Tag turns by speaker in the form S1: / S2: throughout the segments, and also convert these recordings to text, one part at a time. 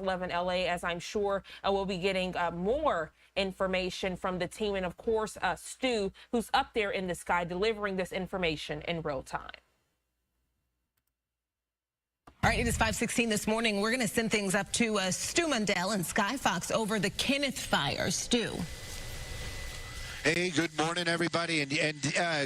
S1: 11 LA, as I'm sure we'll be getting more information from the team. And of course, Stu, who's up there in the sky delivering this information in real time.
S2: All right, it is 5:16 this morning. We're going to send things up to Stu Mundell and Sky Fox over the Kenneth fire. Stu.
S3: Hey, good morning, everybody, and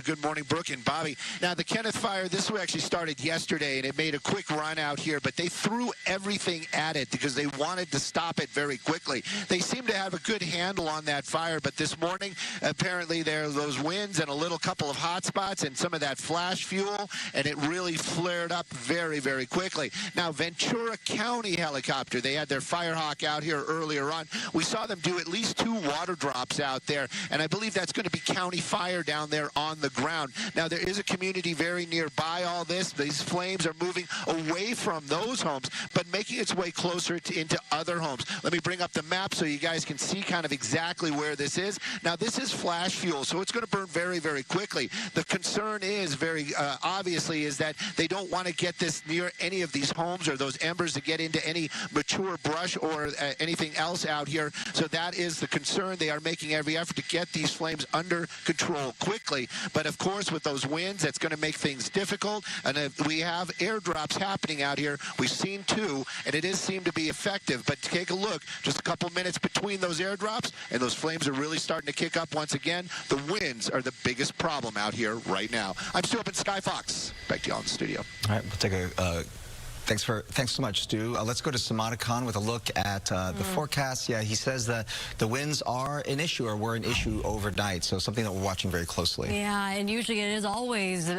S3: good morning, Brooke and Bobby. Now, the Kenneth fire, this actually started yesterday, and it made a quick run out here, but they threw everything at it because they wanted to stop it very quickly. They seem to have a good handle on that fire, but this morning, apparently, there are those winds and a little couple of hot spots and some of that flash fuel, and it really flared up very, very quickly. Now, Ventura County helicopter, they had their Firehawk out here earlier on. We saw them do at least 2 water drops out there, and I believe that's going to be county fire down there on the ground. Now, there is a community very nearby all this. These flames are moving away from those homes, but making its way closer into other homes. Let me bring up the map so you guys can see kind of exactly where this is. Now, this is flash fuel, so it's going to burn very, very quickly. The concern is very obviously is that they don't want to get this near any of these homes or those embers to get into any mature brush or anything else out here. So that is the concern. They are making every effort to get these flames under control quickly, but of course with those winds that's going to make things difficult. And we have airdrops happening out here. We've seen 2, and it is seemed to be effective, but take a look, just a couple minutes between those airdrops, and those flames are really starting to kick up once again. The winds are the biggest problem out here right now. I'm Stu up in Sky Fox. Back to you all in the studio.
S4: All right, we'll take a Thanks so much, Stu. Let's go to Samana Khan with a look at the forecast. Yeah, he says that the winds are an issue or were an issue overnight, so something that we're watching very closely.
S5: Yeah, and usually it is always,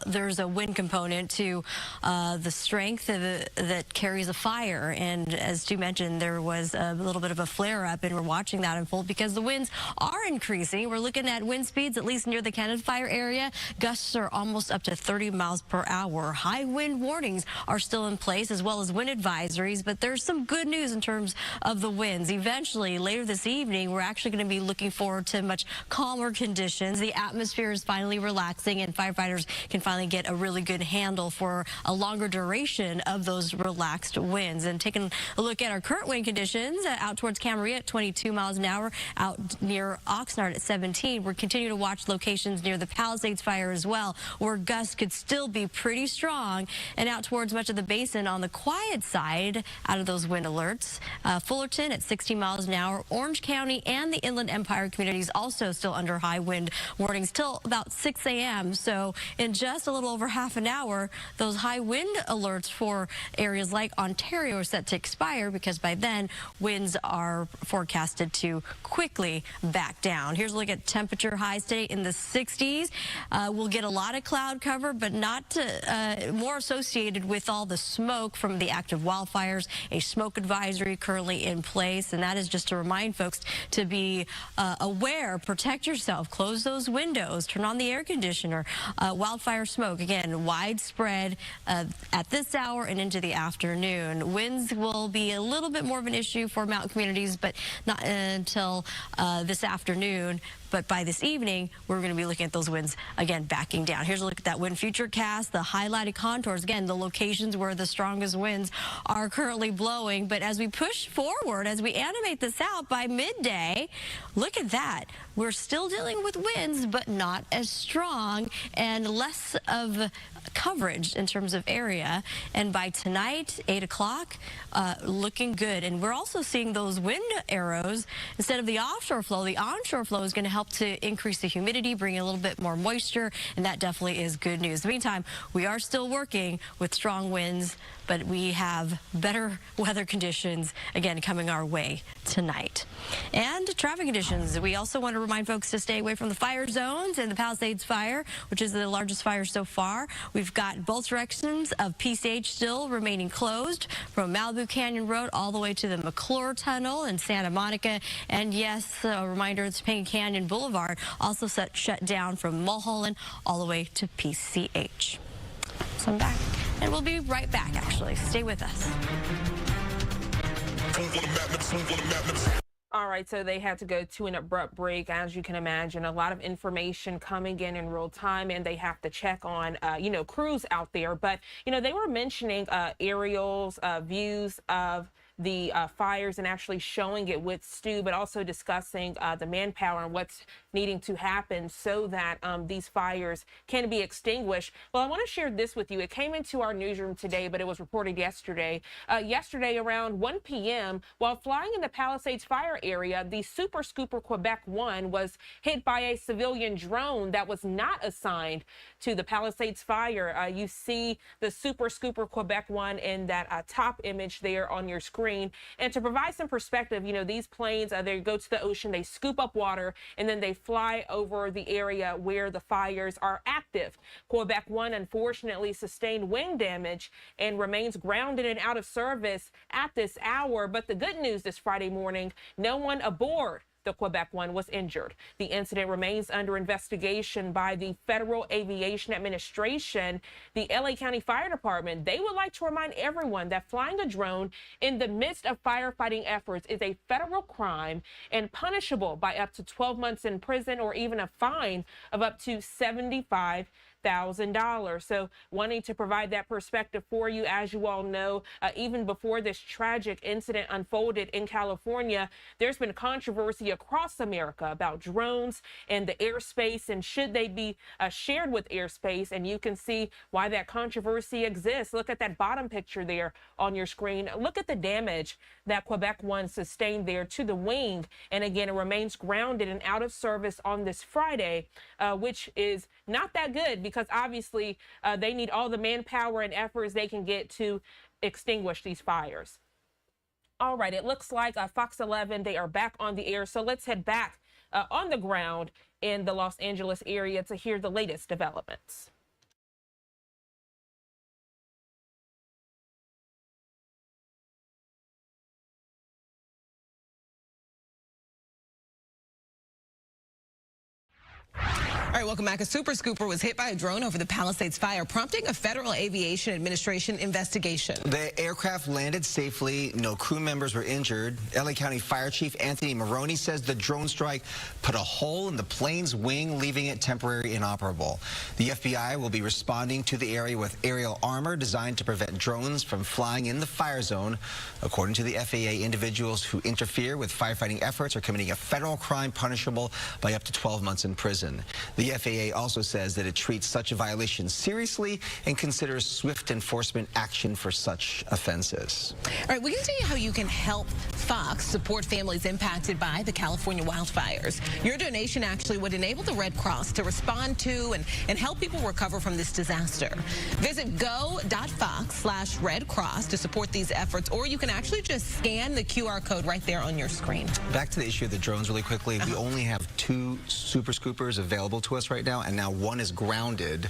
S5: there's a wind component to the strength that carries a fire. And as Stu mentioned, there was a little bit of a flare-up, and we're watching that unfold because the winds are increasing. We're looking at wind speeds, at least near the Kenneth fire area. Gusts are almost up to 30 miles per hour. High wind warnings are still in place, as well as wind advisories, but there's some good news in terms of the winds. Eventually, later this evening, we're actually going to be looking forward to much calmer conditions. The atmosphere is finally relaxing, and firefighters can finally get a really good handle for a longer duration of those relaxed winds. And taking a look at our current wind conditions, out towards Camarillo at 22 miles an hour, out near Oxnard at 17. We're continuing to watch locations near the Palisades fire as well, where gusts could still be pretty strong, and out towards much of the basin on the quiet side out of those wind alerts. Fullerton at 60 miles an hour. Orange County and the Inland Empire communities also still under high wind warnings till about 6 a.m. So in just a little over half an hour, those high wind alerts for areas like Ontario are set to expire, because by then winds are forecasted to quickly back down. Here's a look at temperature highs today in the 60s. We'll get a lot of cloud cover, but not more associated with all the smoke from the active wildfires. A smoke advisory currently in place, and that is just to remind folks to be aware, protect yourself, close those windows, turn on the air conditioner. Wildfire smoke, again, widespread at this hour and into the afternoon. Winds will be a little bit more of an issue for mountain communities, but not until this afternoon. But by this evening, we're going to be looking at those winds again backing down. Here's a look at that wind future cast, the highlighted contours. Again, the locations where the strongest winds are currently blowing. But as we push forward, as we animate this out by midday, look at that. We're still dealing with winds, but not as strong and less of coverage in terms of area. And by tonight, 8 o'clock, looking good. And we're also seeing those wind arrows. Instead of the offshore flow, the onshore flow is going to help to increase the humidity, bring a little bit more moisture, and that definitely is good news. In the meantime, we are still working with strong winds, but we have better weather conditions, again, coming our way tonight. And traffic conditions. We also want to remind folks to stay away from the fire zones and the Palisades fire, which is the largest fire so far. We've got both directions of PCH still remaining closed from Malibu Canyon Road all the way to the McClure Tunnel in Santa Monica. And yes, a reminder, it's Topanga Canyon Boulevard also shut down from Mulholland all the way to PCH. So I'm back, and we'll be right back, actually. Stay with us.
S1: All right, so they had to go to an abrupt break, as you can imagine. A lot of information coming in real time, and they have to check on, crews out there. But, they were mentioning aerials, views of the fires and actually showing it with Stu, but also discussing the manpower and what's needing to happen so that these fires can be extinguished. Well, I want to share this with you. It came into our newsroom today, but it was reported yesterday. Yesterday around 1 p.m., while flying in the Palisades fire area, the Super Scooper Quebec 1 was hit by a civilian drone that was not assigned to the Palisades fire. You see the Super Scooper Quebec 1 in that top image there on your screen. And to provide some perspective, you know, these planes, they go to the ocean, they scoop up water, and then they fly over the area where the fires are active. Quebec 1 unfortunately sustained wing damage and remains grounded and out of service at this hour. But the good news this Friday morning, no one aboard the Quebec 1 was injured. The incident remains under investigation by the Federal Aviation Administration. The LA County Fire Department, they would like to remind everyone that flying a drone in the midst of firefighting efforts is a federal crime and punishable by up to 12 months in prison or even a fine of up to $75,000. So wanting to provide that perspective for you. As you all know, even before this tragic incident unfolded in California, there's been controversy across America about drones and the airspace and should they be shared with airspace. And you can see why that controversy exists. Look at that bottom picture there on your screen. Look at the damage that Quebec 1 sustained there to the wing. And again, it remains grounded and out of service on this Friday, which is not that good because obviously they need all the manpower and efforts they can get to extinguish these fires. All right, it looks like Fox 11, they are back on the air. So let's head back on the ground in the Los Angeles area to hear the latest developments.
S2: All right, welcome back. A Super Scooper was hit by a drone over the Palisades fire, prompting a Federal Aviation Administration investigation.
S4: The aircraft landed safely. No crew members were injured. LA County Fire Chief Anthony Maroney says the drone strike put a hole in the plane's wing, leaving it temporarily inoperable. The FBI will be responding to the area with aerial armor designed to prevent drones from flying in the fire zone. According to the FAA, individuals who interfere with firefighting efforts are committing a federal crime punishable by up to 12 months in prison. The FAA also says that it treats such a violation seriously and considers swift enforcement action for such offenses.
S2: All right, we can tell you how you can help Fox support families impacted by the California wildfires. Your donation actually would enable the Red Cross to respond to and help people recover from this disaster. Visit go.fox/Red Cross to support these efforts, or you can actually just scan the QR code right there on your screen.
S4: Back to the issue of the drones really quickly. We only have 2 Super Scoopers available to us right now, and now one is grounded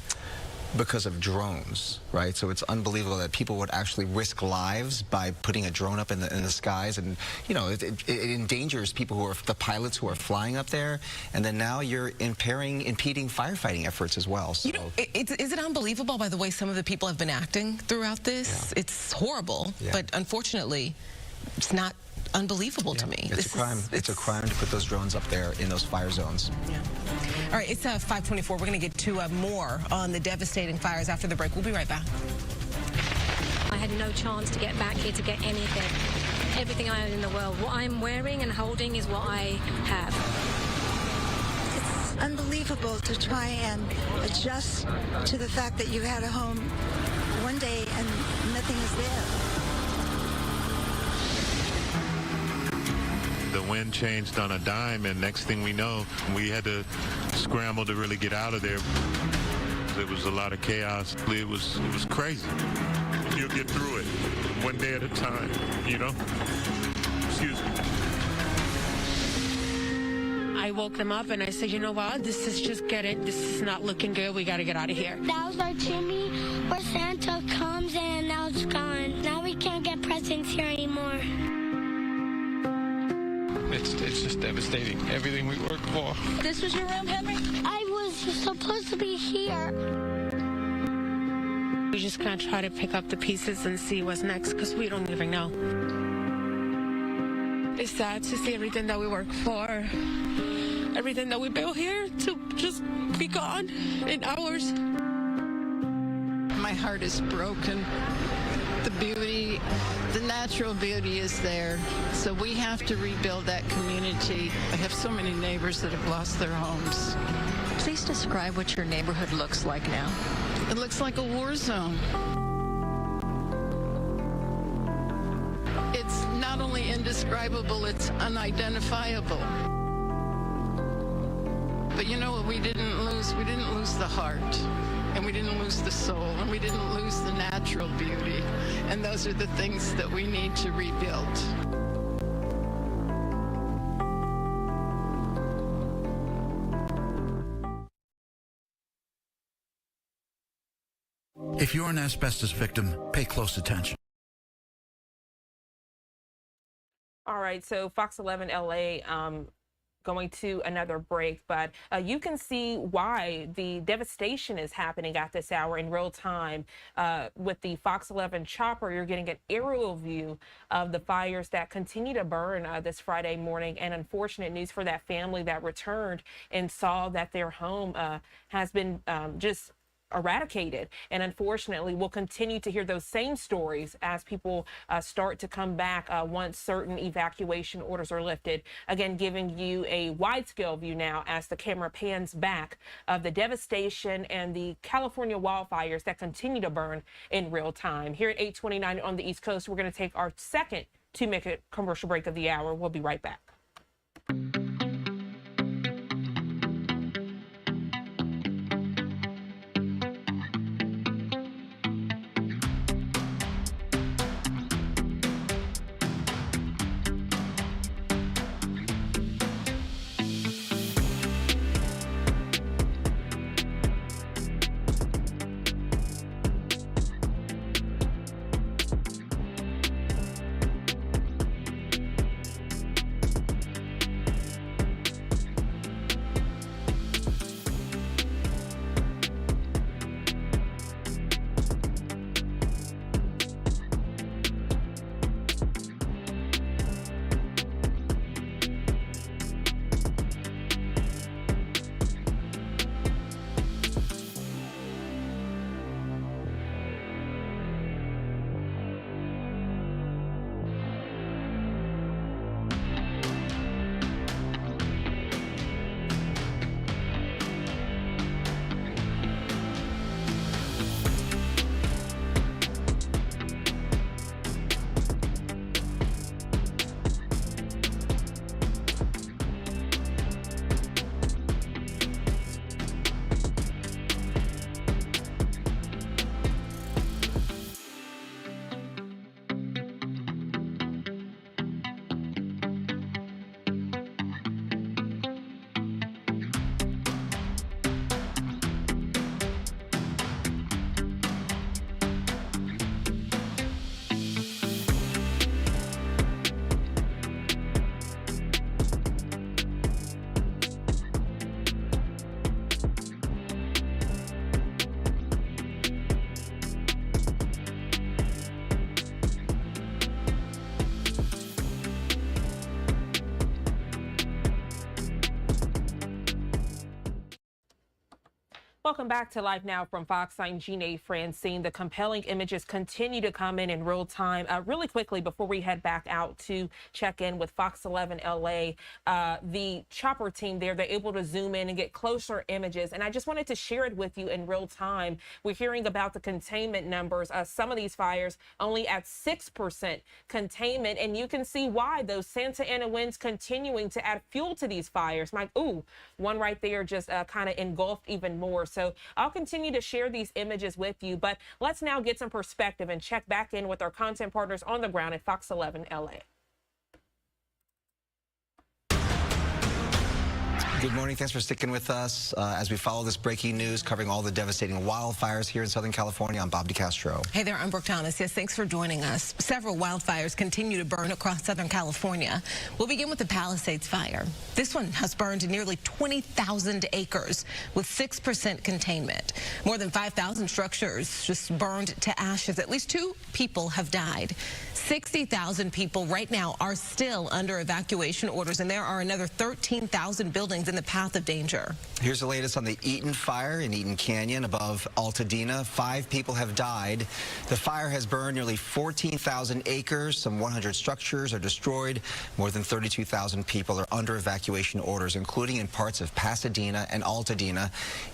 S4: because of drones, right? So it's unbelievable that people would actually risk lives by putting a drone up in the skies, and you know it endangers people who are the pilots who are flying up there, and then now you're impeding firefighting efforts as well. So.
S2: You know, is it unbelievable by the way some of the people have been acting throughout this? Yeah. It's horrible, but unfortunately, it's not unbelievable to me.
S4: It's a crime. It's a crime to put those drones up there in those fire zones.
S2: Yeah. All right, it's 5:24. We're going to get to more on the devastating fires after the break. We'll be right back.
S6: I had no chance to get back here to get anything. Everything I own in the world. What I'm wearing and holding is what I have.
S7: It's unbelievable to try and adjust to the fact that you had a home one day and nothing is there.
S8: The wind changed on a dime, and next thing we know, we had to scramble to really get out of there. There was a lot of chaos. It was crazy. You'll get through it one day at a time, you know? Excuse me.
S9: I woke them up and I said, you know what? This is not looking good. We got to get out of here.
S10: That was our chimney where Santa comes and now it's gone. Now we can't get presents here anymore.
S11: It's just devastating. Everything we worked for.
S10: This was your room, Henry? I was supposed to be here.
S9: We just kind of try to pick up the pieces and see what's next because we don't even know. It's sad to see everything that we worked for, everything that we built here to just be gone in hours.
S12: My heart is broken. The beauty The natural beauty is there, so we have to rebuild that community. I have so many neighbors that have lost their homes.
S5: Please describe what your neighborhood looks like now.
S12: It looks like a war zone. It's not only indescribable, it's unidentifiable. But you know what we didn't lose? We didn't lose the heart, and we didn't lose the soul, and we didn't lose the natural beauty. And those are the things that we need to rebuild.
S13: If you're an asbestos victim, pay close attention.
S1: All right, so Fox 11 LA going to another break, but you can see why the devastation is happening at this hour in real time. With the Fox 11 chopper, you're getting an aerial view of the fires that continue to burn this Friday morning, and unfortunate news for that family that returned and saw that their home has been just eradicated. And unfortunately, we'll continue to hear those same stories as people start to come back once certain evacuation orders are lifted. Again, giving you a wide-scale view now as the camera pans back of the devastation and the California wildfires that continue to burn in real time. Here at 8:29 on the East Coast, we're going to take our second 2-minute commercial break of the hour. We'll be right back. Welcome back to Live Now from Fox. I'm Jeanne Francine. The compelling images continue to come in real time. Really quickly, before we head back out to check in with Fox 11 LA, the chopper team there, they're able to zoom in and get closer images. And I just wanted to share it with you in real time. We're hearing about the containment numbers. Some of these fires only at 6% containment. And you can see why those Santa Ana winds continuing to add fuel to these fires. One right there just kind of engulfed even more. So I'll continue to share these images with you, but let's now get some perspective and check back in with our content partners on the ground at Fox 11 LA.
S4: Good morning. Thanks for sticking with us as we follow this breaking news covering all the devastating wildfires here in Southern California. I'm Bob DeCastro.
S2: Hey there, I'm Brooke Thomas. Yes, thanks for joining us. Several wildfires continue to burn across Southern California. We'll begin with the Palisades fire. This one has burned nearly 20,000 acres with 6% containment. More than 5,000 structures just burned to ashes. At least 2 people have died. 60,000 people right now are still under evacuation orders, and there are another 13,000 buildings in the path of danger.
S4: Here's the latest on the Eaton fire in Eaton Canyon above Altadena. 5 people have died. The fire has burned nearly 14,000 acres. Some 100 structures are destroyed. More than 32,000 people are under evacuation orders, including in parts of Pasadena and Altadena.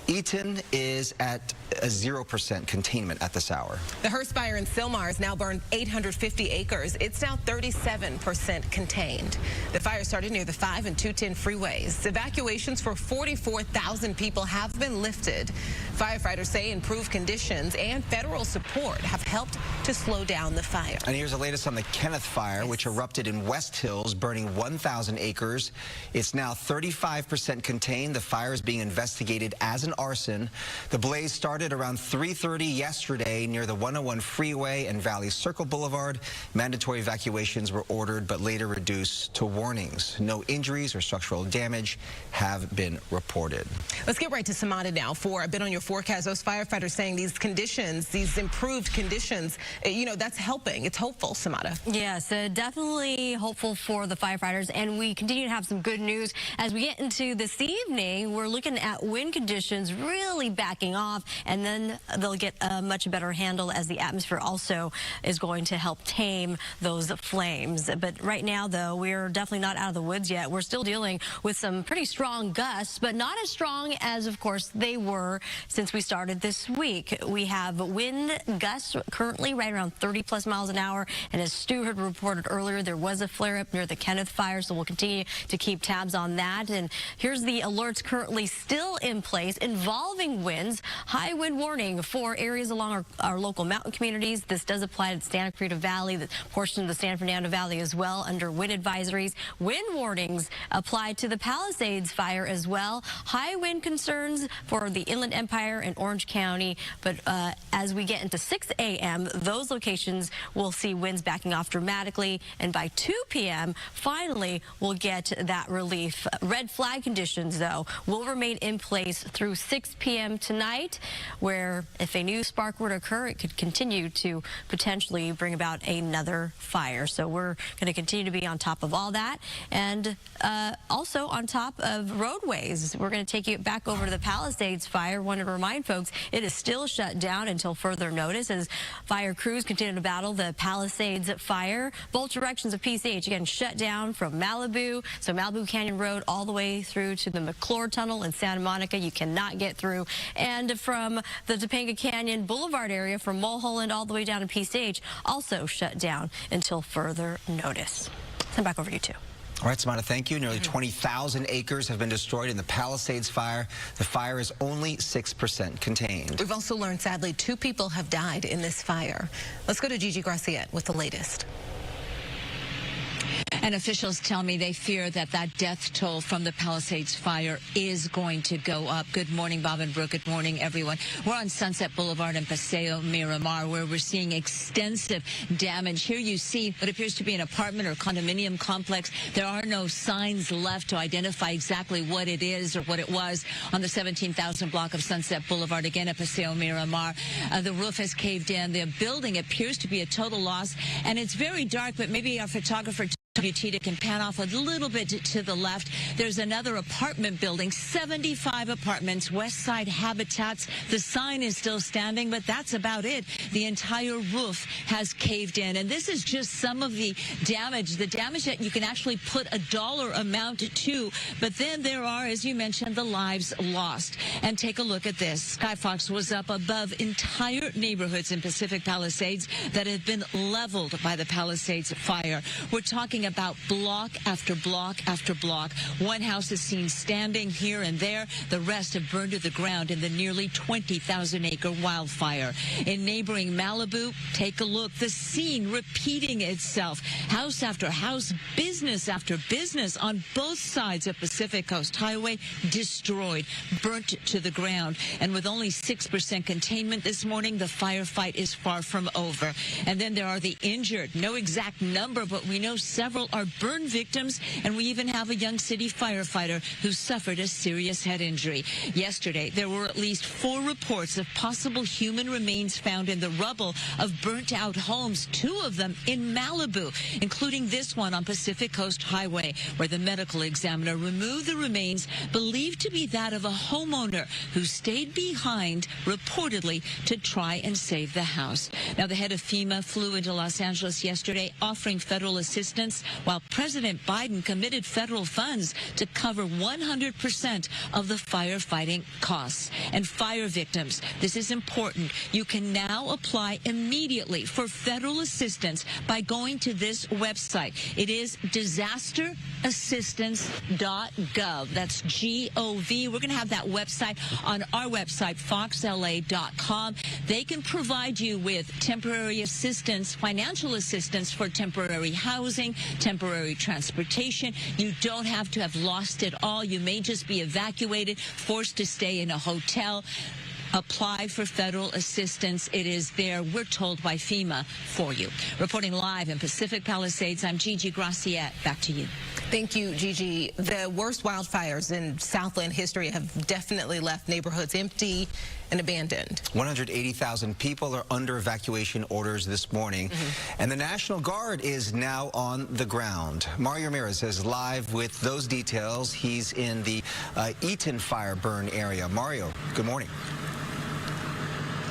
S4: Eaton is at a 0% containment at this hour.
S2: The Hearst fire in Sylmar has now burned 850 acres. It's now 37% contained. The fire started near the 5 and 210 freeways. Evacuations for 44,000 people have been lifted. Firefighters say improved conditions and federal support have helped to slow down the fire.
S4: And here's the latest on the Kenneth fire, which erupted in West Hills, burning 1,000 acres. It's now 35% contained. The fire is being investigated as an arson. The blaze started around 3:30 yesterday near the 101 freeway and Valley Circle Boulevard. Mandatory evacuations were ordered, but later reduced to warnings. No injuries or structural damage have been reported.
S2: Let's get right to Samada now for a bit on your forecast. Those firefighters saying these conditions, these improved conditions, you know, that's helping. It's hopeful, Samada.
S5: Yes, definitely hopeful for the firefighters, and we continue to have some good news as we get into this evening. We're looking at wind conditions really backing off, and then they'll get a much better handle as the atmosphere also is going to help tame those flames. But right now, though, we're definitely not out of the woods yet. We're still dealing with some pretty strong gusts, but not as strong as, of course, they were since we started this week. We have wind gusts currently right around 30+ miles an hour, and as Stu had reported earlier, there was a flare-up near the Kenneth fire, so we'll continue to keep tabs on that. And here's the alerts currently still in place involving winds. High wind warning for areas along our local mountain communities. This does apply to the Santa Cruz Valley, the portion of the San Fernando Valley as well under wind advisories. Wind warnings apply to the Palisades fire as well. High wind concerns for the Inland Empire and Orange County, but as we get into 6 a.m., those locations will see winds backing off dramatically, and by 2 p.m., finally, we'll get that relief. Red flag conditions, though, will remain in place through 6 p.m. tonight, where if a new spark were to occur, it could continue to potentially bring about another fire. So we're going to continue to be on top of all that, and also on top of roadways. We're going to take you back over to the Palisades fire. Want to remind folks, it is still shut down until further notice as fire crews continue to battle the Palisades fire. Both directions of PCH, again, shut down from Malibu, so Malibu Canyon Road all the way through to the McClure Tunnel in Santa Monica. You cannot get through. And from the Topanga Canyon Boulevard area from Mulholland all the way down to PCH, also shut down until further notice. Send back over to you, too.
S4: All right, Samantha, thank you. Nearly 20,000 acres have been destroyed in the Palisades fire. The fire is only 6% contained.
S2: We've also learned, sadly, 2 people have died in this fire. Let's go to Gigi Graciette with the latest.
S14: And officials tell me they fear that death toll from the Palisades fire is going to go up. Good morning, Bob and Brooke. Good morning, everyone. We're on Sunset Boulevard in Paseo Miramar, where we're seeing extensive damage. Here you see what appears to be an apartment or condominium complex. There are no signs left to identify exactly what it is or what it was on the 17,000 block of Sunset Boulevard, again at Paseo Miramar. The roof has caved in. The building appears to be a total loss, and it's very dark, but maybe our photographer Tita can pan off a little bit to the left. There's another apartment building, 75 apartments, West Side Habitats. The sign is still standing, but that's about it. The entire roof has caved in, and this is just some of the damage that you can actually put a dollar amount to, but then there are, as you mentioned, the lives lost. And take a look at this. Skyfox was up above entire neighborhoods in Pacific Palisades that have been leveled by the Palisades fire. We're talking about block after block after block. One house is seen standing here and there. The rest have burned to the ground in the nearly 20,000-acre wildfire. In neighboring Malibu, take a look. The scene repeating itself. House after house, business after business on both sides of Pacific Coast Highway destroyed, burnt to the ground. And with only 6% containment this morning, the firefight is far from over. And then there are the injured. No exact number, but we know several several are burn victims, and we even have a young city firefighter who suffered a serious head injury. Yesterday, there were at least 4 reports of possible human remains found in the rubble of burnt-out homes, 2 of them in Malibu, including this one on Pacific Coast Highway, where the medical examiner removed the remains believed to be that of a homeowner who stayed behind, reportedly, to try and save the house. Now, the head of FEMA flew into Los Angeles yesterday offering federal assistance, while President Biden committed federal funds to cover 100% of the firefighting costs. And fire victims, this is important. You can now apply immediately for federal assistance by going to this website. It is disasterassistance.gov. That's G-O-V. We're going to have that website on our website, foxla.com. They can provide you with temporary assistance, financial assistance for temporary housing, temporary transportation. You don't have to have lost it all. You may just be evacuated, forced to stay in a hotel. Apply for federal assistance. It is there, we're told, by FEMA for you. Reporting live in Pacific Palisades, I'm Gigi Graciette. Back to you.
S2: Thank you, Gigi. The worst wildfires in Southland history have definitely left neighborhoods empty and abandoned.
S4: 180,000 people are under evacuation orders this morning, and the National Guard is now on the ground. Mario Ramirez is live with those details. He's in the Eaton fire burn area. Mario, good morning.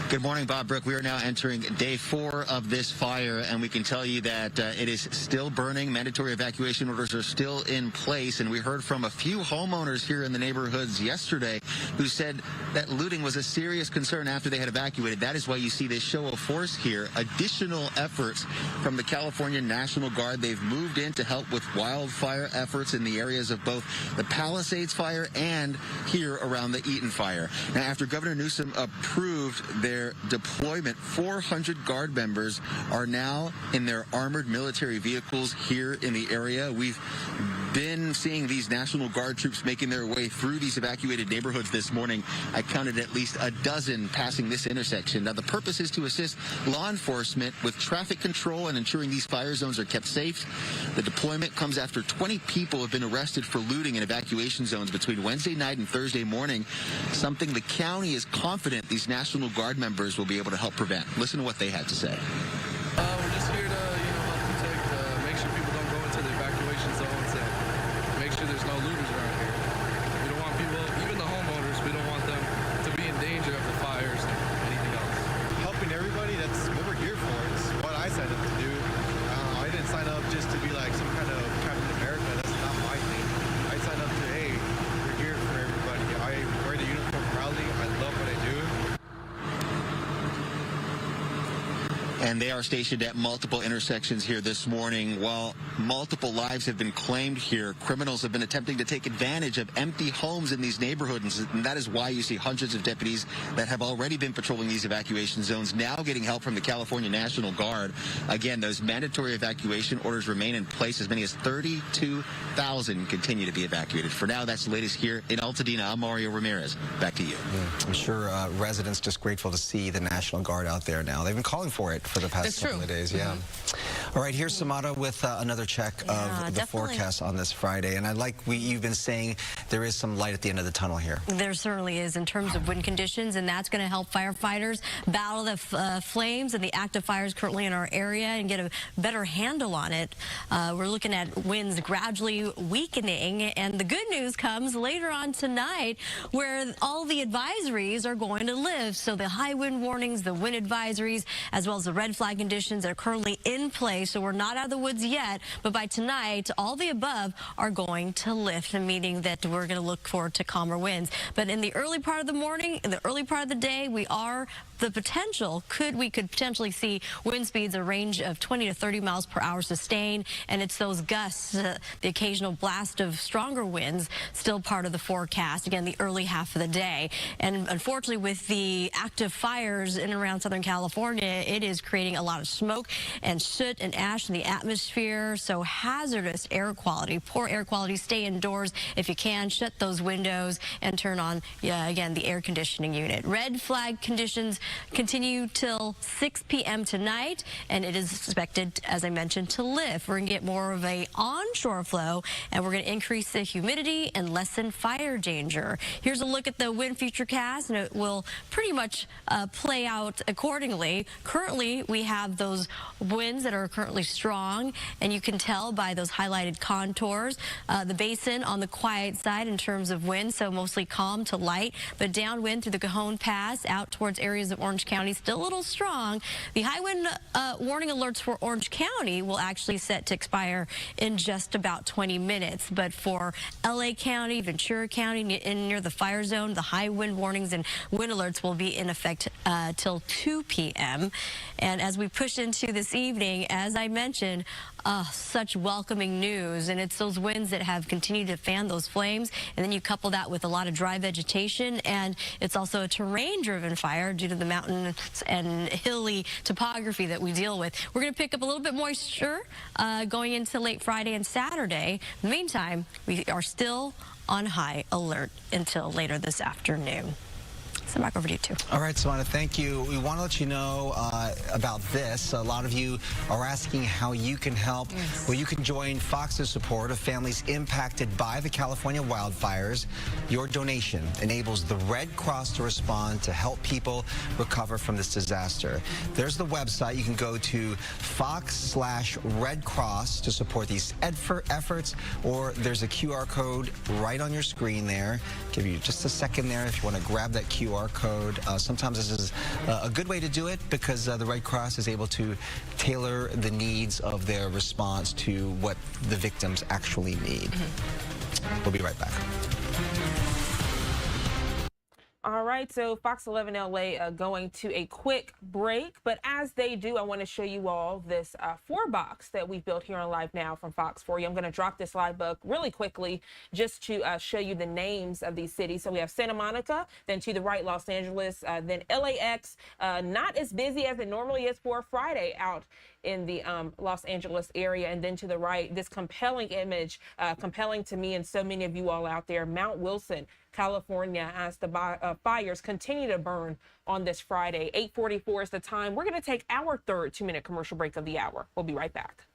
S15: Good morning, Bob Brooke. We are now entering day 4 of this fire, and we can tell you that it is still burning. Mandatory evacuation orders are still in place, and we heard from a few homeowners here in the neighborhoods yesterday who said that looting was a serious concern after they had evacuated. That is why you see this show of force here. Additional efforts from the California National Guard. They've moved in to help with wildfire efforts in the areas of both the Palisades fire and here around the Eaton fire. Now, after Governor Newsom approved their deployment, 400 Guard members are now in their armored military vehicles here in the area. We've been seeing these National Guard troops making their way through these evacuated neighborhoods this morning. I counted at least a dozen passing this intersection. Now, the purpose is to assist law enforcement with traffic control and ensuring these fire zones are kept safe. The deployment comes after 20 people have been arrested for looting in evacuation zones between Wednesday night and Thursday morning, something the county is confident these National Guard members will be able to help prevent. Listen to what they had to say.
S11: We're just here to, help protect, make sure people don't go into the evacuation zones and make sure there's no looters around here. We don't want people, even the homeowners, we don't want them to be in danger of the fires and anything else.
S16: Helping everybody, that's what we're here for. It's what I signed up to do. I didn't sign up just to be like some kind of Captain America. That's not my thing. I signed up to, hey, we're here for everybody. I wear the uniform proudly. I love what I do.
S15: And they are stationed at multiple intersections here this morning. While multiple lives have been claimed here, criminals have been attempting to take advantage of empty homes in these neighborhoods. And that is why you see hundreds of deputies that have already been patrolling these evacuation zones now getting help from the California National Guard. Again, those mandatory evacuation orders remain in place. As many as 32,000 continue to be evacuated. For now, that's the latest here in Altadena. I'm Mario Ramirez. Back to you.
S4: I'm sure residents just grateful to see the National Guard out there now. They've been calling for it for the past couple of days. Yeah. All right, here's Samara with another check of the forecast on this Friday. And I like you've been saying there is some light at the end of the tunnel here.
S5: There certainly is in terms of wind conditions, and that's going to help firefighters battle the flames and the active fires currently in our area and get a better handle on it. We're looking at winds gradually weakening, and the good news comes later on tonight where all the advisories are going to lift. So the high wind warnings, the wind advisories, as well as the red flag conditions that are currently in place. So we're not out of the woods yet, but by tonight, all the above are going to lift, meaning that we're going to look forward to calmer winds. But in the early part of the morning, in the early part of the day, we could potentially see wind speeds a range of 20 to 30 miles per hour sustained, and it's those gusts, the occasional blast of stronger winds, still part of the forecast. Again, the early half of the day. And unfortunately, with the active fires in and around Southern California, it is creating a lot of smoke and soot and ash in the atmosphere. So hazardous air quality, poor air quality. Stay indoors if you can. Shut those windows and turn on, again, the air conditioning unit. Red flag conditions continue till 6 p.m. tonight, and it is expected, as I mentioned, to lift. We're going to get more of a onshore flow, and we're going to increase the humidity and lessen fire danger. Here's a look at the wind futurecast, and it will pretty much play out accordingly. Currently, we have those winds that are currently strong, and you can tell by those highlighted contours. The basin on the quiet side in terms of wind, so mostly calm to light, but downwind through the Cajon Pass out towards areas of Orange County still a little strong. The high wind warning alerts for Orange County will actually set to expire in just about 20 minutes, but for LA County, Ventura County, near the fire zone, the high wind warnings and wind alerts will be in effect till 2 p.m. And as we push into this evening, as I mentioned, such welcoming news, and it's those winds that have continued to fan those flames, and then you couple that with a lot of dry vegetation, and it's also a terrain-driven fire due to the mountains and hilly topography that we deal with. We're going to pick up a little bit moisture going into late Friday and Saturday. In the meantime, we are still on high alert until later this afternoon. So back over to you, too.
S4: All right, Savannah, thank you. We want to let you know about this. A lot of you are asking how you can help. Yes. Well, you can join Fox's support of families impacted by the California wildfires. Your donation enables the Red Cross to respond to help people recover from this disaster. There's the website. You can go to Fox/Red Cross to support these efforts, or there's a QR code right on your screen there. Give you just a second there if you want to grab that QR code. Sometimes this is a good way to do it because the Red Cross is able to tailor the needs of their response to what the victims actually need. We'll be right back.
S1: All right, so Fox 11 LA going to a quick break, but as they do, I want to show you all this 4-box that we've built here on Live Now from Fox for you. I'm going to drop this live book really quickly just to show you the names of these cities. So we have Santa Monica, then to the right, Los Angeles, then LAX, not as busy as it normally is for a Friday out in the Los Angeles area, and then to the right, this compelling image, compelling to me and so many of you all out there, Mount Wilson, California, as the fires continue to burn on this Friday. 8:44 is the time. We're going to take our third 2-minute commercial break of the hour. We'll be right back.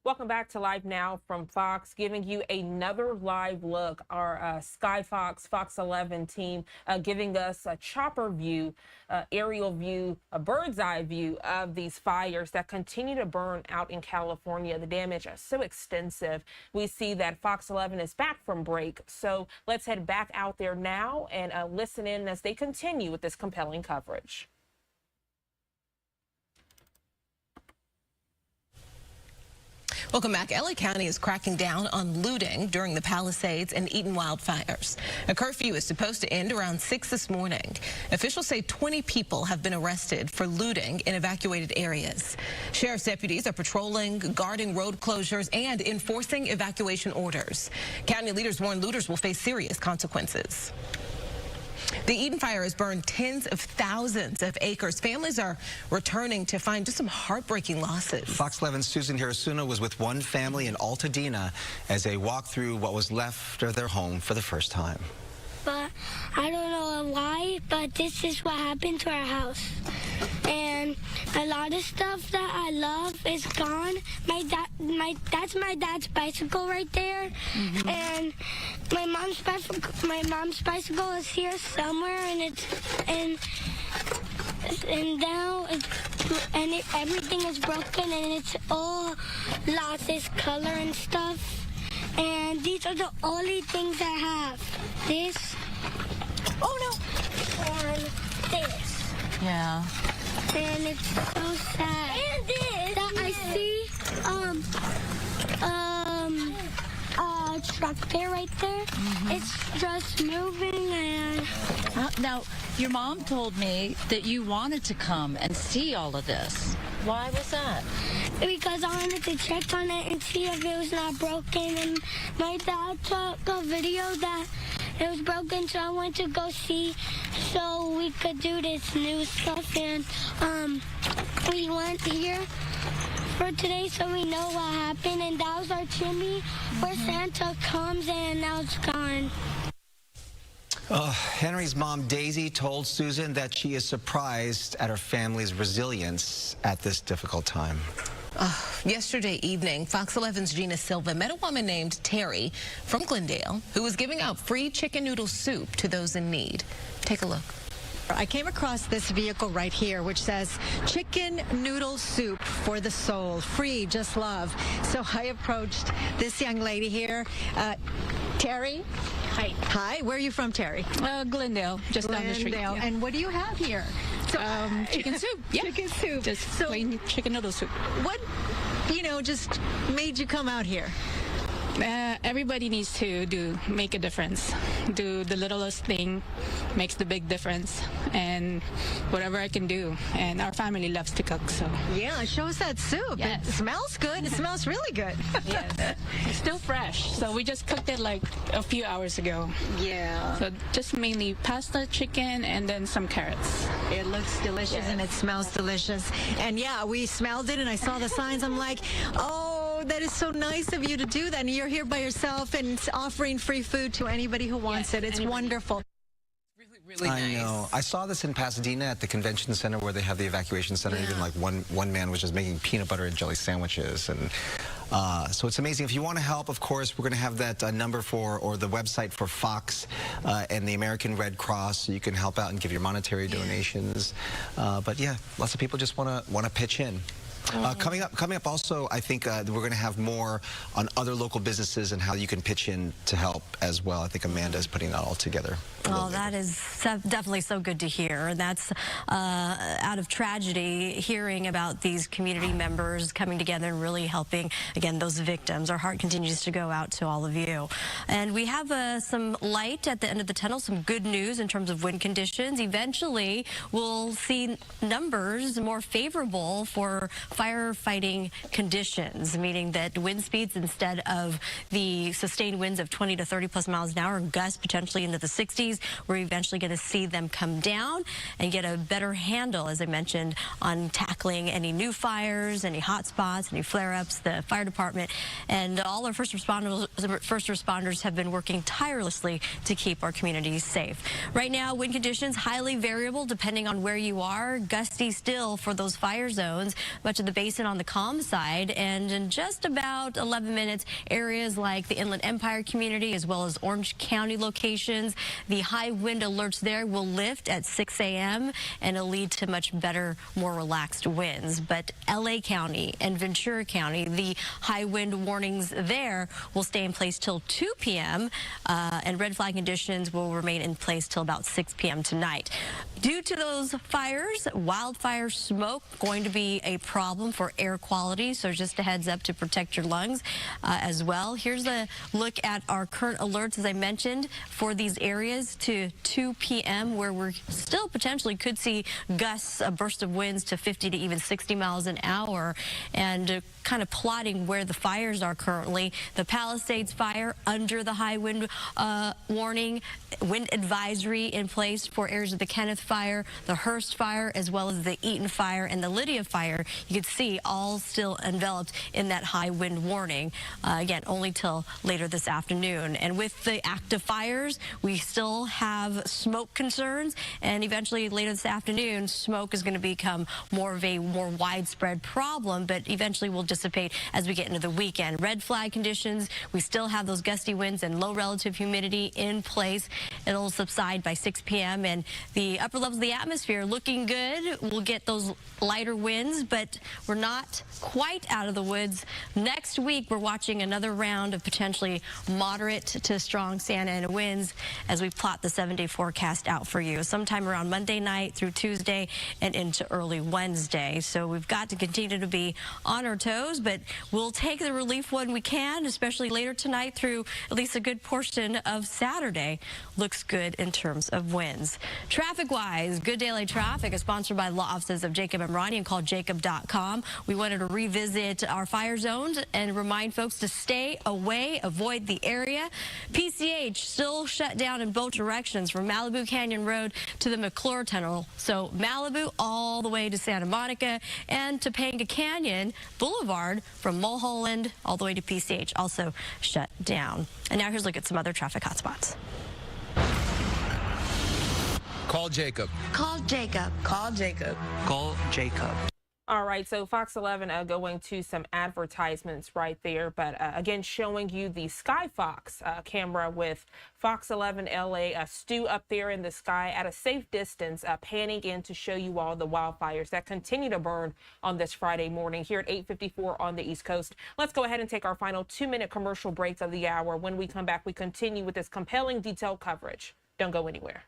S1: Welcome back to Live Now from Fox, giving you another live look. Our Sky Fox, Fox 11 team giving us a chopper view, aerial view, a bird's eye view of these fires that continue to burn out in California. The damage is so extensive. We see that Fox 11 is back from break. So let's head back out there now and listen in as they continue with this compelling coverage.
S2: Welcome back. LA County is cracking down on looting during the Palisades and Eaton wildfires. A curfew is supposed to end around 6 this morning. Officials say 20 people have been arrested for looting in evacuated areas. Sheriff's deputies are patrolling, guarding road closures, and enforcing evacuation orders. County leaders warn looters will face serious consequences. The Eaton fire has burned tens of thousands of acres. Families are returning to find just some heartbreaking losses.
S4: Fox 11's Susan Hirasuna was with one family in Altadena as they walked through what was left of their home for the first time.
S10: But I don't know why, but this is what happened to our house. And a lot of stuff that I love is gone. That's my dad's bicycle right there. And my mom's bicycle is here somewhere, and now everything is broken, and it's all lost its color and stuff. And these are the only things I have. This, oh no, and this.
S14: Yeah.
S10: And it's so sad. And this. That I see, truck there right there. It's just moving and...
S14: Now, your mom told me that you wanted to come and see all of this. Why was that?
S10: Because I wanted to check on it and see if it was not broken. And my dad took a video that it was broken, so I went to go see so we could do this new stuff. And we went here for today so we know what happened. And that was our chimney where Santa comes, and now it's gone.
S4: Henry's mom, Daisy, told Susan that she is surprised at her family's resilience at this difficult time.
S2: Yesterday evening, Fox 11's Gina Silva met a woman named Terry from Glendale who was giving out free chicken noodle soup to those in need. Take a look.
S17: I came across this vehicle right here, which says chicken noodle soup for the soul, free, just love. So I approached this young lady here, Terry.
S18: Hi.
S17: Hi. Where are you from, Terry?
S18: Glendale, just down the street.
S17: Glendale.
S18: Yeah.
S17: And what do you have here?
S18: So, chicken soup. Yeah.
S17: Chicken soup.
S18: Just plain chicken noodle soup.
S17: What, just made you come out here?
S18: Everybody needs to make a difference. Do the littlest thing makes the big difference, and whatever I can do. And our family loves to cook, so.
S17: Yeah, show us that soup.
S18: Yes.
S17: It smells good. It smells really good.
S18: Yes. It's still fresh, so we just cooked it like a few hours ago.
S17: Yeah.
S18: So just mainly pasta, chicken, and then some carrots.
S17: It looks delicious and it smells delicious. And yeah, we smelled it and I saw the signs. I'm like, oh, that is so nice of you to do that. And you're here by yourself and offering free food to anybody who wants it. It's wonderful.
S2: Really nice.
S4: I know. I saw this in Pasadena at the convention center where they have the evacuation center. Even like one man was just making peanut butter and jelly sandwiches. And so it's amazing. If you want to help, of course, we're going to have that number or the website for Fox and the American Red Cross, so you can help out and give your monetary donations. But yeah, lots of people just want to pitch in. Coming up also, I think we're going to have more on other local businesses and how you can pitch in to help as well. I think Amanda is putting that all together.
S5: Well, that is definitely so good to hear. That's out of tragedy, hearing about these community members coming together and really helping, again, those victims. Our heart continues to go out to all of you. And we have some light at the end of the tunnel, some good news in terms of wind conditions. Eventually, we'll see numbers more favorable for firefighting conditions, meaning that wind speeds, instead of the sustained winds of 20 to 30 plus miles an hour, gusts potentially into the 60s, we're eventually going to see them come down and get a better handle, as I mentioned, on tackling any new fires, any hot spots, any flare-ups. The fire department and all our first responders have been working tirelessly to keep our communities safe. Right now, wind conditions highly variable depending on where you are. Gusty still for those fire zones. Much of the basin on the calm side, and in just about 11 minutes, areas like the Inland Empire community as well as Orange County locations, the high wind alerts there will lift at 6 a.m. and it'll lead to much better, more relaxed winds. But LA County and Ventura County, the high wind warnings there will stay in place till 2 p.m. And red flag conditions will remain in place till about 6 p.m. tonight. Due to those fires, wildfire smoke going to be a problem for air quality, so just a heads up to protect your lungs as well. Here's a look at our current alerts, as I mentioned, for these areas to 2 p.m. where we're still potentially could see gusts, a burst of winds to 50 to even 60 miles an hour, and kind of plotting where the fires are currently. The Palisades fire under the high wind warning, wind advisory in place for areas of the Kenneth fire, the Hearst fire, as well as the Eaton fire and the Lydia fire. You can see all still enveloped in that high wind warning. Again, only till later this afternoon. And with the active fires, we still have smoke concerns, and eventually later this afternoon, smoke is going to become more of a more widespread problem, but eventually will dissipate as we get into the weekend. Red flag conditions, we still have those gusty winds and low relative humidity in place. It'll subside by 6 p.m. and the upper levels of the atmosphere looking good. We'll get those lighter winds, but we're not quite out of the woods. Next week, we're watching another round of potentially moderate to strong Santa Ana winds as we plot the 7-day forecast out for you sometime around Monday night through Tuesday and into early Wednesday. So we've got to continue to be on our toes, but we'll take the relief when we can, especially later tonight through at least a good portion of Saturday. Looks good in terms of winds. Traffic-wise, Good Daily Traffic is sponsored by the law offices of Jacob and Ronnie and called jacob.com. We wanted to revisit our fire zones and remind folks to stay away, avoid the area. PCH still shut down in both directions from Malibu Canyon Road to the McClure Tunnel. So Malibu all the way to Santa Monica and Topanga Canyon Boulevard from Mulholland all the way to PCH also shut down. And now here's a look at some other traffic hotspots.
S19: Call Jacob.
S7: Call Jacob.
S19: Call Jacob. Call Jacob.
S1: All right, so Fox 11 going to some advertisements right there, but again, showing you the Sky Fox camera with Fox 11 LA, Stu up there in the sky at a safe distance, panning in to show you all the wildfires that continue to burn on this Friday morning here at 8:54 on the East Coast. Let's go ahead and take our final 2-minute commercial break of the hour. When we come back, we continue with this compelling detailed coverage. Don't go anywhere.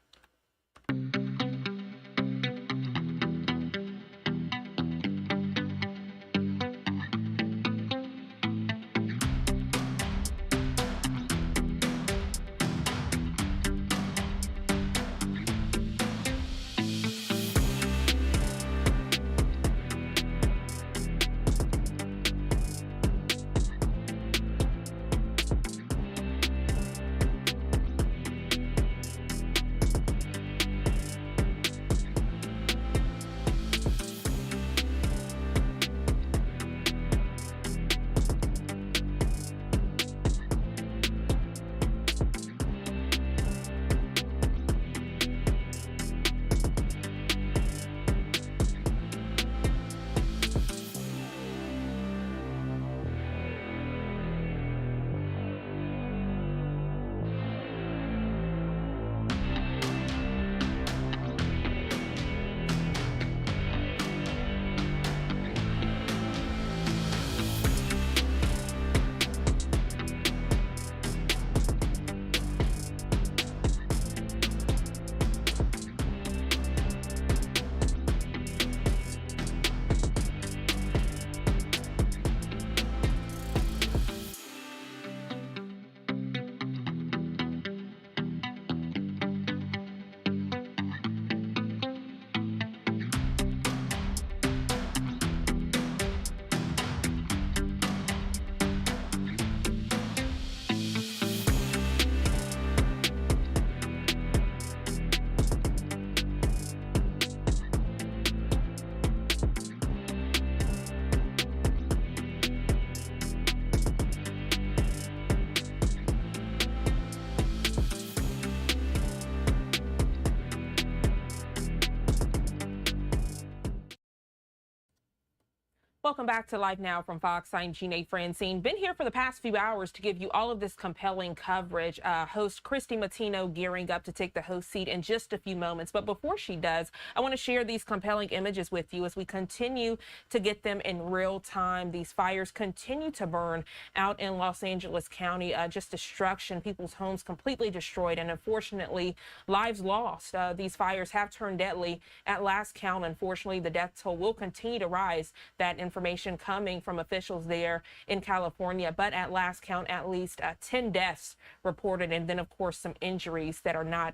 S1: Welcome back to Live Now from Fox. I'm Gina Francine. Been here for the past few hours to give you all of this compelling coverage. Host Christy Matino gearing up to take the host seat in just a few moments. But before she does, I want to share these compelling images with you as we continue to get them in real time. These fires continue to burn out in Los Angeles County. Just destruction, people's homes completely destroyed, and unfortunately, lives lost. These fires have turned deadly. At last count, unfortunately, the death toll will continue to rise. That information coming from officials there in California, but at last count, at least 10 deaths reported, and then of course some injuries that are not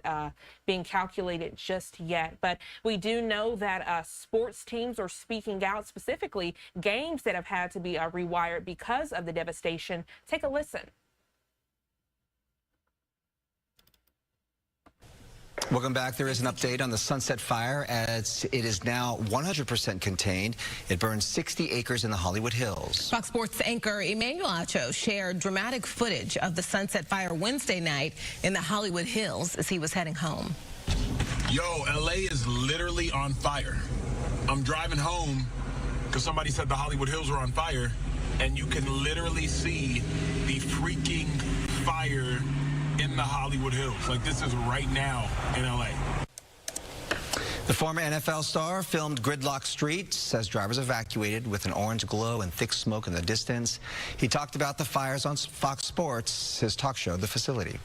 S1: being calculated just yet. But we do know that sports teams are speaking out, specifically games that have had to be rewired because of the devastation. Take a listen.
S4: Welcome back. There is an update on the Sunset Fire as it is now 100% contained. It burned 60 acres in the Hollywood Hills.
S2: Fox Sports anchor Emmanuel Acho shared dramatic footage of the Sunset Fire Wednesday night in the Hollywood Hills as he was heading home.
S20: Yo, LA is literally on fire. I'm driving home because somebody said the Hollywood Hills were on fire, and you can literally see the freaking fire in the Hollywood Hills. Like, this is right now in LA.
S4: The former NFL star filmed gridlock streets as drivers evacuated with an orange glow and thick smoke in the distance. He talked about the fires on Fox Sports, his talk show, The Facility.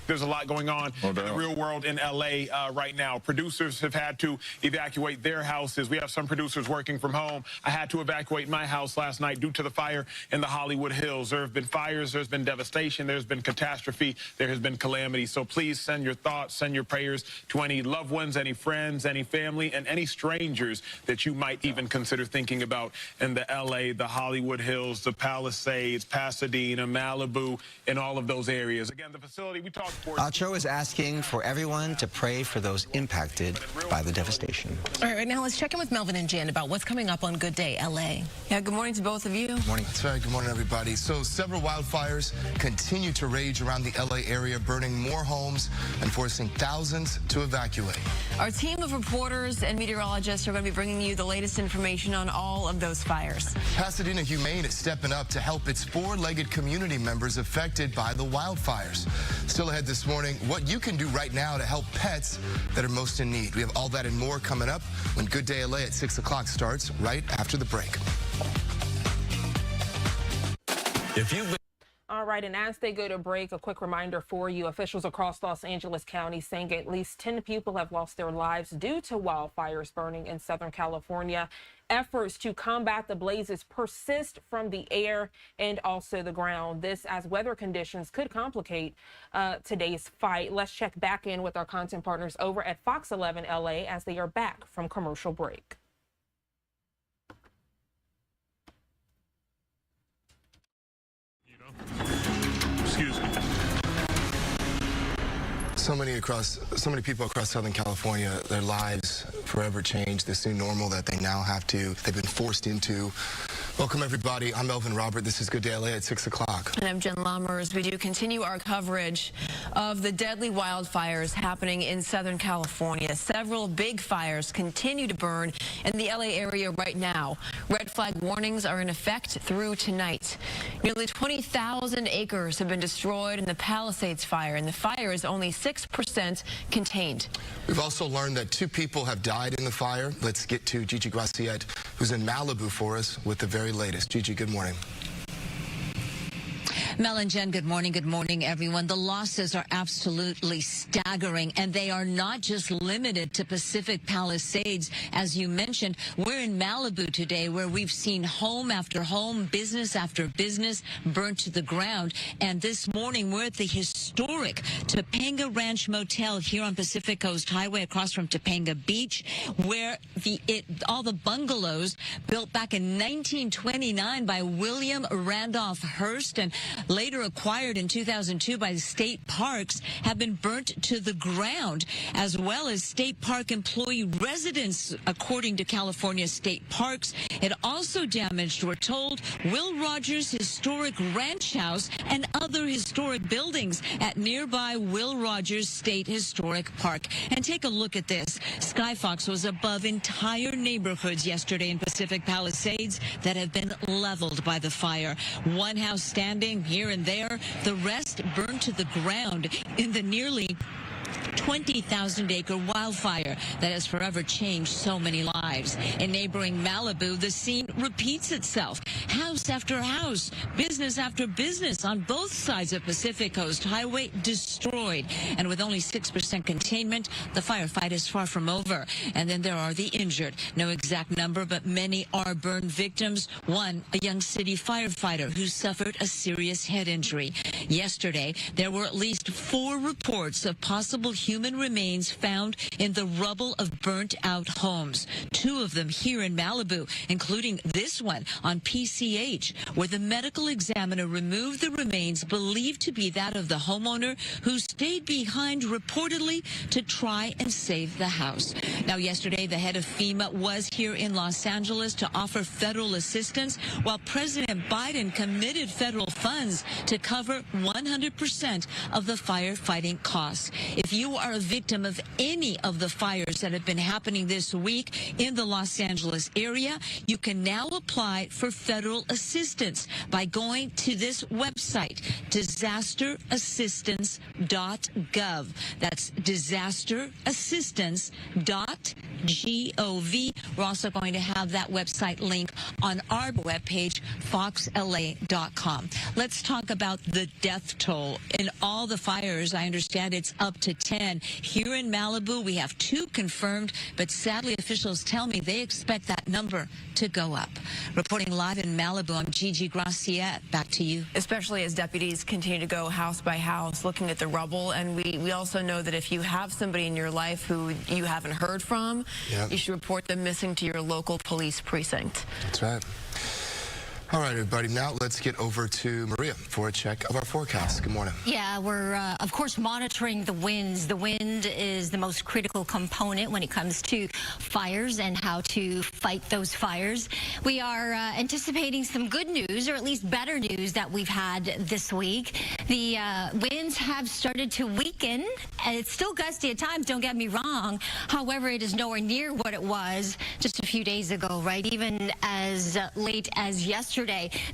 S20: There's a lot going on in the real world in LA right now. Producers have had to evacuate their houses. We have some producers working from home. I had to evacuate my house last night due to the fire in the Hollywood Hills. There have been fires, there's been devastation, there's been catastrophe, there has been calamity. So please send your thoughts, send your prayers to any loved ones, any friends, any family, and any strangers that you might even consider thinking about in the LA, the Hollywood Hills, the Palisades, Pasadena, Malibu, and all of those areas. Again, the facility, we talked.
S4: Acho is asking for everyone to pray for those impacted by the devastation.
S2: All right, now let's check in with Melvin and Jen about what's coming up on Good Day LA. Yeah, good morning to both of you.
S4: Good morning.
S21: That's right. Good morning, everybody. So several wildfires continue to rage around the LA area, burning more homes and forcing thousands to evacuate.
S17: Our team of reporters and meteorologists are going to be bringing you the latest information on all of those fires.
S21: Pasadena Humane is stepping up to help its four-legged community members affected by the wildfires. Still ahead this morning, what you can do right now to help pets that are most in need. We have all that and more coming up when Good Day LA at 6 o'clock starts right after the break.
S1: All right, and as they go to break, a quick reminder for you. Officials across Los Angeles County saying at least 10 people have lost their lives due to wildfires burning in Southern California. Efforts to combat the blazes persist from the air and also the ground. This as weather conditions could complicate today's fight. Let's check back in with our content partners over at Fox 11 LA as they are back from commercial break.
S20: Excuse me.
S21: So many people across Southern California, their lives forever changed. This new normal that they've been forced into. Welcome, everybody. I'm Melvin Robert. This is Good Day LA at 6 o'clock.
S17: And I'm Jen Lammers. We do continue our coverage of the deadly wildfires happening in Southern California. Several big fires continue to burn in the LA area right now. Red flag warnings are in effect through tonight. Nearly 20,000 acres have been destroyed in the Palisades fire, and the fire is only 6% contained.
S21: We've also learned that 2 people have died in the fire. Let's get to Gigi Graciette, who's in Malibu for us with the very latest. Gigi, good morning.
S14: Mel and Jen, good morning. Good morning, everyone. The losses are absolutely staggering, and they are not just limited to Pacific Palisades. As you mentioned, we're in Malibu today, where we've seen home after home, business after business burnt to the ground. And this morning, we're at the historic Topanga Ranch Motel here on Pacific Coast Highway across from Topanga Beach, where all the bungalows built back in 1929 by William Randolph Hearst. And later acquired in 2002 by state parks, have been burnt to the ground, as well as state park employee residence, according to California State Parks. It also damaged, we're told, Will Rogers Historic Ranch House and other historic buildings at nearby Will Rogers State Historic Park. And take a look at this. Skyfox was above entire neighborhoods yesterday in Pacific Palisades that have been leveled by the fire. One house standing here and there, the rest burned to the ground in the nearly 20,000-acre wildfire that has forever changed so many lives. In neighboring Malibu, the scene repeats itself. House after house, business after business on both sides of Pacific Coast Highway destroyed. And with only 6% containment, the firefight is far from over. And then there are the injured. No exact number, but many are burned victims. One, a young city firefighter who suffered a serious head injury. Yesterday, there were at least 4 reports of possible human remains found in the rubble of burnt-out homes. 2 of them here in Malibu, including this one on PCH, where the medical examiner removed the remains believed to be that of the homeowner who stayed behind reportedly to try and save the house. Now, yesterday, the head of FEMA was here in Los Angeles to offer federal assistance, while President Biden committed federal funds to cover 100% of the firefighting costs. If you are a victim of any of the fires that have been happening this week in the Los Angeles area, you can now apply for federal assistance by going to this website, disasterassistance.gov. That's disasterassistance.gov. We're also going to have that website link on our webpage, foxla.com. Let's talk about the death toll. In all the fires, I understand it's up to 10. Here in Malibu, we have 2 confirmed, but sadly, officials tell me they expect that number to go up. Reporting live in Malibu, I'm Gigi Graciette. Back to you.
S3: Especially as deputies continue to go house by house looking at the rubble. And we also know that if you have somebody in your life who you haven't heard from, you should report them missing to your local police precinct.
S21: That's right. All right, everybody. Now let's get over to Maria for a check of our forecast. Good morning.
S5: Yeah, we're, of course, monitoring the winds. The wind is the most critical component when it comes to fires and how to fight those fires. We are anticipating some good news, or at least better news, that we've had this week. The winds have started to weaken, and it's still gusty at times, don't get me wrong. However, it is nowhere near what it was just a few days ago, right? Even as late as yesterday.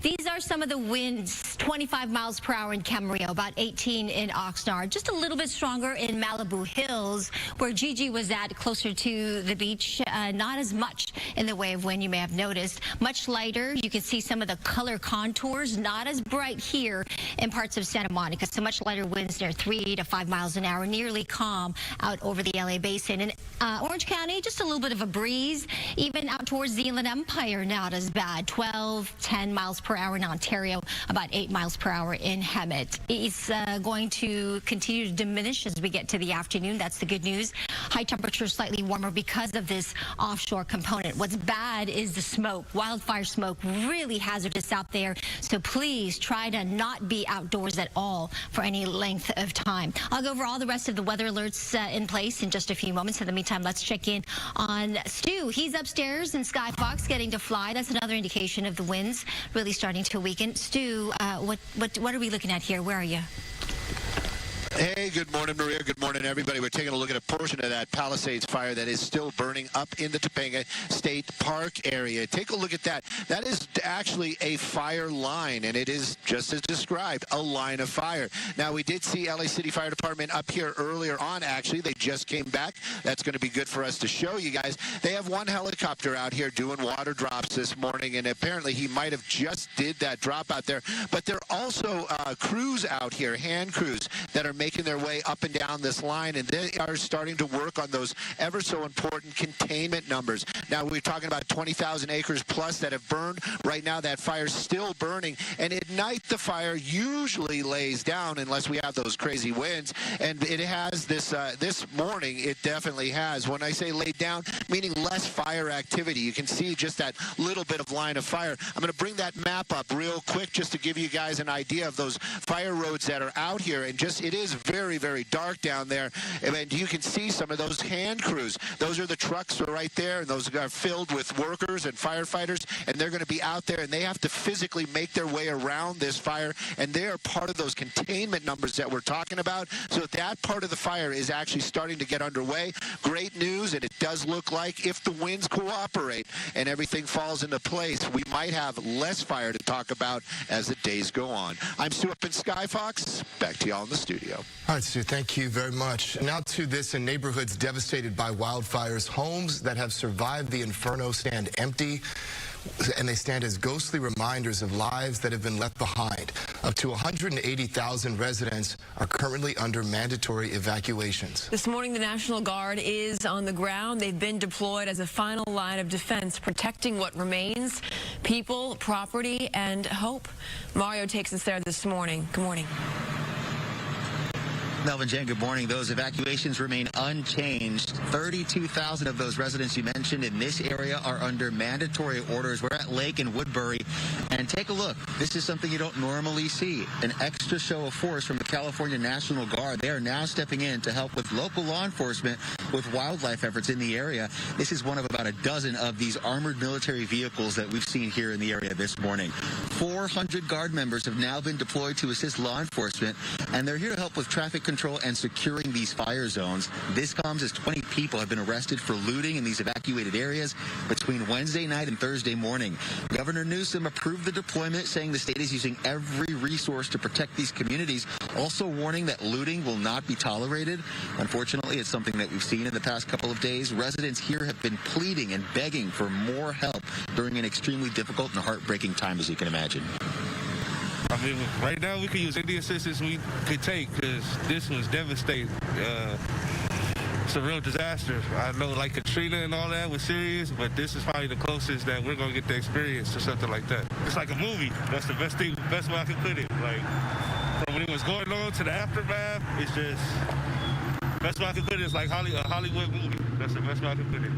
S5: These are some of the winds: 25 miles per hour in Camarillo, about 18 in Oxnard, just a little bit stronger in Malibu Hills, where Gigi was at, closer to the beach. Not as much in the way of wind, you may have noticed. Much lighter. You can see some of the color contours, not as bright here in parts of Santa Monica. So much lighter winds near 3 to 5 miles an hour, nearly calm out over the LA basin. In Orange County, just a little bit of a breeze. Even out towards the Inland Empire, not as bad. 12, 10 miles per hour in Ontario, about 8 miles per hour in Hemet. It's going to continue to diminish as we get to the afternoon. That's the good news. High temperatures slightly warmer because of this offshore component. What's bad is the smoke. Wildfire smoke, really hazardous out there. So please try to not be outdoors at all for any length of time. I'll go over all the rest of the weather alerts in place in just a few moments. In the meantime, let's check in on Stu. He's upstairs in Skyfox getting to fly. That's another indication of the winds really starting to weaken. Stu, what are we looking at here? Where are you?
S15: Hey, good morning, Maria. Good morning, everybody. We're taking a look at a portion of that Palisades fire that is still burning up in the Topanga State Park area. Take a look at that. That is actually a fire line, and it is, just as described, a line of fire. Now, we did see LA City Fire Department up here earlier on, actually. They just came back. That's going to be good for us to show you guys. They have one helicopter out here doing water drops this morning, and apparently he might have just did that drop out there. But there are also crews out here, hand crews, that are making
S6: making their way up and down this line, and they are starting to work on those ever so important containment numbers. Now, we're talking about 20,000 acres plus that have burned. Right now, that fire's still burning, and at night, the fire usually lays down unless we have those crazy winds, and it has this morning, it definitely has. When I say laid down, meaning less fire activity. You can see just that little bit of line of fire. I'm going to bring that map up real quick just to give you guys an idea of those fire roads that are out here, and just it is very, very dark down there, and you can see some of those hand crews. Those are the trucks right there, and those are filled with workers and firefighters, and they're going to be out there, and they have to physically make their way around this fire, and they are part of those containment numbers that we're talking about. So that part of the fire is actually starting to get underway. Great news, and it does look like if the winds cooperate and everything falls into place, we might have less fire to talk about as the days go on. I'm Stu up in Sky Fox. Back to y'all in the studio.
S21: All right, Stu, thank you very much. Now to this, in neighborhoods devastated by wildfires, homes that have survived the inferno stand empty, and they stand as ghostly reminders of lives that have been left behind. Up to 180,000 residents are currently under mandatory evacuations.
S3: This morning, the National Guard is on the ground. They've been deployed as a final line of defense, protecting what remains, people, property, and hope. Mario takes us there this morning. Good morning.
S15: Melvin, Jen, good morning. Those evacuations remain unchanged. 32,000 of those residents you mentioned in this area are under mandatory orders. We're at Lake and Woodbury, and take a look. This is something you don't normally see. An extra show of force from the California National Guard. They are now stepping in to help with local law enforcement with wildlife efforts in the area. This is one of about a dozen of these armored military vehicles that we've seen here in the area this morning. 400 Guard members have now been deployed to assist law enforcement, and they're here to help with traffic control and securing these fire zones. This comes as 20 people have been arrested for looting in these evacuated areas between Wednesday night and Thursday morning. Governor Newsom approved the deployment, saying the state is using every resource to protect these communities, also warning that looting will not be tolerated. Unfortunately, it's something that we've seen in the past couple of days. Residents here have been pleading and begging for more help during an extremely difficult and heartbreaking time, as you can imagine.
S22: I mean, right now we could use any assistance we could take because this was devastating. It's a real disaster. I know like Katrina and all that was serious, but this is probably the closest that we're going to get the experience to something like that. It's like a movie. That's the best thing, best way I can put it. Like, from when it was going on to the aftermath, it's just, best way I can put it is like a Hollywood movie. That's the best way I can put it.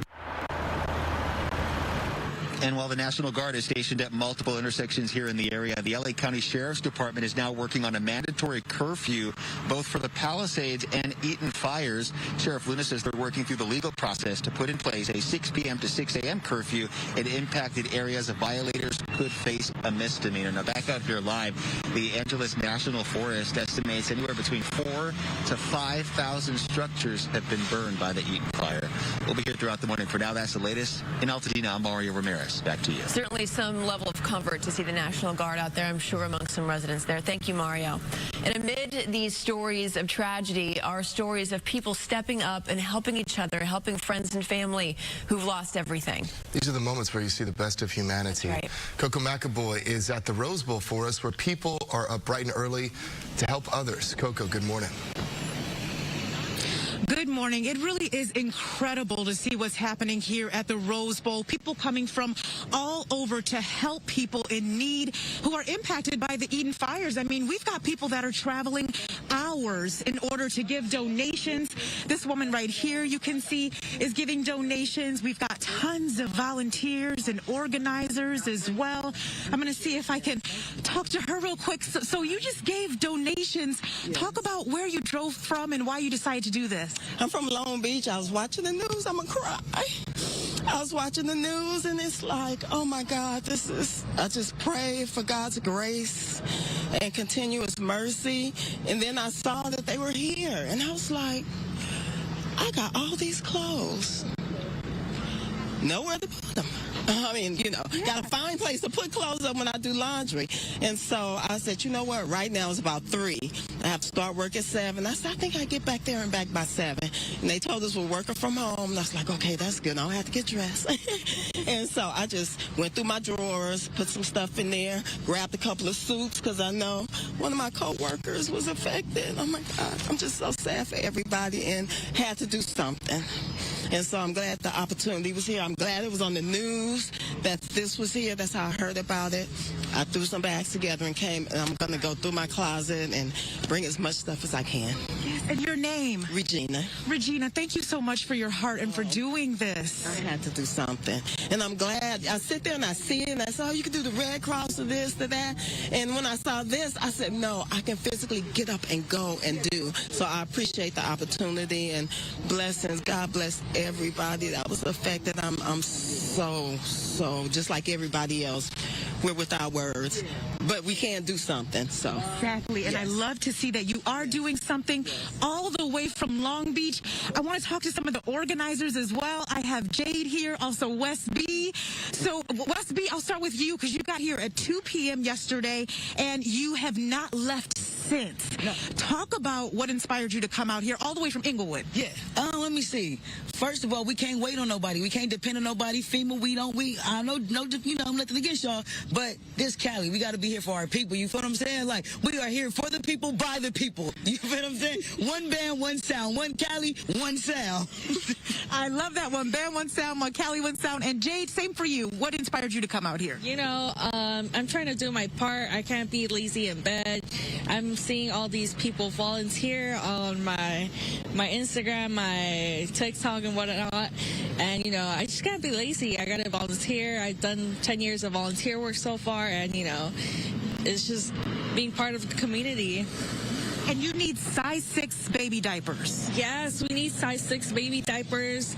S15: And while the National Guard is stationed at multiple intersections here in the area, the LA County Sheriff's Department is now working on a mandatory curfew, both for the Palisades and Eaton fires. Sheriff Luna says they're working through the legal process to put in place a 6 p.m. to 6 a.m. curfew in impacted areas. Of violators could face a misdemeanor. Now, back out here live, the Angeles National Forest estimates anywhere between 4,000 to 5,000 structures have been burned by the Eaton fire. We'll be here throughout the morning. For now, that's the latest. In Altadena, I'm Mario Ramirez. Back to you.
S3: Certainly some level of comfort to see the National Guard out there, I'm sure, among some residents there. Thank you, Mario. And amid these stories of tragedy are stories of people stepping up and helping each other, helping friends and family who've lost everything.
S21: These are the moments where you see the best of humanity.
S3: Right.
S21: Coco McAvoy is at the Rose Bowl for us, where people are up bright and early to help others. Coco, good morning.
S23: Good morning. It really is incredible to see what's happening here at the Rose Bowl. People coming from all over to help people in need who are impacted by the Eaton fires. I mean, we've got people that are traveling hours in order to give donations. This woman right here, you can see, is giving donations. We've got tons of volunteers and organizers as well. I'm going to see if I can talk to her real quick. So you just gave donations. Yes. Talk about where you drove from and why you decided to do this.
S24: I'm from Long Beach. I was watching the news. I'm going to cry. I was watching the news, and it's like, oh, my God, I just pray for God's grace and continuous mercy. And then I saw that they were here, and I was like, I got all these clothes. Nowhere to put them. I mean, you know, got to find a place to put clothes up when I do laundry. And so I said, you know what, right now it's about 3. I have to start work at 7. I said, I think I get back there and back by 7. And they told us we're working from home. And I was like, okay, that's good. I don't have to get dressed. And so I just went through my drawers, put some stuff in there, grabbed a couple of suits because I know one of my coworkers was affected. Oh my God, I'm just so sad for everybody and had to do something. And so I'm glad the opportunity was here. I'm glad it was on the news that this was here. That's how I heard about it. I threw some bags together and came, and I'm going to go through my closet and bring as much stuff as I can.
S23: Yes, and your name?
S24: Regina.
S23: Regina, thank you so much for your heart and for doing this.
S24: I had to do something. And I'm glad. I sit there and I see it, and I said, oh, you can do the Red Cross or this, or that. And when I saw this, I said, no, I can physically get up and go and do. So I appreciate the opportunity and blessings. God bless everybody that was affected. I'm so, just like everybody else, we're without words, but we can do something. So
S23: exactly, and yes. I love to see that you are doing something all the way from Long Beach. I want to talk to some of the organizers as well. I have Jade here, also Wes B. So Wes B, I'll start with you because you got here at 2 p.m. yesterday, and you have not left since.
S8: No.
S23: Talk about what inspired you to come out here all the way from Inglewood.
S8: Yeah, let me see. First of all, we can't wait on nobody. We can't depend on nobody. FEMA, I know, I'm nothing against y'all, but this Cali, we got to be here for our people. You feel what I'm saying? Like, we are here for the people, by the people. You feel what I'm saying? One band, one sound. One Cali, one sound.
S23: I love that. One band, one sound. One Cali, one sound. And Jade, same for you. What inspired you to come out here?
S9: You know, I'm trying to do my part. I can't be lazy in bed. I'm seeing all these people volunteer on my Instagram, my TikTok and whatnot. And, you know, I just can't be lazy. I got to volunteer. I've done 10 years of volunteer work so far. And, you know, it's just being part of the community.
S23: And you need size 6 baby diapers.
S9: Yes, we need size 6 baby diapers.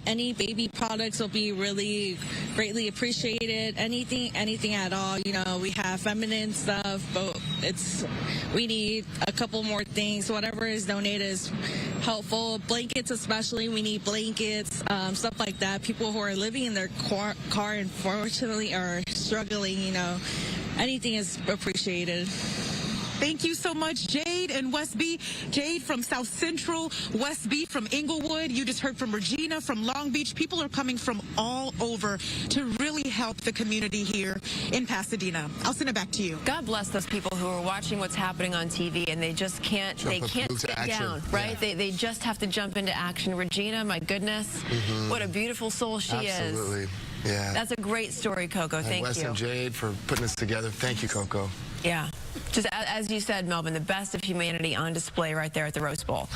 S9: Any baby products will be really greatly appreciated. Anything at all. You know, we have feminine stuff, but we need a couple more things. Whatever is donated is helpful. Blankets especially, we need blankets, stuff like that. People who are living in their car unfortunately are struggling, you know. Anything is appreciated.
S23: Thank you so much, Jade and Wes B. Jade from South Central, Wes B from Inglewood. You just heard from Regina from Long Beach. People are coming from all over to really help the community here in Pasadena. I'll send it back to you.
S3: God bless those people who are watching what's happening on TV and they just can't sit down, right? Yeah. They just have to jump into action. Regina, my goodness, what a beautiful soul she is.
S21: Absolutely. Yeah.
S3: That's a great story, Coco. Thank you.
S21: Wes and Jade for putting this together. Thank you, Coco.
S3: Yeah. Just as you said, Melvin, the best of humanity on display right there at the Rose Bowl.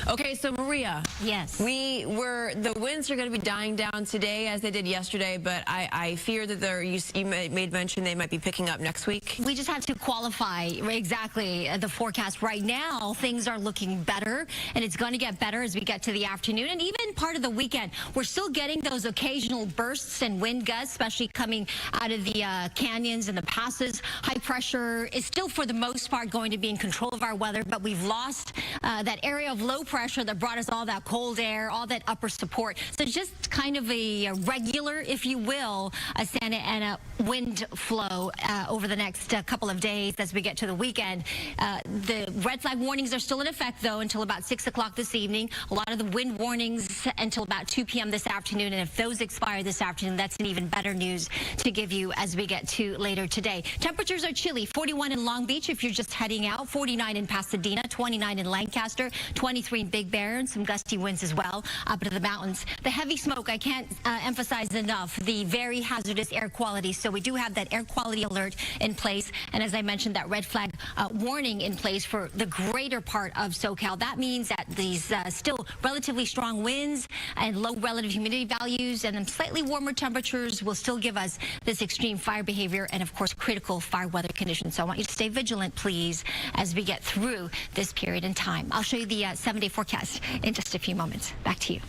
S3: Okay, so Maria.
S5: Yes.
S3: The winds are going to be dying down today as they did yesterday, but I fear that you made mention they might be picking up next week.
S5: We just have to qualify exactly the forecast. Right now, things are looking better, and it's going to get better as we get to the afternoon and even part of the weekend. We're still getting those occasional bursts and wind gusts, especially coming out of the canyons and the passes. High pressure is still, for the most part, going to be in control of our weather, but we've lost that area of low pressure that brought us all that cold air, all that upper support. So just kind of a regular, if you will, a Santa Ana wind flow over the next couple of days as we get to the weekend. The red flag warnings are still in effect, though, until about 6 o'clock this evening. A lot of the wind warnings until about 2 p.m. this afternoon. And if those expire this afternoon, that's an even better news to give you as we get to later today. Temperatures are chilly. 41 in Long Beach if you're just heading out. 49 in Pasadena. 29 in Lancaster. 23 in Big Bear, and some gusty winds as well up into the mountains. The heavy smoke, I can't emphasize enough the very hazardous air quality. So we do have that air quality alert in place. And as I mentioned, that red flag warning in place for the greater part of SoCal. That means that these still relatively strong winds and low relative humidity values and then slightly warmer temperatures will still give us this extreme fire behavior and, of course, critical fire weather conditions. So I want you to stay vigilant, please, as we get through this period in time. I'll show you the 7-day forecast in just a few moments. Back to you.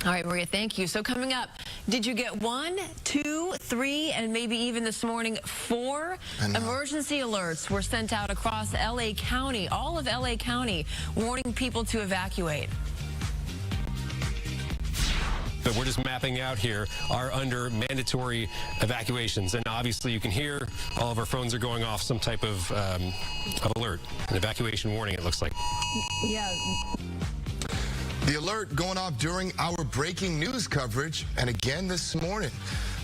S3: All right, Maria, thank you. So coming up, did you get 1, 2, 3, and maybe even this morning 4 emergency alerts were sent out across L.A. County, all of L.A. County, warning people to evacuate?
S12: That we're just mapping out here are under mandatory evacuations. And obviously you can hear all of our phones are going off some type of alert, an evacuation warning, it looks like.
S3: Yeah.
S21: The alert going off during our breaking news coverage, and again this morning.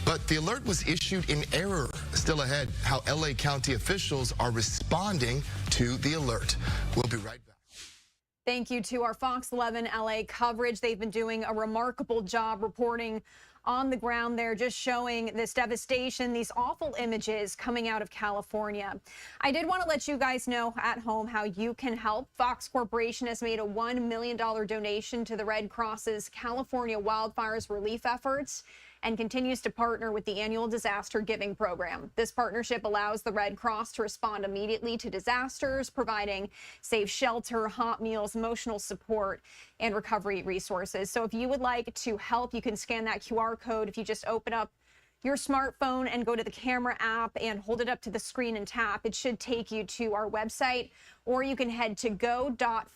S21: But the alert was issued in error. Still ahead, how LA County officials are responding to the alert. We'll be right back.
S10: Thank you to our Fox 11 LA coverage. They've been doing a remarkable job reporting on the ground there, just showing this devastation, these awful images coming out of California. I did want to let you guys know at home how you can help. Fox Corporation has made a $1 million donation to the Red Cross's California wildfires relief efforts and continues to partner with the annual disaster giving program. This partnership allows the Red Cross to respond immediately to disasters, providing safe shelter, hot meals, emotional support, and recovery resources. So if you would like to help, you can scan that QR code. If you just open up your smartphone and go to the camera app and hold it up to the screen and tap, it should take you to our website, or you can head to go.fox/Red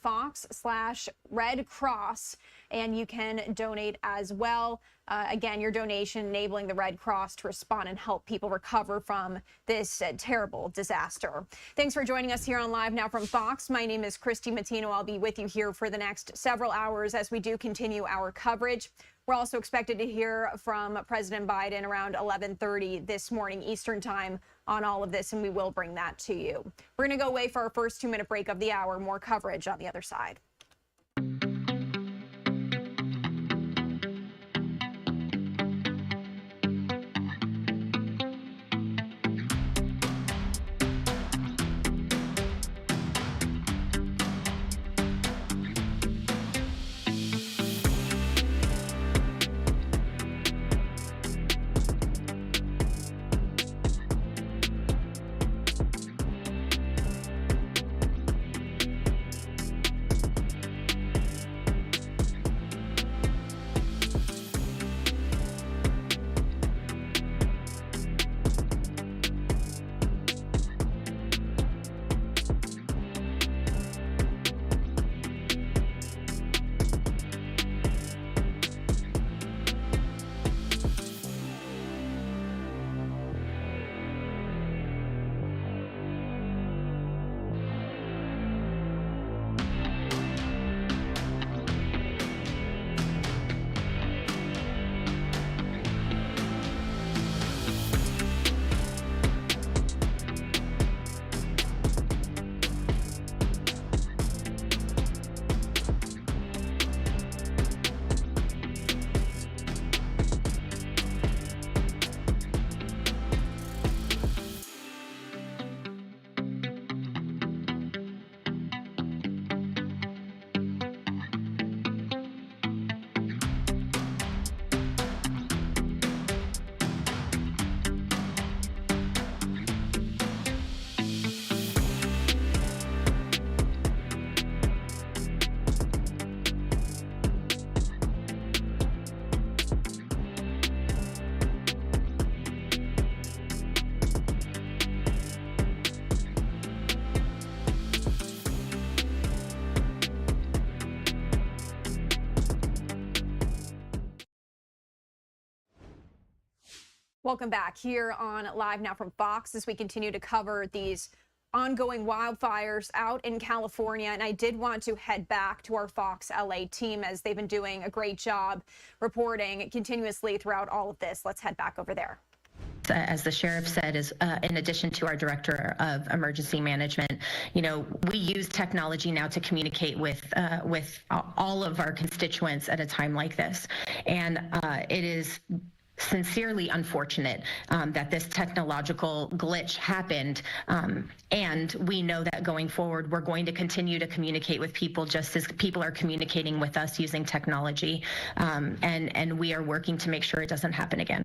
S10: Cross and you can donate as well. Again, your donation enabling the Red Cross to respond and help people recover from this terrible disaster. Thanks for joining us here on Live Now from Fox. My name is Christy Matino. I'll be with you here for the next several hours as we do continue our coverage. We're also expected to hear from President Biden around 11:30 this morning Eastern time on all of this, and we will bring that to you. We're going to go away for our first 2-minute break of the hour. More coverage on the other side. Welcome back here on Live Now from Fox as we continue to cover these ongoing wildfires out in California. And I did want to head back to our Fox LA team as they've been doing a great job reporting continuously throughout all of this. Let's head back over there.
S11: As the sheriff said, is in addition to our director of emergency management, we use technology now to communicate with all of our constituents at a time like this. And it is sincerely unfortunate that this technological glitch happened, and we know that going forward we're going to continue to communicate with people just as people are communicating with us using technology, and we are working to make sure it doesn't happen again.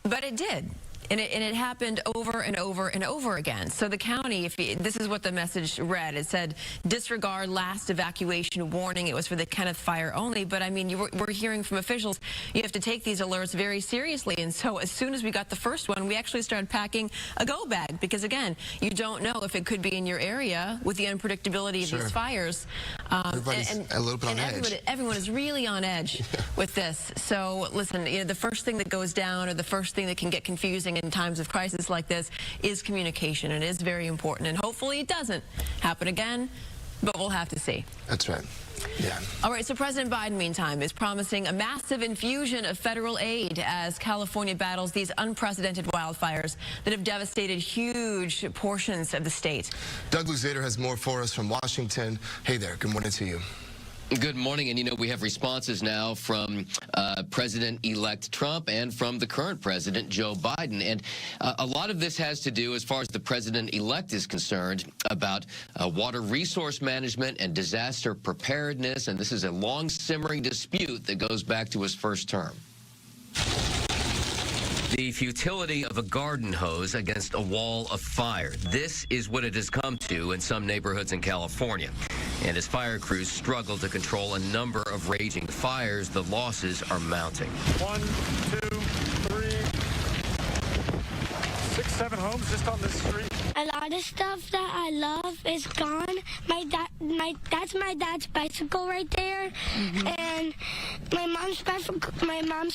S3: But it did. And it happened over and over and over again. So the county, this is what the message read. It said, disregard last evacuation warning. It was for the Kenneth fire only. But I mean, we're hearing from officials, you have to take these alerts very seriously. And so as soon as we got the first one, we actually started packing a go bag. Because again, you don't know if it could be in your area with the unpredictability of these fires.
S21: Everybody's a little bit on edge.
S3: Everyone is really on edge with this. So listen, the first thing that goes down, or the first thing that can get confusing in times of crisis like this, is communication. It is very important, and hopefully it doesn't happen again, but we'll have to see.
S21: That's right. Yeah.
S3: All right, so President Biden, meantime, is promising a massive infusion of federal aid as California battles these unprecedented wildfires that have devastated huge portions of the state.
S21: Doug Luzader has more for us from Washington. Hey there, good morning to you.
S7: Good morning, and we have responses now from President-elect Trump and from the current president, Joe Biden. And a lot of this has to do, as far as the president-elect is concerned, about water resource management and disaster preparedness. And this is a long-simmering dispute that goes back to his first term. The futility of a garden hose against a wall of fire. This is what it has come to in some neighborhoods in California. And as fire crews struggle to control a number of raging fires, the losses are mounting.
S13: 1, 2, 3, 6, 7 homes just on this street.
S16: A lot of stuff that I love is gone. That's my dad's bicycle right there, and my mom's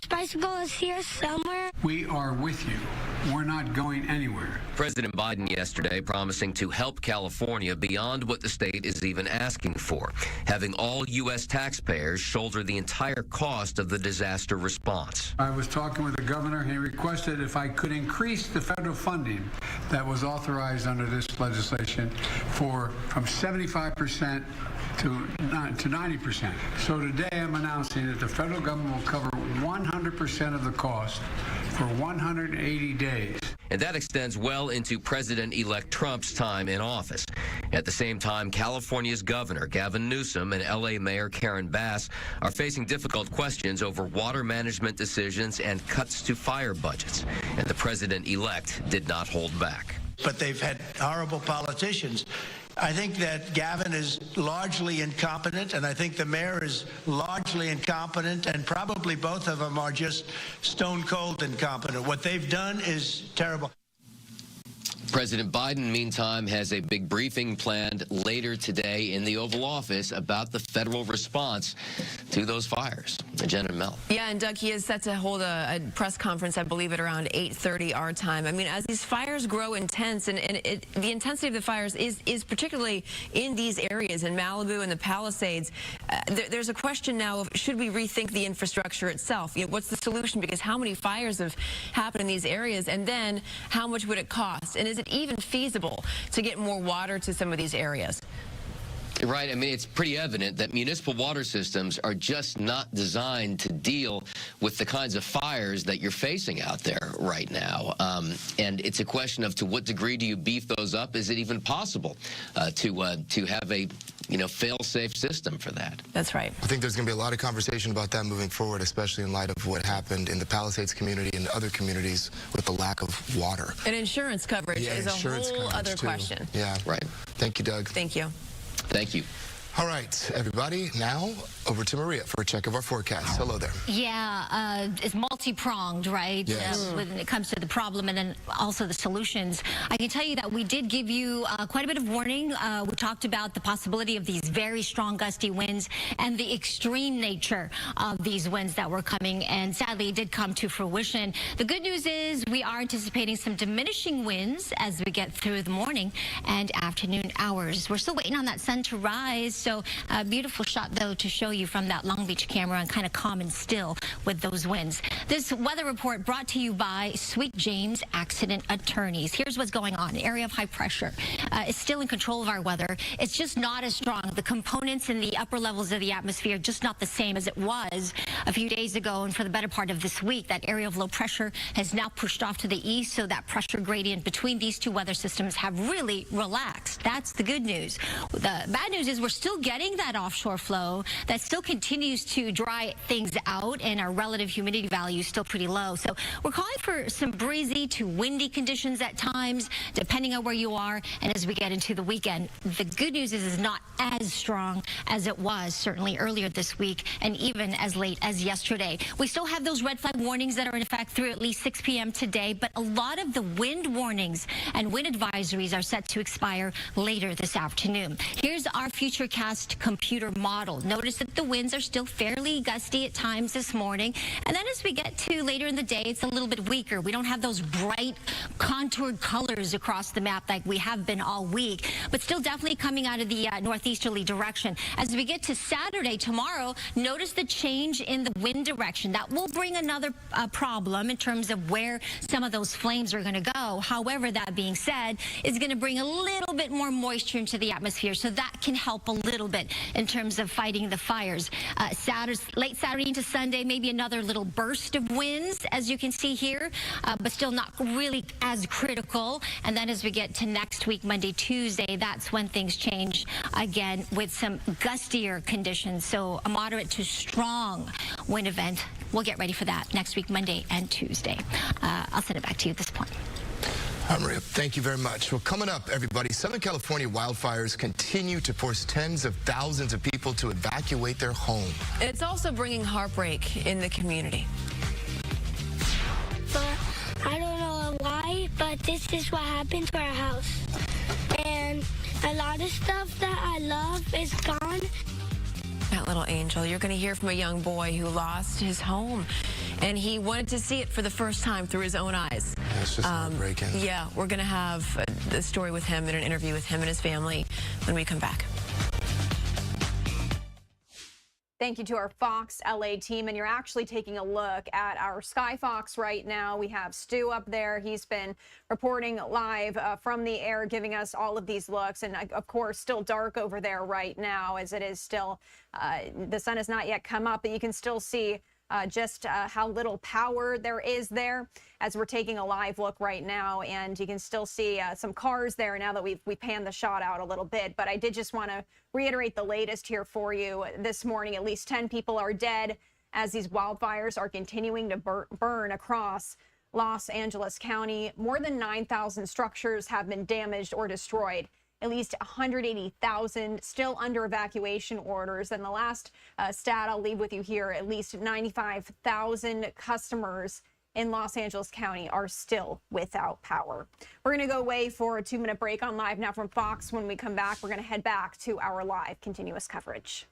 S16: bicycle is here somewhere.
S18: We are with you. We're not going anywhere.
S7: President Biden yesterday promising to help California beyond what the state is even asking for, having all U.S. taxpayers shoulder the entire cost of the disaster response.
S18: I was talking with the governor. He requested if I could increase the federal funding that was authorized under this legislation from 75% to 90%. So today I'm announcing that the federal government will cover 100% of the cost for 180 days.
S7: And that extends well into President-elect Trump's time in office. At the same time, California's Governor Gavin Newsom and L.A. Mayor Karen Bass are facing difficult questions over water management decisions and cuts to fire budgets. And the president-elect did not hold back.
S25: But they've had horrible politicians. I think that Gavin is largely incompetent, and I think the mayor is largely incompetent, and probably both of them are just stone cold incompetent. What they've done is terrible.
S7: President Biden, meantime, has a big briefing planned later today in the Oval Office about the federal response to those fires. Jen and Mel.
S3: Yeah, and Doug, he is set to hold a press conference, I believe, at around 8:30 our time. I mean, as these fires grow intense, and the intensity of the fires is particularly in these areas, in Malibu and the Palisades, there's a question now of should we rethink the infrastructure itself? What's the solution? Because how many fires have happened in these areas, and then how much would it cost? And is it even feasible to get more water to some of these areas?
S7: Right. I mean, it's pretty evident that municipal water systems are just not designed to deal with the kinds of fires that you're facing out there right now. And it's a question of to what degree do you beef those up? Is it even possible to have a fail-safe system for that?
S3: That's right.
S21: I think there's going to be a lot of conversation about that moving forward, especially in light of what happened in the Palisades community and other communities with the lack of water.
S3: And insurance coverage is a whole other question.
S21: Yeah.
S7: Right.
S21: Thank you, Doug.
S3: Thank you.
S7: Thank you.
S21: All right, everybody, now over to Maria for a check of our forecast. Hello there.
S26: Yeah, it's multi-pronged, right?
S21: Yes.
S26: When it comes to the problem and then also the solutions. I can tell you that we did give you quite a bit of warning. We talked about the possibility of these very strong gusty winds and the extreme nature of these winds that were coming, and sadly it did come to fruition. The good news is we are anticipating some diminishing winds as we get through the morning and afternoon hours. We're still waiting on that sun to rise. So a beautiful shot, though, to show you from that Long Beach camera, and kind of calm and still with those winds. This weather report brought to you by Sweet James Accident Attorneys. Here's what's going on. Area of high pressure is still in control of our weather. It's just not as strong. The components in the upper levels of the atmosphere just not the same as it was a few days ago, and for the better part of this week. That area of low pressure has now pushed off to the east, so that pressure gradient between these two weather systems have really relaxed. That's the good news. The bad news is we're still getting that offshore flow that still continues to dry things out, and our relative humidity value is still pretty low. So we're calling for some breezy to windy conditions at times, depending on where you are. And as we get into the weekend, the good news is it's not as strong as it was certainly earlier this week and even as late as yesterday. We still have those red flag warnings that are in effect through at least 6 p.m. today, but a lot of the wind warnings and wind advisories are set to expire later this afternoon. Here's our futurecast computer model. Notice that the winds are still fairly gusty at times this morning, and then as we get to later in the day, it's a little bit weaker. We don't have those bright contoured colors across the map like we have been all week, but still definitely coming out of the northeasterly direction. As we get to Saturday, tomorrow, notice the change in the wind direction. That will bring another problem in terms of where some of those flames are going to go. However, that being said, it's going to bring a little bit more moisture into the atmosphere, so that can help a little bit in terms of fighting the fires. Late Saturday into Sunday, maybe another little burst of winds, as you can see here, but still not really as critical. And then as we get to next week, Monday, Tuesday, that's when things change again with some gustier conditions. So a moderate to strong wind event. We'll get ready for that next week, Monday and Tuesday. I'll send it back to you at this point.
S21: Maria, thank you very much. Well, coming up, everybody, Southern California wildfires continue to force tens of thousands of people to evacuate their home.
S3: It's also bringing heartbreak in the community.
S16: But I don't know why, but this is what happened to our house. And a lot of stuff that I love is gone.
S3: That little angel. You're going to hear from a young boy who lost his home, and he wanted to see it for the first time through his own eyes.
S21: It's just heartbreaking.
S3: Yeah, we're going to have the story with him and an interview with him and his family when we come back.
S10: Thank you to our Fox LA team. And you're actually taking a look at our Sky Fox right now. We have Stu up there. He's been reporting live from the air, giving us all of these looks. And of course, still dark over there right now, as it is still, the sun has not yet come up, but you can still see just how little power there is there as we're taking a live look right now. And you can still see some cars there now that we panned the shot out a little bit. But I did just want to reiterate the latest here for you. This morning, at least 10 people are dead as these wildfires are continuing to burn across Los Angeles County. More than 9,000 structures have been damaged or destroyed. At least 180,000 still under evacuation orders. And the last stat I'll leave with you here, at least 95,000 customers in Los Angeles County are still without power. We're going to go away for a 2-minute break on Live Now from Fox. When we come back, we're going to head back to our live continuous coverage.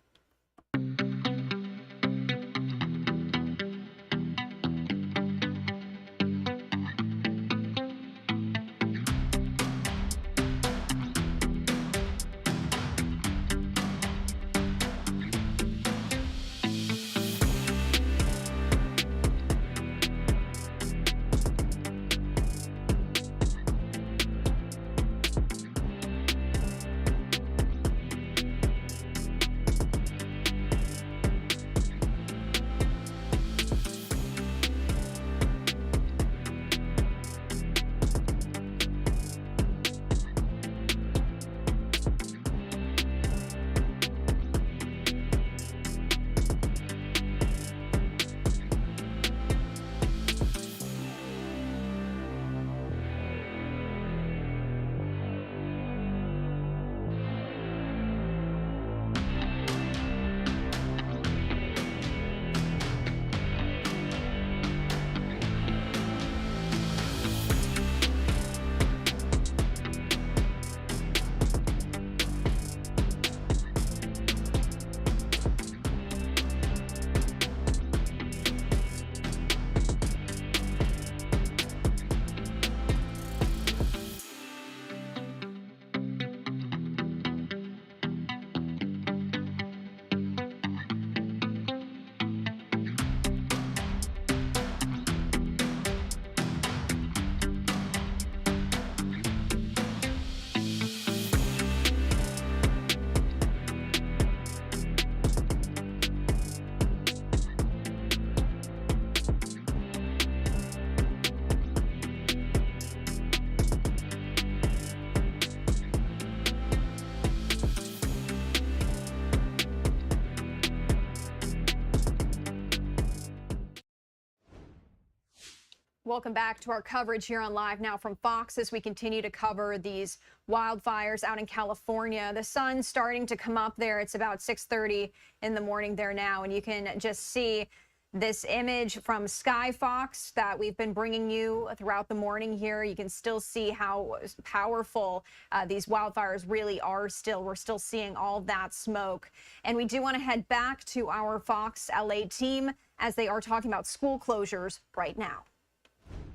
S10: Welcome back to our coverage here on Live Now from Fox as we continue to cover these wildfires out in California. The sun's starting to come up there. It's about 6:30 in the morning there now, and you can just see this image from Sky Fox that we've been bringing you throughout the morning here. You can still see how powerful these wildfires really are still. We're still seeing all that smoke. And we do want to head back to our Fox LA team as they are talking about school closures right now.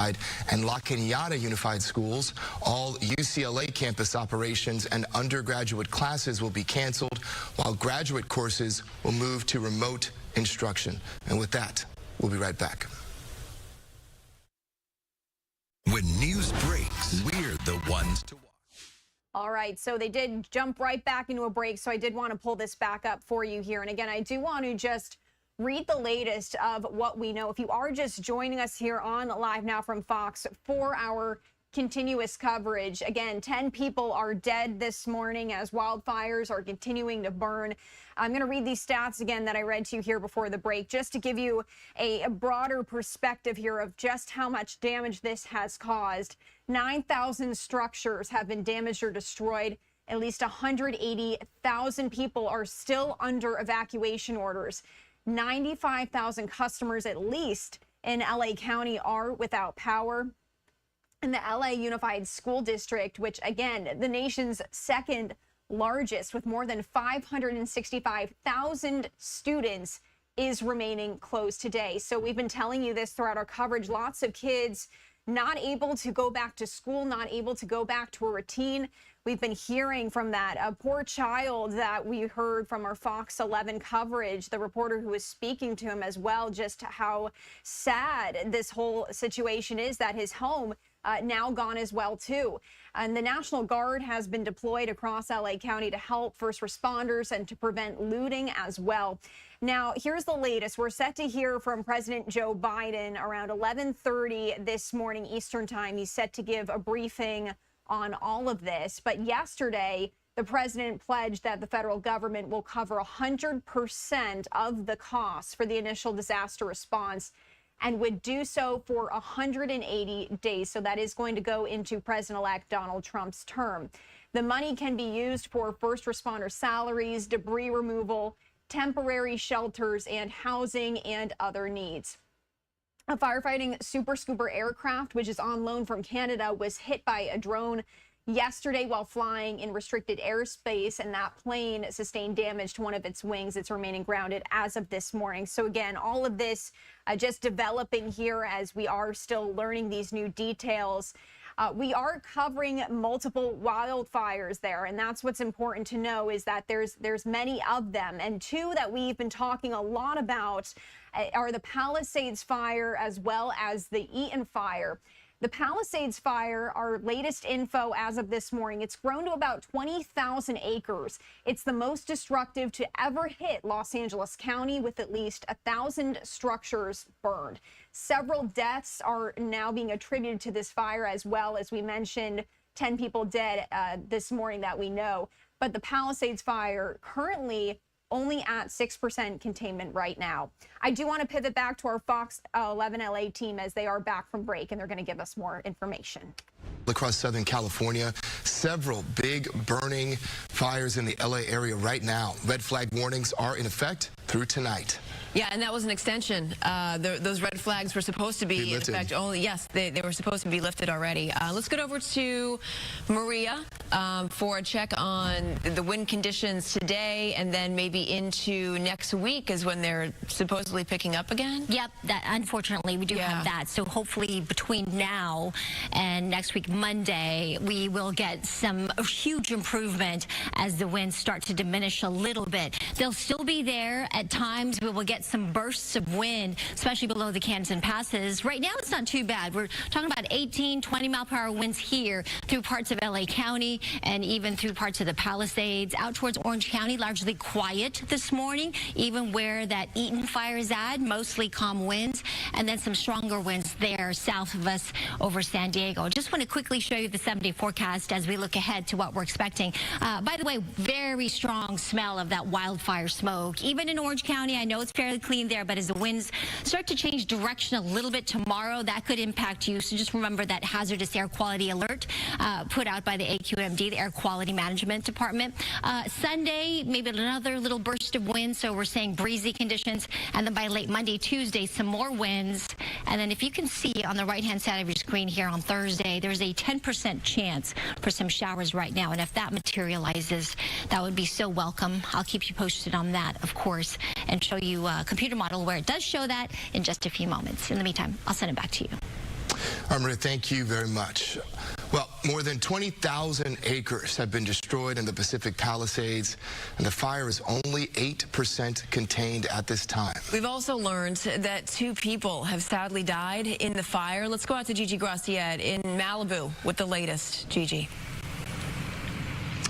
S21: and La Cañada Unified Schools. All UCLA campus operations and undergraduate classes will be canceled, while graduate courses will move to remote instruction. And with that, we'll be right back.
S1: When news breaks, we're the ones to watch.
S10: All right, so they did jump right back into a break, so I did want to pull this back up for you here. And again, I do want to just read the latest of what we know. If you are just joining us here on Live Now from Fox for our continuous coverage, again, 10 people are dead this morning as wildfires are continuing to burn. I'm going to read these stats again that I read to you here before the break, just to give you a broader perspective here of just how much damage this has caused. 9,000 structures have been damaged or destroyed. At least 180,000 people are still under evacuation orders. 95,000 customers at least in LA County are without power. And the LA Unified School District, which again, the nation's second largest with more than 565,000 students, is remaining closed today. So we've been telling you this throughout our coverage. Lots of kids not able to go back to school, not able to go back to a routine. We've been hearing from that poor child that we heard from our Fox 11 coverage, the reporter who was speaking to him as well, just how sad this whole situation is, that his home now gone as well too. And the National Guard has been deployed across LA County to help first responders and to prevent looting as well. Now, here's the latest. We're set to hear from President Joe Biden around 11:30 this morning Eastern time. He's set to give a briefing on all of this. But yesterday, the president pledged that the federal government will cover 100% of the costs for the initial disaster response and would do so for 180 days. So that is going to go into President-elect Donald Trump's term. The money can be used for first responder salaries, debris removal, temporary shelters, and housing and other needs. A firefighting Super Scooper aircraft, which is on loan from Canada, was hit by a drone yesterday while flying in restricted airspace, and that plane sustained damage to one of its wings. It's remaining grounded as of this morning. So again, all of this just developing here as we are still learning these new details. We are covering multiple wildfires there, and that's what's important to know, is that there's many of them. And two that we've been talking a lot about are the Palisades fire as well as the Eaton fire. The Palisades fire, our latest info as of this morning, it's grown to about 20,000 acres. It's the most destructive to ever hit Los Angeles County, with at least 1,000 structures burned. Several deaths are now being attributed to this fire as well. As we mentioned, 10 people dead this morning that we know. But the Palisades fire currently only at 6% containment right now. I do want to pivot back to our Fox 11 LA team as they are back from break, and they're going to give us more information.
S21: Across Southern California, several big burning fires in the LA area right now. Red flag warnings are in effect through tonight.
S3: Yeah, and that was an extension. Those red flags were supposed to be in effect only. Yes, they were supposed to be lifted already. Let's get over to Maria for a check on the wind conditions today, and then maybe into next week is when they're supposedly picking up again.
S26: Yep, that unfortunately we do have that. So hopefully between now and next week, Monday, we will get some huge improvement as the winds start to diminish a little bit. They'll still be there at times. We will get some bursts of wind, especially below the canyons and passes. Right now, it's not too bad. We're talking about 18, 20-mile-per-hour winds here through parts of LA County and even through parts of the Palisades. Out towards Orange County, largely quiet this morning, even where that Eaton fire is at, mostly calm winds, and then some stronger winds there south of us over San Diego. Just want to quickly show you the 7-day forecast as we look ahead to what we're expecting. By the way, very strong smell of that wildfire smoke. Even in Orange County, I know it's fairly clean there, but as the winds start to change direction a little bit tomorrow, that could impact you. So just remember that hazardous air quality alert put out by the AQMD, the Air Quality Management Department. Sunday, maybe another little burst of wind, so we're saying breezy conditions. And then by late Monday, Tuesday, some more winds. And then if you can see on the right-hand side of your screen here on Thursday, there's a 10% chance for some showers right now. And if that materializes, that would be so welcome. I'll keep you posted on that, of course, and show you a computer model where it does show that in just a few moments. In the meantime, I'll send it back to you.
S21: Maria, thank you very much. Well, more than 20,000 acres have been destroyed in the Pacific Palisades, and the fire is only 8% contained at this time.
S3: We've also learned that 2 people have sadly died in the fire. Let's go out to Gigi Graciette in Malibu with the latest. Gigi.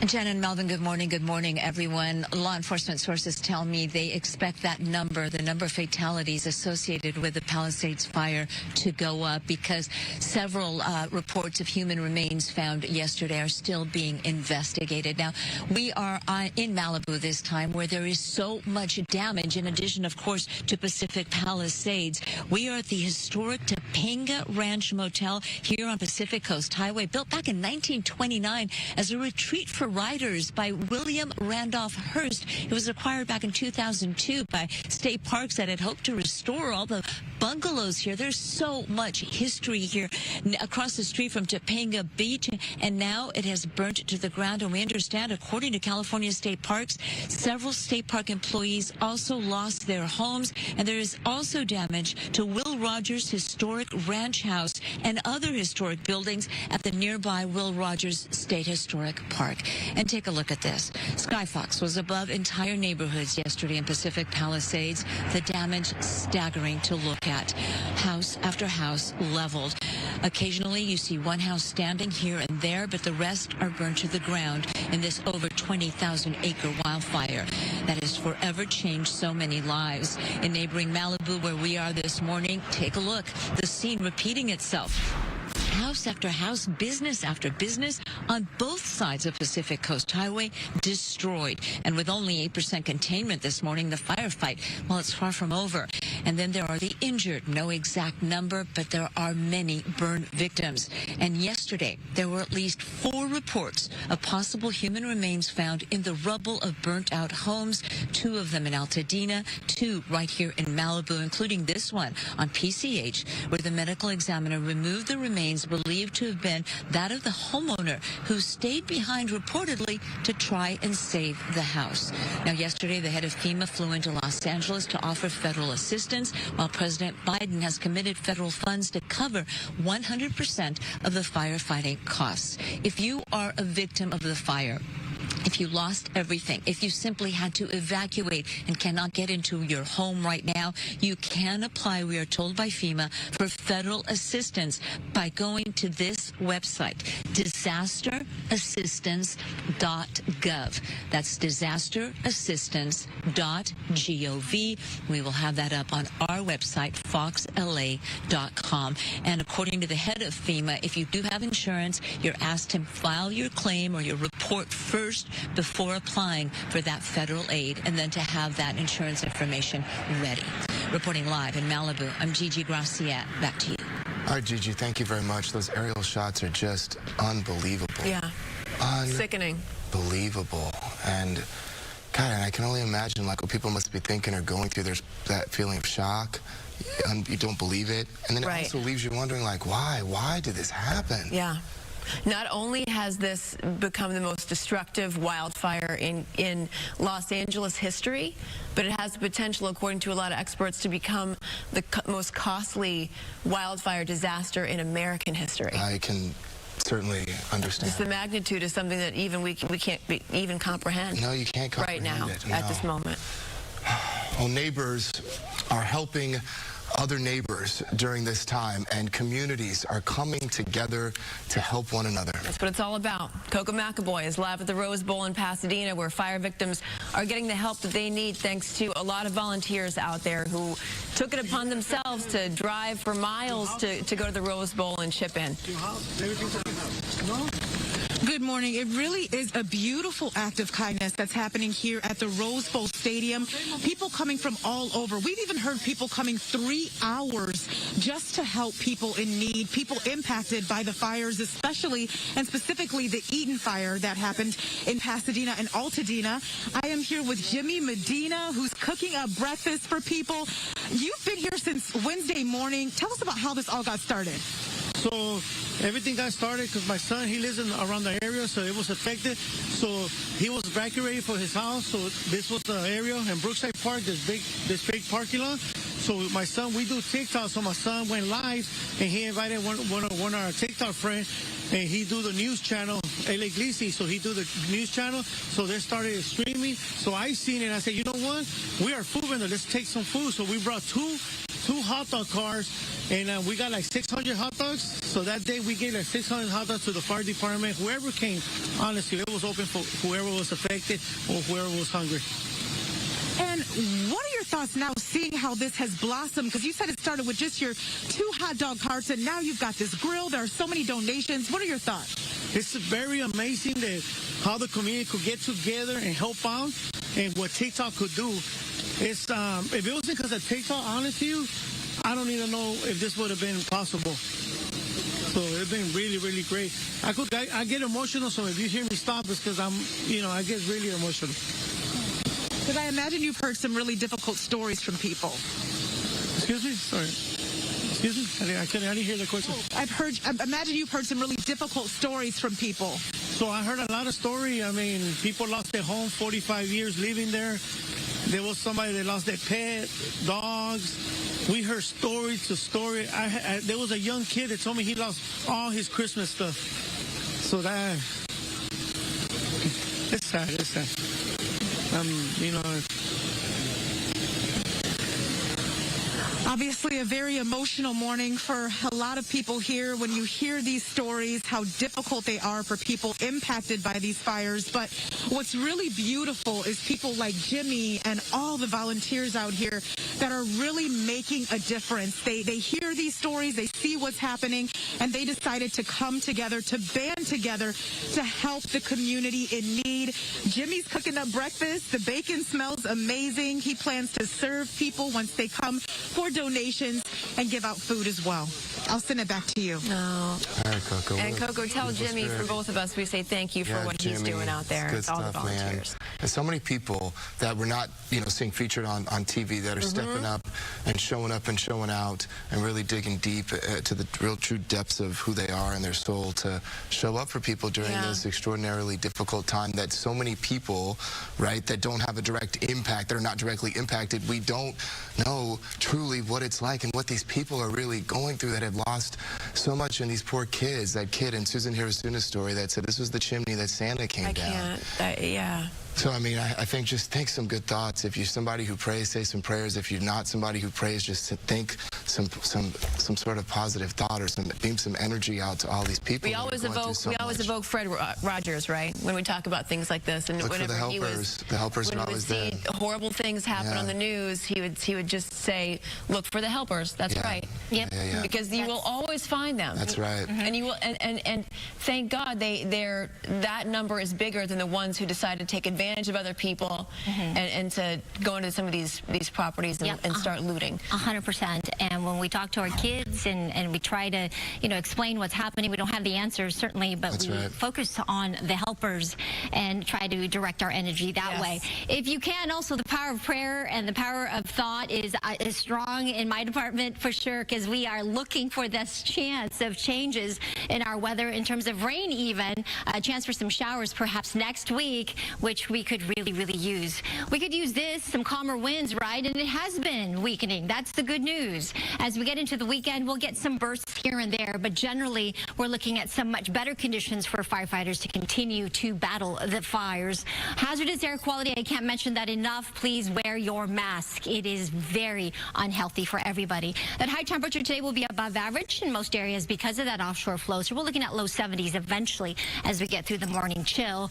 S2: Jen and Melvin, good morning. Good morning, everyone. Law enforcement sources tell me they expect that number, the number of fatalities associated with the Palisades fire, to go up because several reports of human remains found yesterday are still being investigated. Now, we are in Malibu this time where there is so much damage, in addition, of course, to Pacific Palisades. We are at the historic Topanga Ranch Motel here on Pacific Coast Highway, built back in 1929 as a retreat for riders by William Randolph Hearst. It was acquired back in 2002 by State Parks that had hoped to restore all the bungalows here. There's so much history here across the street from Topanga Beach, and now it has burnt to the ground. And we understand, according to California State Parks, several state park employees also lost their homes, and there is also damage to Will Rogers Historic Ranch House and other historic buildings at the nearby Will Rogers State Historic Park. And take a look at this. Skyfox was above entire neighborhoods yesterday in Pacific Palisades. The damage staggering to look at. House after house leveled. Occasionally you see one house standing here and there, but the rest are burned to the ground in this over 20,000 acre wildfire that has forever changed so many lives. In neighboring Malibu, where we are this morning, take a look. The scene repeating itself. House after house, business after business on both sides of Pacific Coast Highway destroyed. And with only 8% containment this morning, the firefight, well, it's far from over. And then there are the injured. No exact number, but there are many burn victims. And yesterday, there were at least 4 reports of possible human remains found in the rubble of burnt-out homes, 2 of them in Altadena, 2 right here in Malibu, including this one on PCH, where the medical examiner removed the remains believed to have been that of the homeowner who stayed behind reportedly to try and save the house. Now, yesterday, the head of FEMA flew into Los Angeles to offer federal assistance, while President Biden has committed federal funds to cover 100% of the firefighting costs. If you are a victim of the fire, if you lost everything, if you simply had to evacuate and cannot get into your home right now, you can apply, we are told by FEMA, for federal assistance by going to this website, disasterassistance.gov. That's disasterassistance.gov. We will have that up on our website, foxla.com. And according to the head of FEMA, if you do have insurance, you're asked to file your claim or your report first before applying for that federal aid, and then to have that insurance information ready. Reporting live in Malibu, I'm Gigi Graciette. Back to you.
S21: All right, Gigi, thank you very much. Those aerial shots are just unbelievable.
S3: Yeah. Sickening.
S21: Unbelievable. And, God, I can only imagine, like, what people must be thinking or going through. There's that feeling of shock. You don't believe it. And then it also leaves you wondering, like, why? Why did this happen?
S3: Yeah. Not only has this become the most destructive wildfire in Los Angeles history, but it has the potential, according to a lot of experts, to become the most costly wildfire disaster in American history.
S21: I can certainly understand.
S3: Just the magnitude is something that even we can't even comprehend.
S21: No, you can't comprehend
S3: right now
S21: it. No.
S3: At this moment.
S21: Well, neighbors are helping other neighbors during this time, and communities are coming together to help one another.
S3: That's what it's all about. Coco McAvoy is live at the Rose Bowl in Pasadena, where fire victims are getting the help that they need thanks to a lot of volunteers out there who took it upon themselves to drive for miles to go to the Rose Bowl and chip in.
S23: Good morning. It really is a beautiful act of kindness that's happening here at the Rose Bowl Stadium. People coming from all over. We've even heard people coming 3 hours just to help people in need, people impacted by the fires, especially and specifically the Eaton fire that happened in Pasadena and Altadena. I am here with Jimmy Medina, who's cooking up breakfast for people. You've been here since Wednesday morning. Tell us about how this all got started.
S4: So everything got started because my son, he lives around the area, so it was affected. So he was evacuated for his house. So this was the area in Brookside Park, this big parking lot. So my son, we do TikTok. So my son went live, and he invited one of our TikTok friends, and he do the news channel, El Iglesi. So he do the news channel. So they started streaming. So I seen it, and I said, you know what? We are food vendors. Let's take some food. So we brought two hot dog cars, and we got like 600 hot dogs. So that day we gave like 600 hot dogs to the fire department. Whoever came, honestly, it was open for whoever was affected or whoever was hungry.
S23: And what are your thoughts now, seeing how this has blossomed? Because you said it started with just your 2 hot dog carts, and now you've got this grill. There are so many donations. What are your thoughts?
S4: It's very amazing that how the community could get together and help out, and what TikTok could do. It's if it wasn't because of TikTok, honest to you, I don't even know if this would have been possible. So it's been really, really great. I get emotional, so if you hear me stop, it's because I get really emotional.
S23: Because I imagine you've heard some really difficult stories from people.
S4: Excuse me? Sorry. Excuse me? I didn't hear the question.
S23: I imagine you've heard some really difficult stories from people.
S4: So I heard a lot of stories. I mean, people lost their home, 45 years living there. There was somebody that lost their pet, dogs. We heard story to story. There was a young kid that told me he lost all his Christmas stuff. So it's sad. It's sad.
S23: Obviously a very emotional morning for a lot of people here when you hear these stories, how difficult they are for people impacted by these fires. But what's really beautiful is people like Jimmy and all the volunteers out here that are really making a difference. They hear these stories, they see what's happening, and they decided to come together, to band together to help the community in need. Jimmy's cooking up breakfast. The bacon smells amazing. He plans to serve people once they come for donations and give out food as well. I'll send it back to you.
S3: No.
S21: All right, Coco.
S3: And Coco, tell Jimmy, for both of us, we say thank you for what he's doing out there.
S21: It's good
S3: all
S21: stuff,
S3: the volunteers.
S21: man. And so many people that we're not, seeing featured on TV that are stepping up and showing out and really digging deep to the real true depths of who they are and their soul to show up for people during this extraordinarily difficult time that so many people, right, that don't have a direct impact, that are not directly impacted, we don't know truly what it's like and what these people are really going through that have lost so much. And these poor kids, that kid in Susan Hirasuna's story that said this was the chimney that Santa came down.
S3: Yeah.
S21: So, I mean, I think just think some good thoughts. If you're somebody who prays, say some prayers. If you're not somebody who prays, just think some sort of positive thought or beam some energy out to all these people.
S3: We always evoke Fred Rogers, right? When we talk about things like this, and
S21: look
S3: whenever
S21: for the helpers are always there.
S3: Horrible things happen on the news, he would just say, "Look for the helpers." That's right.
S21: Yep.
S3: Because you will always find them.
S21: That's right.
S3: And you will, and thank God that number is bigger than the ones who decide to take advantage of other people and to go into some of these properties and start looting.
S26: 100%. And when we talk to our kids and we try to, explain what's happening, we don't have the answers certainly, but we focus on the helpers and try to direct our energy that way. If you can, also the power of prayer and the power of thought is strong in my department for sure, because we are looking for this chance of changes in our weather in terms of rain, even a chance for some showers perhaps next week, which we could really use. We could use some calmer winds, right? And it has been weakening. That's the good news. As we get into the weekend, we'll get some bursts here and there, but generally we're looking at some much better conditions for firefighters to continue to battle the fires. Hazardous air quality, I can't mention that enough. Please wear your mask. It is very unhealthy for everybody. That high temperature today will be above average in most areas because of that offshore flow. So we're looking at low 70s eventually as we get through the morning chill.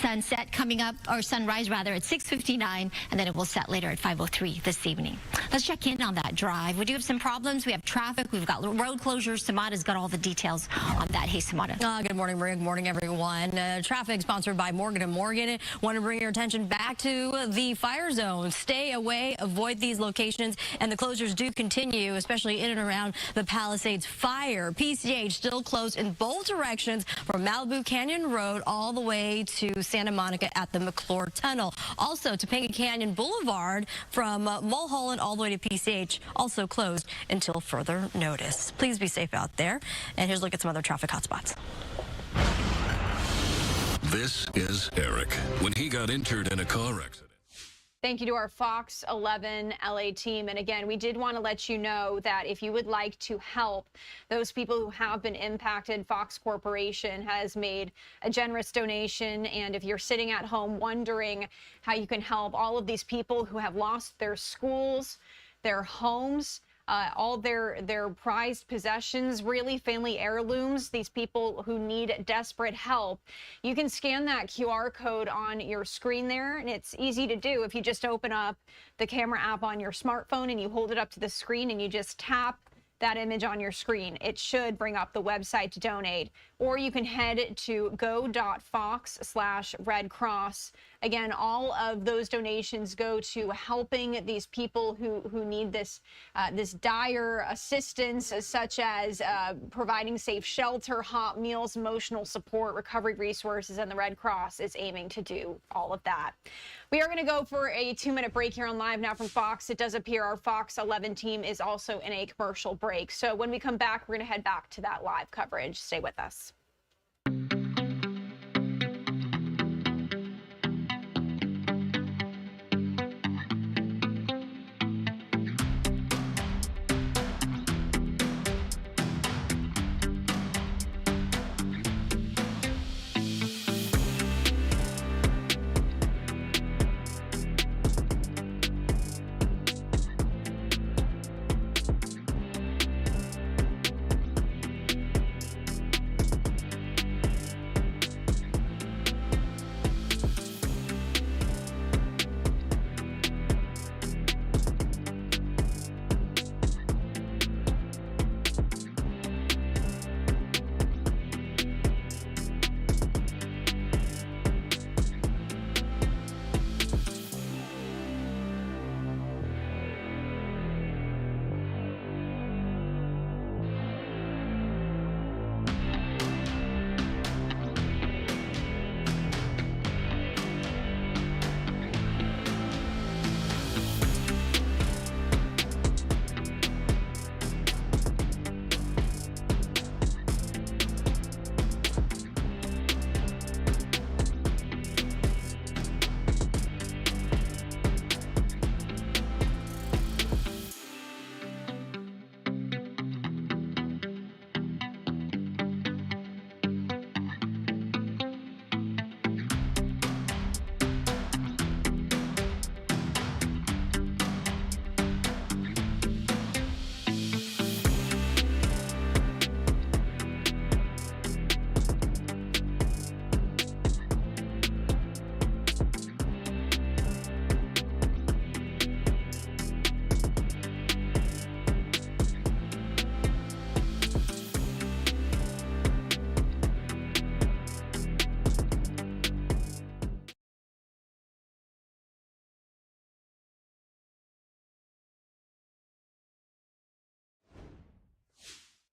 S26: Sunset coming up, or sunrise rather, at 6:59, and then it will set later at 5:03 this evening. Let's check in on that drive. We do have some problems. We have traffic. We've got road closures. Samada's got all the details on that. Hey, Samada.
S5: Good morning, Maria. Good morning, everyone. Traffic sponsored by Morgan & Morgan. Want to bring your attention back to the fire zone. Stay away, avoid these locations, and the closures do continue, especially in and around the Palisades fire. PCH still closed in both directions from Malibu Canyon Road all the way to Santa Monica at the McClure Tunnel. Also, Topanga Canyon Boulevard from Mulholland all the way to PCH also closed until further notice. Please be safe out there. And here's a look at some other traffic hotspots.
S1: This is Eric when he got injured in a car accident.
S10: Thank you to our Fox 11 LA team. And again, we did want to let you know that if you would like to help those people who have been impacted, Fox Corporation has made a generous donation. And if you're sitting at home wondering how you can help all of these people who have lost their schools, their homes, all their prized possessions, really family heirlooms, these people who need desperate help, you can scan that QR code on your screen there, and it's easy to do. If you just open up the camera app on your smartphone and you hold it up to the screen and you just tap that image on your screen, it should bring up the website to donate. Or you can head to go.fox/Red Cross. Again, all of those donations go to helping these people who need this dire assistance, such as providing safe shelter, hot meals, emotional support, recovery resources, and the Red Cross is aiming to do all of that. We are going to go for a 2-minute break here on Live Now from Fox. It does appear our Fox 11 team is also in a commercial break. So when we come back, we're going to head back to that live coverage. Stay with us.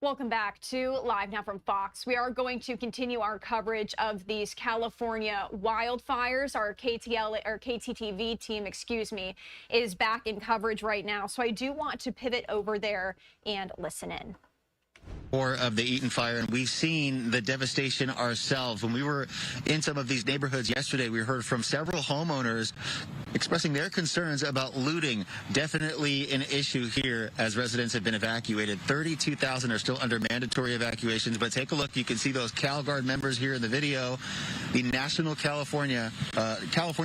S10: Welcome back to Live Now from Fox. We are going to continue our coverage of these California wildfires. Our KTTV team, is back in coverage right now. So I do want to pivot over there and listen in.
S15: Of the Eaton fire, and we've seen the devastation ourselves. When we were in some of these neighborhoods yesterday, we heard from several homeowners expressing their concerns about looting. Definitely an issue here as residents have been evacuated. 32,000 are still under mandatory evacuations, but take a look. You can see those CalGuard members here in the video. The California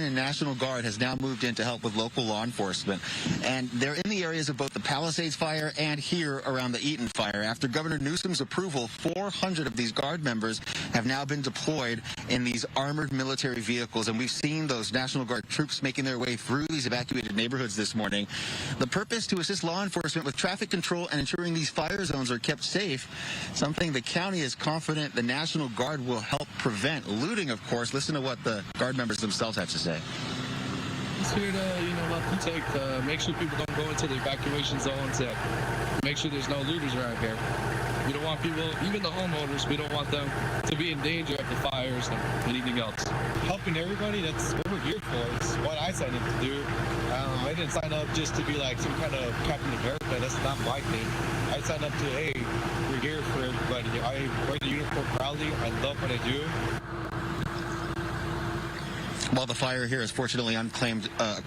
S15: National Guard has now moved in to help with local law enforcement, and they're in the areas of both the Palisades fire and here around the Eaton fire. After Governor Newsom's approval, 400 of these Guard members have now been deployed in these armored military vehicles, and we've seen those National Guard troops making their way through these evacuated neighborhoods this morning. The purpose to assist law enforcement with traffic control and ensuring these fire zones are kept safe, something the county is confident the National Guard will help prevent. Looting, of course. Listen to what the Guard members themselves have to say.
S6: It's here to, protect, make sure people don't go into the evacuation zones, and make sure there's no looters around here. We don't want people, even the homeowners, we don't want them to be in danger of the fires and anything else.
S14: Helping everybody, that's what we're here for. It's what I signed up to do. I didn't sign up just to be like some kind of Captain America. That's not my thing. I signed up to, hey, we're here for everybody. I wear the uniform proudly. I love what I do.
S15: While the fire here has fortunately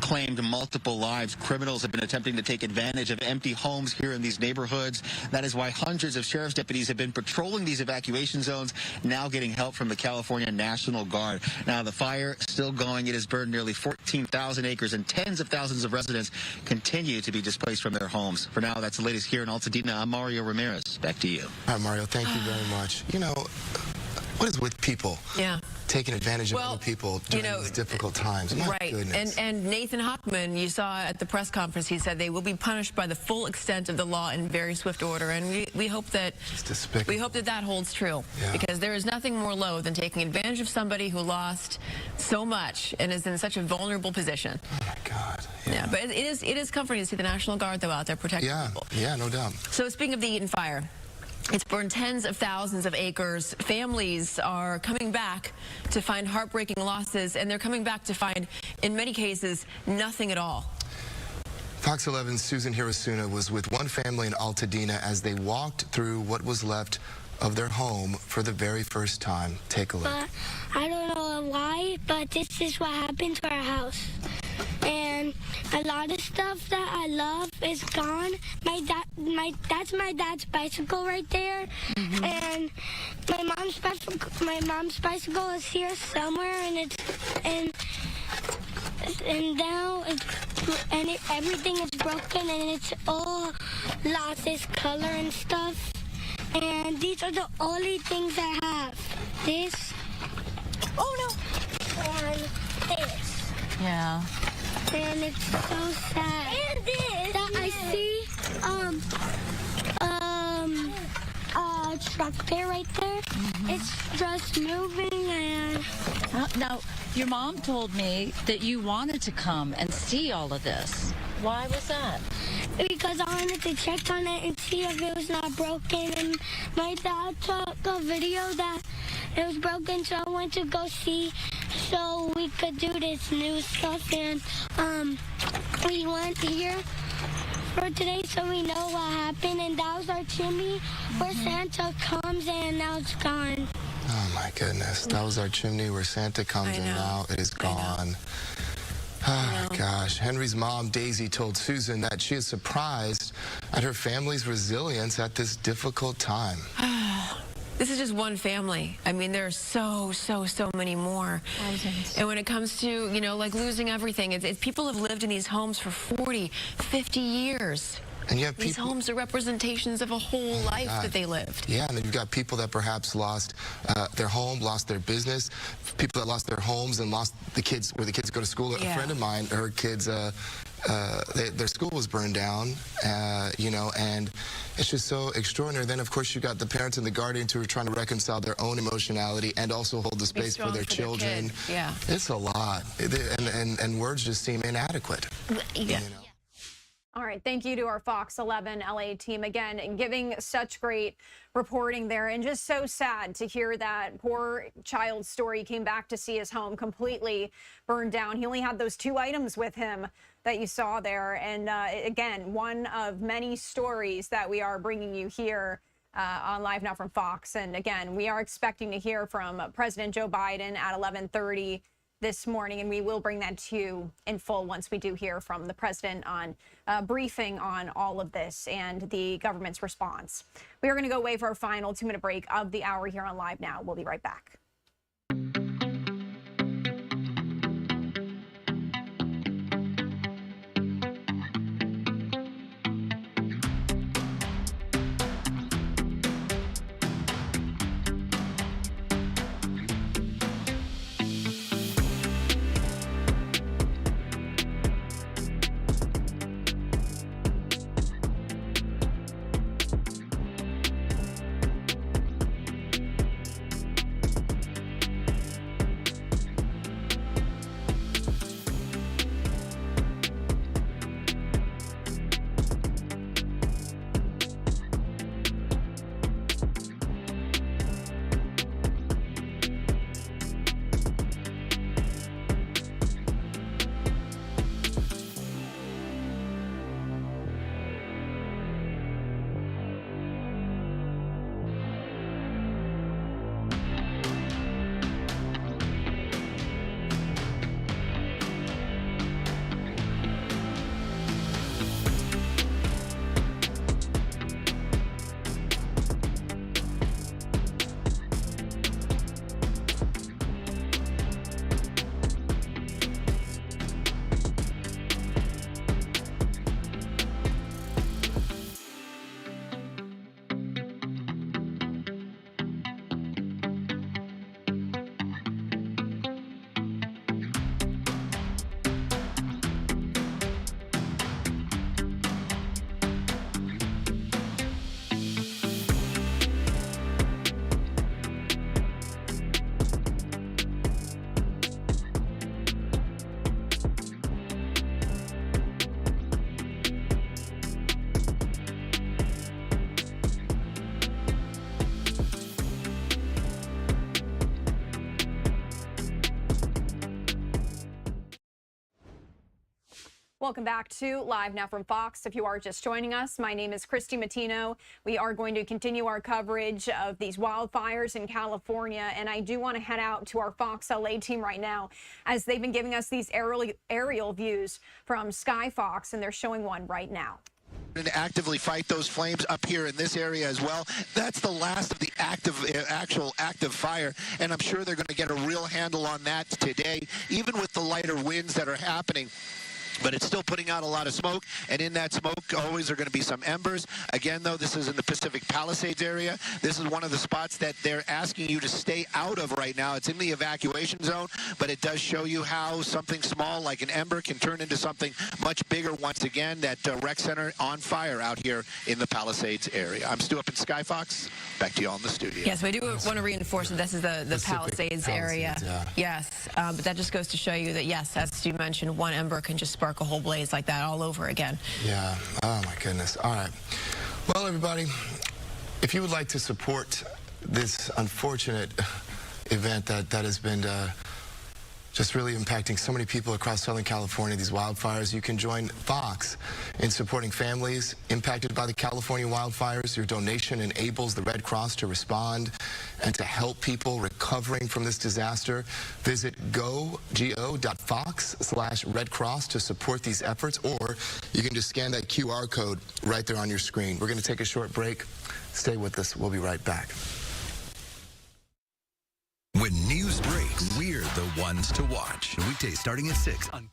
S15: claimed multiple lives, criminals have been attempting to take advantage of empty homes here in these neighborhoods. That is why hundreds of sheriff's deputies have been patrolling these evacuation zones, now getting help from the California National Guard. Now, the fire still going. It has burned nearly 14,000 acres, and tens of thousands of residents continue to be displaced from their homes. For now, that's the latest here in Altadena. I'm Mario Ramirez. Back to you.
S21: All right, Mario, thank you very much. You know, what is with people?
S3: Yeah.
S21: Taking advantage of other people during these difficult times. My goodness.
S3: And Nathan Hochman, you saw at the press conference, he said they will be punished by the full extent of the law in very swift order. And we hope that that holds true, because there is nothing more low than taking advantage of somebody who lost so much and is in such a vulnerable position.
S21: Oh my God.
S3: Yeah, but it is comforting to see the National Guard though out there protecting people.
S21: Yeah, no doubt.
S3: So speaking of the Eaton fire, it's burned tens of thousands of acres. Families are coming back to find heartbreaking losses, and they're coming back to find, in many cases, nothing at all.
S21: Fox 11's Susan Hirosuna was with one family in Altadena as they walked through what was left of their home for the very first time. Take a look.
S16: But I don't know why, but this is what happened to our house. And a lot of stuff that I love is gone. That's my dad's bicycle right there. And my mom's bicycle is here somewhere, and now everything is broken, and it's all lost its color and stuff. And these are the only things I have. This, and this.
S2: Yeah.
S16: And it's so sad. And this. That I see a tractor right there. It's just moving, and
S2: Now, your mom told me that you wanted to come and see all of this. Why was that?
S16: because I wanted to check on it and see if it was not broken. And my dad took a video that it was broken, so I went to go see so we could do this new stuff. And we went here for today so we know what happened. And that was our chimney where Santa comes, and now it's gone.
S21: Oh my goodness, that was our chimney where Santa comes, and now it is gone. Oh gosh. Henry's mom, Daisy, told Susan that she is surprised at her family's resilience at this difficult time.
S3: This is just one family. I mean, there are so many more. Thousands. And when it comes to, you know, like losing everything, it's people have lived in these homes for 40, 50 years.
S21: And you have
S3: these homes are representations of a whole life that they lived.
S21: Yeah, and then you've got people that perhaps lost their home, lost their business, people that lost their homes and lost the kids, where the kids go to school. A friend of mine, her kids, their school was burned down, you know, and it's just so extraordinary. Then, of course, you got the parents and the guardians who are trying to reconcile their own emotionality and also hold the space for their children.
S3: Yeah.
S21: It's a lot, and words just seem inadequate.
S3: Yeah.
S21: You know?
S10: All right, thank you to our Fox 11 LA team again, giving such great reporting there, and just so sad to hear that poor child's story. He came back to see his home completely burned down. He only had those 2 items with him that you saw there, and again, one of many stories that we are bringing you here on Live Now from Fox. And again, we are expecting to hear from President Joe Biden at 11:30 this morning, and we will bring that to you in full once we do hear from the president on briefing on all of this and the government's response. We are going to go away for our final 2-minute break of the hour here on Live Now. We'll be right back. Welcome back to Live Now from Fox. If you are just joining us, my name is Christy Matino. We are going to continue our coverage of these wildfires in California, and I do want to head out to our Fox LA team right now as they've been giving us these aerial views from Sky Fox, and they're showing one right now.
S8: And actively fight those flames up here in this area as well. That's the last of the actual active fire, and I'm sure they're going to get a real handle on that today, even with the lighter winds that are happening. But it's still putting out a lot of smoke, and in that smoke always are going to be some embers. Again, though, this is in the Pacific Palisades area. This is one of the spots that they're asking you to stay out of right now. It's in the evacuation zone, but it does show you how something small like an ember can turn into something much bigger once again. That rec center on fire out here in the Palisades area. I'm Stu up in Sky Fox. Back to you all in the studio.
S3: Yes, we do want to reinforce that this is the Palisades area.
S8: Yeah.
S3: Yes, but that just goes to show you that, yes, as you mentioned, one ember can just spark a whole blaze like that all over again.
S21: Yeah. Oh, my goodness. All right. Well, everybody, if you would like to support this unfortunate event that has been just really impacting so many people across Southern California, these wildfires, you can join Fox in supporting families impacted by the California wildfires. Your donation enables the Red Cross to respond and to help people recovering from this disaster. Visit go.fox/Red Cross to support these efforts, or you can just scan that QR code right there on your screen. We're going to take a short break. Stay with us. We'll be right back.
S1: When news breaks, we're the ones to watch. Weekdays starting at 6 on...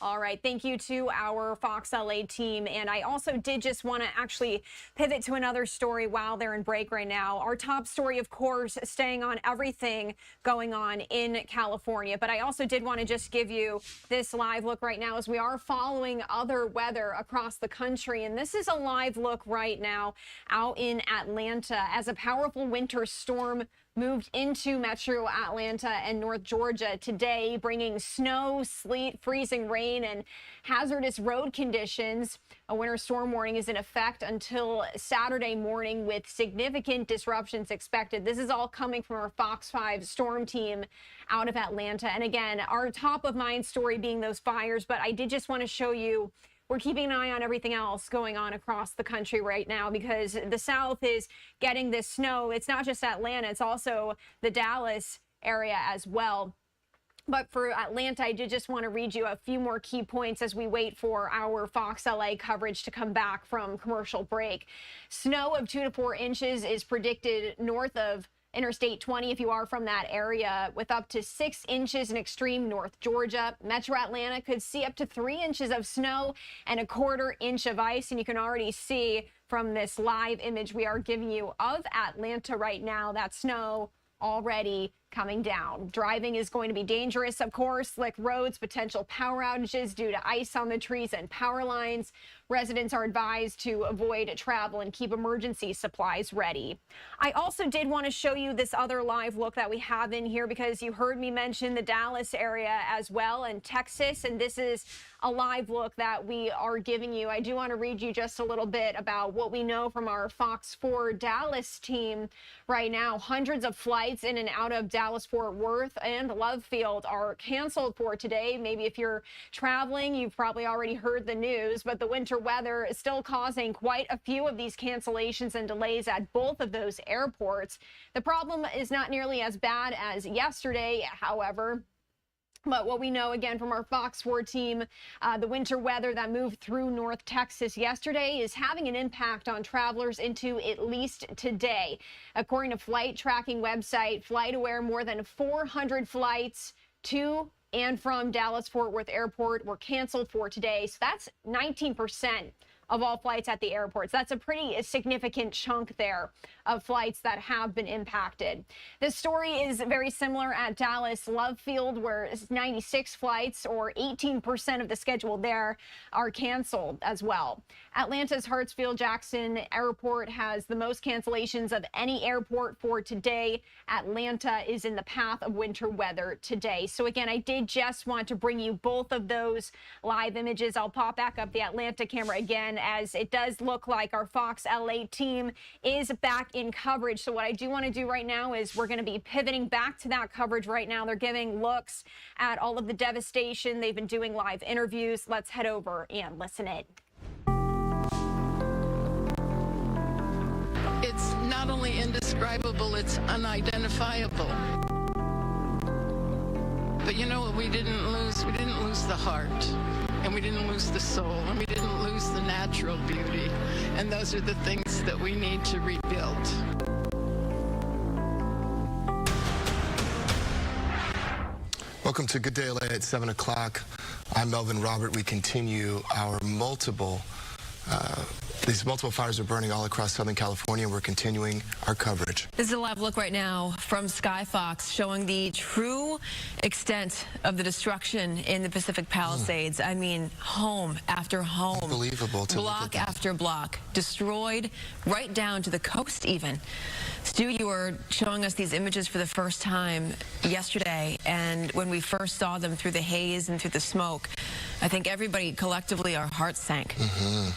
S10: All right, thank you to our Fox LA team. And I also did just want to actually pivot to another story while they're in break right now. Our top story, of course, staying on everything going on in California. But I also did want to just give you this live look right now as we are following other weather across the country. And this is a live look right now out in Atlanta as a powerful winter storm moved into metro Atlanta and North Georgia today, bringing snow, sleet, freezing rain, and hazardous road conditions. A winter storm warning is in effect until Saturday morning with significant disruptions expected. This is all coming from our Fox 5 storm team out of Atlanta. And again, our top of mind story being those fires, but I did just want to show you we're keeping an eye on everything else going on across the country right now because the South is getting this snow. It's not just Atlanta, it's also the Dallas area as well. But for Atlanta, I did just want to read you a few more key points as we wait for our Fox LA coverage to come back from commercial break. Snow of 2 to 4 inches is predicted north of Interstate 20 if you are from that area, with up to 6 inches in extreme North Georgia. Metro Atlanta could see up to 3 inches of snow and 1/4 inch of ice. And you can already see from this live image we are giving you of Atlanta right now, that snow already coming down. Driving is going to be dangerous, of course. Slick roads, potential power outages due to ice on the trees and power lines. Residents are advised to avoid travel and keep emergency supplies ready. I also did want to show you this other live look that we have in here because you heard me mention the Dallas area as well and Texas, and this is a live look that we are giving you. I do want to read you just a little bit about what we know from our Fox 4 Dallas team right now. Hundreds of flights in and out of Dallas-Fort Worth and Love Field are canceled for today. Maybe if you're traveling, you've probably already heard the news, but the winter weather is still causing quite a few of these cancellations and delays at both of those airports. The problem is not nearly as bad as yesterday, however. But what we know, again, from our Fox 4 team, the winter weather that moved through North Texas yesterday is having an impact on travelers into at least today. According to flight tracking website FlightAware, more than 400 flights to and from Dallas-Fort Worth Airport were canceled for today. So that's 19% of all flights at the airports. That's a pretty significant chunk there of flights that have been impacted. This story is very similar at Dallas Love Field, where 96 flights, or 18% of the schedule there, are canceled as well. Atlanta's Hartsfield-Jackson Airport has the most cancellations of any airport for today. Atlanta is in the path of winter weather today. So again, I did just want to bring you both of those live images. I'll pop back up the Atlanta camera again again, as it does look like our Fox LA team is back in coverage. So what I do want to do right now is we're going to be pivoting back to that coverage right now. They're giving looks at all of the devastation. They've been doing live interviews. Let's head over and listen in.
S9: It's not only indescribable, it's unidentifiable. But you know what we didn't lose? We didn't lose the heart, and we didn't lose the soul, and we didn't lose the natural beauty. And those are the things that we need to rebuild.
S21: Welcome to Good Day LA at 7 o'clock. I'm Melvin Robert. We continue our these multiple fires are burning all across Southern California, and we're continuing our coverage.
S3: This is a live look right now from Sky Fox showing the true extent of the destruction in the Pacific Palisades. I mean, home after home.
S21: Unbelievable to
S3: block after block, destroyed right down to the coast even. Stu, you were showing us these images for the first time yesterday, and when we first saw them through the haze and through the smoke, I think everybody collectively, our hearts sank.
S21: Mm-hmm.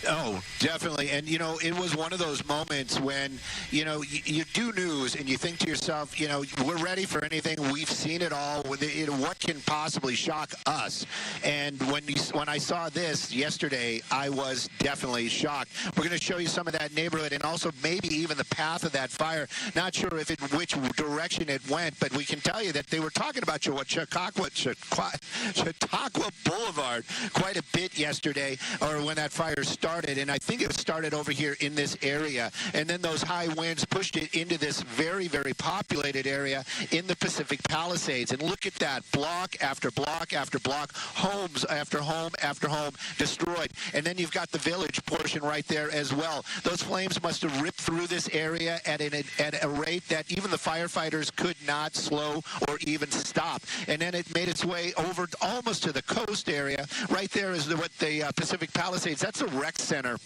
S8: Oh, definitely. And, you know, it was one of those moments when, you know, you do news and you think to yourself, you know, we're ready for anything. We've seen it all. What can possibly shock us? And when I saw this yesterday, I was definitely shocked. We're going to show you some of that neighborhood and also maybe even the path of that fire. Not sure which direction it went, but we can tell you that they were talking about Chautauqua Boulevard quite a bit yesterday, or when that fire started. And I think it started over here in this area. And then those high winds pushed it into this very, very populated area in the Pacific Palisades. And look at that, block after block after block, homes after home after home destroyed. And then you've got the village portion right there as well. Those flames must have ripped through this area at a rate that even the firefighters could not slow or even stop. And then it made its way over almost to the coast area. Right there is the Pacific Palisades. That's a rec center.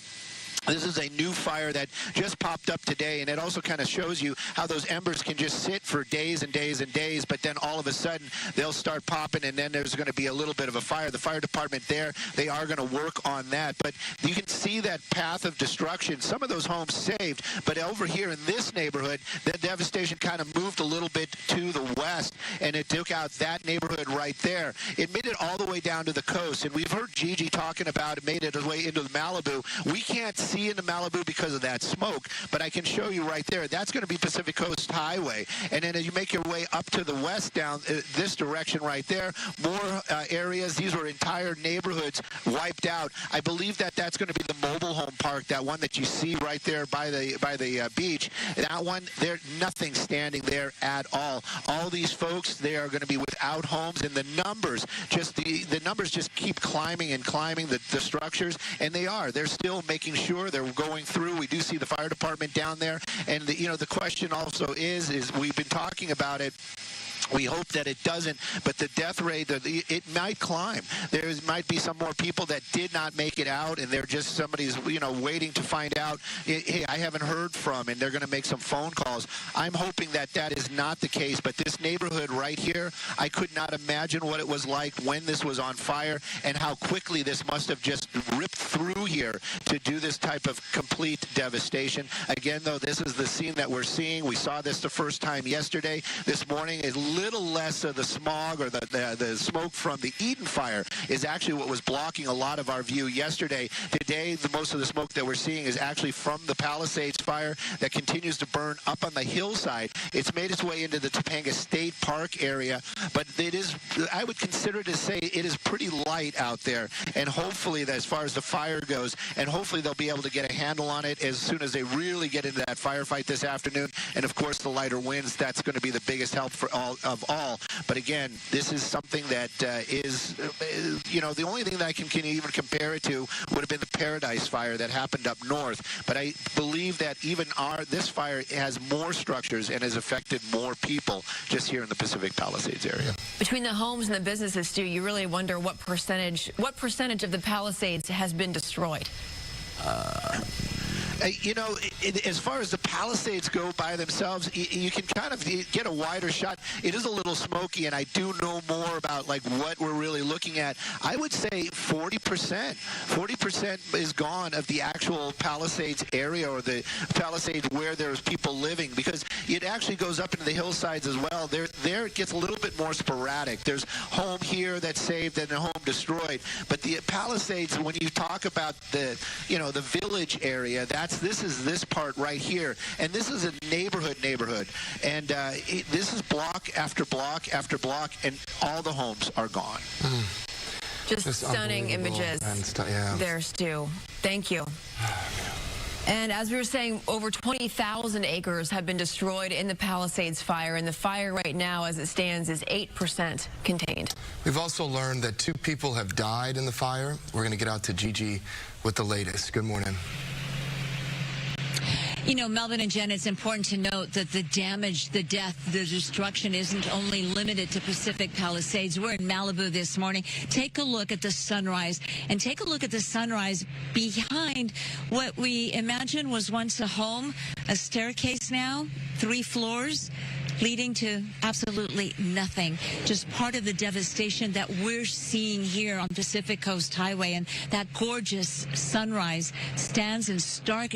S8: This is a new fire that just popped up today, and it also kind of shows you how those embers can just sit for days and days and days, but then all of a sudden they'll start popping, and then there's going to be a little bit of a fire. The fire department there, they are going to work on that, but you can see that path of destruction. Some of those homes saved, but over here in this neighborhood, the devastation kind of moved a little bit to the west, and it took out that neighborhood right there. It made it all the way down to the coast, and we've heard Gigi talking about it made it its way into the Malibu. We can't see into Malibu because of that smoke, but I can show you right there. That's going to be Pacific Coast Highway. And then as you make your way up to the west down this direction right there, more areas. These were entire neighborhoods wiped out. I believe that that's going to be the mobile home park, that one that you see right there by the beach. That one, there's nothing standing there at all. All these folks, they are going to be without homes, and the numbers just keep climbing and climbing, the structures, and they're still making sure they're going through. We do see the fire department down there, and the question also is we've been talking about it. We hope that it doesn't, but the death rate, it might climb. There might be some more people that did not make it out, and they're just somebody's, waiting to find out, hey, I haven't heard from, and they're going to make some phone calls. I'm hoping that that is not the case, but this neighborhood right here, I could not imagine what it was like when this was on fire and how quickly this must have just ripped through here to do this type of complete devastation. Again, though, this is the scene that we're seeing. We saw this the first time yesterday. This morning is little less of the smog or the smoke from the Eden fire is actually what was blocking a lot of our view yesterday. Today, most of the smoke that we're seeing is actually from the Palisades fire that continues to burn up on the hillside. It's made its way into the Topanga State Park area, but it is, I would consider to say it is pretty light out there, and hopefully, as far as the fire goes, and hopefully they'll be able to get a handle on it as soon as they really get into that firefight this afternoon. And of course, the lighter winds, that's going to be the biggest help for all. But again, this is something that is, the only thing that I can even compare it to would have been the Paradise Fire that happened up north. But I believe that even this fire has more structures and has affected more people just here in the Pacific Palisades area.
S3: Between the homes and the businesses, Stu, you really wonder what percentage of the Palisades has been destroyed.
S8: You know, as far as the Palisades go by themselves, you can kind of get a wider shot. It is a little smoky, and I do know more about like what we're really looking at. I would say 40%. 40% is gone of the actual Palisades area, or the Palisades where there's people living, because it actually goes up into the hillsides as well. There it gets a little bit more sporadic. There's home here that's saved and a home destroyed. But the Palisades, when you talk about the, you know, the village area, this is this part right here, and this is a neighborhood, and this is block after block after block, and all the homes are gone.
S3: Just stunning images there, Stu. Thank you. And as we were saying, over 20,000 acres have been destroyed in the Palisades fire, and the fire right now, as it stands, is 8% contained.
S21: We've also learned that 2 people have died in the fire. We're going to get out to Gigi with the latest. Good morning.
S2: You know, Melvin and Jen, it's important to note that the damage, the death, the destruction isn't only limited to Pacific Palisades. We're in Malibu this morning. Take a look at the sunrise, and take a look at the sunrise behind what we imagine was once a home, a staircase now, 3 floors, leading to absolutely nothing. Just part of the devastation that we're seeing here on Pacific Coast Highway. And that gorgeous sunrise stands in stark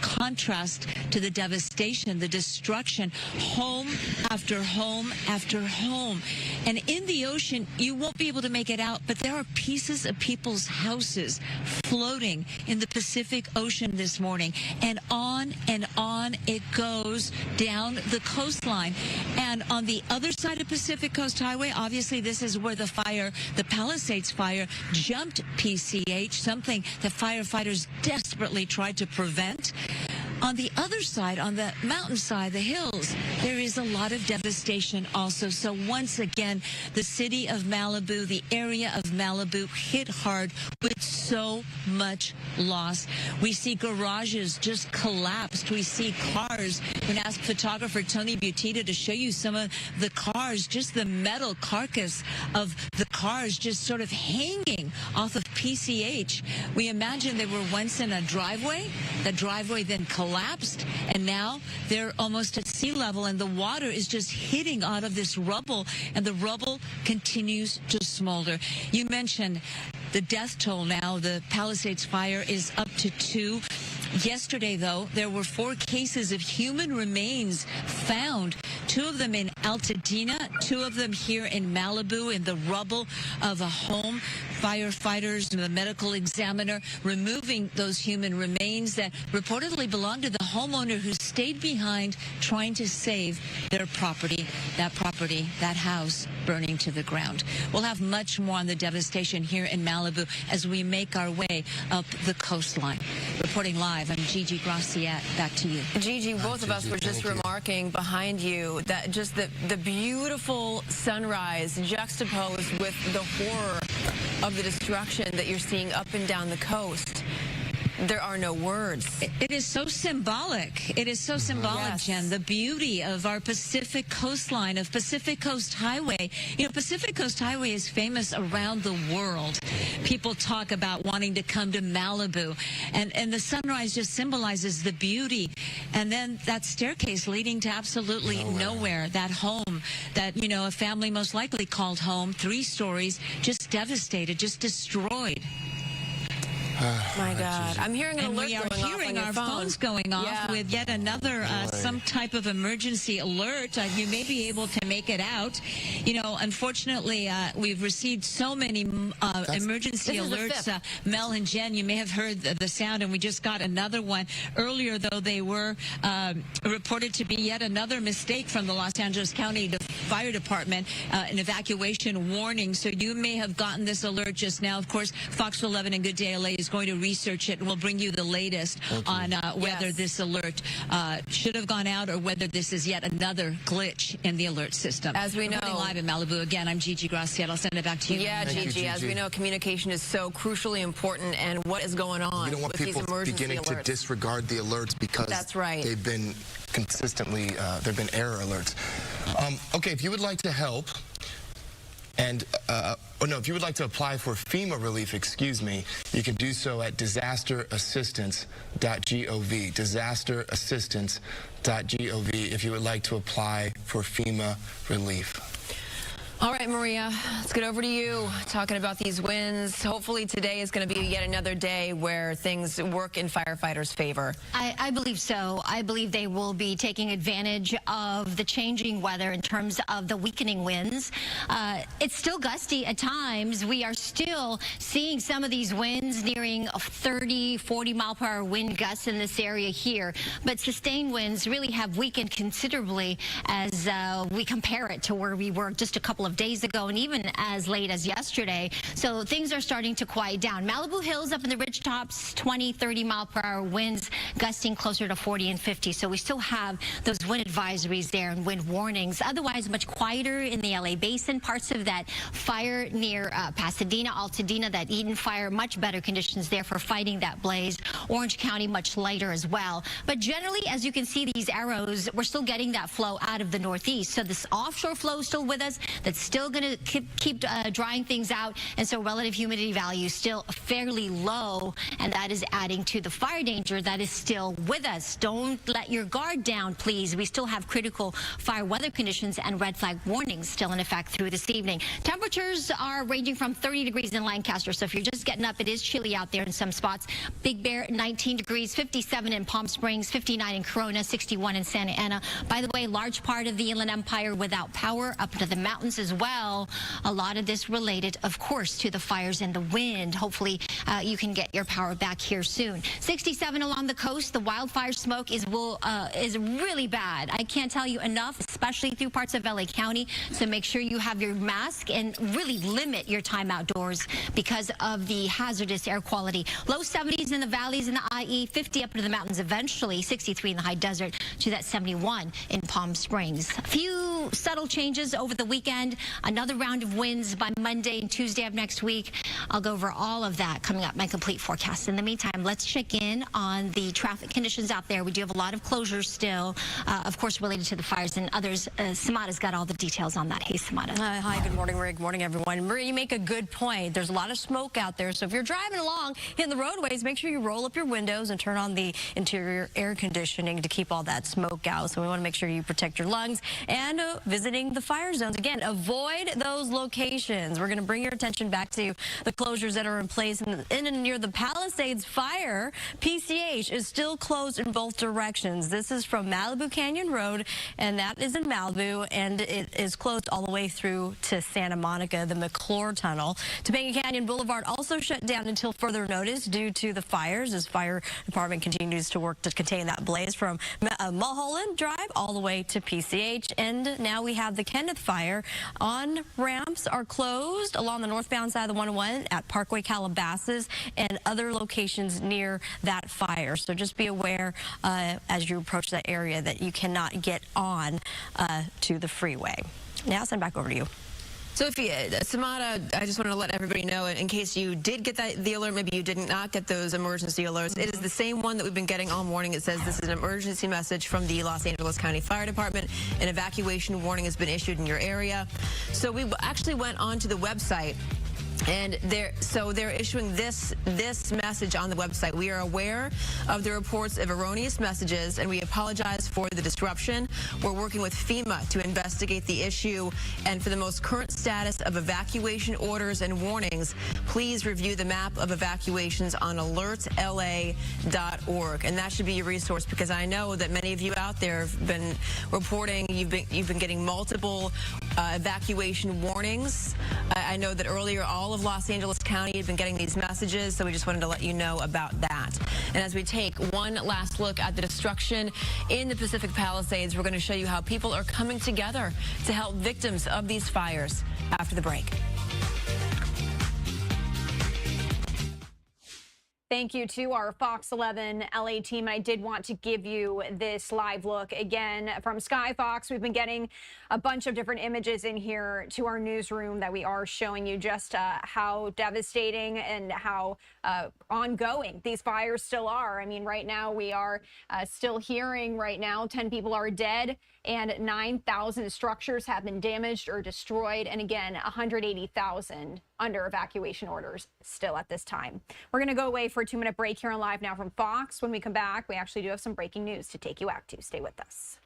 S2: contrast to the devastation, the destruction, home after home after home. And in the ocean, you won't be able to make it out, but there are pieces of people's houses floating in the Pacific Ocean this morning. And on it goes down the coastline. And on the other side of Pacific Coast Highway, obviously this is where the fire, the Palisades fire, jumped PCH, something that firefighters desperately tried to prevent. On the other side, on the mountainside, the hills, there is a lot of devastation also. So once again, the city of Malibu, the area of Malibu, hit hard with so much loss. We see garages just collapsed. We see cars. We asked photographer Tony Butita to show you some of the cars, just the metal carcass of the cars just sort of hanging off of PCH. We imagine they were once in a driveway. The driveway then collapsed, and now they're almost at sea level, and the water is just hitting out of this rubble, and the rubble continues to smolder. You mentioned the death toll now. The Palisades fire is up to 2. Yesterday, though, there were 4 cases of human remains found, 2 of them in Altadena, 2 of them here in Malibu in the rubble of a home. Firefighters and the medical examiner removing those human remains that reportedly belonged to the homeowner who stayed behind trying to save their property, that house burning to the ground. We'll have much more on the devastation here in Malibu as we make our way up the coastline. Reporting live, I'm Gigi Graciette. Back to you.
S3: Gigi, both of us were just remarking behind you that just the beautiful sunrise juxtaposed with the horror of the destruction that you're seeing up and down the coast. There are no words.
S2: It is so symbolic. It is so symbolic, yes. Jen. The beauty of our Pacific coastline, of Pacific Coast Highway. You know, Pacific Coast Highway is famous around the world. People talk about wanting to come to Malibu. And the sunrise just symbolizes the beauty. And then that staircase leading to absolutely nowhere. That home that, you know, a family most likely called home, 3 stories, just devastated, just destroyed.
S3: My God. I'm hearing an alert
S2: going off on your phone. We are hearing our phones going off with yet another some type of emergency alert. You may be able to make it out. You know, unfortunately, we've received so many emergency alerts. Mel and Jen, you may have heard the sound, and we just got another one. Earlier, though, they were reported to be yet another mistake from the Los Angeles County Fire Department, an evacuation warning. So you may have gotten this alert just now. Of course, Fox 11 and Good Day LA is going to research it, and we'll bring you the latest on whether this alert should have gone out or whether this is yet another glitch in the alert system.
S3: As we know,
S2: live in Malibu again, I'm Gigi Graciette. I'll send it back to you.
S3: Yeah, Gigi. As we know, communication is so crucially important, and what is going on?
S21: You don't want
S3: with
S21: people
S3: these emergency
S21: beginning
S3: alerts.
S21: to disregard the alerts because they've been consistently there've been error alerts. Okay, if you would like to help. And Oh, no, if you would like to apply for FEMA relief, excuse me, you can do so at disasterassistance.gov. Disasterassistance.gov if you would like to apply for FEMA relief.
S3: All right, Maria, let's get over to you. Talking about these winds. Hopefully today is going to be yet another day where things work in firefighters' favor.
S26: I believe so. I believe they will be taking advantage of the changing weather in terms of the weakening winds. It's still gusty at times. We are still seeing some of these winds nearing 30, 40 mile per hour wind gusts in this area here. But sustained winds really have weakened considerably as we compare it to where we were just a couple of days ago and even as late as yesterday. So things are starting to quiet down. Malibu Hills up in the ridge tops, 20, 30 mile per hour winds gusting closer to 40 and 50. So we still have those wind advisories there and wind warnings. Otherwise, much quieter in the LA basin. Parts of that fire near Pasadena, Altadena, that Eden fire, much better conditions there for fighting that blaze. Orange County, much lighter as well. But generally, as you can see these arrows, we're still getting that flow out of the northeast. So this offshore flow is still with us. That's still going to keep drying things out, and so relative humidity value still fairly low, and that is adding to the fire danger that is still with us. Don't let your guard down, please. We still have critical fire weather conditions and red flag warnings still in effect through this evening. Temperatures are ranging from 30 degrees in Lancaster, so if you're just getting up, it is chilly out there in some spots. Big Bear, 19 degrees, 57 in Palm Springs, 59 in Corona, 61 in Santa Ana. By the way, large part of the Inland Empire without power up into the mountains as well. A lot of this related, of course, to the fires and the wind. Hopefully, you can get your power back here soon. 67 along the coast. The wildfire smoke is really bad. I can't tell you enough, especially through parts of LA County. So make sure you have your mask and really limit your time outdoors because of the hazardous air quality. Low 70s in the valleys in the IE, 50 up into the mountains eventually, 63 in the high desert to that 71 in Palm Springs. A few subtle changes over the weekend. Another round of winds by Monday and Tuesday of next week. I'll go over all of that coming up, my complete forecast. In the meantime, let's check in on the traffic conditions out there. We do have a lot of closures still, of course, related to the fires and others. Samada's got all the details on that. Hey, Samada.
S5: Hi, good morning, Maria. Good morning, everyone. Maria, you make a good point. There's a lot of smoke out there, so if you're driving along, hitting the roadways, make sure you roll up your windows and turn on the interior air conditioning to keep all that smoke out. So we want to make sure you protect your lungs and visiting the fire zones. Again, avoid those locations. We're going to bring your attention back to the closures that are in place in and near the Palisades fire. PCH is still closed in both directions. This is from Malibu Canyon Road, and that is in Malibu, and it is closed all the way through to Santa Monica, the McClure Tunnel. Topanga Canyon Boulevard also shut down until further notice due to the fires as fire department continues to work to contain that blaze from Mulholland Drive all the way to PCH. And now we have the Kenneth fire. On ramps are closed along the northbound side of the 101 at Parkway Calabasas and other locations near that fire. So just be aware as you approach that area that you cannot get on to the freeway. Now I'll send back over to you.
S3: So if you, Samada, I just want to let everybody know, in case you did get the alert, maybe you did not get those emergency alerts, it is the same one that we've been getting all morning. It says this is an emergency message from the Los Angeles County Fire Department. An evacuation warning has been issued in your area. So we actually went onto the website. And they're issuing this message on the website. We are aware of the reports of erroneous messages, and we apologize for the disruption. We're working with FEMA to investigate the issue, and for the most current status of evacuation orders and warnings, please review the map of evacuations on alertla.org. And that should be your resource, because I know that many of you out there have been reporting you've been getting multiple evacuation warnings. I know that earlier all of Los Angeles County had been getting these messages, so we just wanted to let you know about that. And as we take one last look at the destruction in the Pacific Palisades, we're going to show you how people are coming together to help victims of these fires after the break.
S10: Thank you to our Fox 11 LA team. I did want to give you this live look again from Sky Fox. We've been getting a bunch of different images in here to our newsroom that we are showing you just how devastating and how ongoing these fires still are. I mean, right now we are still hearing 10 people are dead. and 9,000 structures have been damaged or destroyed. And again, 180,000 under evacuation orders still at this time. We're going to go away for a 2-minute break here on Live Now from Fox. When we come back, we actually do have some breaking news to take you out to. Stay with us.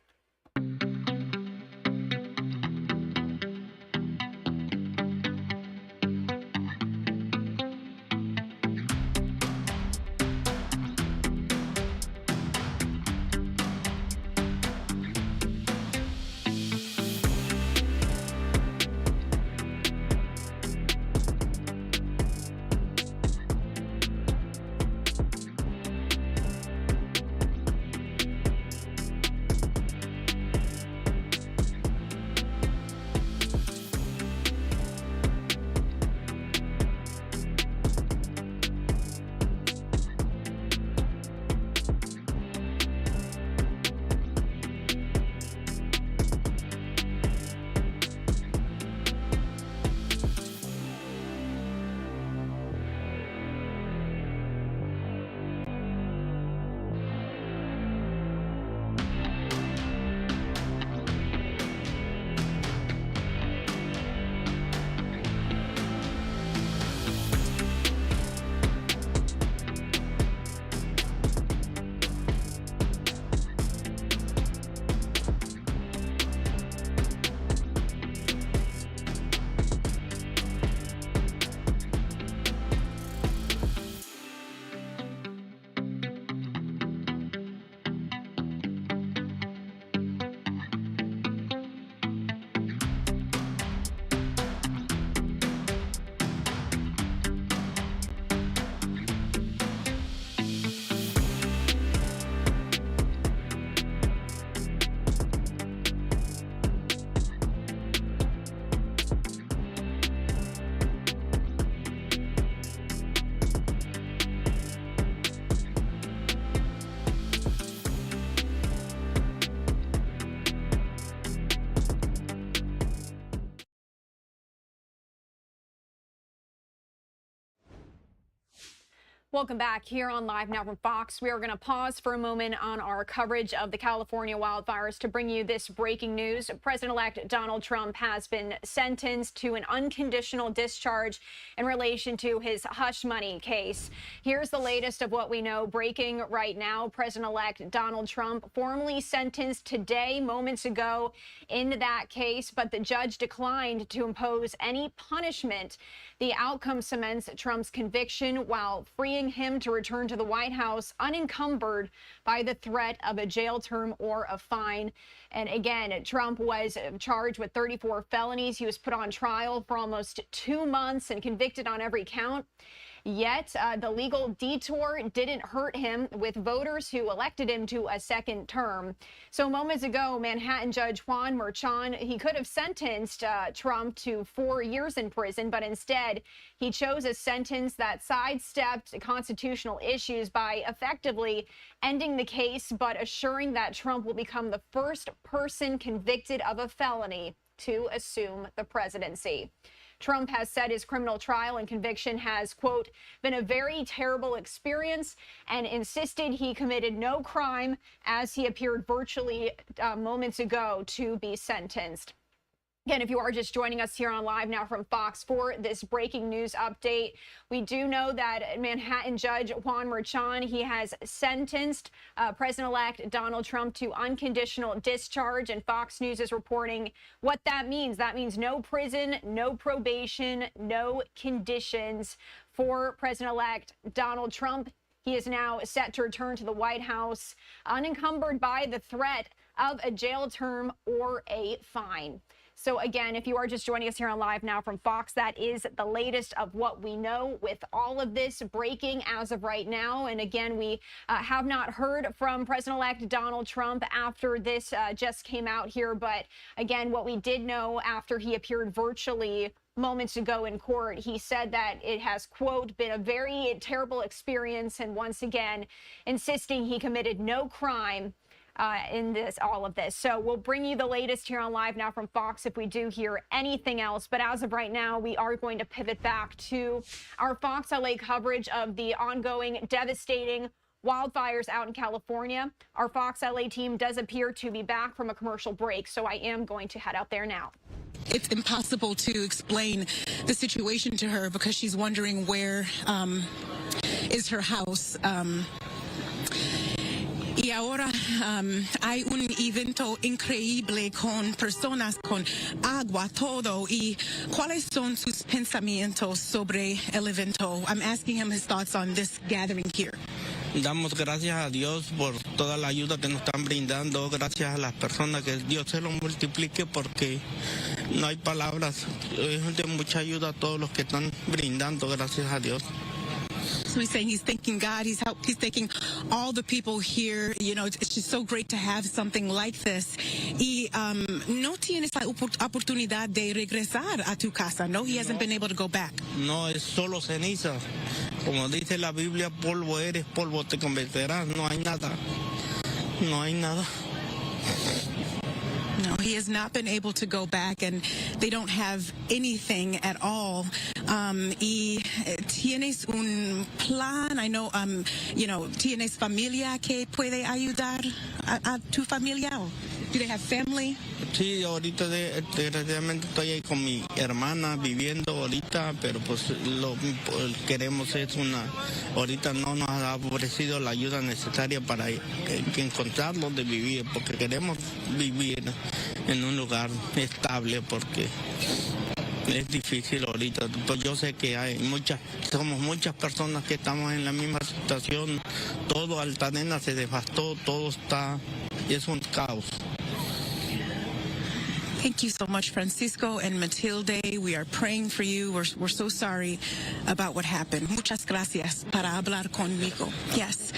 S10: Welcome back here on Live Now from Fox. We are going to pause for a moment on our coverage of the California wildfires to bring you this breaking news. President-elect Donald Trump has been sentenced to an unconditional discharge in relation to his hush money case. Here's the latest of what we know breaking right now. President-elect Donald Trump formally sentenced today, moments ago, in that case, but the judge declined to impose any punishment. The outcome cements Trump's conviction while freeing him to return to the White House unencumbered by the threat of a jail term or a fine. And again, Trump was charged with 34 felonies. He was put on trial for almost 2 months and convicted on every count. Yet the legal detour didn't hurt him, with voters who elected him to a second term. So moments ago, Manhattan Judge Juan Merchan, he could have sentenced Trump to 4 years in prison, but instead he chose a sentence that sidestepped constitutional issues by effectively ending the case, but assuring that Trump will become the first person convicted of a felony to assume the presidency. Trump has said his criminal trial and conviction has, quote, been a very terrible experience, and insisted he committed no crime as he appeared virtually moments ago to be sentenced. Again, if you are just joining us here on Live Now from Fox for this breaking news update, we do know that Manhattan Judge Juan Merchan, he has sentenced President-elect Donald Trump to unconditional discharge, and Fox News is reporting what that means. That means no prison, no probation, no conditions for President-elect Donald Trump. He is now set to return to the White House unencumbered by the threat of a jail term or a fine. So again, if you are just joining us here on Live Now from Fox, that is the latest of what we know with all of this breaking as of right now. And again, we have not heard from President-elect Donald Trump after this just came out here. But again, what we did know after he appeared virtually moments ago in court, he said that it has, quote, been a very terrible experience, and once again insisting he committed no crime in all of this. So we'll bring you the latest here on Live Now from Fox if we do hear anything else. But as of right now, we are going to pivot back to our Fox LA coverage of the ongoing devastating wildfires out in California. Our Fox LA team does appear to be back from a commercial break, so I am going to head out there now.
S23: It's impossible to explain the situation to her because she's wondering where is her house. Y ahora hay un evento increíble con personas con agua, todo. Y ¿cuáles son sus pensamientos sobre el evento? I'm asking him his thoughts on this gathering here.
S12: Damos gracias a Dios por toda la ayuda que nos están brindando. Gracias a las personas, que Dios se lo multiplique, porque no hay palabras. Es de mucha ayuda a todos los que están brindando. Gracias a Dios.
S23: So he's saying he's thanking God, he's thanking all the people here. You know, it's just so great to have something like this. Y no tienes la oportunidad de regresar a tu casa, no? He hasn't been able to go back.
S12: No, es solo ceniza. Como dice la Biblia, polvo eres, polvo te convertirás. No hay nada. No hay nada.
S23: No, he has not been able to go back, and they don't have anything at all. Y tienes un plan. I know, you know, tienes familia que puede ayudar a tu familia. Do they have family?
S12: Sí, ahorita desgraciadamente estoy ahí con mi hermana viviendo ahorita, pero pues lo queremos es ahorita no nos ha ofrecido la ayuda necesaria para encontrar donde vivir, porque queremos vivir en un lugar estable, porque es difícil ahorita. Pues yo sé que somos muchas personas que estamos en la misma situación. Todo Altamira se devastó, todo es un caos.
S23: Thank you so much, Francisco and Matilde. We are praying for you. We're so sorry about what happened. Muchas gracias para hablar conmigo. Yes.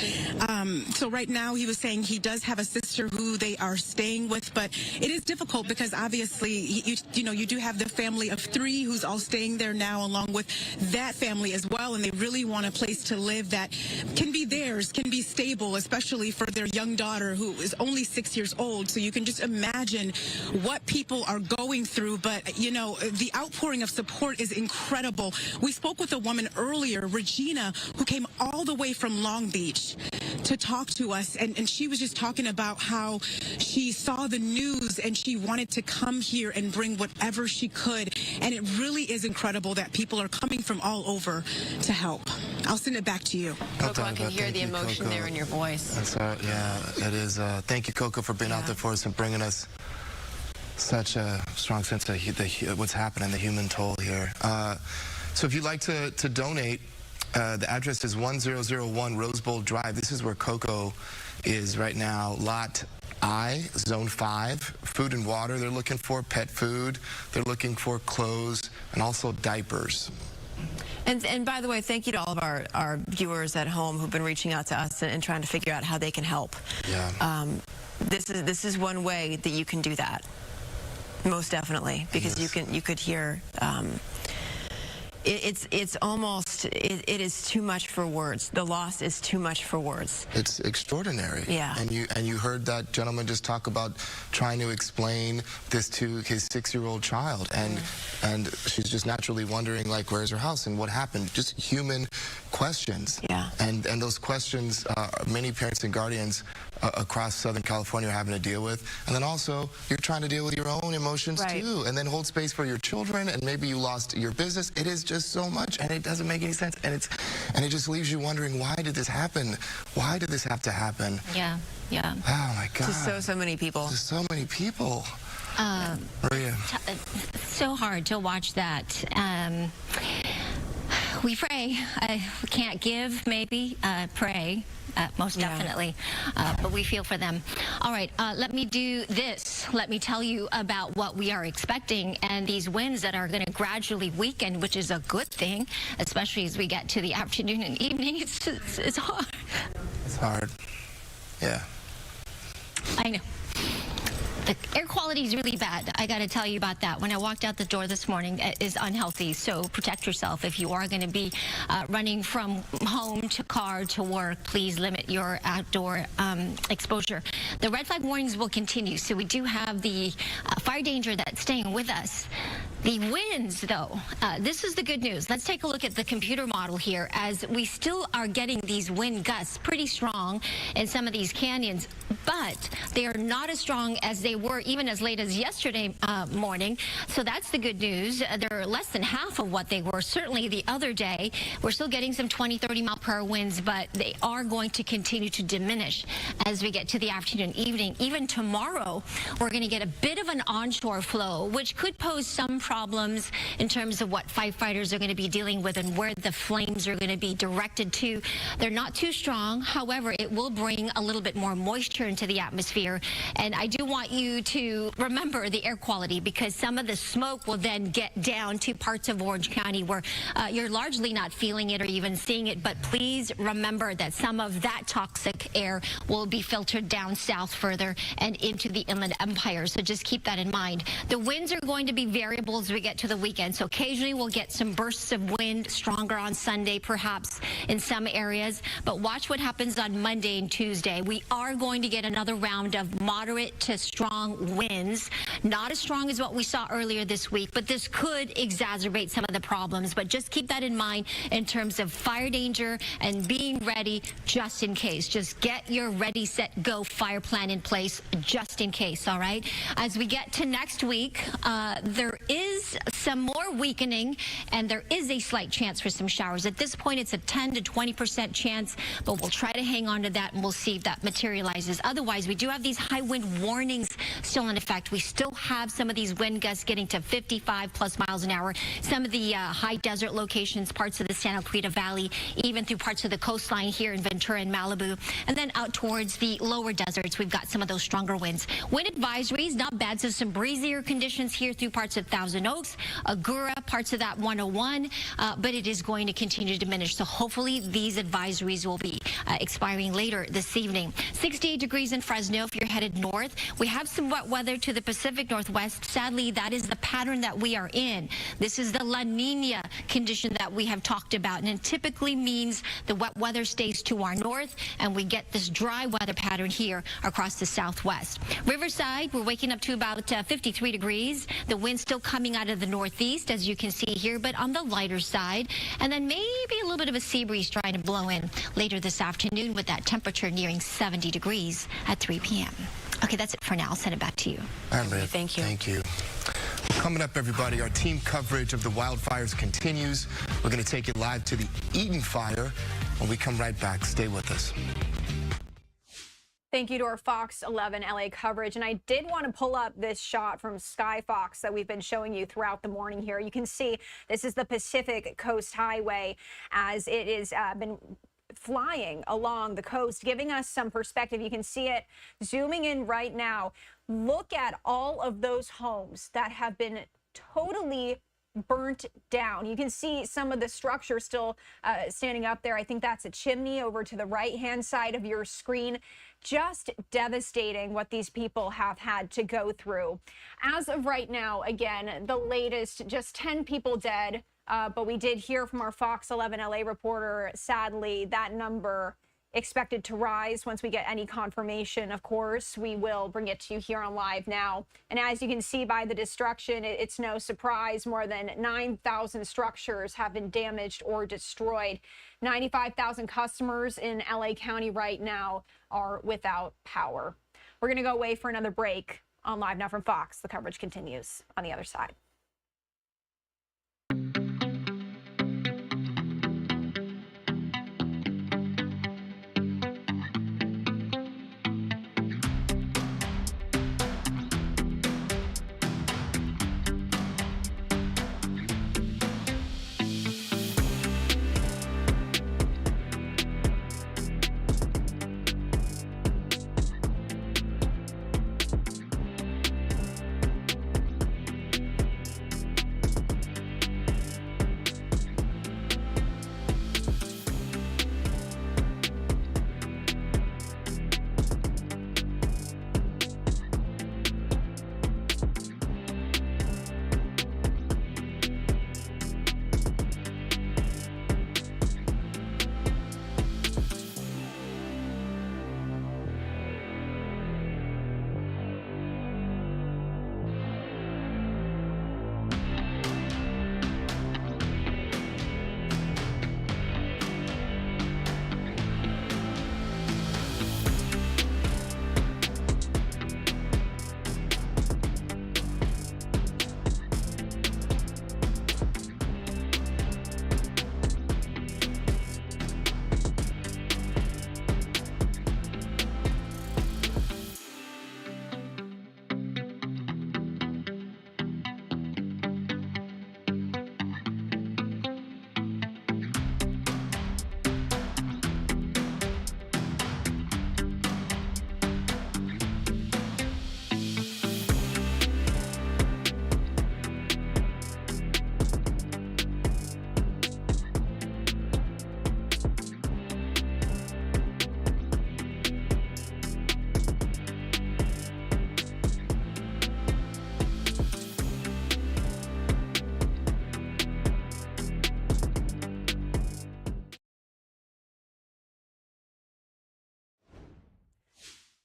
S23: So right now he was saying he does have a sister who they are staying with, but it is difficult because obviously you know you do have the family of 3 who's all staying there now, along with that family as well, and they really want a place to live that can be theirs, can be stable, especially for their young daughter who is only 6 years old. So you can just imagine what people are going through, but you know, the outpouring of support is incredible. We spoke with a woman earlier, Regina, who came all the way from Long Beach to talk to us, and she was just talking about how she saw the news and she wanted to come here and bring whatever she could, and it really is incredible that people are coming from all over to help. I'll send it back to you.
S3: Coco, I can hear the emotion
S21: Coco.
S3: there in your voice.
S21: That's yeah, it is. Thank you, Coco, for being out there for us and bringing us such a strong sense of what's happening, the human toll here. So if you'd like to donate, the address is 1001 Rose Bowl Drive. This is where Coco is right now. Lot I, Zone 5, food and water they're looking for, pet food, they're looking for clothes, and also diapers.
S3: And by the way, thank you to all of our viewers at home who've been reaching out to us and trying to figure out how they can help.
S21: Yeah.
S3: This is one way that you can do that. Most definitely, because
S21: yes.
S3: you could hear it's almost it is too much for words. The loss is too much for words.
S21: It's extraordinary.
S3: Yeah.
S21: And you heard that gentleman just talk about trying to explain this to his 6-year-old child, and she's just naturally wondering, like, where's her house and what happened? Just human questions.
S3: Yeah.
S21: And those questions many parents and guardians across Southern California are having to deal with. And then also you're trying to deal with your own emotions too, and then hold space for your children, and maybe you lost your business. It is just so much, and it doesn't make any sense, and it just leaves you wondering, why did this happen? Why did this have to happen?
S26: Yeah.
S21: Oh my God.
S3: To so many people.
S21: To so many people. Maria.
S26: So hard to watch that. We pray. We can't give, maybe. Pray. Most definitely. But we feel for them. All right, let me do this. Let me tell you about what we are expecting and these winds that are going to gradually weaken, which is a good thing, especially as we get to the afternoon and evening. It's hard.
S21: It's hard. Yeah.
S26: I know. The air quality is really bad. I got to tell you about that. When I walked out the door this morning, it is unhealthy. So protect yourself. If you are going to be running from home to car to work, please limit your outdoor exposure. The red flag warnings will continue. So we do have the fire danger that's staying with us. The winds, though, this is the good news. Let's take a look at the computer model here, as we still are getting these wind gusts pretty strong in some of these canyons, but they are not as strong as they were even as late as yesterday morning. So that's the good news. They're less than half of what they were certainly the other day. We're still getting some 20, 30 mile per hour winds, but they are going to continue to diminish as we get to the afternoon, evening. Even tomorrow, we're going to get a bit of an onshore flow, which could pose some problems in terms of what firefighters are going to be dealing with and where the flames are going to be directed to. They're not too strong. However, it will bring a little bit more moisture into the atmosphere. And I do want you to remember the air quality, because some of the smoke will then get down to parts of Orange County where you're largely not feeling it or even seeing it. But please remember that some of that toxic air will be filtered down south further and into the Inland Empire. So just keep that in mind. The winds are going to be variable as we get to the weekend. So occasionally we'll get some bursts of wind, stronger on Sunday perhaps in some areas. But watch what happens on Monday and Tuesday. We are going to get another round of moderate to strong winds. Not as strong as what we saw earlier this week, but this could exacerbate some of the problems. But just keep that in mind in terms of fire danger and being ready just in case. Just get your ready, set, go fire plan in place just in case, all right? As we get to next week, there is some more weakening, and there is a slight chance for some showers. At this point, it's a 10 to 20% chance, but we'll try to hang on to that, and we'll see if that materializes. Otherwise, we do have these high wind warnings still in effect. We still have some of these wind gusts getting to 55 plus miles an hour. Some of the high desert locations, parts of the Santa Clarita Valley, even through parts of the coastline here in Ventura and Malibu. And then out towards the lower deserts, we've got some of those stronger winds. Wind advisories, not bad. So some breezier conditions here through parts of Thousand Oaks, Agoura, parts of that 101, but it is going to continue to diminish. So hopefully these advisories will be expiring later this evening. 68 degrees in Fresno if you're headed north. We have some wet weather to the Pacific Northwest. Sadly, that is the pattern that we are in. This is the La Nina condition that we have talked about, and it typically means the wet weather stays to our north, and we get this dry weather pattern here across the southwest. Riverside, we're waking up to about 53 degrees. The wind still coming out of the northeast, as you can see here, but on the lighter side. And then maybe a little bit of a sea breeze trying to blow in later this afternoon, with that temperature nearing 70 degrees at 3 p.m. Okay, that's it for now. I'll send it back to you.
S21: All right, Liv.
S3: Thank you.
S21: Thank you. Coming up, everybody, our team coverage of the wildfires continues. We're going to take it live to the Eden Fire when we come right back. Stay with us.
S10: Thank you to our Fox 11 LA coverage. And I did want to pull up this shot from Sky Fox that we've been showing you throughout the morning here. You can see this is the Pacific Coast Highway as it is been flying along the coast, giving us some perspective. You can see it zooming in right now. Look at all of those homes that have been totally burnt down. You can see some of the structure still standing up there. I think that's a chimney over to the right-hand side of your screen. Just devastating what these people have had to go through. As of right now, again, the latest, just 10 people dead. But we did hear from our Fox 11 LA reporter, sadly, that number expected to rise once we get any confirmation. Of course, we will bring it to you here on Live Now. And as you can see by the destruction, it's no surprise more than 9,000 structures have been damaged or destroyed. 95,000 customers in LA County right now are without power. We're going to go away for another break on Live Now from Fox. The coverage continues on the other side.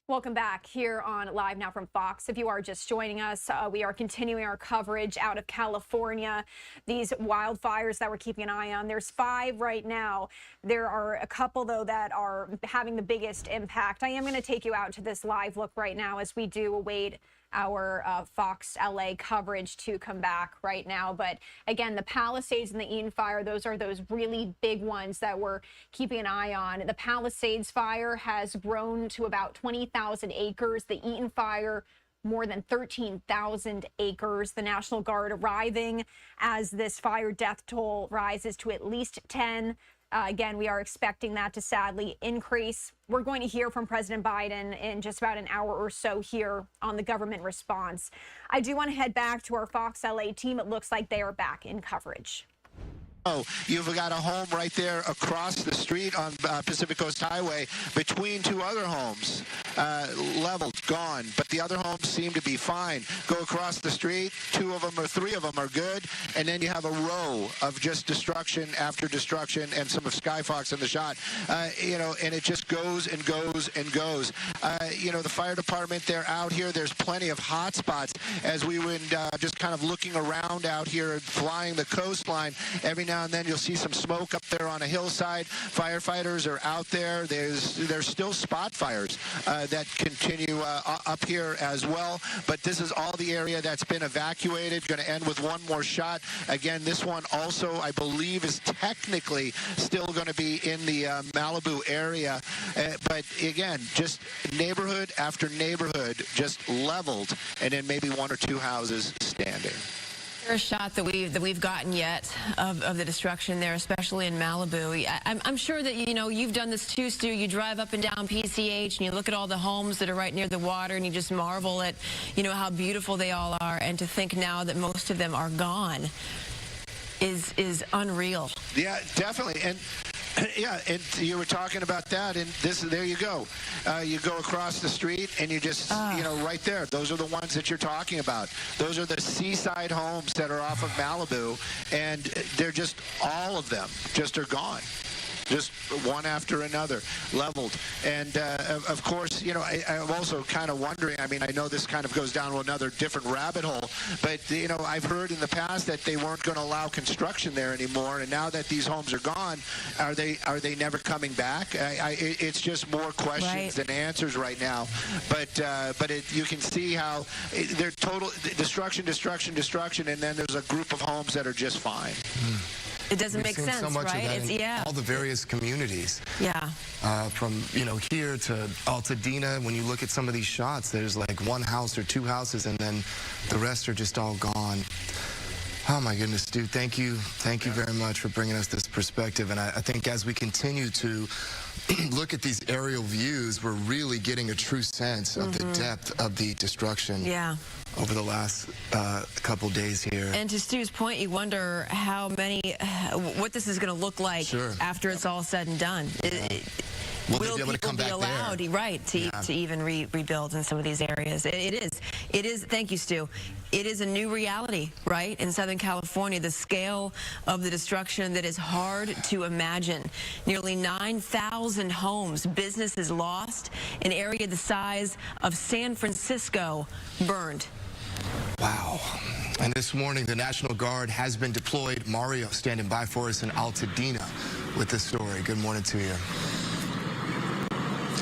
S10: Welcome back here on Live Now from Fox. If you are just joining us, we are continuing our coverage out of California. These wildfires that we're keeping an eye on. There's 5 right now. There are a couple, though, that are having the biggest impact. I am going to take you out to this live look right now as we do await our Fox LA coverage to come back right now. But again, the Palisades and the Eden fire, those are those really big ones that we're keeping an eye on. The Palisades fire has grown to about 20,000 acres. The Eden fire, more than 13,000 acres. The National Guard arriving as this fire death toll rises to at least 10. Again, we are expecting that to sadly increase. We're going to hear from President Biden in just about an hour or so here on the government response. I do want to head back to our Fox LA team. It looks like they are back in coverage.
S8: Oh, you've got a home right there across the street on Pacific Coast Highway between 2 other homes, leveled, gone. But the other homes seem to be fine. Go across the street, 2 of them or 3 of them are good. And then you have a row of just destruction after destruction and some of Skyfox in the shot. You know, and it just goes and goes and goes. You know, the fire department, they're out here. There's plenty of hot spots as we would just kind of looking around out here, flying the coastline. Every now and then you'll see some smoke up there on a hillside. Firefighters are out there. There's still spot fires that continue up here as well. But this is all the area that's been evacuated. Going to end with one more shot. Again, this one also, I believe, is technically still going to be in the Malibu area. But again, just neighborhood after neighborhood just leveled, and then maybe 1 or 2 houses standing.
S3: A shot that we've gotten yet of the destruction there, especially in Malibu. I'm sure that you've done this too, Stu. You drive up and down PCH and you look at all the homes that are right near the water and you just marvel at how beautiful they all are, and to think now that most of them are gone is unreal.
S8: Yeah, definitely. And yeah, and you were talking about that, and there you go. You go across the street, and you just, right there. Those are the ones that you're talking about. Those are the seaside homes that are off of Malibu, and they're just, all of them just are gone. Just one after another, leveled. And, of course, I'm also kind of wondering, I mean, I know this kind of goes down to another different rabbit hole, but, I've heard in the past that they weren't going to allow construction there anymore, and now that these homes are gone, are they never coming back? It's just more questions than answers right now. But you can see how they're total destruction, and then there's a group of homes that are just fine.
S3: It doesn't make sense,
S21: so much
S3: right?
S21: Of that in all the various communities.
S3: Yeah.
S21: From, here to Altadena, when you look at some of these shots, there's like 1 house or 2 houses, and then the rest are just all gone. Oh, my goodness, Stu, thank you. Thank you very much for bringing us this perspective. And I think as we continue to look at these aerial views, we're really getting a true sense of the depth of the destruction. Yeah. Over the last couple days here.
S3: And to Stu's point, you wonder what this is going to look like after it's all said and done.
S21: Will they be able to come back
S3: allowed,
S21: there?
S3: Right, to even rebuild in some of these areas? It is. Thank you, Stu. It is a new reality, right, in Southern California. The scale of the destruction that is hard to imagine. Nearly 9,000 homes, businesses lost, an area the size of San Francisco burned.
S21: Wow. And this morning, the National Guard has been deployed. Mario standing by for us in Altadena with this story. Good morning to you.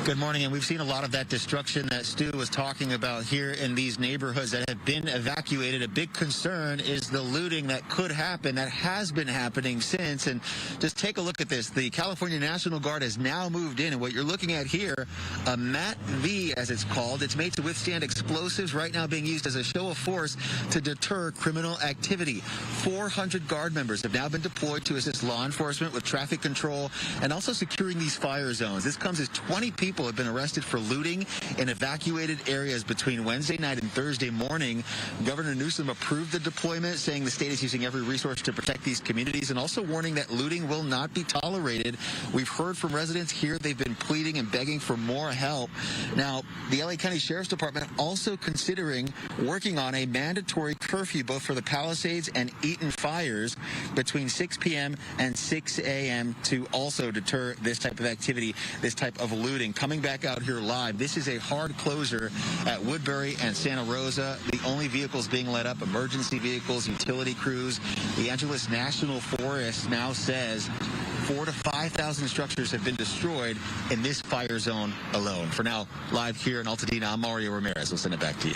S15: Good morning, and we've seen a lot of that destruction that Stu was talking about here in these neighborhoods that have been evacuated. A big concern is the looting that could happen, that has been happening since. And just take a look at this. The California National Guard has now moved in, and what you're looking at here, a MAT-V, as it's called. It's made to withstand explosives, right now being used as a show of force to deter criminal activity. 400 Guard members have now been deployed to assist law enforcement with traffic control and also securing these fire zones. This comes as 20 people have been arrested for looting in evacuated areas between Wednesday night and Thursday morning. Governor Newsom approved the deployment, saying the state is using every resource to protect these communities, and also warning that looting will not be tolerated. We've heard from residents here. They've been pleading and begging for more help. Now, the LA County Sheriff's Department also considering working on a mandatory curfew both for the Palisades and Eaton fires between 6 p.m. and 6 a.m. to also deter this type of activity, this type of looting. coming back out here live. This is a hard closure at Woodbury and Santa Rosa. The only vehicles being let up, emergency vehicles, utility crews. The Angeles National Forest now says 4,000 to 5,000 structures have been destroyed in this fire zone alone. For now, live here in Altadena, I'm Mario Ramirez. We'll send it back to you.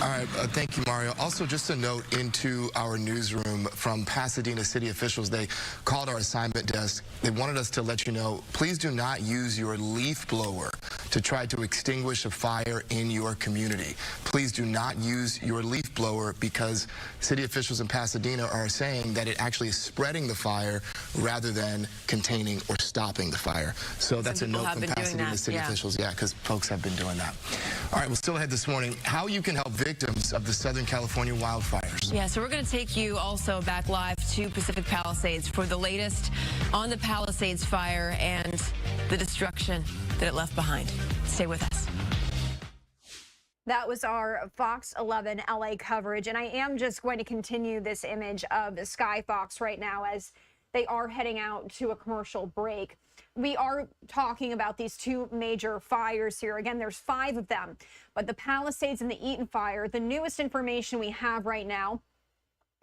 S21: All right, thank you, Mario. Also, just a note into our newsroom from Pasadena city officials. They called our assignment desk. They wanted us to let you know, please do not use your leaf blower to try to extinguish a fire in your community. Please do not use your leaf blower because city officials in Pasadena are saying that it actually is spreading the fire rather than containing or stopping the fire. So that's a note from Pasadena city officials. Yeah, because folks have been doing that. All right, we'll still ahead this morning. How you can help victims of the Southern California wildfires.
S3: Yeah, so we're going to take you also back live to Pacific Palisades for the latest on the Palisades fire and the destruction that it left behind. Stay with us.
S10: That was our Fox 11 LA coverage, and I am just going to continue this image of the Sky Fox right now as they are heading out to a commercial break. We are talking about these two major fires here. Again, there's 5 of them, but the Palisades and the Eaton fire, the newest information we have right now,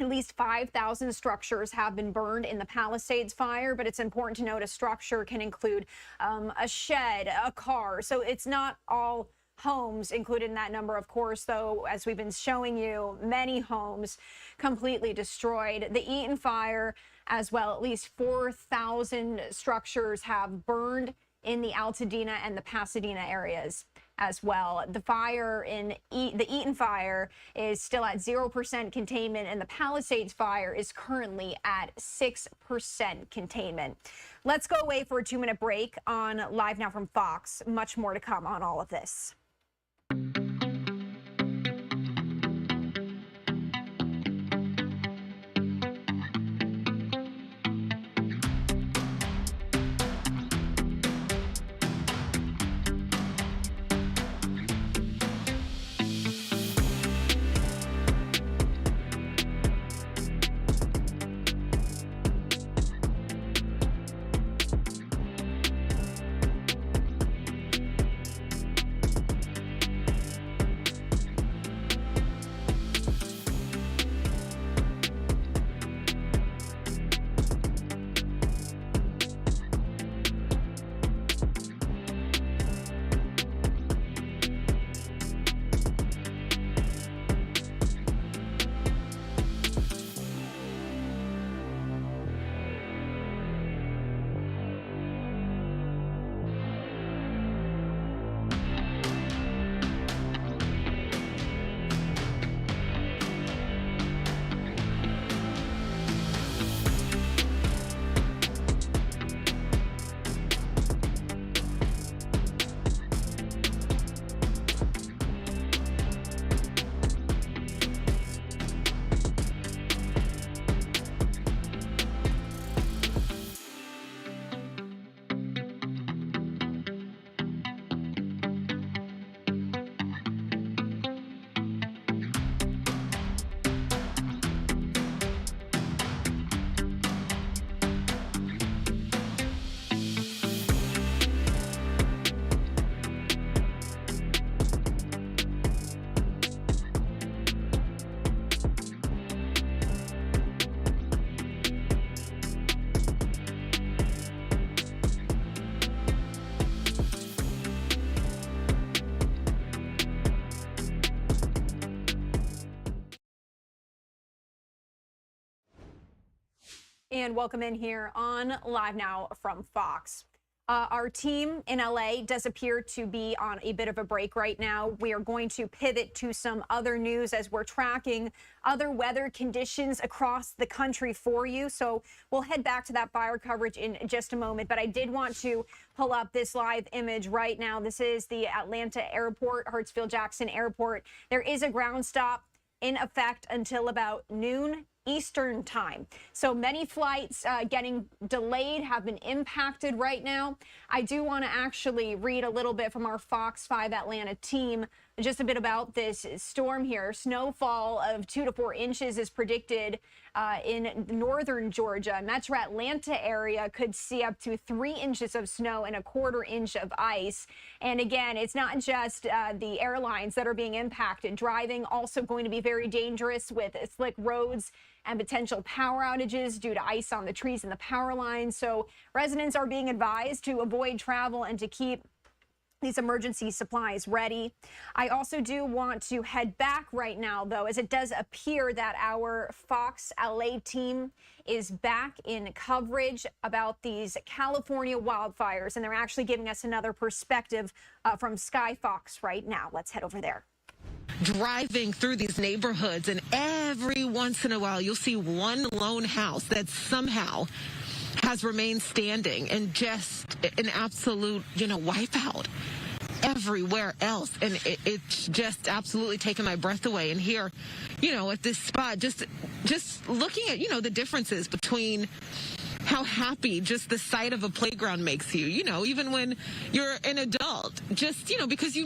S10: at least 5,000 structures have been burned in the Palisades fire, but it's important to note a structure can include a shed, a car, so it's not all homes included in that number, of course, though, as we've been showing you, many homes completely destroyed. The Eaton fire as well, at least 4,000 structures have burned in the Altadena and the Pasadena areas as well. The fire in the Eaton fire is still at 0% containment, and the Palisades fire is currently at 6% containment. Let's go away for a 2-minute break on Live Now from Fox. Much more to come on all of this. And welcome in here on Live Now from Fox. Our team in LA does appear to be on a bit of a break right now. We are going to pivot to some other news as we're tracking other weather conditions across the country for you. So we'll head back to that fire coverage in just a moment. But I did want to pull up this live image right now. This is the Atlanta airport, Hartsfield-Jackson Airport. There is a ground stop in effect until about noon Eastern time. So many flights getting delayed, have been impacted right now. I do want to actually read a little bit from our Fox 5 Atlanta team Just a bit about this storm here. Snowfall of 2 to 4 inches is predicted in northern Georgia. Metro Atlanta area could see up to 3 inches of snow and a 1/4 inch of ice. And again, it's not just the airlines that are being impacted. Driving also going to be very dangerous with slick roads and potential power outages due to ice on the trees and the power lines. So residents are being advised to avoid travel and to keep these emergency supplies ready. I also do want to head back right now, though, as it does appear that our Fox LA team is back in coverage about these California wildfires, and they're actually giving us another perspective from Sky Fox right now. Let's head over there.
S23: Driving through these neighborhoods, and every once in a while you'll see one lone house that somehow has remained standing, and just an absolute, wipeout everywhere else. And it's just absolutely taken my breath away. And here, at this spot, just looking at, the differences between how happy just the sight of a playground makes you, even when you're an adult, just, because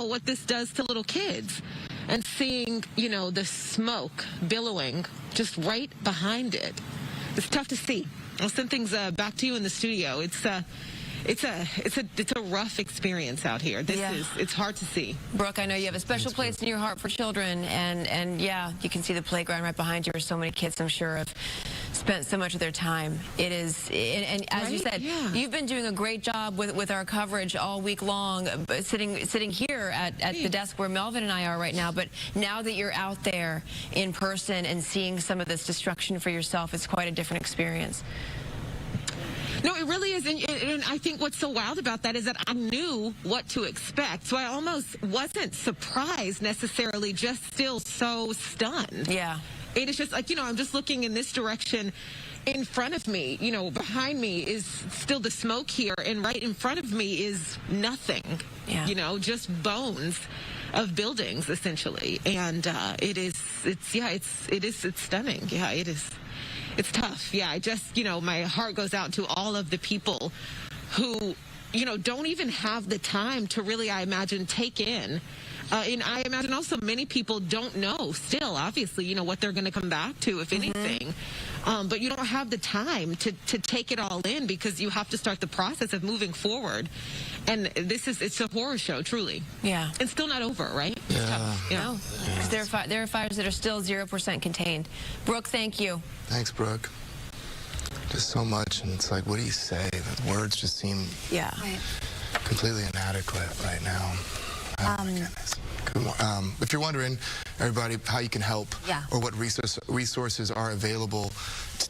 S23: what this does to little kids, and seeing, the smoke billowing just right behind it. It's tough to see. I'll send things back to you in the studio. It's a rough experience out here. It's hard to see.
S3: Brooke, I know you have a special place in your heart for children, and yeah, you can see the playground right behind you where so many kids, I'm sure, have spent so much of their time. It is, and as you said, you've been doing a great job with our coverage all week long, sitting here at the desk where Melvin and I are right now. But now that you're out there in person and seeing some of this destruction for yourself, it's quite a different experience.
S23: No, it really is. And I think what's so wild about that is that I knew what to expect. So I almost wasn't surprised necessarily, just still so stunned.
S3: Yeah.
S23: It is just like, I'm just looking in this direction. In front of me, behind me is still the smoke here, and right in front of me is nothing. Yeah. Just bones of buildings, essentially. And it's stunning. Yeah, it is. It's tough. Yeah, I just, my heart goes out to all of the people who, don't even have the time to really, I imagine, take in. And I imagine also many people don't know still, obviously, what they're going to come back to, if anything. But you don't have the time to take it all in, because you have to start the process of moving forward. And it's a horror show, truly.
S3: Yeah.
S23: And still not over, right?
S3: Yeah. No, because there are fires that are still 0% contained. Brooke, thank you.
S21: Thanks, Brooke. Just so much, and it's like, what do you say? The words just seem completely inadequate right now. Oh my goodness. If you're wondering, everybody, how you can help or what resources are available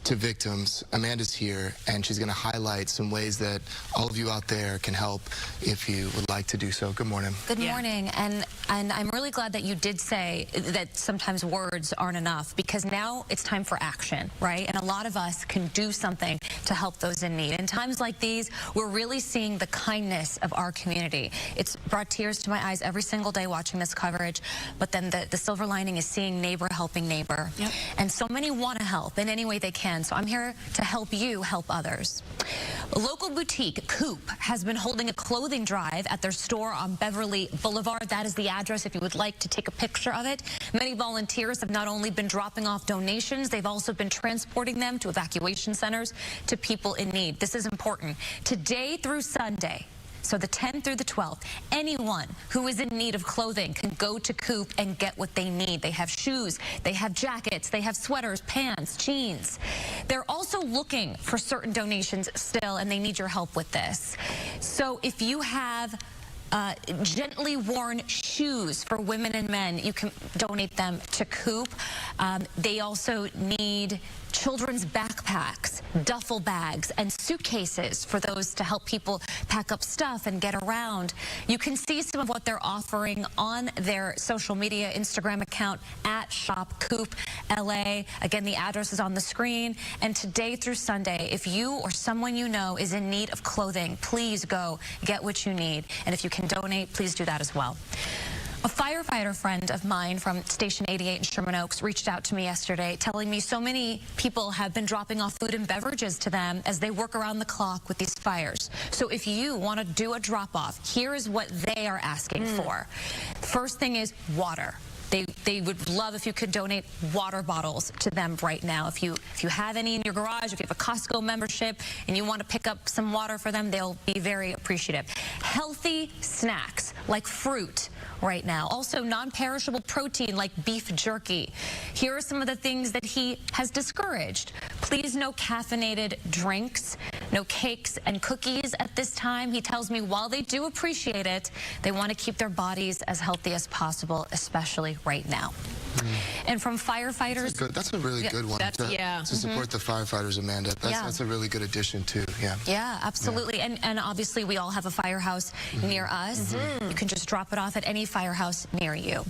S21: to victims, Amanda's here, and she's going to highlight some ways that all of you out there can help if you would like to do so. Good morning.
S11: Good morning. And I'm really glad that you did say that sometimes words aren't enough, because now it's time for action, right? And a lot of us can do something to help those in need. In times like these, we're really seeing the kindness of our community. It's brought tears to my eyes every single day watching this coverage, but then the silver lining is seeing neighbor helping neighbor. Yep. And so many want to help in any way they can. So I'm here to help you help others. A local boutique, Coop, has been holding a clothing drive at their store on Beverly Boulevard. That is the address if you would like to take a picture of it. Many volunteers have not only been dropping off donations, they've also been transporting them to evacuation centers to people in need. This is important. Today through Sunday, so the 10th through the 12th, anyone who is in need of clothing can go to Coop and get what they need. They have shoes, they have jackets, they have sweaters, pants, jeans. They're also looking for certain donations still, and they need your help with this. So if you have gently worn shoes for women and men, you can donate them to Coop. They also need children's backpacks, duffel bags, and suitcases for those to help people pack up stuff and get around. You can see some of what they're offering on their social media Instagram account at @ShopCoopLA. Again, the address is on the screen. And today through Sunday, if you or someone you know is in need of clothing, please go get what you need. And if you can donate, please do that as well. A firefighter friend of mine from Station 88 in Sherman Oaks reached out to me yesterday telling me so many people have been dropping off food and beverages to them as they work around the clock with these fires. So if you want to do a drop-off, here is what they are asking for. First thing is water. They would love if you could donate water bottles to them right now. If you have any in your garage, if you have a Costco membership and you want to pick up some water for them, they'll be very appreciative. Healthy snacks like fruit right now. Also non-perishable protein like beef jerky. Here are some of the things that he has discouraged. Please no caffeinated drinks, no cakes and cookies at this time. He tells me while they do appreciate it, they want to keep their bodies as healthy as possible, especially right now. And from firefighters,
S21: that's a really good one to support the firefighters, Amanda. That's a really good addition too. Yeah,
S11: absolutely. And obviously we all have a firehouse near us. You can just drop it off at any firehouse near you.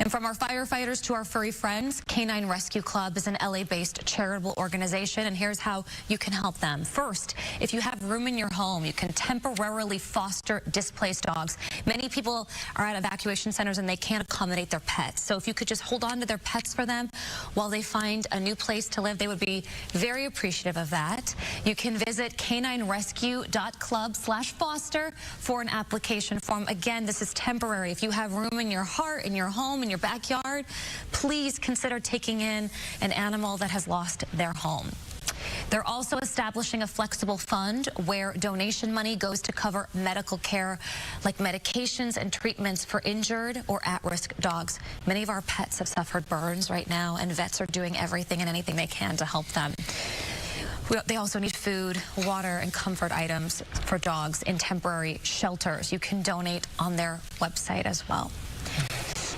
S11: And from our firefighters to our furry friends, Canine Rescue Club is an LA-based charitable organization, and here's how you can help them. First, if you have room in your home, you can temporarily foster displaced dogs. Many people are at evacuation centers and they can't accommodate their pets. So if you could just hold on to their pets for them while they find a new place to live, they would be very appreciative of that. You can visit caninerescue.club/foster for an application form. Again, this is temporary. If you have room in your heart, in your home, in your backyard, please consider taking in an animal that has lost their home. They're also establishing a flexible fund where donation money goes to cover medical care like medications and treatments for injured or at-risk dogs. Many of our pets have suffered burns right now, and vets are doing everything and anything they can to help them. They also need food, water, and comfort items for dogs in temporary shelters. You can donate on their website as well.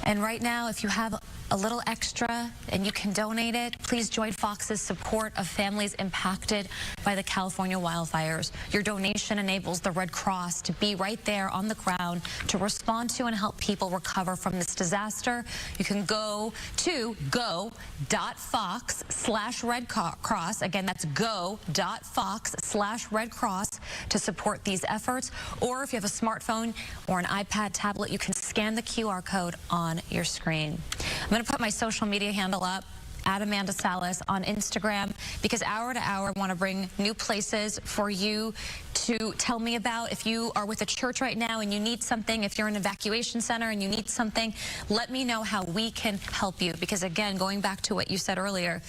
S11: And right now, if you have a little extra and you can donate it, please join Fox's support of families impacted by the California wildfires. Your donation enables the Red Cross to be right there on the ground to respond to and help people recover from this disaster. You can go to go.fox/Red Cross. Again, that's go.fox/Red Cross to support these efforts. Or if you have a smartphone or an iPad tablet, you can scan the QR code on your screen. I'm going to put my social media handle up at Amanda Salas on Instagram, because hour to hour I want to bring new places for you to tell me about. If you are with a church right now and you need something, if you're in an evacuation center and you need something, let me know how we can help you. Because again, going back to what you said earlier,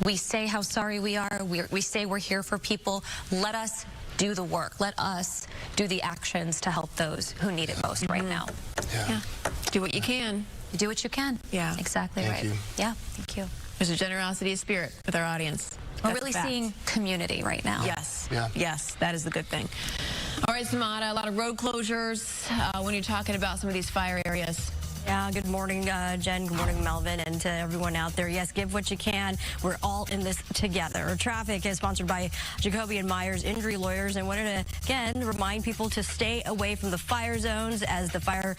S11: we say how sorry we are. We say we're here for people. Let us do the work. Let us do the actions to help those who need it most right now.
S3: Yeah. Do what you can.
S11: Do what you can.
S3: Yeah.
S11: Exactly right. Yeah. Thank you.
S3: There's a generosity of spirit with our audience.
S11: We're really seeing community right now.
S3: Yes. Yes, that is the good thing. All right, Samara, a lot of road closures when you're talking about some of these fire areas.
S5: Yeah, good morning, Jen. Good morning, Melvin, and to everyone out there. Yes, give what you can. We're all in this together. Traffic is sponsored by Jacoby and Myers Injury Lawyers, and wanted to, again, remind people to stay away from the fire zones as the fire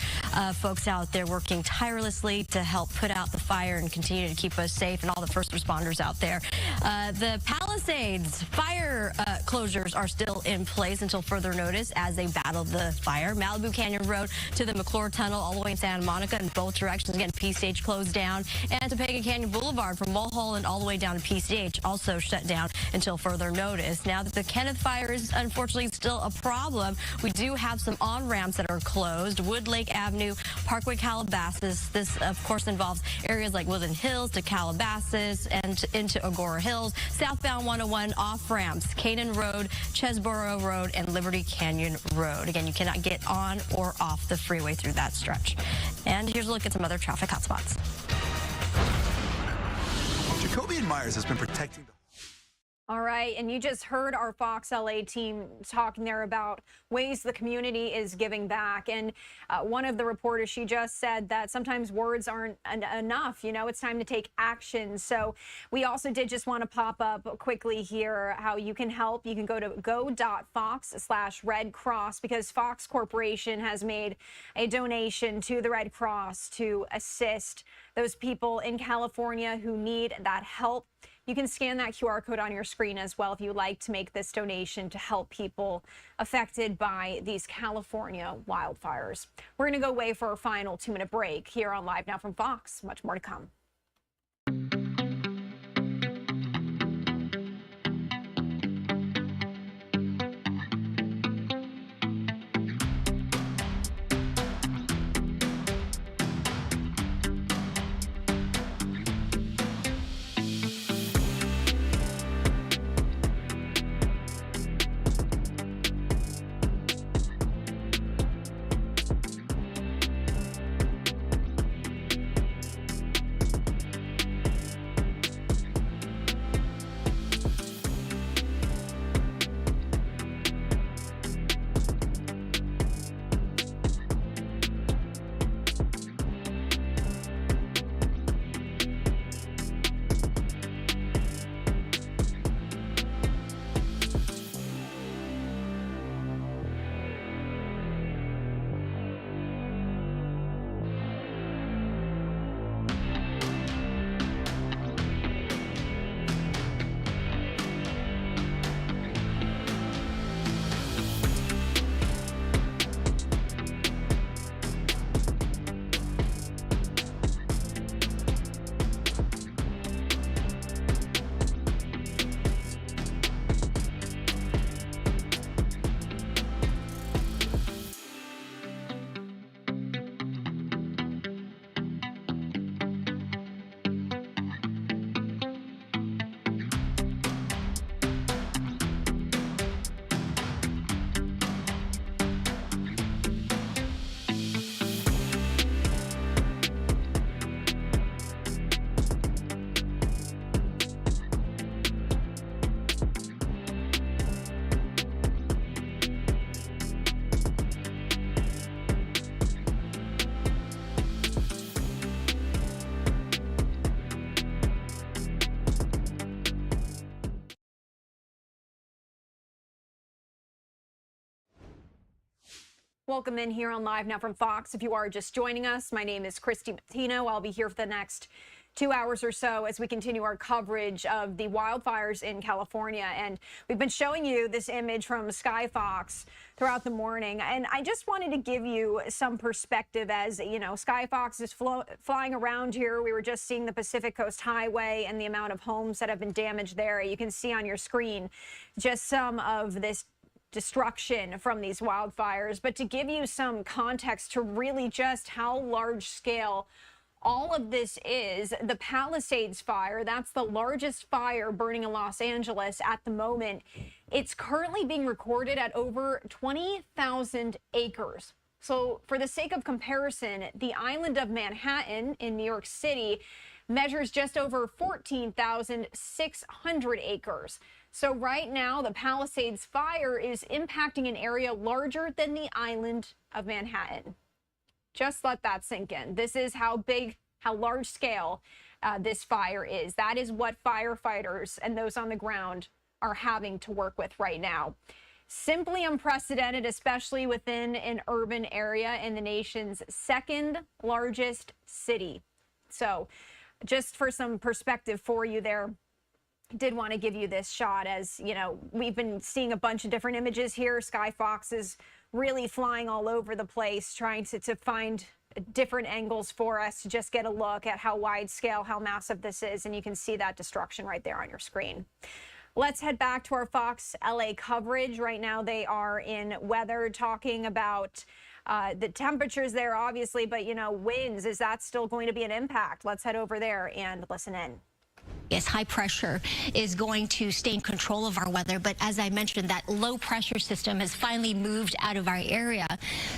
S5: folks out there working tirelessly to help put out the fire and continue to keep us safe, and all the first responders out there. The Palisades fire closures are still in place until further notice as they battle the fire. Malibu Canyon Road to the McClure Tunnel all the way in Santa Monica in both directions. Again, P-Stage closed down. And Topanga Canyon Boulevard from Mulholland all the way down to P-Stage also shut down until further notice. Now that the Kenneth fire is unfortunately still a problem, we do have some on-ramps that are closed. Woodlake Avenue, Parkway Calabasas. This, of course, involves areas like Woodland Hills to Calabasas and into Agora Hills. Southbound 101 off-ramps, Canaan Road, Chesborough Road, and Liberty Canyon Road. Again, you cannot get on or off the freeway through that stretch. And here's a look at some other traffic hotspots.
S13: Jacoby and Myers has been protecting the...
S10: All right, and you just heard our Fox LA team talking there about ways the community is giving back. And one of the reporters, she just said that sometimes words aren't enough. You know, it's time to take action. So we also did just want to pop up quickly here how you can help. You can go to go.fox/Red Cross, because Fox Corporation has made a donation to the Red Cross to assist those people in California who need that help. You can scan that QR code on your screen as well if you'd like to make this donation to help people affected by these California wildfires. We're going to go away for our final 2-minute break here on Live Now from Fox. Much more to come. Welcome in here on Live Now from Fox. If you are just joining us, my name is Christy Martino. I'll be here for the next 2 hours or so as we continue our coverage of the wildfires in California. And we've been showing you this image from Sky Fox throughout the morning. And I just wanted to give you some perspective as, you know, Sky Fox is flying around here. We were just seeing the Pacific Coast Highway and the amount of homes that have been damaged there. You can see on your screen just some of this destruction from these wildfires. But to give you some context to really just how large scale all of this is, the Palisades fire, that's the largest fire burning in Los Angeles at the moment. It's currently being recorded at over 20,000 acres. So for the sake of comparison, the island of Manhattan in New York City measures just over 14,600 acres. So right now, the Palisades fire is impacting an area larger than the island of Manhattan. Just let that sink in. This is how big, how large scale this fire is. That is what firefighters and those on the ground are having to work with right now. Simply unprecedented, especially within an urban area in the nation's second largest city. So just for some perspective for you there, did want to give you this shot. As you know, we've been seeing a bunch of different images here. Sky Fox is really flying all over the place, trying to find different angles for us to just get a look at how wide scale, how massive this is. And you can see that destruction right there on your screen. Let's head back to our Fox LA coverage. Right now they are in weather, talking about the temperatures there, obviously, but, you know, winds, is that still going to be an impact? Let's head over there and listen in.
S26: Yes, high pressure is going to stay in control of our weather, but as I mentioned, that low pressure system has finally moved out of our area.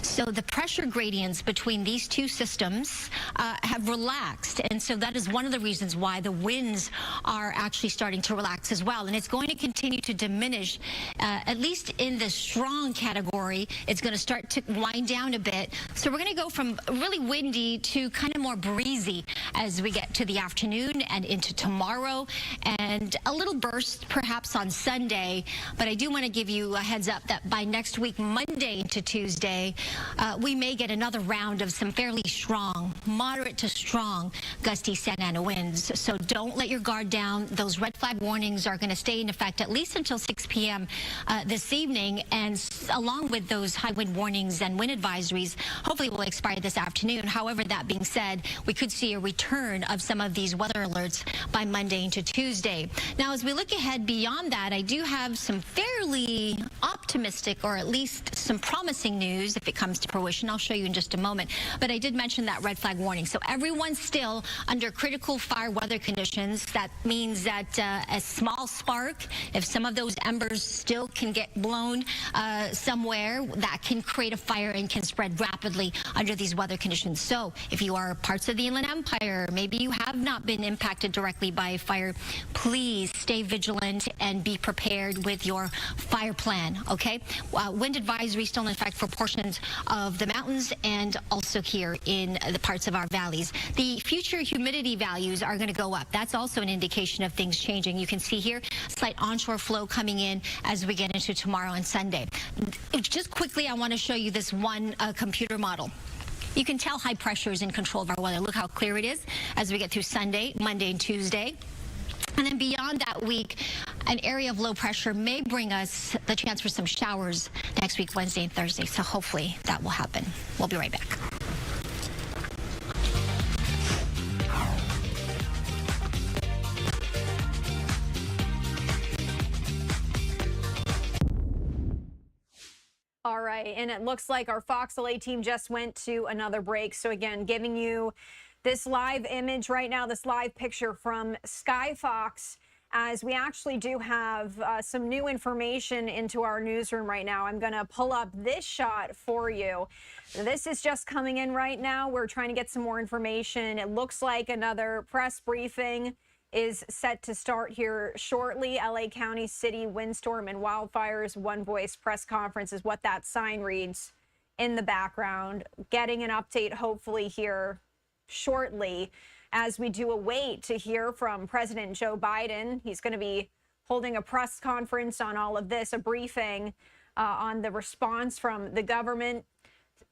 S26: So the pressure gradients between these two systems have relaxed, and so that is one of the reasons why the winds are actually starting to relax as well. And it's going to continue to diminish, at least in the strong category. It's going to start to wind down a bit. So we're going to go from really windy to kind of more breezy as we get to the afternoon and into tomorrow thorough and a little burst perhaps on Sunday, but I do want to give you a heads up that by next week, Monday to Tuesday, we may get another round of some fairly strong, moderate to strong gusty Santa Ana winds. So don't let your guard down. Those red flag warnings are going to stay in effect at least until 6 p.m. This evening, and along with those high wind warnings and wind advisories, hopefully will expire this afternoon. However, that being said, we could see a return of some of these weather alerts by Monday into Tuesday. Now, as we look ahead beyond that, I do have some fairly optimistic, or at least some promising news if it comes to fruition. I'll show you in just a moment. But I did mention that red flag warning. So everyone's still under critical fire weather conditions. That means that a small spark, if some of those embers still can get blown somewhere, that can create a fire and can spread rapidly under these weather conditions. So if you are parts of the Inland Empire, maybe you have not been impacted directly by a fire, please stay vigilant and be prepared with your fire plan, okay? Wind advisory still in effect for portions of the mountains and also here in the parts of our valleys. The future humidity values are going to go up. That's also an indication of things changing. You can see here slight onshore flow coming in as we get into tomorrow and Sunday. Just quickly, I want to show you this one computer model. You can tell high pressure is in control of our weather. Look how clear it is as we get through Sunday, Monday, and Tuesday. And then beyond that week, an area of low pressure may bring us the chance for some showers next week, Wednesday and Thursday. So hopefully that will happen. We'll be right back.
S10: All right, and it looks like our Fox LA team just went to another break. So again, giving you this live image right now, this live picture from Sky Fox, as we actually do have some new information into our newsroom right now. I'm going to pull up this shot for you. This is just coming in right now. We're trying to get some more information. It looks like another press briefing is set to start here shortly. LA County City Windstorm and Wildfires One Voice press conference is what that sign reads in the background. Getting an update hopefully here shortly as we do await to hear from President Joe Biden. He's going to be holding a press conference on all of this, a briefing on the response from the government,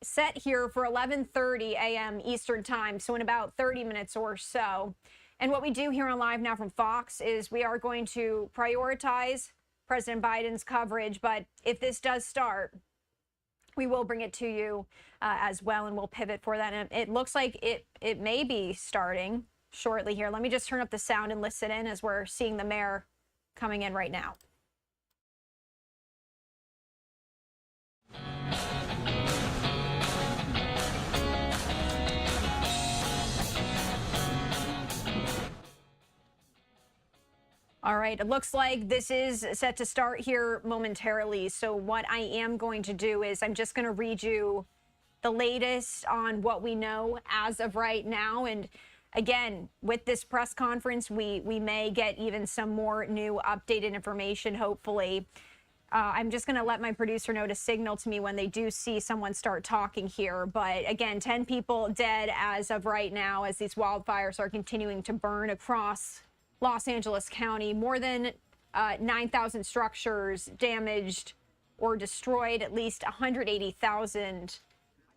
S10: set here for 11:30 a.m. Eastern time, so in about 30 minutes or so. And what we do here on Live Now from Fox is we are going to prioritize President Biden's coverage, but if this does start, we will bring it to you as well, and we'll pivot for that. And it looks like it may be starting shortly here. Let me just turn up the sound and listen in as we're seeing the mayor coming in right now. All right, it looks like this is set to start here momentarily. So what I am going to do is I'm just going to read you the latest on what we know as of right now. And again, with this press conference, we may get even some more new updated information, hopefully. I'm just going to let my producer know to signal to me when they do see someone start talking here. But again, 10 people dead as of right now as these wildfires are continuing to burn across Los Angeles County. More than 9,000 structures damaged or destroyed. At least 180,000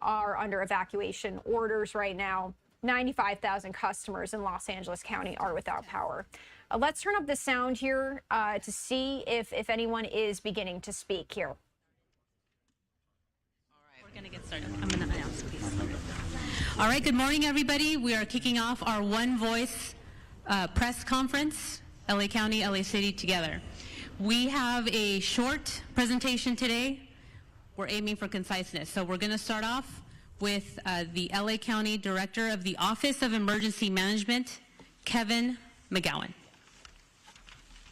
S10: are under evacuation orders right now. 95,000 customers in Los Angeles County are without power. Let's turn up the sound here to see if anyone is beginning to speak here.
S17: All right, we're going to get started. I'm going to announce these. All right, good morning, everybody. We are kicking off our One Voice press conference, LA County, LA City together. We have a short presentation today. We're aiming for conciseness. So we're going to start off with the LA County Director of the Office of Emergency Management, Kevin McGowan.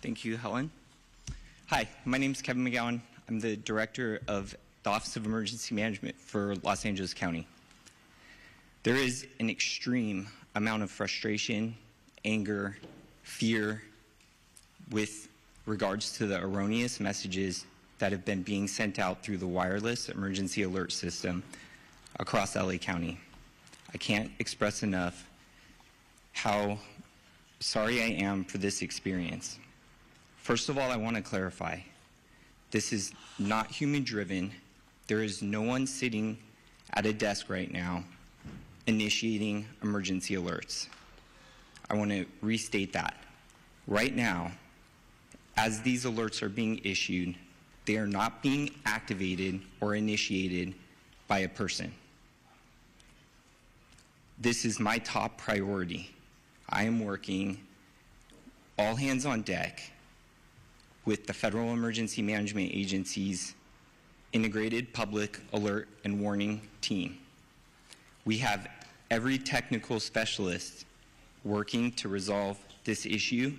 S18: Thank you, Helen. Hi, my name is Kevin McGowan. I'm the Director of the Office of Emergency Management for Los Angeles County. There is an extreme amount of frustration, anger, fear with regards to the erroneous messages that have been being sent out through the wireless emergency alert system across LA County. I can't express enough how sorry I am for this experience. First of all, I want to clarify, this is not human-driven. There is no one sitting at a desk right now initiating emergency alerts. I want to restate that. Right now, as these alerts are being issued, they are not being activated or initiated by a person. This is my top priority. I am working all hands on deck with the Federal Emergency Management Agency's Integrated Public Alert and Warning Team. We have every technical specialist working to resolve this issue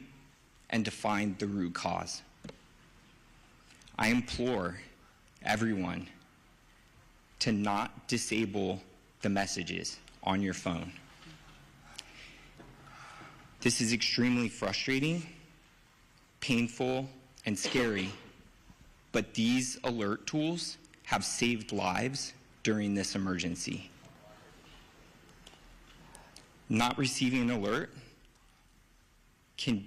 S18: and to find the root cause. I implore everyone to not disable the messages on your phone. This is extremely frustrating, painful, and scary, but these alert tools have saved lives during this emergency. Not receiving an alert can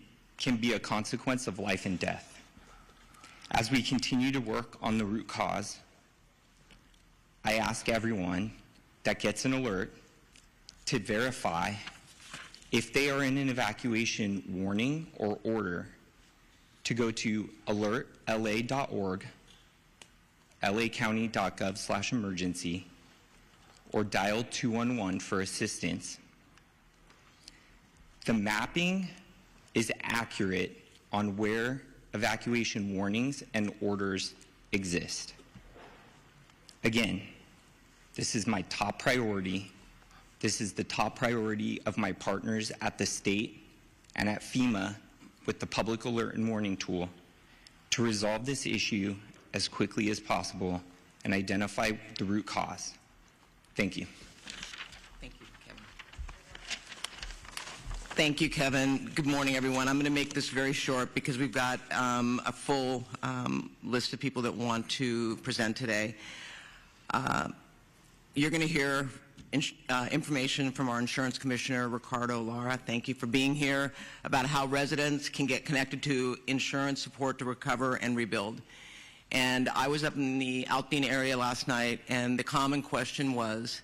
S18: be a consequence of life and death. As we continue to work on the root cause, I ask everyone that gets an alert to verify if they are in an evacuation warning or order to go to alertla.org, lacounty.gov/emergency, or dial 211 for assistance. The mapping is accurate on where evacuation warnings and orders exist. Again, this is my top priority. This is the top priority of my partners at the state and at FEMA with the Public Alert and Warning Tool to resolve this issue as quickly as possible and identify the root cause. Thank you.
S7: Thank you, Kevin. Thank you, Kevin. Good morning, everyone. I'm going to make this very short because we've got a full list of people that want to present today. You're going to hear information from our Insurance Commissioner, Ricardo Lara. Thank you for being here, about how residents can get connected to insurance support to recover and rebuild. And I was up in the Alpine area last night, and the common question was,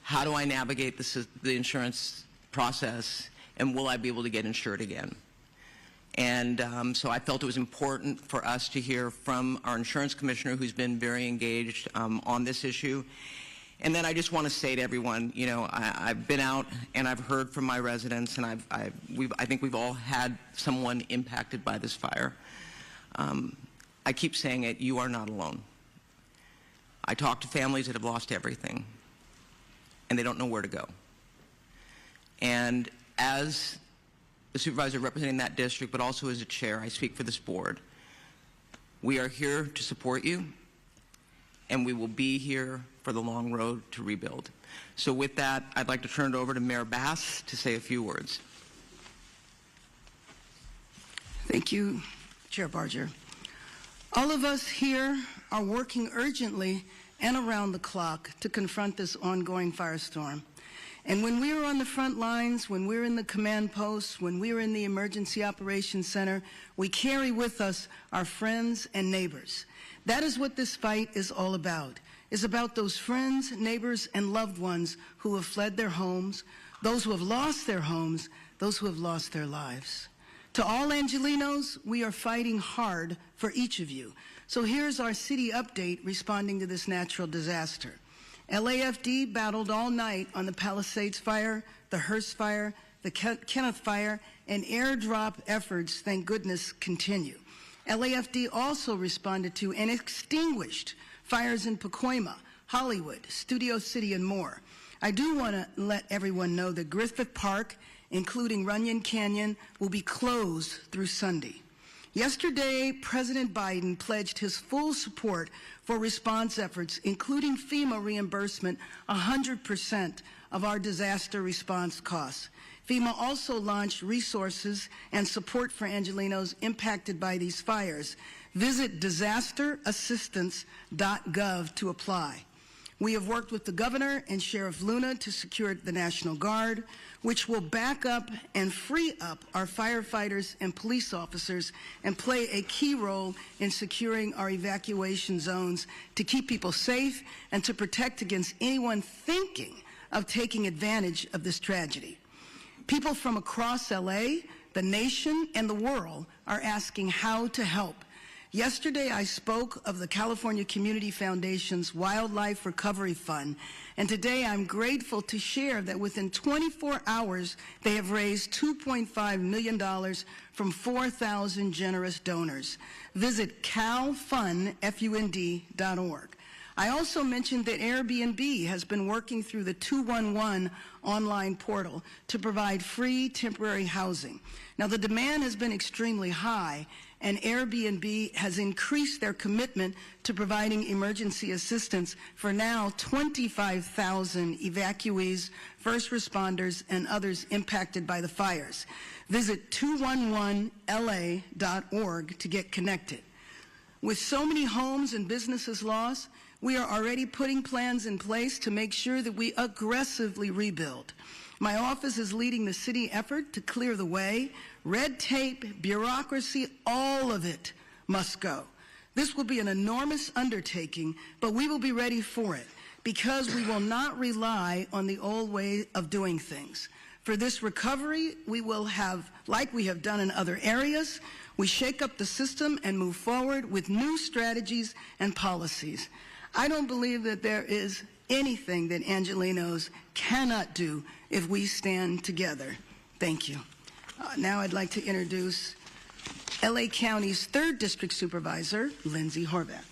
S7: how do I navigate the insurance process, and will I be able to get insured again? And so I felt it was important for us to hear from our Insurance Commissioner, who's been very engaged on this issue. And then I just want to say to everyone, you know, I've been out and I've heard from my residents, and I think we've all had someone impacted by this fire. I keep saying it, you are not alone. I talk to families that have lost everything, and they don't know where to go. And as the supervisor representing that district, but also as a chair, I speak for this board. We are here to support you, and we will be here for the long road to rebuild. So with that, I'd like to turn it over to Mayor Bass to say a few words.
S19: Thank you, Chair Barger. All of us here are working urgently and around the clock to confront this ongoing firestorm. And when we are on the front lines, when we're in the command posts, when we're in the Emergency Operations Center, we carry with us our friends and neighbors. That is what this fight is all about. It's about those friends, neighbors, and loved ones who have fled their homes, those who have lost their homes, those who have lost their lives. To all Angelenos, we are fighting hard for each of you. So here's our city update responding to this natural disaster. LAFD battled all night on the Palisades fire, the Hearst fire, the Kenneth fire, and airdrop efforts, thank goodness, continue. LAFD also responded to and extinguished fires in Pacoima, Hollywood, Studio City, and more. I do want to let everyone know that Griffith Park, including Runyon Canyon, will be closed through Sunday. Yesterday, President Biden pledged his full support for response efforts, including FEMA reimbursement 100% of our disaster response costs. FEMA also launched resources and support for Angelenos impacted by these fires. Visit disasterassistance.gov to apply. We have worked with the governor and Sheriff Luna to secure the National Guard, which will back up and free up our firefighters and police officers and play a key role in securing our evacuation zones to keep people safe and to protect against anyone thinking of taking advantage of this tragedy. People from across LA, the nation, and the world are asking how to help. Yesterday, I spoke of the California Community Foundation's Wildlife Recovery Fund, and today I'm grateful to share that within 24 hours, they have raised $2.5 million from 4,000 generous donors. Visit calfund.org. I also mentioned that Airbnb has been working through the 211 online portal to provide free temporary housing. Now, the demand has been extremely high, and Airbnb has increased their commitment to providing emergency assistance for now 25,000 evacuees, first responders, and others impacted by the fires. Visit 211la.org to get connected. With so many homes and businesses lost, we are already putting plans in place to make sure that we aggressively rebuild. My office is leading the city effort to clear the way. Red tape, bureaucracy, all of it must go. This will be an enormous undertaking, but we will be ready for it because we will not rely on the old way of doing things. For this recovery, we will have, like we have done in other areas, we shake up the system and move forward with new strategies and policies. I don't believe that there is anything that Angelenos cannot do if we stand together. Thank you. Now I'd like to introduce LA County's 3rd District Supervisor, Lindsay Horvath.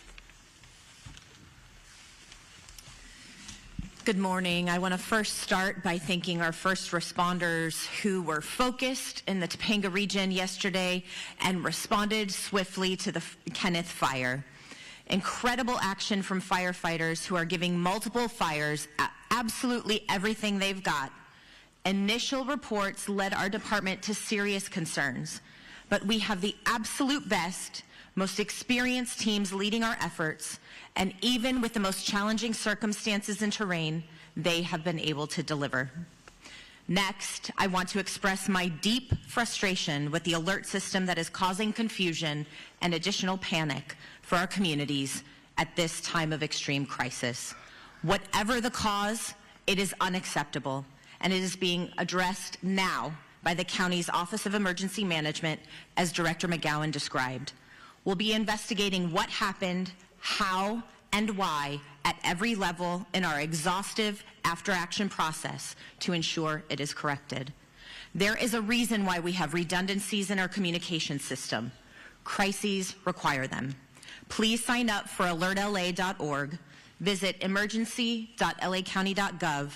S4: Good morning. I want to first start by thanking our first responders who were focused in the Topanga region yesterday and responded swiftly to the Kenneth fire. Incredible action from firefighters who are giving multiple fires absolutely everything they've got. Initial reports led our department to serious concerns, but we have the absolute best, most experienced teams leading our efforts, and even with the most challenging circumstances and terrain, they have been able to deliver. Next, I want to express my deep frustration with the alert system that is causing confusion and additional panic for our communities at this time of extreme crisis. Whatever the cause, it is unacceptable, and it is being addressed now by the county's Office of Emergency Management, as Director McGowan described. We'll be investigating what happened, how, and why at every level in our exhaustive after-action process to ensure it is corrected. There is a reason why we have redundancies in our communication system. Crises require them. Please sign up for alertla.org, visit emergency.lacounty.gov,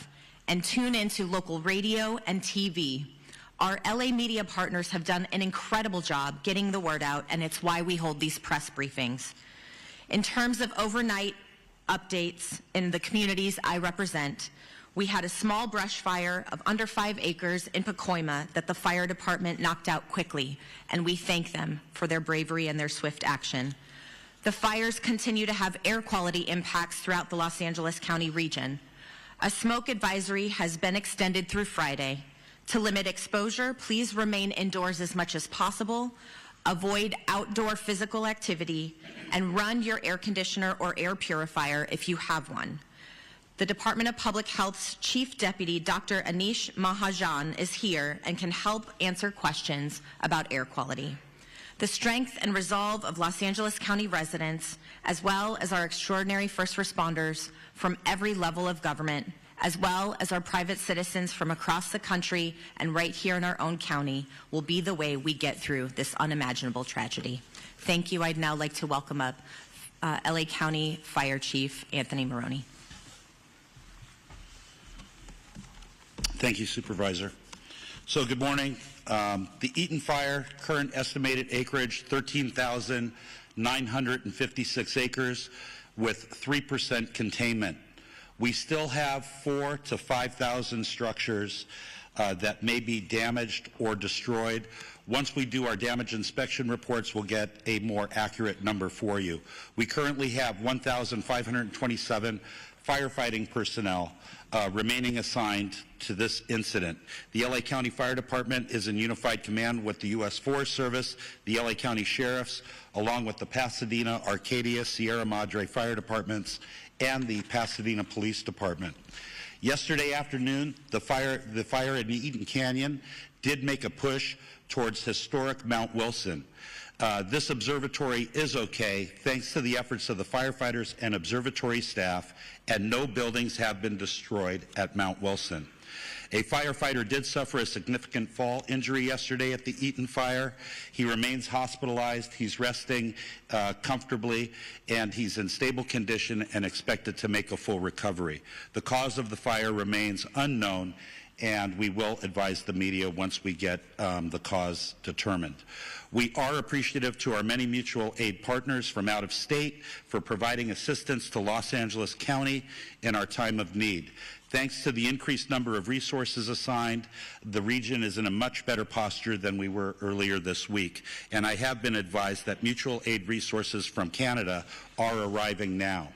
S4: and tune into local radio and TV. Our LA media partners have done an incredible job getting the word out, and it's why we hold these press briefings. In terms of overnight updates in the communities I represent, we had a small brush fire of under 5 acres in Pacoima that the fire department knocked out quickly, and we thank them for their bravery and their swift action. The fires continue to have air quality impacts throughout the Los Angeles County region. A smoke advisory has been extended through Friday. To limit exposure, please remain indoors as much as possible, avoid outdoor physical activity, and run your air conditioner or air purifier if you have one. The Department of Public Health's Chief Deputy, Dr. Anish Mahajan, is here and can help answer questions about air quality. The strength and resolve of Los Angeles County residents, as well as our extraordinary first responders from every level of government, as well as our private citizens from across the country and right here in our own county, will be the way we get through this unimaginable tragedy. Thank you. I'd now like to welcome up LA County Fire Chief Anthony Maroney.
S6: Thank you, Supervisor. So good morning. The Eaton Fire, current estimated acreage, 13,956 acres with 3% containment. We still have 4,000 to 5,000 structures that may be damaged or destroyed. Once we do our damage inspection reports, we'll get a more accurate number for you. We currently have 1,527 firefighting personnel remaining assigned to this incident. The LA County Fire Department is in unified command with the U.S. Forest Service, the LA County Sheriffs, along with the Pasadena, Arcadia, Sierra Madre Fire Departments, and the Pasadena Police Department. Yesterday afternoon, the fire in Eaton Canyon did make a push towards historic Mount Wilson. This observatory is okay thanks to the efforts of the firefighters and observatory staff, and no buildings have been destroyed at Mount Wilson. A firefighter did suffer a significant fall injury yesterday at the Eaton fire. He remains hospitalized. He's resting comfortably, and he's in stable condition and expected to make a full recovery. The cause of the fire remains unknown, and we will advise the media once we get the cause determined. We are appreciative to our many mutual aid partners from out of state for providing assistance to Los Angeles County in our time of need. Thanks to the increased number of resources assigned, the region is in a much better posture than we were earlier this week. And I have been advised that mutual aid resources from Canada are arriving now.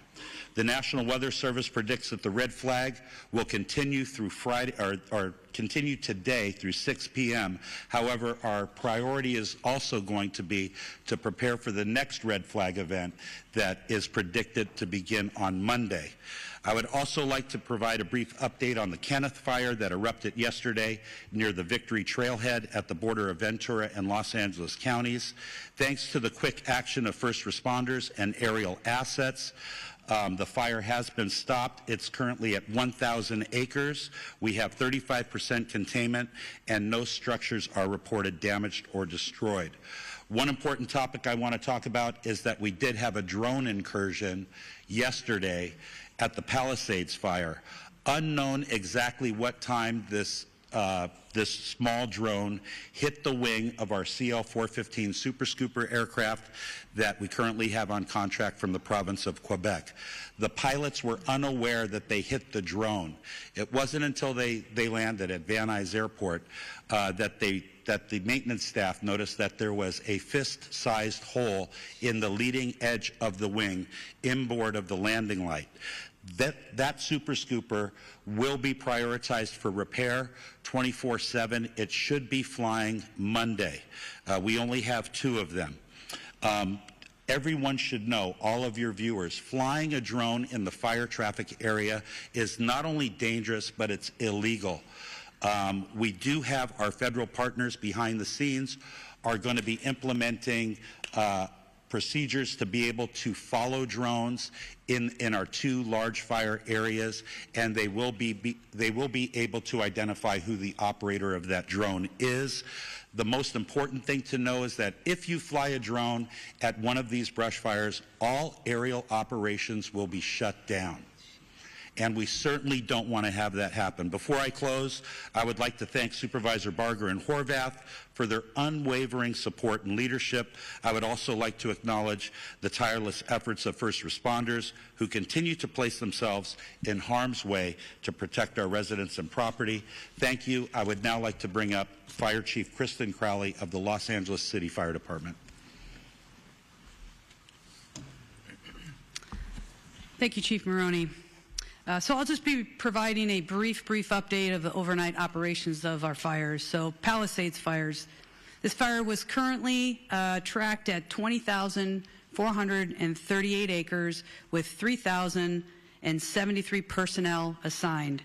S6: The National Weather Service predicts that the red flag will continue through Friday, or continue today through 6 p.m. However, our priority is also going to be to prepare for the next red flag event that is predicted to begin on Monday. I would also like to provide a brief update on the Kenneth fire that erupted yesterday near the Victory Trailhead at the border of Ventura and Los Angeles counties. Thanks to the quick action of first responders and aerial assets, the fire has been stopped. It's currently at 1,000 acres. We have 35% containment, and no structures are reported damaged or destroyed. One important topic I want to talk about is that we did have a drone incursion yesterday at the Palisades fire. Unknown exactly what time this small drone hit the wing of our CL-415 Super Scooper aircraft that we currently have on contract from the province of Quebec. The pilots were unaware that they hit the drone. It wasn't until they landed at Van Nuys Airport that the maintenance staff noticed that there was a fist-sized hole in the leading edge of the wing inboard of the landing light. That Super Scooper will be prioritized for repair 24/7. It should be flying Monday. We only have 2 of them. Everyone should know, all of your viewers, flying a drone in the fire traffic area is not only dangerous, but it's illegal. We do have our federal partners behind the scenes are going to be implementing procedures to be able to follow drones in our 2 large fire areas, and they will be able to identify who the operator of that drone is. The most important thing to know is that if you fly a drone at one of these brush fires, all aerial operations will be shut down. And we certainly don't want to have that happen. Before I close, I would like to thank Supervisor Barger and Horvath for their unwavering support and leadership. I would also like to acknowledge the tireless efforts of first responders who continue to place themselves in harm's way to protect our residents and property. Thank you. I would now like to bring up Fire Chief Kristen Crowley of the Los Angeles City Fire Department.
S14: Thank you, Chief Maroney. So I'll just be providing a brief update of the overnight operations of our fires. So Palisades fires. This fire was currently tracked at 20,438 acres with 3,073 personnel assigned.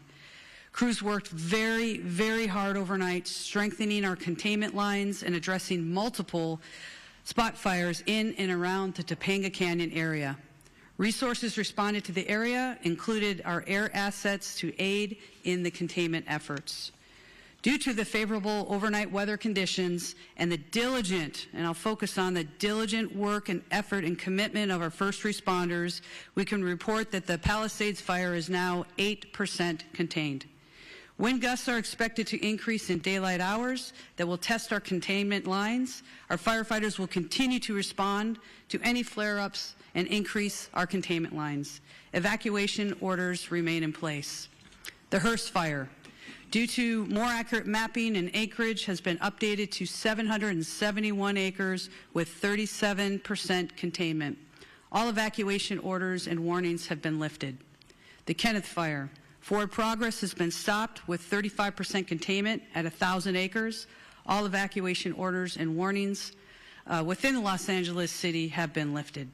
S14: Crews worked very, very hard overnight, strengthening our containment lines and addressing multiple spot fires in and around the Topanga Canyon area. Resources responded to the area included our air assets to aid in the containment efforts. Due to the favorable overnight weather conditions and the diligent, and I'll focus on the diligent work and effort and commitment of our first responders, we can report that the Palisades fire is now 8% contained. Wind gusts are expected to increase in daylight hours that will test our containment lines. Our firefighters will continue to respond to any flare-ups and increase our containment lines. Evacuation orders remain in place. The Hearst fire, due to more accurate mapping and acreage, has been updated to 771 acres with 37% containment. All evacuation orders and warnings have been lifted. The Kenneth Fire. Forward progress has been stopped with 35% containment at 1,000 acres. All evacuation orders and warnings within the Los Angeles city have been lifted.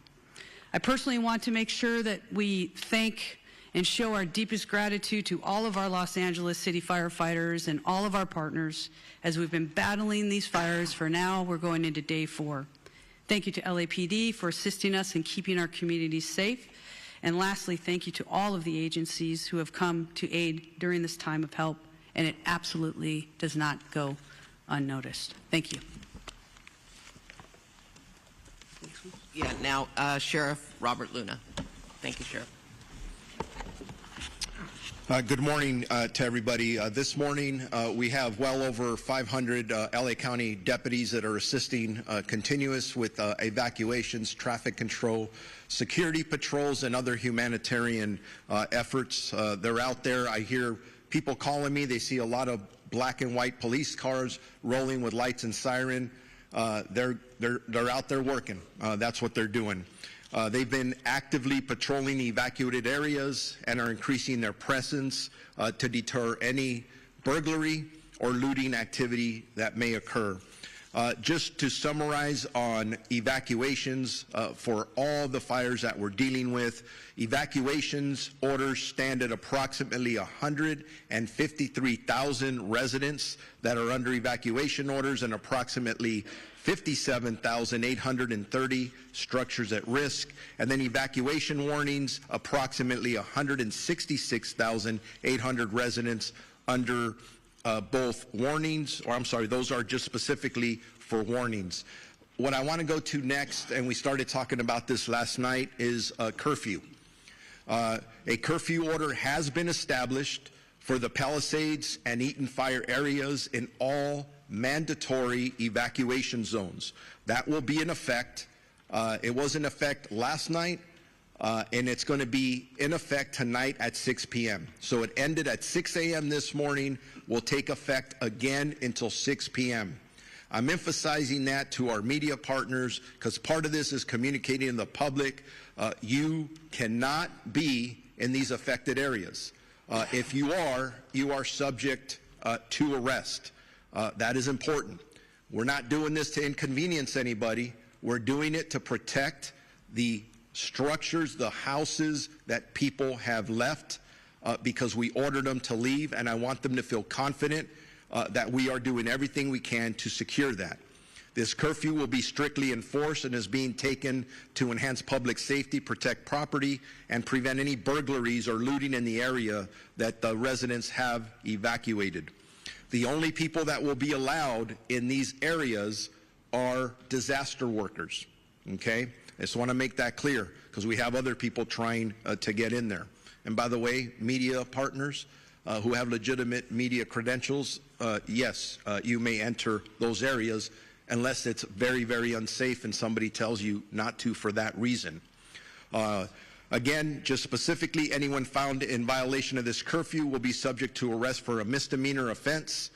S14: I personally want to make sure that we thank and show our deepest gratitude to all of our Los Angeles city firefighters and all of our partners as we've been battling these fires for now. We're going into day 4. Thank you to LAPD for assisting us in keeping our communities safe. And lastly, thank you to all of the agencies who have come to aid during this time of help, and it absolutely does not go unnoticed. Thank you.
S7: Yeah, now Sheriff Robert Luna. Thank you, Sheriff.
S1: Good morning to everybody. This morning we have well over 500 LA County deputies that are assisting continuous with evacuations, traffic control, security patrols, and other humanitarian efforts. They're out there. I hear people calling me. They see a lot of black and white police cars rolling with lights and siren. They're out there working. That's what they're doing. They've been actively patrolling evacuated areas and are increasing their presence to deter any burglary or looting activity that may occur. Just to summarize on evacuations for all the fires that we're dealing with, evacuations orders stand at approximately 153,000 residents that are under evacuation orders and approximately 57,830 structures at risk, and then evacuation warnings, approximately 166,800 residents under both warnings, or I'm sorry, those are just specifically for warnings. What I want to go to next, and we started talking about this last night, is a curfew. A curfew order has been established for the Palisades and Eaton fire areas in all mandatory evacuation zones. That will be in effect. It was in effect last night, and it's going to be in effect tonight at 6 p.m. So it ended at 6 a.m. this morning, will take effect again until 6 p.m. I'm emphasizing that to our media partners because part of this is communicating to the public. You cannot be in these affected areas. If you are subject to arrest. That is important. We're not doing this to inconvenience anybody. We're doing it to protect the structures, the houses that people have left because we ordered them to leave, and I want them to feel confident that we are doing everything we can to secure that. This curfew will be strictly enforced and is being taken to enhance public safety, protect property, and prevent any burglaries or looting in the area that the residents have evacuated. The only people that will be allowed in these areas are disaster workers, okay? I just want to make that clear because we have other people trying to get in there. And by the way, media partners who have legitimate media credentials, yes, you may enter those areas unless it's very, very unsafe and somebody tells you not to for that reason. Again, just specifically, anyone found in violation of this curfew will be subject to arrest for a misdemeanor offense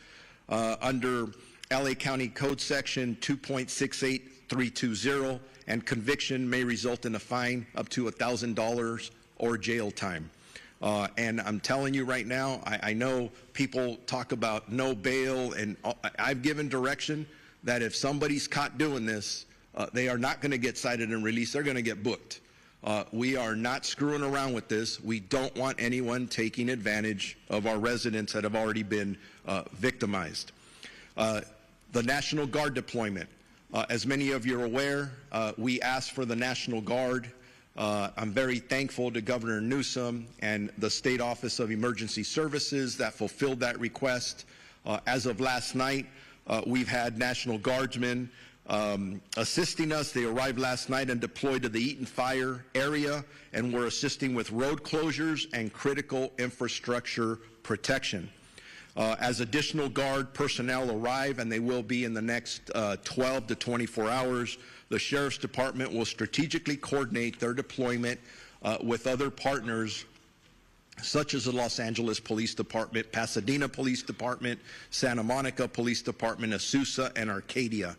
S1: under LA County Code Section 2.68320, and conviction may result in a fine up to $1,000 or jail time. And I'm telling you right now, I know people talk about no bail, and I've given direction that if somebody's caught doing this, they are not going to get cited and released. They're going to get booked. We are not screwing around with this. We don't want anyone taking advantage of our residents that have already been victimized. The National Guard deployment. As many of you are aware, we asked for the National Guard. I'm very thankful to Governor Newsom and the State Office of Emergency Services that fulfilled that request. As of last night, we've had National Guardsmen assisting us. They arrived last night and deployed to the Eaton Fire area, and we're assisting with road closures and critical infrastructure protection. As additional Guard personnel arrive, and they will be in the next 12 to 24 hours, the Sheriff's Department will strategically coordinate their deployment with other partners such as the Los Angeles Police Department, Pasadena Police Department, Santa Monica Police Department, Azusa, and Arcadia.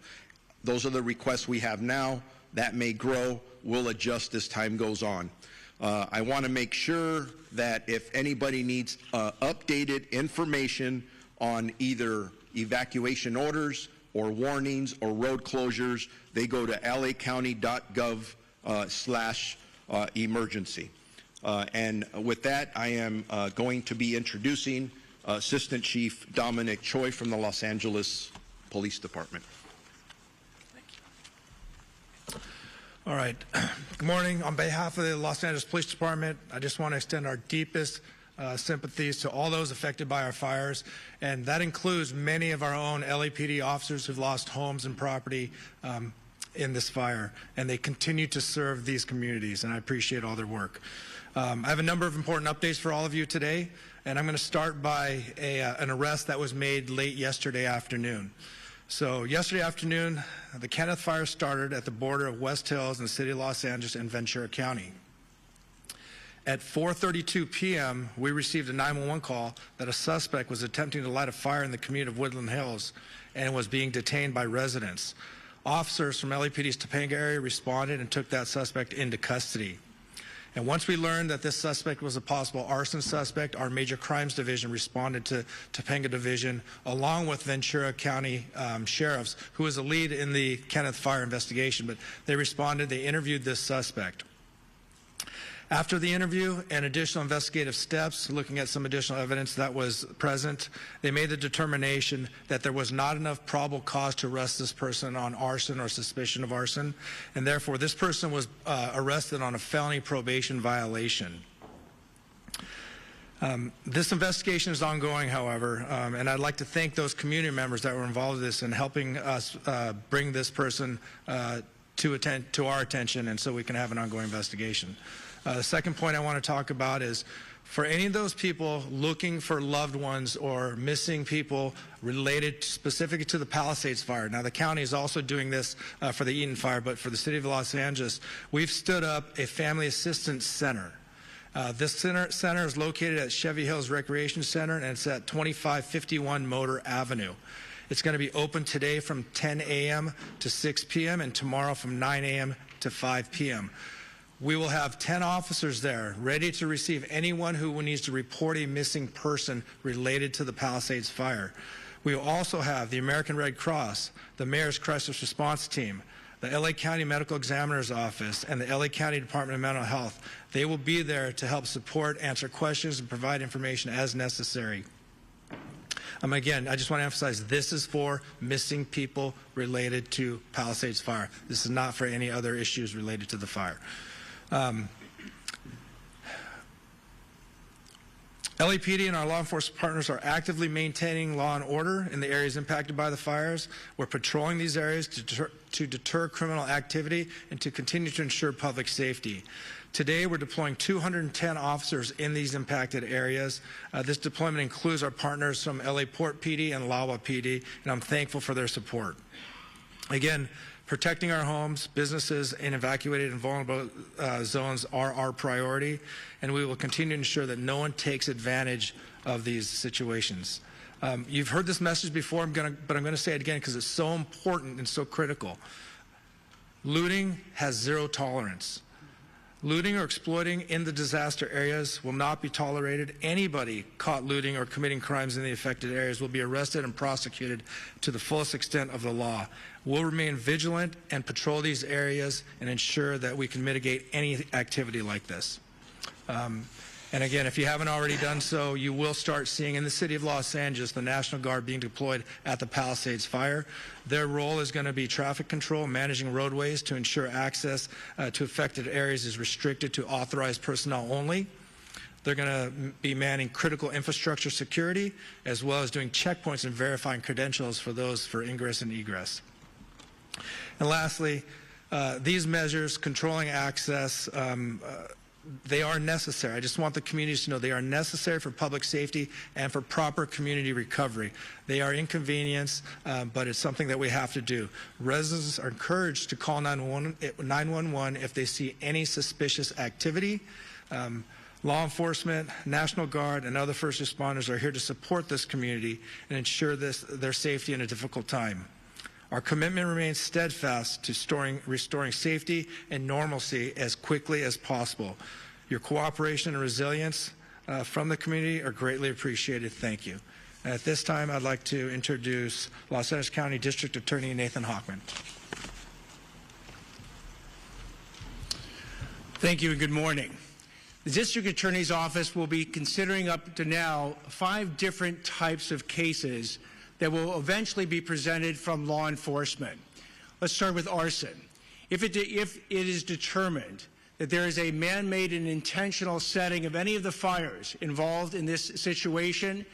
S1: Those are the requests we have now. That may grow. We'll adjust as time goes on. I want to make sure that if anybody needs updated information on either evacuation orders or warnings or road closures, they go to lacounty.gov/emergency. And with that, I am going to be introducing Assistant Chief Dominic Choi from the Los Angeles Police Department.
S9: All right. Good morning. On behalf of the Los Angeles Police Department, I just want to extend our deepest sympathies to all those affected by our fires, and that includes many of our own LAPD officers who've lost homes and property in this fire, and they continue to serve these communities, and I appreciate all their work. I have a number of important updates for all of you today, and I'm going to start by an arrest that was made late yesterday afternoon. So yesterday afternoon, the Kenneth fire started at the border of West Hills in the city of Los Angeles and Ventura County. At 4:32 p.m., we received a 911 call that a suspect was attempting to light a fire in the community of Woodland Hills and was being detained by residents. Officers from LAPD's Topanga area responded and took that suspect into custody. And once we learned that this suspect was a possible arson suspect, our Major Crimes Division responded to Topanga Division along with Ventura County sheriffs, who was the lead in the Kenneth fire investigation. But they responded, they interviewed this suspect. After the interview and additional investigative steps, looking at some additional evidence that was present, they made the determination that there was not enough probable cause to arrest this person on arson or suspicion of arson, and therefore this person was arrested on a felony probation violation. This investigation is ongoing, however, and I'd like to thank those community members that were involved in this and helping us bring this person to our attention, and so we can have an ongoing investigation. The second point I want to talk about is for any of those people looking for loved ones or missing people related specifically to the Palisades fire. Now, the county is also doing this for the Eaton fire, but for the city of Los Angeles, we've stood up a family assistance center. This center is located at Chevy Hills Recreation Center, and it's at 2551 Motor Avenue. It's going to be open today from 10 a.m. to 6 p.m. and tomorrow from 9 a.m. to 5 p.m. We will have 10 officers there ready to receive anyone who needs to report a missing person related to the Palisades fire. We will also have the American Red Cross, the Mayor's Crisis Response Team, the LA County Medical Examiner's Office, and the LA County Department of Mental Health. They will be there to help support, answer questions, and provide information as necessary. Again, I just want to emphasize this is for missing people related to Palisades fire. This is not for any other issues related to the fire. LAPD and our law enforcement partners are actively maintaining law and order in the areas impacted by the fires. We're patrolling these areas to deter criminal activity and to continue to ensure public safety. Today, we're deploying 210 officers in these impacted areas. This deployment includes our partners from LA Port PD and LAWA PD, and I'm thankful for their support. Again, protecting our homes, businesses, and evacuated and vulnerable zones are our priority, and we will continue to ensure that no one takes advantage of these situations. You've heard this message before, but I'm going to say it again because it's so important and so critical. Looting has zero tolerance. Looting or exploiting in the disaster areas will not be tolerated. Anybody caught looting or committing crimes in the affected areas will be arrested and prosecuted to the fullest extent of the law. We'll remain vigilant and patrol these areas and ensure that we can mitigate any activity like this. And again, if you haven't already done so, you will start seeing in the city of Los Angeles the National Guard being deployed at the Palisades fire. Their role is going to be traffic control, managing roadways to ensure access to affected areas is restricted to authorized personnel only. They're going to be manning critical infrastructure security, as well as doing checkpoints and verifying credentials for those for ingress and egress. And lastly, these measures, controlling access, they are necessary. I just want the communities to know they are necessary for public safety and for proper community recovery. They are inconvenience, but it's something that we have to do. Residents are encouraged to call 911 if they see any suspicious activity. Law enforcement, National Guard, and other first responders are here to support this community and ensure their safety in a difficult time. Our commitment remains steadfast to restoring safety and normalcy as quickly as possible. Your cooperation and resilience from the community are greatly appreciated. Thank you. At this time, I'd like to introduce Los Angeles County District Attorney Nathan Hochman.
S2: Thank you and good morning. The District Attorney's Office will be considering up to now 5 different types of cases that will eventually be presented from law enforcement. Let's start with arson. If it is determined that there is a man-made and intentional setting of any of the fires involved in this situation,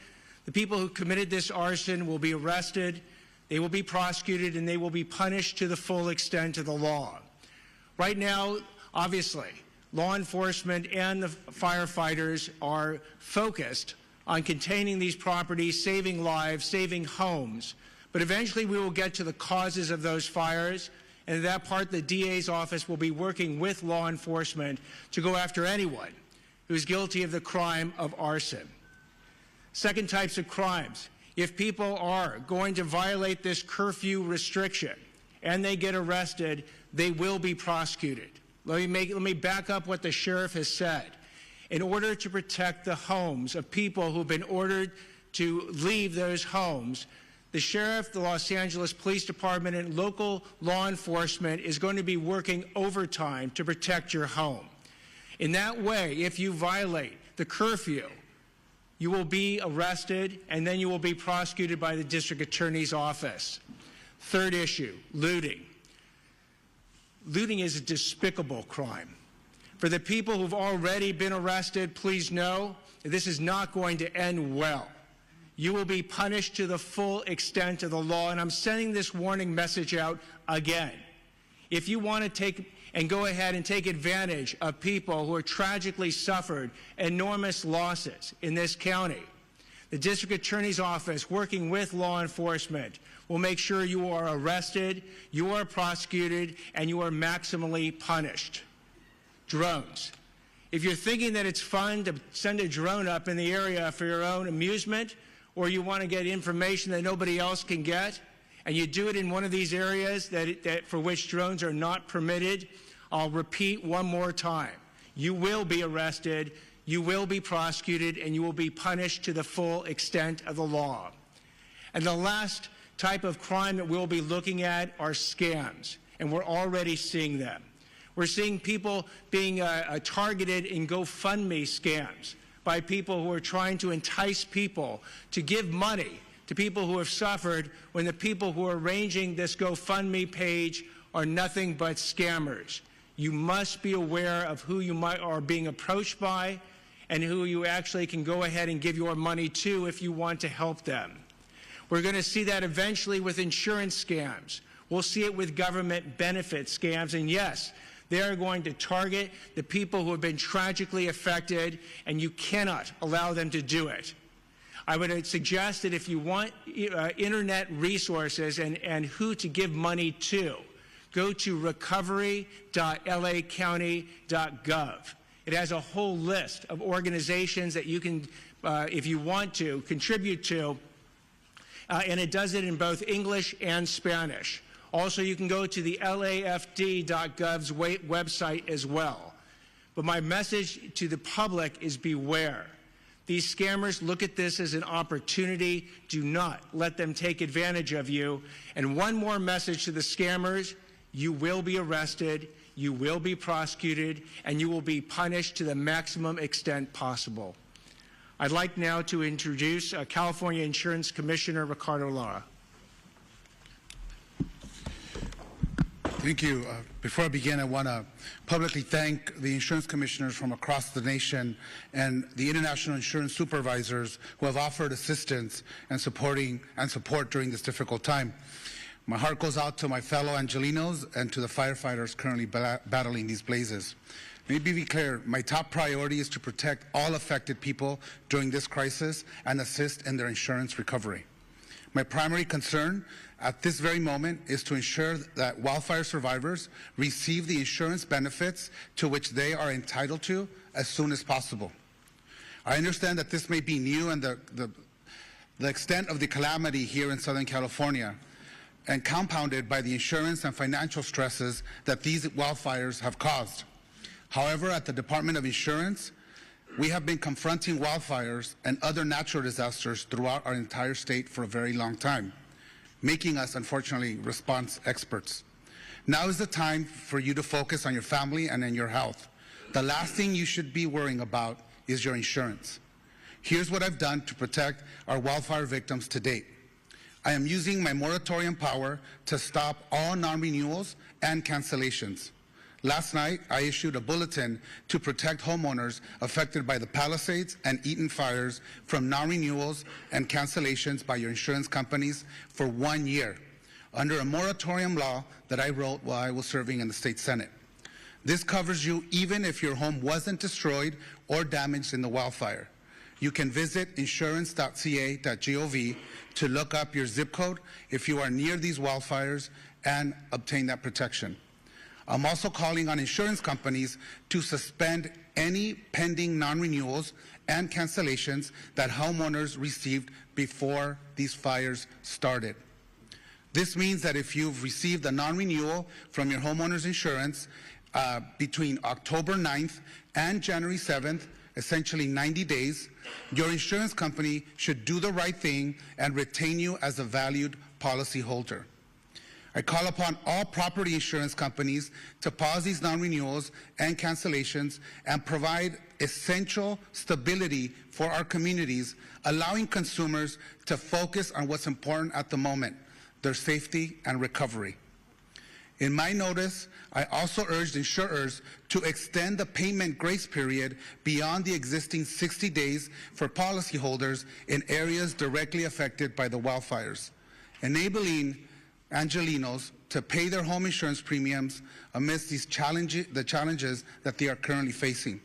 S2: the people who committed this arson will be arrested, they will be prosecuted, and they will be punished to the full extent of the law. Right now, obviously, law enforcement and the firefighters are focused on containing these properties, saving lives, saving homes. But eventually we will get to the causes of those fires, and in that part the DA's office will be working with law enforcement to go after anyone who is guilty of the crime of arson. Second types of crimes. If people are going to violate this curfew restriction and they get arrested, they will be prosecuted. Let me back up what the sheriff has said. In order to protect the homes of people who have been ordered to leave those homes, the sheriff, the Los Angeles Police Department, and local law enforcement is going to be working overtime to protect your home. In that way, if you violate the curfew, you will be arrested and then you will be prosecuted by the district attorney's office. Third issue, looting. Looting is a despicable crime. For the people who've already been arrested, please know this is not going to end well. You will be punished to the full extent of the law, and I'm sending this warning message out again. If you want to take and go ahead and take advantage of people who have tragically suffered enormous losses in this county, the district attorney's office, working with law enforcement, will make sure you are arrested, you are prosecuted, and you are maximally punished. Drones. If you're thinking that it's fun to send a drone up in the area for your own amusement, or you want to get information that nobody else can get, and you do it in one of these areas for which drones are not permitted, I'll repeat one more time. You will be arrested, you will be prosecuted, and you will be punished to the full extent of the law. And the last type of crime that we'll be looking at are scams, and we're already seeing them. We're seeing people being targeted in GoFundMe scams by people who are trying to entice people to give money to people who have suffered, when the people who are arranging this GoFundMe page are nothing but scammers. You must be aware of who you are being approached by and who you actually can go ahead and give your money to if you want to help them. We're going to see that eventually with insurance scams. We'll see it with government benefit scams, and yes, they are going to target the people who have been tragically affected, and you cannot allow them to do it. I would suggest that if you want internet resources and who to give money to, go to recovery.lacounty.gov. It has a whole list of organizations that you can, if you want to, contribute to, and it does it in both English and Spanish. Also, you can go to the LAFD.gov's website as well. But my message to the public is beware. These scammers look at this as an opportunity. Do not let them take advantage of you. And one more message to the scammers: you will be arrested, you will be prosecuted, and you will be punished to the maximum extent possible. I'd like now to introduce California Insurance Commissioner Ricardo Lara.
S16: Thank you. Before I begin, I want to publicly thank the insurance commissioners from across the nation and the international insurance supervisors who have offered assistance and support during this difficult time. My heart goes out to my fellow Angelinos and to the firefighters currently battling these blazes. Let me be clear, my top priority is to protect all affected people during this crisis and assist in their insurance recovery. My primary concern at this very moment is to ensure that wildfire survivors receive the insurance benefits to which they are entitled to as soon as possible. I understand that this may be new and the extent of the calamity here in Southern California, and compounded by the insurance and financial stresses that these wildfires have caused. However, at the Department of Insurance, we have been confronting wildfires and other natural disasters throughout our entire state for a very long time, making us, unfortunately, response experts. Now is the time for you to focus on your family and on your health. The last thing you should be worrying about is your insurance. Here's what I've done to protect our wildfire victims to date. I am using my moratorium power to stop all non-renewals and cancellations. Last night, I issued a bulletin to protect homeowners affected by the Palisades and Eaton fires from non-renewals and cancellations by your insurance companies for 1 year, under a moratorium law that I wrote while I was serving in the state Senate. This covers you even if your home wasn't destroyed or damaged in the wildfire. You can visit insurance.ca.gov to look up your zip code if you are near these wildfires and obtain that protection. I'm also calling on insurance companies to suspend any pending non-renewals and cancellations that homeowners received before these fires started. This means that if you've received a non-renewal from your homeowner's insurance between October 9th and January 7th, essentially 90 days, your insurance company should do the right thing and retain you as a valued policyholder. I call upon all property insurance companies to pause these non-renewals and cancellations and provide essential stability for our communities, allowing consumers to focus on what's important at the moment, their safety and recovery. In my notice, I also urged insurers to extend the payment grace period beyond the existing 60 days for policyholders in areas directly affected by the wildfires, enabling Angelenos to pay their home insurance premiums amidst the challenges that they are currently facing.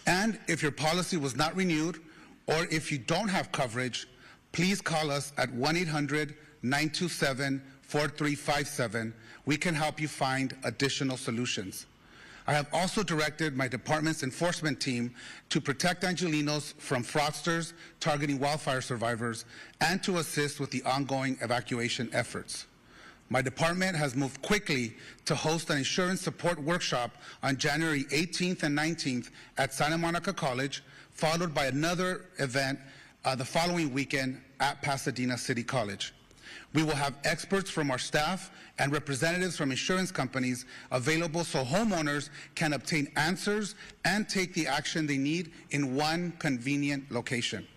S16: And if your policy was not renewed, or if you don't have coverage, please call us at 1-800-927-4357. We can help you find additional solutions. I have also directed my department's enforcement team to protect Angelenos from fraudsters targeting wildfire survivors and to assist with the ongoing evacuation efforts. My department has moved quickly to host an insurance support workshop on January 18th and 19th at Santa Monica College, followed by another event the following weekend at Pasadena City College. We will have experts from our staff and representatives from insurance companies available so homeowners can obtain answers and take the action they need in one convenient location.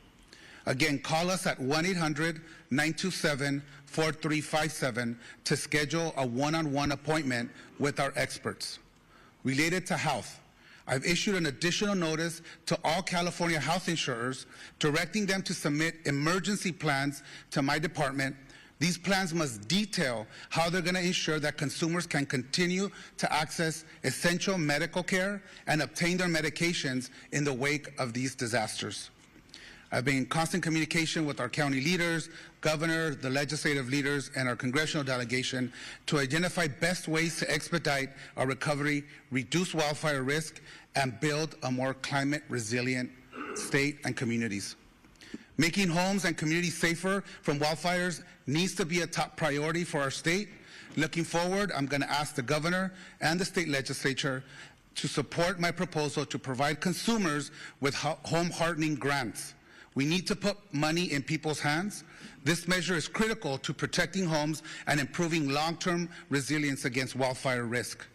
S16: Again, call us at 1-800-927-4357 to schedule a one-on-one appointment with our experts. Related to health, I've issued an additional notice to all California health insurers directing them to submit emergency plans to my department. These plans must detail how they're going to ensure that consumers can continue to access essential medical care and obtain their medications in the wake of these disasters. I've been in constant communication with our county leaders, governor, the legislative leaders, and our congressional delegation to identify best ways to expedite our recovery, reduce wildfire risk, and build a more climate resilient state and communities. Making homes and communities safer from wildfires needs to be a top priority for our state. Looking forward, I'm going to ask the governor and the state legislature to support my proposal to provide consumers with home hardening grants. We need to put money in people's hands. This measure is critical to protecting homes and improving long-term resilience against wildfire risk.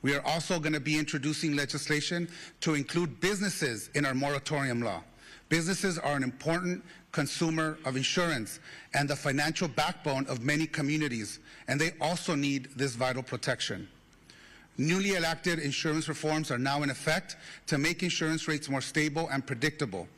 S16: We are also going to be introducing legislation to include businesses in our moratorium law. Businesses are an important consumer of insurance and the financial backbone of many communities, and they also need this vital protection. Newly enacted insurance reforms are now in effect to make insurance rates more stable and predictable.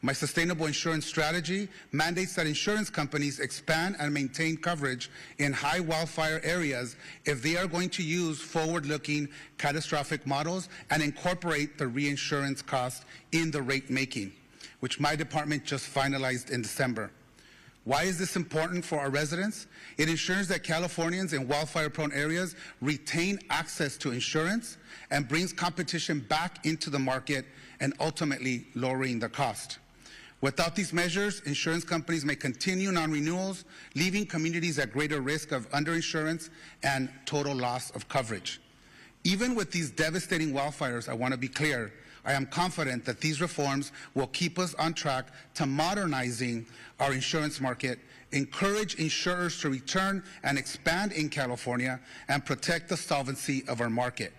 S16: My sustainable insurance strategy mandates that insurance companies expand and maintain coverage in high wildfire areas if they are going to use forward-looking catastrophic models and incorporate the reinsurance cost in the rate making, which my department just finalized in December. Why is this important for our residents? It ensures that Californians in wildfire-prone areas retain access to insurance and brings competition back into the market and ultimately lowering the cost. Without these measures, insurance companies may continue non-renewals, leaving communities at greater risk of underinsurance and total loss of coverage. Even with these devastating wildfires, I want to be clear, I am confident that these reforms will keep us on track to modernizing our insurance market, encourage insurers to return and expand in California, and protect the solvency of our market.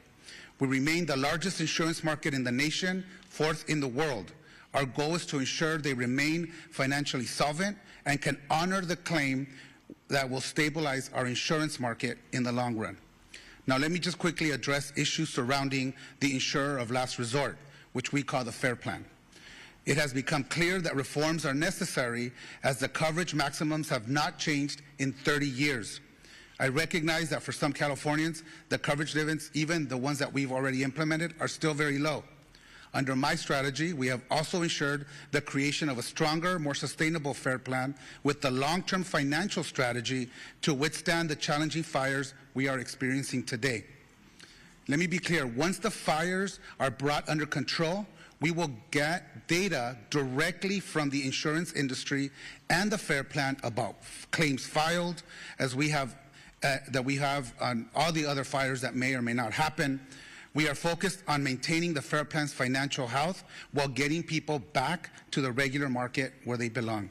S16: We remain the largest insurance market in the nation, 4th in the world. Our goal is to ensure they remain financially solvent and can honor the claim that will stabilize our insurance market in the long run. Now, let me just quickly address issues surrounding the insurer of last resort, which we call the FAIR Plan. It has become clear that reforms are necessary as the coverage maximums have not changed in 30 years. I recognize that for some Californians, the coverage limits, even the ones that we've already implemented, are still very low. Under my strategy, we have also ensured the creation of a stronger, more sustainable FAIR Plan with the long-term financial strategy to withstand the challenging fires we are experiencing today. Let me be clear, once the fires are brought under control, we will get data directly from the insurance industry and the FAIR Plan about claims filed, as we have that we have on all the other fires that may or may not happen. We are focused on maintaining the FAIR Plan's financial health while getting people back to the regular market where they belong.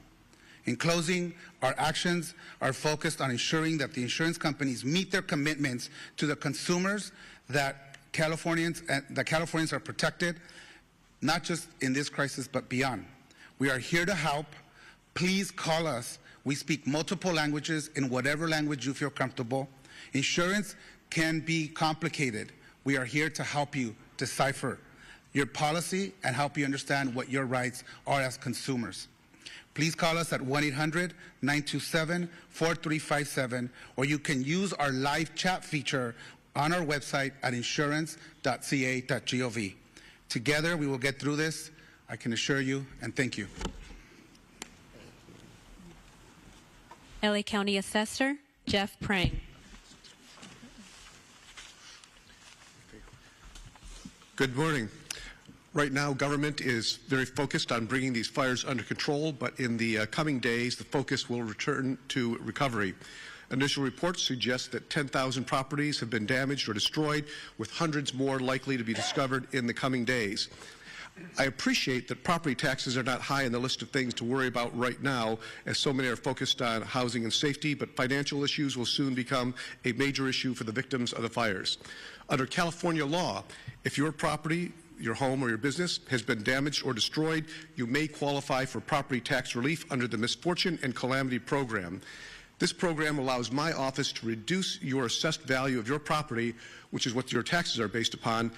S16: In closing, our actions are focused on ensuring that the insurance companies meet their commitments to the consumers, that Californians are protected, not just in this crisis, but beyond. We are here to help. Please call us. We speak multiple languages in whatever language you feel comfortable. Insurance can be complicated. We are here to help you decipher your policy and help you understand what your rights are as consumers. Please call us at 1-800-927-4357, or you can use our live chat feature on our website at insurance.ca.gov. Together, we will get through this, I can assure you, and thank you.
S17: LA County Assessor Jeff Prang.
S8: Good morning. Right now, government is very focused on bringing these fires under control, but in the coming days, the focus will return to recovery. Initial reports suggest that 10,000 properties have been damaged or destroyed, with hundreds more likely to be discovered in the coming days. I appreciate that property taxes are not high on the list of things to worry about right now, as so many are focused on housing and safety, but financial issues will soon become a major issue for the victims of the fires. Under California law, if your property, your home or your business has been damaged or destroyed, you may qualify for property tax relief under the Misfortune and Calamity Program. This program allows my office to reduce your assessed value of your property, which is what your taxes are based upon,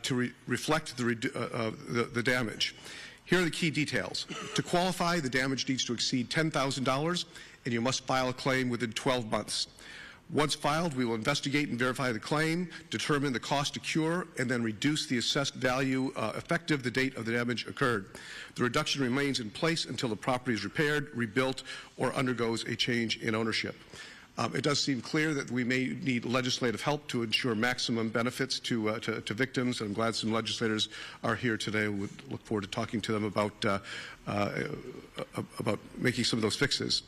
S8: to reflect the damage. Here are the key details. To qualify, the damage needs to exceed $10,000, and you must file a claim within 12 months. Once filed, we will investigate and verify the claim, determine the cost to cure, and then reduce the assessed value effective the date of the damage occurred. The reduction remains in place until the property is repaired, rebuilt, or undergoes a change in ownership. It does seem clear that we may need legislative help to ensure maximum benefits to victims. I'm glad some legislators are here today. We look forward to talking to them about making some of those fixes.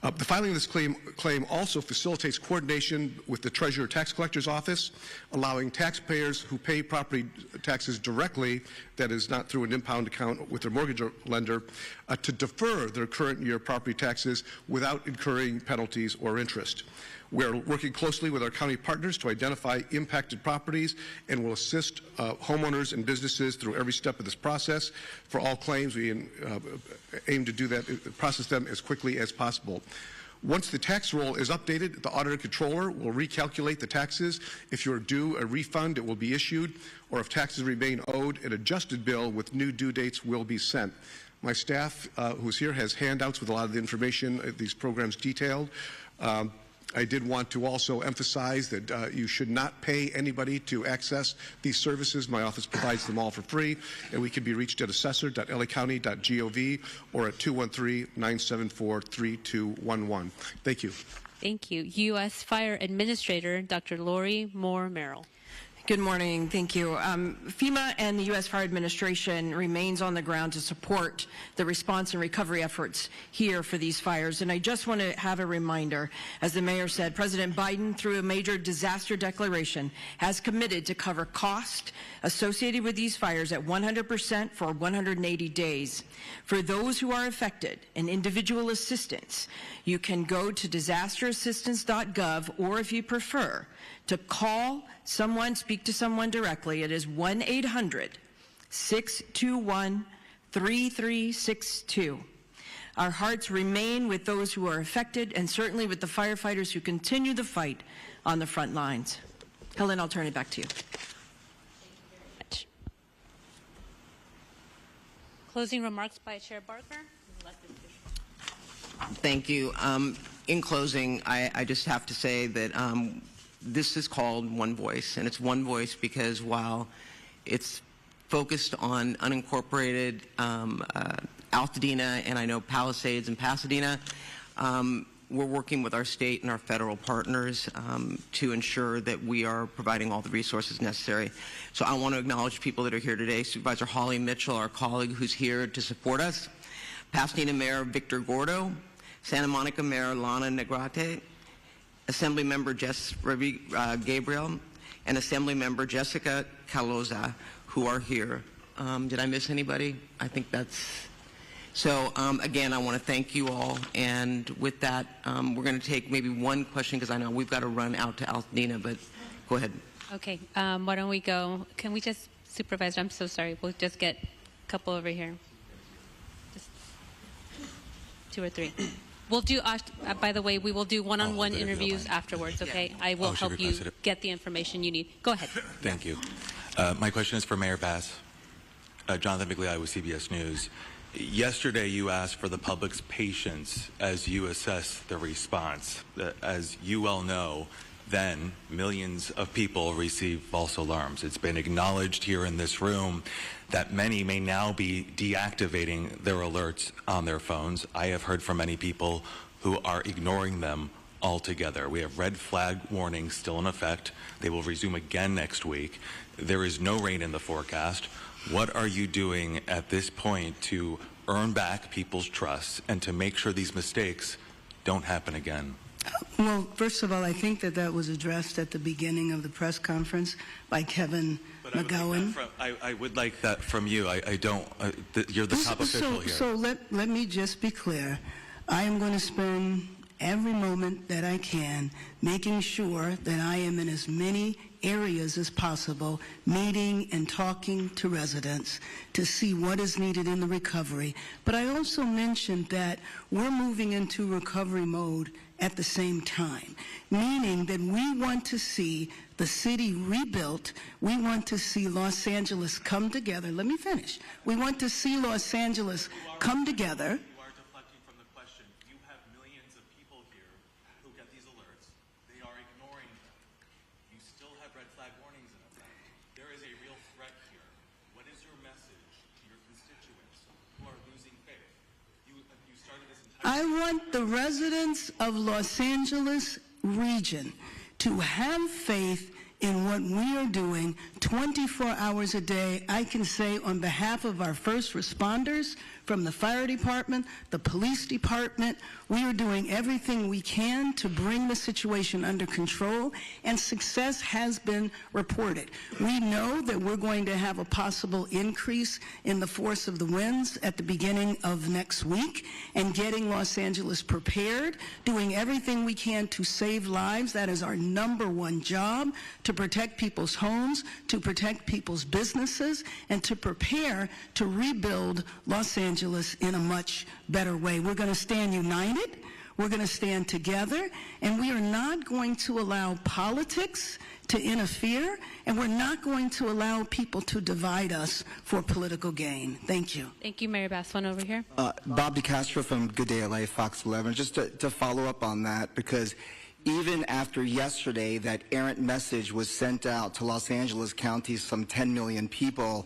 S8: The filing of this claim also facilitates coordination with the Treasurer Tax Collector's Office, allowing taxpayers who pay property taxes directly, that is not through an impound account with their mortgage lender, to defer their current year property taxes without incurring penalties or interest. We are working closely with our county partners to identify impacted properties and will assist homeowners and businesses through every step of this process. For all claims, we aim to do that, process them as quickly as possible. Once the tax roll is updated, the auditor controller will recalculate the taxes. If you're due a refund, it will be issued, or if taxes remain owed, an adjusted bill with new due dates will be sent. My staff, who's here, has handouts with a lot of the information these programs detailed. I did want to also emphasize that you should not pay anybody to access these services. My office provides them all for free, and we can be reached at assessor.lacounty.gov or at 213-974-3211. Thank you.
S17: Thank you. U.S. Fire Administrator Dr. Lori Moore Merrill.
S12: Good morning. Thank you. FEMA and the U.S. Fire Administration remains on the ground to support the response and recovery efforts here for these fires. And I just want to have a reminder, as the mayor said, President Biden, through a major disaster declaration, has committed to cover cost associated with these fires at 100% for 180 days. For those who are affected and individual assistance, you can go to disasterassistance.gov, or if you prefer, to call someone, speak to someone directly. It is 1-800-621-3362. Our hearts remain with those who are affected, and certainly with the firefighters who continue the fight on the front lines. Helen, I'll turn it back to you.
S17: Closing remarks by Chair Barker.
S7: Thank you. In closing, I just have to say that this is called One Voice, and it's One Voice because while it's focused on unincorporated Altadena and I know Palisades and Pasadena, we're working with our state and our federal partners to ensure that we are providing all the resources necessary. So I want to acknowledge people that are here today. Supervisor Holly Mitchell, our colleague who's here to support us, Pasadena Mayor Victor Gordo, Santa Monica Mayor Lana Negrete, Assembly Member Jess Gabriel, and Assembly Member Jessica Caloza, who are here. Did I miss anybody? I think that's... So again, I want to thank you all, and with that, we're going to take maybe one question because I know we've got to run out to Altadena, but go ahead.
S17: Okay, why don't we go? Can we just, Supervisor, I'm so sorry, we'll just get a couple over here. Just 2 or 3. We'll do, by the way, we will do one-on-one interviews afterwards, okay? I will help you get the information you need. Go ahead.
S15: Thank you. My question is for Mayor Bass. Jonathan Migliai with CBS News. Yesterday, you asked for the public's patience as you assess the response. As you well know, then millions of people receive false alarms. It's been acknowledged here in this room that many may now be deactivating their alerts on their phones. I have heard from many people who are ignoring them altogether. We have red flag warnings still in effect. They will resume again next week. There is no rain in the forecast. What are you doing at this point to earn back people's trust and to make sure these mistakes don't happen again?
S19: Well, first of all, I think that was addressed at the beginning of the press conference by Kevin McGowan.
S15: I would like that from you. I don't, you're the top official here.
S19: So let me just be clear. I am going to spend every moment that I can making sure that I am in as many areas as possible, meeting and talking to residents to see what is needed in the recovery. But I also mentioned that we're moving into recovery mode at the same time, meaning that we want to see the city rebuilt. We want to see Los Angeles come together. Let me finish. We want to see Los Angeles come together. I want the residents of Los Angeles region to have faith in what we are doing 24 hours a day. I can say on behalf of our first responders from the fire department, the police department, we are doing everything we can to bring the situation under control, and success has been reported. We know that we're going to have a possible increase in the force of the winds at the beginning of next week, and getting Los Angeles prepared, doing everything we can to save lives. That is our #1 job, to protect people's homes, to protect people's businesses, and to prepare to rebuild Los Angeles in a much better way. We're going to stand united. We're going to stand together, and we are not going to allow politics to interfere, and we're not going to allow people to divide us for political gain. Thank you.
S17: Thank you, Mayor Bass. One over here.
S20: Bob DeCastro from Good Day LA, Fox 11. Just to follow up on that, because even after yesterday that errant message was sent out to Los Angeles County's some 10 million people,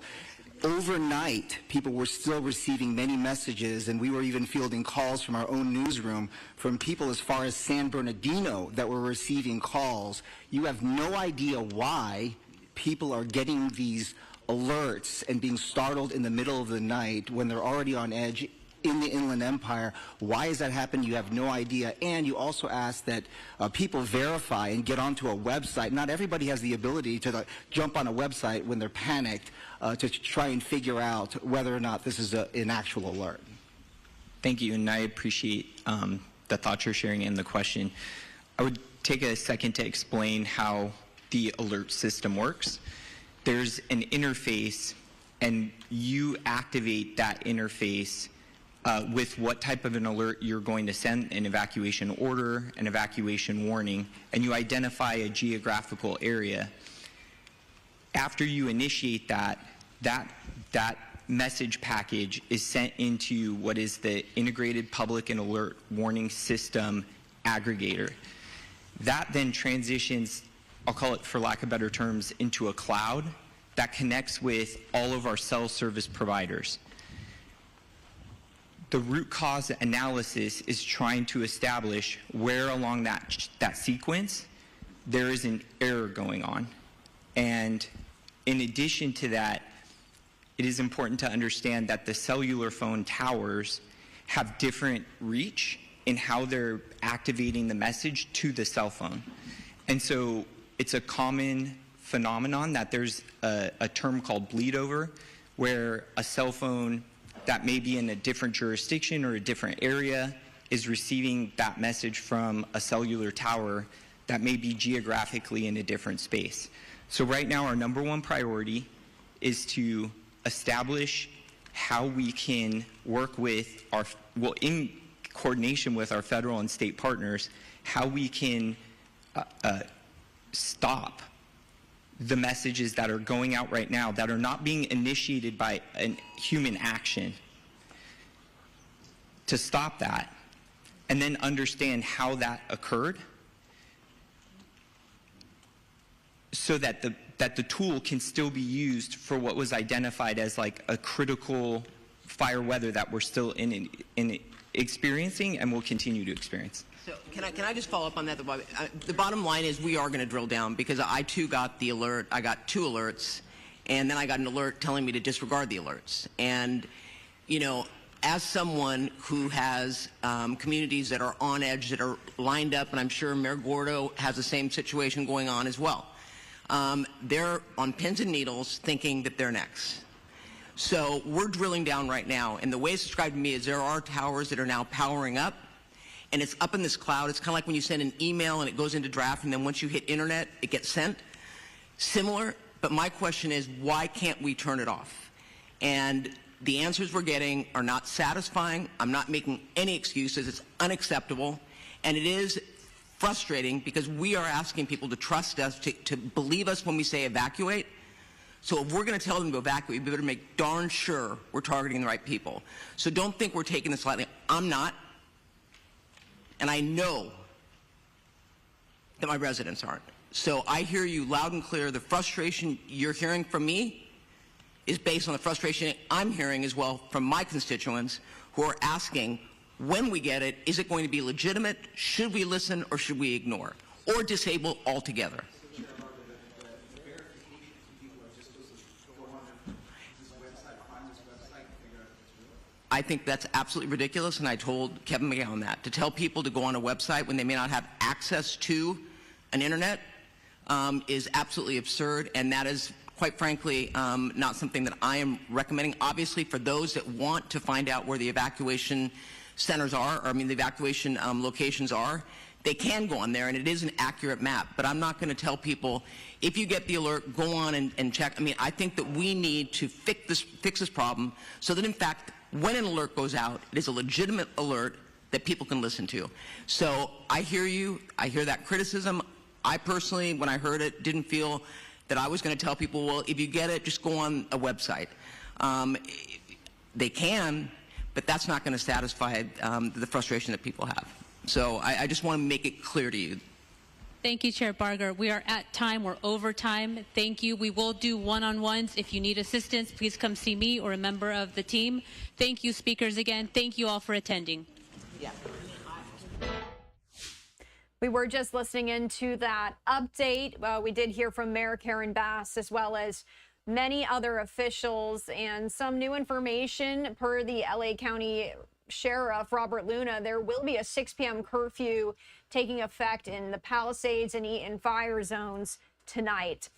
S20: overnight, people were still receiving many messages, and we were even fielding calls from our own newsroom from people as far as San Bernardino that were receiving calls. You have no idea why people are getting these alerts and being startled in the middle of the night when they're already on edge in the Inland Empire. Why is that happening? You have no idea. And you also ask that people verify and get onto a website. Not everybody has the ability to jump on a website when they're panicked to try and figure out whether or not this is an actual alert.
S18: Thank you, and I appreciate the thoughts you're sharing and the question. I would take a second to explain how the alert system works. There's an interface, and you activate that interface with what type of an alert you're going to send, an evacuation order, an evacuation warning, and you identify a geographical area. After you initiate that message package is sent into what is the Integrated Public and Alert Warning System aggregator. That then transitions, I'll call it for lack of better terms, into a cloud that connects with all of our cell service providers. The root cause analysis is trying to establish where along that sequence there is an error going on. And in addition to that, it is important to understand that the cellular phone towers have different reach in how they're activating the message to the cell phone. And so it's a common phenomenon that there's a term called bleed over, where a cell phone that may be in a different jurisdiction or a different area is receiving that message from a cellular tower that may be geographically in a different space. So right now our number one priority is to establish how we can work with our, well, in coordination with our federal and state partners, how we can stop the messages that are going out right now that are not being initiated by a human action, to stop that, and then understand how that occurred so that the tool can still be used for what was identified as like a critical fire weather that we're still in experiencing and will continue to experience.
S7: So can I just follow up on that? The bottom line is we are going to drill down, because I too got the alert. I got 2 alerts, and then I got an alert telling me to disregard the alerts. And, you know, as someone who has communities that are on edge, that are lined up, and I'm sure Mayor Gordo has the same situation going on as well, they're on pins and needles thinking that they're next. So we're drilling down right now, and the way it's described to me is there are towers that are now powering up, and it's up in this cloud. It's kind of like when you send an email and it goes into draft, and then once you hit internet, it gets sent. Similar, but my question is, why can't we turn it off? And the answers we're getting are not satisfying. I'm not making any excuses. It's unacceptable, and it is frustrating because we are asking people to trust us, to believe us when we say evacuate. So if we're going to tell them to evacuate, we better make darn sure we're targeting the right people. So don't think we're taking this lightly. I'm not. And I know that my residents aren't. So I hear you loud and clear. The frustration you're hearing from me is based on the frustration I'm hearing as well from my constituents who are asking, when we get it, is it going to be legitimate? Should we listen or should we ignore? Or disable altogether? I think that's absolutely ridiculous, and I told Kevin McGowan that. To tell people to go on a website when they may not have access to an internet is absolutely absurd, and that is, quite frankly, not something that I am recommending. Obviously, for those that want to find out where the evacuation centers are, or I mean the evacuation locations are, they can go on there, and it is an accurate map. But I'm not going to tell people, if you get the alert, go on and check. I mean, I think that we need to fix this problem so that, in fact, when an alert goes out, it is a legitimate alert that people can listen to. So I hear you. I hear that criticism. I personally, when I heard it, didn't feel that I was going to tell people, well, if you get it, just go on a website. They can, but that's not going to satisfy the frustration that people have. So I just want to make it clear to you.
S17: Thank you, Chair Barger. We are at time. We're over time. Thank you. We will do one-on-ones. If you need assistance, please come see me or a member of the team. Thank you, speakers, again. Thank you all for attending.
S7: Yeah.
S10: We were just listening into that update. We did hear from Mayor Karen Bass as well as many other officials and some new information per the LA County Sheriff Robert Luna. There will be a 6 p.m. curfew taking effect in the Palisades and Eaton fire zones tonight.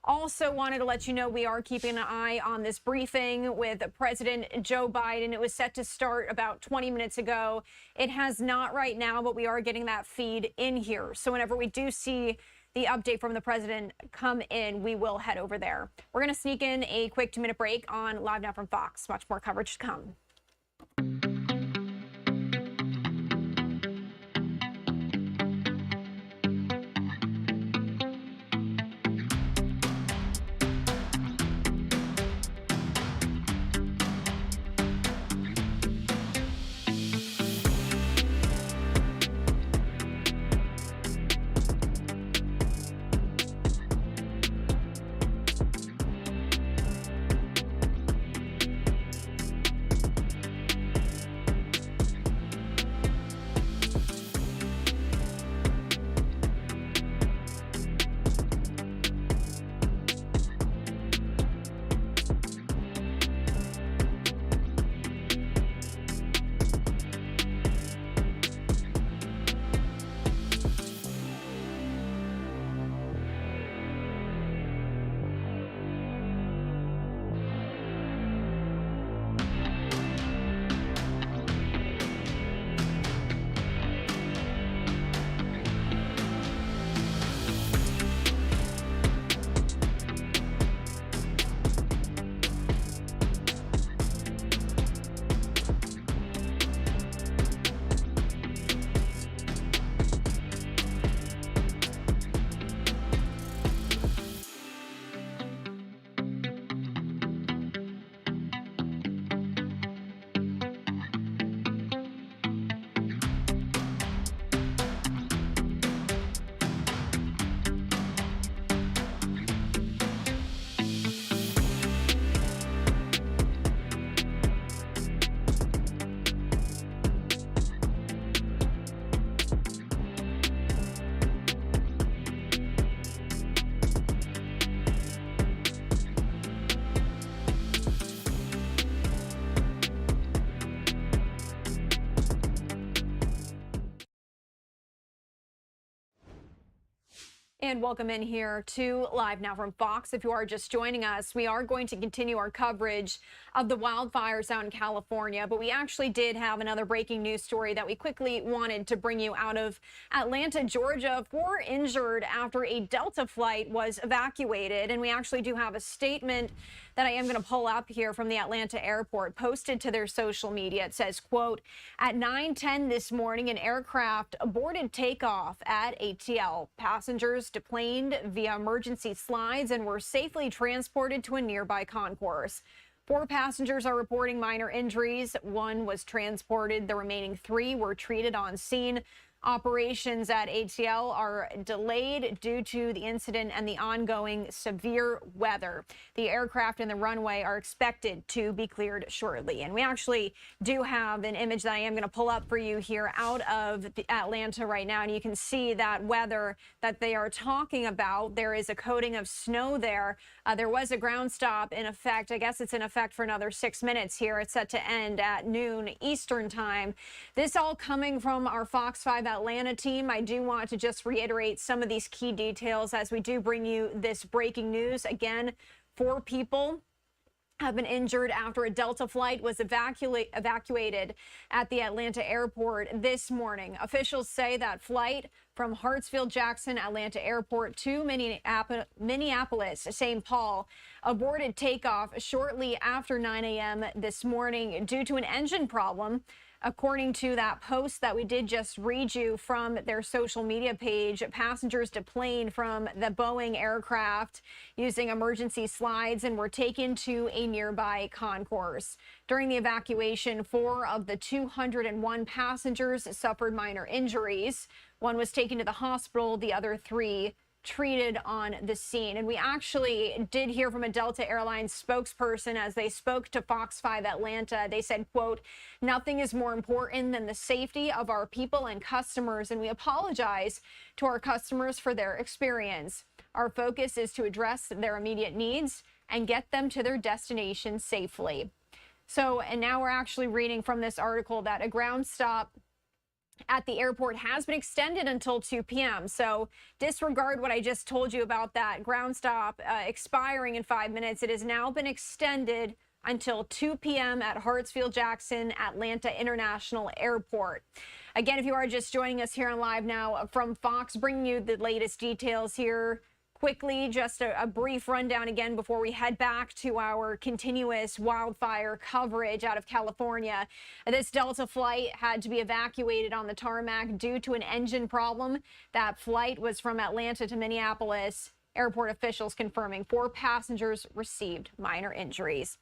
S10: Also wanted to let you know we are keeping an eye on this briefing with President Joe Biden. It was set to start about 20 minutes ago. It has not right now, but we are getting that feed in here. So whenever we do see the update from the president come in, we will head over there. We're going to sneak in a quick 2-minute break on Live Now from Fox. Much more coverage to come. And welcome in here to Live Now from Fox. If you are just joining us, we are going to continue our coverage of the wildfires out in California, but we actually did have another breaking news story that we quickly wanted to bring you out of Atlanta, Georgia. 4 injured after a Delta flight was evacuated, and we actually do have a statement that I am going to pull up here from the Atlanta airport posted to their social media. It says, quote, at 9:10 this morning, an aircraft aborted takeoff at ATL. Passengers deplaned via emergency slides and were safely transported to a nearby concourse. 4 passengers are reporting minor injuries. 1 was transported. The remaining 3 were treated on scene. Operations at ATL are delayed due to the incident and the ongoing severe weather. The aircraft and the runway are expected to be cleared shortly. And we actually do have an image that I am going to pull up for you here out of Atlanta right now. And you can see that weather that they are talking about. There is a coating of snow there. There was a ground stop in effect. I guess it's in effect for another 6 minutes here. It's set to end at noon Eastern time. This all coming from our Fox 5 Atlanta team. I do want to just reiterate some of these key details as we do bring you this breaking news. Again, 4 people have been injured after a Delta flight was evacuated at the Atlanta airport this morning. Officials say that flight from Hartsfield-Jackson Atlanta Airport to Minneapolis, St. Paul, aborted takeoff shortly after 9 a.m. this morning due to an engine problem. According to that post that we did just read you from their social media page, passengers deplaned from the Boeing aircraft using emergency slides and were taken to a nearby concourse. During the evacuation, 4 of the 201 passengers suffered minor injuries. 1 was taken to the hospital. The other 3 treated on the scene. And we actually did hear from a Delta Airlines spokesperson as they spoke to Fox 5 Atlanta. They said, quote, "Nothing is more important than the safety of our people and customers, and we apologize to our customers for their experience. Our focus is to address their immediate needs and get them to their destination safely." So, and now we're actually reading from this article that a ground stop at the airport has been extended until 2 p.m. So disregard what I just told you about that ground stop expiring in 5 minutes. It has now been extended until 2 p.m. at Hartsfield-Jackson Atlanta International Airport. Again, if you are just joining us here on Live Now from Fox, bringing you the latest details here. Quickly, just a brief rundown again before we head back to our continuous wildfire coverage out of California. This Delta flight had to be evacuated on the tarmac due to an engine problem. That flight was from Atlanta to Minneapolis. Airport officials confirming 4 passengers received minor injuries.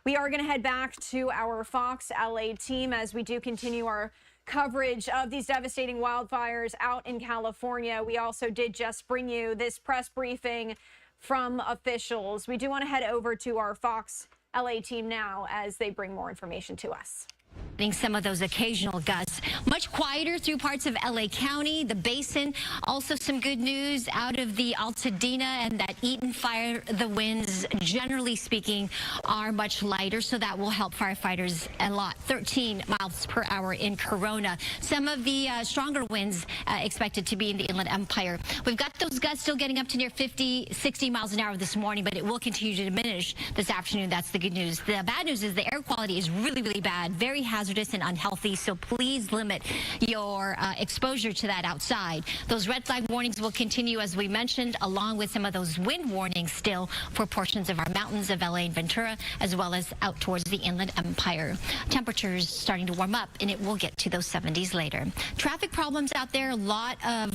S10: We are going to head back to our Fox LA team as we do continue our coverage of these devastating wildfires out in California. We also did just bring you this press briefing from officials. We do want to head over to our Fox LA team now as they bring more information to us.
S26: Some of those occasional gusts. Much quieter through parts of LA County, the basin. Also some good news out of the Altadena and that Eaton fire. The winds, generally speaking, are much lighter, so that will help firefighters a lot. 13 miles per hour in Corona. Some of the stronger winds expected to be in the Inland Empire. We've got those gusts still getting up to near 50, 60 miles an hour this morning, but it will continue to diminish this afternoon. That's the good news. The bad news is the air quality is really, really bad, very hazardous and unhealthy, so please limit your exposure to that outside. Those red flag warnings will continue, as we mentioned, along with some of those wind warnings still for portions of our mountains of LA and Ventura, as well as out towards the Inland Empire. Temperatures starting to warm up, and it will get to those 70s later. Traffic problems out there, a lot of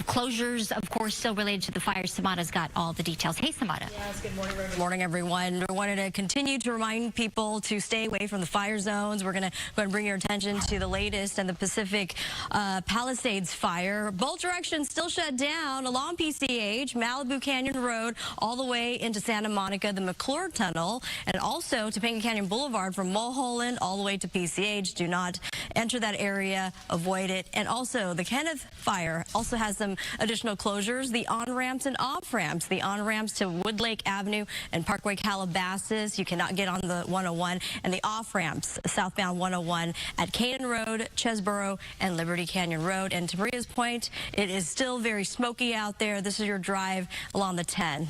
S26: closures, of course, still related to the fire. Samada's got all the details. Hey, Samada.
S11: Yes, good morning. Good morning, everyone. We wanted to continue to remind people to stay away from the fire zones. We're going to bring your attention to the latest and the Pacific Palisades fire. Both directions still shut down along PCH, Malibu Canyon Road, all the way into Santa Monica, the McClure Tunnel, and also Topanga Canyon Boulevard from Mulholland all the way to PCH. Do not enter that area, avoid it. And also the Kenneth fire also has some additional closures, the on-ramps and off-ramps. The on-ramps to Woodlake Avenue and Parkway Calabasas, you cannot get on the 101, and the off-ramps southbound 101 at Canaan Road, Chesborough, and Liberty Canyon Road. And to Maria's point, it is still very smoky out there. This is your drive along the 10.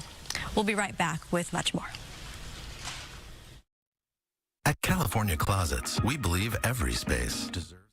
S11: We'll be right back with much more.
S21: At California Closets, we believe every space deserves.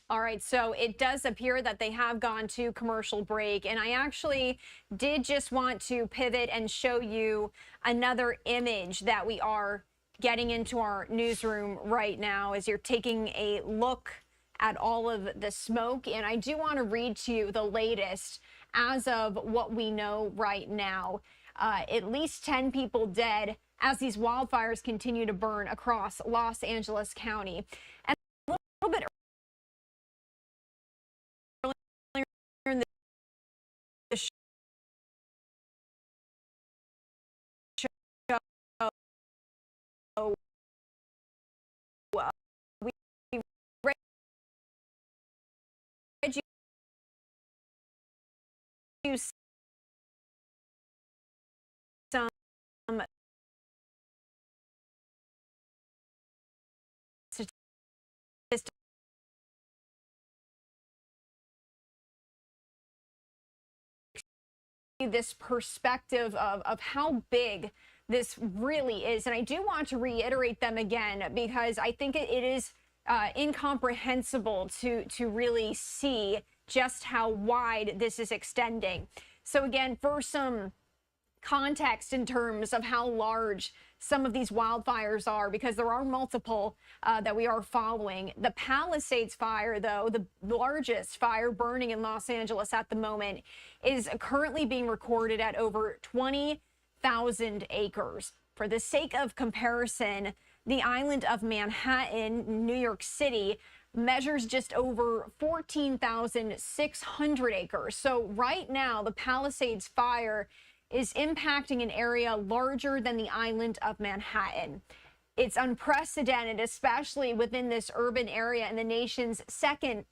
S10: All right, so it does appear that they have gone to commercial break, and I actually did just want to pivot and show you another image that we are getting into our newsroom right now as you're taking a look at all of the smoke. And I do want to read to you the latest as of what we know right now. At least 10 people dead as these wildfires continue to burn across Los Angeles County. And a little bit earlier in the show, we read you some statistics this perspective of how big this really is. And I do want to reiterate them again because I think it is incomprehensible to really see just how wide this is extending. So again, for some context in terms of how large some of these wildfires are, because there are multiple that we are following. The Palisades fire, though, the largest fire burning in Los Angeles at the moment, is currently being recorded at over 20,000 acres. For the sake of comparison, the island of Manhattan, New York City, measures just over 14,600 acres. So right now, the Palisades fire is impacting an area larger than the island of Manhattan. It's unprecedented, especially within this urban area in the nation's second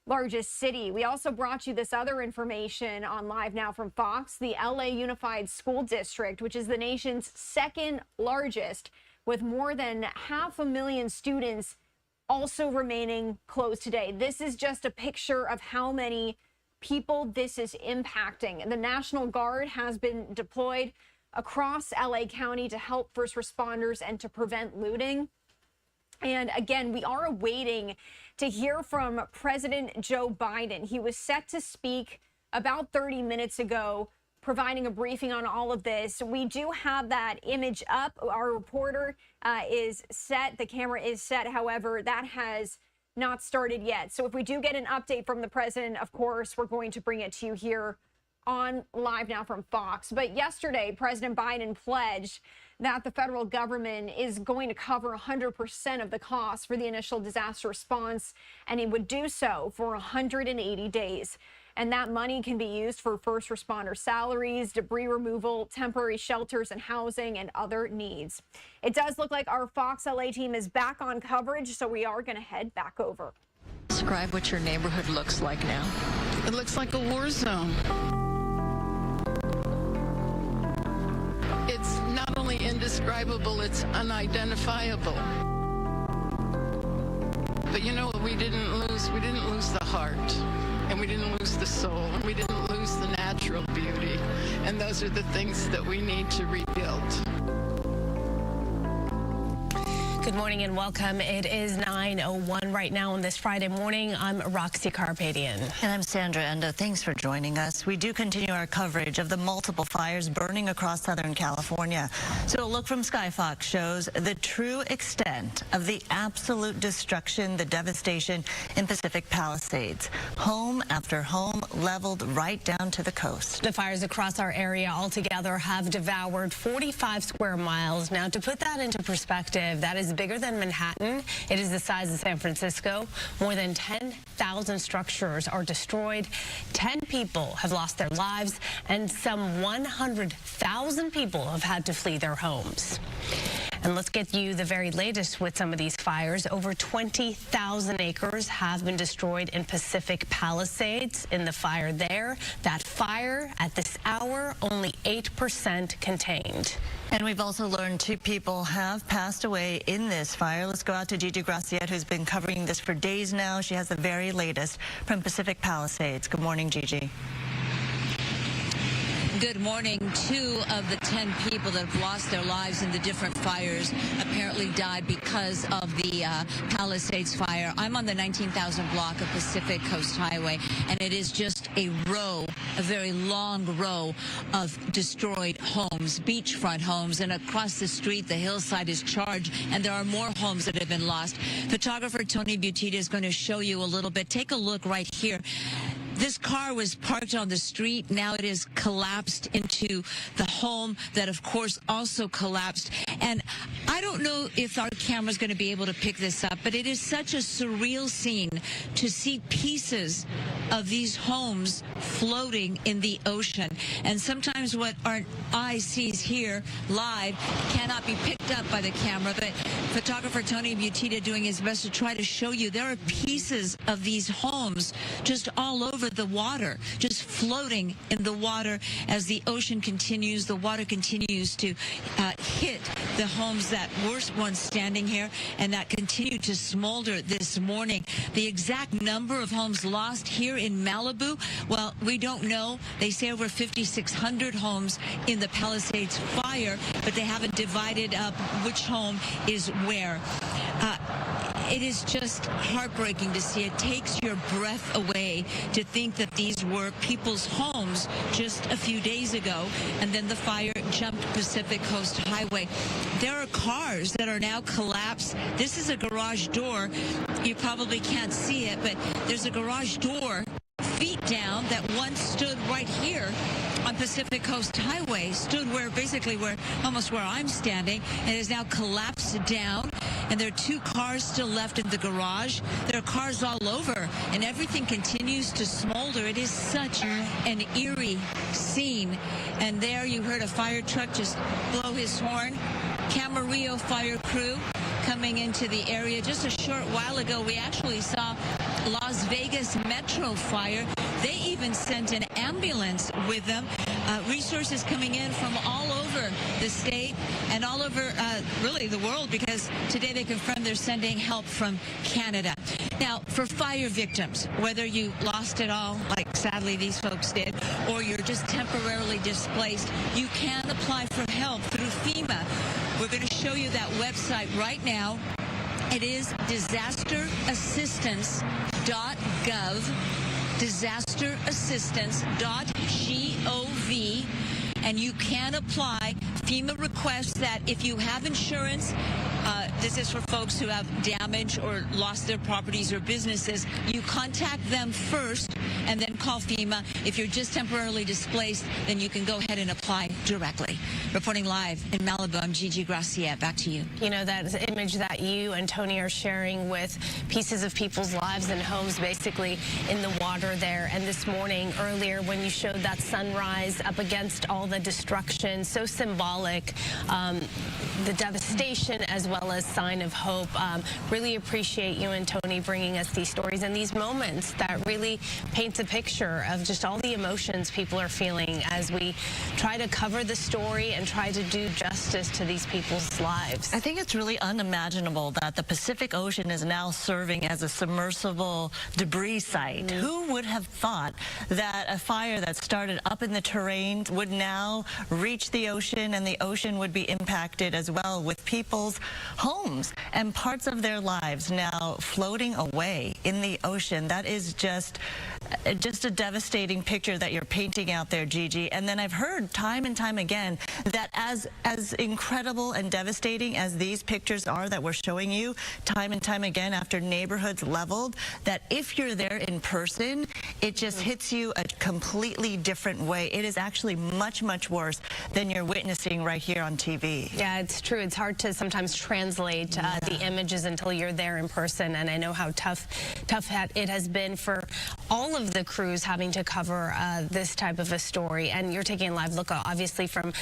S10: largest city. We also brought you this other information on Live Now from Fox. The LA Unified School District, which is the nation's second largest, with more than 500,000 students also remaining closed today. This is just a picture of how many people this is impacting. The National Guard has been deployed across LA County to help first responders and to prevent looting. And again, we are awaiting to hear from President Joe Biden. He was set to speak about 30 minutes ago, providing a briefing on all of this. We do have that image up. Our reporter is set. The camera is set. However, that has not started yet. So if we do get an update from the president, of course, we're going to bring it to you here on Live Now from Fox. But yesterday, President Biden pledged that the federal government is going to cover 100% of the costs for the initial disaster response, and he would do so for 180 days. And that money can be used for first responder salaries, debris removal, temporary shelters and housing, and other needs. It does look like our Fox LA team is back on coverage, so we are going to head back over.
S3: Describe what your neighborhood looks like now.
S5: It looks like a war zone. It's not only indescribable, it's unidentifiable. But you know what we didn't lose? We didn't lose the heart, and we didn't lose the soul, and we didn't lose the natural beauty. And those are the things that we need to rebuild.
S22: Good morning and welcome. It is 9:01 right now on this Friday morning. I'm Roxy Carpadian.
S23: And I'm Sandra Endo. Thanks for joining us. We do continue our coverage of the multiple fires burning across Southern California. So a look from Skyfox shows the true extent of the absolute destruction, the devastation in Pacific Palisades. Home after home leveled right down to the coast.
S22: The fires across our area altogether have devoured 45 square miles. Now, to put that into perspective, that is bigger than Manhattan. It is the size of San Francisco. More than 10,000 structures are destroyed. 10 people have lost their lives, and some 100,000 people have had to flee their homes. And let's get you the very latest with some of these fires. Over 20,000 acres have been destroyed in Pacific Palisades in the fire there. That fire at this hour, only 8% contained.
S23: And we've also learned 2 people have passed away in this fire. Let's go out to Gigi Graciette, who's been covering this for days now. She has the very latest from Pacific Palisades. Good morning, Gigi.
S24: Good morning. 2 of the 10 people that have lost their lives in the different fires apparently died because of the Palisades fire. I'm on the 19,000 block of Pacific Coast Highway, and it is just a row, a very long row of destroyed homes, beachfront homes, and across the street, the hillside is charged, and there are more homes that have been lost. Photographer Tony Butita is going to show you a little bit. Take a look right here. This car was parked on the street. Now it is collapsed into the home that, of course, also collapsed. And I don't know if our camera's going to be able to pick this up, but it is such a surreal scene to see pieces of these homes floating in the ocean. And sometimes what our eye sees here live cannot be picked up by the camera, but photographer Tony Butita doing his best to try to show you there are pieces of these homes just all over the water, just floating in the water as the ocean continues, the water continues to hit the homes that were once standing here and that continued to smolder this morning. The exact number of homes lost here in Malibu, well, we don't know. They say over 5,600 homes in the Palisades fire, but they haven't divided up which home is where. It is just heartbreaking to see. It takes your breath away to think that these were people's homes just a few days ago, and then the fire jumped Pacific Coast Highway. There are cars that are now collapsed. This is a garage door. You probably can't see it, but there's a garage door feet down that once stood right here on Pacific Coast Highway, stood where basically almost where I'm standing, and is now collapsed down. and there are 2 cars still left in the garage. There are cars all over, and everything continues to smolder. It is such an eerie scene. And there you heard a fire truck just blow his horn. Camarillo fire crew coming into the area. Just a short while ago, we actually saw Las Vegas Metro Fire. They even sent an ambulance with them. Resources coming in from all over the state and all over really the world, because today they confirmed they're sending help from Canada. Now, for fire victims, whether you lost it all, like sadly these folks did, or you're just temporarily displaced, you can apply for help through FEMA. We're going to show you that website right now. It is disasterassistance.gov, disasterassistance.gov, and you can apply. FEMA requests that if you have insurance, this is for folks who have damaged or lost their properties or businesses, you contact them first and then call FEMA. If you're just temporarily displaced, then you can go ahead and apply directly. Reporting live in Malibu, I'm Gigi Gracia. Back to you.
S22: You know, that image that you and Tony are sharing with pieces of people's lives and homes basically in the water there. And this morning, earlier, when you showed that sunrise up against all the destruction, so symbolic, the devastation as well as sign of hope. Really appreciate you and Tony bringing us these stories and these moments that really paints a picture of just all the emotions people are feeling as we try to cover the story and try to do justice to these people's lives.
S23: I think it's really unimaginable that the Pacific Ocean is now serving as a submersible debris site. Who would have thought that a fire that started up in the terrain would now reach the ocean, and the ocean would be impacted as well, with people's homes and parts of their lives now floating away in the ocean. That is just a devastating picture that you're painting out there, Gigi. And then I've heard time and time again that as incredible and devastating as these pictures are that we're showing you time and time again after neighborhoods leveled, that if you're there in person, it just hits you a completely different way. It is actually much, much worse than you're witnessing right here on TV.
S22: Yeah, it's true. It's hard to sometimes translate the images until you're there in person, and I know how tough it has been for all of the crews having to cover this type of a story. And you're taking a live look, obviously, from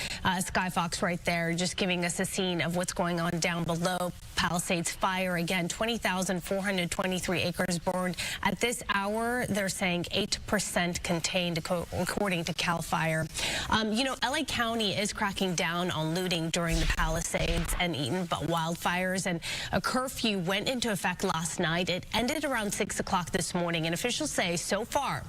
S22: Sky Fox right there, just giving us a scene of what's going on down below. Palisades fire, again, 20,423 acres burned. At this hour, they're saying 8% contained, according to CAL FIRE. You know, LA County is cracking down on looting during the Palisades and Eaton wildfires, and a curfew went into effect last night. It ended around 6 o'clock this morning, and officials say so far,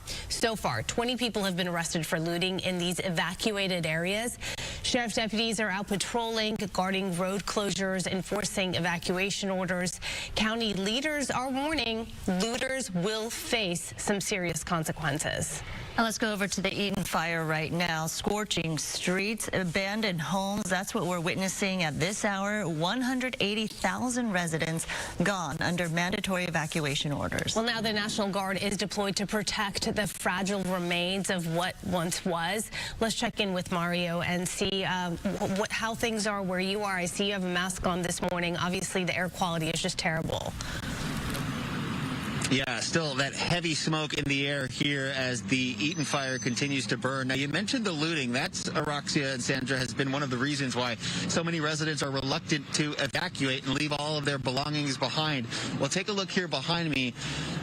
S22: 20 people have been arrested for looting in these evacuated areas. Sheriff's deputies are out patrolling, guarding road closures, enforcing evacuation orders. County leaders are warning looters will face some serious consequences.
S23: Now let's go over to the Eaton fire right now. Scorching streets, abandoned homes. That's what we're witnessing at this hour. 180,000 residents gone under mandatory evacuation orders.
S22: Well, now the National Guard is deployed to protect the fragile remains of what once was. Let's check in with Mario and see how things are where you are. I see you have a mask on this morning. Obviously, the air quality is just terrible.
S1: Yeah, still that heavy smoke in the air here as the Eaton fire continues to burn. Now, you mentioned the looting. That's, Araxia and Sandra, has been one of the reasons why so many residents are reluctant to evacuate and leave all of their belongings behind. Well, take a look here behind me.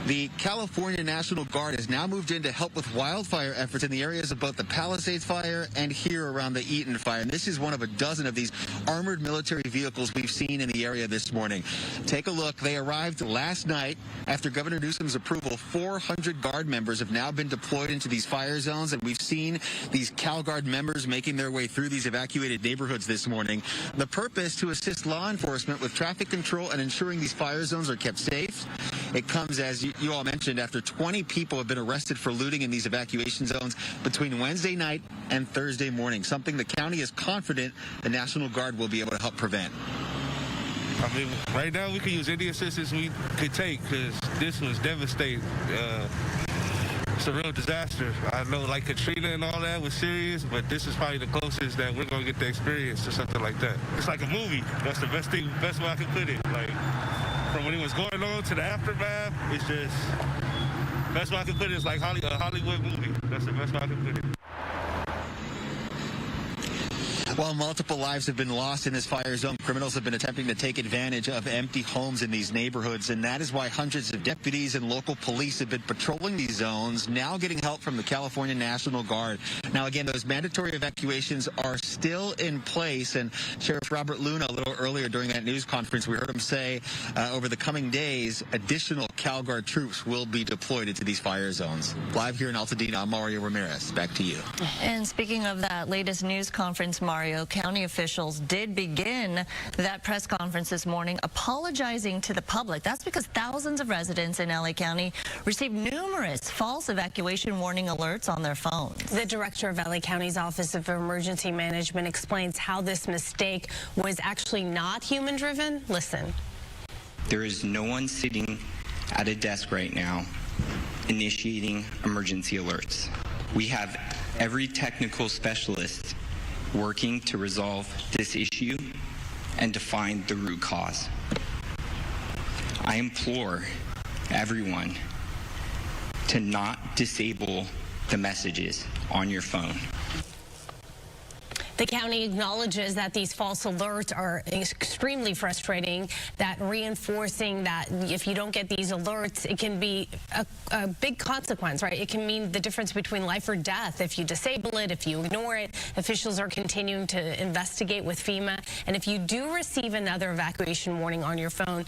S1: The California National Guard has now moved in to help with wildfire efforts in the areas of both the Palisades fire and here around the Eaton fire. And this is one of a dozen of these armored military vehicles we've seen in the area this morning. Take a look. They arrived last night after Governor Newsom's approval. 400 Guard members have now been deployed into these fire zones, and we've seen these CalGuard members making their way through these evacuated neighborhoods this morning. The purpose to assist law enforcement with traffic control and ensuring these fire zones are kept safe. It comes, as you all mentioned, after 20 people have been arrested for looting in these evacuation zones between Wednesday night and Thursday morning, something the county is confident the National Guard will be able to help prevent.
S4: I mean, right now we can use any assistance we could take because this was devastating. it's a real disaster. I know like Katrina and all that was serious, but this is probably the closest that we're going to get to experience to something like that. It's like a movie. That's the best way I can put it. Like, from when it was going on to the aftermath, it's just, best way I can put it is like a Hollywood movie. That's the best way I can put it.
S1: While multiple lives have been lost in this fire zone, criminals have been attempting to take advantage of empty homes in these neighborhoods, and that is why hundreds of deputies and local police have been patrolling these zones, now getting help from the California National Guard. Now, again, those mandatory evacuations are still in place, and Sheriff Robert Luna, a little earlier during that news conference, we heard him say over the coming days, additional CalGuard troops will be deployed into these fire zones. Live here in Altadena, I'm Mario Ramirez. Back to you.
S23: And speaking of that latest news conference, Mario, county officials did begin that press conference this morning apologizing to the public. That's because thousands of residents in LA County received numerous false evacuation warning alerts on their phones.
S22: The director of LA County's Office of Emergency Management explains how this mistake was actually not human-driven. Listen.
S18: There is no one sitting at a desk right now initiating emergency alerts. We have every technical specialist working to resolve this issue and to find the root cause. I implore everyone to not disable the messages on your phone.
S22: The county acknowledges that these false alerts are extremely frustrating, that reinforcing that if you don't get these alerts, it can be a big consequence, right? It can mean the difference between life or death if you disable it, if you ignore it. Officials are continuing to investigate with FEMA. And if you do receive another evacuation warning on your phone,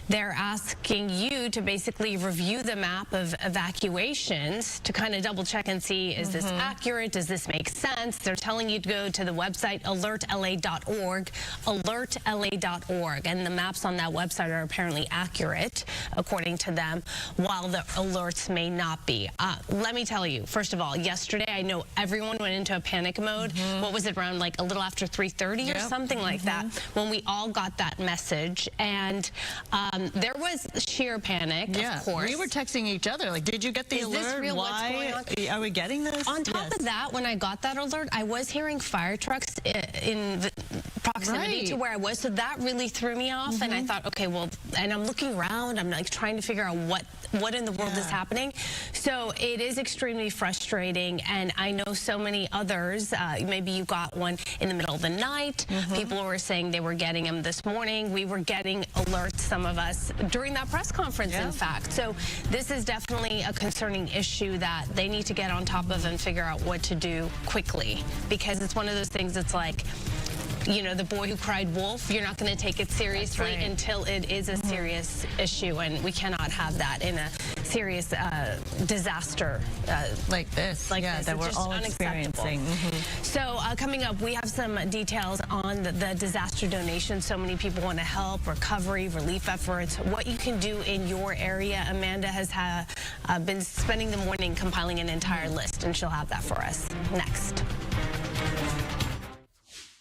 S22: they're asking you to basically review the map of evacuations to kind of double check and see, is this accurate? Does this make sense? They're telling you to go to the website alertla.org, alertla.org, and the maps on that website are apparently accurate, according to them, while the alerts may not be. Let me tell you, first of all, yesterday I know everyone went into a panic mode. What was it, around like a little after 3:30 or something like that, when we all got that message, and there was sheer panic, of course.
S23: We were texting each other, like, did you get the alert?
S22: Is this real?
S23: Why
S22: What's going on?
S23: are we getting this?
S22: On top of that, when I got that alert, I was hearing fire trucks in the proximity to where I was, so that really threw me off. And I thought, okay, well, and I'm looking around, I'm like trying to figure out what in the world is happening. So it is extremely frustrating, and I know so many others, maybe you got one in the middle of the night. People were saying they were getting them this morning. We were getting alerts, some of us, during that press conference, in fact. So this is definitely a concerning issue that they need to get on top of and figure out what to do quickly, because it's one of those things that's like, you know, the boy who cried wolf, you're not going to take it seriously until it is a serious issue, and we cannot have that in a serious disaster
S23: like this. That we're all experiencing.
S22: So coming up, we have some details on the disaster donation. So many people want to help, recovery, relief efforts, what you can do in your area. Amanda has been spending the morning compiling an entire list, and she'll have that for us next.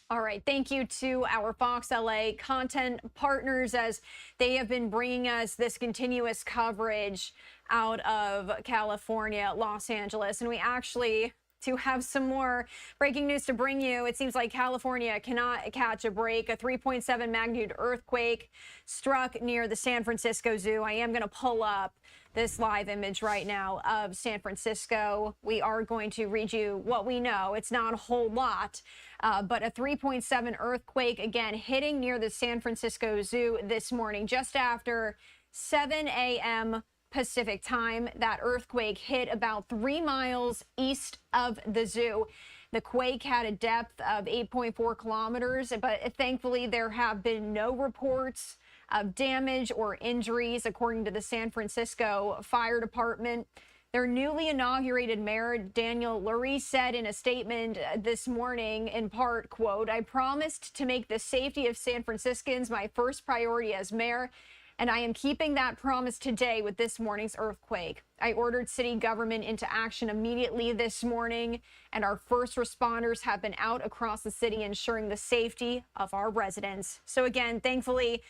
S10: All right, thank you to our Fox LA content partners, as they have been bringing us this continuous coverage out of California, Los Angeles. And we actually do have some more breaking news to bring you. It seems like California cannot catch a break. A 3.7 magnitude earthquake struck near the San Francisco Zoo. I am going to pull up this live image right now of San Francisco. We are going to read you what we know. It's not a whole lot, but a 3.7 earthquake, again, hitting near the San Francisco Zoo this morning, just after 7 a.m. Pacific time. That earthquake hit about 3 miles east of the zoo. The quake had a depth of 8.4 kilometers, but thankfully there have been no reports of damage or injuries, according to the San Francisco Fire Department. Their newly inaugurated mayor, Daniel Lurie, said in a statement this morning, in part, quote, "I promised to make the safety of San Franciscans my first priority as mayor. And I am keeping that promise today with this morning's earthquake. I ordered city government into action immediately this morning, and our first responders have been out across the city ensuring the safety of our residents. So again, thankfully,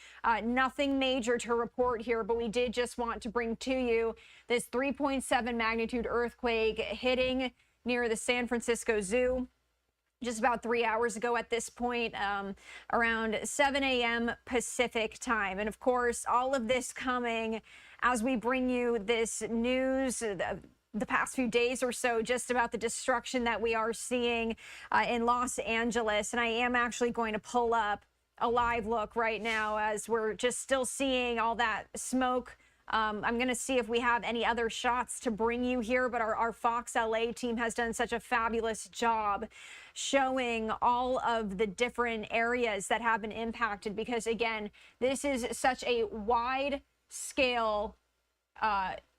S10: nothing major to report here, but we did just want to bring to you this 3.7 magnitude earthquake hitting near the San Francisco Zoo just about 3 hours ago at this point, around 7 a.m. Pacific time. And of course, all of this coming as we bring you this news the past few days or so just about the destruction that we are seeing in Los Angeles. And I am actually going to pull up a live look right now as we're just still seeing all that smoke. I'm going to see if we have any other shots to bring you here, but our Fox LA team has done such a fabulous job showing all of the different areas that have been impacted because, again, this is such a wide scale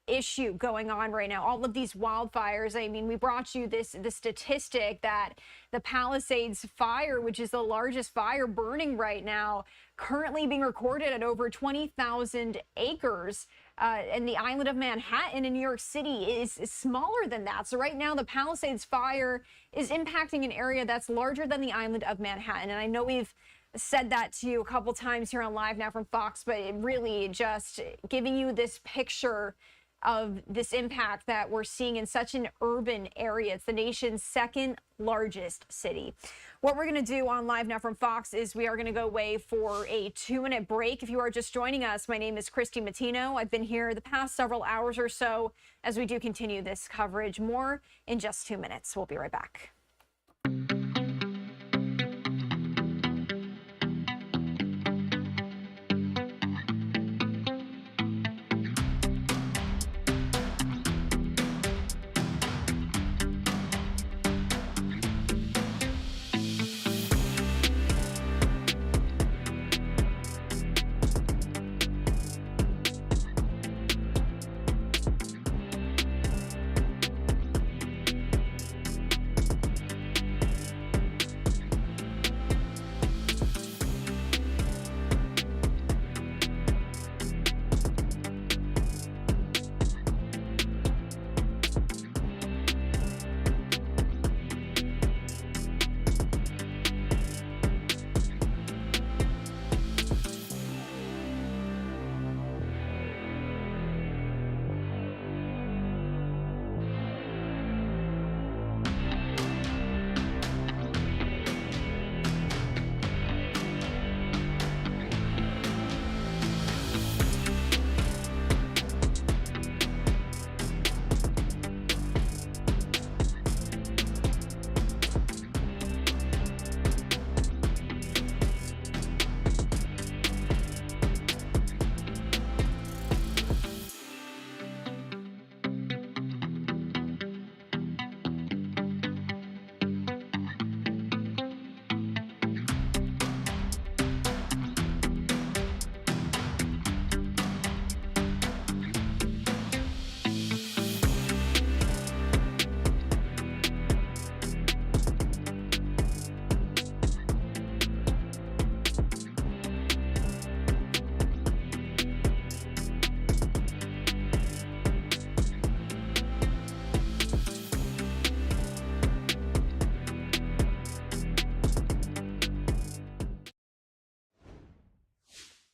S10: issue going on right now. All of these wildfires. I mean, we brought you the statistic that the Palisades fire, which is the largest fire burning right now, currently being recorded at over 20,000 acres. And the island of Manhattan in New York City is smaller than that. So right now, the Palisades fire is impacting an area that's larger than the island of Manhattan. And I know we've said that to you a couple times here on Live Now from Fox, but it really just giving you this picture of this impact that we're seeing in such an urban area. It's the nation's second largest city. What we're going to do on Live Now from Fox is we are going to go away for a 2-minute break. If you are just joining us, my name is Christy Matino. I've been here the past several hours or so as we do continue this coverage. More in just 2 minutes. We'll be right back.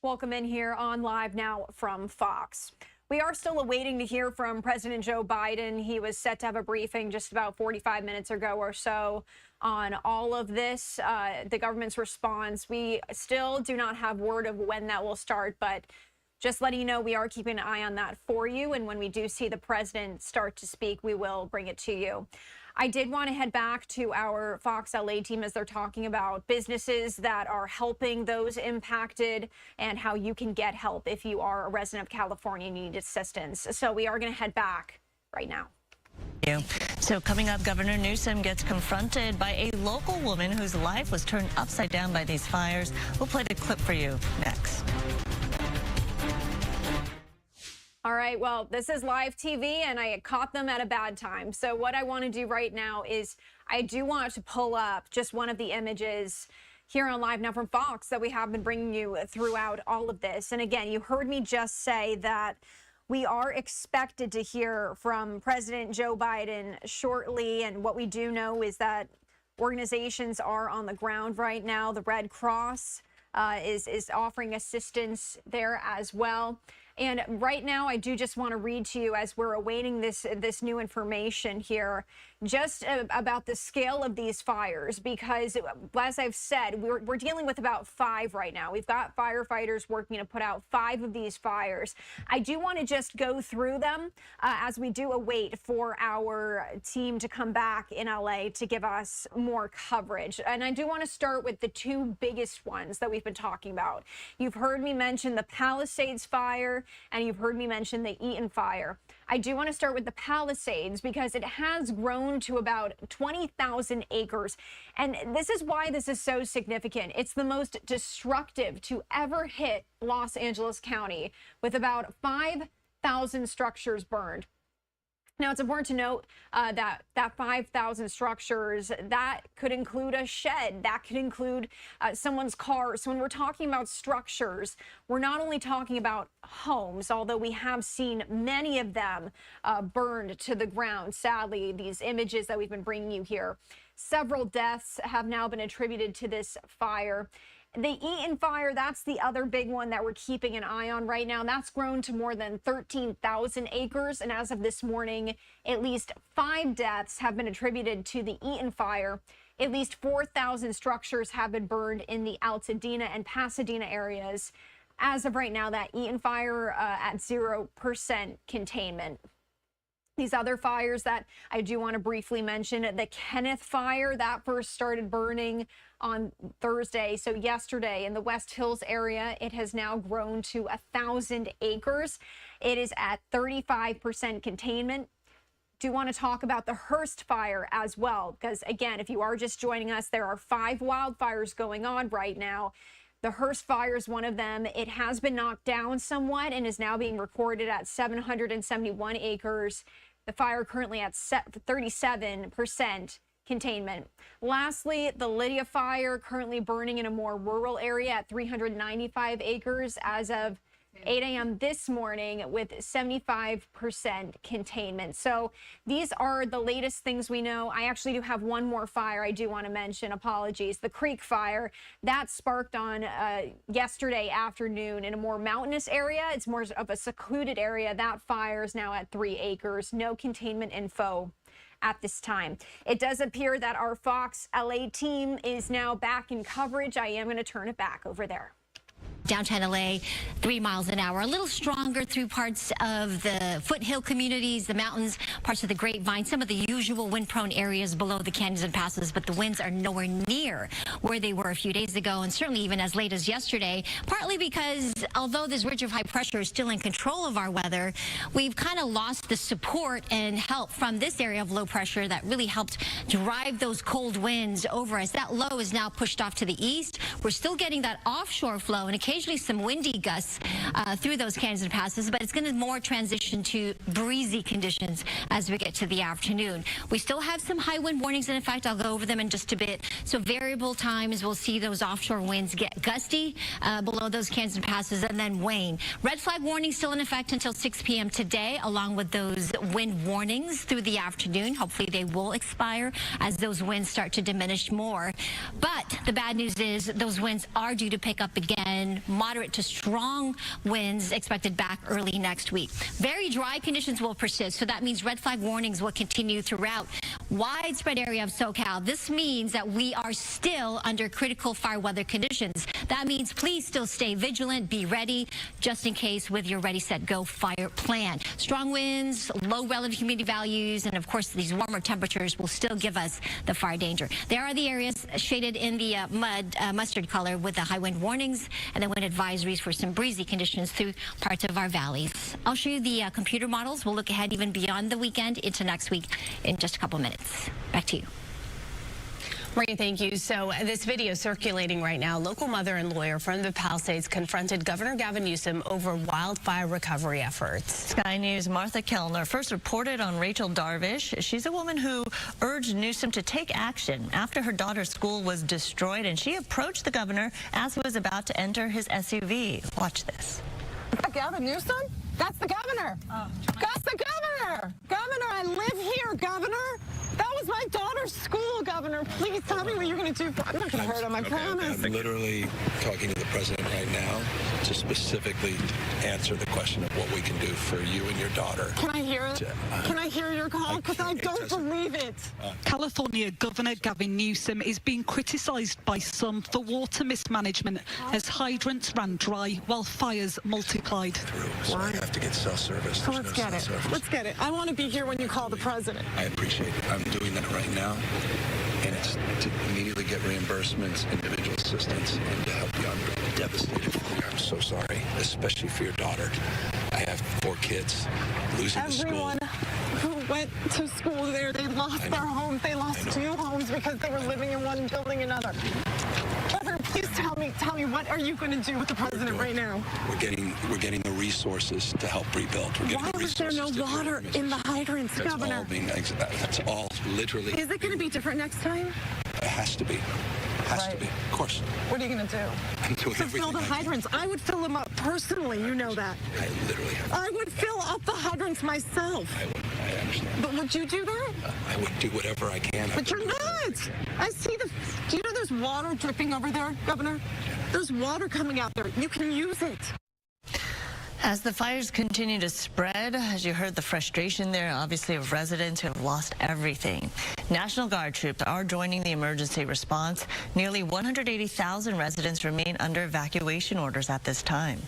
S10: Welcome in here on Live Now from Fox. We are still awaiting to hear from President Joe Biden. He was set to have a briefing just about 45 minutes ago or so on all of this, the government's response. We still do not have word of when that will start, but just letting you know, we are keeping an eye on that for you. And when we do see the president start to speak, we will bring it to you. I did want to head back to our Fox LA team as they're talking about businesses that are helping those impacted and how you can get help if you are a resident of California and need assistance. So we are going to head back right now.
S23: So coming up, Governor Newsom gets confronted by a local woman whose life was turned upside down by these fires. We'll play the clip for you next.
S10: All right, well, this is live TV, and I caught them at a bad time. So what I want to do right now is I do want to pull up just one of the images here on Live Now from Fox that we have been bringing you throughout all of this. And again, you heard me just say that we are expected to hear from President Joe Biden shortly. And what we do know is that organizations are on the ground right now. The Red Cross is offering assistance there as well. And right now, I do just want to read to you, as we're awaiting this new information here, just about the scale of these fires, because as I've said, we're dealing with about 5 right now. We've got firefighters working to put out 5 of these fires. I do want to just go through them as we do await for our team to come back in LA to give us more coverage. And I do want to start with the 2 biggest ones that we've been talking about. You've heard me mention the Palisades fire, and you've heard me mention the Eaton fire. I do want to start with the Palisades because it has grown to about 20,000 acres. And this is why this is so significant. It's the most destructive to ever hit Los Angeles County, with about 5,000 structures burned. Now, it's important to note that 5,000 structures, that could include a shed, that could include someone's car. So when we're talking about structures, we're not only talking about homes, although we have seen many of them burned to the ground. Sadly, these images that we've been bringing you here. Several deaths have now been attributed to this fire. The Eaton fire, that's the other big one that we're keeping an eye on right now. That's grown to more than 13,000 acres. And as of this morning, at least 5 deaths have been attributed to the Eaton fire. At least 4,000 structures have been burned in the Altadena and Pasadena areas. As of right now, that Eaton fire at 0% containment. These other fires that I do want to briefly mention, the Kenneth fire, that first started burning on Thursday. So yesterday in the West Hills area, it has now grown to 1,000 acres. It is at 35% containment. Do want to talk about the Hearst fire as well, because again, if you are just joining us, there are 5 wildfires going on right now. The Hearst fire is one of them. It has been knocked down somewhat and is now being recorded at 771 acres. The fire currently at 37% containment. Lastly, the Lydia fire, currently burning in a more rural area at 395 acres as of 8 a.m. this morning, with 75% containment. So these are the latest things we know. I actually do have one more fire I do want to mention. Apologies. The Creek fire, that sparked on yesterday afternoon in a more mountainous area. It's more of a secluded area. That fire is now at 3 acres. No containment info at this time. It does appear that our Fox LA team is now back in coverage. I am going to turn it back over there.
S26: Downtown LA, 3 miles an hour, a little stronger through parts of the foothill communities, the mountains, parts of the Grapevine, some of the usual wind-prone areas below the canyons and passes, but the winds are nowhere near where they were a few days ago, and certainly even as late as yesterday, partly because although this ridge of high pressure is still in control of our weather, we've kind of lost the support and help from this area of low pressure that really helped drive those cold winds over us. That low is now pushed off to the east. We're still getting that offshore flow and occasionally some windy gusts through those canyons and passes, but it's going to more transition to breezy conditions as we get to the afternoon. We still have some high wind warnings, and in fact, I'll go over them in just a bit. So variable times, we'll see those offshore winds get gusty below those canyons and passes and then wane. Red flag warning still in effect until 6 p.m. today, along with those wind warnings through the afternoon. Hopefully they will expire as those winds start to diminish more. But the bad news is those winds are due to pick up again. Moderate to strong winds expected back early next week. Very dry conditions will persist, so that means red flag warnings will continue throughout widespread area of SoCal. This means that we are still under critical fire weather conditions. That means please still stay vigilant, be ready, just in case with your ready, set, go fire plan. Strong winds, low relative humidity values, and of course these warmer temperatures will still give us the fire danger. There are the areas shaded in the mustard color with the high wind warnings and then wind advisories for some breezy conditions through parts of our valleys. I'll show you the computer models. We'll look ahead even beyond the weekend into next week in just a couple minutes. Back to you.
S22: Maria, thank you. So this video circulating right now, local mother and lawyer from the Palisades confronted Governor Gavin Newsom over wildfire recovery efforts.
S23: Sky News' Martha Kellner first reported on Rachel Darvish. She's a woman who urged Newsom to take action after her daughter's school was destroyed, and she approached the governor as he was about to enter his SUV. Watch this.
S2: Gavin Newsom? That's the governor. That's the governor. Governor, I live here, governor. That was my daughter's school, governor. Please tell me what you're going to do. I'm not going to hurt him, I promise.
S6: I'm literally talking to the president right now to specifically answer the question of what we can do for you and your daughter.
S2: Can I hear it? Can I hear your call? Because I don't believe it.
S9: California Governor Gavin Newsom is being criticised by some for water mismanagement as hydrants ran dry while fires multiplied.
S6: So I have to get self-service.
S2: So let's get it. Let's get it. I want to be here when you call the president.
S6: I appreciate it. I'm doing that right now, and it's to immediately get reimbursements, individual assistance, and to help you. I'm devastated. I'm so sorry, especially for your daughter. I have 4 kids. Losing the school.
S2: Everyone who went to school there, they lost their homes. They lost 2 homes because they were living in one building another. Governor, please tell me, what are you going to do with the president right now?
S6: We're getting the resources to help rebuild.
S2: Why was there no water in the hydrants, Governor?
S6: That's all literally.
S2: Is it going to be different next time?
S6: It has to be. Has to be. Of course.
S2: What are you going to do?
S6: I'm doing
S2: To fill the hydrants. I would fill them up personally, you know that.
S6: I literally have.
S2: I would fill up the hydrants myself.
S6: I understand.
S2: But would you do that?
S6: I would do whatever I can.
S2: But you're not. I see do you know there's water dripping over there, Governor? There's water coming out there. You can use it.
S23: As the fires continue to spread, as you heard the frustration there, obviously, of residents who have lost everything. National Guard troops are joining the emergency response. Nearly 180,000 residents remain under evacuation orders at this time.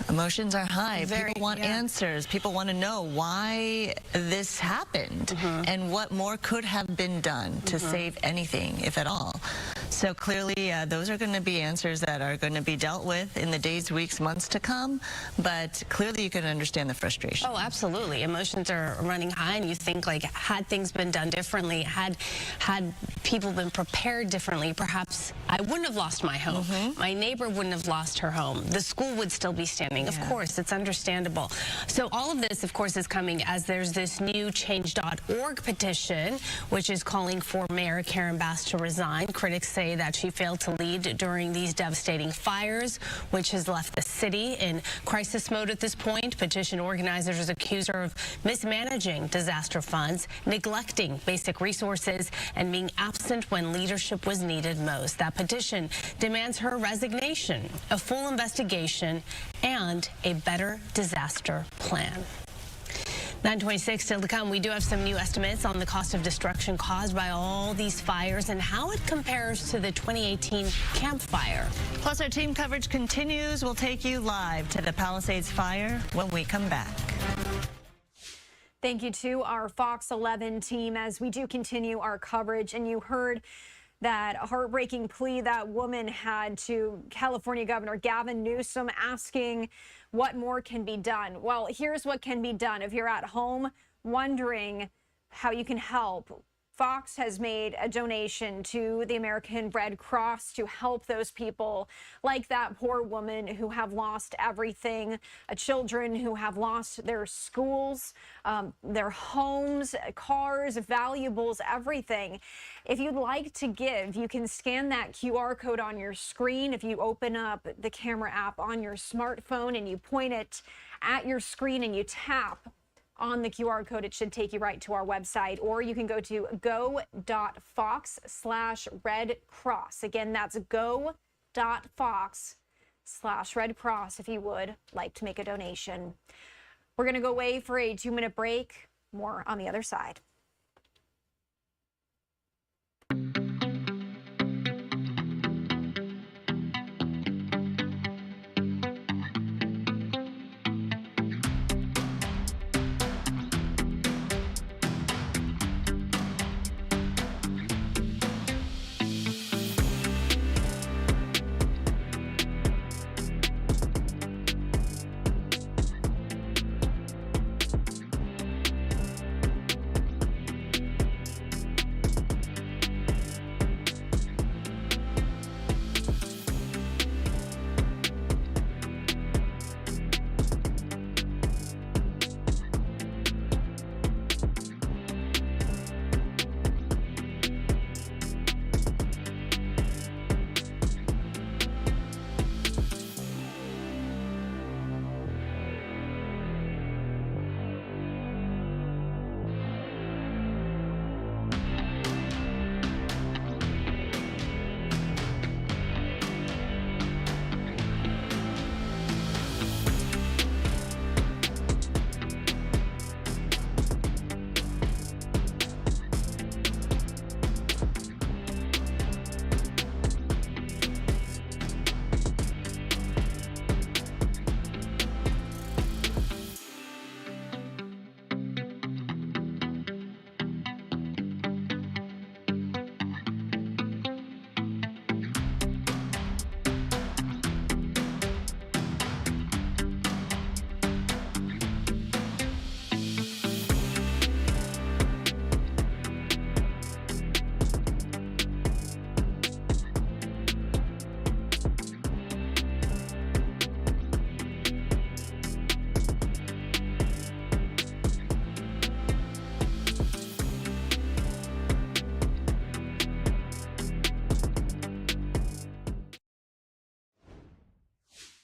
S23: Emotions are high. People want answers. People want to know why this happened and what more could have been done to save anything, if at all. So clearly, those are going to be answers that are going to be dealt with in the days, weeks, months to come. But clearly, you can understand the frustration.
S22: Oh, absolutely. Emotions are running high, and you think, like, had things been done differently, had people been prepared differently, perhaps I wouldn't have lost my home. My neighbor wouldn't have lost her home. The school would still be standing. Of course, it's understandable. So all of this, of course, is coming as there's this new change.org petition, which is calling for Mayor Karen Bass to resign. Critics say that she failed to lead during these devastating fires, which has left the city in crisis mode at this point. Petition organizers accuse her of mismanaging disaster funds, neglecting basic resources, and being absent when leadership was needed most. That petition demands her resignation, a full investigation, and a better disaster plan. 9:26 still to come. We do have some new estimates on the cost of destruction caused by all these fires and how it compares to the 2018 Camp Fire.
S23: Plus, our team coverage continues. We'll take you live to the Palisades fire when we come back.
S10: Thank you to our Fox 11 team as we do continue our coverage. And you heard that heartbreaking plea that woman had to California Governor Gavin Newsom asking what more can be done. Well, here's what can be done. If you're at home wondering how you can help, Fox has made a donation to the American Red Cross to help those people like that poor woman who have lost everything, children who have lost their schools, their homes, cars, valuables, everything. If you'd like to give, you can scan that QR code on your screen. If you open up the camera app on your smartphone and you point it at your screen and you tap on the QR code, it should take you right to our website, or you can go to go.fox/Red Cross. Again, that's go.fox/Red Cross if you would like to make a donation. We're going to go away for a 2-minute break. More on the other side.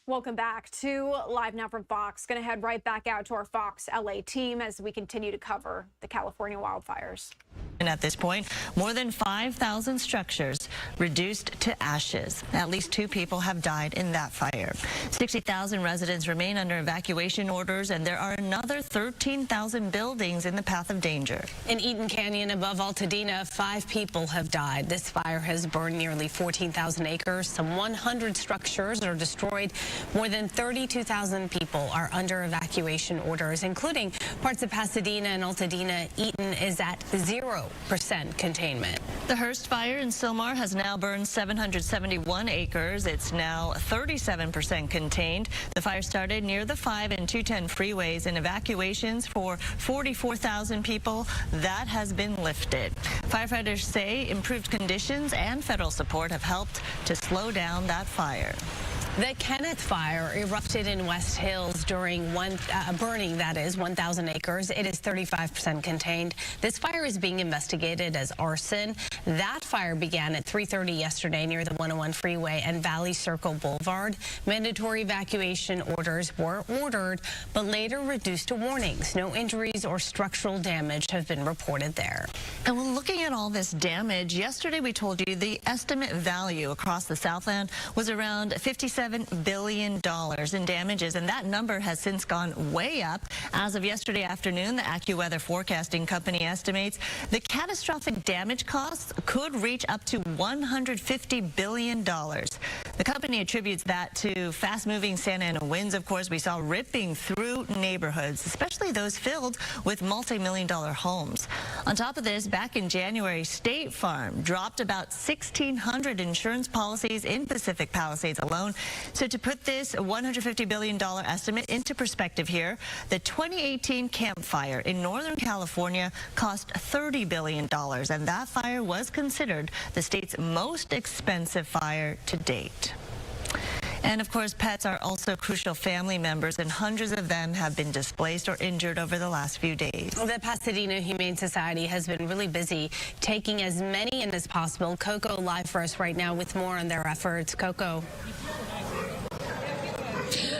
S10: Welcome back to Live Now from Fox. Going to head right back out to our Fox LA team as we continue to cover the California wildfires.
S23: And at this point, more than 5,000 structures reduced to ashes. At least 2 people have died in that fire. 60,000 residents remain under evacuation orders, and there are another 13,000 buildings in the path of danger.
S22: In Eaton Canyon above Altadena, 5 people have died. This fire has burned nearly 14,000 acres. Some 100 structures are destroyed. More than 32,000 people are under evacuation orders, including parts of Pasadena and Altadena. Eaton is at 0% containment.
S23: The Hearst fire in Sylmar has now burned 771 acres. It's now 37% contained. The fire started near the 5 and 210 freeways, and evacuations for 44,000 people, that has been lifted. Firefighters say improved conditions and federal support have helped to slow down that fire.
S22: The Kenneth Fire erupted in West Hills during burning, that is, 1,000 acres. It is 35% contained. This fire is being investigated as arson. That fire began at 3:30 yesterday near the 101 freeway and Valley Circle Boulevard. Mandatory evacuation orders were ordered, but later reduced to warnings. No injuries or structural damage have been reported there.
S23: And when looking at all this damage, yesterday we told you the estimate value across the Southland was around $57 billion in damages, and that number has since gone way up. As of yesterday afternoon, the AccuWeather forecasting company estimates the catastrophic damage costs could reach up to $150 billion. The company attributes that to fast-moving Santa Ana winds, of course, we saw ripping through neighborhoods, especially those filled with multi-million-dollar homes. On top of this, back in January, State Farm dropped about 1,600 insurance policies in Pacific Palisades alone. So to put this $150 billion estimate into perspective here, the 2018 Camp Fire in Northern California cost $30 billion, and that fire was considered the state's most expensive fire to date. And of course, pets are also crucial family members, and hundreds of them have been displaced or injured over the last few days.
S22: The Pasadena Humane Society has been really busy taking as many in as possible. Coco live for us right now with more on their efforts. Coco.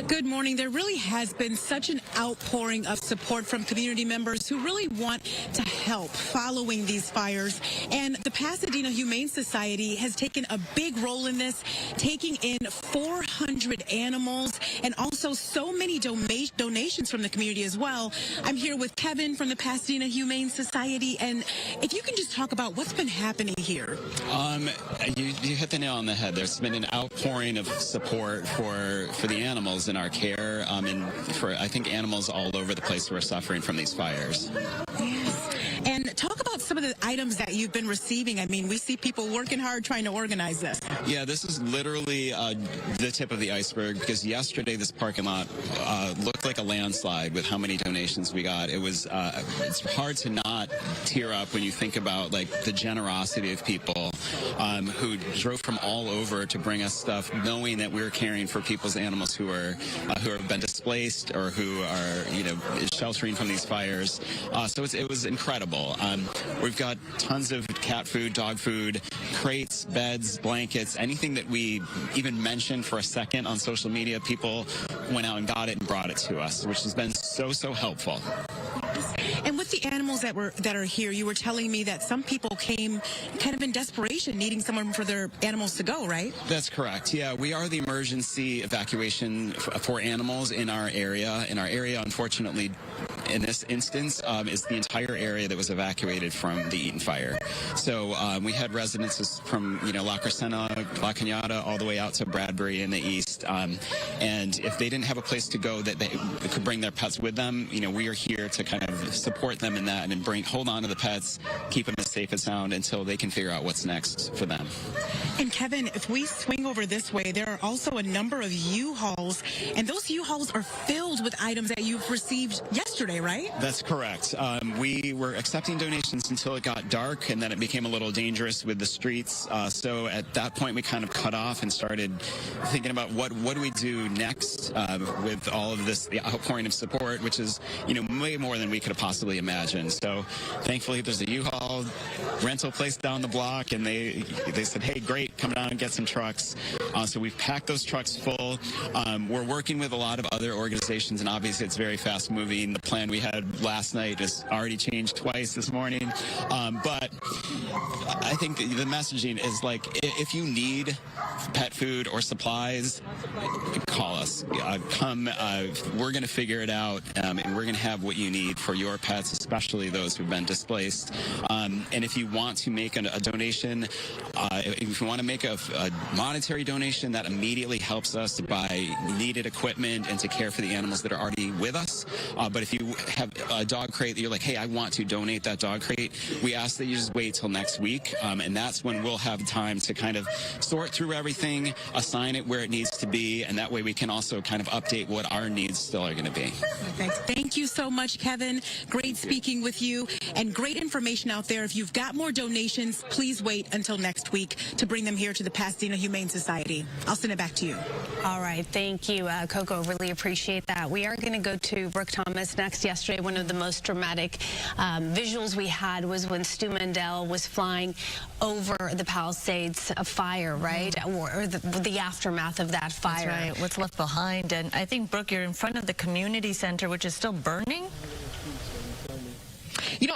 S8: Good morning. There really has been such an outpouring of support from community members who really want to help following these fires. And the Pasadena Humane Society has taken a big role in this, taking in 400 animals and also so many donations from the community as well. I'm here with Kevin from the Pasadena Humane Society. And if you can just talk about what's been happening here.
S12: You hit the nail on the head. There's been an outpouring of support for the animals in our care, and for, I think, animals all over the place who are suffering from these fires.
S8: Yes. And talk about some of the items that you've been receiving. I mean, we see people working hard trying to organize this.
S12: Yeah, this is literally the tip of the iceberg, because yesterday this parking lot looked like a landslide with how many donations we got. It was it's hard to not tear up when you think about like the generosity of people who drove from all over to bring us stuff, knowing that we were caring for people's animals who have been displaced or who are sheltering from these fires. So it was incredible. We've got tons of cat food, dog food, crates, beds, blankets, anything that we even mentioned for a second on social media. People went out and got it and brought it to us, which has been so helpful.
S8: And with the animals that are here, you were telling me that some people came kind of in desperation, needing someone for their animals to go, right?
S12: That's correct. Yeah, we are the emergency evacuation for animals in our area. In our area, unfortunately, in this instance, is the entire area that was evacuated from the Eaton fire. So we had residents from La Crescenta, La Cañada, all the way out to Bradbury in the east. And if they didn't have a place to go that they could bring their pets with them, we are here to kind of support them in that and hold on to the pets, keep them as safe and sound until they can figure out what's next for them.
S8: And Kevin, if we swing over this way, there are also a number of U-Hauls, and those U-Hauls are filled with items that you've received yesterday. yesterday, right?
S12: That's correct. We were accepting donations until it got dark, and then it became a little dangerous with the streets. So at that point, we kind of cut off and started thinking about what do we do next with all of this, the outpouring of support, which is, way more than we could have possibly imagined. So thankfully, there's a U-Haul rental place down the block, and they said, hey, great, come down and get some trucks. So we've packed those trucks full. We're working with a lot of other organizations, and obviously it's very fast moving. The plan we had last night has already changed twice this morning. But I think the messaging is like, if you need pet food or supplies, call us. Come. We're going to figure it out, and we're going to have what you need for your pets, especially those who've been displaced. And if you want to make a donation, if you want to make a monetary donation, that immediately helps us to buy needed equipment and to care for the animals that are already with us. But if you have a dog crate that you're like, hey, I want to donate that dog crate, we ask that you just wait till next week, and that's when we'll have time to kind of sort through everything, assign it where it needs to be, and that way we can also kind of update what our needs still are going to be.
S8: Perfect. Thank you so much, Kevin. Great speaking with you, and great information out there. If you've got more donations, please wait until next week to bring them here to the Pasadena Humane Society. I'll send it back to you.
S22: All right. Thank you, Coco. Really appreciate that. We are going to go to Brooke Thomas next. Yesterday, one of the most dramatic visuals we had was when Stu Mandel was flying over the Palisades fire, right? Or the aftermath of that fire.
S23: That's right. What's left behind. And I think, Brooke, you're in front of the community center, which is still burning.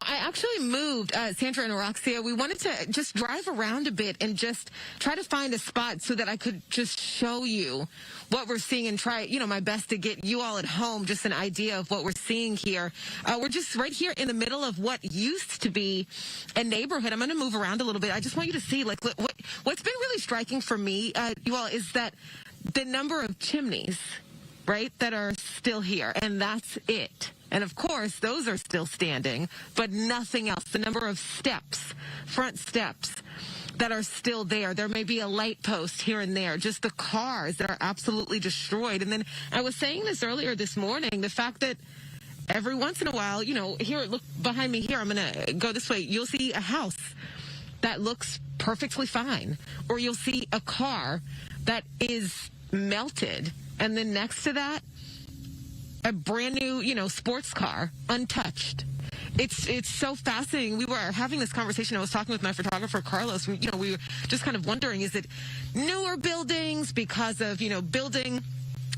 S2: I actually moved, Sandra and Roxia. We wanted to just drive around a bit and just try to find a spot so that I could just show you what we're seeing and try, my best to get you all at home just an idea of what we're seeing here. We're just right here in the middle of what used to be a neighborhood. I'm going to move around a little bit. I just want you to see, what's been really striking for me, you all, is that the number of chimneys, right, that are still here, and that's it. And of course, those are still standing, but nothing else. The number of steps, front steps, that are still there. There may be a light post here and there, just the cars that are absolutely destroyed. And then I was saying this earlier this morning, the fact that every once in a while, here, look behind me here, I'm going to go this way. You'll see a house that looks perfectly fine, or you'll see a car that is melted. And then next to that, a brand new, sports car, untouched. It's so fascinating. We were having this conversation. I was talking with my photographer, Carlos. We were just kind of wondering, is it newer buildings because of, building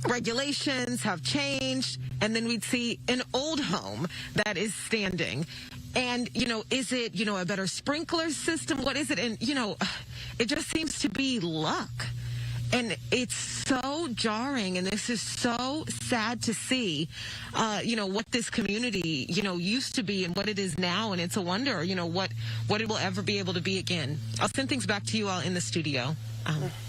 S2: regulations have changed? And then we'd see an old home that is standing. And, is it, a better sprinkler system? What is it? And, it just seems to be luck. And it's so jarring, and this is so sad to see, what this community, used to be and what it is now. And it's a wonder, what it will ever be able to be again. I'll send things back to you all in the studio.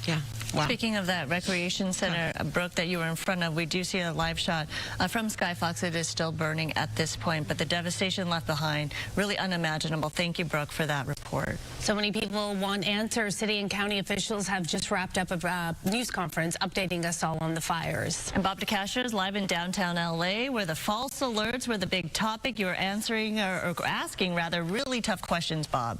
S2: Yeah. Wow.
S23: Speaking of that recreation center, Brooke, that you were in front of, we do see a live shot from Skyfox. It is still burning at this point, but the devastation left behind, really unimaginable. Thank you, Brooke, for that report.
S22: So many people want answers. City and county officials have just wrapped up a news conference updating us all on the fires.
S23: And Bob DeCascio is live in downtown L.A., where the false alerts were the big topic. You were answering, or asking, rather, really tough questions, Bob.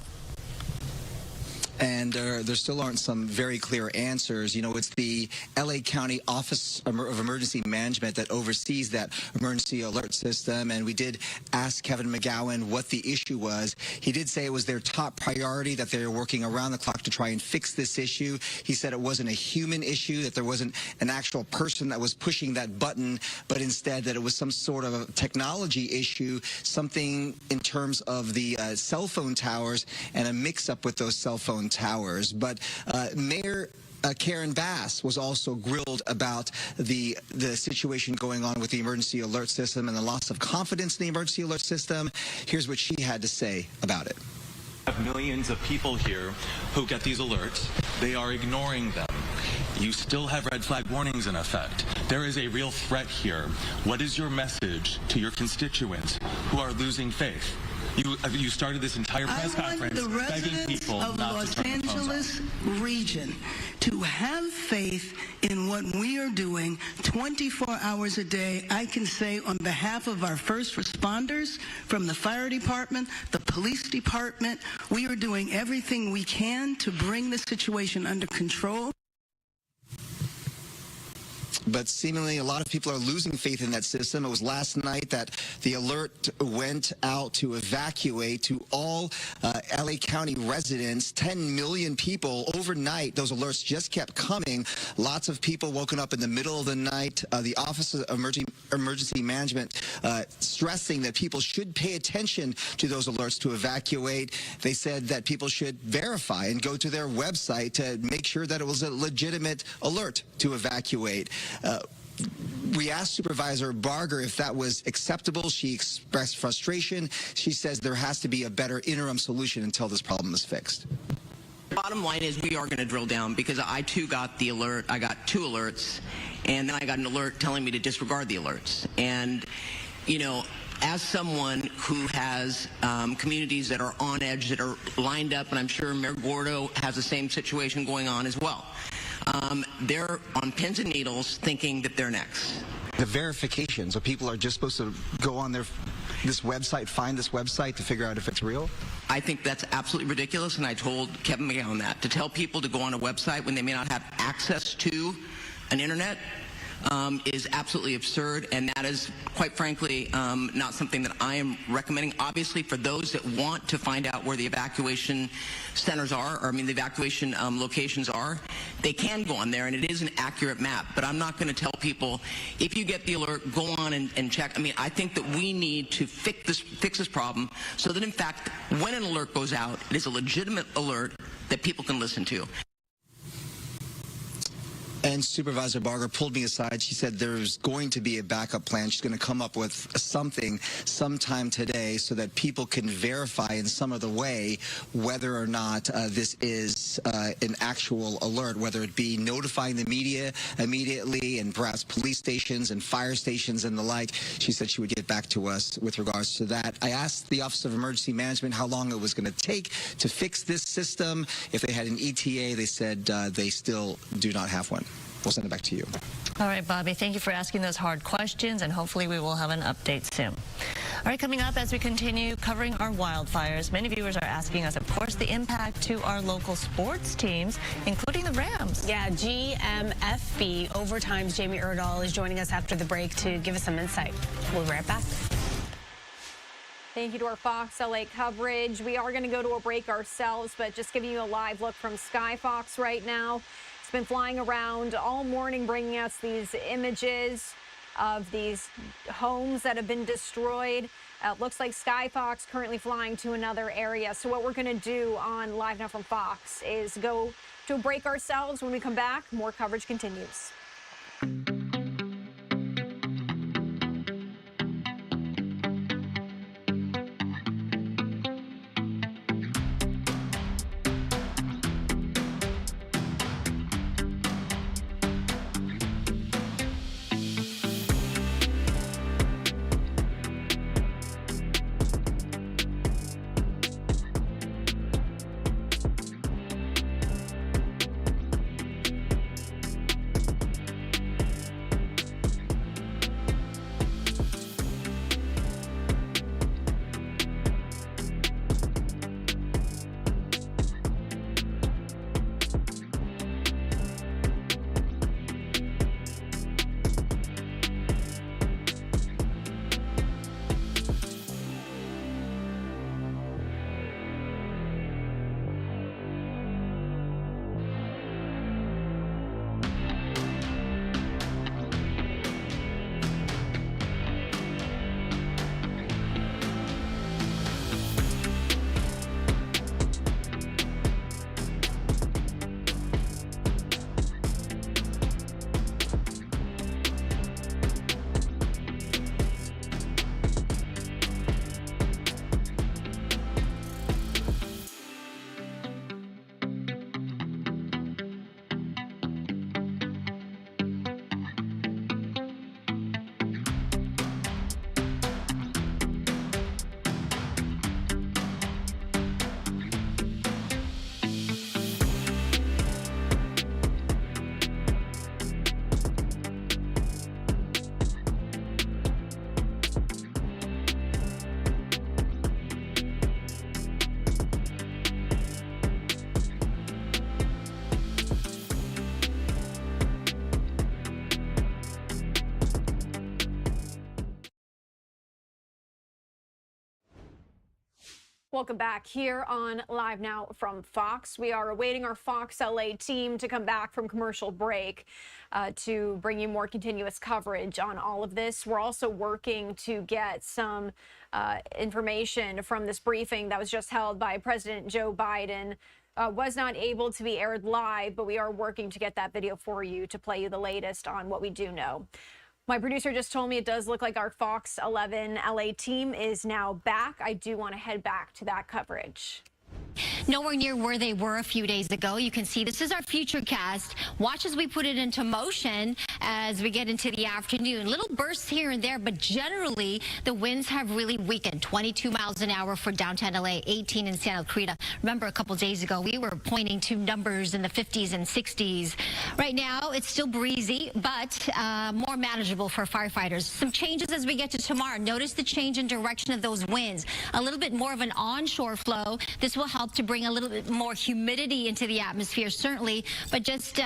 S13: And there still aren't some very clear answers. It's the L.A. County Office of Emergency Management that oversees that emergency alert system. And we did ask Kevin McGowan what the issue was. He did say it was their top priority, that they were working around the clock to try and fix this issue. He said it wasn't a human issue, that there wasn't an actual person that was pushing that button, but instead that it was some sort of a technology issue, something in terms of the cell phone towers and a mix-up with those cell phone towers. But Mayor Karen Bass was also grilled about the situation going on with the emergency alert system and the loss of confidence in the emergency alert system. Here's what she had to say about it.
S14: Millions of people here who get these alerts. They are ignoring them. You still have red flag warnings in effect. There is a real threat here. What is your message to your constituents who are losing faith? You started this entire press conference
S15: the
S14: begging
S15: residents
S14: people
S15: of
S14: not
S15: Los
S14: to turn their phones
S15: Angeles
S14: off.
S15: region to have faith in what we are doing 24 hours a day. I can say on behalf of our first responders from the fire department, the police department, we are doing everything we can to bring the situation under control.
S13: But seemingly a lot of people are losing faith in that system. It was last night that the alert went out to evacuate to all LA County residents, 10 million people overnight. Those alerts just kept coming. Lots of people woken up in the middle of the night. The Office of Emergency Management stressing that people should pay attention to those alerts to evacuate. They said that people should verify and go to their website to make sure that it was a legitimate alert to evacuate. We asked Supervisor Barger if that was acceptable. She expressed frustration. She says there has to be a better interim solution until this problem is fixed.
S7: Bottom line is we are going to drill down because I too got the alert. I got 2 alerts, and then I got an alert telling me to disregard the alerts. And, you know, as someone who has communities that are on edge, that are lined up, and I'm sure Mayor Gordo has the same situation going on as well. They're on pins and needles thinking that they're next.
S13: The verification, so people are just supposed to go on this website, find this website to figure out if it's real?
S7: I think that's absolutely ridiculous, and I told Kevin McGowan that. To tell people to go on a website when they may not have access to an internet is absolutely absurd, and that is, quite frankly, not something that I am recommending. Obviously, for those that want to find out where the evacuation centers are, or the evacuation locations are, they can go on there, and it is an accurate map. But I'm not going to tell people, if you get the alert, go on and check. I think that we need to fix this problem so that, in fact, when an alert goes out, it is a legitimate alert that people can listen to.
S13: And Supervisor Barger pulled me aside. She said there's going to be a backup plan. She's going to come up with something sometime today so that people can verify in some other way whether or not this is an actual alert, whether it be notifying the media immediately and perhaps police stations and fire stations and the like. She said she would get back to us with regards to that. I asked the Office of Emergency Management how long it was going to take to fix this system. If they had an ETA, they said they still do not have one. We'll send it back to you.
S23: All right, Bobby, thank you for asking those hard questions, and hopefully we will have an update soon. All right, coming up as we continue covering our wildfires, many viewers are asking us, of course, the impact to our local sports teams, including the Rams.
S22: Yeah, GMFB Overtime's Jamie Erdahl is joining us after the break to give us some insight. We'll be right back.
S10: Thank you to our Fox LA coverage. We are going to go to a break ourselves, but just giving you a live look from Skyfox right now. It's been flying around all morning, bringing us these images of these homes that have been destroyed. Looks like Skyfox currently flying to another area. So what we're going to do on Live Now from Fox is go to a break ourselves. When we come back, more coverage continues. Welcome back here on Live Now from Fox. We are awaiting our Fox LA team to come back from commercial break to bring you more continuous coverage on all of this. We're also working to get some information from this briefing that was just held by President Joe Biden. Was not able to be aired live, but we are working to get that video for you to play you the latest on what we do know. My producer just told me it does look like our Fox 11 LA team is now back. I do want to head back to that coverage.
S26: Nowhere near where they were a few days ago. You can see this is our future cast. Watch as we put it into motion as we get into the afternoon. Little bursts here and there, but generally the winds have really weakened. 22 miles an hour for downtown LA, 18 in Santa Clarita. Remember a couple days ago, we were pointing to numbers in the 50s and 60s. Right now, it's still breezy, but more manageable for firefighters. Some changes as we get to tomorrow. Notice the change in direction of those winds. A little bit more of an onshore flow. This will help to bring a little bit more humidity into the atmosphere, certainly, but just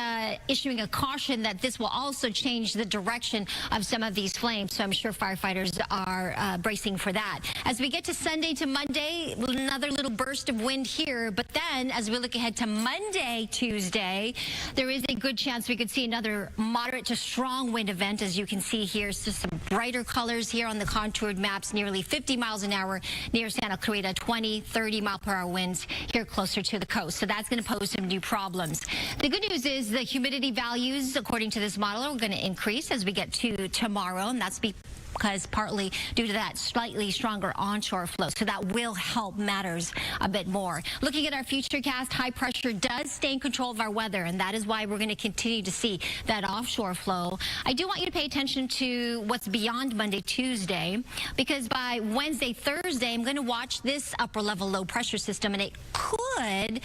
S26: issuing a caution that this will also change the direction of some of these flames. So I'm sure firefighters are bracing for that. As we get to Sunday to Monday, another little burst of wind here, but then as we look ahead to Monday, Tuesday, there is a good chance we could see another moderate to strong wind event. As you can see here, so some brighter colors here on the contoured maps, nearly 50 miles an hour near Santa Clarita, 20, 30 mile per hour winds here closer to the coast. So that's going to pose some new problems. The good news is the humidity values, according to this model, are going to increase as we get to tomorrow, and that's because partly due to that slightly stronger onshore flow. So that will help matters a bit more. Looking at our future cast, high pressure does stay in control of our weather, and that is why we're going to continue to see that offshore flow. I do want you to pay attention to what's beyond Monday, Tuesday, because by Wednesday, Thursday, I'm going to watch this upper level low pressure system, and it could,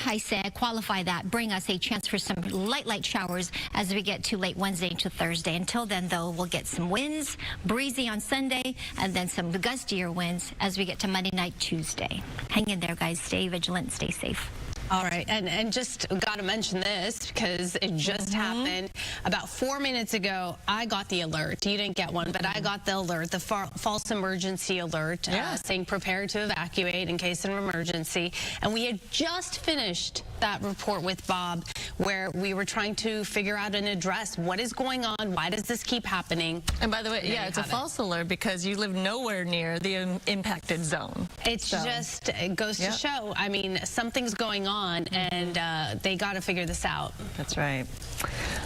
S26: I say, qualify that, bring us a chance for some light showers as we get to late Wednesday to Thursday. Until then, though, we'll get some winds, breezy on Sunday, and then some gustier winds as we get to Monday night, Tuesday. Hang in there, guys. Stay vigilant. Stay safe.
S22: All right, and just got to mention this because it just happened about 4 minutes ago. I got the alert. You didn't get one, but I got the alert, the false emergency alert, saying prepare to evacuate in case of an emergency. And we had just finished that report with Bob where we were trying to figure out and address what is going on, why does this keep happening.
S11: And by the way, yeah, it's a false alert because you live nowhere near the impacted zone.
S22: It's just, it goes to show, I mean, something's going on. And they got to figure this out.
S23: That's right.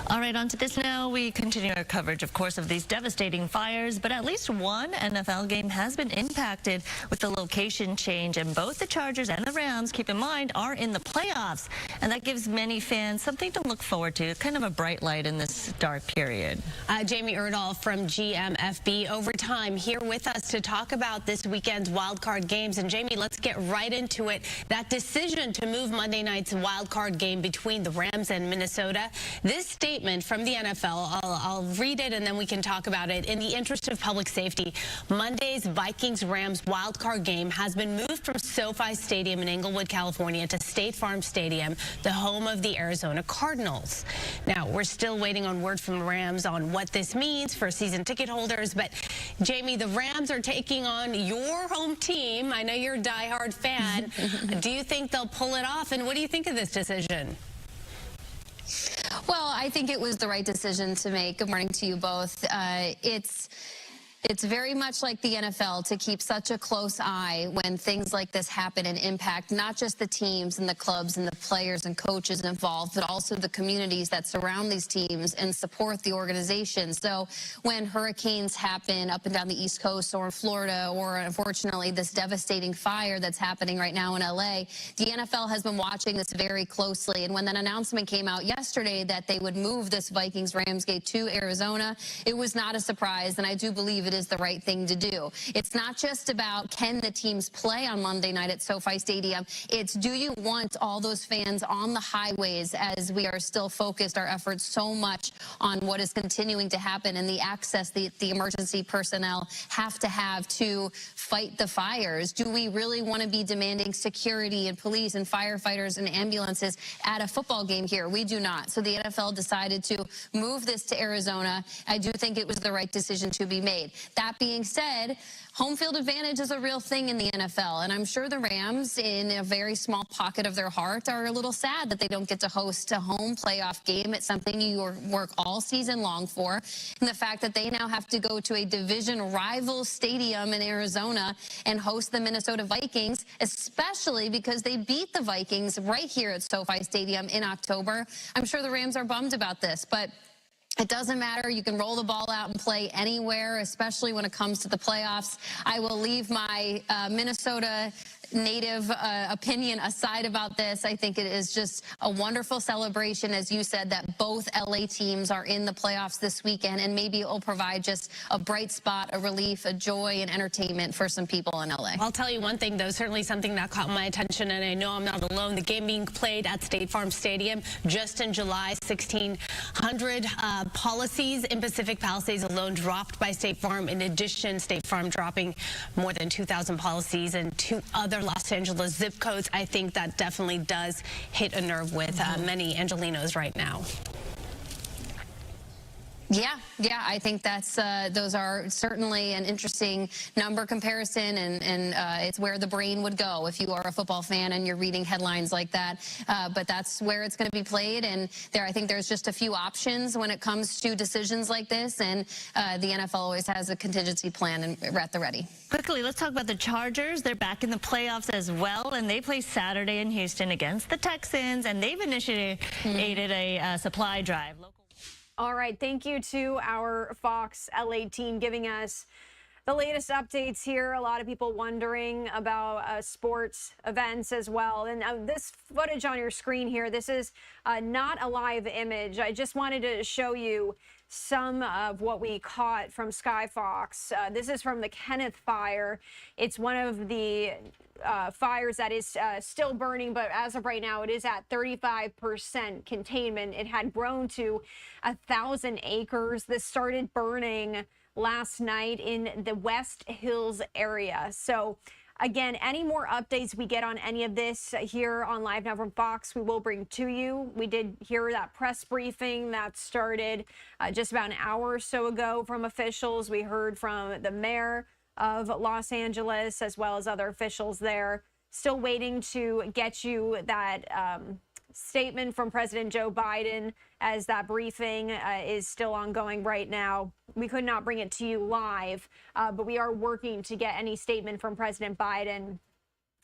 S23: All right, on to this now. We continue our coverage, of course, of these devastating fires, but at least one NFL game has been impacted with the location change, and both the Chargers and the Rams, keep in mind, are in the playoffs, and that gives many fans something to look forward to, kind of a bright light in this dark period.
S22: Jamie Erdahl from GMFB Overtime here with us to talk about this weekend's wild card games. And Jamie, let's get right into it. That decision to move Monday night's wild card game between the Rams and Minnesota. This statement from the NFL, I'll read it and then we can talk about it. In the interest of public safety, Monday's Vikings-Rams wild card game has been moved from SoFi Stadium in Inglewood, California to State Farm Stadium, the home of the Arizona Cardinals. Now, we're still waiting on word from the Rams on what this means for season ticket holders, but Jamie, the Rams are taking on your home team. I know you're a diehard fan. Do you think they'll pull it off, and what do you think of this decision?
S16: Well, I think it was the right decision to make. Good morning to you both. It's very much like the NFL to keep such a close eye when things like this happen and impact not just the teams and the clubs and the players and coaches involved, but also the communities that surround these teams and support the organization. So when hurricanes happen up and down the East Coast or in Florida, or unfortunately this devastating fire that's happening right now in LA, the NFL has been watching this very closely. And when that announcement came out yesterday that they would move this Vikings-Rams game to Arizona, it was not a surprise, and I do believe it is the right thing to do. It's not just about can the teams play on Monday night at SoFi Stadium. It's do you want all those fans on the highways as we are still focused our efforts so much on what is continuing to happen and the access the emergency personnel have to fight the fires. Do we really want to be demanding security and police and firefighters and ambulances at a football game here? We do not. So the NFL decided to move this to Arizona. I do think it was the right decision to be made. That being said, home field advantage is a real thing in the NFL, and I'm sure the Rams, in a very small pocket of their heart, are a little sad that they don't get to host a home playoff game. It's something you work all season long for, and the fact that they now have to go to a division rival stadium in Arizona and host the Minnesota Vikings, especially because they beat the Vikings right here at SoFi Stadium in October. I'm sure the Rams are bummed about this, but it doesn't matter. You can roll the ball out and play anywhere, especially when it comes to the playoffs. I will leave my Minnesota native opinion aside about this. I think it is just a wonderful celebration, as you said, that both LA teams are in the playoffs this weekend, and maybe it will provide just a bright spot, a relief, a joy, and entertainment for some people in LA.
S22: I'll tell you one thing, though, certainly something that caught my attention, and I know I'm not alone. The game being played at State Farm Stadium just in July, 1,600 policies in Pacific Palisades alone dropped by State Farm. In addition, State Farm dropping more than 2,000 policies in 2 other Los Angeles zip codes. I think that definitely does hit a nerve with many Angelinos right now.
S16: Yeah, I think that's those are certainly an interesting number comparison, and it's where the brain would go if you are a football fan and you're reading headlines like that. But that's where it's going to be played, and I think there's just a few options when it comes to decisions like this, and the NFL always has a contingency plan and at the ready.
S23: Quickly, let's talk about the Chargers. They're back in the playoffs as well, and they play Saturday in Houston against the Texans, and they've initiated a supply drive.
S10: All right, thank you to our Fox LA team giving us the latest updates here. A lot of people wondering about sports events as well. And this footage on your screen here, this is not a live image. I just wanted to show you some of what we caught from Sky Fox. This is from the Kenneth fire. It's one of the fires that is still burning, but as of right now, it is at 35% containment. It had grown to 1,000 acres. This started burning last night in the West Hills area. So again, any more updates we get on any of this here on Live Now from Fox, we will bring to you. We did hear that press briefing that started just about an hour or so ago from officials. We heard from the mayor of Los Angeles as well as other officials there. Still waiting to get you that statement from President Joe Biden, as that briefing is still ongoing right now. We could not bring it to you live, but we are working to get any statement from President Biden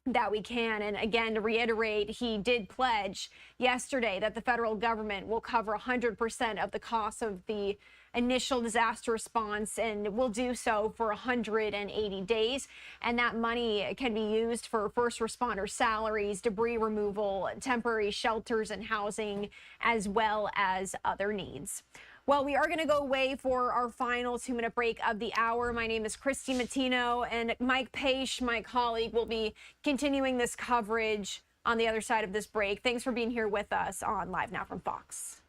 S10: that we can. And again, to reiterate, he did pledge yesterday that the federal government will cover 100% of the cost of the initial disaster response, and will do so for 180 days. And that money can be used for first responder salaries, debris removal, temporary shelters and housing, as well as other needs. Well, we are going to go away for our final 2-minute break of the hour. My name is Christy Matino, and Mike Page, my colleague, will be continuing this coverage on the other side of this break. Thanks for being here with us on Live Now from Fox.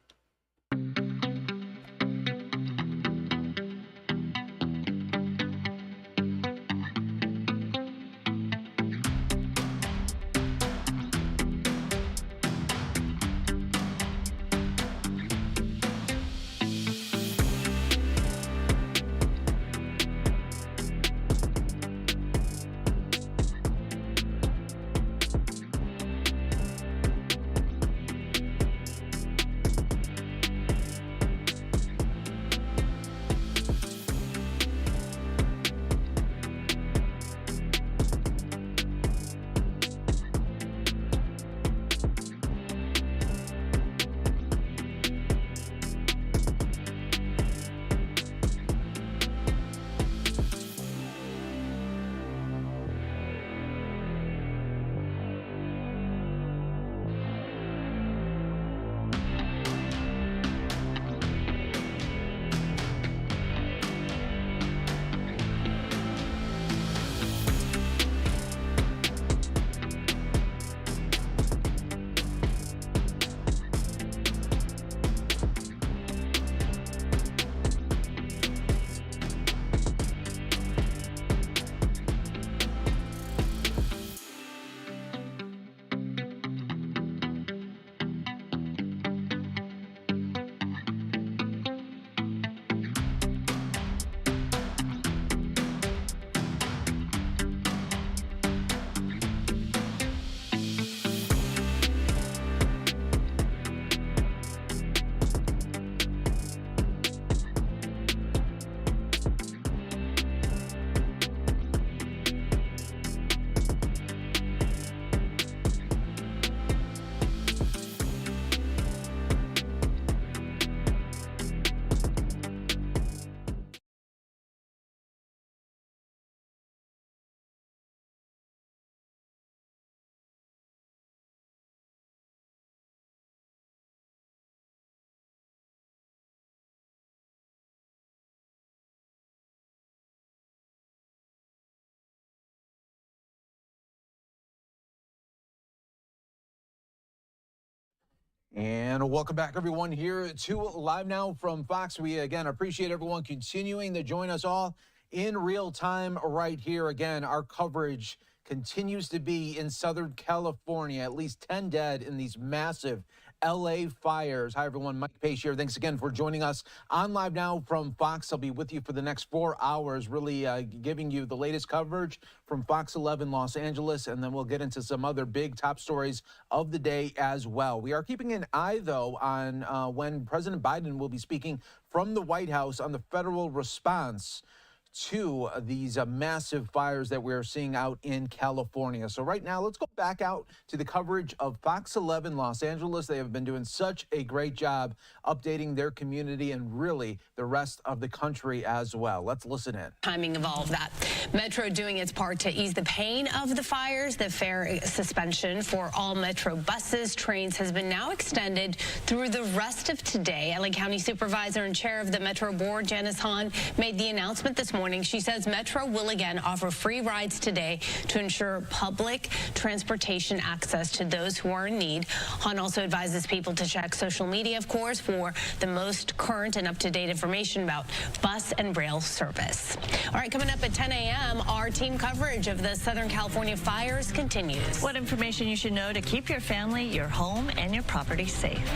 S3: And welcome back, everyone, here to Live Now from Fox. We, again, appreciate everyone continuing to join us all in real time right here. Again, our coverage continues to be in Southern California, at least 10 dead in these massive LA fires. Hi, everyone. Mike Pace here. Thanks again for joining us on Live Now from Fox. I'll be with you for the next 4 hours, really giving you the latest coverage from Fox 11 Los Angeles, and then we'll get into some other big top stories of the day as well. We are keeping an eye, though, on when President Biden will be speaking from the White House on the federal response to these massive fires that we're seeing out in California. So right now, let's go back out to the coverage of Fox 11 Los Angeles. They have been doing such a great job updating their community and really the rest of the country as well. Let's listen in.
S22: Timing of all of that. Metro doing its part to ease the pain of the fires. The fare suspension for all Metro buses, trains has been now extended through the rest of today. LA County Supervisor and Chair of the Metro Board, Janice Hahn, made the announcement this morning. She says Metro will again offer free rides today to ensure public transportation access to those who are in need. Hahn also advises people to check social media, of course, for the most current and up-to-date information about bus and rail service. All right, coming up at 10 a.m., our team coverage of the Southern California fires continues.
S23: What information you should know to keep your family, your home, and your property safe.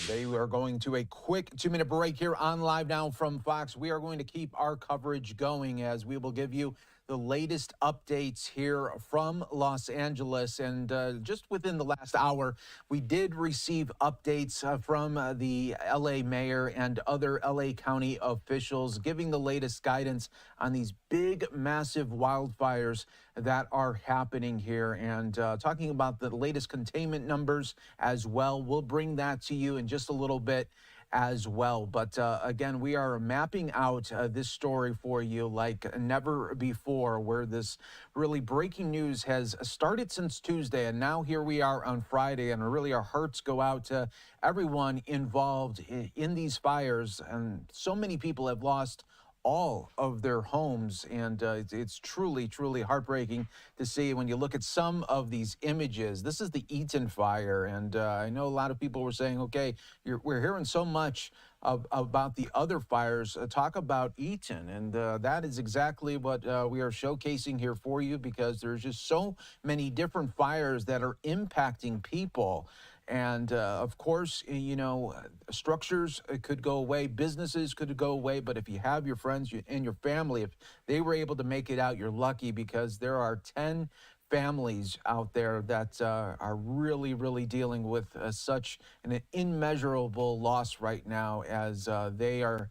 S3: They are going to a quick 2-minute break here on Live Now from Fox. We are going to keep our coverage going as we will give you the latest updates here from Los Angeles. And just within the last hour, we did receive updates from the LA mayor and other LA County officials giving the latest guidance on these big, massive wildfires that are happening here, and talking about the latest containment numbers as well. We'll bring that to you in just a little bit as well. But again, we are mapping out this story for you like never before, where this really breaking news has started since Tuesday, and now here we are on Friday, and really our hearts go out to everyone involved in these fires. And so many people have lost all of their homes, and it's truly, truly heartbreaking to see when you look at some of these images. This is the Eaton fire, and I know a lot of people were saying, okay, we're hearing so much about the other fires. Talk about Eaton, and that is exactly what we are showcasing here for you, because there's just so many different fires that are impacting people. And of course, you know, structures could go away, businesses could go away, but if you have your friends and your family, if they were able to make it out, you're lucky, because there are 10 families out there that are really, really dealing with such an immeasurable loss right now, as they are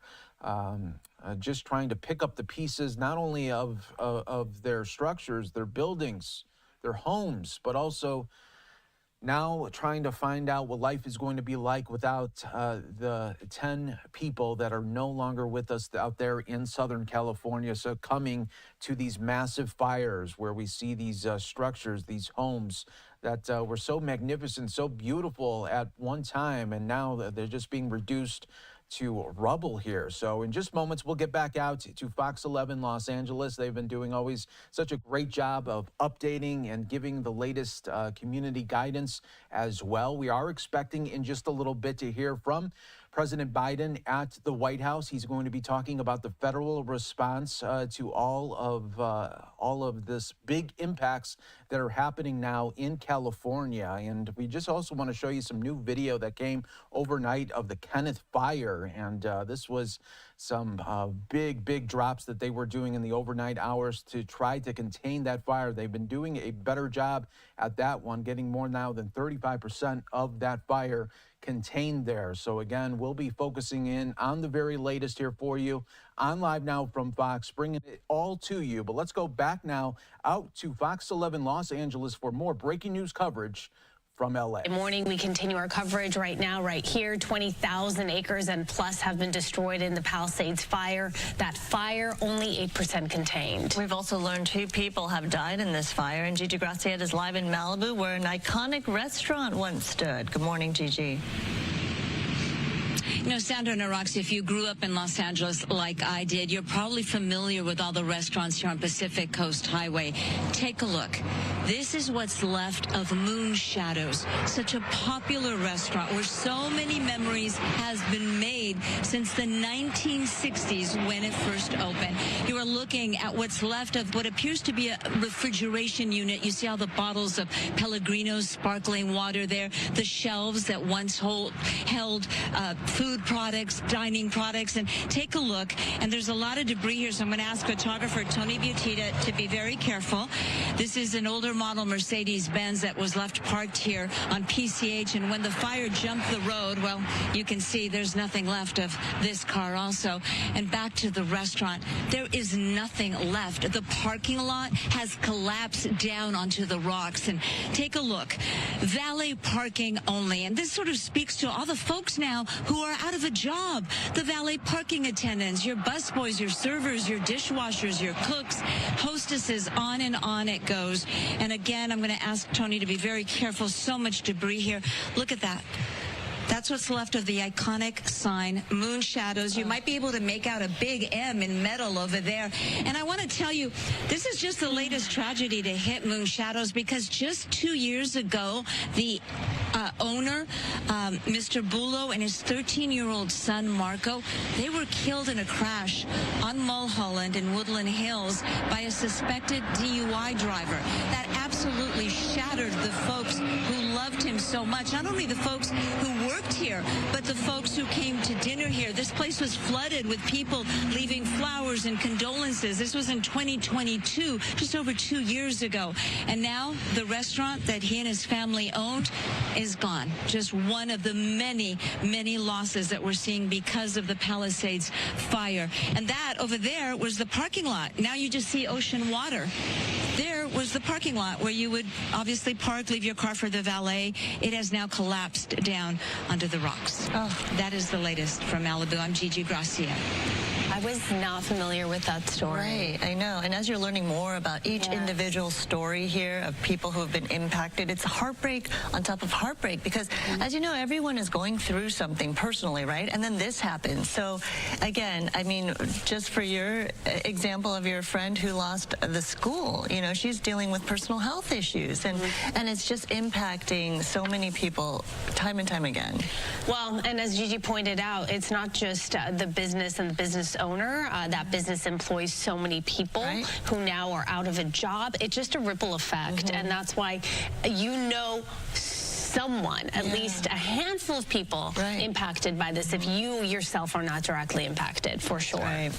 S3: just trying to pick up the pieces, not only of their structures, their buildings, their homes, but also now trying to find out what life is going to be like without the 10 people that are no longer with us out there in Southern California, succumbing to these massive fires, where we see these structures, these homes that were so magnificent, so beautiful at one time, and now they're just being reduced to rubble here. So in just moments, we'll get back out to Fox 11 Los Angeles. They've been doing always such a great job of updating and giving the latest community guidance as well. We are expecting in just a little bit to hear from President Biden at the White House. He's going to be talking about the federal response to all of this big impacts that are happening now in California. And we just also want to show you some new video that came overnight of the Kenneth fire. And this was some big drops that they were doing in the overnight hours to try to contain that fire. They've been doing a better job at that one, getting more now than 35% of that fire contained there. So again, we'll be focusing in on the very latest here for you on Live Now from Fox, bringing it all to you. But let's go back now out to Fox 11 Los Angeles for more breaking news coverage from LA.
S22: Good morning. We continue our coverage right now, right here. 20,000 acres and plus have been destroyed in the Palisades fire. That fire only 8% contained.
S23: We've also learned 2 people have died in this fire, and Gigi Graciette is live in Malibu, where an iconic restaurant once stood. Good morning, Gigi.
S24: You know, Sandra and Roxy, if you grew up in Los Angeles like I did, you're probably familiar with all the restaurants here on Pacific Coast Highway. Take a look. This is what's left of Moon Shadows, such a popular restaurant where so many memories has been made since the 1960s when it first opened. You are looking at what's left of what appears to be a refrigeration unit. You see all the bottles of Pellegrino's sparkling water there, the shelves that once held food products, dining products, and take a look. And there's a lot of debris here, so I'm going to ask photographer Tony Butita to be very careful. This is an older model Mercedes-Benz that was left parked here on PCH, and when the fire jumped the road, well, you can see there's nothing left of this car also. And back to the restaurant, there is nothing left. The parking lot has collapsed down onto the rocks. And take a look, valet parking only. And this sort of speaks to all the folks now who are out of a job. The valet parking attendants, your busboys, your servers, your dishwashers, your cooks, hostesses, on and on it goes. And again, I'm going to ask Tony to be very careful. So much debris here. Look at that. That's what's left of the iconic sign, Moon Shadows. You might be able to make out a big M in metal over there. And I want to tell you, this is just the latest tragedy to hit Moon Shadows, because just 2 years ago, the owner, Mr. Bulo, and his 13-year-old son, Marco, they were killed in a crash on Mulholland in Woodland Hills by a suspected DUI driver. That absolutely shattered the folks who loved him so much. Not only the folks who worked here, but the folks who came to dinner here. This place was flooded with people leaving flowers and condolences. This was in 2022, just over 2 years ago. And now the restaurant that he and his family owned is gone. Just one of the many, many losses that we're seeing because of the Palisades fire. And that over there was the parking lot. Now you just see ocean water. There was the parking lot where you would obviously park, leave your car for the valet. It has now collapsed down onto the rocks. Oh. That is the latest from Malibu. I'm Gigi Gracia.
S22: I was not familiar with that story.
S23: Right, I know. And as you're learning more about each individual story here of people who have been impacted, it's heartbreak on top of heartbreak, because as you know, everyone is going through something personally, right? And then this happens. So again, I mean, just for your example of your friend who lost the school, you know, she's dealing with personal health issues, and it's just impacting so many people time and time again.
S22: Well, and as Gigi pointed out, it's not just the business and the business owner. That business employs so many people who now are out of a job. It's just a ripple effect, and that's why someone, at least a handful of people impacted by this, if you yourself are not directly impacted, for sure. Right.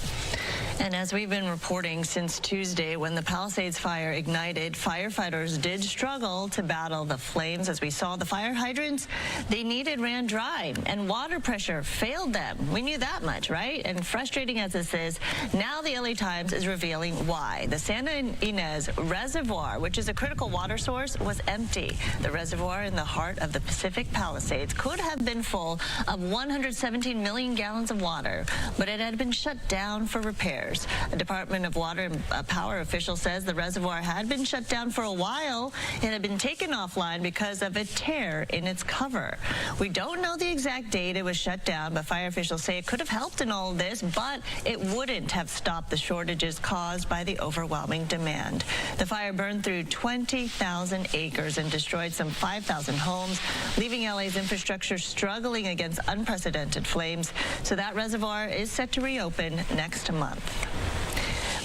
S23: And as we've been reporting since Tuesday, when the Palisades fire ignited, firefighters did struggle to battle the flames. As we saw, the fire hydrants they needed ran dry, and water pressure failed them. We knew that much, right? And frustrating as this is, now the LA Times is revealing why. The Santa Ynez Reservoir, which is a critical water source, was empty. The reservoir in the heart of the Pacific Palisades could have been full of 117 million gallons of water, but it had been shut down for repairs. A Department of Water and Power official says the reservoir had been shut down for a while. It had been taken offline because of a tear in its cover. We don't know the exact date it was shut down, but fire officials say it could have helped in all of this, but it wouldn't have stopped the shortages caused by the overwhelming demand. The fire burned through 20,000 acres and destroyed some 5,000 homes, leaving LA's infrastructure struggling against unprecedented flames. So that reservoir is set to reopen next month.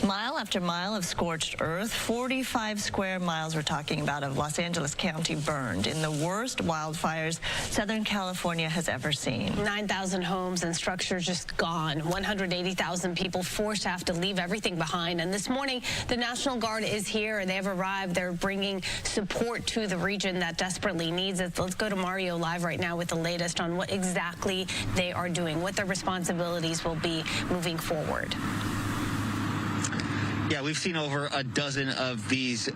S23: Mile after mile of scorched earth, 45 square miles we're talking about of Los Angeles County burned in the worst wildfires Southern California has ever seen.
S22: 9,000 homes and structures just gone. 180,000 people forced to have to leave everything behind. And this morning, the National Guard is here, and they have arrived. They're bringing support to the region that desperately needs it. Let's go to Mario live right now with the latest on what exactly they are doing, what their responsibilities will be moving forward.
S1: Yeah, we've seen over a dozen of these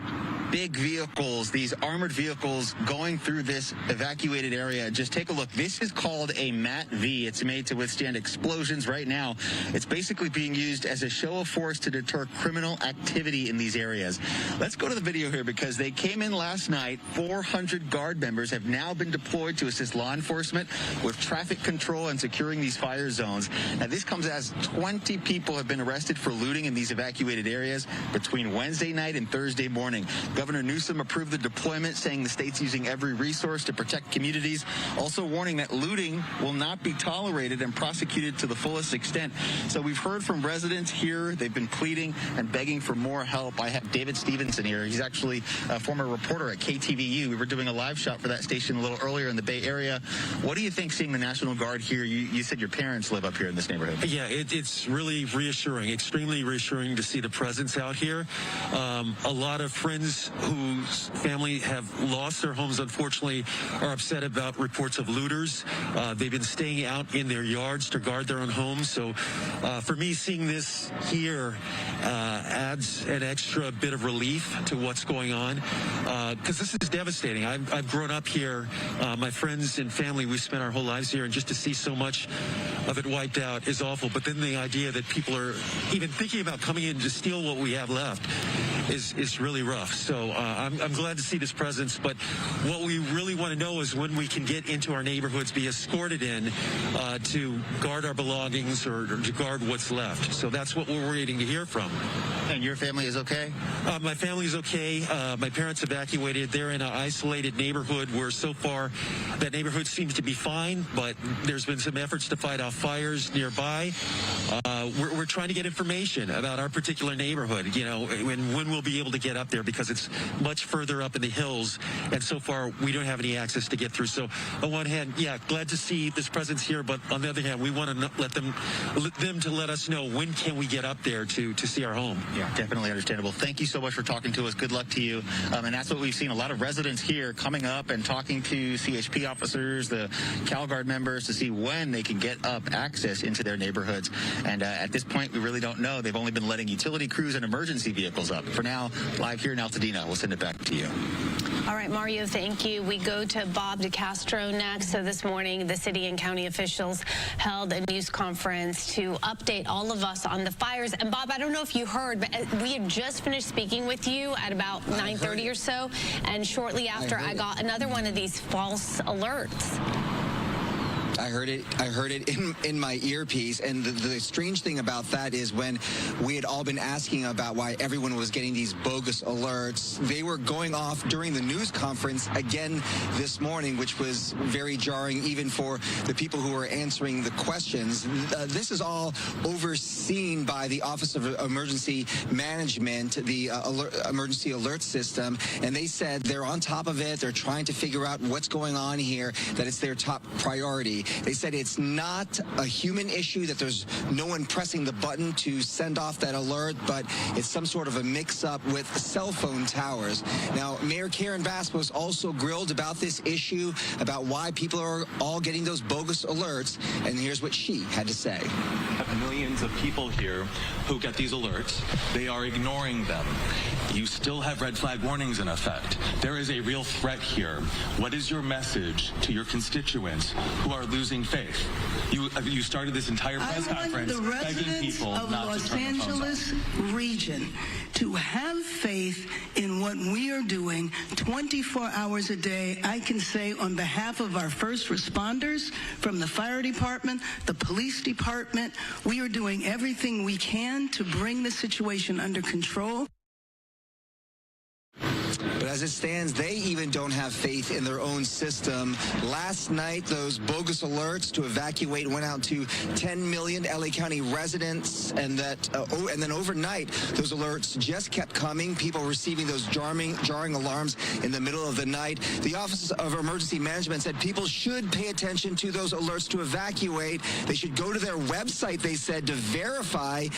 S1: big vehicles, these armored vehicles going through this evacuated area. Just take a look. This is called a MAT-V. It's made to withstand explosions. Right now, it's basically being used as a show of force to deter criminal activity in these areas. Let's go to the video here because they came in last night. 400 Guard members have now been deployed to assist law enforcement with traffic control and securing these fire zones. Now, this comes as 20 people have been arrested for looting in these evacuated areas between Wednesday night and Thursday morning. Governor Newsom approved the deployment, saying the state's using every resource to protect communities, also warning that looting will not be tolerated and prosecuted to the fullest extent. So we've heard from residents here. They've been pleading and begging for more help. I have David Stevenson here. He's actually a former reporter at KTVU. We were doing a live shot for that station a little earlier in the Bay Area. What do you think seeing the National Guard here? You said your parents live up here in this neighborhood.
S5: Yeah, it's really reassuring, extremely reassuring to see the presence out here. A lot of friends whose family have lost their homes, unfortunately, are upset about reports of looters. They've been staying out in their yards to guard their own homes. So for me, seeing this here adds an extra bit of relief to what's going on, because this is devastating. I've grown up here. My friends and family, we spent our whole lives here, and just to see so much of it wiped out is awful. But then the idea that people are even thinking about coming in to steal what we have left is really rough. So I'm glad to see this presence, but what we really want to know is when we can get into our neighborhoods, be escorted in to guard our belongings or to guard what's left. So that's what we're waiting to hear from.
S1: And your family is okay?
S5: My family is okay. My parents evacuated. They're in an isolated neighborhood where so far that neighborhood seems to be fine, but there's been some efforts to fight off fires nearby. We're trying to get information about our particular neighborhood, you know, when we'll be able to get up there, because it's much further up in the hills, and so far we don't have any access to get through. So on one hand, yeah, glad to see this presence here, but on the other hand, we want to let them to let us know when can we get up there to see our home.
S1: Yeah, definitely understandable. Thank you so much for talking to us. Good luck to you. And that's what we've seen. A lot of residents here coming up and talking to CHP officers, the CalGuard members, to see when they can get up access into their neighborhoods. And at this point, we really don't know. They've only been letting utility crews and emergency vehicles up. For now, live here in Altadena, we'll send it back to you.
S22: All right, Mario, thank you. We go to Bob DeCastro next. So this morning, the city and county officials held a news conference to update all of us on the fires. And Bob, I don't know if you heard, but we had just finished speaking with you at about 9:30 or so. And shortly after, I got another one of these false alerts.
S13: I heard it in my earpiece, and the strange thing about that is when we had all been asking about why everyone was getting these bogus alerts, they were going off during the news conference again this morning, which was very jarring even for the people who were answering the questions. This is all overseen by the Office of Emergency Management, the emergency alert system, and they said they're on top of it. They're trying to figure out what's going on here, that it's their top priority. They said it's not a human issue, that there's no one pressing the button to send off that alert, but it's some sort of a mix-up with cell phone towers. Now, Mayor Karen Bass was also grilled about this issue, about why people are all getting those bogus alerts, and here's what she had to say.
S14: Millions of people here who get these alerts, they are ignoring them. You still have red flag warnings in effect. There is a real threat here. What is your message to your constituents who are losing faith? You started this entire press conference begging people not to turn their phones off.
S15: I want the residents of Los Angeles region to have faith in what we are doing 24 hours a day. I can say on behalf of our first responders, from the fire department, the police department, we are doing everything we can to bring the situation under control.
S13: But as it stands, they even don't have faith in their own system. Last night, those bogus alerts to evacuate went out to 10 million LA County residents, and then overnight, those alerts just kept coming. People receiving those jarring alarms in the middle of the night. The Office of Emergency Management said people should pay attention to those alerts to evacuate. They should go to their website, they said, to verify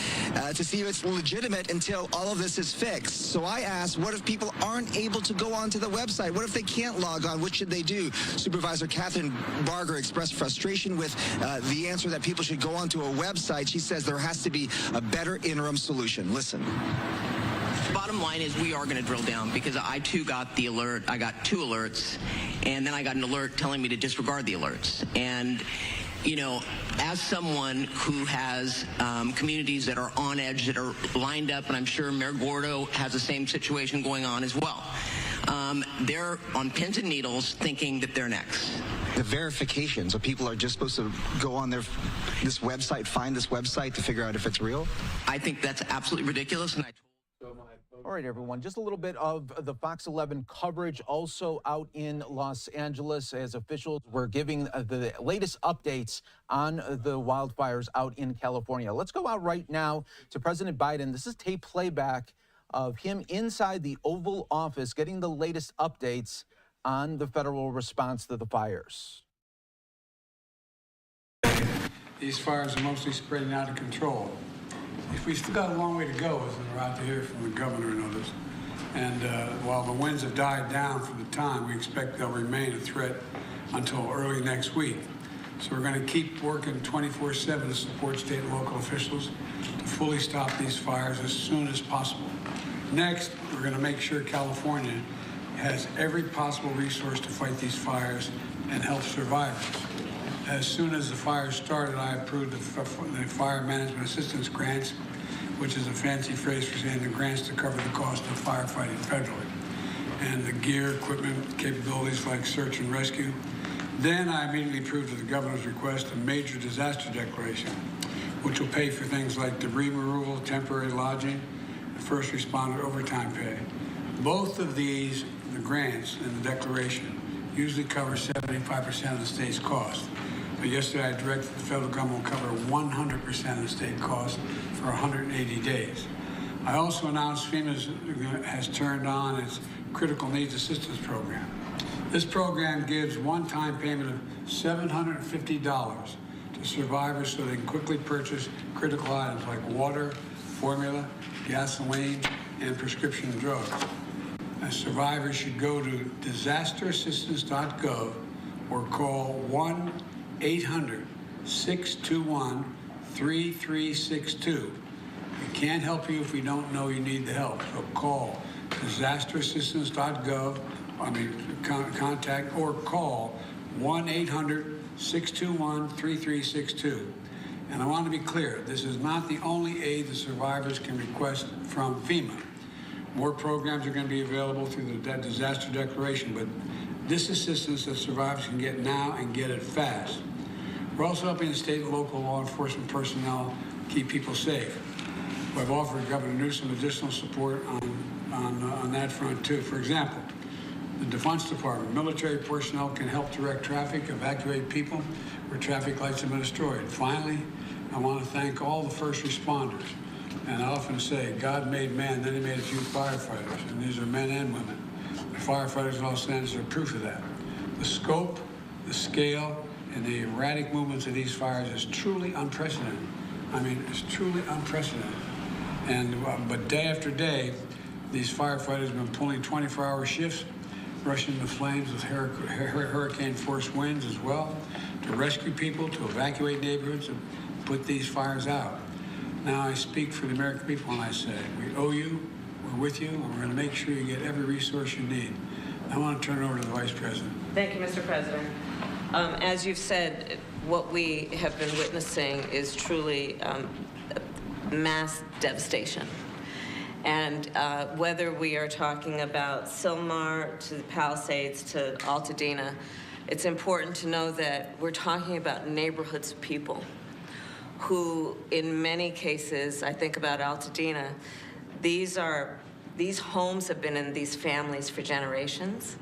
S13: to see if it's legitimate until all of this is fixed. So I asked, what if people aren't able to go onto the website? What if they can't log on? What should they do? Supervisor Catherine Barger expressed frustration with the answer that people should go onto a website. She says there has to be a better interim solution. Listen.
S7: bottom line is we are going to drill down, because I too got the alert. I got 2 alerts, and then I got an alert telling me to disregard the alerts. And you know, as someone who has communities that are on edge, that are lined up, and I'm sure Mayor Gordo has the same situation going on as well, they're on pins and needles thinking that they're next.
S13: The verification, so people are just supposed to go on this website, find this website to figure out if it's real?
S7: I think that's absolutely ridiculous, and
S3: All right, everyone, just a little bit of the Fox 11 coverage also out in Los Angeles as officials were giving the latest updates on the wildfires out in California. Let's go out right now to President Biden. This is tape playback of him inside the Oval Office getting the latest updates on the federal response to the fires.
S4: These fires are mostly spreading out of control. We still got a long way to go, as we're out to hear from the governor and others. And while the winds have died down for the time, we expect they'll remain a threat until early next week. So we're going to keep working 24/7 to support state and local officials to fully stop these fires as soon as possible. Next, we're going to make sure California has every possible resource to fight these fires and help survivors. As soon as the fire started, I approved the Fire Management Assistance Grants, which is a fancy phrase for saying the grants to cover the cost of firefighting federally, and the gear, equipment, capabilities like search and rescue. Then I immediately approved at the governor's request a major disaster declaration, which will pay for things like debris removal, temporary lodging, and first responder overtime pay. Both of these, the grants and the declaration, usually cover 75% of the state's cost. But yesterday I directed the federal government will cover 100% of the state cost for 180 days. I also announced FEMA has turned on its Critical Needs Assistance Program. This program gives one-time payment of $750 to survivors so they can quickly purchase critical items like water, formula, gasoline, and prescription drugs. And survivors should go to disasterassistance.gov or call 1-800-621-3362. We can't help you if we don't know you need the help. So call disasterassistance.gov, contact, or call 1-800-621-3362. And I want to be clear, this is not the only aid the survivors can request from FEMA. More programs are going to be available through the disaster declaration, but this assistance that survivors can get now and get it fast. We're also helping the state and local law enforcement personnel keep people safe. I've offered Governor Newsom additional support on that front too. For example, the Defense Department, military personnel can help direct traffic, evacuate people where traffic lights have been destroyed. Finally, I want to thank all the first responders. And I often say, God made man, then he made a few firefighters, and these are men and women. The firefighters in Los Angeles are proof of that. The scope, the scale, and the erratic movements of these fires is truly unprecedented. I mean, it's truly unprecedented. And but day after day, these firefighters have been pulling 24-hour shifts, rushing the flames with hurricane-force winds as well, to rescue people, to evacuate neighborhoods, and put these fires out. Now I speak for the American people when I say, we owe you, we're with you, and we're going to make sure you get every resource you need. I want to turn it over to the Vice President.
S17: Thank you, Mr. President. As you've said, what we have been witnessing is truly mass devastation. And whether we are talking about Sylmar to the Palisades to Altadena, it's important to know that we're talking about neighborhoods of people who, in many cases, I think about Altadena, these homes have been in these families for generations.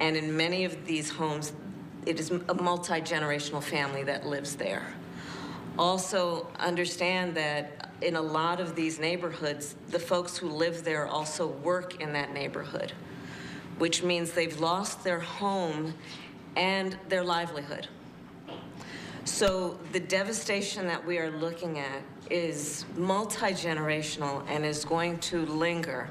S17: And in many of these homes, it is a multi-generational family that lives there. Also understand that in a lot of these neighborhoods, the folks who live there also work in that neighborhood, which means they've lost their home and their livelihood. So the devastation that we are looking at is multi-generational and is going to linger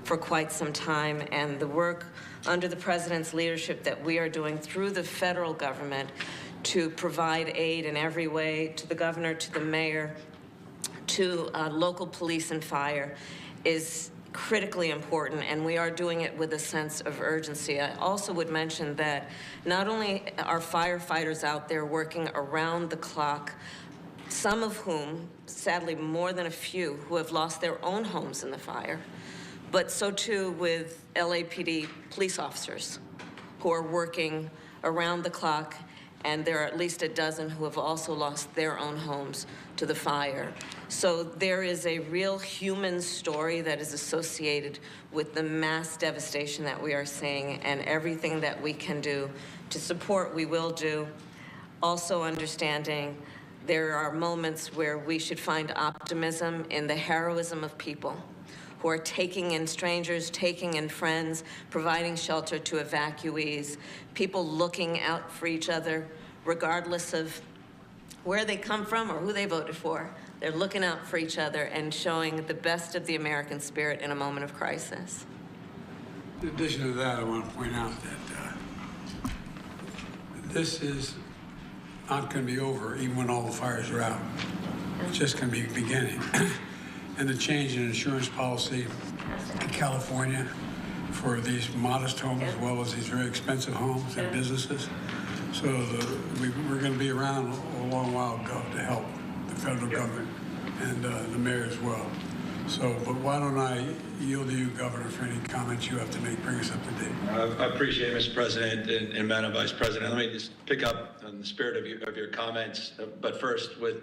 S17: for quite some time. And the work under the President's leadership that we are doing through the federal government to provide aid in every way to the governor, to the mayor, to local police and fire is critically important, and we are doing it with a sense of urgency. I also would mention that not only are firefighters out there working around the clock, some of whom, sadly more than a few, who have lost their own homes in the fire, but so too with LAPD police officers who are working around the clock, and there are at least a dozen who have also lost their own homes to the fire. So there is a real human story that is associated with the mass devastation that we are seeing, and everything that we can do to support, we will do. Also understanding there are moments where we should find optimism in the heroism of people who are taking in strangers, taking in friends, providing shelter to evacuees, people looking out for each other, regardless of where they come from or who they voted for. They're looking out for each other and showing the best of the American spirit in a moment of crisis.
S4: In addition to that, I want to point out that this is not going to be over even when all the fires are out. It's just going to be beginning. And the change in insurance policy in California for these modest homes as well as these very expensive homes and businesses. So we're going to be around a long while ago to help the federal government and the mayor as well. So, but why don't I yield to you, Governor, for any comments you have to make, bring us up to date.
S6: I appreciate it, Mr. President and Madam Vice President. Let me just pick up on the spirit of your comments, but first with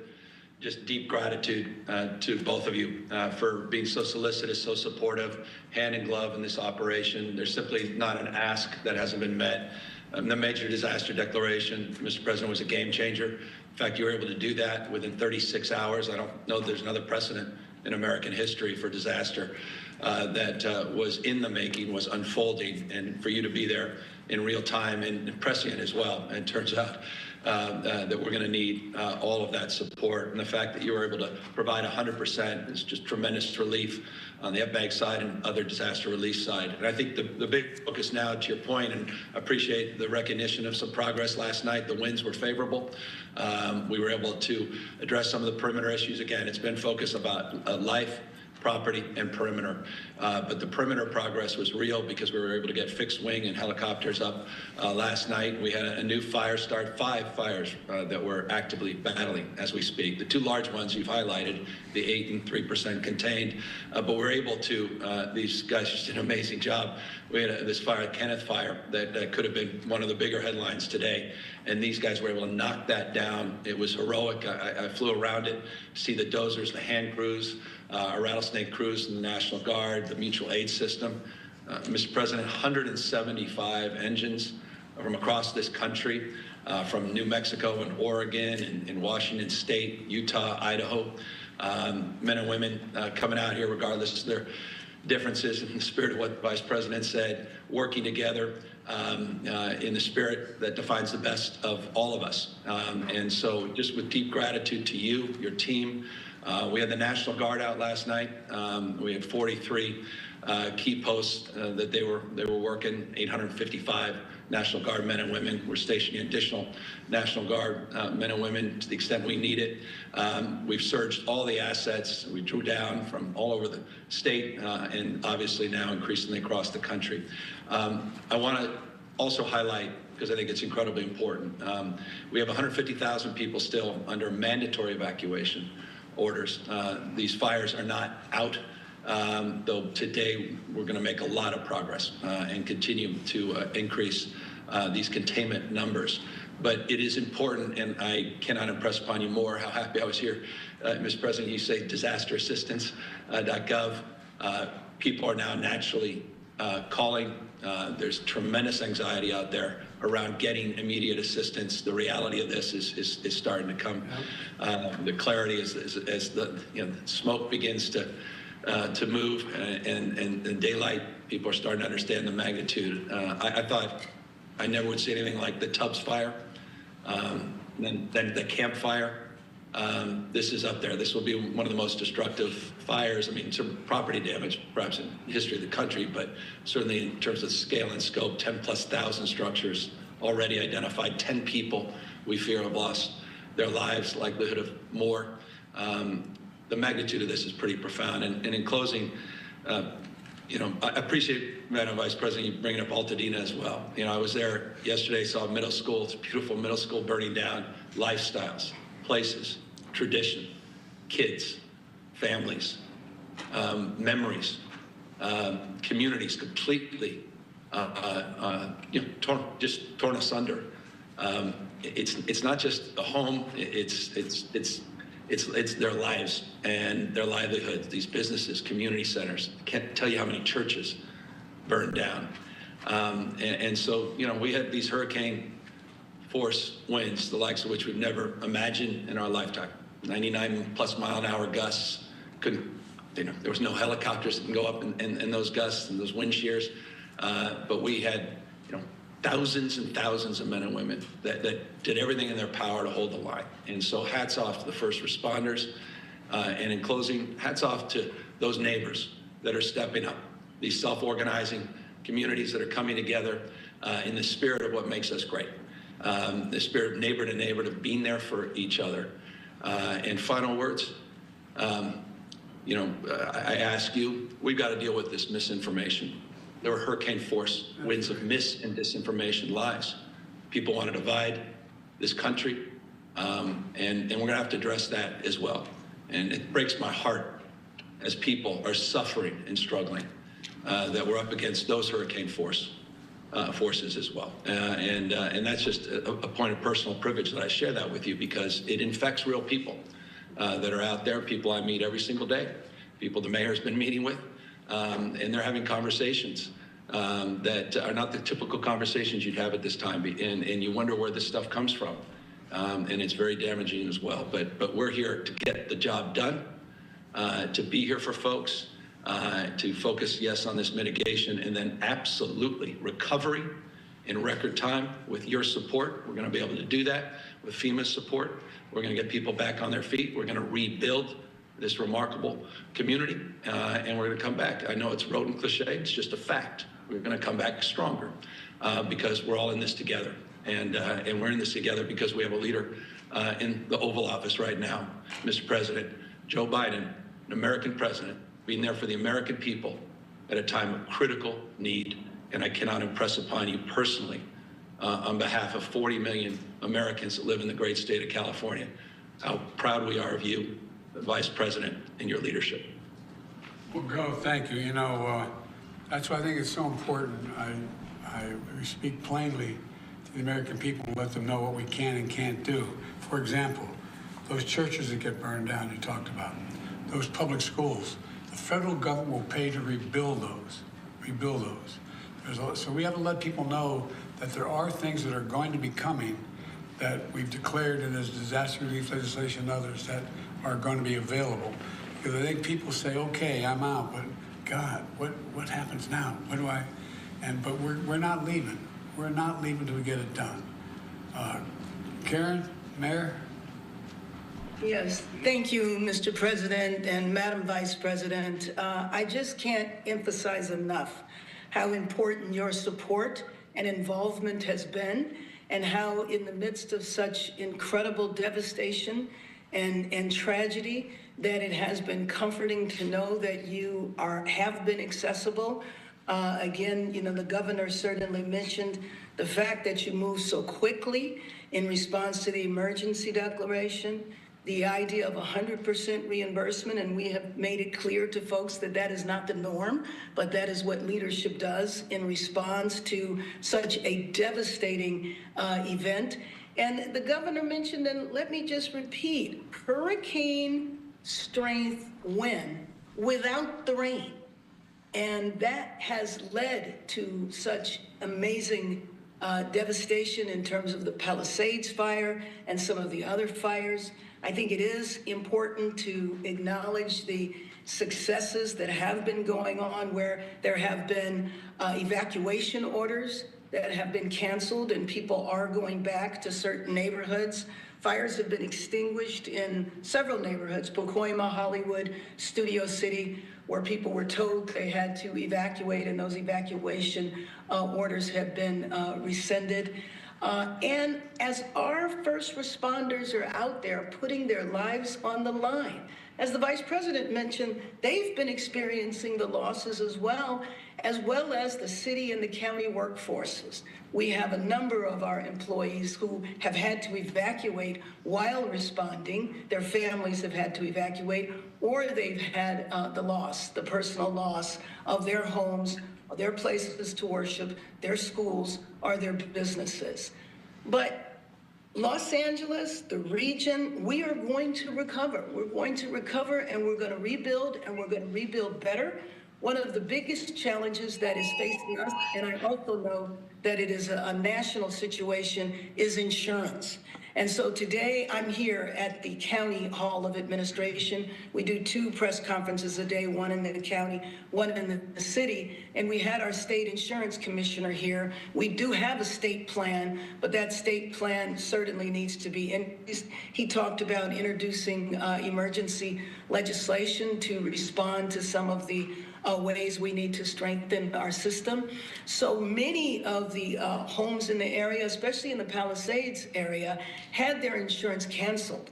S6: just deep gratitude to both of you for being so solicitous, so supportive, hand in glove in this operation. There's simply not an ask that hasn't been met. The major disaster declaration, Mr. President, was a game changer. In fact, you were able to do that within 36 hours. I don't know if there's another precedent in American history for disaster that was in the making, was unfolding, and for you to be there in real time and prescient as well. And it turns out that we're going to need all of that support. And the fact that you were able to provide 100% is just tremendous relief on the FBAG side and other disaster relief side. And I think the big focus now, to your point, and I appreciate the recognition of some progress last night. The winds were favorable. We were able to address some of the perimeter issues. Again, it's been focused about life, property, and perimeter. But the perimeter progress was real because we were able to get fixed wing and helicopters up last night. We had a new fire start, 5 fires that we're actively battling as we speak. The 2 large ones you've highlighted, the 8 and 3% contained. But we're able to, these guys just did an amazing job. We had this fire, Kenneth Fire, that could have been one of the bigger headlines today. And these guys were able to knock that down. It was heroic. I flew around it, see the dozers, the hand crews, a rattlesnake crews from the National Guard, the mutual aid system. Mr. President, 175 engines from across this country, from New Mexico and Oregon and Washington State, Utah, Idaho. Men and women coming out here regardless of their differences, in the spirit of what the Vice President said, working together in the spirit that defines the best of all of us. And so just with deep gratitude to you, your team. We had the National Guard out last night. We had 43 key posts that they were working, 855 National Guard men and women. We're stationing additional National Guard men and women to the extent we need it. We've surged all the assets. We drew down from all over the state and obviously now increasingly across the country. I want to also highlight, because I think it's incredibly important, we have 150,000 people still under mandatory evacuation orders. These fires are not out, though today we're going to make a lot of progress and continue to increase these containment numbers. But it is important, and I cannot impress upon you more how happy I was here. Mr. President, you say disasterassistance.gov. People are now naturally calling. There's tremendous anxiety out there around getting immediate assistance. The reality of this is starting to come. The clarity as the smoke begins to move and daylight, people are starting to understand the magnitude. I thought I never would see anything like the Tubbs fire, then the Camp Fire. This is up there. This will be one of the most destructive fires. I mean, some property damage, perhaps in the history of the country, but certainly in terms of scale and scope, 10,000+ structures already identified. 10 people we fear have lost their lives, likelihood of more. The magnitude of this is pretty profound. And in closing, I appreciate, Madam Vice President, you bringing up Altadena as well. I was there yesterday, saw middle school. It's a beautiful middle school burning down. Lifestyles, places, tradition, kids, families, memories, communities completely torn asunder. It's not just a home. It's their lives and their livelihoods. These businesses, community centers. I can't tell you how many churches burned down. And so we had these hurricane force winds, the likes of which we've never imagined in our lifetime. 99+ mile-an-hour gusts. There was no helicopters that can go up in those gusts and those wind shears. But we had, thousands and thousands of men and women that did everything in their power to hold the line. And so hats off to the first responders. And in closing, hats off to those neighbors that are stepping up, these self-organizing communities that are coming together in the spirit of what makes us great. The spirit of neighbor to neighbor, to being there for each other. And final words, I ask you, we've got to deal with this misinformation. There were hurricane force winds of mis and disinformation, lies. People want to divide this country, and we're going to have to address that as well. And it breaks my heart as people are suffering and struggling that we're up against those hurricane forces as well. And that's just a point of personal privilege that I share that with you, because it infects real people that are out there, people I meet every single day, people the mayor's been meeting with. And they're having conversations that are not the typical conversations you'd have at this time, and you wonder where this stuff comes from, and it's very damaging as well. But we're here to get the job done, to be here for folks, to focus, yes, on this mitigation, and then absolutely recovery in record time. With your support, we're going to be able to do that. With FEMA's support, we're going to get people back on their feet. We're going to rebuild this remarkable community, and we're going to come back. I know it's rote and cliche, it's just a fact. We're going to come back stronger because we're all in this together, and we're in this together because we have a leader in the Oval Office right now, Mr. President Joe Biden, an American president, being there for the American people at a time of critical need. And I cannot impress upon you personally, on behalf of 40 million Americans that live in the great state of California, how proud we are of you, the Vice President, and your leadership.
S4: Well, Go, thank you. That's why I think it's so important. We speak plainly to the American people and let them know what we can and can't do. For example, those churches that get burned down you talked about, those public schools, the federal government will pay to rebuild those. So we have to let people know that there are things that are going to be coming that we've declared, and there's disaster relief legislation and others that are going to be available. Because I think people say, okay, I'm out, but God, what happens now? But we're not leaving. We're not leaving till we get it done. Karen, Mayor?
S15: Yes, thank you, Mr. President and Madam Vice President. I just can't emphasize enough how important your support and involvement has been, and how in the midst of such incredible devastation and tragedy, that it has been comforting to know that you have been accessible. Again, the governor certainly mentioned the fact that you moved so quickly in response to the emergency declaration, the idea of 100% reimbursement, and we have made it clear to folks that that is not the norm, but that is what leadership does in response to such a devastating event. And the governor mentioned, and let me just repeat, hurricane strength wind without the rain. And that has led to such amazing devastation in terms of the Palisades fire and some of the other fires. I think it is important to acknowledge the successes that have been going on, where there have been evacuation orders that have been canceled and people are going back to certain neighborhoods. Fires have been extinguished in several neighborhoods, Pacoima, Hollywood, Studio City, where people were told they had to evacuate, and those evacuation orders have been rescinded. And as our first responders are out there putting their lives on the line, as the Vice President mentioned, they've been experiencing the losses as well as the city and the county workforces. We have a number of our employees who have had to evacuate while responding. Their families have had to evacuate, or they've had the personal loss of their homes, their places to worship, their schools, or their businesses. But Los Angeles, the region, we are going to recover. We're going to recover, and we're going to rebuild, and we're going to rebuild better. One of the biggest challenges that is facing us, and I also know that it is a national situation, is insurance. And so today I'm here at the County Hall of Administration. We do 2 press conferences a day, one in the county, one in the city, and we had our state insurance commissioner here. We do have a state plan, but that state plan certainly needs to be increased. He talked about introducing emergency legislation to respond to some of the ways we need to strengthen our system. So many of the homes in the area, especially in the Palisades area, had their insurance canceled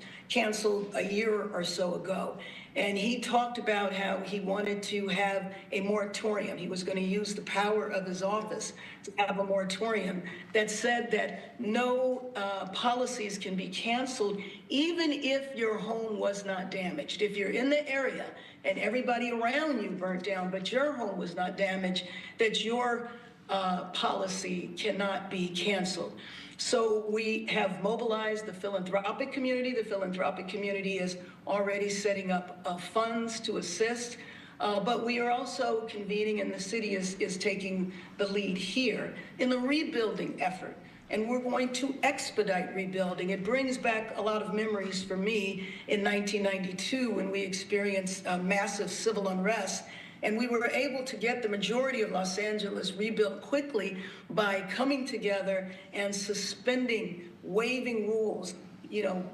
S15: a year or so ago. And he talked about how he wanted to have a moratorium. He was going to use the power of his office to have a moratorium that said that no policies can be canceled, even if your home was not damaged. If you're in the area and everybody around you burnt down, but your home was not damaged, that your policy cannot be canceled. So we have mobilized the philanthropic community. The philanthropic community is already setting up funds to assist. But we are also convening, and the city is taking the lead here in the rebuilding effort. And we're going to expedite rebuilding. It brings back a lot of memories for me in 1992 when we experienced massive civil unrest. And we were able to get the majority of Los Angeles rebuilt quickly by coming together and suspending, waiving rules,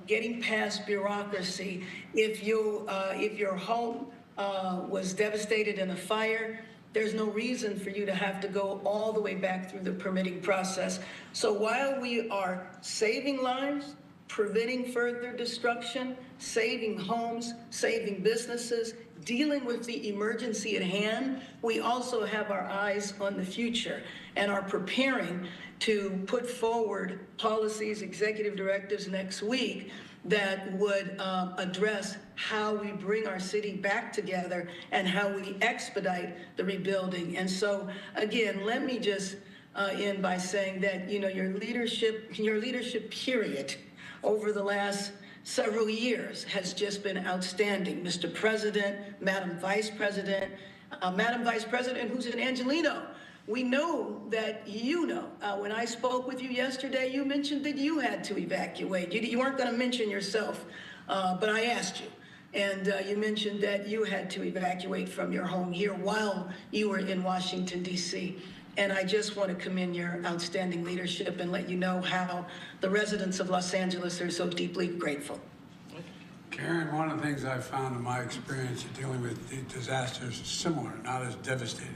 S15: getting past bureaucracy. If your home was devastated in a fire, there's no reason for you to have to go all the way back through the permitting process. So while we are saving lives, preventing further destruction, saving homes, saving businesses, dealing with the emergency at hand, we also have our eyes on the future and are preparing to put forward policies, executive directives next week that would address how we bring our city back together and how we expedite the rebuilding. And so, again, let me just end by saying that, your leadership period over the last several years has just been outstanding. Mr. President, Madam Vice President, who's in Angelino, we know that when I spoke with you yesterday, you mentioned that you had to evacuate. You weren't going to mention yourself, but I asked you. And you mentioned that you had to evacuate from your home here while you were in Washington, D.C. And I just want to commend your outstanding leadership and let you know how the residents of Los Angeles are so deeply grateful.
S4: Karen, one of the things I've found in my experience of dealing with the disasters similar, not as devastating,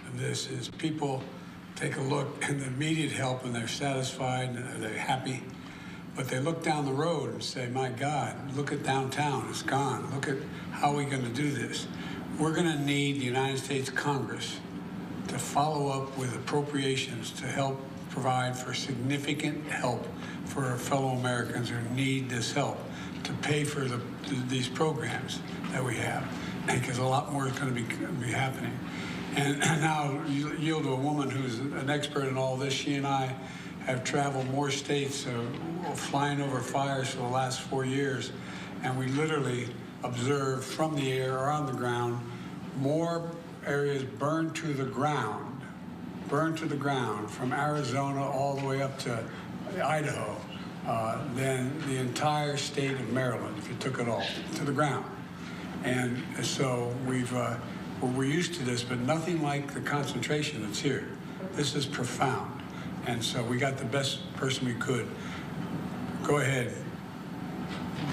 S4: of this is people take a look and the immediate help and they're satisfied and they're happy, but they look down the road and say, my God, look at downtown, it's gone. Look at how we're going to do this. We're going to need the United States Congress to follow up with appropriations to help provide for significant help for our fellow Americans who need this help to pay for these programs that we have, because a lot more is going to be happening. And now you yield to a woman who's an expert in all this. She and I have traveled more states, flying over fires for the last 4 years, and we literally observe from the air or on the ground more areas burned to the ground from Arizona all the way up to Idaho than the entire state of Maryland, if you took it all to the ground. And so we're used to this, but nothing like the concentration that's here. This is profound. And so we got the best person we could. Go ahead,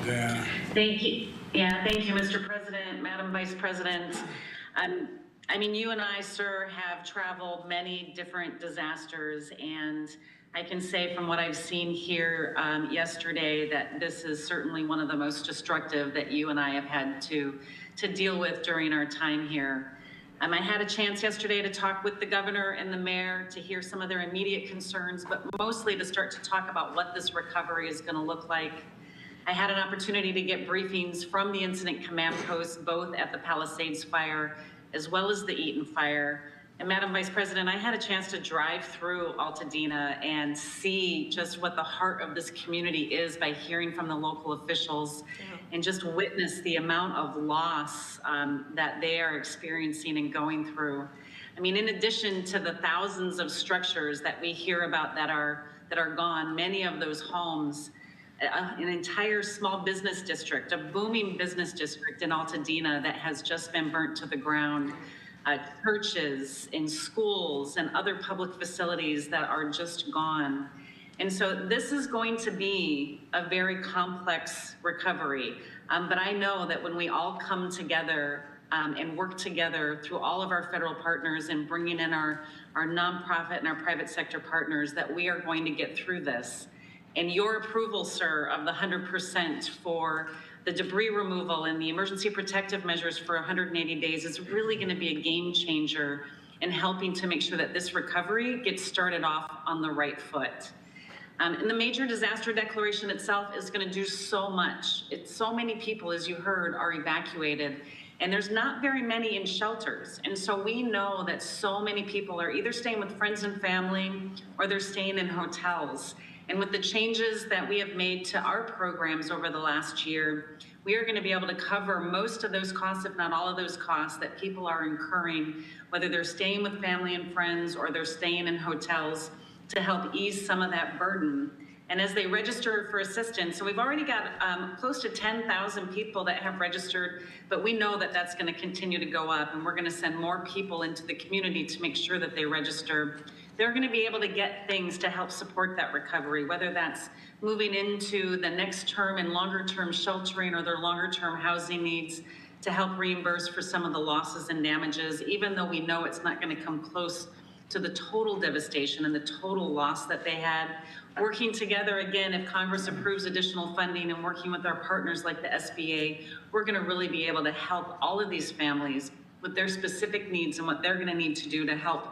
S4: Diana.
S9: Thank you. Yeah, thank you, Mr. President, Madam Vice President. I mean, you and I, sir, have traveled many different disasters, and I can say from what I've seen here yesterday that this is certainly one of the most destructive that you and I have had to deal with during our time here. I had a chance yesterday to talk with the governor and the mayor to hear some of their immediate concerns, but mostly to start to talk about what this recovery is going to look like. I had an opportunity to get briefings from the incident command post, both at the Palisades fire as well as the Eaton fire. And Madam Vice President, I had a chance to drive through Altadena and see just what the heart of this community is by hearing from the local officials and just witness the amount of loss that they are experiencing and going through. I mean, in addition to the thousands of structures that we hear about that are gone, many of those homes, an entire small business district, a booming business district in Altadena that has just been burnt to the ground. Churches and schools and other public facilities that are just gone. And so this is going to be a very complex recovery. But I know that when we all come together and work together through all of our federal partners and bringing in our nonprofit and our private sector partners, that we are going to get through this. And your approval, sir, of the 100% for the debris removal and the emergency protective measures for 180 days is really going to be a game changer in helping to make sure that this recovery gets started off on the right foot. And the major disaster declaration itself is going to do so much. It's so many people, as you heard, are evacuated, and there's not very many in shelters. And so we know that so many people are either staying with friends and family or they're staying in hotels. And with the changes that we have made to our programs over the last year, we are going to be able to cover most of those costs, if not all of those costs, that people are incurring, whether they're staying with family and friends or they're staying in hotels, to help ease some of that burden. And as they register for assistance, so we've already got close to 10,000 people that have registered, but we know that that's going to continue to go up, and we're going to send more people into the community to make sure that they register. They're going to be able to get things to help support that recovery, whether that's moving into the next term and longer term sheltering or their longer term housing needs, to help reimburse for some of the losses and damages, even though we know it's not going to come close to the total devastation and the total loss that they had. Working together, again, if Congress approves additional funding and working with our partners like the SBA, we're going to really be able to help all of these families with their specific needs and what they're going to need to do to help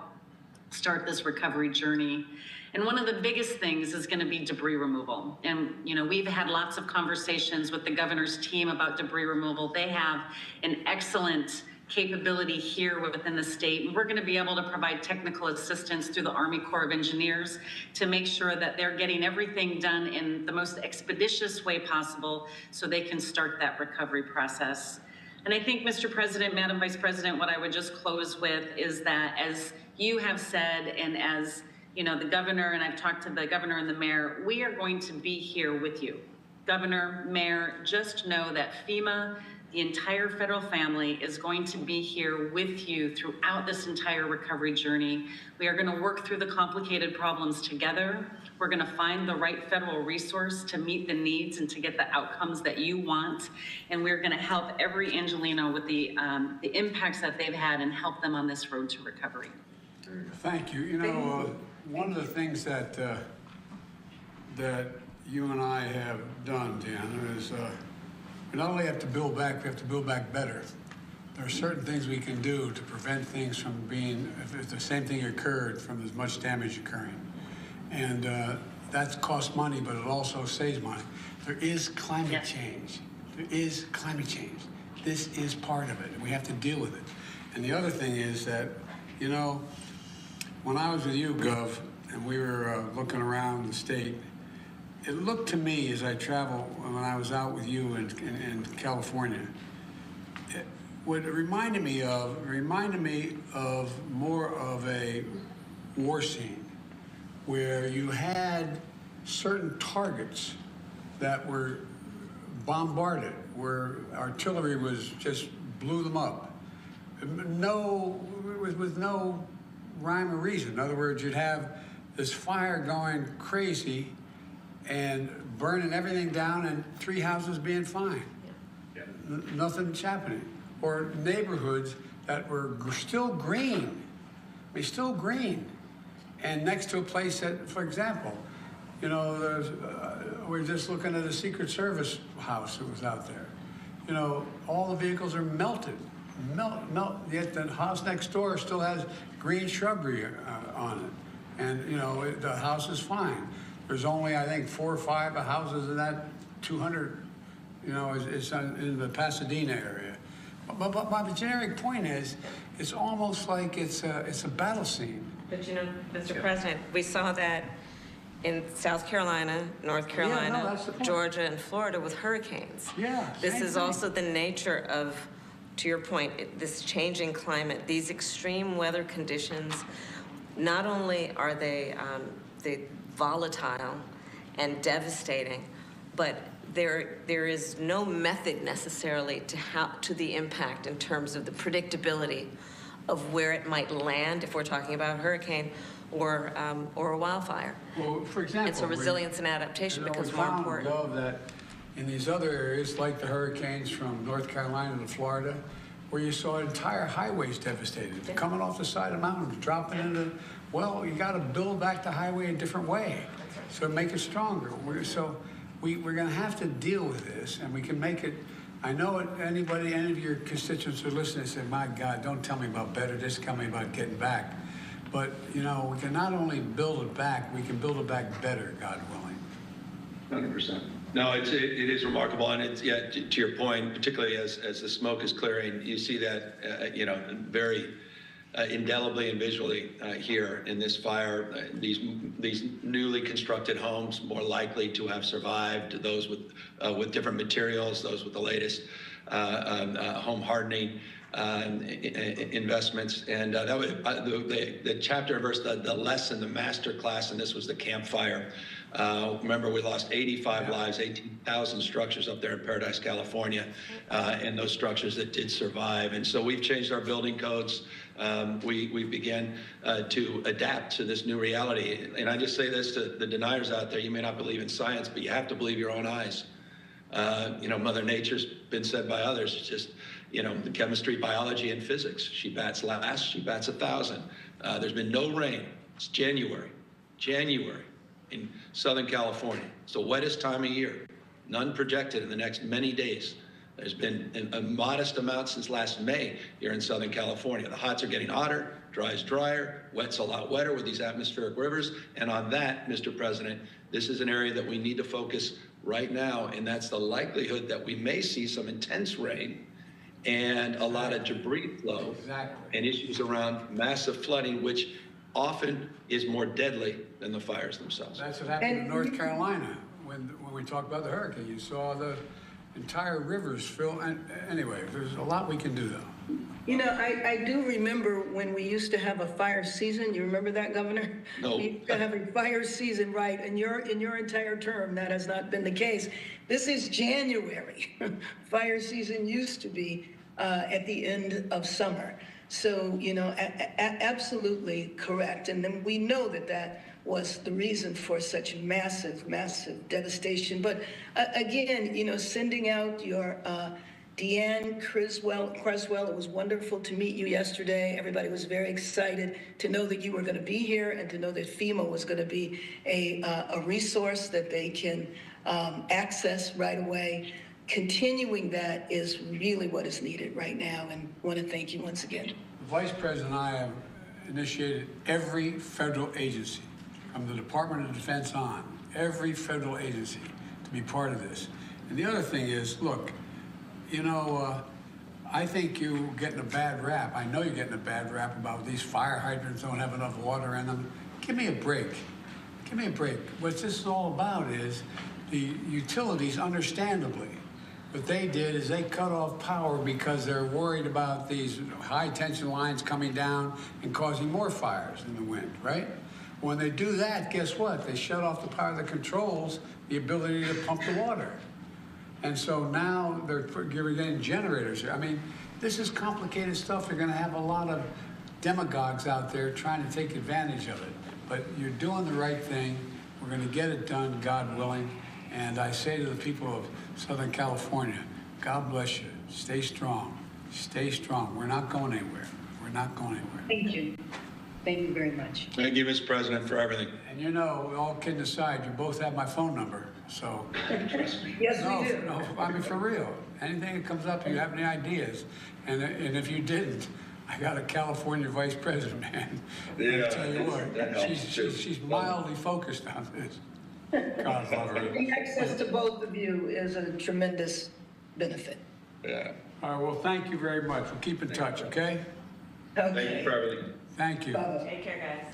S9: start this recovery journey. And one of the biggest things is going to be debris removal. And, you know, we've had lots of conversations with the governor's team about debris removal. They have an excellent capability here within the state. And we're going to be able to provide technical assistance through the Army Corps of Engineers to make sure that they're getting everything done in the most expeditious way possible so they can start that recovery process. And I think, Mr. President, Madam Vice President, what I would just close with is that, as you have said, and as you know, the governor, and I've talked to the governor and the mayor, we are going to be here with you. Governor, mayor, just know that FEMA, the entire federal family, is going to be here with you throughout this entire recovery journey. We are going to work through the complicated problems together. We're going to find the right federal resource to meet the needs and to get the outcomes that you want. And we're going to help every Angelino with the impacts that they've had and help them on this road to recovery.
S4: Thank you. You know, one of the things that that you and I have done, Deanna, is we not only have to build back, we have to build back better. There are certain things we can do to prevent things from being, if the same thing occurred, from as much damage occurring. And that costs money, but it also saves money. There is climate change. There is climate change. This is part of it, and we have to deal with it. And the other thing is that, you know, when I was with you, Gov, and we were looking around the state, it looked to me as I traveled, when I was out with you in California, what it reminded me of more of a war scene, where you had certain targets that were bombarded, where artillery was just blew them up. With no rhyme or reason. In other words, you'd have this fire going crazy and burning everything down, and 3 houses being fine. Yeah. Nothing's happening. Or neighborhoods that were still green. I mean, still green. and next to a place that, for example, you know, we're just looking at a Secret Service house that was out there. You know, all the vehicles are melted, yet the house next door still has green shrubbery on it. And, you know, the house is fine. There's only, I think, 4 or 5 houses in that 200, you know, it's in the Pasadena area. But my generic point is, it's almost like it's a battle scene.
S17: But, you know, Mr. President, we saw that in South Carolina, North Carolina, Georgia, and Florida with hurricanes.
S4: Yeah,
S17: this is also the nature of, to your point, this changing climate, these extreme weather conditions. Not only are they volatile and devastating, but there is no method necessarily to the impact in terms of the predictability of where it might land if we're talking about a hurricane or a wildfire.
S4: Well, for example,
S17: and so resilience and adaptation becomes more important.
S4: We found, though, that in these other areas, like the hurricanes from North Carolina to Florida, where you saw entire highways devastated, coming off the side of mountains, dropping into, well, you got to build back the highway a different way, so make it stronger. We're going to have to deal with this, and we can make it. I know any of your constituents are listening and say, my God, don't tell me about better, just tell me about getting back. But, you know, we can not only build it back, we can build it back better, God willing.
S6: 100%. No, it is remarkable, and it's, yeah, to your point, particularly as the smoke is clearing, you see that, you know, very indelibly and visually here in this fire. These newly constructed homes more likely to have survived, those with different materials, those with the latest home hardening investments. And that was the chapter and verse, the lesson, the master class, and this was the campfire. Remember, we lost 85 lives, 18,000 structures up there in Paradise, California, and those structures that did survive. And so we've changed our building codes. We began to adapt to this new reality. And I just say this to the deniers out there: you may not believe in science, but you have to believe your own eyes. You know, Mother Nature's been said by others, it's just, you know, the chemistry, biology, and physics. She bats last, she bats 1,000. There's been no rain. It's January in Southern California. It's the wettest time of year. None projected in the next many days. There's been a modest amount since last May here in Southern California. The hots are getting hotter, dry's drier, wet's a lot wetter with these atmospheric rivers. And on that, Mr. President, this is an area that we need to focus right now, and that's the likelihood that we may see some intense rain and a lot of debris flow and issues around massive flooding, which often is more deadly than the fires themselves.
S4: That's what happened in North Carolina when we talked about the hurricane. You saw the entire rivers fill. And anyway, there's a lot we can do, though.
S15: You know, I do remember when we used to have a fire season. You remember that, Governor?
S6: No.
S15: We used to have a fire season, right? In your entire term, that has not been the case. This is January. Fire season used to be at the end of summer. So, you know, absolutely correct. And then we know that was the reason for such massive devastation. But again, you know, sending out your Deanne Creswell, it was wonderful to meet you yesterday. Everybody was very excited to know that you were going to be here and to know that FEMA was going to be a resource that they can access right away. Continuing that is really what is needed right now, and want to thank you once again.
S4: The Vice President and I have initiated every federal agency, from the Department of Defense on, every federal agency to be part of this. And the other thing is, look, you know, I think you're getting a bad rap. I know you're getting a bad rap about these fire hydrants don't have enough water in them. Give me a break. Give me a break. What this is all about is the utilities, understandably. What they did is they cut off power because they're worried about these high tension lines coming down and causing more fires in the wind, right? When they do that, guess what? They shut off the power that controls the ability to pump the water. And so now they're getting generators here. I mean, this is complicated stuff. They're going to have a lot of demagogues out there trying to take advantage of it. But you're doing the right thing. We're going to get it done, God willing. And I say to the people of Southern California, God bless you. Stay strong. Stay strong. We're not going anywhere. We're not going anywhere.
S15: Thank you.
S12: Thank you very much.
S18: Thank you, Mr. President, for everything.
S4: And you know, all kidding aside, you both have my phone number, so.
S12: Yes, we do.
S4: No, I mean, for real. Anything that comes up, you have any ideas, and if you didn't, I got a California vice president, man.
S18: Yeah,
S4: I'll tell you what,
S18: that helps,
S4: she's mildly focused on this. God love her.
S12: The access to both of you is a tremendous benefit.
S18: Yeah.
S4: All right, well, thank you very much. We'll keep in touch, okay?
S12: Okay.
S18: Thank you for everything.
S4: Thank you.
S12: Bye-bye.
S17: Take care, guys.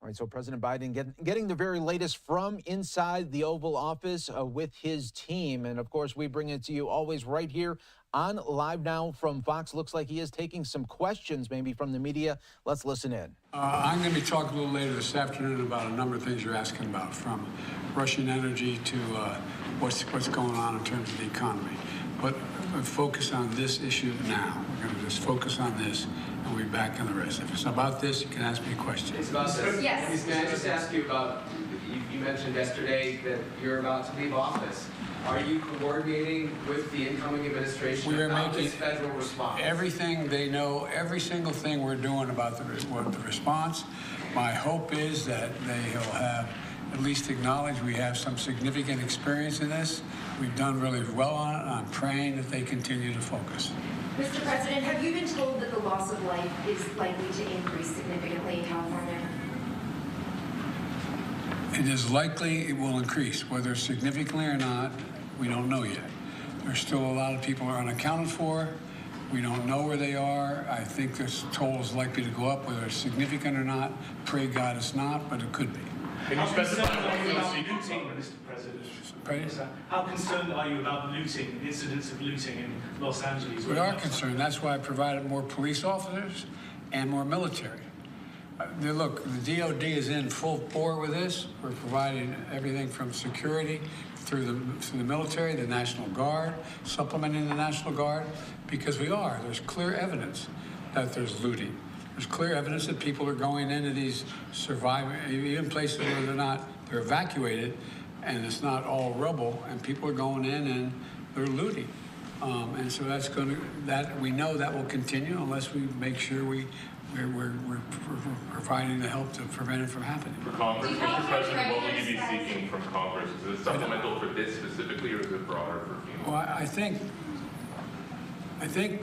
S3: All right, so President Biden getting the very latest from inside the Oval Office with his team. And of course, we bring it to you always right here on Live Now from Fox. Looks like he is taking some questions maybe from the media. Let's listen in.
S4: I'm going to be talking a little later this afternoon about a number of things you're asking about, from Russian energy to what's going on in terms of the economy. But focus on this issue now. We're going to just focus on this, and we'll be back on the rest. If it's about this, you can ask me a question.
S19: It's about this.
S26: Yes.
S19: Can I just ask you about, you mentioned yesterday that you're about to leave office. Are you coordinating with the incoming administration
S4: We are
S19: about
S4: making
S19: this federal response?
S4: everything they know, every single thing we're doing about the response. My hope is that they'll have at least acknowledge we have some significant experience in this. We've done really well on it. I'm praying that they continue to focus.
S26: Mr. President, have you been told that the loss of life is likely to increase significantly in California?
S4: It is likely it will increase. Whether significantly or not, we don't know yet. There's still a lot of people are unaccounted for. We don't know where they are. I think this toll is likely to go up, whether it's significant or not. Pray God it's not, but it could be.
S20: Can you specify about looting, Mr. President?
S4: Pray?
S20: How concerned are you about looting, incidents of looting in Los Angeles?
S4: We are concerned. That's why I provided more police officers and more military. Look, the DOD is in full bore with this. We're providing everything from security through the military, the National Guard, supplementing the National Guard, because there's clear evidence that there's looting. There's clear evidence that people are going into these even places where they're evacuated, and it's not all rubble, and people are going in and they're looting. And so we know that will continue unless we make sure we're providing the help to prevent it from happening.
S21: For Congress, Mr. President, what will you be seeking from Congress? Is it supplemental for this specifically, or is it broader for FEMA?
S4: Well, I think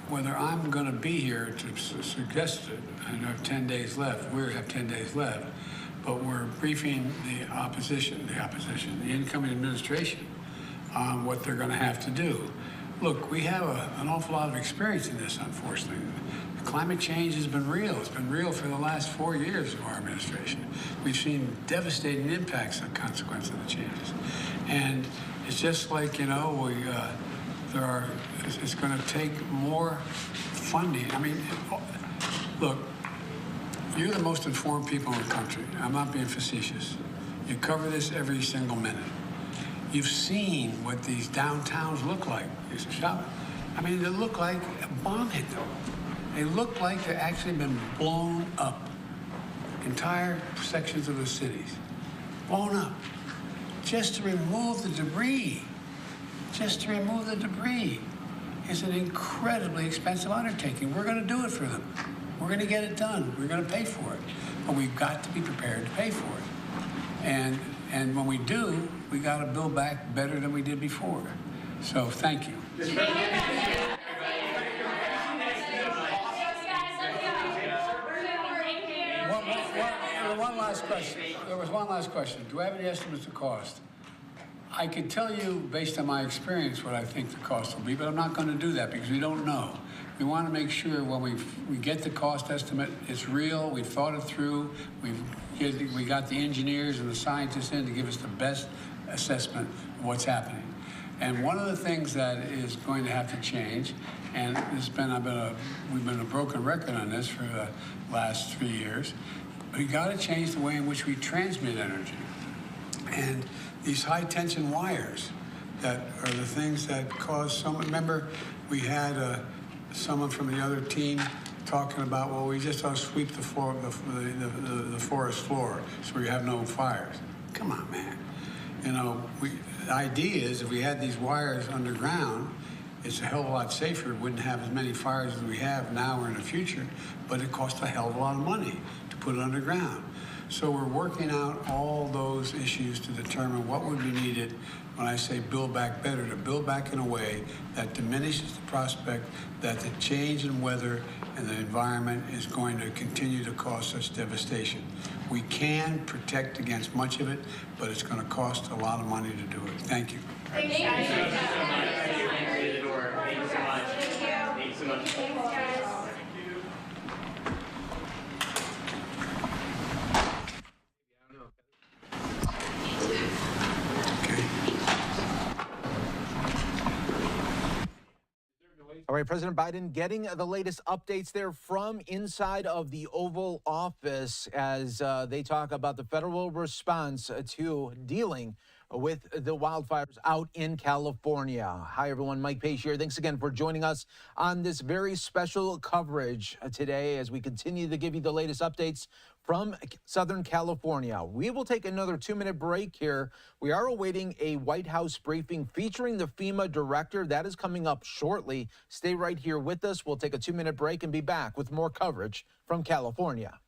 S4: whether I'm going to be here to suggest it, I have 10 days left. We have 10 days left, but we're briefing the incoming administration on what they're going to have to do. Look, we have an awful lot of experience in this, unfortunately. Climate change has been real. It's been real for the last 4 years of our administration. We've seen devastating impacts and consequences of the changes. And it's just like, it's going to take more funding. I mean, look, you're the most informed people in the country. I'm not being facetious. You cover this every single minute. You've seen what these downtowns look like. I mean, they look like a bomb hit them. They look like they've actually been blown up. Entire sections of the cities blown up. Just to remove the debris. Just to remove the debris is an incredibly expensive undertaking. We're going to do it for them. We're going to get it done. We're going to pay for it. But we've got to be prepared to pay for it. And when we do, we got to build back better than we did before. So thank you. One last question. There was one last question. Do I have any estimates of cost? I can tell you, based on my experience, what I think the cost will be, but I'm not going to do that because we don't know. We want to make sure when we get the cost estimate, it's real, we've thought it through, we got the engineers and the scientists in to give us the best assessment of what's happening. And one of the things that is going to have to change, and we've been a broken record on this for the last 3 years, we got to change the way in which we transmit energy. And these high tension wires that are the things that cause someone. Remember, we had someone from the other team talking about, well, we just ought to sweep the floor, the forest floor, so we have no fires. Come on, man. You know, the idea is if we had these wires underground, it's a hell of a lot safer. It wouldn't have as many fires as we have now or in the future, but it costs a hell of a lot of money to put it underground. So we're working out all those issues to determine what would be needed when I say build back better, to build back in a way that diminishes the prospect that the change in weather and the environment is going to continue to cause such devastation. We can protect against much of it, but it's going to cost a lot of money to do it. Thank you.
S2: Thank you so much. Thank you so much.
S3: All right, President Biden getting the latest updates there from inside of the Oval Office as they talk about the federal response to dealing with the wildfires out in California. Hi, everyone. Mike Page here. Thanks again for joining us on this very special coverage today as we continue to give you the latest updates from Southern California. We will take another 2-minute break here. We are awaiting a White House briefing featuring the FEMA director. That is coming up shortly. Stay right here with us. We'll take a 2-minute break and be back with more coverage from California.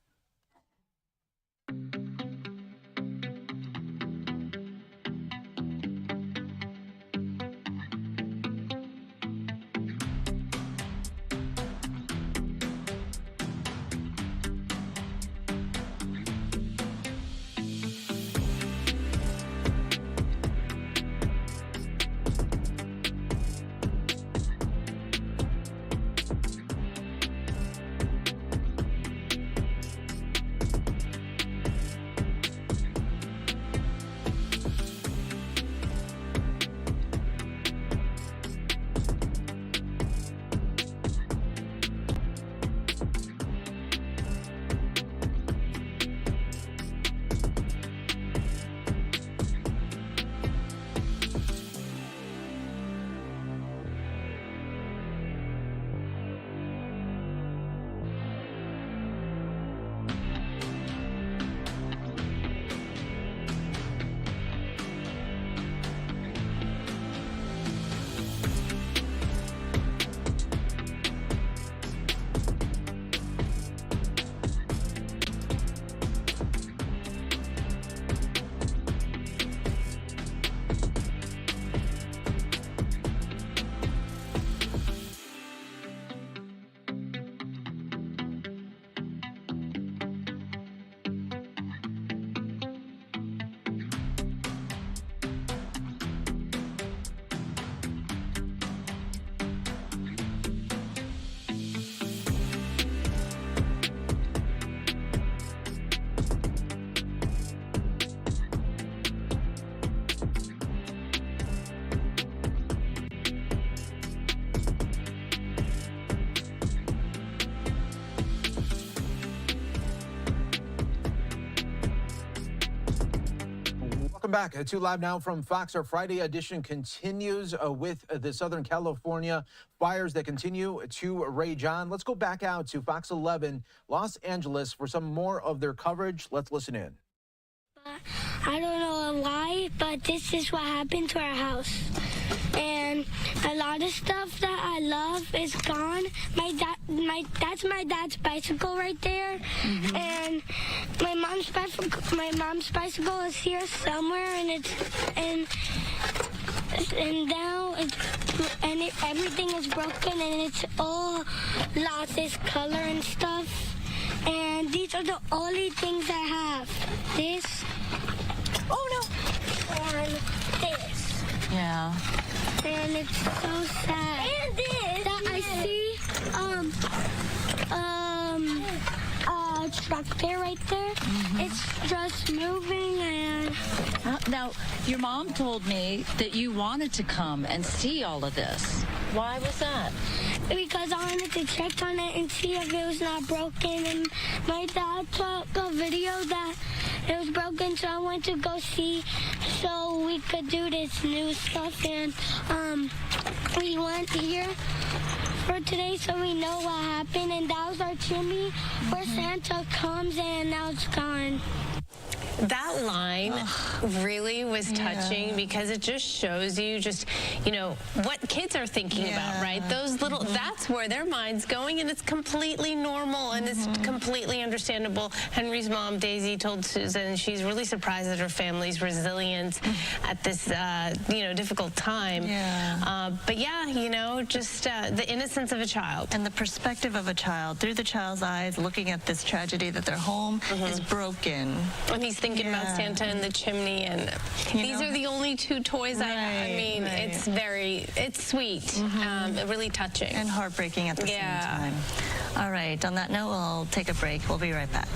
S3: Welcome back to Live Now from Fox. Our Friday edition continues with the Southern California fires that continue to rage on. Let's go back out to Fox 11 Los Angeles for some more of their coverage. Let's listen in.
S8: I don't know why, but this is what happened to our house. And a lot of stuff that I love is gone. That's my dad's bicycle right there. Mm-hmm. And my mom's bicycle is here somewhere, and now everything is broken, and it's all lost its color and stuff. And these are the only things I have. This, and this.
S23: Yeah.
S8: And it's so sad. And this. That I see a tractor right there. Mm-hmm. It's just moving and...
S23: Now, your mom told me that you wanted to come and see all of this. Why was that?
S8: Because I wanted to check on it and see if it was not broken. And my dad took a video that it was broken, so I went to go see so we could do this new stuff. And we went here for today so we know what happened. And that was our chimney where Santa comes, and now it's gone.
S22: That line really was touching because it just shows you what kids are thinking about, right? Those little, that's where their mind's going, and it's completely normal and it's completely understandable. Henry's mom, Daisy, told Susan she's really surprised at her family's resilience at this, difficult time. But yeah, just the innocence of a child.
S23: And the perspective of a child, through the child's eyes, looking at this tragedy that their home is broken.
S22: And he's thinking about Santa and the chimney, and these are the only two toys I have. I mean, it's sweet, really touching.
S23: And heartbreaking at the same time. All right, on that note, we'll take a break. We'll be right back.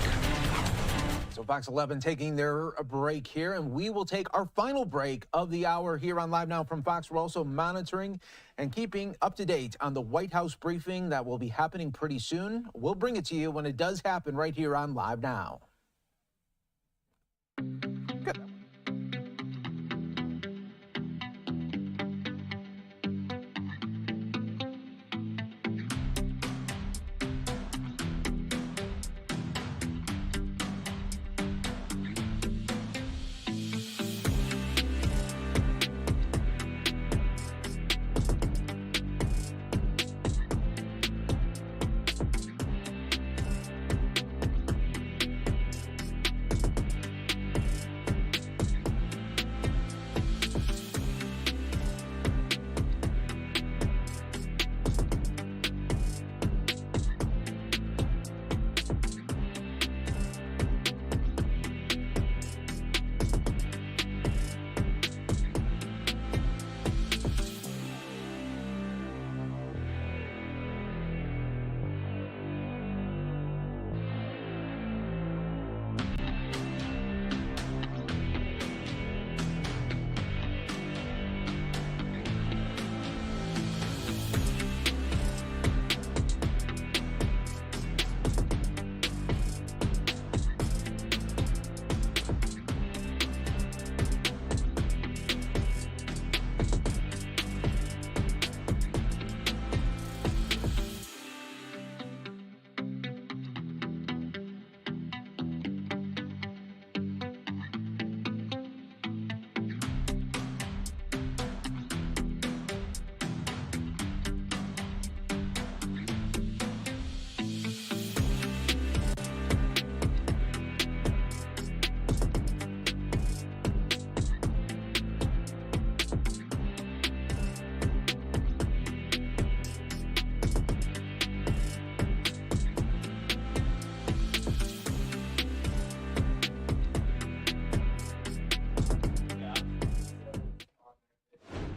S3: So Fox 11 taking their break here, and we will take our final break of the hour here on Live Now from Fox. We're also monitoring and keeping up to date on the White House briefing that will be happening pretty soon. We'll bring it to you when it does happen right here on Live Now.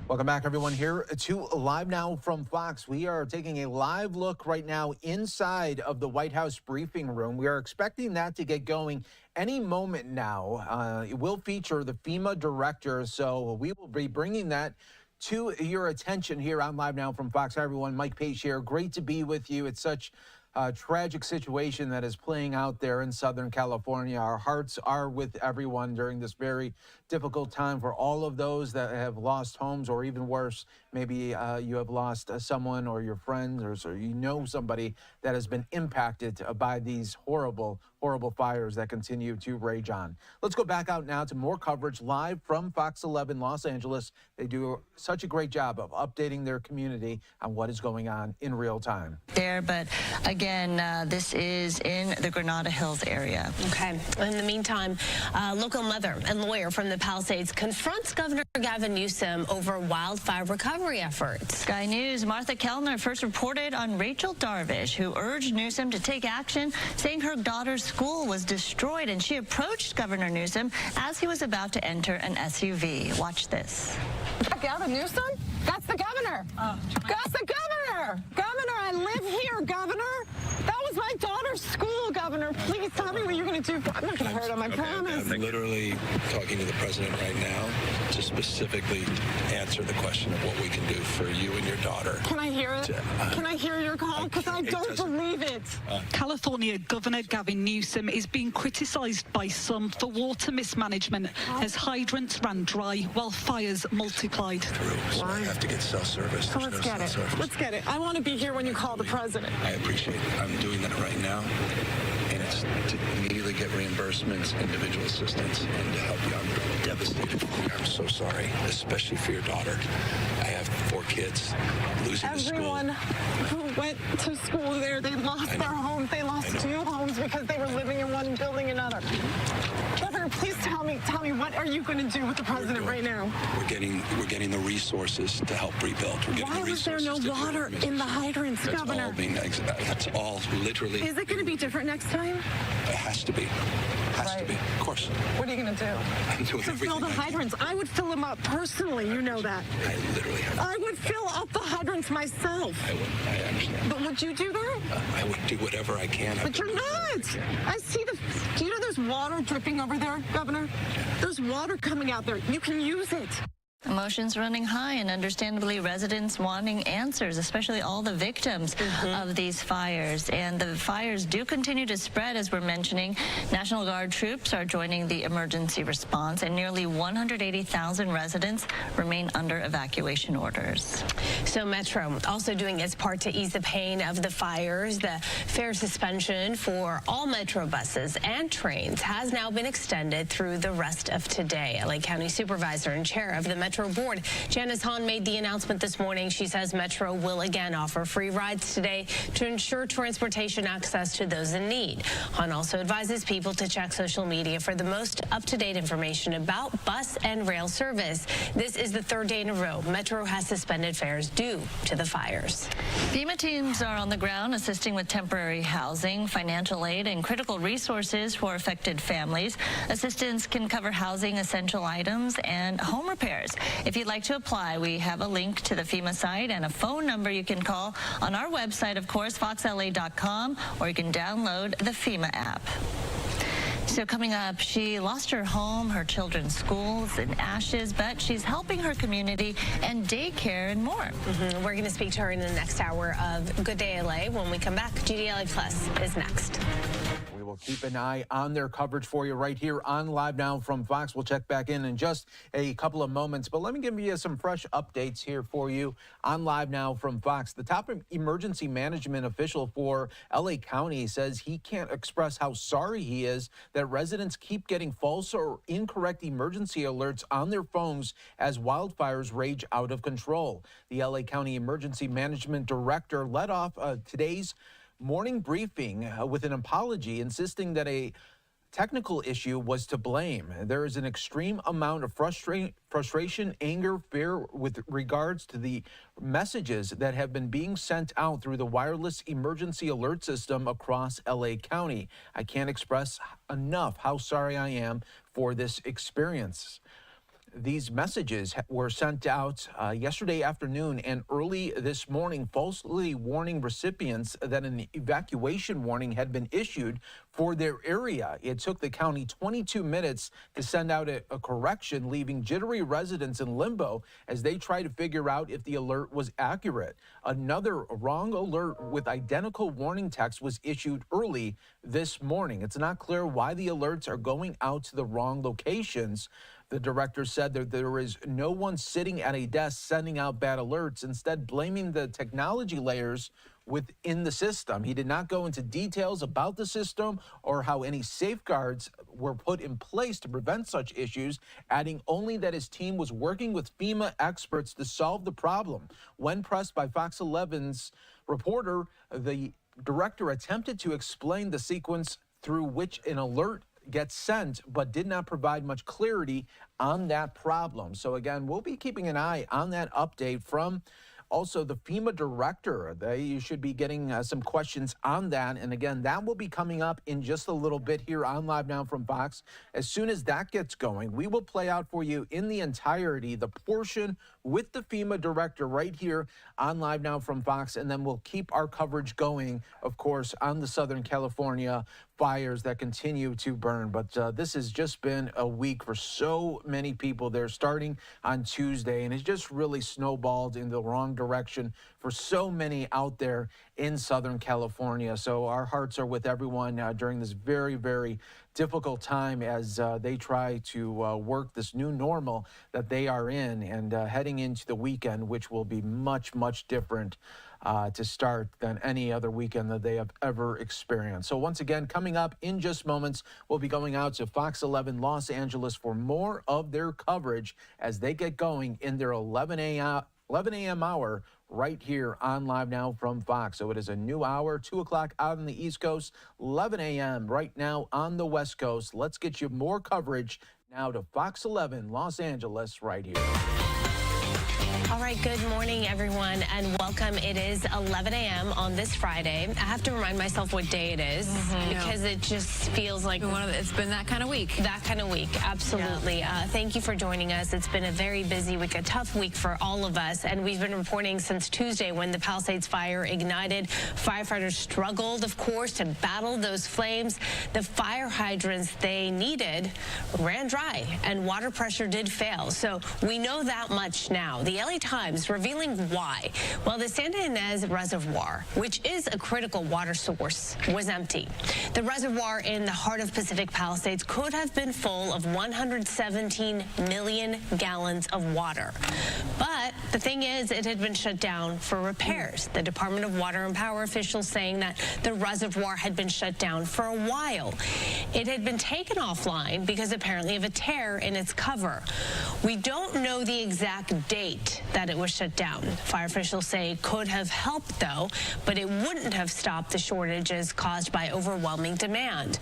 S3: Welcome back, everyone, here to Live Now from Fox. We are taking a live look right now inside of the White House briefing room. We are expecting that to get going any moment now. It will feature the FEMA director, so we will be bringing that to your attention here on Live Now from Fox. Hi, everyone. Mike Page here. Great to be with you. It's such a tragic situation that is playing out there in Southern California. Our hearts are with everyone during this very difficult time for all of those that have lost homes, or even worse, maybe you have lost someone or your friends, or you know somebody that has been impacted by these horrible fires that continue to rage on. Let's go back out now to more coverage live from Fox 11 Los Angeles. They do such a great job of updating their community on what is going on in real time.
S23: But again, this is in the Granada Hills area.
S22: Okay. In the meantime, local mother and lawyer from the Palisades confronts Governor Gavin Newsom over wildfire recovery efforts.
S23: Sky News' Martha Kellner first reported on Rachel Darvish, who urged Newsom to take action, saying her daughter's school was destroyed, and she approached Governor Newsom as he was about to enter an SUV. Watch this.
S5: Gavin Newsom? That's the governor. That's the governor. Governor, I live here, governor. That was my daughter's school, governor. Please tell me what you're going to do. I'm not going to hurt him, I promise.
S6: I'm literally talking to the president right now to specifically answer the question of what we can do for you and your daughter.
S5: Can I hear it? Can I hear your call? Because I don't believe it.
S10: California Governor Gavin Newsom is being criticized by some for water mismanagement as hydrants ran dry while fires multiplied.
S6: So I have to get self-service.
S5: So let's get it. Let's get it. I want to be here when you call the president.
S6: I appreciate it. I'm doing that right now, and it's it's to immediately get reimbursements, individual assistance, and to help you. I'm devastated. I'm so sorry, especially for your daughter. I have 4 kids losing to school.
S5: Everyone who went to school there, they lost their homes. They lost 2 homes because they were living in one building another. Governor, please tell me, what are you going to do with the president right now?
S6: We're getting the resources to help rebuild. We're getting
S5: Why
S6: the
S5: was there
S6: resources
S5: no water in the hydrants, Governor?
S6: That's all literally.
S5: Is it going to be different next time?
S6: It has to be. Has to be. Of course.
S5: What are you going to do?
S6: I'm doing
S5: To
S6: everything
S5: fill the
S6: I can.
S5: hydrants. I would fill them up personally. You know that.
S6: I literally have.
S5: I would fill up the hydrants myself.
S6: I understand.
S5: But would you do that?
S6: I would do whatever I can.
S5: But you're not. I see do you know there's water dripping over there, Governor? There's water coming out there. You can use it.
S23: Emotions running high, and understandably residents wanting answers, especially all the victims of these fires. And the fires do continue to spread, as we're mentioning. National Guard troops are joining the emergency response, and nearly 180,000 residents remain under evacuation orders.
S22: So Metro also doing its part to ease the pain of the fires. The fare suspension for all Metro buses and trains has now been extended through the rest of today. LA County Supervisor and Chair of the Metro Board, Janice Hahn, made the announcement this morning. She says Metro will again offer free rides today to ensure transportation access to those in need. Hahn also advises people to check social media for the most up-to-date information about bus and rail service. This is the 3rd day in a row Metro has suspended fares due to the fires.
S23: FEMA teams are on the ground assisting with temporary housing, financial aid, and critical resources for affected families. Assistance can cover housing, essential items, and home repairs. If you'd like to apply, we have a link to the FEMA site and a phone number you can call on our website, of course, foxla.com, or you can download the FEMA app. So coming up, she lost her home, her children's schools in ashes, but she's helping her community and daycare and more.
S22: We're going to speak to her in the next hour of Good Day LA. When we come back, GDLA Plus is next.
S3: We will keep an eye on their coverage for you right here on Live Now from Fox. We'll check back in just a couple of moments, but let me give you some fresh updates here for you on Live Now from Fox. The top emergency management official for LA County says he can't express how sorry he is that residents keep getting false or incorrect emergency alerts on their phones as wildfires rage out of control. The LA County Emergency Management Director led off today's morning briefing with an apology, insisting that a technical issue was to blame. There is an extreme amount of frustration, anger, fear with regards to the messages that have been being sent out through the wireless emergency alert system across LA County. I can't express enough how sorry I am for this experience. These messages were sent out yesterday afternoon and early this morning, falsely warning recipients that an evacuation warning had been issued for their area. It took the county 22 minutes to send out a correction, leaving jittery residents in limbo as they try to figure out if the alert was accurate. Another wrong alert with identical warning text was issued early this morning. It's not clear why the alerts are going out to the wrong locations. The director said that there is no one sitting at a desk sending out bad alerts, instead blaming the technology layers within the system. He did not go into details about the system or how any safeguards were put in place to prevent such issues, adding only that his team was working with FEMA experts to solve the problem. When pressed by Fox 11's reporter, the director attempted to explain the sequence through which an alert gets sent, but did not provide much clarity on that problem. So again, we'll be keeping an eye on that update from also the FEMA director. You should be getting some questions on that. And again, that will be coming up in just a little bit here on Live Now from Fox. As soon as that gets going, we will play out for you in the entirety the portion with the FEMA director right here on Live Now from Fox. And then we'll keep our coverage going, of course, on the Southern California fires that continue to burn. But this has just been a week for so many people. They're starting on Tuesday, and it's just really snowballed in the wrong direction for so many out there in Southern California. So our hearts are with everyone during this very, very difficult time as they try to work this new normal that they are in, and heading into the weekend, which will be much, much different to start than any other weekend that they have ever experienced. So once again, coming up in just moments, we'll be going out to Fox 11 Los Angeles for more of their coverage as they get going in their 11 a.m. hour right here on Live Now from Fox. So it is a new hour, 2 o'clock out on the East Coast, 11 a.m. right now on the West Coast. Let's get you more coverage now to Fox 11 Los Angeles right here.
S22: All right, good morning, everyone, and welcome. It is 11 a.m. on this Friday. I have to remind myself what day it is because it just feels like
S1: it's been that kind of week.
S22: That kind of week, absolutely.
S1: Yeah.
S22: Thank you for joining us. It's been a very busy week, a tough week for all of us, and we've been reporting since Tuesday when the Palisades fire ignited. Firefighters struggled, of course, to battle those flames. The fire hydrants they needed ran dry, and water pressure did fail. So we know that much now. The LA Times revealing why. Well, the Santa Ynez Reservoir, which is a critical water source, was empty. The reservoir in the heart of Pacific Palisades could have been full of 117 million gallons of water. But the thing is, it had been shut down for repairs. The Department of Water and Power officials saying that the reservoir had been shut down for a while. It had been taken offline because apparently of a tear in its cover. We don't know the exact date that it was shut down. Fire officials say it could have helped, though, but it wouldn't have stopped the shortages caused by overwhelming demand.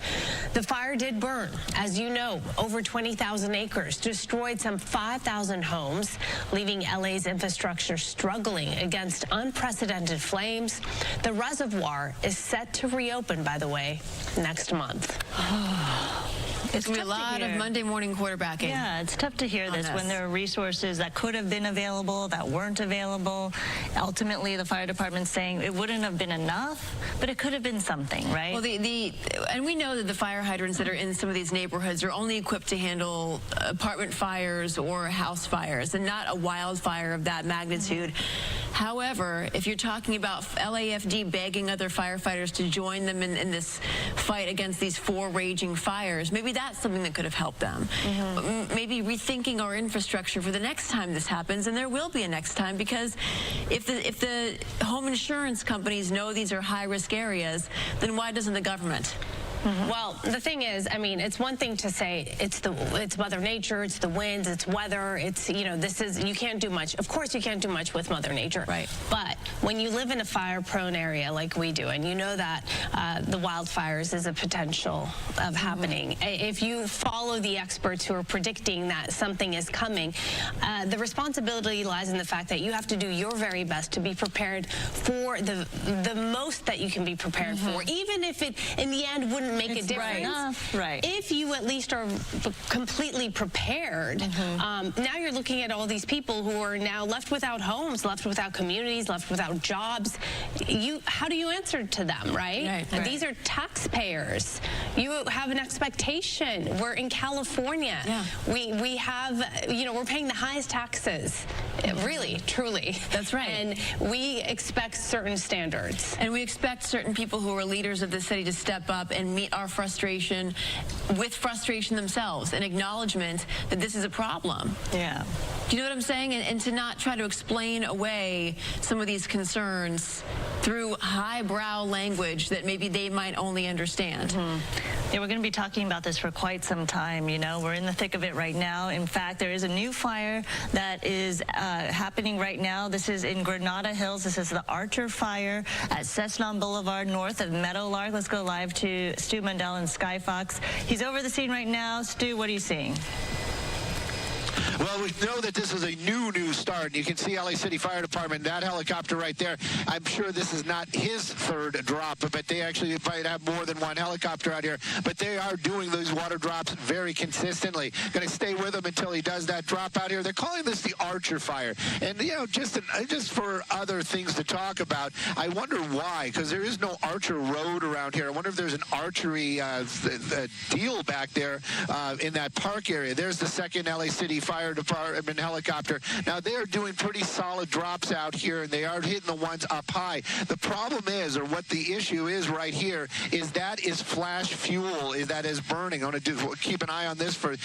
S22: The fire did burn, as you know, over 20,000 acres, destroyed some 5,000 homes, leaving LA's infrastructure struggling against unprecedented flames. The reservoir is set to reopen, by the way, next month.
S1: It's going to be a lot of Monday morning quarterbacking.
S23: Yeah, it's tough to hear this when there are resources that could have been available that weren't available. Ultimately, the fire department's saying it wouldn't have been enough, but it could have been something, right?
S1: Well, and we know that the fire hydrants that are in some of these neighborhoods are only equipped to handle apartment fires or house fires and not a wildfire of that magnitude. However, if you're talking about LAFD begging other firefighters to join them in this fight against these 4 raging fires, maybe that's something that could have helped them. Maybe rethinking our infrastructure for the next time this happens, and there will be a next time, because if the home insurance companies know these are high-risk areas, then why doesn't the government?
S22: Well, the thing is, I mean, it's one thing to say it's Mother Nature, it's the winds, it's weather, it's, you know, you can't do much. Of course, you can't do much with Mother Nature.
S1: Right.
S22: But when you live in a fire-prone area like we do, and you know that the wildfires is a potential of happening, if you follow the experts who are predicting that something is coming, the responsibility lies in the fact that you have to do your very best to be prepared for the most that you can be prepared for, even if it, in the end, wouldn't make a difference.
S23: Right.
S22: If you at least are completely prepared, now you're looking at all these people who are now left without homes, left without communities, left without jobs. How do you answer to them, right?
S1: Right.
S22: These are taxpayers. You have an expectation. We're in California.
S1: Yeah.
S22: We have, you know, we're paying the highest taxes, really, truly.
S1: That's right.
S22: And we expect certain standards.
S1: And we expect certain people who are leaders of the city to step up and meet our frustration with frustration themselves, an acknowledgement that this is a problem.
S23: Yeah.
S1: Do you know what I'm saying? And to not try to explain away some of these concerns through highbrow language that maybe they might only understand.
S23: Yeah, we're going to be talking about this for quite some time. You know, we're in the thick of it right now. In fact, there is a new fire that is happening right now. This is in Granada Hills. This is the Archer Fire at Cessna Boulevard north of Meadowlark. Let's go live to Stu Mundell and Sky Fox. He's over the scene right now. Stu, what are you seeing?
S11: Well, we know that this is a new start. You can see LA City Fire Department, that helicopter right there. I'm sure this is not his third drop, but they actually might have more than one helicopter out here. But they are doing those water drops very consistently. Going to stay with him until he does that drop out here. They're calling this the Archer Fire. And, you know, just for other things to talk about, I wonder why, because there is no Archer Road around here. I wonder if there's an archery deal back there in that park area. There's the second LA City Fire Fire Department helicopter. Now, they are doing pretty solid drops out here, and they are hitting the ones up high. The problem is, or what the issue is right here, is that is flash fuel that is burning. I'm going to keep an eye on this for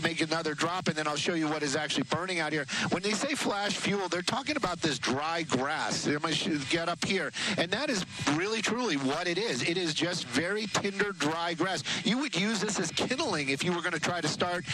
S11: make another drop, and then I'll show you what is actually burning out here. When they say flash fuel, they're talking about this dry grass. I'm going to get up here, and that is really, truly what it is. It is just very tender, dry grass. You would use this as kindling if you were going to try to start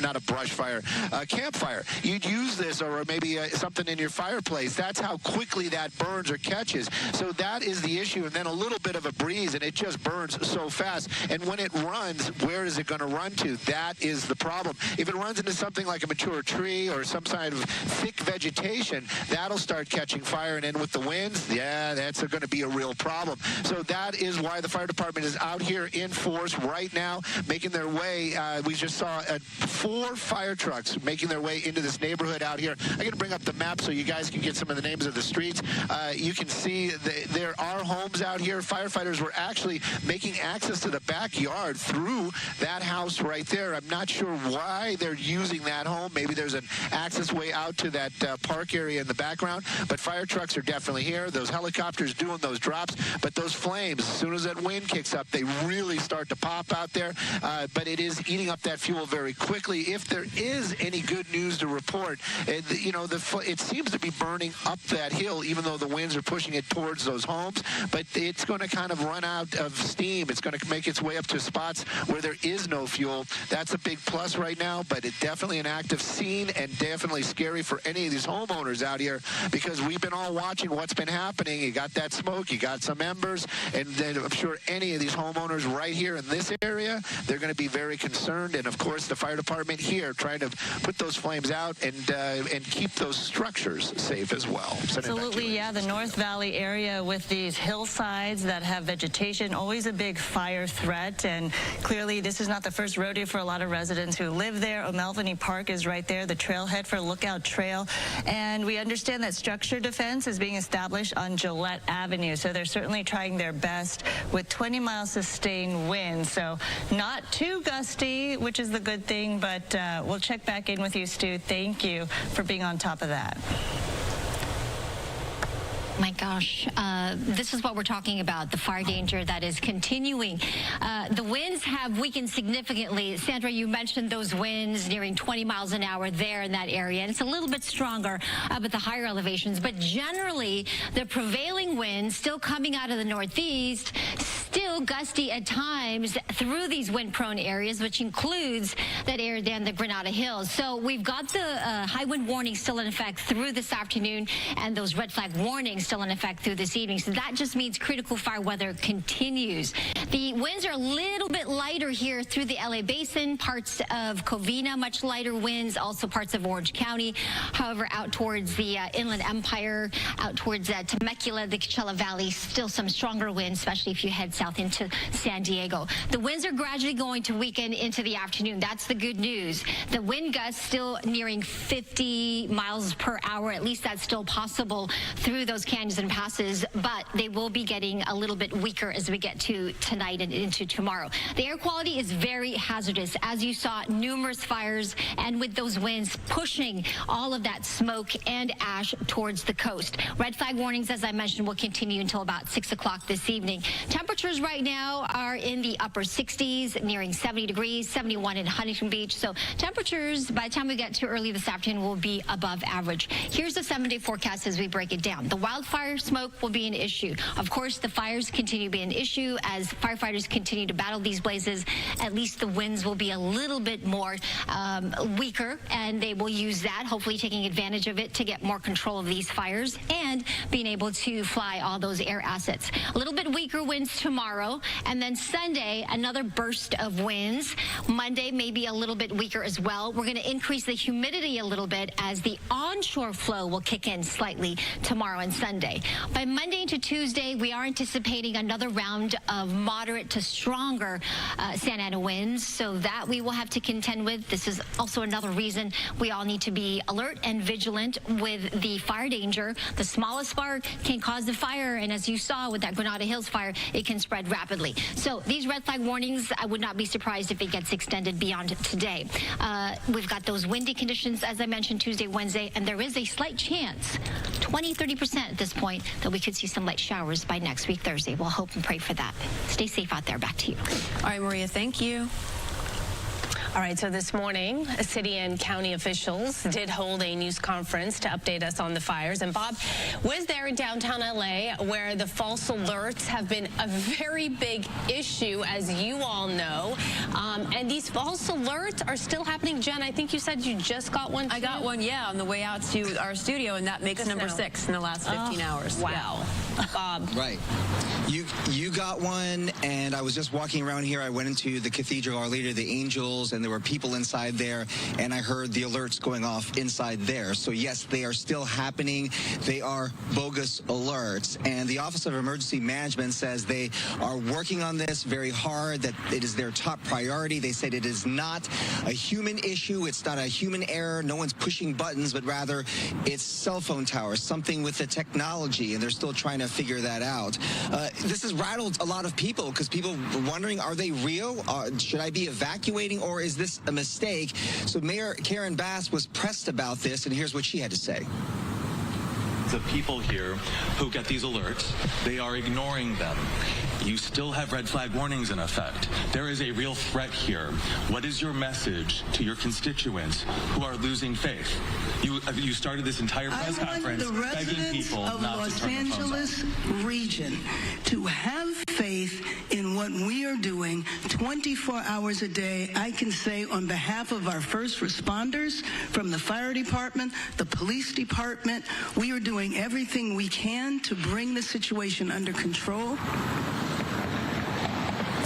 S11: not a brush fire, a campfire. You'd use this, or maybe something in your fireplace. That's how quickly that burns or catches. So that is the issue. And then a little bit of a breeze, and it just burns so fast. And when it runs, where is it going to run to? That is the problem. If it runs into something like a mature tree or some kind of thick vegetation, that'll start catching fire. And then with the winds, yeah, that's going to be a real problem. So that is why the fire department is out here in force right now, making their way. We just saw 4 fire trucks making their way into this neighborhood out here. I'm going to bring up the map so you guys can get some of the names of the streets. You can see there are homes out here. Firefighters were actually making access to the backyard through that house right there. I'm not sure why they're using that home. Maybe there's an access way out to that park area in the background, but fire trucks are definitely here. Those helicopters doing those drops, but those flames, as soon as that wind kicks up, they really start to pop out there, but it is eating up that fuel very quickly. If there is any good news to report, you know, it seems to be burning up that hill, even though the winds are pushing it towards those homes, but it's going to kind of run out of steam. It's going to make its way up to spots where there is no fuel. That's a big plus right now, but it's definitely an active scene and definitely scary for any of these homeowners out here, because we've been all watching what's been happening. You got that smoke, you got some embers, and then I'm sure any of these homeowners right here in this area, they're going to be very concerned. And of course, the fire department here trying to put those flames out and keep those structures safe as well.
S23: Absolutely, yeah. The North Valley area with these hillsides that have vegetation, always a big fire threat. And clearly, this is not the first rodeo for a lot of residents who live there. O'Melveny Park is right there, the trailhead for Lookout Trail. And we understand that structure defense is being established on Gillette Avenue. So they're certainly trying their best with 20-mile sustained winds. So not too gusty, which is the good thing, but we'll check back in with you, Stu. Thank you for being on top of that.
S26: My gosh, this is what we're talking about, the fire danger that is continuing. The winds have weakened significantly. Sandra, you mentioned those winds nearing 20 miles an hour there in that area, and it's a little bit stronger up at the higher elevations, but generally the prevailing winds still coming out of the northeast, still gusty at times through these wind-prone areas, which includes that area down the Granada Hills. So we've got the high wind warning still in effect through this afternoon, and those red flag warnings still in effect through this evening. So that just means critical fire weather continues. The winds are a little bit lighter here through the LA Basin, parts of Covina, much lighter winds, also parts of Orange County. However, out towards the Inland Empire, out towards Temecula, the Coachella Valley, still some stronger winds, especially if you head south into San Diego. The winds are gradually going to weaken into the afternoon. That's the good news. The wind gusts still nearing 50 miles per hour. At least that's still possible through those canyons and passes, but they will be getting a little bit weaker as we get to tonight and into tomorrow. The air quality is very hazardous. As you saw, numerous fires, and with those winds pushing all of that smoke and ash towards the coast. Red flag warnings, as I mentioned, will continue until about 6 o'clock this evening. Temperatures right now are in the upper 60s, nearing 70 degrees, 71 in Huntington Beach. So temperatures, by the time we get to early this afternoon, will be above average. Here's the 7-day forecast as we break it down. The wildfire smoke will be an issue. Of course, the fires continue to be an issue as firefighters continue to battle these blazes. At least the winds will be a little bit more weaker, and they will use that, hopefully taking advantage of it to get more control of these fires and being able to fly all those air assets. A little bit weaker winds tomorrow, and then Sunday, another burst of winds. Monday, maybe a little bit weaker as well. We're going to increase the humidity a little bit as the onshore flow will kick in slightly tomorrow and Sunday. By Monday into Tuesday, we are anticipating another round of moderate moderate to stronger Santa Ana winds, so that we will have to contend with. This is also another reason we all need to be alert and vigilant with the fire danger. The smallest spark can cause the fire, and as you saw with that Granada Hills fire, it can spread rapidly. So these red flag warnings, I would not be surprised if it gets extended beyond today. We've got those windy conditions, as I mentioned, Tuesday, Wednesday, and there is a slight chance, 20-30% at this point, that we could see some light showers by next week, Thursday. We'll hope and pray for that. Stay safe out there. Back to you.
S1: All right, Maria, thank you.
S22: All right, so this morning, city and county officials did hold a news conference to update us on the fires. And Bob was there in downtown LA, where the false alerts have been a very big issue, as you all know. And these false alerts are still happening. Jen, I think you said you just got one, too?
S1: I got one, yeah, on the way out to our studio, and that makes
S22: Just
S1: number
S22: now.
S1: 6 in the last 15 hours.
S22: Wow.
S1: Yeah.
S22: Bob.
S7: Right. You got one, and I was just walking around here. I went into the Cathedral Our Lady of the Angels, and there were people inside there, and I heard the alerts going off inside there. So yes, they are still happening. They are bogus alerts, and the Office of Emergency Management says they are working on this very hard, that it is their top priority. They said it is not a human issue. It's not a human error. No one's pushing buttons, but rather it's cell phone towers, something with the technology, and they're still trying to figure that out. This has rattled a lot of people, because people were wondering, are they real? Should I be evacuating, or is this a mistake? So Mayor Karen Bass was pressed about this, and here's what she had to say.
S13: The people here who get these alerts, they are ignoring them. You still have red flag warnings in effect. There is a real threat here. What is your message to your constituents who are losing faith? You started this entire press conference
S15: the
S7: begging
S15: residents
S7: people
S15: of
S7: not to
S15: Los
S7: turn their phones
S15: Angeles
S7: off.
S15: region to have faith in what we are doing 24 hours a day. I can say on behalf of our first responders, from the fire department, the police department, we are doing everything we can to bring the situation under control.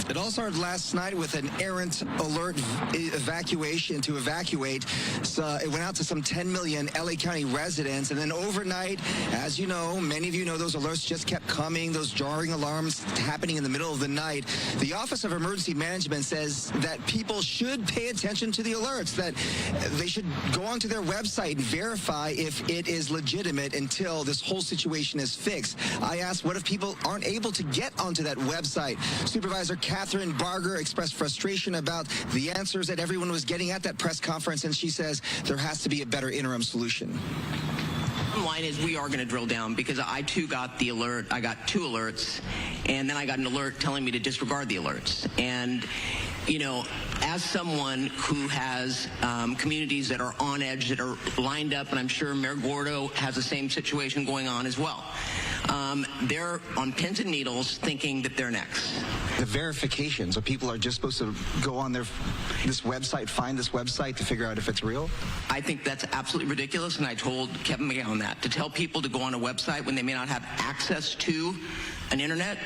S7: It all started last night with an errant alert evacuation to evacuate. So it went out to some 10 million LA County residents. And then overnight, as you know, many of you know, those alerts just kept coming, those jarring alarms happening in the middle of the night. The Office of Emergency Management says that people should pay attention to the alerts, that they should go onto their website and verify if it is legitimate until this whole situation is fixed. I asked, what if people aren't able to get onto that website? Supervisor Catherine Barger expressed frustration about the answers that everyone was getting at that press conference, and she says there has to be a better interim solution.
S14: Bottom line is we are going to drill down, because I too got the alert. I got 2 alerts, and then I got an alert telling me to disregard the alerts. And you know, as someone who has communities that are on edge, that are lined up, and I'm sure Mayor Gordo has the same situation going on as well. They're on pins and needles thinking that they're next.
S7: The verification, so people are just supposed to go on this website, find this website to figure out if it's real?
S14: I think that's absolutely ridiculous, and I told Kevin McGowan that. To tell people to go on a website when they may not have access to an internet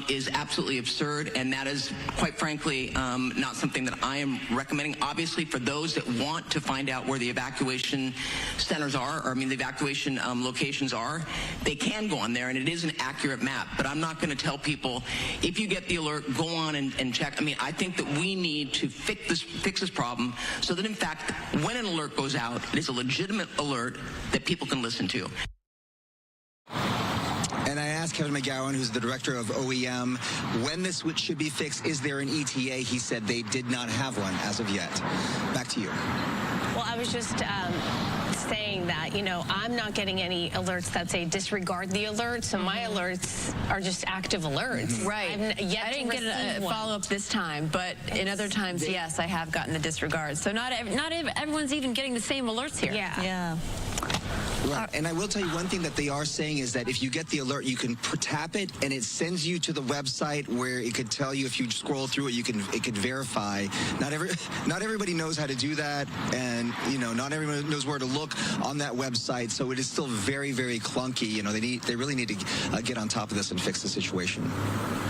S14: is absolutely absurd, and that is, quite frankly, not something that I am recommending. Obviously, for those that want to find out where the evacuation centers are, or I mean the evacuation locations are, they can go on there, and it is an accurate map. But I'm not going to tell people, if you get the alert, go on and check. I mean, I think that we need to fix this problem so that, in fact, when an alert goes out, it is a legitimate alert that people can listen to.
S7: And I asked Kevin McGowan, who's the director of OEM, when this should be fixed. Is there an ETA? He said they did not have one as of yet. Back to you.
S22: Well, I was just saying that, you know, I'm not getting any alerts that say disregard the alert, so my alerts are just active alerts.
S1: Right.
S22: I
S1: didn't get a follow-up this time, but in other times, yes, I have gotten the disregard. So not everyone's even getting the same alerts here.
S22: Yeah.
S7: Right. And I will tell you one thing that they are saying is that if you get the alert, you can tap it, and it sends you to the website where it could tell you, if you scroll through it, it could verify. Not everybody knows how to do that, and you know, not everyone knows where to look on that website. So it is still very, very clunky. You know, they really need to get on top of this and fix the situation.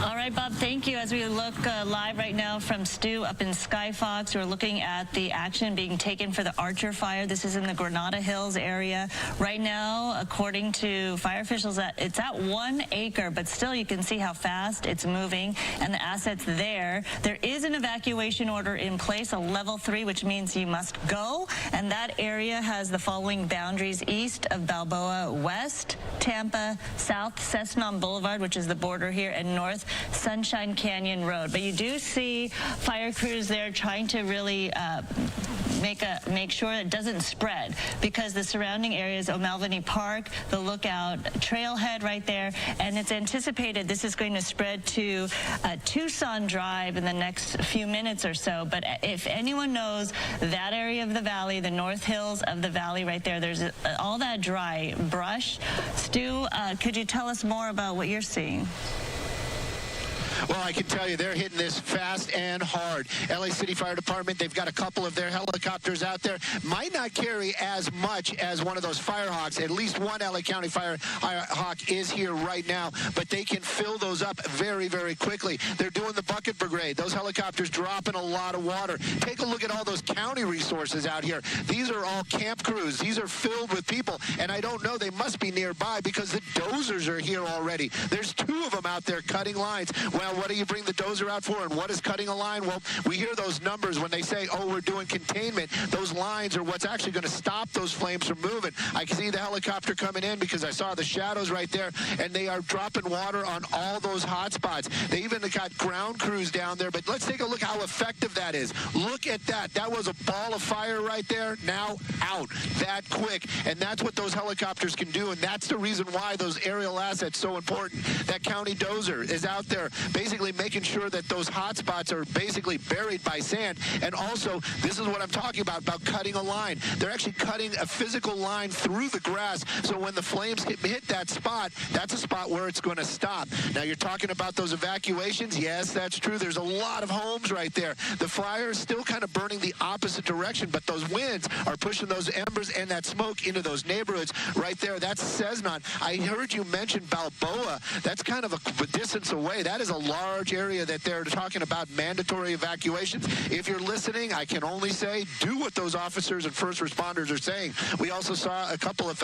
S23: All right, Bob, thank you. As we look live right now from Stu up in Skyfox, we're looking at the action being taken for the Archer fire. This is in the Granada Hills area. Right Right now, according to fire officials, it's at 1 acre, but still you can see how fast it's moving and the assets there. There is an evacuation order in place, a level 3, which means you must go. And that area has the following boundaries: east of Balboa, west Tampa, south Cessna Boulevard, which is the border here, and north Sunshine Canyon Road. But you do see fire crews there trying to really make sure it doesn't spread, because the surrounding areas, O'Malveny Park, the Lookout Trailhead right there, and it's anticipated this is going to spread to Tucson Drive in the next few minutes or so. But if anyone knows that area of the valley, the North Hills of the valley right there, there's all that dry brush. Stu, could you tell us more about what you're seeing?
S11: Well, I can tell you they're hitting this fast and hard. LA City Fire Department, they've got a couple of their helicopters out there. Might not carry as much as one of those Firehawks. At least one LA County Firehawk is here right now, but they can fill those up very, very quickly. They're doing the bucket brigade. Those helicopters dropping a lot of water. Take a look at all those county resources out here. These are all camp crews. These are filled with people, and I don't know, they must be nearby because the dozers are here already. There's 2 of them out there cutting lines. Well, what do you bring the dozer out for, and what is cutting a line? Well, we hear those numbers when they say, oh, we're doing containment. Those lines are what's actually going to stop those flames from moving. I can see the helicopter coming in because I saw the shadows right there, and they are dropping water on all those hot spots. They even got ground crews down there, but let's take a look how effective that is. Look at that. That was a ball of fire right there, now out that quick, and that's what those helicopters can do, and that's the reason why those aerial assets so important. That county dozer is out there basically making sure that those hot spots are basically buried by sand. And also, this is what I'm talking about cutting a line. They're actually cutting a physical line through the grass, so when the flames hit that spot, that's a spot where it's going to stop. Now, you're talking about those evacuations. Yes, that's true. There's a lot of homes right there. The fire is still kind of burning the opposite direction, but those winds are pushing those embers and that smoke into those neighborhoods right there. That's Cessna. I heard you mention Balboa. That's kind of a distance away. That is a large area that they're talking about mandatory evacuations. If you're listening, I can only say do what those officers and first responders are saying. We also saw a couple of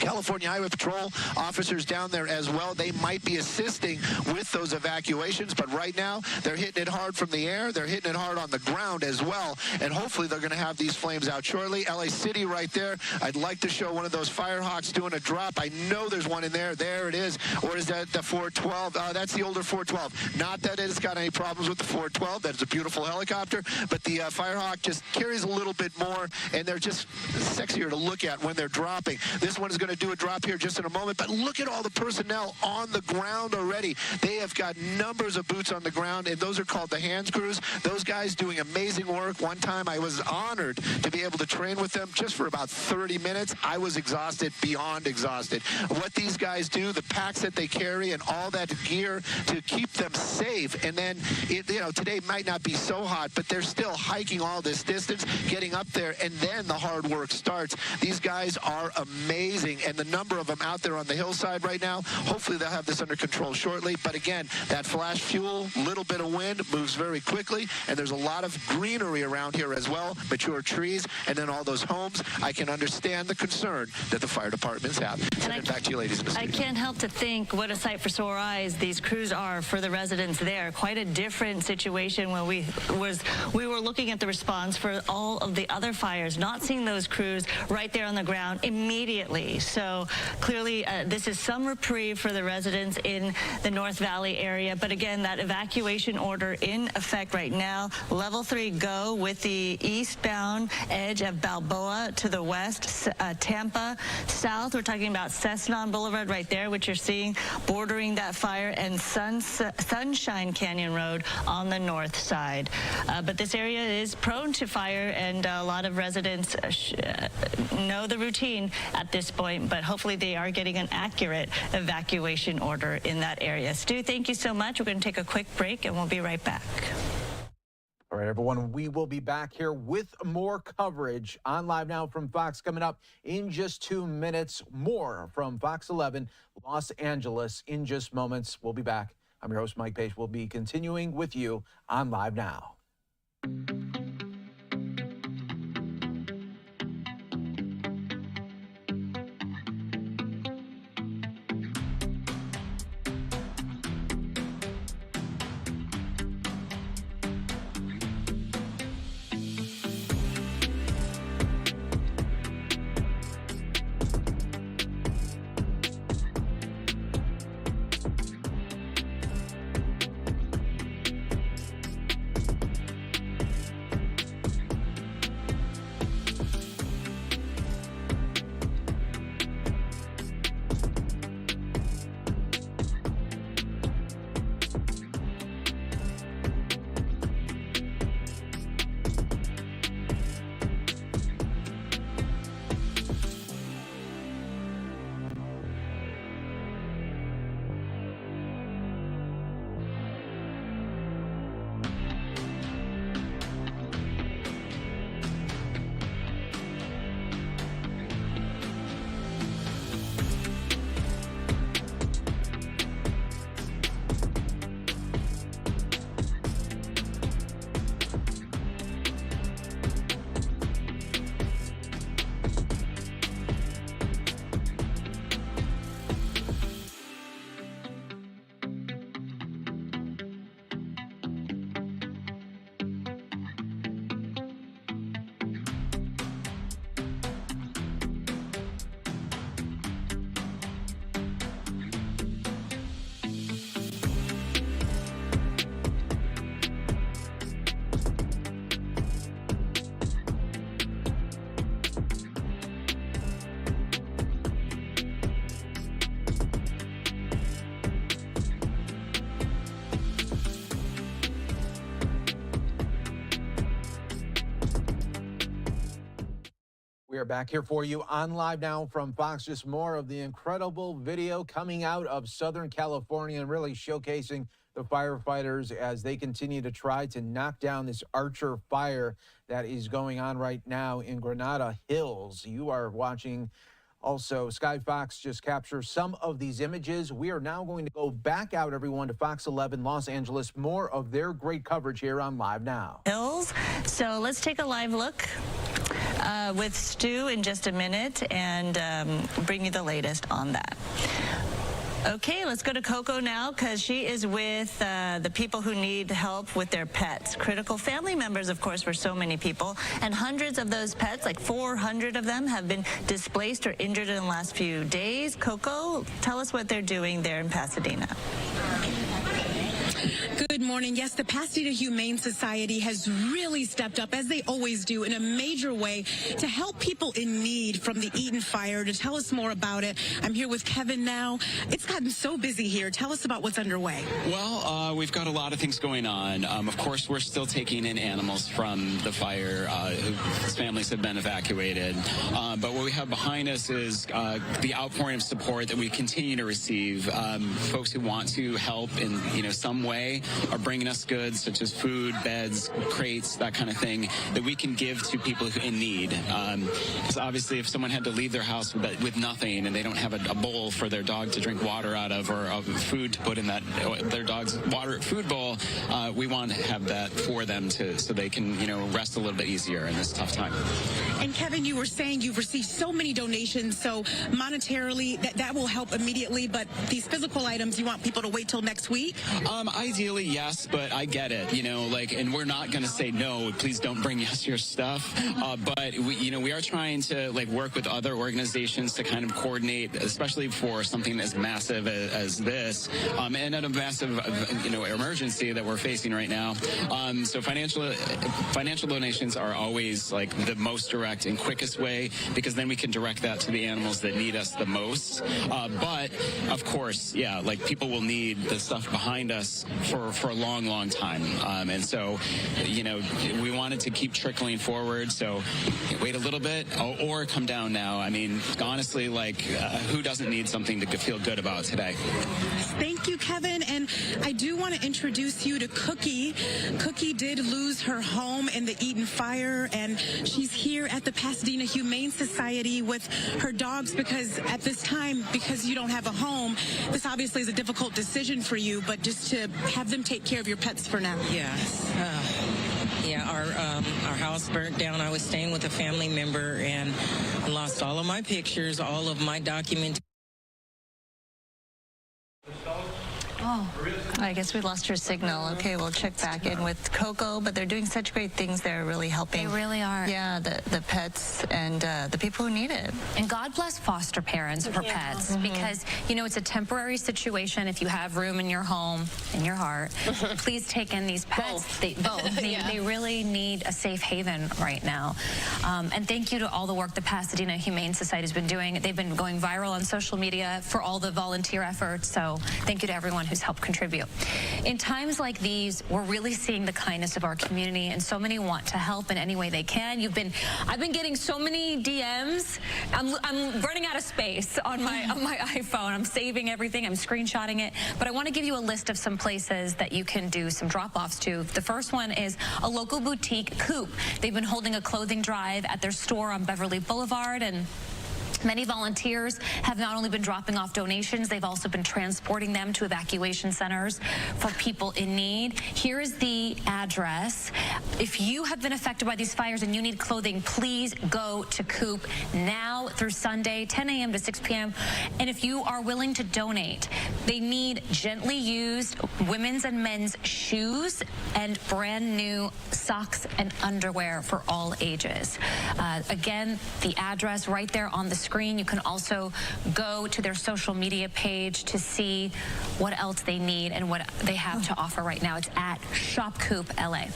S11: California Highway Patrol officers down there as well. They might be assisting with those evacuations, but right now they're hitting it hard from the air. They're hitting it hard on the ground as well, and hopefully they're going to have these flames out shortly. LA City right there. I'd like to show one of those Firehawks doing a drop. I know there's one in there. There it is. Or is that the 412? That's the older 412. Not that it's got any problems with the 412. That is a beautiful helicopter, but the Firehawk just carries a little bit more, and they're just sexier to look at when they're dropping. This one is going to do a drop here just in a moment, but look at all the personnel on the ground already. They have got numbers of boots on the ground, and those are called the hands crews. Those guys doing amazing work. One time I was honored to be able to train with them just for about 30 minutes. I was exhausted, beyond exhausted. What these guys do, the packs that they carry and all that gear to keep them safe, and then, today might not be so hot, but they're still hiking all this distance, getting up there, and then the hard work starts. These guys are amazing, and the number of them out there on the hillside right now, hopefully they'll have this under control shortly. But again, that flash fuel, little bit of wind, moves very quickly, and there's a lot of greenery around here as well, mature trees, and then all those homes. I can understand the concern that the fire departments have. Send it back to you, ladies in the studio.
S23: I can't help to think what a sight for sore eyes these crews are for the residents there. Quite a different situation when we were looking at the response for all of the other fires, not seeing those crews right there on the ground immediately. So clearly this is some reprieve for the residents in the North Valley area. But again, that evacuation order in effect right now. Level 3 go with the eastbound edge of Balboa to the west, Tampa south. We're talking about Cessna Boulevard right there, which you're seeing bordering that fire, and Sunshine Canyon Road on the north side. But this area is prone to fire, and a lot of residents know the routine at this point, but hopefully they are getting an accurate evacuation order in that area. Stu, thank you so much. We're going to take a quick break, and we'll be right back.
S3: All right, everyone, we will be back here with more coverage on Live Now from Fox coming up in just 2 minutes. More from Fox 11 Los Angeles in just moments. We'll be back. I'm your host, Mike Page. We'll be continuing with you on Live Now. We are back here for you on Live Now from Fox. Just more of the incredible video coming out of Southern California and really showcasing the firefighters as they continue to try to knock down this Archer fire that is going on right now in Granada Hills. You are watching also Sky Fox just capture some of these images. We are now going to go back out, everyone, to Fox 11 Los Angeles. More of their great coverage here on Live Now.
S23: Hills. So let's take a live look with Stu in just a minute and bring you the latest on that. Okay, let's go to Coco now because she is with the people who need help with their pets. Critical family members, of course, for so many people. And hundreds of those pets, like 400 of them, have been displaced or injured in the last few days. Coco, tell us what they're doing there in Pasadena.
S9: Good morning. Yes, the Pasadena Humane Society has really stepped up, as they always do, in a major way to help people in need from the Eaton fire. To tell us more about it, I'm here with Kevin now. It's gotten so busy here. Tell us about what's underway.
S12: Well, we've got a lot of things going on. Of course, we're still taking in animals from the fire whose families have been evacuated. But what we have behind us is the outpouring of support that we continue to receive. Folks who want to help in some way are bringing us goods such as food, beds, crates, that kind of thing that we can give to people in need. Because obviously if someone had to leave their house with nothing and they don't have a bowl for their dog to drink water out of or food to put in their dog's food bowl, we want to have that for them so they can rest a little bit easier in this tough time.
S9: And Kevin, you were saying you've received so many donations, so monetarily that will help immediately, but these physical items, you want people to wait till next week?
S12: Ideally, yes, but I get it, and we're not going to say no, please don't bring us your stuff. But we are trying to work with other organizations to kind of coordinate, especially for something as massive as this, and at a massive, emergency that we're facing right now. So financial donations are always the most direct and quickest way, because then we can direct that to the animals that need us the most. But of course, yeah, people will need the stuff behind us for a long, long time. And so, we wanted to keep trickling forward. So wait a little bit or come down now. I mean, honestly, who doesn't need something to feel good about today?
S9: Thank you, Kevin. And I do want to introduce you to Cookie. Cookie did lose her home in the Eaton fire, and she's here at the Pasadena Humane Society with her dogs because at this time, because you don't have a home, this obviously is a difficult decision for you, but just to have them take care of your pets for now.
S16: Yes. Yeah, our house burnt down. I was staying with a family member and lost all of my pictures, all of my documentation.
S23: Oh, I guess we lost her signal. Okay, we'll check back in with Coco, but they're doing such great things. They're really helping.
S26: They really are.
S23: Yeah, the pets and the people who need it.
S26: And God bless foster parents for pets, because, it's a temporary situation. If you have room in your home, in your heart, please take in these pets. Both. They really need a safe haven right now. And thank you to all the work the Pasadena Humane Society has been doing. They've been going viral on social media for all the volunteer efforts. So thank you to everyone who's helped contribute. In times like these, we're really seeing the kindness of our community, and so many want to help in any way they can. I've been getting so many DMs. I'm running out of space on my iPhone. I'm saving everything. I'm screenshotting it. But I want to give you a list of some places that you can do some drop-offs to. The first one is a local boutique, Coop. They've been holding a clothing drive at their store on Beverly Boulevard, and many volunteers have not only been dropping off donations, they've also been transporting them to evacuation centers for people in need. Here is the address. If you have been affected by these fires and you need clothing, please go to Coop now through Sunday, 10 a.m. to 6 p.m. And if you are willing to donate, they need gently used women's and men's shoes and brand new socks and underwear for all ages. Again, the address right there on the screen. You can also go to their social media page to see what else they need and what they have to offer right now. It's at Shop Coop LA.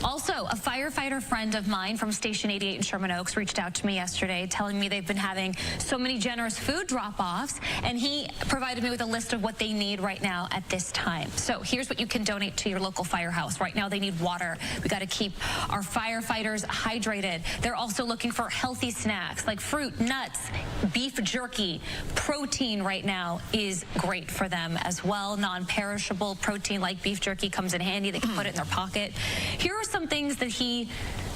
S17: Also, a firefighter friend of mine from Station 88 in Sherman Oaks reached out to me yesterday telling me they've been having so many generous food drop-offs, and he provided me with a list of what they need right now at this time. So here's what you can donate to your local firehouse. Right now they need water. We got to keep our firefighters hydrated. They're also looking for healthy snacks like fruit, nuts, beef jerky. Protein right now is great for them as well. Non-perishable protein like beef jerky comes in handy. They can put it in their pocket. Here are some things that he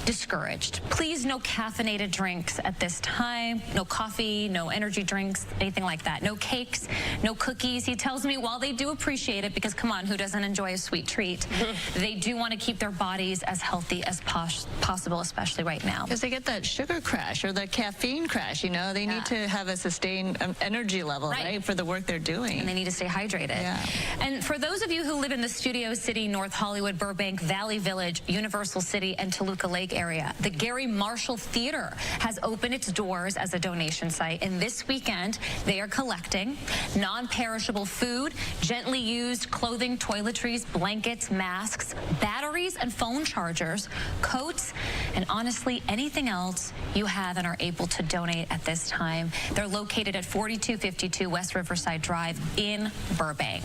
S17: discouraged. Please, no caffeinated drinks at this time. No coffee, no energy drinks, anything like that. No cakes, no cookies. He tells me while they do appreciate it, because come on, who doesn't enjoy a sweet treat? They do want to keep their bodies as healthy as possible, especially right now.
S23: Because they get that sugar crash or the caffeine crash, you know, they need to have a sustained energy level, right, for the work they're doing.
S17: And they need to stay hydrated.
S23: Yeah.
S17: And for those of you who live in the Studio City, North Hollywood, Burbank, Valley Village, Universal City, and Toluca Lake area, the Gary Marshall Theater has opened its doors as a donation site, and this weekend they are collecting non-perishable food, gently used clothing, toiletries, blankets, masks, batteries and phone chargers, coats, and honestly anything else you have and are able to donate at this time. They're located at 4252 West Riverside Drive in Burbank.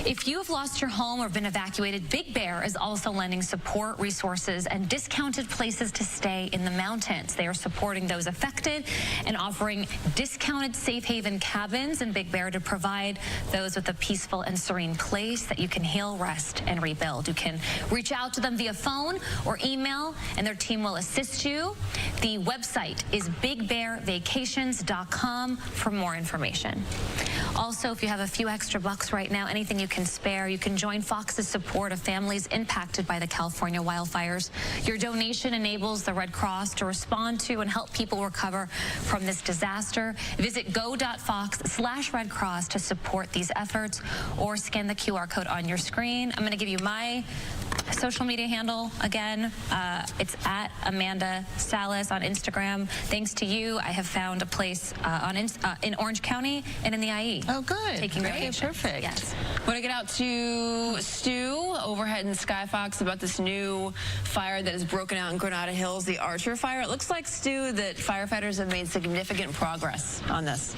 S17: If you have lost your home or been evacuated, Big Bear is also lending support, resources, and discounted places to stay in the mountains. They are supporting those affected and offering discounted safe haven cabins in Big Bear to provide those with a peaceful and serene place that you can heal, rest, and rebuild. You can reach out to them via phone or email, and their team will assist you. The website is bigbearvacations.com for more information. Also, if you have a few extra bucks right now, anything you can spare, you can join Fox's support of families impacted by the California wildfires. Your donation enables the Red Cross to respond to and help people recover from this disaster. Visit go.fox/Red Cross to support these efforts, or scan the QR code on your screen. I'm going to give you my social media handle again. It's at Amanda Salas on Instagram. Thanks to you, I have found a place in Orange County and in the IE.
S23: Oh, good.
S17: Taking donations.
S23: Perfect.
S17: Yes.
S1: Want to get out to Stu overhead in Skyfox about this new fire that has broken out in Granada Hills, the Archer fire. It looks like, Stu, that firefighters have made significant progress on this.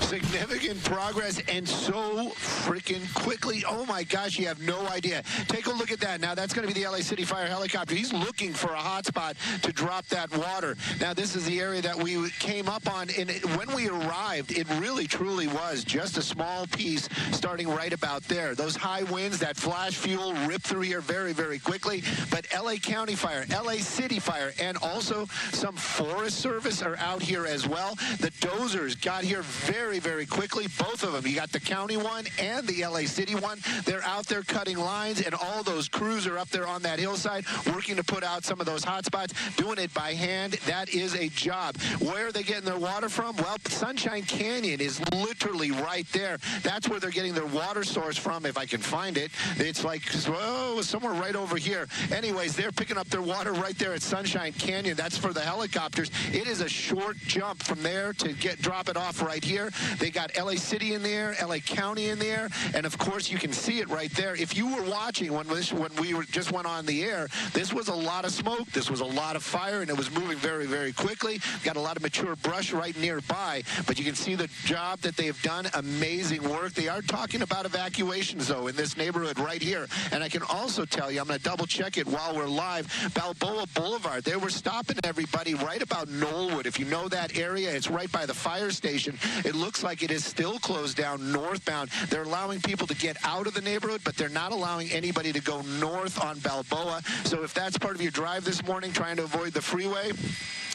S11: Significant progress, and so freaking quickly. Oh my gosh, you have no idea. Take a look at that. Now that's going to be the LA City Fire helicopter. He's looking for a hot spot to drop that water. Now this is the area that we came up on, and when we arrived, it really truly was just a small piece starting right about there. Those high winds, that flash fuel ripped through here very, very quickly. But LA County Fire, LA City Fire, and also some Forest Service are out here as well. The dozers got here very, very quickly. Both of them. You got the county one and the LA City one. They're out there cutting lines, and all those crews are up there on that hillside working to put out some of those hot spots, doing it by hand. That is a job. Where are they getting their water from? Well, Sunshine Canyon is literally right there. That's where they're getting their water source from, if I can find it. It's like, oh, somewhere right over here. Anyways, they're picking up their water right there at Sunshine Canyon. That's for the helicopters. It is a short jump from there to drop it off right here. They got LA City in there, LA County in there, and of course you can see it right there. If you were watching when we just went on the air, this was a lot of smoke, this was a lot of fire, and it was moving very, very quickly. Got a lot of mature brush right nearby, but you can see the job that they've done. Amazing work. They are talking about evacuations, though, in this neighborhood right here. And I can also tell you, I'm going to double check it while we're live, Balboa Boulevard, they were stopping everybody right about Knollwood. If you know that area, it's right by the fire station. It looks like it is still closed down northbound. They're allowing people to get out of the neighborhood, but they're not allowing anybody to go north on Balboa. So if that's part of your drive this morning, trying to avoid the freeway,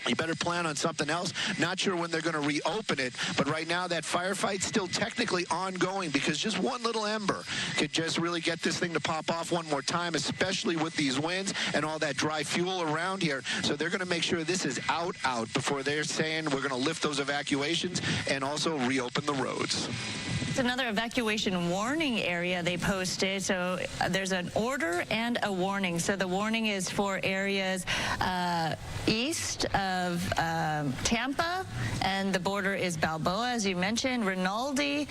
S11: you better plan on something else. Not sure when they're going to reopen it, but right now that firefight's still technically ongoing, because just one little ember could just really get this thing to pop off one more time, especially with these winds and all that dry fuel around here. So they're going to make sure this is out before they're saying we're going to lift those evacuations and also reopen the roads.
S23: It's another evacuation warning area they posted. So there's an order and a warning. So the warning is for areas east of Tampa, and the border is Balboa, as you mentioned, Rinaldi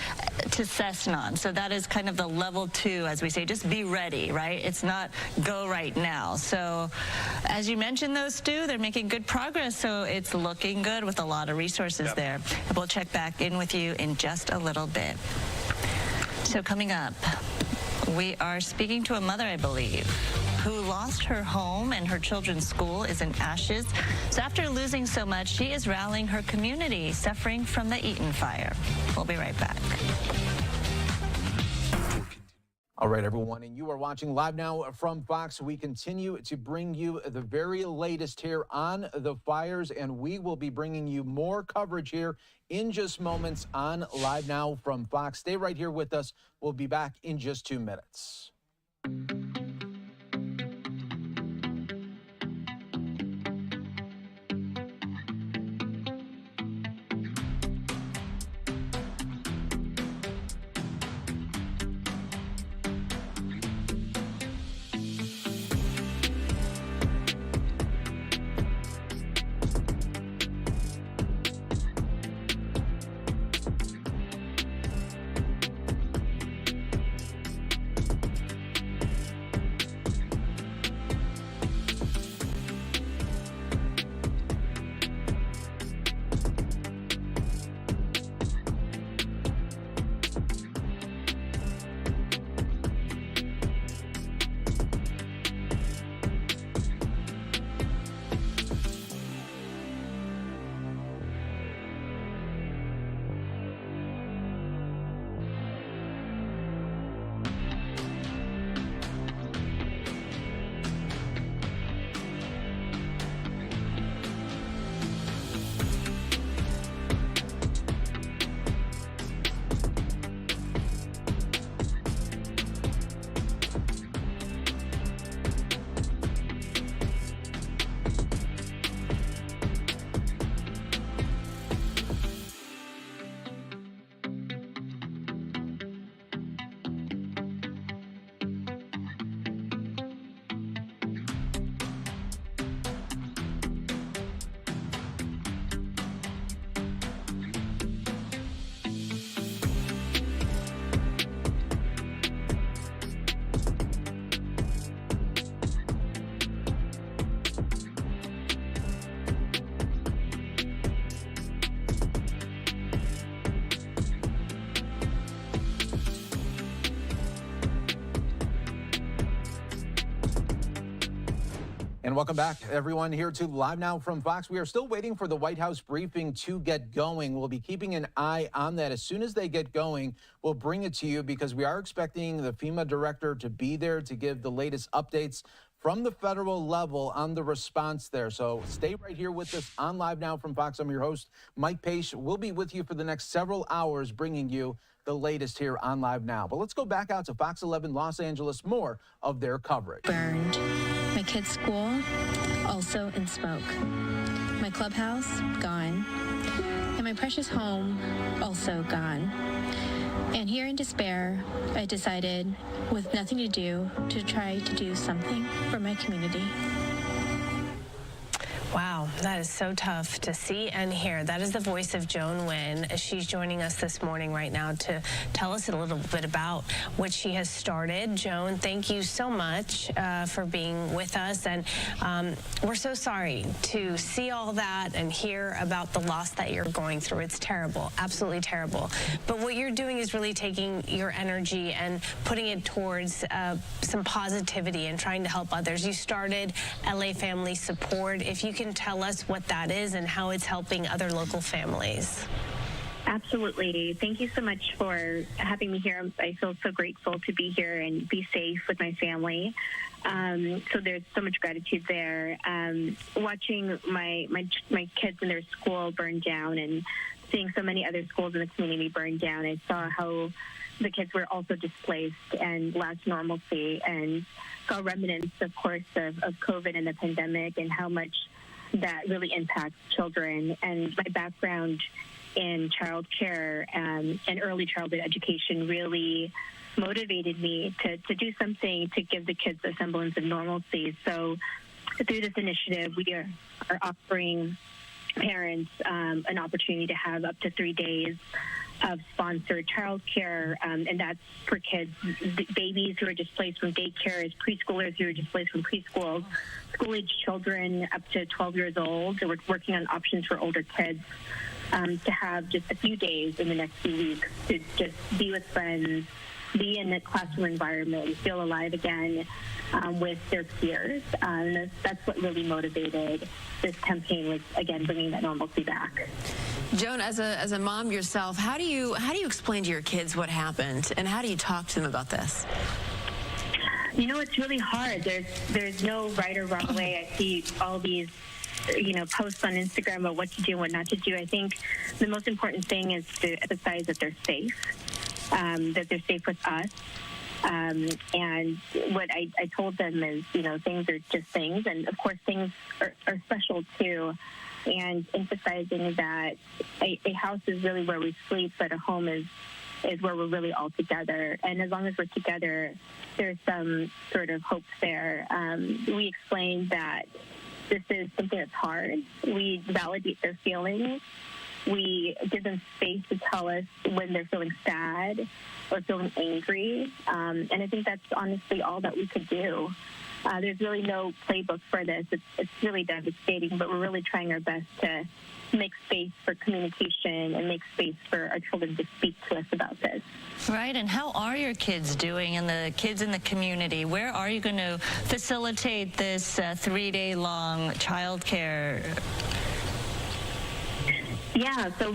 S23: to Cessnon. So that is kind of the level 2, as we say. Just be ready, right? It's not go right now. So as you mentioned, those, Stu, they're making good progress. So it's looking good with a lot of resources there. We'll check back in with you in just a little bit. So coming up, we are speaking to a mother, I believe, who lost her home and her children's school is in ashes. So after losing so much, she is rallying her community suffering from the Eaton fire. We'll be right back.
S3: All right, everyone, and you are watching live now from Fox. We continue to bring you the very latest here on the fires, and we will be bringing you more coverage here in just moments on Live Now from Fox. Stay right here with us. We'll be back in just 2 minutes. And welcome back, everyone, here to Live Now from Fox. We are still waiting for the White House briefing to get going. We'll be keeping an eye on that. As soon as they get going, we'll bring it to you because we are expecting the FEMA director to be there to give the latest updates from the federal level on the response there. So stay right here with us on Live Now from Fox. I'm your host, Mike Pace. We'll be with you for the next several hours, bringing you the latest here on Live Now. But let's go back out to Fox 11 Los Angeles, more of their coverage.
S18: Burned. My kids' school, also in smoke. My clubhouse, gone. And my precious home, also gone. And here in despair, I decided, with nothing to do, to try to do something for my community.
S22: Wow, that is so tough to see and hear. That is the voice of Joan Wynn. She's joining us this morning right now to tell us a little bit about what she has started. Joan, thank you so much for being with us. And we're so sorry to see all that and hear about the loss that you're going through. It's terrible, absolutely terrible. But what you're doing is really taking your energy and putting it towards some positivity and trying to help others. You started LA Family Support. If you can tell us what that is and how it's helping other local families.
S19: Absolutely. Thank you so much for having me here. I feel so grateful to be here and be safe with my family. So there's so much gratitude there. Watching my kids in their school burn down and seeing so many other schools in the community burn down, I saw how the kids were also displaced and lacked normalcy, and saw remnants, of course, of COVID and the pandemic and how much that really impacts children. And my background in childcare and early childhood education really motivated me to do something to give the kids a semblance of normalcy. So through this initiative, we are offering parents an opportunity to have up to 3 days of sponsored childcare, and that's for kids, babies who are displaced from daycares, preschoolers who are displaced from preschools, school-age children up to 12 years old. So we're working on options for older kids to have just a few days in the next few weeks to just be with friends, be in a classroom environment, feel alive again with their peers. That's what really motivated this campaign, was, again, bringing that normalcy back.
S1: Joan, as a mom yourself, how do you explain to your kids what happened, and how do you talk to them about this?
S19: You know, it's really hard. There's no right or wrong way. I see all these, posts on Instagram about what to do and what not to do. I think the most important thing is to emphasize that they're safe, that they're safe with us. And what I told them is, things are just things, and of course things are special too. And emphasizing that a house is really where we sleep, but a home is where we're really all together. And as long as we're together, there's some sort of hope there. We explained that this is something that's hard. We validate their feelings. We give them space to tell us when they're feeling sad or feeling angry. And I think that's honestly all that we could do. There's really no playbook for this. It's really devastating, but we're really trying our best to make space for communication and make space for our children to speak to us about this.
S23: Right, and how are your kids doing, and the kids in the community? Where are you going to facilitate this 3-day-long child care?
S19: Yeah, so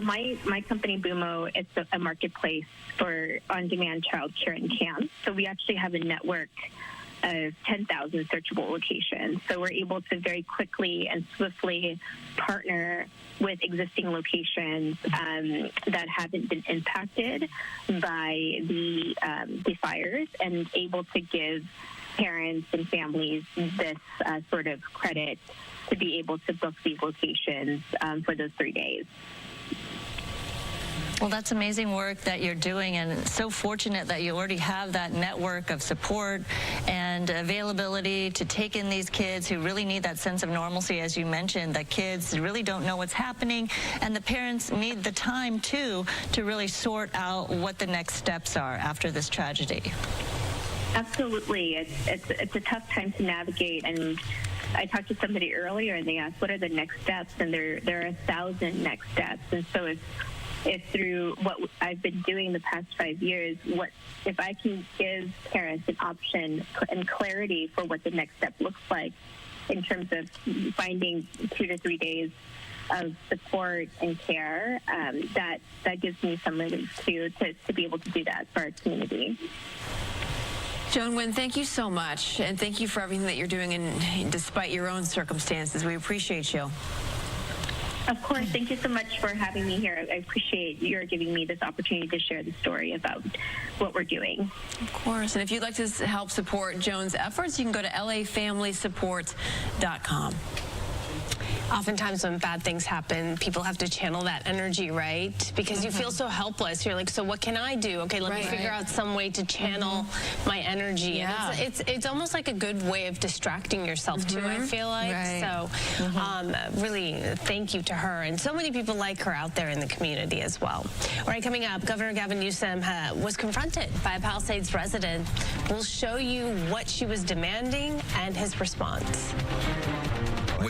S19: my company Boomo, it's a marketplace for on-demand child care and camps. So we actually have a network of 10,000 searchable locations. So we're able to very quickly and swiftly partner with existing locations that haven't been impacted by the fires, and able to give parents and families this sort of credit to be able to book these locations for those 3 days.
S23: Well, that's amazing work that you're doing, and so fortunate that you already have that network of support and availability to take in these kids who really need that sense of normalcy. As you mentioned, the kids really don't know what's happening, and the parents need the time, too, to really sort out what the next steps are after this tragedy.
S19: Absolutely. It's a tough time to navigate, and I talked to somebody earlier, and they asked, what are the next steps? And there are 1,000 next steps. And so if through what I've been doing the past 5 years, if I can give parents an option and clarity for what the next step looks like in terms of finding 2 to 3 days of support and care, that gives me some relief too, to be able to do that for our community.
S1: Joan Nguyen, thank you so much, and thank you for everything that you're doing, and despite your own circumstances. We appreciate you.
S19: Of course. Thank you so much for having me here. I appreciate your giving me this opportunity to share the story about what we're doing.
S1: Of course. And if you'd like to help support Joan's efforts, you can go to lafamilysupport.com.
S22: Oftentimes when bad things happen, people have to channel that energy, right? Because you feel so helpless. You're like, so what can I do? Okay, let me figure out some way to channel my energy.
S1: Yeah.
S22: And it's almost like a good way of distracting yourself too, I feel like. So really thank you to her and so many people like her out there in the community as well. All right, coming up, Governor Gavin Newsom was confronted by a Palisades resident. We'll show you what she was demanding and his response.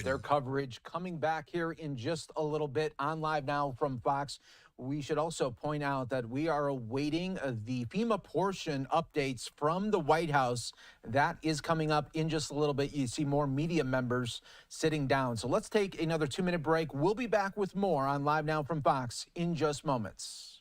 S3: Their coverage coming back here in just a little bit on Live Now from Fox. We should also point out that we are awaiting the FEMA portion updates from the White House. That is coming up in just a little bit. You see more media members sitting down. So let's take another 2-minute break. We'll be back with more on Live Now from Fox in just moments.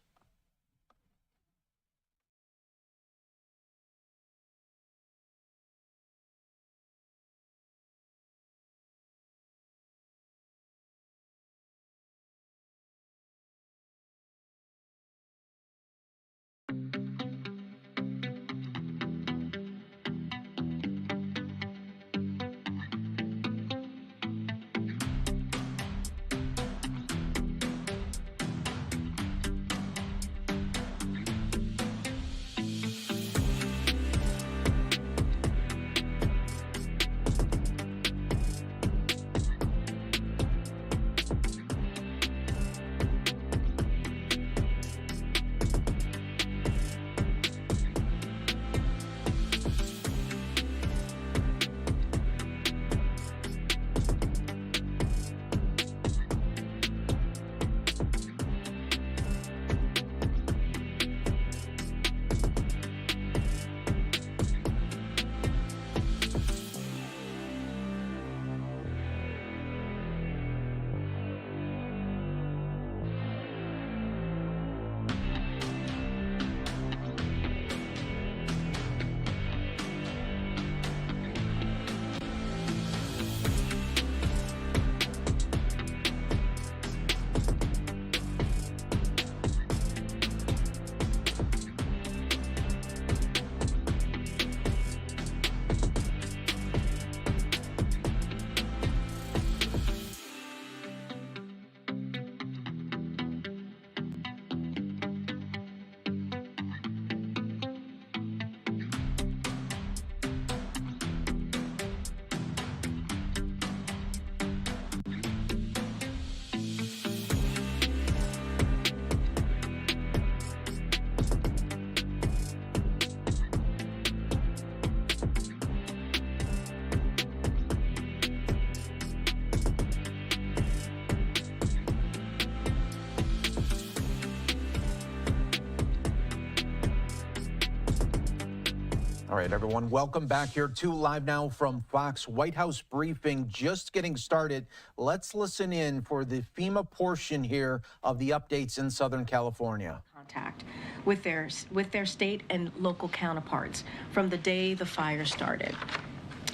S3: All right, everyone, welcome back here to Live Now from Fox. White House briefing just getting started. Let's listen in for the FEMA portion here of the updates in Southern California.
S2: Contact with their state and local counterparts from the day the fire started.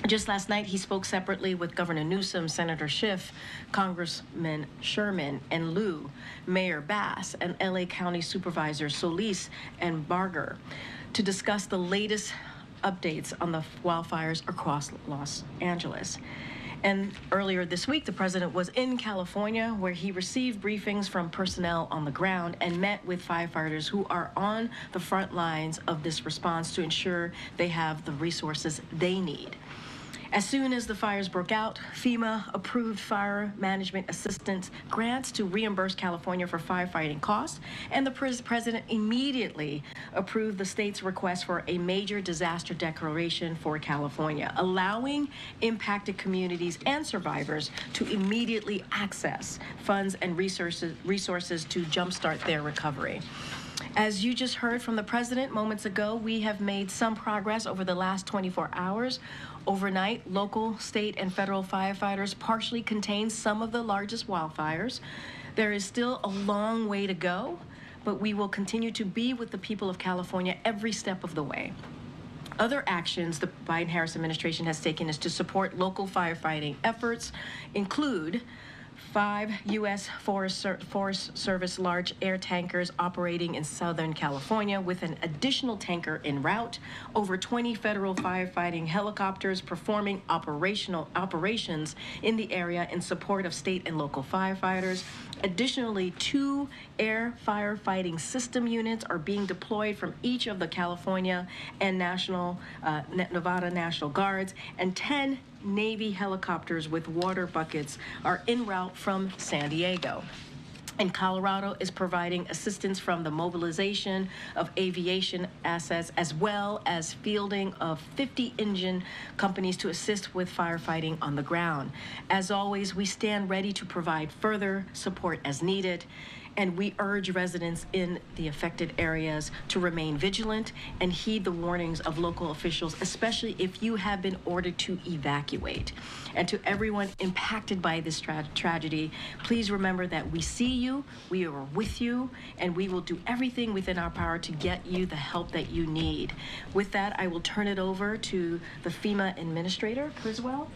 S2: Just last night, he spoke separately with Governor Newsom, Senator Schiff, Congressman Sherman and Lieu, Mayor Bass, and LA County Supervisors Solis and Barger to discuss the latest updates on the wildfires across Los Angeles. And earlier this week, the president was in California, where he received briefings from personnel on the ground and met with firefighters who are on the front lines of this response to ensure they have the resources they need. As soon as the fires broke out, FEMA approved fire management assistance grants to reimburse California for firefighting costs, and the president immediately approved the state's request for a major disaster declaration for California, allowing impacted communities and survivors to immediately access funds and resources to jumpstart their recovery. As you just heard from the president moments ago, we have made some progress over the last 24 hours. Overnight, local, state, and federal firefighters partially contained some of the largest wildfires. There is still a long way to go, but we will continue to be with the people of California every step of the way. Other actions the Biden-Harris administration has taken is to support local firefighting efforts include 5 U.S. Forest Service large air tankers operating in Southern California with an additional tanker en route, over 20 federal firefighting helicopters performing operations in the area in support of state and local firefighters. Additionally, 2 air firefighting system units are being deployed from each of the California and Nevada National Guards, and 10 Navy helicopters with water buckets are en route from San Diego. And Colorado is providing assistance from the mobilization of aviation assets as well as fielding of 50 engine companies to assist with firefighting on the ground. As always, we stand ready to provide further support as needed. And we urge residents in the affected areas to remain vigilant and heed the warnings of local officials, especially if you have been ordered to evacuate. And to everyone impacted by this tragedy, please remember that we see you, we are with you, and we will do everything within our power to get you the help that you need. With that, I will turn it over to the FEMA administrator, Criswell.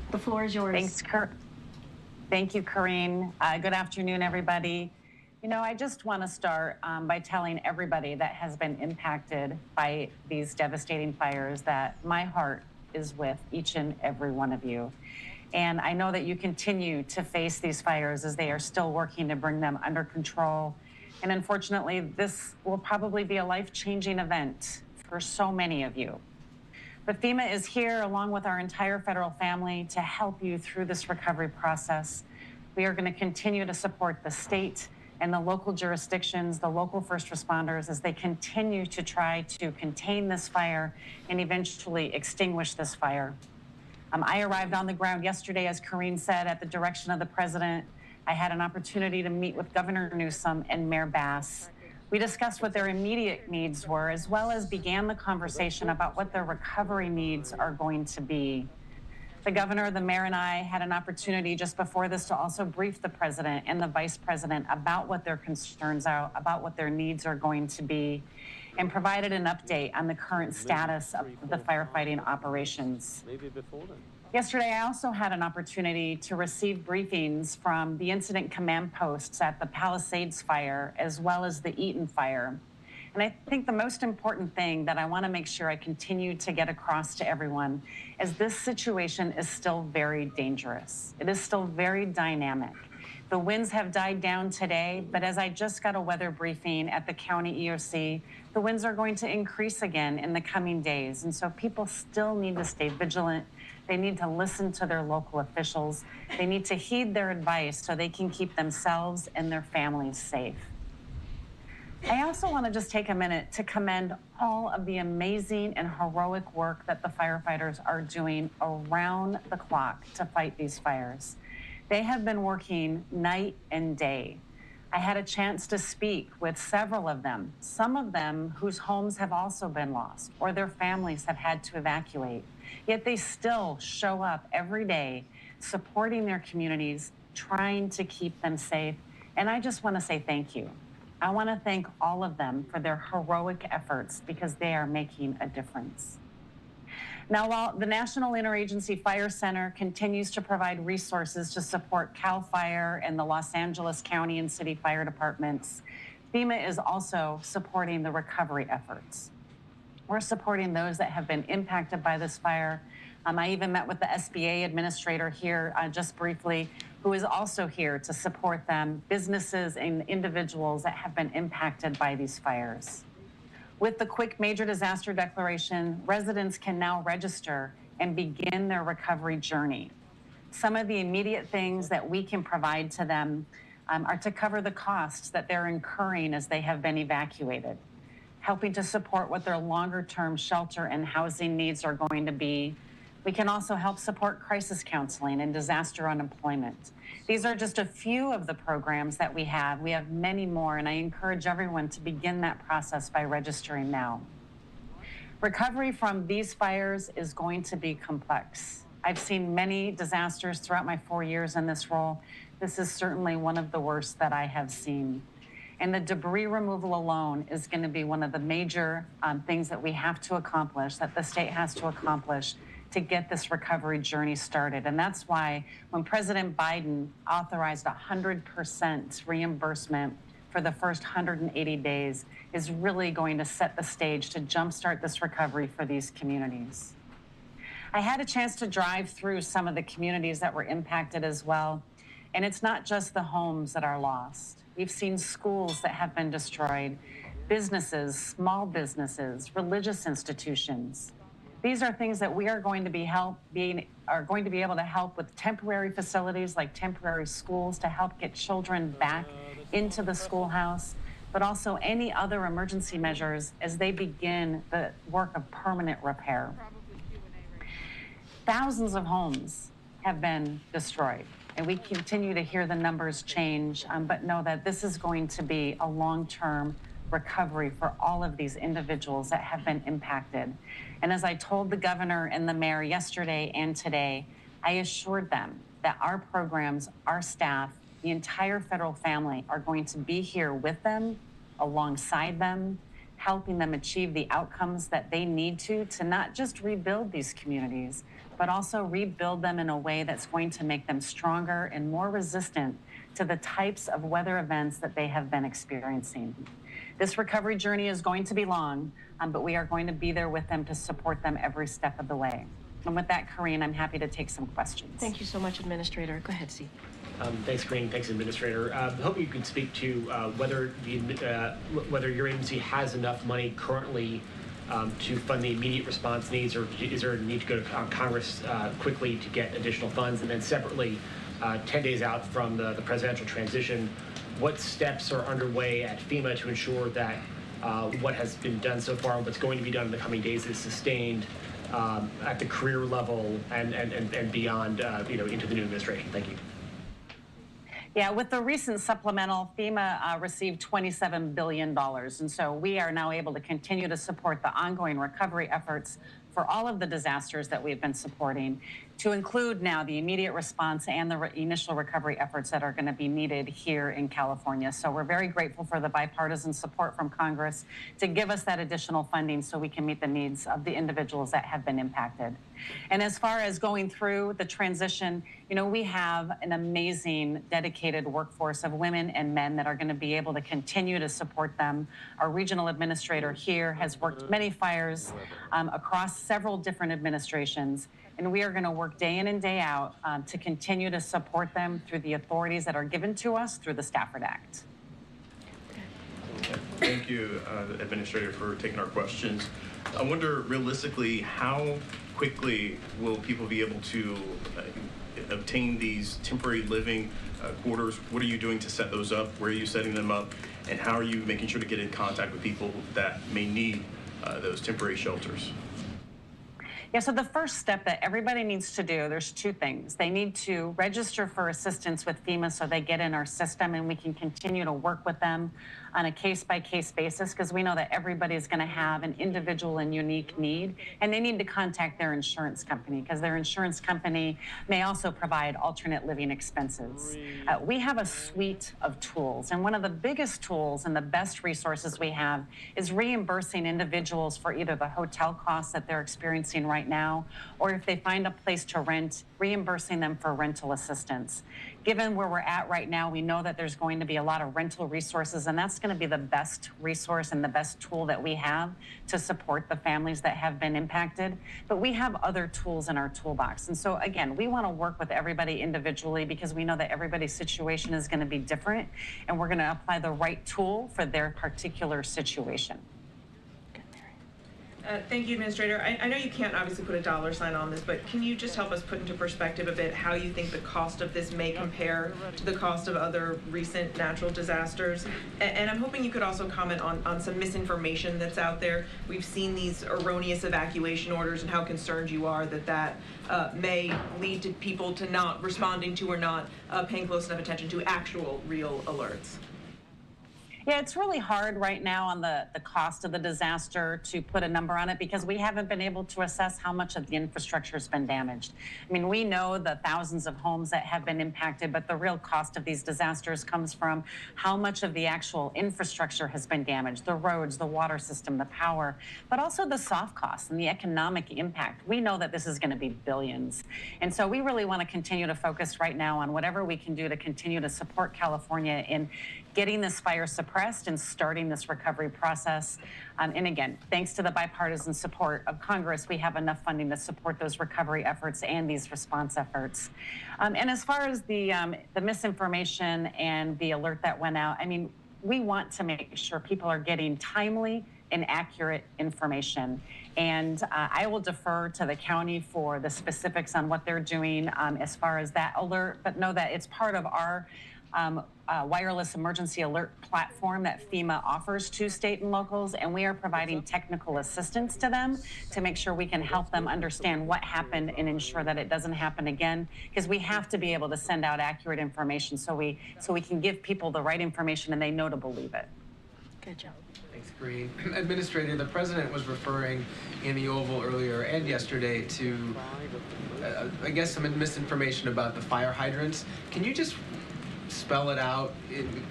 S2: The floor is yours.
S4: Thanks, Kurt. Thank you, Corrine. Good afternoon, everybody. You know, I just want to start by telling everybody that has been impacted by these devastating fires that my heart is with each and every one of you. And I know that you continue to face these fires as they are still working to bring them under control. And unfortunately, this will probably be a life-changing event for so many of you. But FEMA is here along with our entire federal family to help you through this recovery process. We are going to continue to support the state and the local jurisdictions, the local first responders, as they continue to try to contain this fire and eventually extinguish this fire. I arrived on the ground yesterday, as Corrine said, at the direction of the president. I had an opportunity to meet with Governor Newsom and Mayor Bass. We discussed what their immediate needs were, as well as began the conversation about what their recovery needs are going to be. The governor, the mayor, and I had an opportunity just before this to also brief the president and the vice president about what their concerns are, about what their needs are going to be, and provided an update on the current status of the firefighting operations.
S20: Maybe before then.
S4: Yesterday, I also had an opportunity to receive briefings from the incident command posts at the Palisades fire, as well as the Eaton fire. And I think the most important thing that I want to make sure I continue to get across to everyone is this situation is still very dangerous. It is still very dynamic. The winds have died down today, but as I just got a weather briefing at the county EOC, the winds are going to increase again in the coming days. And so people still need to stay vigilant. They need to listen to their local officials. They need to heed their advice so they can keep themselves and their families safe. I also want to just take a minute to commend all of the amazing and heroic work that the firefighters are doing around the clock to fight these fires. They have been working night and day. I had a chance to speak with several of them, some of them whose homes have also been lost or their families have had to evacuate. Yet they still show up every day supporting their communities, trying to keep them safe. And I just want to say thank you. I want to thank all of them for their heroic efforts because they are making a difference. Now, while the National Interagency Fire Center continues to provide resources to support CAL FIRE and the Los Angeles County and City Fire Departments, FEMA is also supporting the recovery efforts. We're supporting those that have been impacted by this fire. I even met with the SBA administrator here just briefly, who is also here to support them, businesses and individuals that have been impacted by these fires. With the quick major disaster declaration, residents can now register and begin their recovery journey. Some of the immediate things that we can provide to them are to cover the costs that they're incurring as they have been evacuated, helping to support what their longer-term shelter and housing needs are going to be. We can also help support crisis counseling and disaster unemployment. These are just a few of the programs that we have. We have many more, and I encourage everyone to begin that process by registering now. Recovery from these fires is going to be complex. I've seen many disasters throughout my 4 years in this role. This is certainly one of the worst that I have seen. And the debris removal alone is going to be one of the major things that we have to accomplish, that the state has to accomplish to get this recovery journey started. And that's why when President Biden authorized 100% reimbursement for the first 180 days is really going to set the stage to jumpstart this recovery for these communities. I had a chance to drive through some of the communities that were impacted as well. And it's not just the homes that are lost. We've seen schools that have been destroyed, businesses, small businesses, religious institutions. These are things that we are going to be able to help with temporary facilities like temporary schools to help get children back into the schoolhouse, but also any other emergency measures as they begin the work of permanent repair. Thousands of homes have been destroyed, and we continue to hear the numbers change, but know that this is going to be a long-term recovery for all of these individuals that have been impacted. And as I told the governor and the mayor yesterday and today, I assured them that our programs, our staff, the entire federal family are going to be here with them, alongside them, helping them achieve the outcomes that they need to not just rebuild these communities, but also rebuild them in a way that's going to make them stronger and more resistant to the types of weather events that they have been experiencing. This recovery journey is going to be long, but we are going to be there with them to support them every step of the way. And with that, Corrine, I'm happy to take some questions.
S2: Thank you so much, Administrator. Go ahead, Steve.
S8: Thanks, Corrine. Thanks, Administrator. I hope you could speak to whether your agency has enough money currently to fund the immediate response needs, or is there a need to go to Congress quickly to get additional funds? And then separately, 10 days out from the presidential transition, what steps are underway at FEMA to ensure that what has been done so far and what's going to be done in the coming days is sustained at the career level and beyond, into the new administration? Thank you.
S4: Yeah, with the recent supplemental, FEMA received $27 billion. And so we are now able to continue to support the ongoing recovery efforts for all of the disasters that we've been supporting, to include now the immediate response and the initial recovery efforts that are going to be needed here in California. So we're very grateful for the bipartisan support from Congress to give us that additional funding so we can meet the needs of the individuals that have been impacted. And as far as going through the transition, we have an amazing, dedicated workforce of women and men that are going to be able to continue to support them. Our regional administrator here has worked many fires across several different administrations, and we are going to work day in and day out to continue to support them through the authorities that are given to us through the Stafford Act.
S10: Thank you, Administrator, for taking our questions. I wonder, realistically, how quickly will people be able to obtain these temporary living quarters? What are you doing to set those up? Where are you setting them up? And how are you making sure to get in contact with people that may need those temporary shelters?
S4: Yeah, so the first step that everybody needs to do, there's two things. They need to register for assistance with FEMA so they get in our system and we can continue to work with them on a case-by-case basis, because we know that everybody's going to have an individual and unique need, and they need to contact their insurance company because their insurance company may also provide alternate living expenses. We have a suite of tools, and one of the biggest tools and the best resources we have is reimbursing individuals for either the hotel costs that they're experiencing right now, or if they find a place to rent, reimbursing them for rental assistance. Given where we're at right now, we know that there's going to be a lot of rental resources, and that's going to be the best resource and the best tool that we have to support the families that have been impacted. But we have other tools in our toolbox. And so, again, we want to work with everybody individually because we know that everybody's situation is going to be different, and we're going to apply the right tool for their particular situation.
S5: Thank you, Administrator. I know you can't obviously put a dollar sign on this, but can you just help us put into perspective a bit how you think the cost of this may compare to the cost of other recent natural disasters? And I'm hoping you could also comment on some misinformation that's out there. We've seen these erroneous evacuation orders and how concerned you are that may lead to people to not responding to or not paying close enough attention to actual real alerts.
S4: Yeah, it's really hard right now on the cost of the disaster to put a number on it because we haven't been able to assess how much of the infrastructure has been damaged. I mean, we know the thousands of homes that have been impacted, but the real cost of these disasters comes from how much of the actual infrastructure has been damaged, the roads, the water system, the power, but also the soft costs and the economic impact. We know that this is going to be billions. And so we really want to continue to focus right now on whatever we can do to continue to support California in getting this fire suppressed and starting this recovery process. And again, thanks to the bipartisan support of Congress, we have enough funding to support those recovery efforts and these response efforts. And as far as the misinformation and the alert that went out, I mean, we want to make sure people are getting timely and accurate information. And I will defer to the county for the specifics on what they're doing as far as that alert, but know that it's part of our wireless emergency alert platform that FEMA offers to state and locals, and we are providing technical assistance to them to make sure we can help them understand what happened and ensure that it doesn't happen again, because we have to be able to send out accurate information so we can give people the right information and they know to believe it.
S2: Good job.
S6: Thanks, Bree. Administrator, the president was referring in the Oval earlier and yesterday to, I guess, some misinformation about the fire hydrants. Can you just spell it out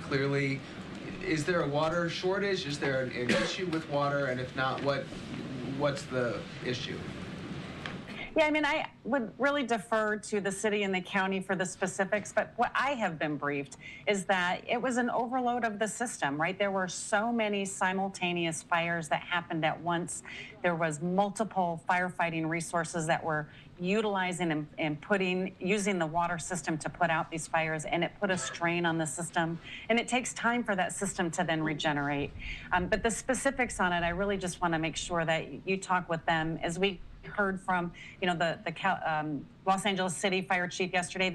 S6: clearly? Is there a water shortage? Is there an issue with water? And if not, what's the issue?
S4: Yeah, I mean, I would really defer to the city and the county for the specifics, but what I have been briefed is that it was an overload of the system, right? There were so many simultaneous fires that happened at once. There was multiple firefighting resources that were utilizing and using the water system to put out these fires, and it put a strain on the system, and it takes time for that system to then regenerate. But the specifics on it, I really just want to make sure that you talk with them. As we heard from, you know, the Los Angeles City Fire Chief yesterday,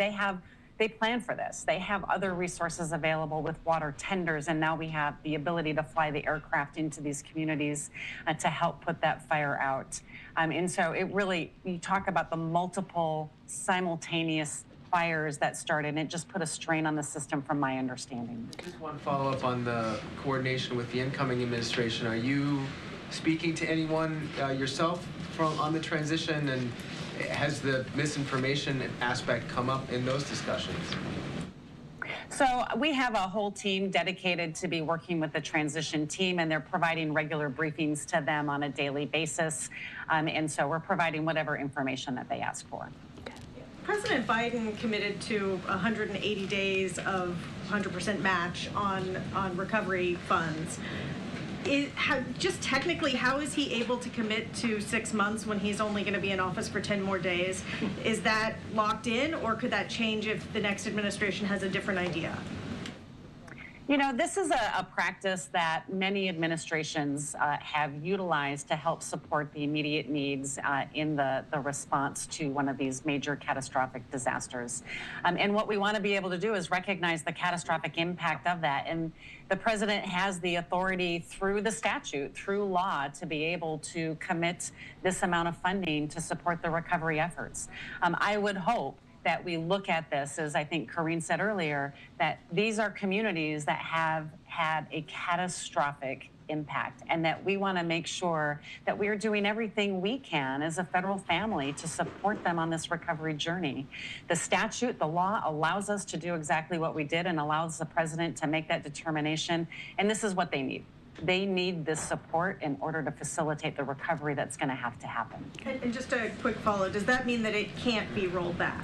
S4: they plan for this. They have other resources available with water tenders, and now we have the ability to fly the aircraft into these communities to help put that fire out. And so it really, you talk about the multiple simultaneous fires that started, and it just put a strain on the system from my understanding.
S6: Just one follow-up on the coordination with the incoming administration. Are you speaking to anyone yourself on the transition, and has the misinformation aspect come up in those discussions?
S4: So we have a whole team dedicated to be working with the transition team, and they're providing regular briefings to them on a daily basis. And so we're providing whatever information that they ask for.
S5: President Biden committed to 180 days of 100% match on recovery funds. Just technically, how is he able to commit to 6 months when he's only going to be in office for 10 more days? Is that locked in, or could that change if the next administration has a different idea?
S4: You know, this is a practice that many administrations have utilized to help support the immediate needs in the response to one of these major catastrophic disasters. And what we want to be able to do is recognize the catastrophic impact of that. And the president has the authority through the statute, through law, to be able to commit this amount of funding to support the recovery efforts. I would hope that we look at this, as I think Corinne said earlier, that these are communities that have had a catastrophic impact, and that we want to make sure that we are doing everything we can as a federal family to support them on this recovery journey. The statute, the law, allows us to do exactly what we did and allows the president to make that determination, and this is what they need. They need this support in order to facilitate the recovery that's going to have to happen.
S13: And just a quick follow, does that mean that it can't be rolled back?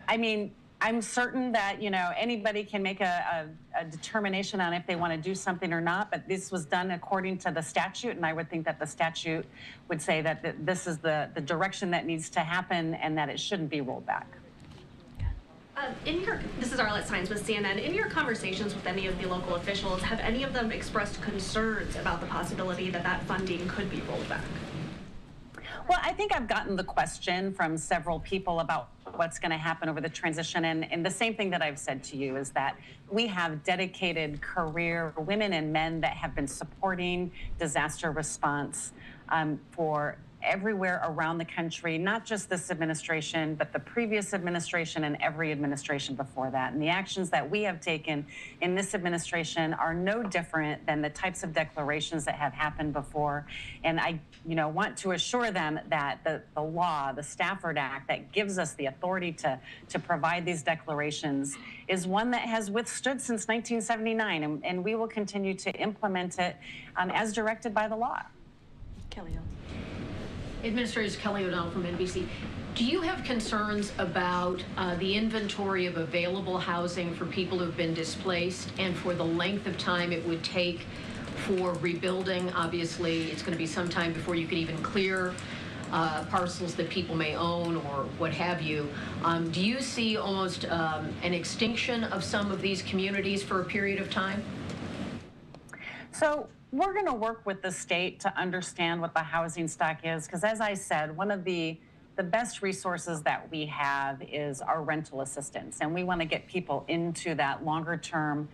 S4: I mean, I'm certain that, you know, anybody can make a determination on if they want to do something or not, but this was done according to the statute, and I would think that the statute would say that this is the direction that needs to happen and that it shouldn't be rolled back.
S15: This is Arlette Sines with CNN. In your conversations with any of the local officials, have any of them expressed concerns about the possibility that that funding could be rolled back?
S4: Well, I think I've gotten the question from several people about what's going to happen over the transition. And the same thing that I've said to you is that we have dedicated career women and men that have been supporting disaster response for everywhere around the country, not just this administration, but the previous administration and every administration before that. And the actions that we have taken in this administration are no different than the types of declarations that have happened before. And I, want to assure them that the law, the Stafford Act, that gives us the authority to provide these declarations is one that has withstood since 1979, and we will continue to implement it as directed by the law.
S13: Kelly.
S20: Administrator Kelly O'Donnell from NBC. Do you have concerns about the inventory of available housing for people who've been displaced and for the length of time it would take for rebuilding? Obviously, it's going to be some time before you can even clear parcels that people may own or what have you. Do you see almost an extinction of some of these communities for a period of time?
S4: So we're going to work with the state to understand what the housing stock is, because as I said, one of the best resources that we have is our rental assistance, and we want to get people into that longer term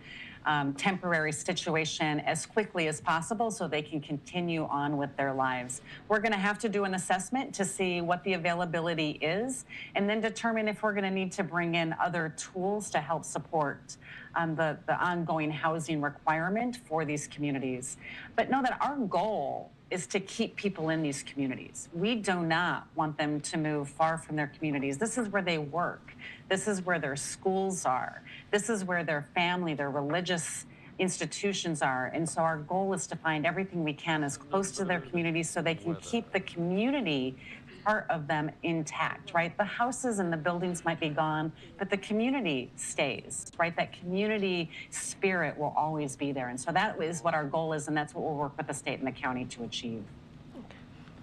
S4: temporary situation as quickly as possible so they can continue on with their lives. We're going to have to do an assessment to see what the availability is and then determine if we're going to need to bring in other tools to help support the ongoing housing requirement for these communities. But know that our goal is to keep people in these communities. We do not want them to move far from their communities. This is where they work. This is where their schools are. This is where their family, their religious institutions are. And so our goal is to find everything we can as close to their communities so they can keep the community part of them intact, right? The houses and the buildings might be gone, but the community stays, right? That community spirit will always be there. And so that is what our goal is, and that's what we'll work with the state and the county to achieve.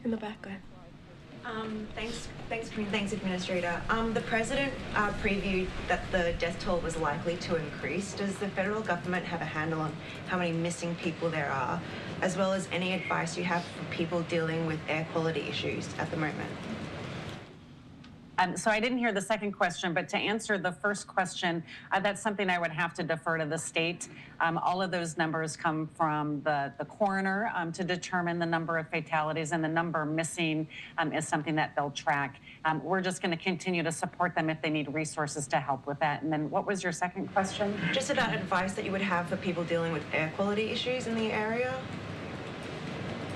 S13: In the back, go ahead.
S21: Thanks, Administrator. The President previewed that the death toll was likely to increase. Does the federal government have a handle on how many missing people there are, as well as any advice you have for people dealing with air quality issues at the moment?
S4: So I didn't hear the second question, but to answer the first question, that's something I would have to defer to the state. All of those numbers come from the coroner to determine the number of fatalities, and the number missing is something that they'll track. We're just going to continue to support them if they need resources to help with that. And then what was your second question?
S21: Just about advice that you would have for people dealing with air quality issues in the area?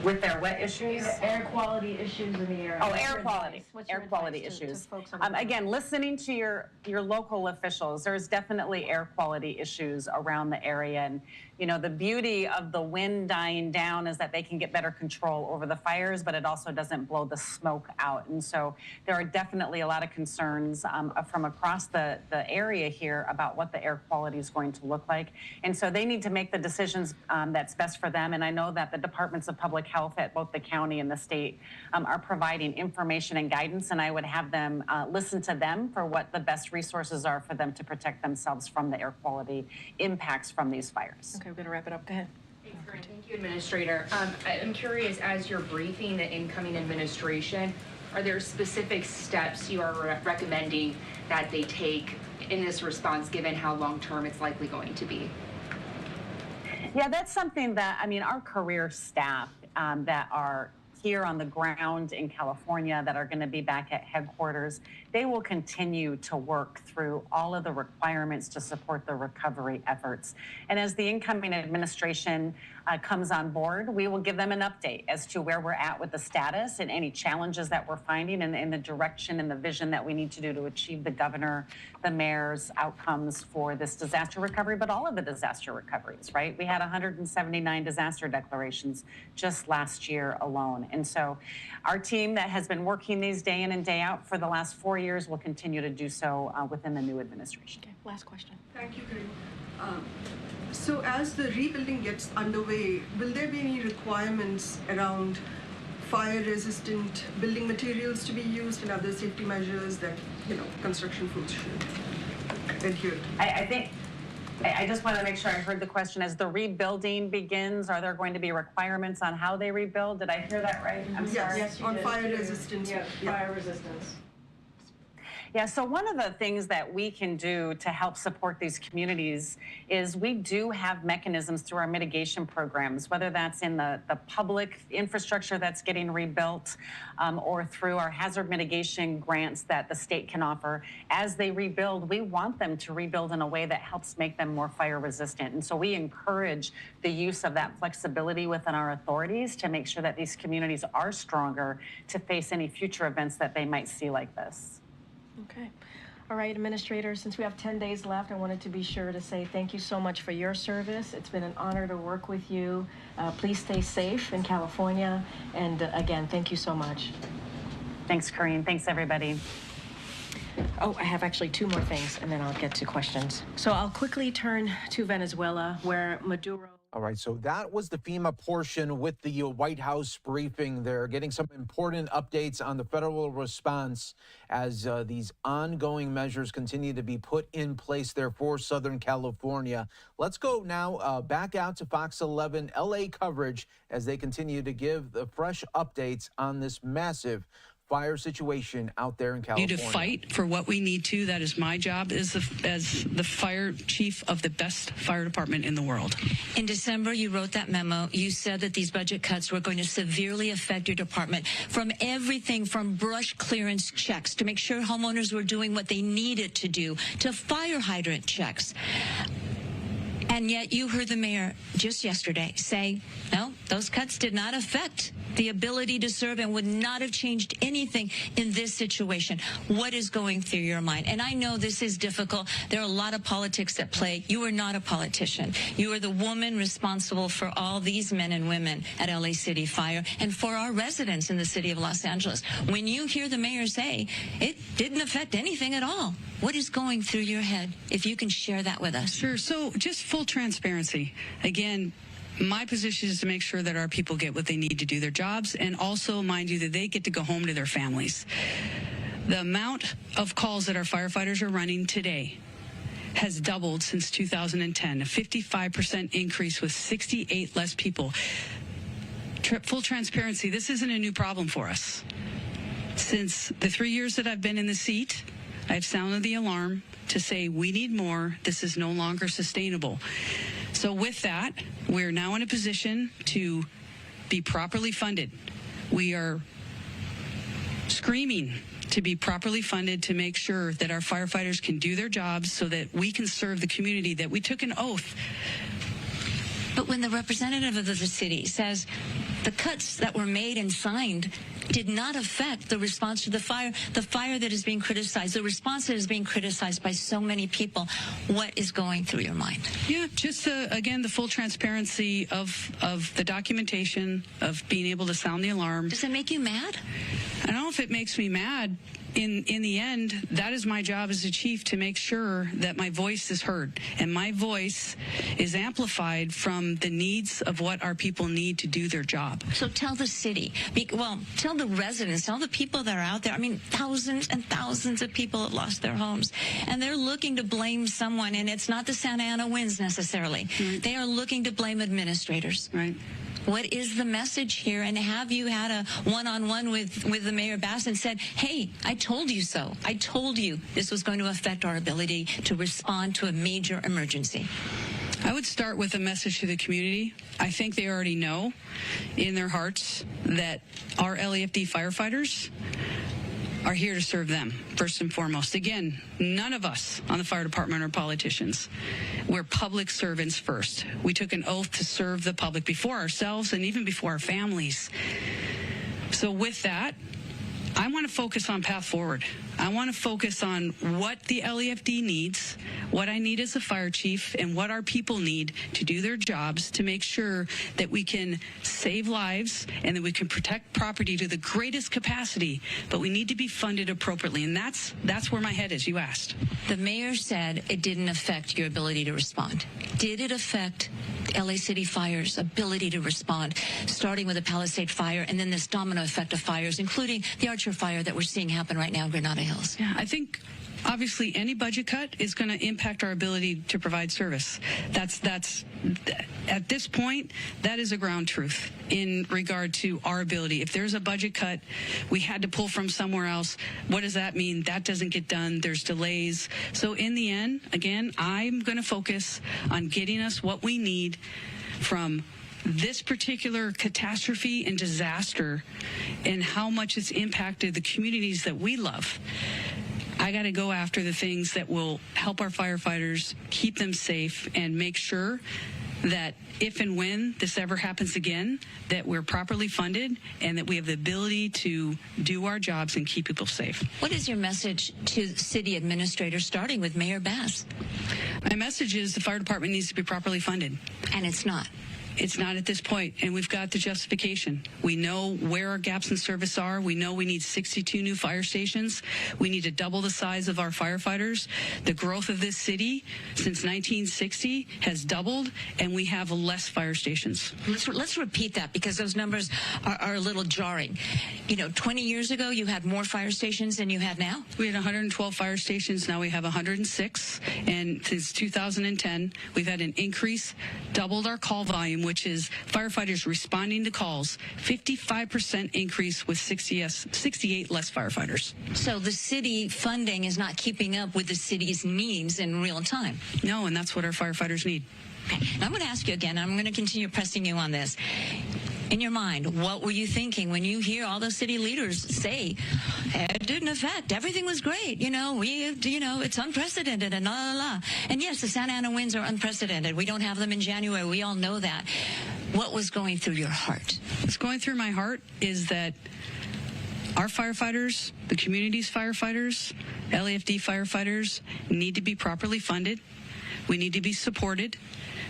S4: With their what issues?
S13: Air quality issues in the area.
S4: Oh, air quality. Air quality issues. Again, listening to your local officials, there's definitely air quality issues around the area. And You know, the beauty of the wind dying down is that they can get better control over the fires, but it also doesn't blow the smoke out. And so there are definitely a lot of concerns from across the area here about what the air quality is going to look like. And so they need to make the decisions that's best for them. And I know that the departments of public health at both the county and the state are providing information and guidance, and I would have them listen to them for what the best resources are for them to protect themselves from the air quality impacts from these fires.
S2: Okay, we're going to wrap it up. Go ahead.
S7: Thank you, Administrator. I'm curious, as you're briefing the incoming administration, are there specific steps you are recommending that they take in this response, given how long-term it's likely going to be?
S4: Yeah, that's something that, I mean, our career staff that are here on the ground in California that are going to be back at headquarters, they will continue to work through all of the requirements to support the recovery efforts. And as the incoming administration comes on board, we will give them an update as to where we're at with the status and any challenges that we're finding and the direction and the vision that we need to do to achieve the governor, the mayor's outcomes for this disaster recovery, but all of the disaster recoveries, right? We had 179 disaster declarations just last year alone. And so our team that has been working these day in and day out for the last 4 years will continue to do so within the new administration.
S2: Okay, last question.
S9: Thank you, Karim. So as the rebuilding gets underway, will there be any requirements around fire-resistant building materials to be used and other safety measures that, you know, construction folks should adhere to?
S4: I just want to make sure I heard the question. As the rebuilding begins, are there going to be requirements on how they rebuild? Did I hear that right? I'm sorry.
S9: Yes, on fire resistance.
S20: Yes, fire resistance.
S4: Yeah, so one of the things that we can do to help support these communities is we do have mechanisms through our mitigation programs, whether that's in the public infrastructure that's getting rebuilt or through our hazard mitigation grants that the state can offer. As they rebuild, we want them to rebuild in a way that helps make them more fire resistant. And so we encourage the use of that flexibility within our authorities to make sure that these communities are stronger to face any future events that they might see like this.
S2: Okay. All right, Administrator, since we have 10 days left, I wanted to be sure to say thank you so much for your service. It's been an honor to work with you. Please stay safe in California. And again, thank you so much.
S4: Thanks, Corinne. Thanks, everybody.
S2: Oh, I have actually 2 more things, and then I'll get to questions. So I'll quickly turn to Venezuela, where Maduro...
S3: All right, so that was the FEMA portion with the White House briefing. They're getting some important updates on the federal response as these ongoing measures continue to be put in place there for Southern California. Let's go now back out to Fox 11 LA coverage as they continue to give the fresh updates on this massive fire situation out there in California.
S12: We need to fight for what we need to. That is my job as the fire chief of the best fire department in the world.
S14: In December, you wrote that memo. You said that these budget cuts were going to severely affect your department, from everything from brush clearance checks to make sure homeowners were doing what they needed to do, to fire hydrant checks. And yet you heard the mayor just yesterday say, no, those cuts did not affect the ability to serve and would not have changed anything in this situation. What is going through your mind? And I know this is difficult. There are a lot of politics at play. You are not a politician. You are the woman responsible for all these men and women at LA City Fire and for our residents in the city of Los Angeles. When you hear the mayor say it didn't affect anything at all, what is going through your head? If you can share that with us.
S12: Sure. So just full transparency. Again, my position is to make sure that our people get what they need to do their jobs, and also, mind you, that they get to go home to their families. The amount of calls that our firefighters are running today has doubled since 2010, a 55% increase with 68 less people. Full transparency, this isn't a new problem for us. Since the 3 years that I've been in the seat, I've sounded the alarm to say we need more. This is no longer sustainable. So with that, we're now in a position to be properly funded. We are screaming to be properly funded to make sure that our firefighters can do their jobs so that we can serve the community that we took an oath.
S14: But when the representative of the city says The cuts that were made and signed did not affect the response to the fire that is being criticized, the response that is being criticized by so many people. What is going through your mind?
S12: Yeah, just again, the full transparency of the documentation, of being able to sound the alarm.
S14: Does it make you mad?
S12: I don't know if it makes me mad. In the end, that is my job as a chief, to make sure that my voice is heard and my voice is amplified from the needs of what our people need to do their job.
S14: So tell the city, tell the residents, tell the people that are out there. I mean, thousands and thousands of people have lost their homes, and they're looking to blame someone, and it's not the Santa Ana winds necessarily.
S12: Right.
S14: They are looking to blame administrators.
S12: Right.
S14: What is the message here? And have you had a one-on-one with the Mayor Bass and said, hey, I told you so. I told you this was going to affect our ability to respond to a major emergency?
S12: I would start with a message to the community. I think they already know in their hearts that our LAFD firefighters are here to serve them, first and foremost. Again, none of us on the fire department are politicians. We're public servants first. We took an oath to serve the public before ourselves and even before our families. So with that, I want to focus on path forward. I want to focus on what the LAFD needs, what I need as a fire chief, and what our people need to do their jobs to make sure that we can save lives and that we can protect property to the greatest capacity. But we need to be funded appropriately, and that's where my head is, you asked.
S14: The mayor said it didn't affect your ability to respond. Did it affect LA City Fire's ability to respond, starting with the Palisade fire and then this domino effect of fires, including the Archer fire that we're seeing happen right now in Granada Hills?
S12: Yeah, I think obviously any budget cut is going to impact our ability to provide service. That's at this point, that is a ground truth in regard to our ability. If there's a budget cut, we had to pull from somewhere else. What does that mean? That doesn't get done. There's delays. So in the end, again, I'm going to focus on getting us what we need from this particular catastrophe and disaster and how much it's impacted the communities that we love. I got to go after the things that will help our firefighters, keep them safe, and make sure that if and when this ever happens again, that we're properly funded and that we have the ability to do our jobs and keep people safe.
S14: What is your message to city administrators, starting with Mayor Bass?
S12: My message is the fire department needs to be properly funded.
S14: And it's not.
S12: It's not at this point, and we've got the justification. We know where our gaps in service are. We know we need 62 new fire stations. We need to double the size of our firefighters. The growth of this city since 1960 has doubled, and we have less fire stations.
S14: Let's repeat that, because those numbers are a little jarring. You know, 20 years ago, you had more fire stations than you have now?
S12: We had 112 fire stations. Now we have 106. And since 2010, we've had an increase, doubled our call volume, which is firefighters responding to calls, 55% increase with 68 less firefighters.
S14: So the city funding is not keeping up with the city's needs in real time.
S12: No, and that's what our firefighters need.
S14: Okay. I'm going to ask you again. I'm going to continue pressing you on this. In your mind, what were you thinking when you hear all those city leaders say, it didn't affect, everything was great, it's unprecedented and la la la. And yes, the Santa Ana winds are unprecedented. We don't have them in January. We all know that. What was going through your heart?
S12: What's going through my heart is that our firefighters, the community's firefighters, LAFD firefighters need to be properly funded. We need to be supported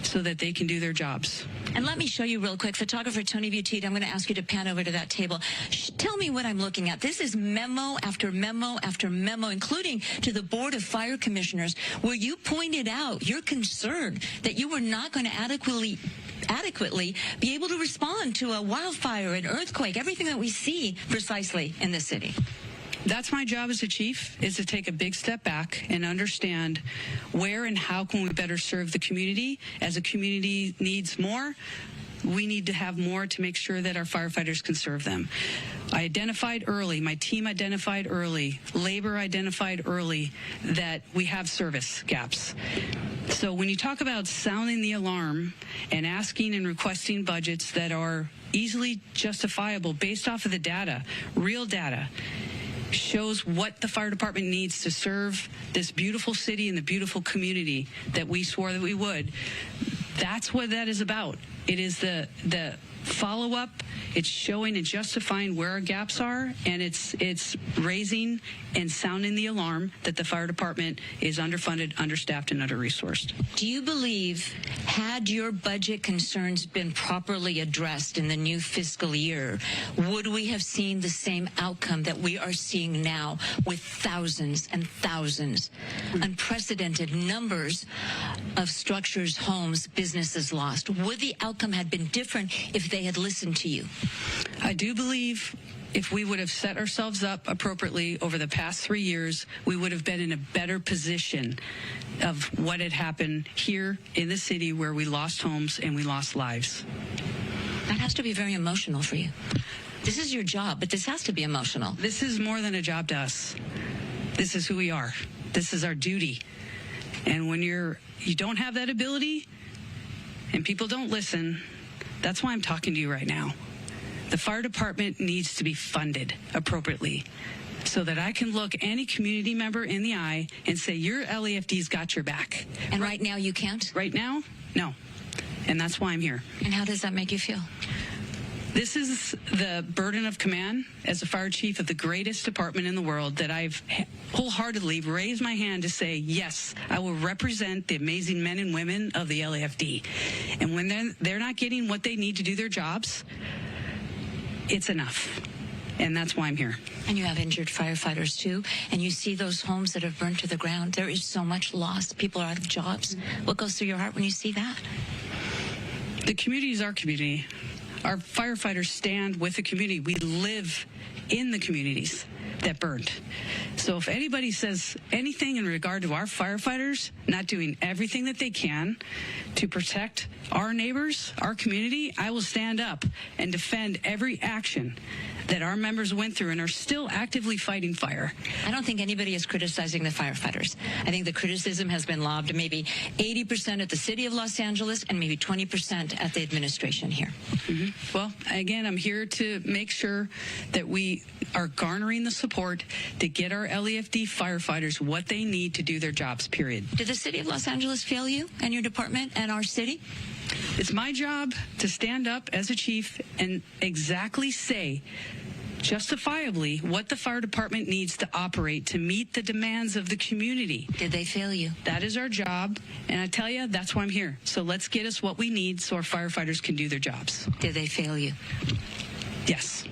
S12: so that they can do their jobs.
S14: And let me show you real quick. Photographer Tony Butit, I'm going to ask you to pan over to that table. Tell me what I'm looking at. This is memo after memo after memo, including to the Board of Fire Commissioners, where you pointed out your concern that you were not going to adequately be able to respond to a wildfire, an earthquake, everything that we see precisely in this city.
S12: That's my job as a chief, is to take a big step back and understand where and how can we better serve the community. As a community needs more, we need to have more to make sure that our firefighters can serve them. I identified early, my team identified early, labor identified early that we have service gaps. So when you talk about sounding the alarm and asking and requesting budgets that are easily justifiable based off of the data, real data, shows what the fire department needs to serve this beautiful city and the beautiful community that we swore that we would. That's what that is about. It is the follow-up, it's showing and justifying where our gaps are, and it's raising and sounding the alarm that the fire department is underfunded, understaffed, and under-resourced.
S14: Do you believe, had your budget concerns been properly addressed in the new fiscal year, would we have seen the same outcome that we are seeing now with thousands and thousands, unprecedented numbers of structures, homes, businesses lost? Would the outcome have been different if they had listened to you?
S12: I do believe if we would have set ourselves up appropriately over the past 3 years, we would have been in a better position of what had happened here in the city where we lost homes and we lost lives.
S14: That has to be very emotional for you. This is your job, but this has to be emotional.
S12: This is more than a job to us. This is who we are. This is our duty. And when you don't have that ability and people don't listen, that's why I'm talking to you right now. The fire department needs to be funded appropriately so that I can look any community member in the eye and say, your LAFD's got your back.
S14: And right now you can't?
S12: Right now, no. And that's why I'm here.
S14: And how does that make you feel?
S12: This is the burden of command as a fire chief of the greatest department in the world that I've wholeheartedly raised my hand to say, yes, I will represent the amazing men and women of the LAFD. And when they're not getting what they need to do their jobs, it's enough. And that's why I'm here.
S14: And you have injured firefighters, too. And you see those homes that have burned to the ground. There is so much loss. People are out of jobs. What goes through your heart when you see that?
S12: The community is our community. Our firefighters stand with the community. We live in the communities that burned. So if anybody says anything in regard to our firefighters not doing everything that they can to protect our neighbors, our community, I will stand up and defend every action that our members went through and are still actively fighting fire.
S14: I don't think anybody is criticizing the firefighters. I think the criticism has been lobbed maybe 80% at the city of Los Angeles and maybe 20% at the administration here.
S12: Mm-hmm. Well, again, I'm here to make sure that we are garnering the support to get our LAFD firefighters what they need to do their jobs, period.
S14: Did the city of Los Angeles fail you and your department and our city?
S12: It's my job to stand up as a chief and exactly say justifiably what the fire department needs to operate to meet the demands of the community.
S14: Did they fail you?
S12: That is our job, and I tell you, that's why I'm here. So let's get us what we need so our firefighters can do their jobs.
S14: Did they fail you?
S12: Yes.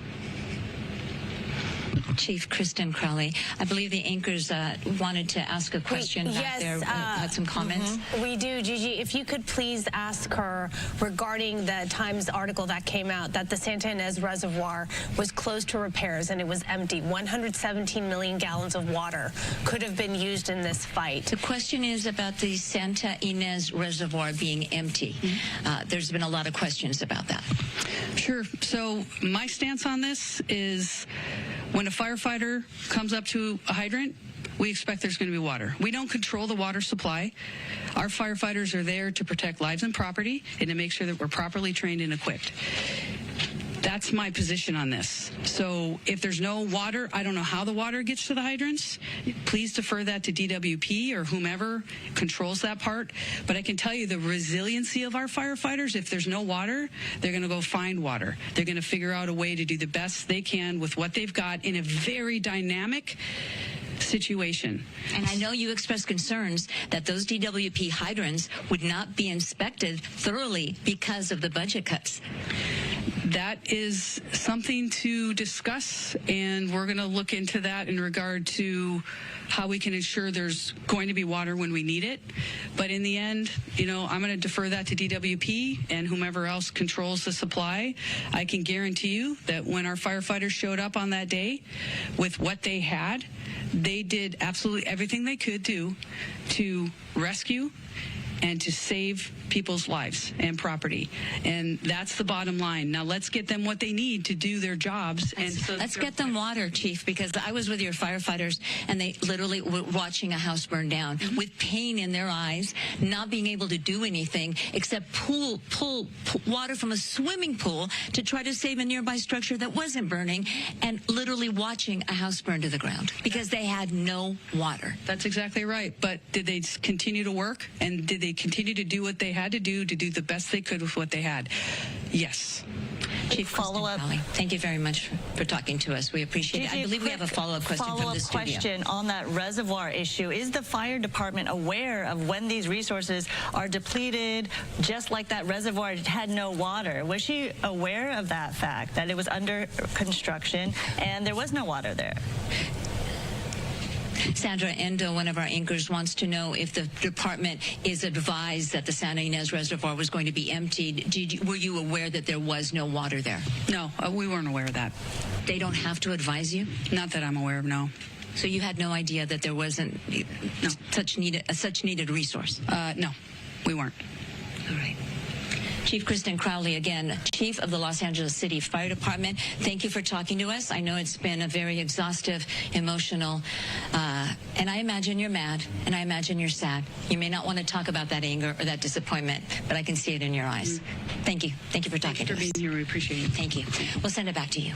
S14: Chief Kristen Crowley, I believe the anchors wanted to ask a question back there, had some comments.
S22: We do, Gigi. If you could please ask her regarding the Times article that came out that the Santa Ynez Reservoir was closed to repairs and it was empty. 117 million gallons of water could have been used in this fight.
S14: The question is about the Santa Ynez Reservoir being empty. There's been a lot of questions about that.
S12: Sure. So my stance on this is when a firefighter comes up to a hydrant, we expect there's going to be water. We don't control the water supply. Our firefighters are there to protect lives and property and to make sure that we're properly trained and equipped. That's my position on this. So if there's no water, I don't know how the water gets to the hydrants. Please defer that to DWP or whomever controls that part. But I can tell you the resiliency of our firefighters, if there's no water, they're going to go find water. They're going to figure out a way to do the best they can with what they've got in a very dynamic situation.
S14: And I know you expressed concerns that those DWP hydrants would not be inspected thoroughly because of the budget cuts.
S12: That is something to discuss, and we're going to look into that in regard to how we can ensure there's going to be water when we need it. But in the end, I'm going to defer that to DWP and whomever else controls the supply. I can guarantee you that when our firefighters showed up on that day with what they had, they did absolutely everything they could do to rescue and to save people's lives and property. And that's the bottom line. Now let's get them what they need to do their jobs.
S14: Let's get them water, Chief, because I was with your firefighters and they literally were watching a house burn down with pain in their eyes, not being able to do anything except pull water from a swimming pool to try to save a nearby structure that wasn't burning, and literally watching a house burn to the ground because they had no water.
S12: That's exactly right. But did they continue to work, and did they continue to do what they had to do the best they could with what they had? Yes.
S14: Chief
S23: follow-up.
S14: Thank you very much for talking to us. We appreciate it. I believe we have a follow-up question from the studio.
S23: Question on that reservoir issue. Is the fire department aware of when these resources are depleted, just like that reservoir had no water? Was she aware of that fact, that it was under construction and there was no water there?
S14: Sandra Endo, one of our anchors, wants to know if the department is advised that the Santa Ynez Reservoir was going to be emptied. Were you aware that there was no water there?
S12: No, we weren't aware of that.
S14: They don't have to advise you?
S12: Not that I'm aware of, no.
S14: So you had no idea that there wasn't such needed resource?
S12: No, we weren't.
S14: All right. Chief Kristen Crowley, again, Chief of the Los Angeles City Fire Department, thank you for talking to us. I know it's been a very exhaustive, emotional, and I imagine you're mad, and I imagine you're sad. You may not want to talk about that anger or that disappointment, but I can see it in your eyes. Thank you. Thank you for talking to us.
S12: Thanks for being here. We appreciate it.
S14: Thank you. We'll send it back to you.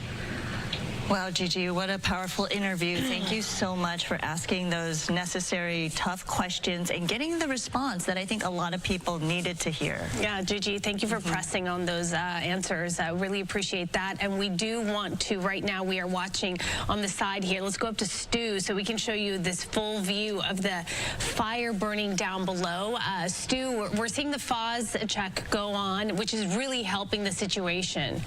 S23: Wow, Gigi, what a powerful interview. Thank you so much for asking those necessary, tough questions and getting the response that I think a lot of people needed to hear.
S22: Yeah, Gigi, thank you for pressing on those answers. I really appreciate that. And we do want to, right now, we are watching on the side here. Let's go up to Stu so we can show you this full view of the fire burning down below. Stu, we're seeing the FOS check go on, which is really helping the situation.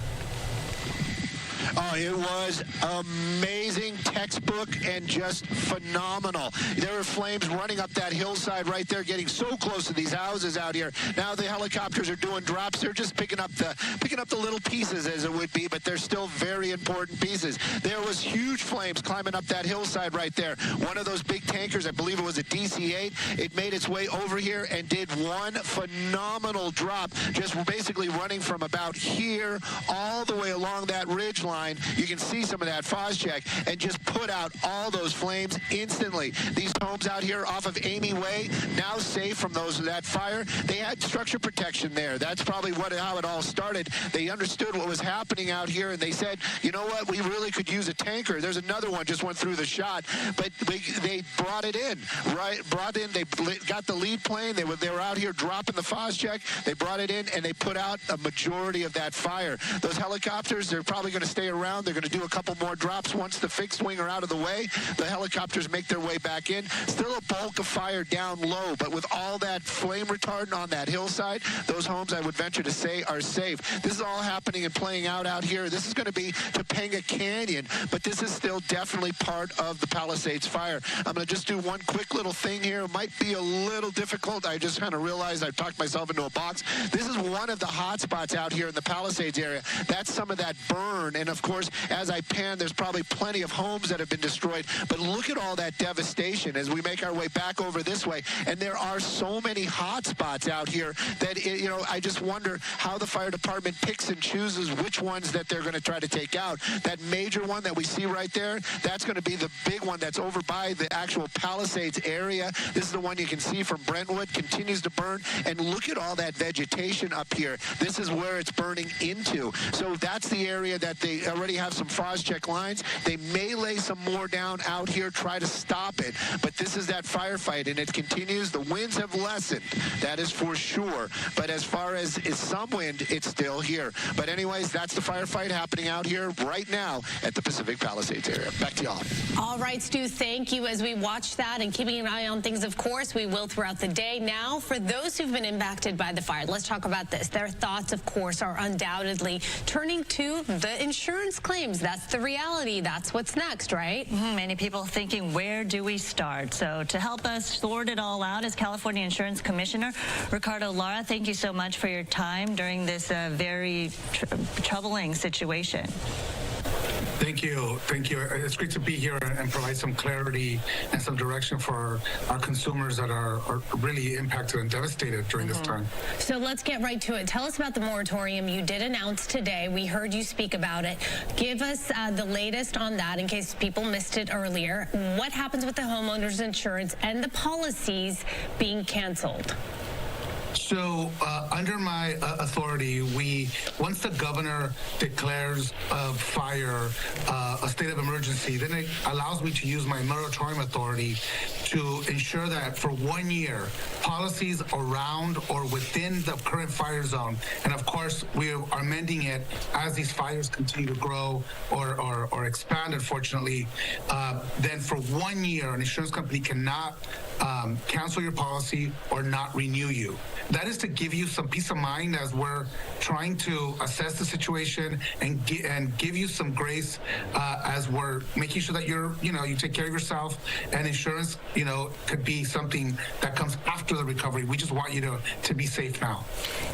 S11: Oh, it was amazing, textbook, and just phenomenal. There were flames running up that hillside right there, getting so close to these houses out here. Now the helicopters are doing drops. They're just picking up the little pieces, as it would be, but they're still very important pieces. There was huge flames climbing up that hillside right there. One of those big tankers, I believe it was a DC-8, it made its way over here and did one phenomenal drop, just basically running from about here all the way along that ridge line. You can see some of that FOS check and just put out all those flames instantly. These homes out here off of Amy Way, now safe from that fire. They had structure protection there. That's probably how it all started. They understood what was happening out here, and they said, you know what, we really could use a tanker. There's another one just went through the shot, but they brought it in, right? They got the lead plane. They were out here dropping the FOS check. They brought it in, and they put out a majority of that fire. Those helicopters, they're probably going to stay around. They're going to do a couple more drops once the fixed wing are out of the way. The helicopters make their way back in. Still a bulk of fire down low, but with all that flame retardant on that hillside, those homes, I would venture to say, are safe. This is all happening and playing out here. This is going to be Topanga Canyon, but this is still definitely part of the Palisades fire. I'm going to just do one quick little thing here. It might be a little difficult. I just kind of realized I've talked myself into a box. This is one of the hot spots out here in the Palisades area. That's some of that burn, and of course, as I pan, there's probably plenty of homes that have been destroyed, but look at all that devastation as we make our way back over this way, and there are so many hot spots out here that, I just wonder how the fire department picks and chooses which ones that they're going to try to take out. That major one that we see right there, that's going to be the big one that's over by the actual Palisades area. This is the one you can see from Brentwood, continues to burn, and look at all that vegetation up here. This is where it's burning into. So that's the area that they already have some FOS check lines. They may lay some more down out here, try to stop it, but this is that firefight, and it continues. The winds have lessened, that is for sure, but as far as some wind, it's still here. But anyways, that's the firefight happening out here right now at the Pacific Palisades area. Back to y'all.
S22: All right, Stu, thank you. As we watch that and keeping an eye on things, of course, we will throughout the day. Now, for those who've been impacted by the fire, let's talk about this. Their thoughts, of course, are undoubtedly turning to the insurance claims. That's the reality. That's what's next, right?
S23: Many people thinking, where do we start? So to help us sort it all out is California Insurance Commissioner Ricardo Lara. Thank you so much for your time during this very troubling situation.
S16: Thank you. Thank you. It's great to be here and provide some clarity and some direction for our consumers that are really impacted and devastated during this time.
S22: So let's get right to it. Tell us about the moratorium you did announce today. We heard you speak about it. Give us the latest on that in case people missed it earlier. What happens with the homeowners insurance and the policies being canceled?
S16: So under my authority, once the governor declares a fire, a state of emergency, then it allows me to use my moratorium authority to ensure that for 1 year, policies around or within the current fire zone, and of course we are amending it as these fires continue to grow or expand, unfortunately, then for 1 year, an insurance company cannot cancel your policy or not renew you. That is to give you some peace of mind as we're trying to assess the situation and give you some grace as we're making sure that you take care of yourself, and insurance, could be something that comes after the recovery. We just want you to be safe now.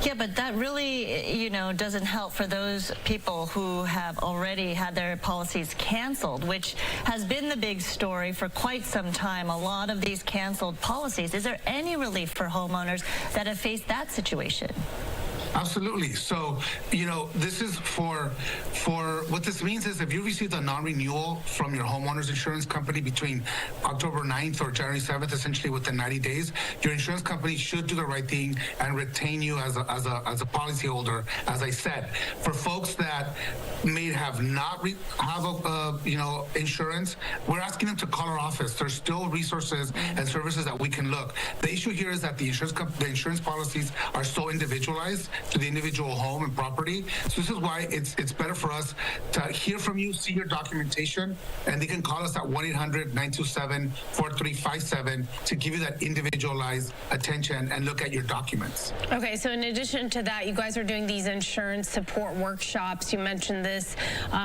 S23: Yeah, but that really, doesn't help for those people who have already had their policies canceled, which has been the big story for quite some time. A lot of these canceled policies. Is there any relief for homeowners that have faced that situation?
S16: Absolutely. So, this is for what this means is if you received a non-renewal from your homeowner's insurance company between October 9th or January 7th, essentially within 90 days, your insurance company should do the right thing and retain you as a policyholder, as I said. For folks that may have not have insurance, we're asking them to call our office. There's still resources and services that we can look. The issue here is that the insurance policies are so individualized to the individual home and property. So this is why it's better for us to hear from you, see your documentation, and they can call us at 1-800-927-4357 to give you that individualized attention and look at your documents.
S22: Okay, so in addition to that, you guys are doing these insurance support workshops. You mentioned this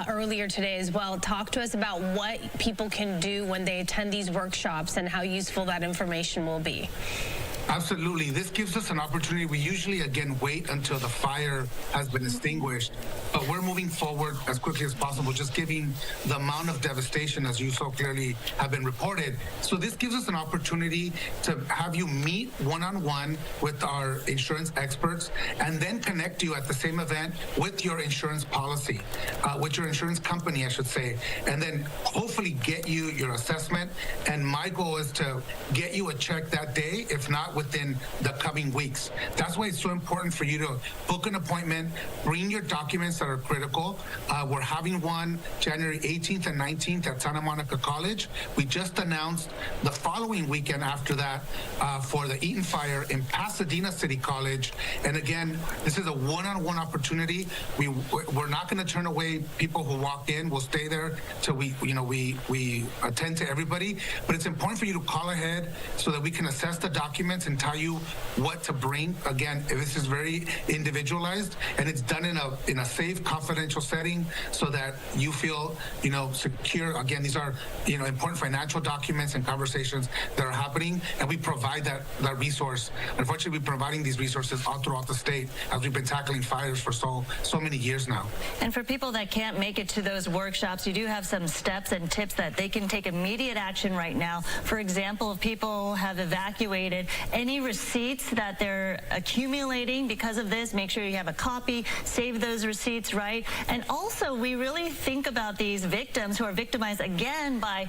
S22: earlier today as well. Talk to us about what people can do when they attend these workshops and how useful that information will be.
S16: Absolutely. This gives us an opportunity. We usually, again, wait until the fire has been extinguished, but we're moving forward as quickly as possible, just giving the amount of devastation, as you so clearly have been reported. So this gives us an opportunity to have you meet one-on-one with our insurance experts and then connect you at the same event with your insurance policy, with your insurance company, I should say, and then hopefully get you your assessment. And my goal is to get you a check that day, if not within the coming weeks. That's why it's so important for you to book an appointment, bring your documents that are critical. We're having one January 18th and 19th at Santa Monica College. We just announced the following weekend after that for the Eaton Fire in Pasadena City College. And again, this is a one-on-one opportunity. We're not going to turn away people who walk in. We'll stay there till we attend to everybody. But it's important for you to call ahead so that we can assess the documents and tell you what to bring. Again, this is very individualized, and it's done in a safe, confidential setting so that you feel, secure. Again, these are, important financial documents and conversations that are happening, and we provide that resource. Unfortunately, we're providing these resources all throughout the state as we've been tackling fires for so many years now.
S23: And for people that can't make it to those workshops, you do have some steps and tips that they can take immediate action right now. For example, if people have evacuated, any receipts that they're accumulating because of this, make sure you have a copy, save those receipts, right? And also, we really think about these victims who are victimized again by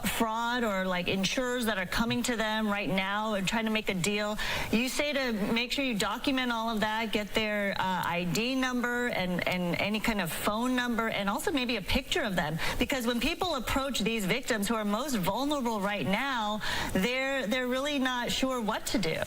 S23: fraud or like insurers that are coming to them right now and trying to make a deal. You say to make sure you document all of that, get their ID number and any kind of phone number, and also maybe a picture of them, because when people approach these victims who are most vulnerable right now, they're really not sure what to do.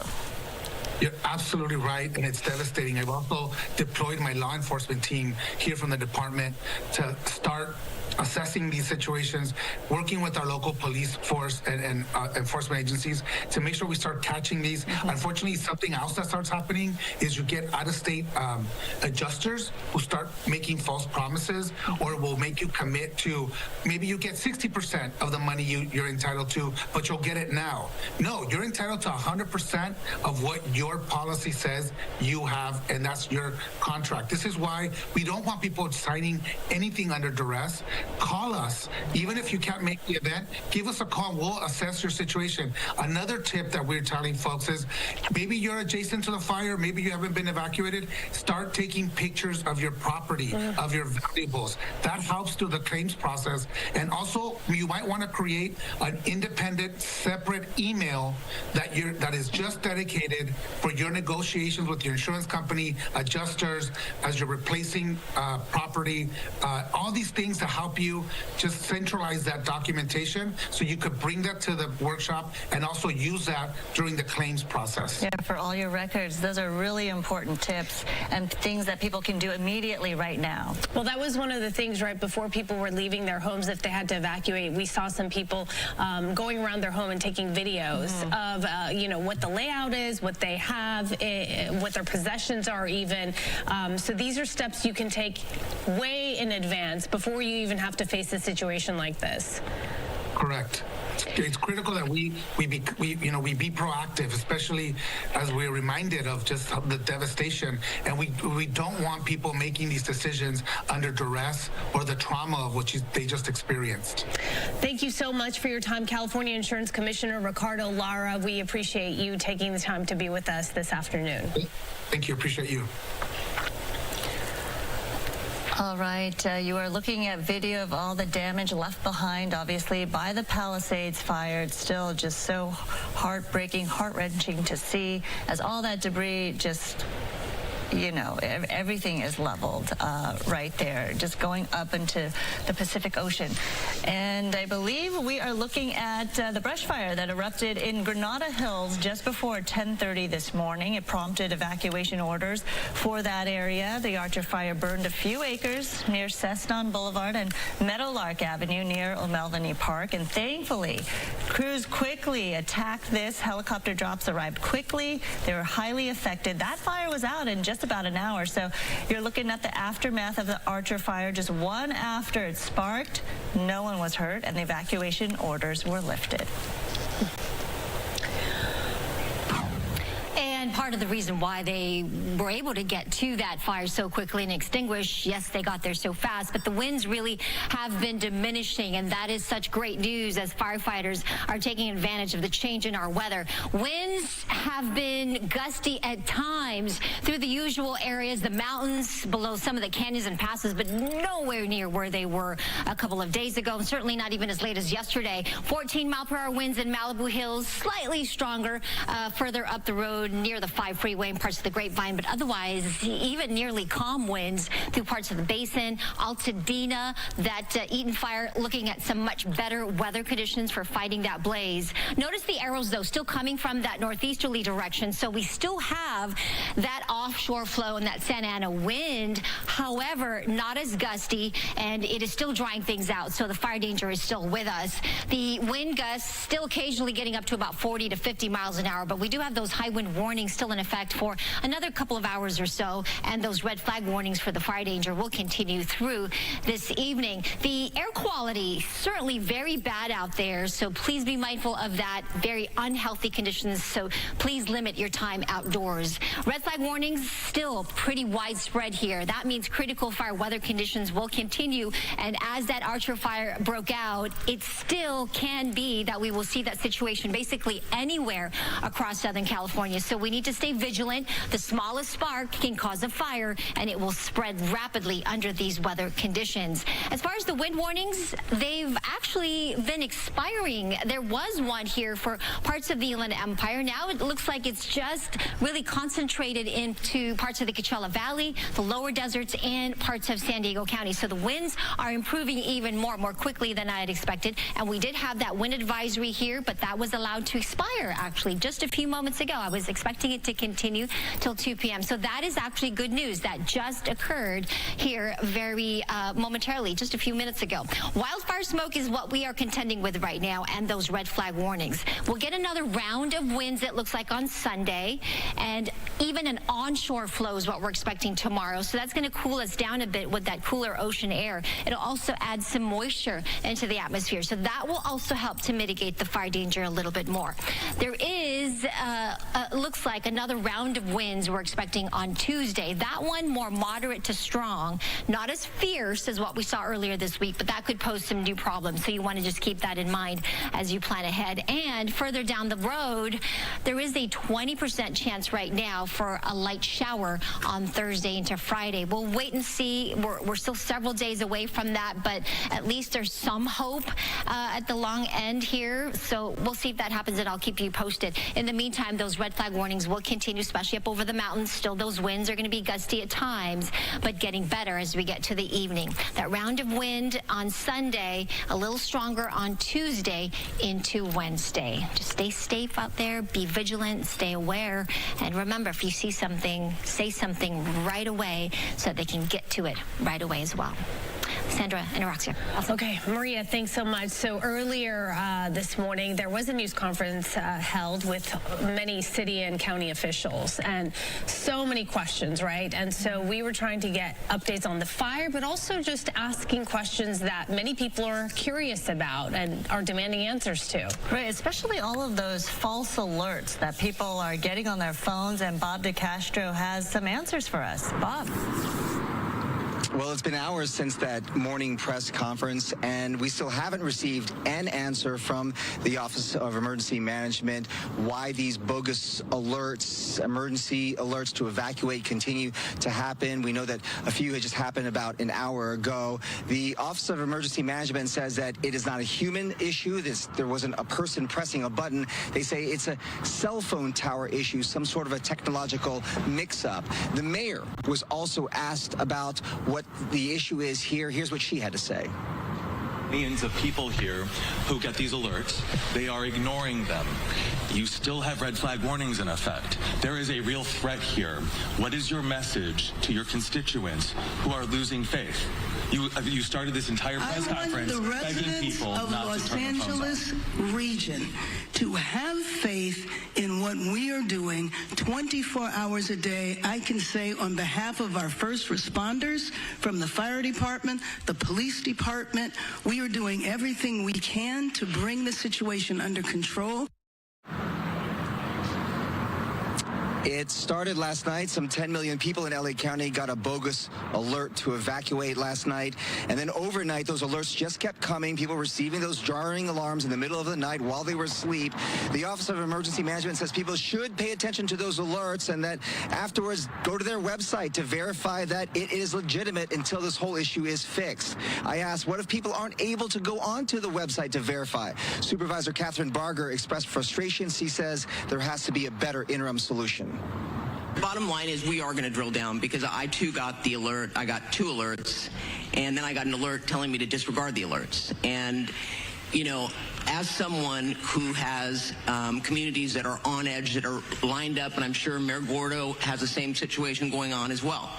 S16: You're absolutely right, and it's devastating. I've also deployed my law enforcement team here from the department to start assessing these situations, working with our local police force and enforcement agencies to make sure we start catching these. Unfortunately, something else that starts happening is you get out-of-state adjusters who start making false promises or will make you commit to, maybe you get 60% of the money you're entitled to, but you'll get it now. No, you're entitled to 100% of what your policy says you have, and that's your contract. This is why we don't want people signing anything under duress. call us. Even if you can't make the event, give us a call. We'll assess your situation. Another tip that we're telling folks is maybe you're adjacent to the fire, maybe you haven't been evacuated. Start taking pictures of your property, of your valuables. That helps through the claims process. And also, you might want to create an independent, separate email that is just dedicated for your negotiations with your insurance company, adjusters, as you're replacing property, all these things to help you just centralize that documentation so you could bring that to the workshop and also use that during the claims process.
S23: Yeah, for all your records, those are really important tips and things that people can do immediately right now.
S22: Well, that was one of the things right before people were leaving their homes if they had to evacuate. We saw some people going around their home and taking videos of, you know, what the layout is, what they have, what their possessions are even. So these are steps you can take way in advance before you even have to face a situation like this.
S16: Correct. It's critical that we be proactive, especially as we're reminded of just the devastation, and we don't want people making these decisions under duress or the trauma of what they just experienced.
S22: Thank you so much for your time, California Insurance Commissioner Ricardo Lara. We appreciate you taking the time to be with us this afternoon.
S16: Thank you. Appreciate you.
S23: All right, you are looking at video of all the damage left behind, obviously, by the Palisades fire. It's still just so heartbreaking, heart-wrenching to see as all that debris just, you know, everything is leveled right there, just going up into the Pacific Ocean. And I believe we are looking at the brush fire that erupted in Granada Hills just before 10:30 this morning. It prompted evacuation orders for that area. The Archer fire burned a few acres near Ceston Boulevard and Meadowlark Avenue near O'Melveny Park. And thankfully, crews quickly attacked this. Helicopter drops arrived quickly. They were highly affected. That fire was out in just about an hour. So you're looking at the aftermath of the Archer fire just one after it sparked. No one was hurt and the evacuation orders were lifted.
S17: And part of the reason why they were able to get to that fire so quickly and extinguish, yes, they got there so fast, but the winds really have been diminishing, and that is such great news as firefighters are taking advantage of the change in our weather. Winds have been gusty at times through the usual areas, the mountains below some of the canyons and passes, but nowhere near where they were a couple of days ago, and certainly not even as late as yesterday. 14-mile-per-hour winds in Malibu Hills, slightly stronger further up the road near the 5 freeway and parts of the Grapevine, but otherwise even nearly calm winds through parts of the basin. Altadena, that Eaton fire, looking at some much better weather conditions for fighting that blaze. Notice the arrows, though, still coming from that northeasterly direction, so we still have that offshore flow and that Santa Ana wind. However, not as gusty, and it is still drying things out, so the fire danger is still with us. The wind gusts still occasionally getting up to about 40 to 50 miles an hour, but we do have those high wind warnings still in effect for another couple of hours or so, and those red flag warnings for the fire danger will continue through this evening. The air quality certainly very bad out there, so please be mindful of that. Very unhealthy conditions, so please limit your time outdoors. Red flag warnings still pretty widespread here. That means critical fire weather conditions will continue, and as that Archer fire broke out, it still can be that we will see that situation basically anywhere across Southern California. So we need to stay vigilant. The smallest spark can cause a fire, and it will spread rapidly under these weather conditions. As far as the wind warnings, they've actually been expiring. There was one here for parts of the Inland Empire. Now it looks like it's just really concentrated into parts of the Coachella Valley, the lower deserts, and parts of San Diego County. So the winds are improving even more quickly than I had expected. And we did have that wind advisory here, but that was allowed to expire actually just a few moments ago. I was expecting it to continue till 2 p.m. So that is actually good news. That just occurred here very momentarily, just a few minutes ago. Wildfire smoke is what we are contending with right now, and those red flag warnings. We'll get another round of winds, it looks like, on Sunday, and even an onshore flow is what we're expecting tomorrow. So that's going to cool us down a bit with that cooler ocean air. It'll also add some moisture into the atmosphere. So that will also help to mitigate the fire danger a little bit more. There is, looks like, another round of winds we're expecting on Tuesday. That one more moderate to strong, not as fierce as what we saw earlier this week, but that could pose some new problems. So you want to just keep that in mind as you plan ahead. And further down the road, there is a 20% chance right now for a light shower on Thursday into Friday. We'll wait and see. We're still several days away from that, but at least there's some hope at the long end here. So we'll see if that happens, and I'll keep you posted. In the meantime, those red flag warnings will continue, especially up over the mountains. Still, those winds are going to be gusty at times, but getting better as we get to the evening. That round of wind on Sunday, a little stronger on Tuesday into Wednesday. Just stay safe out there, be vigilant, stay aware, and remember, if you see something, say something right away so that they can get to it right away as well. Sandra and Araxia.
S22: Okay, Maria, thanks so much. So earlier this morning, there was a news conference held with many city and county officials, and so many questions, right? And so we were trying to get updates on the fire, but also just asking questions that many people are curious about and are demanding answers to.
S23: Right, especially all of those false alerts that people are getting on their phones, and Bob DeCastro has some answers for us. Bob.
S1: Well, it's been hours since that morning press conference, and we still haven't received an answer from the Office of Emergency Management why these bogus alerts, emergency alerts to evacuate, continue to happen. We know that a few had just happened about an hour ago. The Office of Emergency Management says that it is not a human issue. There wasn't a person pressing a button. They say it's a cell phone tower issue, some sort of a technological mix-up. The mayor was also asked about what the issue is here. Here's what she had to say.
S18: Millions of people here who get these alerts, they are ignoring them. You still have red flag warnings in effect. There is a real threat here. What is your message to your constituents who are losing faith? You started this entire press conference begging people
S19: of
S18: not
S19: Los
S18: to turn their phones
S19: Angeles
S18: off.
S19: region to have faith in what we are doing 24 hours a day. I can say on behalf of our first responders from the fire department, the police department, we are doing everything we can to bring the situation under control.
S1: It started last night. Some 10 million people in LA County got a bogus alert to evacuate last night. And then overnight, those alerts just kept coming. People receiving those jarring alarms in the middle of the night while they were asleep. The Office of Emergency Management says people should pay attention to those alerts and that afterwards go to their website to verify that it is legitimate until this whole issue is fixed. I asked, what if people aren't able to go onto the website to verify? Supervisor Catherine Barger expressed frustration. She says there has to be a better interim solution.
S24: Bottom line is we are going to drill down because I too got the alert. I got 2 alerts, and then I got an alert telling me to disregard the alerts. And, you know, as someone who has communities that are on edge, that are lined up, and I'm sure Mayor Gordo has the same situation going on as well.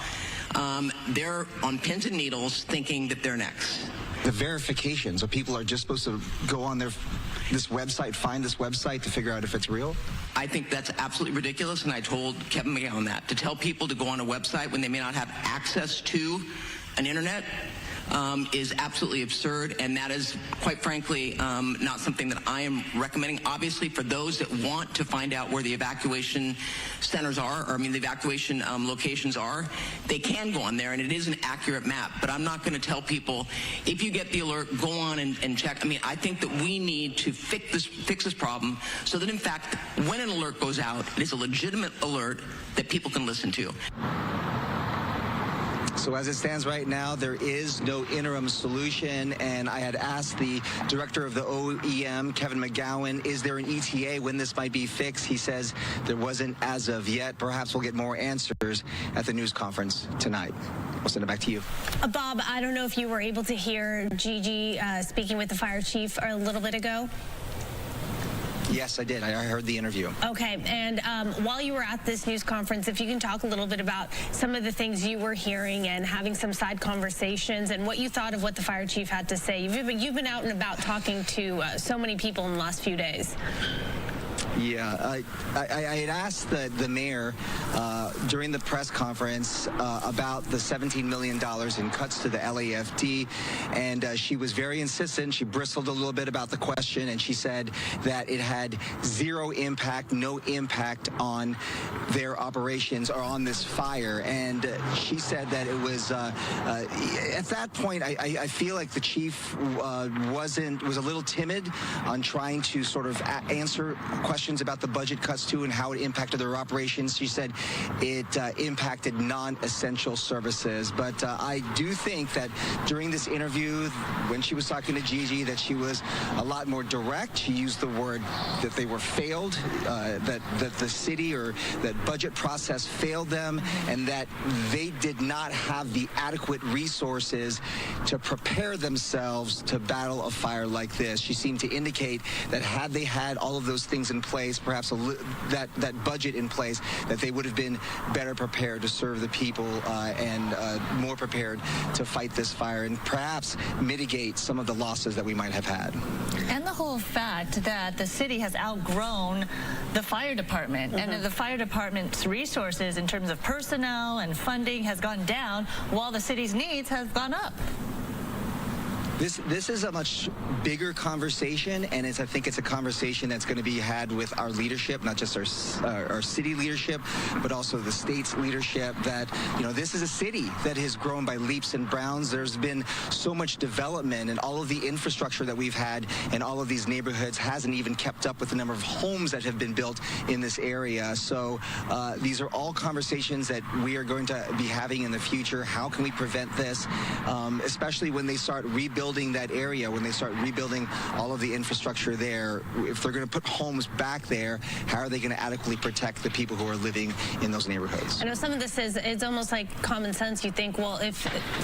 S24: They're on pins and needles thinking that they're next.
S1: The verification, so people are just supposed to go on this website, find this website to figure out if it's real?
S24: I think that's absolutely ridiculous, and I told Kevin McGowan that. To tell people to go on a website when they may not have access to an internet is absolutely absurd, and that is, quite frankly, not something that I am recommending. Obviously, for those that want to find out where the evacuation centers are, or I mean the evacuation locations are, they can go on there, and it is an accurate map. But I'm not going to tell people, if you get the alert, go on and check. I mean, I think that we need to fix this problem so that, in fact, when an alert goes out, it is a legitimate alert that people can listen to.
S1: So as it stands right now, there is no interim solution, and I had asked the director of the OEM, Kevin McGowan, is there an ETA when this might be fixed? He says there wasn't as of yet. Perhaps we'll get more answers at the news conference tonight. We'll send it back to you.
S22: Bob, I don't know if you were able to hear Gigi speaking with the fire chief a little bit ago.
S1: Yes, I did. I heard the interview.
S22: Okay, and while you were at this news conference, if you can talk a little bit about some of the things you were hearing and having some side conversations and what you thought of what the fire chief had to say. You've been out and about talking to so many people in the last few days.
S1: Yeah, I had asked the mayor during the press conference about the $17 million in cuts to the LAFD, and she was very insistent. She bristled a little bit about the question, and she said that it had zero impact, no impact on their operations or on this fire. And she said that it was, at that point, I feel like the chief was a little timid on trying to sort of answer questions about the budget cuts too and how it impacted their operations. She said it impacted non-essential services. But I do think that during this interview, when she was talking to Gigi, that she was a lot more direct. She used the word that they were failed, that the city or that budget process failed them, and that they did not have the adequate resources to prepare themselves to battle a fire like this. She seemed to indicate that had they had all of those things in place, perhaps that budget in place, that they would have been better prepared to serve the people and more prepared to fight this fire and perhaps mitigate some of the losses that we might have had.
S23: And the whole fact that the city has outgrown the fire department and the fire department's resources in terms of personnel and funding has gone down while the city's needs have gone up.
S1: This is a much bigger conversation, and I think it's a conversation that's going to be had with our leadership, not just our city leadership, but also the state's leadership. That, you know, this is a city that has grown by leaps and bounds. There's been so much development, and all of the infrastructure that we've had in all of these neighborhoods hasn't even kept up with the number of homes that have been built in this area. So these are all conversations that we are going to be having in the future. How can we prevent this, especially when they start rebuilding that area, when they start rebuilding all of the infrastructure there? If they're going to put homes back there, how are they going to adequately protect the people who are living in those neighborhoods?
S22: I know some of this it's almost like common sense. You think, well, if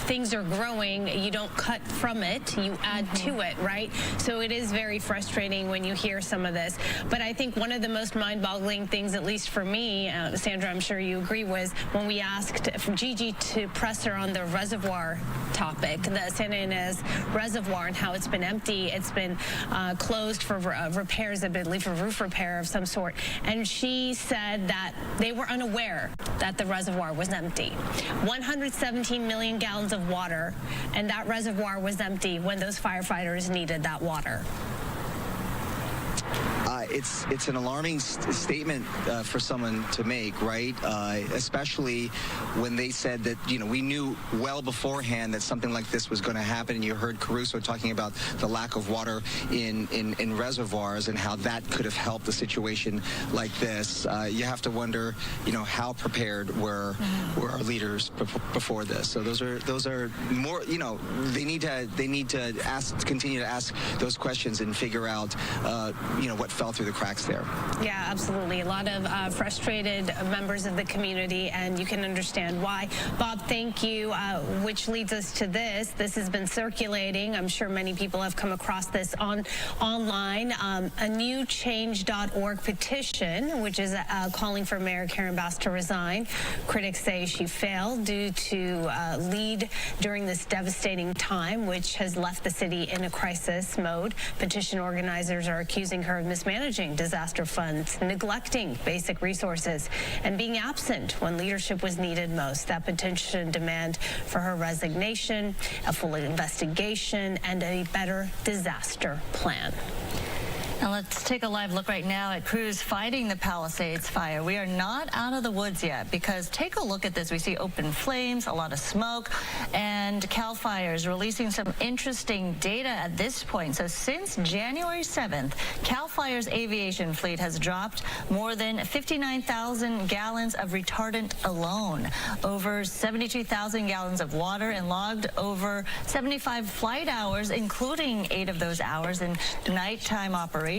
S22: things are growing, you don't cut from it, you add to it, right? So it is very frustrating when you hear some of this. But I think one of the most mind-boggling things, at least for me, Sandra, I'm sure you agree, was when we asked Gigi to press her on the reservoir topic, the Santa Ynez Reservoir, and how it's been empty. It's been closed for repairs, I believe, for roof repair of some sort. And she said that they were unaware that the reservoir was empty. 117 million gallons of water, and that reservoir was empty when those firefighters needed that water.
S1: It's an alarming statement for someone to make, right? Especially when they said that, you know, we knew well beforehand that something like this was going to happen. And you heard Caruso talking about the lack of water in reservoirs and how that could have helped a situation like this. You have to wonder, you know, how prepared were our leaders before this. So those are more, you know, they need to continue to ask those questions and figure out, you know, what fell through the cracks there.
S22: Yeah, absolutely. A lot of frustrated members of the community, and you can understand why. Bob, thank you, which leads us to this. This has been circulating. I'm sure many people have come across this online. A new change.org petition, which is calling for Mayor Karen Bass to resign. Critics say she failed due to lead during this devastating time, which has left the city in a crisis mode. Petition organizers are accusing her of mismanaging disaster funds, neglecting basic resources, and being absent when leadership was needed most. That petition demand for her resignation, a full investigation, and a better disaster plan.
S23: Now let's take a live look right now at crews fighting the Palisades fire. We are not out of the woods yet, because take a look at this. We see open flames, a lot of smoke, and CAL FIRE is releasing some interesting data at this point. So since January 7th, CAL FIRE's aviation fleet has dropped more than 59,000 gallons of retardant alone, over 72,000 gallons of water, and logged over 75 flight hours, including 8 of those hours in nighttime operations,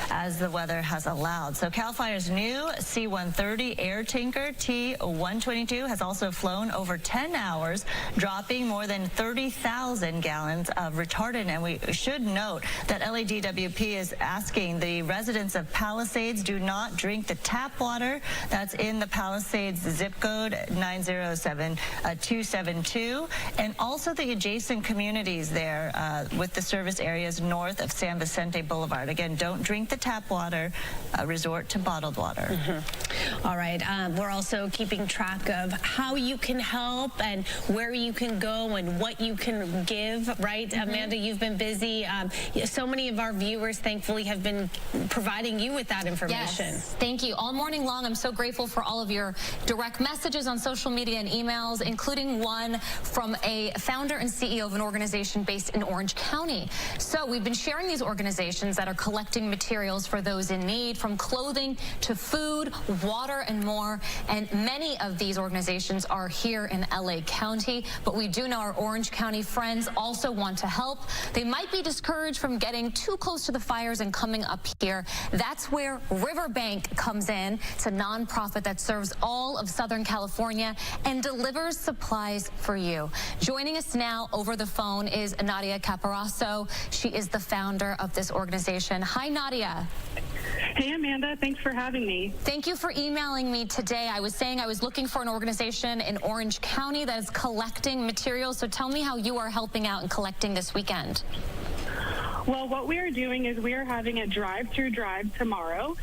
S23: as the weather has allowed. So CAL FIRE's new C-130 air tanker T-122 has also flown over 10 hours, dropping more than 30,000 gallons of retardant. And we should note that LADWP is asking the residents of Palisades do not drink the tap water that's in the Palisades zip code 907-272, and also the adjacent communities there with the service areas north of San Vicente Boulevard. again, don't drink the tap water, resort to bottled water.
S22: All right. We're also keeping track of how you can help and where you can go and what you can give, right? Amanda, you've been busy. So many of our viewers, thankfully, have been providing you with that information.
S5: Yes, thank you. All morning long, I'm so grateful for all of your direct messages on social media and emails, including one from a founder and CEO of an organization based in Orange County. So we've been sharing these organizations that are collecting materials for those in need, from clothing to food, water, and more. And many of these organizations are here in LA County, but we do know our Orange County friends also want to help. They might be discouraged from getting too close to the fires and coming up here. That's where Riverbank comes in. It's a nonprofit that serves all of Southern California and delivers supplies for you. Joining us now over the phone is Nadia Caparasso. She is the founder of this organization. Hi, Nadia.
S6: Hey, Amanda. Thanks for having me.
S5: Thank you for emailing me today. I was saying I was looking for an organization in Orange County that is collecting materials. So tell me how you are helping out and collecting this weekend.
S6: Well, what we are doing is we are having a drive-through drive tomorrow,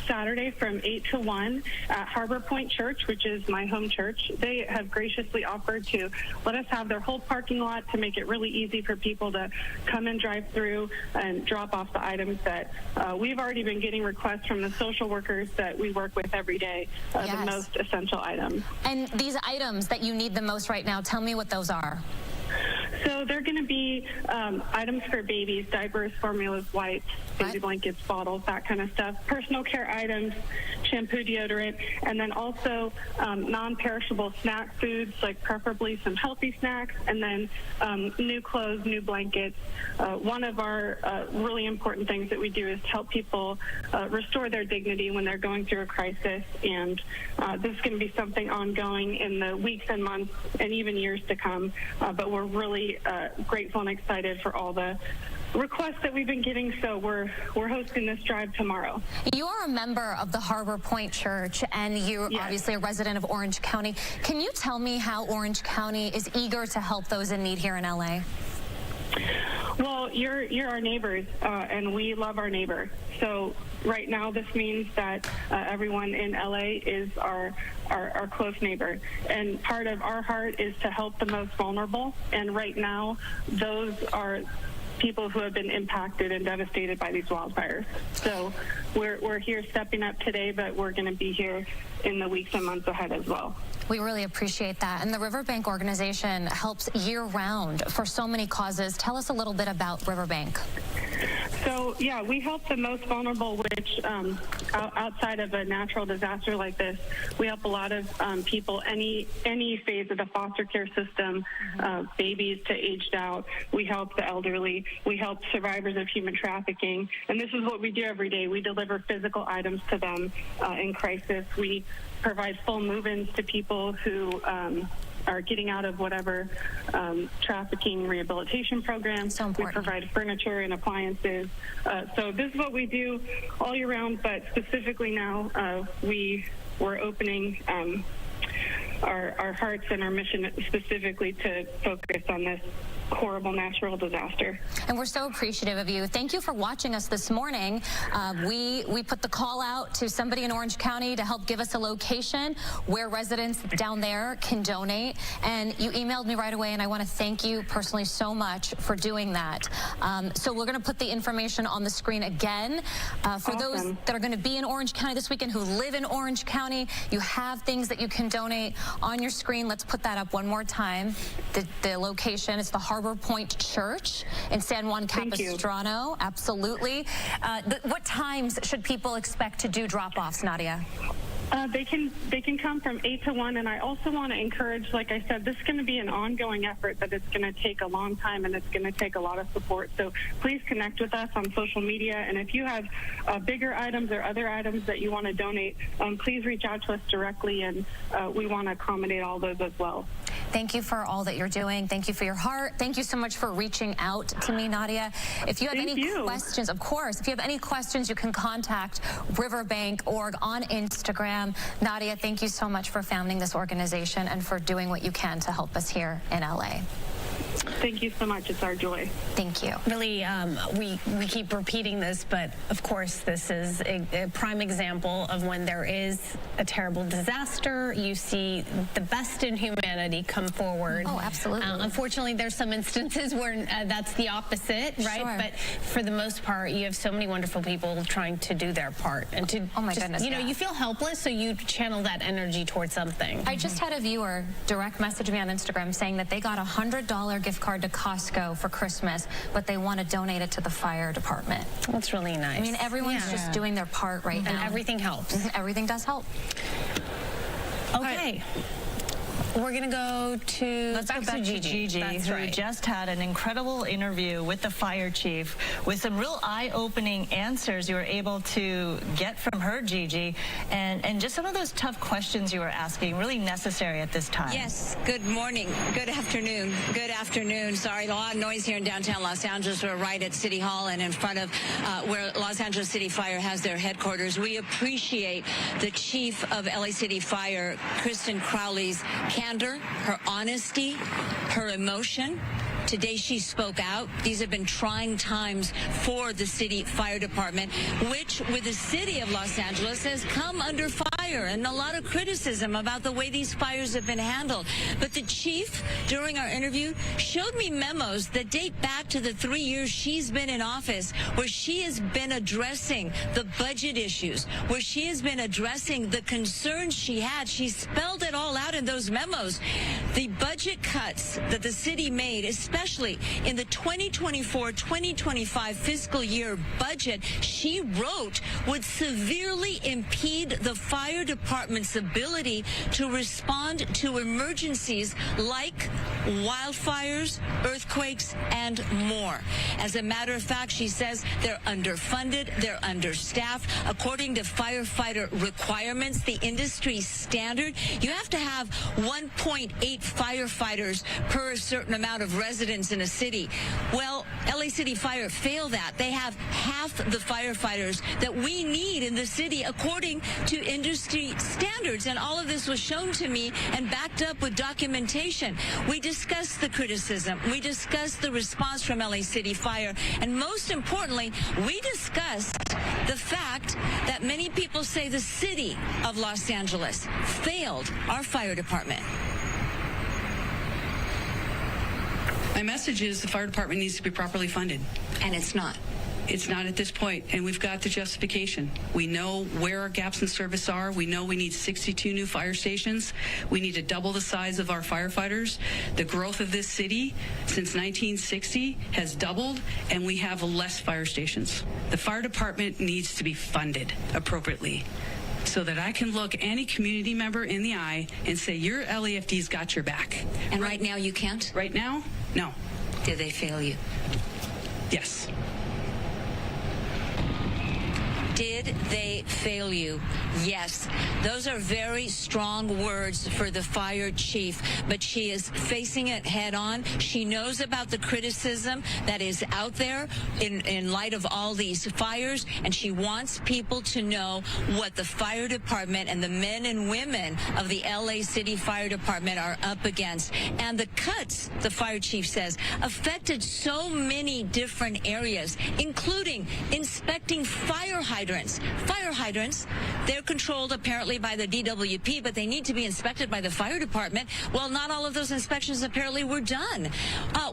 S6: Saturday from 8 to 1 at Harbor Point Church, which is my home church. They have graciously offered to let us have their whole parking lot to make it really easy for people to come and drive through and drop off the items that we've already been getting requests from the social workers that we work with every day, the most essential items.
S5: And these items that you need the most right now, tell me what those are.
S6: So they're going to be items for babies, diapers, formulas, wipes, baby blankets, bottles, that kind of stuff. Personal care items, shampoo, deodorant, and then also non-perishable snack foods, like preferably some healthy snacks, and then new clothes, new blankets. One of our really important things that we do is help people restore their dignity when they're going through a crisis, and this is going to be something ongoing in the weeks and months and even years to come, but we're really grateful and excited for all the requests that we've been getting, so we're hosting this drive tomorrow.
S5: You are a member of the Harbor Point Church, and you're obviously a resident of Orange County. Can you tell me how Orange County is eager to help those in need here in LA?
S6: Well, you're our neighbors, and we love our neighbor. So right now, this means that everyone in LA is our close neighbor. And part of our heart is to help the most vulnerable. And right now, those are people who have been impacted and devastated by these wildfires. So we're here stepping up today, but we're going to be here in the weeks and months ahead as well.
S5: We really appreciate that. And the Riverbank organization helps year-round for so many causes. Tell us a little bit about Riverbank.
S6: So, yeah, we help the most vulnerable, which outside of a natural disaster like this, we help a lot of people, any phase of the foster care system, babies to aged out. We help the elderly. We help survivors of human trafficking. And this is what we do every day. We deliver physical items to them in crisis. We provide full move-ins to people who are getting out of whatever trafficking rehabilitation program. We provide furniture and appliances. So this is what we do all year round, but specifically now we're opening our hearts and our mission specifically to focus on this horrible natural disaster.
S5: And we're so appreciative of you. Thank you for watching us this morning. We put the call out to somebody in Orange County to help give us a location where residents down there can donate. And you emailed me right away, and I want to thank you personally so much for doing that. So we're going to put the information on the screen again. For those that are going to be in Orange County this weekend, who live in Orange County, you have things that you can donate on your screen. Let's put that up one more time. The location is the Harbor Point Church in San Juan Capistrano. Absolutely. What times should people expect to do drop-offs, Nadia?
S6: They can come from 8 to 1, and I also want to encourage, like I said, this is going to be an ongoing effort that it's going to take a long time, and it's going to take a lot of support. So please connect with us on social media, and if you have bigger items or other items that you want to donate, please reach out to us directly, and we want to accommodate all those as well.
S5: Thank you for all that you're doing. Thank you for your heart. Thank you so much for reaching out to me, Nadia. If you have any questions, of course, if you have any questions, you can contact Riverbank.org on Instagram. Nadia, thank you so much for founding this organization and for doing what you can to help us here in LA.
S6: Thank you so much. It's our joy.
S2: Thank you.
S22: Really, we keep repeating this, but of course, this is a prime example of when there is a terrible disaster, you see the best in humanity come forward.
S2: Oh, absolutely.
S22: Unfortunately, there's some instances where that's the opposite, right?
S2: Sure.
S22: But for the most part, you have so many wonderful people trying to do their part. And to
S2: Oh my
S22: just,
S2: goodness,
S22: you know,
S2: yeah.
S22: you feel helpless, so you channel that energy towards something.
S5: I just had a viewer direct message me on Instagram saying that they got a $100 gift card to Costco for Christmas, but they want to donate it to the fire department.
S22: That's really nice.
S5: I mean, everyone's just doing their part right now.
S22: And everything helps.
S5: Everything does help.
S22: Okay. We're going to go to
S23: Let's go back to Gigi,
S22: That's
S23: who
S22: right.
S23: just had an incredible interview with the fire chief with some real eye-opening answers you were able to get from her, Gigi, and just some of those tough questions you were asking, really necessary at this time.
S8: Yes, good morning, good afternoon, good afternoon. Sorry, a lot of noise here in downtown Los Angeles. We're right at City Hall and in front of where Los Angeles City Fire has their headquarters. We appreciate the chief of LA City Fire, Kristen Crowley's candor, her honesty, her emotion. Today she spoke out. These have been trying times for the city fire department, which with the city of Los Angeles has come under fire and a lot of criticism about the way these fires have been handled. But the chief, during our interview, showed me memos that date back to the 3 years she's been in office, where she has been addressing the budget issues, where she has been addressing the concerns she had. She spelled it all out in those memos. The budget cuts that the city made, especially in the 2024-2025 fiscal year budget, she wrote would severely impede the fire department's ability to respond to emergencies like wildfires, earthquakes, and more. As a matter of fact, she says they're underfunded, they're understaffed. According to firefighter requirements, the industry standard, you have to have 1.8 firefighters per a certain amount of residents in a city. Well, LA City Fire failed that. They have half the firefighters that we need in the city according to industry standards. And all of this was shown to me and backed up with documentation. We discussed the criticism. We discussed the response from LA City Fire. And most importantly, we discussed the fact that many people say the city of Los Angeles failed our fire department.
S12: My message is the fire department needs to be properly funded.
S8: And it's not.
S12: It's not at this point, and we've got the justification. We know where our gaps in service are. We know we need 62 new fire stations. We need to double the size of our firefighters. The growth of this city since 1960 has doubled, and we have less fire stations. The fire department needs to be funded appropriately so that I can look any community member in the eye and say, your LAFD's got your back.
S8: And right now you can't?
S12: Right now, no.
S8: Did they fail you?
S12: Yes.
S8: Did they fail you? Yes. Those are very strong words for the fire chief, but she is facing it head on. She knows about the criticism that is out there in light of all these fires, and she wants people to know what the fire department and the men and women of the LA City Fire Department are up against. And the cuts, the fire chief says, affected so many different areas, including inspecting fire hydrants. Fire hydrants, they're controlled apparently by the DWP, but they need to be inspected by the fire department. Well, not all of those inspections apparently were done.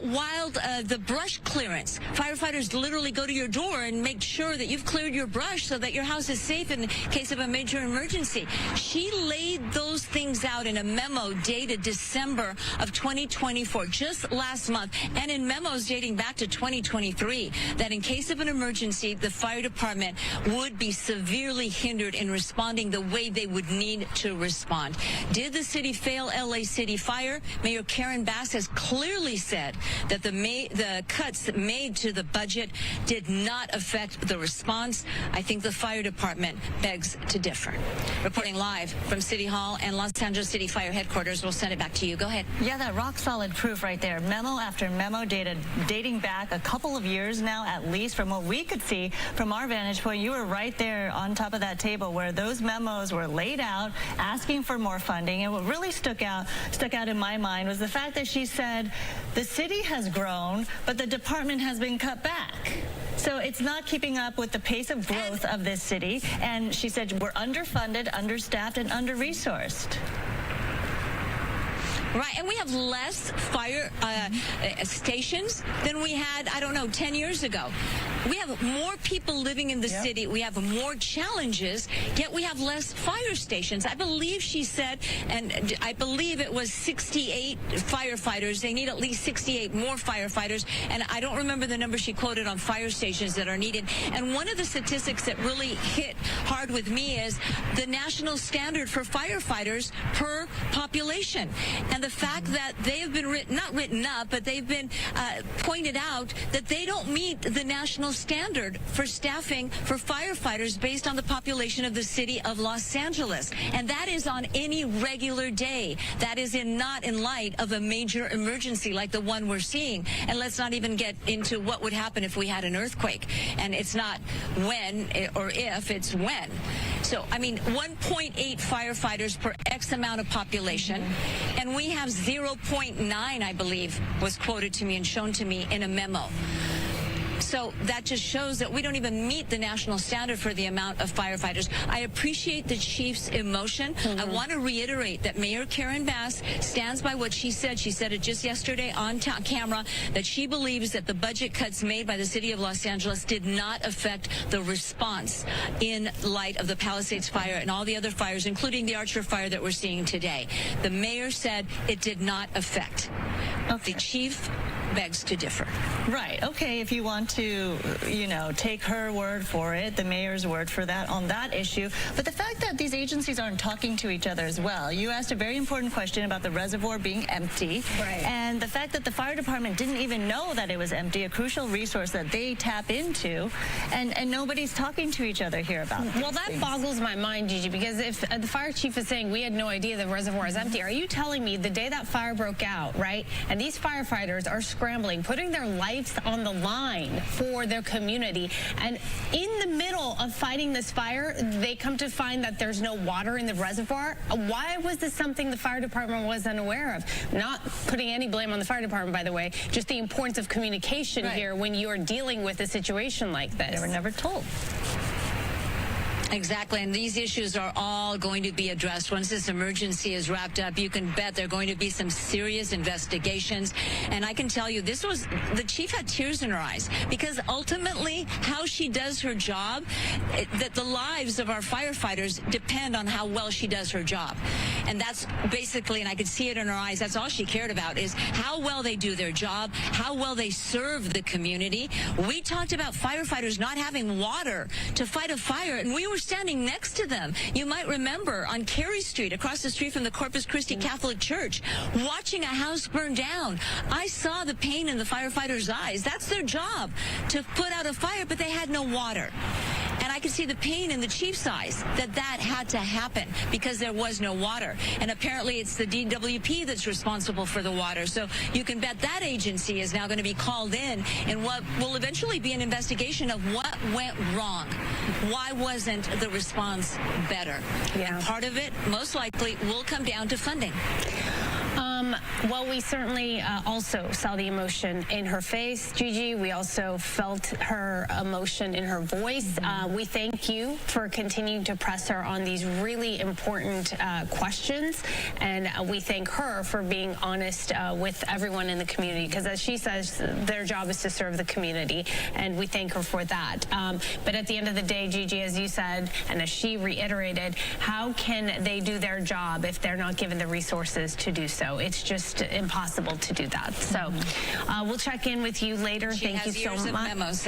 S8: While the brush clearance, firefighters literally go to your door and make sure that you've cleared your brush so that your house is safe in case of a major emergency. She laid those things out in a memo dated December of 2024, just last month, and in memos dating back to 2023, that in case of an emergency, the fire department would be severely hindered in responding the way they would need to respond. Did the city fail LA City Fire? Mayor Karen Bass has clearly said that the cuts made to the budget did not affect the response. I think the fire department begs to differ. Reporting live from City Hall and Los Angeles City Fire headquarters. We'll send it back to you. Go ahead.
S23: Yeah, that rock solid proof right there. Memo after memo dating back a couple of years now, at least from what we could see from our vantage point. You were right there on on top of that table where those memos were laid out asking for more funding. And what really stuck out in my mind was the fact that she said the city has grown, but the department has been cut back. So it's not keeping up with the pace of growth of this city. And she said we're underfunded, understaffed, and under-resourced.
S14: Right, and we have less fire stations than we had, I don't know, 10 years ago. We have more people living in the city. We have more challenges, yet we have less fire stations. I believe she said, and I believe it was 68 firefighters. They need at least 68 more firefighters, and I don't remember the number she quoted on fire stations that are needed. And one of the statistics that really hit hard with me is the national standard for firefighters per population. And the fact that they have been not written up, but they've been pointed out that they don't meet the national standard for staffing for firefighters based on the population of the city of Los Angeles. And that is on any regular day. That is not in light of a major emergency like the one we're seeing. And let's not even get into what would happen if we had an earthquake. And it's not when or if, it's when. So, I mean, 1.8 firefighters per X amount of population. And we have 0.9, I believe, was quoted to me and shown to me in a memo. So that just shows that we don't even meet the national standard for the amount of firefighters. I appreciate the chief's emotion. I want to reiterate that Mayor Karen Bass stands by what she said. She said it just yesterday on camera, that she believes that the budget cuts made by the city of Los Angeles did not affect the response in light of the Palisades fire and all the other fires, including the Archer fire that we're seeing today. The mayor said it did not affect. Okay. The chief begs to differ.
S23: Right. Okay, if you want to, take her word for it, the mayor's word for that on that issue. But the fact that these agencies aren't talking to each other as well. You asked a very important question about the reservoir being empty. Right. And the fact that the fire department didn't even know that it was empty, a crucial resource that they tap into, and nobody's talking to each other here about
S22: Well, that
S23: things.
S22: boggles my mind, Gigi, because if the fire chief is saying we had no idea the reservoir is empty, are you telling me the day that fire broke out, right, and these firefighters are scrambling, putting their lives on the line for their community, and in the middle of fighting this fire, they come to find that there's no water in the reservoir? Why was this something the fire department was unaware of? Not putting any blame on the fire department, by the way, just the importance of communication here when you're dealing with a situation like this.
S23: They were never told.
S14: Exactly, and these issues are all going to be addressed once this emergency is wrapped up. You can bet there are going to be some serious investigations, and I can tell you the chief had tears in her eyes, because ultimately how she does her job, that the lives of our firefighters depend on how well she does her job. And that's basically, and I could see it in her eyes, that's all she cared about, is how well they do their job, how well they serve the community. We talked about firefighters not having water to fight a fire, and we were standing next to them. You might remember on Carey Street, across the street from the Corpus Christi Catholic Church, watching a house burn down. I saw the pain in the firefighters' eyes. That's their job, to put out a fire, but they had no water. And I could see the pain in the chief's eyes that had to happen because there was no water. And apparently it's the DWP that's responsible for the water. So you can bet that agency is now going to be called in what will eventually be an investigation of what went wrong. Why wasn't the response better? And part of it, most likely, will come down to funding.
S22: Well, we certainly also saw the emotion in her face, Gigi. We also felt her emotion in her voice. We thank you for continuing to press her on these really important questions, and we thank her for being honest with everyone in the community, because as she says, their job is to serve the community, and we thank her for that. But at the end of the day, Gigi, as you said, and as she reiterated, how can they do their job if they're not given the resources to do so? It's just impossible to do that. So we'll check in with you later. Thank you so much.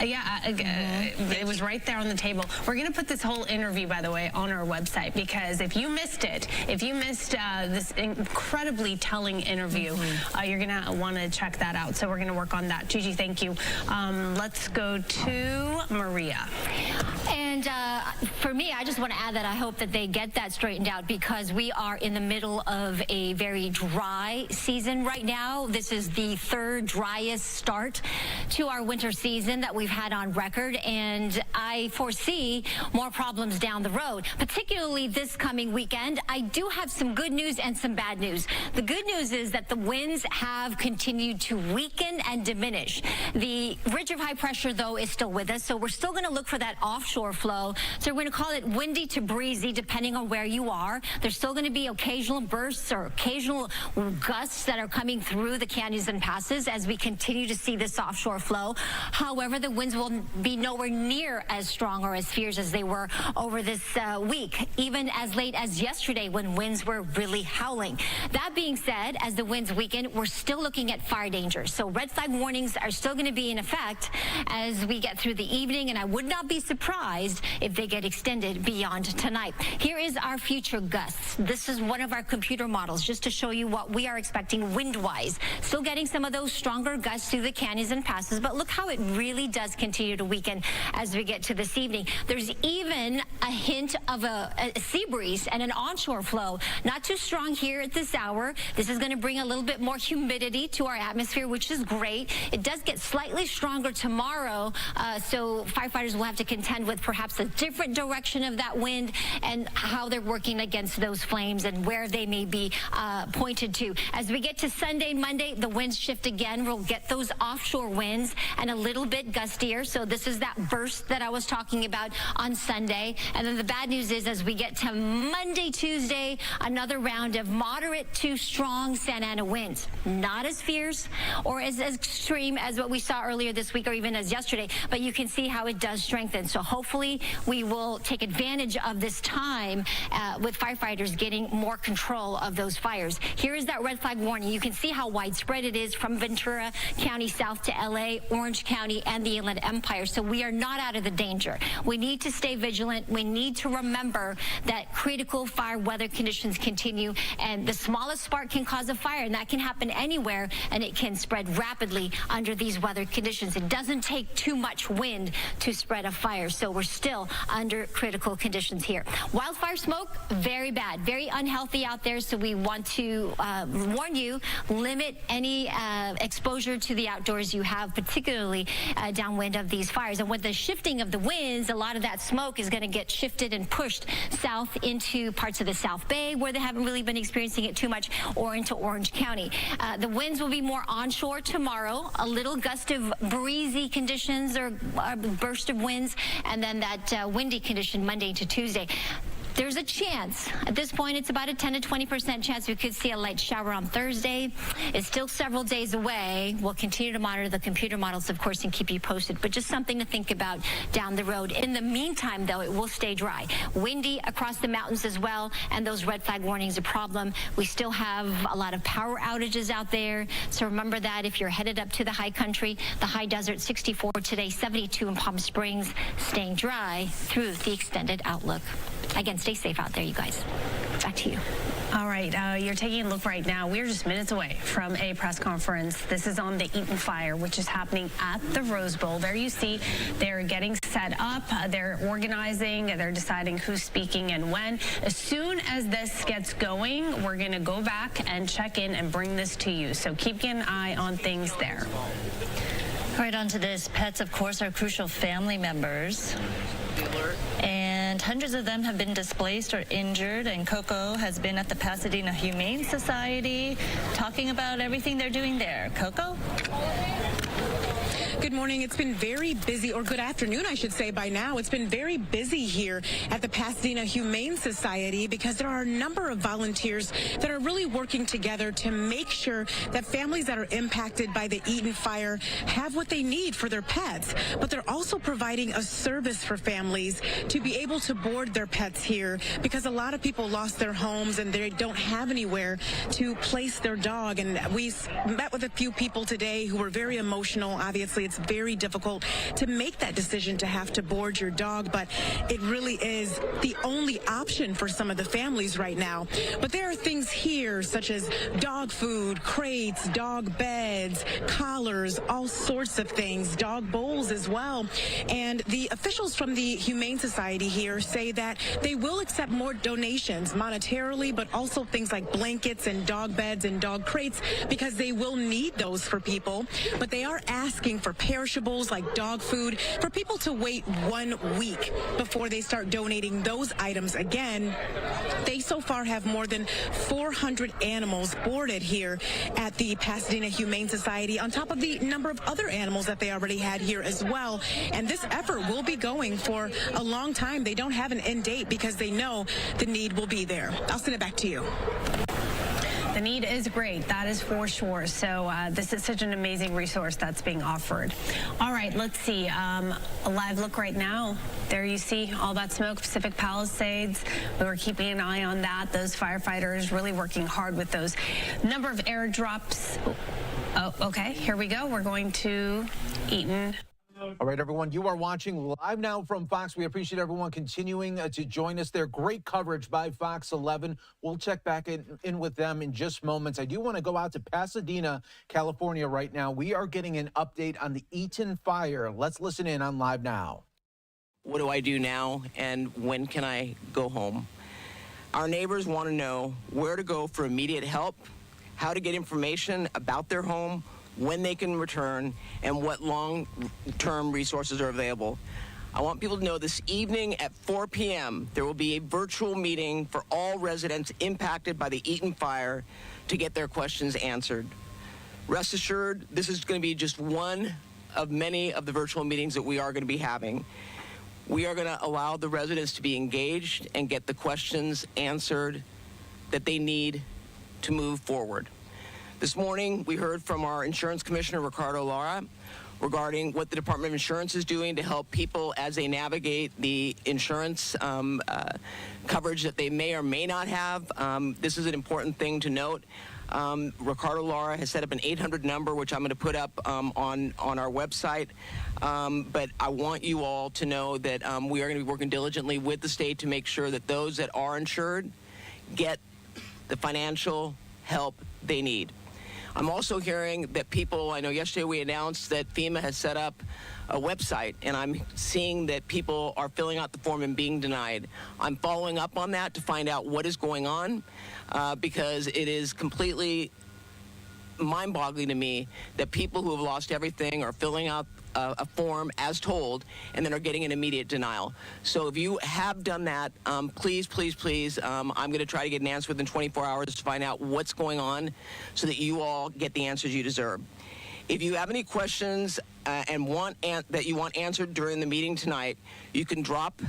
S22: It was right there on the table. We're going to put this whole interview, by the way, on our website, because if you missed it, if you missed this incredibly telling interview, you're going to want to check that out. So we're going to work on that. Gigi, thank you. Let's go to Maria.
S17: And for me, I just want to add that I hope that they get that straightened out, because we are in the middle of a very dry season right now. This is the third driest start to our winter season that we've had on record, and I foresee more problems down the road, particularly this coming weekend. I do have some good news and some bad news. The good news is that the winds have continued to weaken and diminish. The ridge of high pressure, though, is still with us, so we're still going to look for that offshore flow. So we're going to call it windy to breezy, depending on where you are. There's still going to be occasional bursts or occasional gusts that are coming through the canyons and passes as we continue to see this offshore flow. However, the winds will be nowhere near as strong or as fierce as they were over this week, even as late as yesterday when winds were really howling. That being said, as the winds weaken, we're still looking at fire danger. So red flag warnings are still going to be in effect as we get through the evening, and I would not be surprised if they get extended beyond tonight. Here is our future gusts. This is one of our computer models just to show you what we are expecting wind-wise. Still getting some of those stronger gusts through the canyons and passes, but look how it really does continue to weaken as we get to this evening. There's even a hint of a sea breeze and an onshore flow. Not too strong here at this hour. This is going to bring a little bit more humidity to our atmosphere, which is great. It does get slightly stronger tomorrow, so firefighters will have to contend with perhaps a different direction of that wind and how they're working against those flames and where they may be pointed to. As we get to Sunday and Monday, the winds shift again. We'll get those offshore winds and a little bit gustier. So this is that burst that I was talking about on Sunday. And then the bad news is, as we get to Monday, Tuesday, another round of moderate to strong Santa Ana winds. Not as fierce or as extreme as what we saw earlier this week or even as yesterday, but you can see how it does strengthen. So hopefully we will take advantage of this time with firefighters getting more control of those fires. Here is that red flag warning. You can see how widespread it is from Ventura County south to LA, Orange County, and the Inland Empire. So we are not out of the danger. We need to stay vigilant. We need to remember that critical fire weather conditions continue, and the smallest spark can cause a fire, and that can happen anywhere, and it can spread rapidly under these weather conditions. It doesn't take too much wind to spread a fire, so we're still under critical conditions here. Wildfire smoke, very bad, very unhealthy out there, so we want to warn you, limit any exposure to the outdoors you have, particularly downwind of these fires. And with the shifting of the winds, a lot of that smoke is going to get shifted and pushed south into parts of the South Bay where they haven't really been experiencing it too much, or into Orange County. The winds will be more onshore tomorrow, a little gust of breezy conditions or a burst of winds, and then that windy condition Monday to Tuesday. There's a chance. At this point, it's about a 10 to 20% chance we could see a light shower on Thursday. It's still several days away. We'll continue to monitor the computer models, of course, and keep you posted, but just something to think about down the road. In the meantime, though, it will stay dry. Windy across the mountains as well, and those red flag warnings a problem. We still have a lot of power outages out there, so remember that if you're headed up to the high country. The high desert, 64 today, 72 in Palm Springs, staying dry through the extended outlook. Again, stay safe out there, you guys. Back to you.
S22: All right, you're taking a look right now. We're just minutes away from a press conference. This is on the Eaton Fire, which is happening at the Rose Bowl. There you see they're getting set up. They're organizing. They're deciding who's speaking and when. As soon as this gets going, we're going to go back and check in and bring this to you. So keep an eye on things there.
S23: Right on to this. Pets, of course, are crucial family members. And hundreds of them have been displaced or injured, and Coco has been at the Pasadena Humane Society talking about everything they're doing there. Coco?
S10: Good morning. It's been very busy, or good afternoon, I should say by now. It's been very busy here at the Pasadena Humane Society because there are a number of volunteers that are really working together to make sure that families that are impacted by the Eaton Fire have what they need for their pets. But they're also providing a service for families to be able to board their pets here because a lot of people lost their homes and they don't have anywhere to place their dog. And we met with a few people today who were very emotional. Obviously, it's very difficult to make that decision to have to board your dog, but it really is the only option for some of the families right now. But there are things here such as dog food, crates, dog beds, collars, all sorts of things, dog bowls as well. And the officials from the Humane Society here say that they will accept more donations monetarily, but also things like blankets and dog beds and dog crates, because they will need those for people. But they are asking for perishables like dog food for people to wait 1 week before they start donating those items again. They so far have more than 400 animals boarded here at the Pasadena Humane Society, on top of the number of other animals that they already had here as well. And this effort will be going for a long time. They don't have an end date because they know the need will be there. I'll send it back to you.
S22: The need is great, that is for sure. So this is such an amazing resource that's being offered. All right, let's see. A live look right now. There you see all that smoke, Pacific Palisades. We were keeping an eye on that. Those firefighters really working hard with those number of airdrops. Oh, okay, here we go. We're going to Eaton.
S3: All right, everyone, you are watching live now from Fox. We appreciate everyone continuing to join us there. Great coverage by Fox 11. We'll check back in with them in just moments. I do want to go out to Pasadena, California right now. We are getting an update on the Eaton fire. Let's listen in on Live Now.
S24: What do I do now, and when can I go home? Our neighbors want to know where to go for immediate help, how to get information about their home, when they can return, and what long-term resources are available. I want people to know this evening at 4 p.m. there will be a virtual meeting for all residents impacted by the Eaton fire to get their questions answered. Rest assured, this is going to be just one of many of the virtual meetings that we are going to be having. We are going to allow the residents to be engaged and get the questions answered that they need to move forward. This morning, we heard from our Insurance Commissioner, Ricardo Lara, regarding what the Department of Insurance is doing to help people as they navigate the insurance coverage that they may or may not have. This is an important thing to note. Ricardo Lara has set up an 800 number, which I'm going to put up on our website. But I want you all to know that we are going to be working diligently with the state to make sure that those that are insured get the financial help they need. I'm also hearing that people, I know yesterday we announced that FEMA has set up a website, and I'm seeing that people are filling out the form and being denied. I'm following up on that to find out what is going on, because it is completely mind-boggling to me that people who have lost everything are filling out a form as told and then are getting an immediate denial. So if you have done that, please, please, please, I'm going to try to get an answer within 24 hours to find out what's going on so that you all get the answers you deserve. If you have any questions and that you want answered during the meeting tonight, you can drop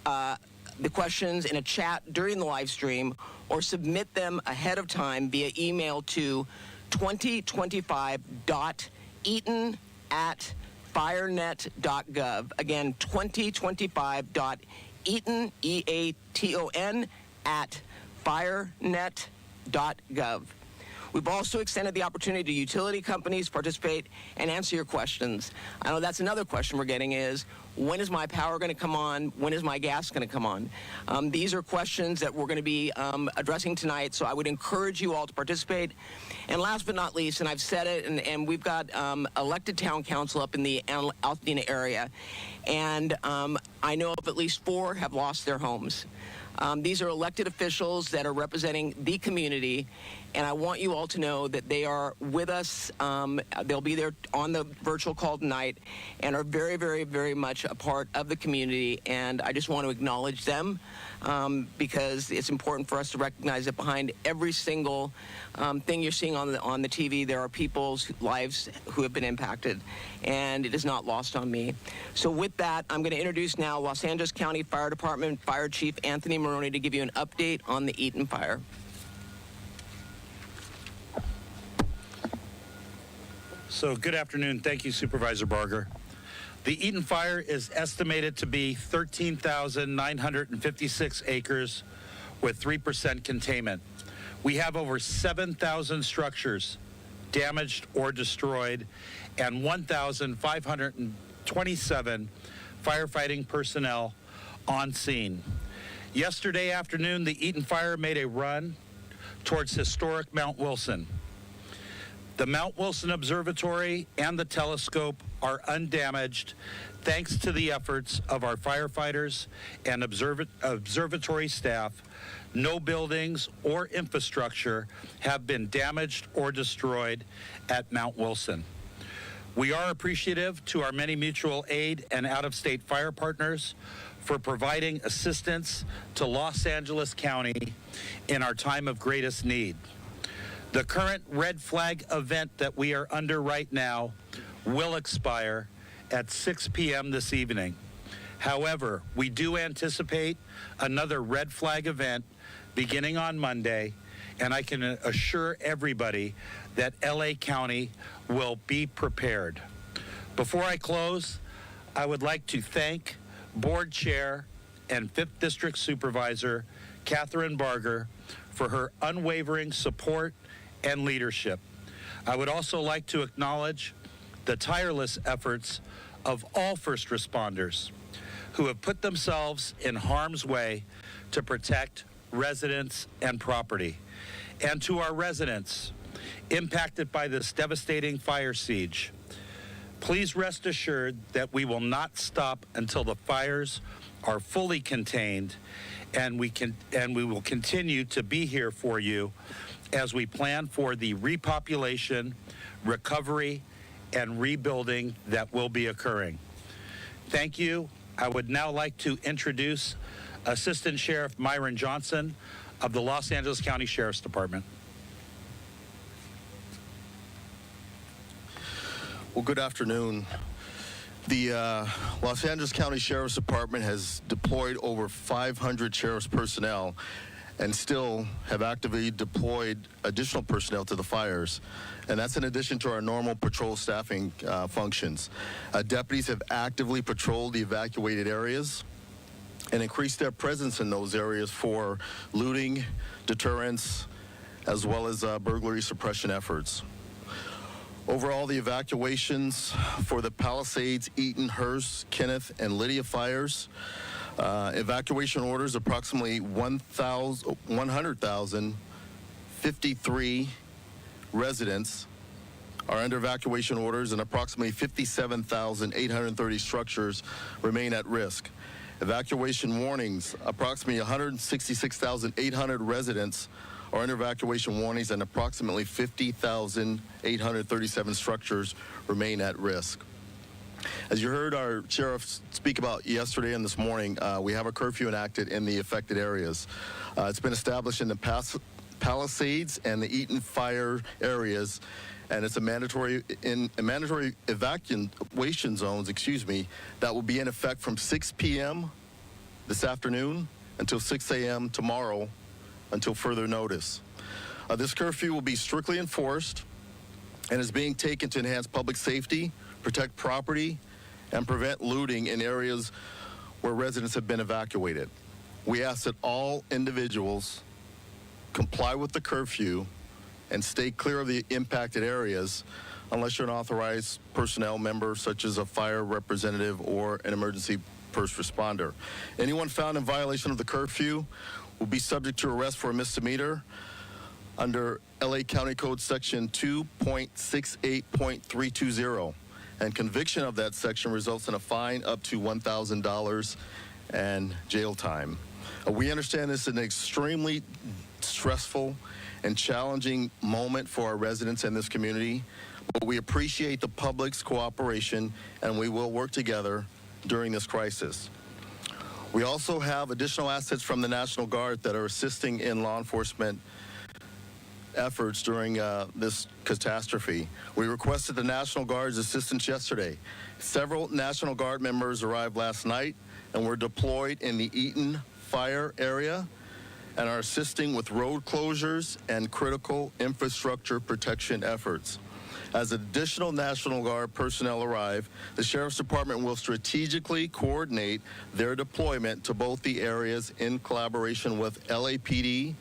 S24: the questions in a chat during the live stream or submit them ahead of time via email to 2025.eaton@firenet.gov. Again, 2025.eaton, E-A-T-O-N, @firenet.gov. We've also extended the opportunity to utility companies to participate and answer your questions. I know that's another question we're getting is, when is my power going to come on? When is my gas going to come on? These are questions that we're going to be addressing tonight, so I would encourage you all to participate. And last but not least, and I've said it, and we've got elected town council up in the Altadena area, and I know of at least 4 have lost their homes. These are elected officials that are representing the community, and I want you all to know that they are with us. They'll be there on the virtual call tonight and are very, very, very much a part of the community, and I just want to acknowledge them because it's important for us to recognize that behind every single thing you're seeing on the TV, there are people's lives who have been impacted, and it is not lost on me. So with that, I'm going to introduce now Los Angeles County Fire Department Fire Chief Anthony Maroney to give you an update on the Eaton fire.
S7: So good afternoon. Thank you, Supervisor Barger. The Eaton fire is estimated to be 13,956 acres with 3% containment. We have over 7,000 structures damaged, or destroyed, and 1,527 firefighting personnel on scene. Yesterday afternoon, the Eaton Fire made a run towards historic Mount Wilson. The Mount Wilson Observatory and the telescope are undamaged thanks to the efforts of our firefighters and observatory staff. No buildings or infrastructure have been damaged or destroyed at Mount Wilson. We are appreciative to our many mutual aid and out-of-state fire partners for providing assistance to Los Angeles County in our time of greatest need. The current red flag event that we are under right now will expire at 6 p.m. this evening. However, we do anticipate another red flag event beginning on Monday, and I can assure everybody that LA County will be prepared. Before I close, I would like to thank Board Chair and 5th District Supervisor Catherine Barger for her unwavering support and leadership. I would also like to acknowledge the tireless efforts of all first responders who have put themselves in harm's way to protect residents and property. And to our residents impacted by this devastating fire siege, please rest assured that we will not stop until the fires are fully contained, and we will continue to be here for you as we plan for the repopulation, recovery, and rebuilding that will be occurring. Thank you. I would now like to introduce Assistant Sheriff Myron Johnson of the Los Angeles County Sheriff's Department.
S9: Well, good afternoon. The Los Angeles County Sheriff's Department has deployed over 500 sheriff's personnel and still have actively deployed additional personnel to the fires. And that's in addition to our normal patrol staffing functions. Deputies have actively patrolled the evacuated areas and increased their presence in those areas for looting, deterrence, as well as burglary suppression efforts. Overall, the evacuations for the Palisades, Eaton, Hearst, Kenneth, and Lydia fires, evacuation orders approximately 100,053 residents are under evacuation orders, and approximately 57,830 structures remain at risk. Evacuation warnings, approximately 166,800 residents are under evacuation warnings, and approximately 50,837 structures remain at risk. As you heard our sheriff speak about yesterday and this morning, we have a curfew enacted in the affected areas. It's been established in the Palisades and the Eaton fire areas, and it's a mandatory evacuation zones, that will be in effect from 6 p.m. this afternoon until 6 a.m. tomorrow until further notice. This curfew will be strictly enforced and is being taken to enhance public safety, protect property, and prevent looting in areas where residents have been evacuated. We ask that all individuals comply with the curfew and stay clear of the impacted areas unless you're an authorized personnel member, such as a fire representative or an emergency first responder. Anyone found in violation of the curfew will be subject to arrest for a misdemeanor under LA County Code Section 2.68.320. And conviction of that section results in a fine up to $1,000 and jail time. We understand this is an extremely stressful and challenging moment for our residents in this community, but we appreciate the public's cooperation, and we will work together during this crisis. We also have additional assets from the National Guard that are assisting in law enforcement efforts during this catastrophe. We requested the National Guard's assistance yesterday. Several National Guard members arrived last night and were deployed in the Eaton fire area and are assisting with road closures and critical infrastructure protection efforts. As additional National Guard personnel arrive, the Sheriff's Department will strategically coordinate their deployment to both the areas in collaboration with LAPD,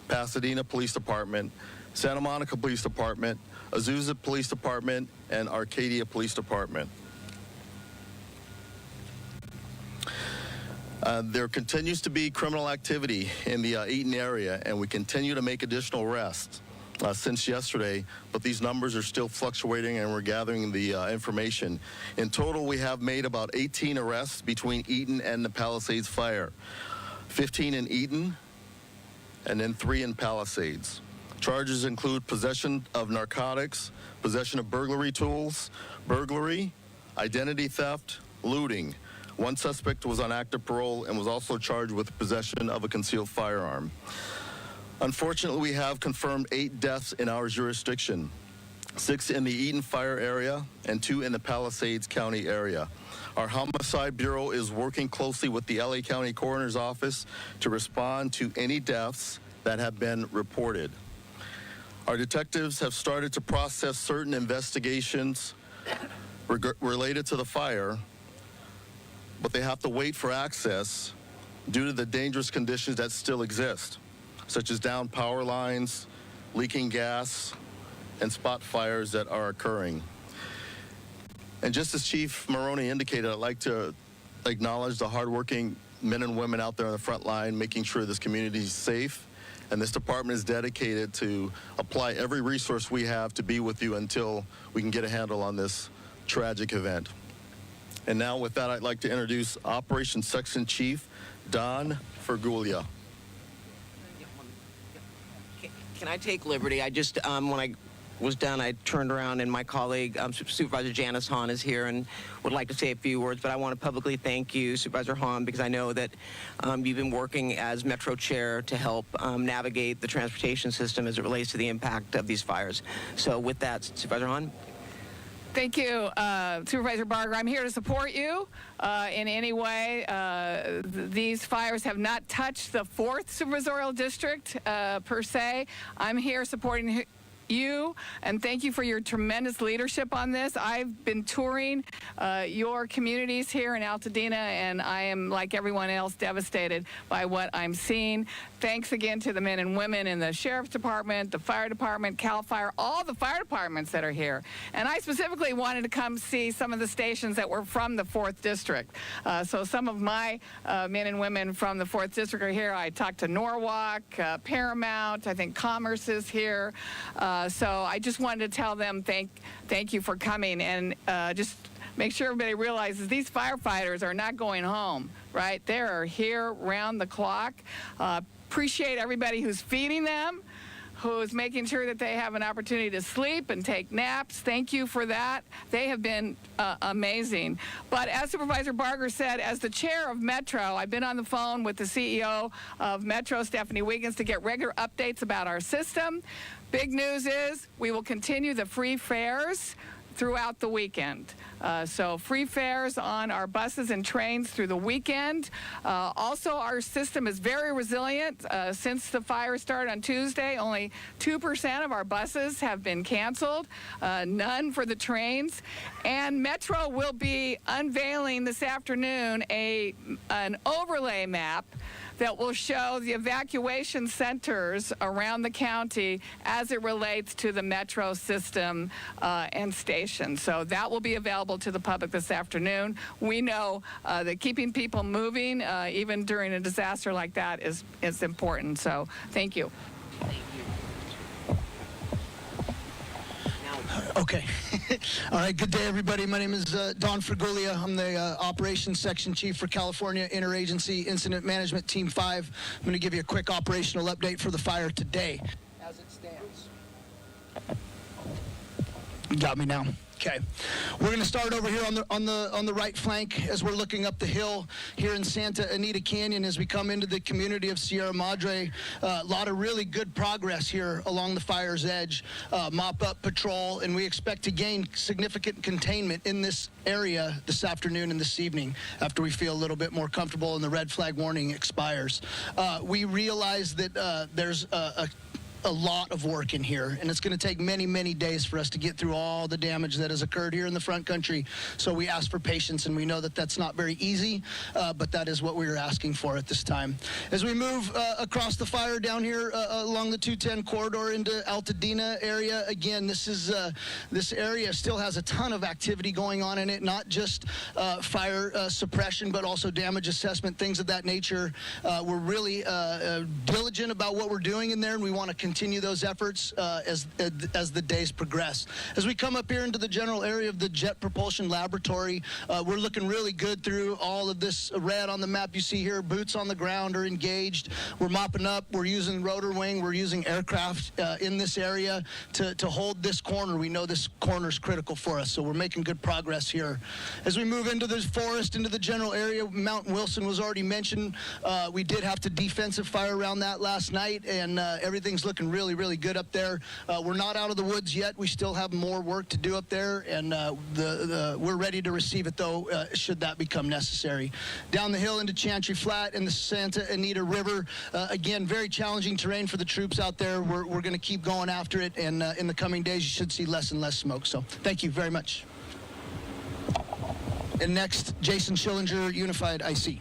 S9: Pasadena Police Department, Santa Monica Police Department, Azusa Police Department, and Arcadia Police Department. There continues to be criminal activity in the Eaton area, and we continue to make additional arrests since yesterday, but these numbers are still fluctuating, and we're gathering the information. In total, we have made about 18 arrests between Eaton and the Palisades fire, 15 in Eaton, and then 3 in Palisades. Charges include possession of narcotics, possession of burglary tools, burglary, identity theft, looting. One suspect was on active parole and was also charged with possession of a concealed firearm. Unfortunately, we have confirmed 8 deaths in our jurisdiction, 6 in the Eaton fire area and 2 in the Palisades County area. Our Homicide Bureau is working closely with the LA County Coroner's Office to respond to any deaths that have been reported. Our detectives have started to process certain investigations related to the fire, but they have to wait for access due to the dangerous conditions that still exist, such as downed power lines, leaking gas, and spot fires that are occurring. And just as Chief Maroney indicated, I'd like to acknowledge the hardworking men and women out there on the front line, making sure this community is safe. And this department is dedicated to apply every resource we have to be with you until we can get a handle on this tragic event. And now with that, I'd like to introduce Operations Section Chief Don Fergulia.
S13: Can I take liberty? I just, when I was done, I turned around and my colleague, Supervisor Janice Hahn, is here and would like to say a few words, but I want to publicly thank you, Supervisor Hahn, because I know that you've been working as Metro Chair to help navigate the transportation system as it relates to the impact of these fires. So with that, Supervisor Hahn.
S15: Thank you, Supervisor Barger. I'm here to support you in any way. These fires have not touched the 4th Supervisorial District per se. I'm here supporting you, and thank you for your tremendous leadership on this. I've been touring your communities here in Altadena, and I am, like everyone else, devastated by what I'm seeing. Thanks again to the men and women in the Sheriff's Department, the Fire Department, CAL FIRE, all the fire departments that are here. And I specifically wanted to come see some of the stations that were from the 4th District. So some of my men and women from the 4th District are here. I talked to Norwalk, Paramount, I think Commerce is here. So I just wanted to tell them thank you for coming, and just make sure everybody realizes these firefighters are not going home, right? They are here round the clock. Appreciate everybody who's feeding them, who's making sure that they have an opportunity to sleep and take naps. Thank you for that. They have been amazing. But as Supervisor Barger said, as the chair of Metro, I've been on the phone with the CEO of Metro, Stephanie Wiggins, to get regular updates about our system. Big news is we will continue the free fares throughout the weekend. So free fares on our buses and trains through the weekend. Also, our system is very resilient. Since the fire started on Tuesday, only 2% of our buses have been canceled, none for the trains. And Metro will be unveiling this afternoon an overlay map that will show the evacuation centers around the county as it relates to the Metro system and stations. So that will be available to the public this afternoon. We know that keeping people moving, even during a disaster like that, is important. So thank you.
S20: Okay. All right. Good day, everybody. My name is Don Fergulia. I'm the Operations Section Chief for California Interagency Incident Management Team 5. I'm going to give you a quick operational update for the fire today. As it stands. Got me now. Okay, we're going to start over here on the right flank as we're looking up the hill here in Santa Anita Canyon as we come into the community of Sierra Madre. A lot of really good progress here along the fire's edge, mop-up patrol, and we expect to gain significant containment in this area this afternoon and this evening after we feel a little bit more comfortable and the red flag warning expires. We realize that there's a a lot of work in here, and it's going to take many, many days for us to get through all the damage that has occurred here in the front country. So we ask for patience, and we know that that's not very easy, but that is what we are asking for at this time. As we move across the fire down here along the 210 corridor into Altadena area, again, this area still has a ton of activity going on in it, not just fire suppression, but also damage assessment, things of that nature. We're really diligent about what we're doing in there, and we want to continue those efforts as the days progress. As we come up here into the general area of the Jet Propulsion Laboratory, we're looking really good through all of this red on the map you see here. Boots on the ground are engaged. We're mopping up. We're using rotor wing. We're using aircraft in this area to hold this corner. We know this corner is critical for us, so we're making good progress here. As we move into this forest, into the general area, Mount Wilson was already mentioned. We did have to defensive fire around that last night, and everything's looking really, really good up there. We're not out of the woods yet. We still have more work to do up there, and we're ready to receive it, though, should that become necessary. Down the hill into Chantry Flat and the Santa Anita River, again, very challenging terrain for the troops out there. We're going to keep going after it, and in the coming days, you should see less and less smoke. So thank you very much. And next, Jason Schillinger, Unified IC.
S4: I'm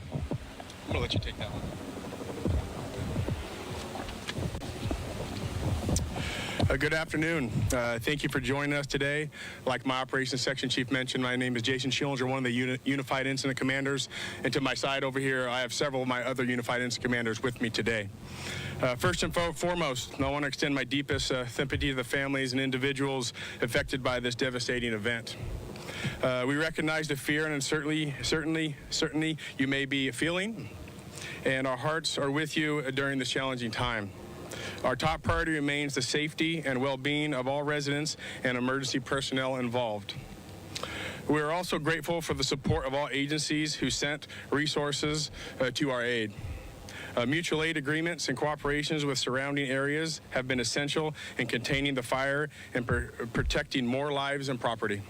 S4: going to let you take that one. Good afternoon. Thank you for joining us today. Like my Operations Section Chief mentioned, my name is Jason Schillinger, one of the Unified Incident Commanders. And to my side over here, I have several of my other Unified Incident Commanders with me today. First and foremost, I want to extend my deepest sympathy to the families and individuals affected by this devastating event. We recognize the fear and uncertainty certainly you may be feeling, and our hearts are with you during this challenging time. Our top priority remains the safety and well-being of all residents and emergency personnel involved. We are also grateful for the support of all agencies who sent resources to our aid. Mutual aid agreements and cooperations with surrounding areas have been essential in containing the fire and protecting more lives and property.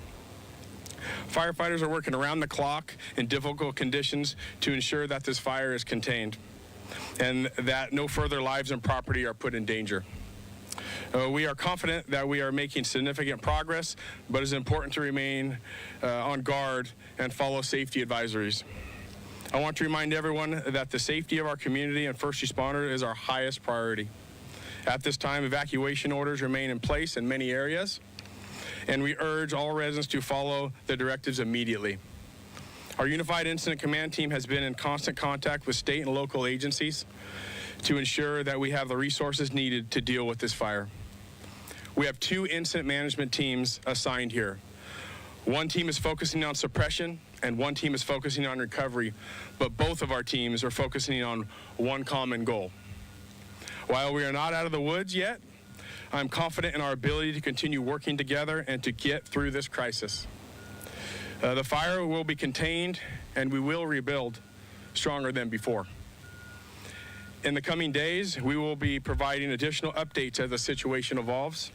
S4: Firefighters are working around the clock in difficult conditions to ensure that this fire is contained and that no further lives and property are put in danger. We are confident that we are making significant progress, but it is important to remain on guard and follow safety advisories. I want to remind everyone that the safety of our community and first responder is our highest priority. At this time, evacuation orders remain in place in many areas, and we urge all residents to follow the directives immediately. Our Unified Incident Command Team has been in constant contact with state and local agencies to ensure that we have the resources needed to deal with this fire. We have 2 incident management teams assigned here. One team is focusing on suppression and one team is focusing on recovery, but both of our teams are focusing on one common goal. While we are not out of the woods yet, I'm confident in our ability to continue working together and to get through this crisis. The fire will be contained and we will rebuild stronger than before. In the coming days, we will be providing additional updates as the situation evolves.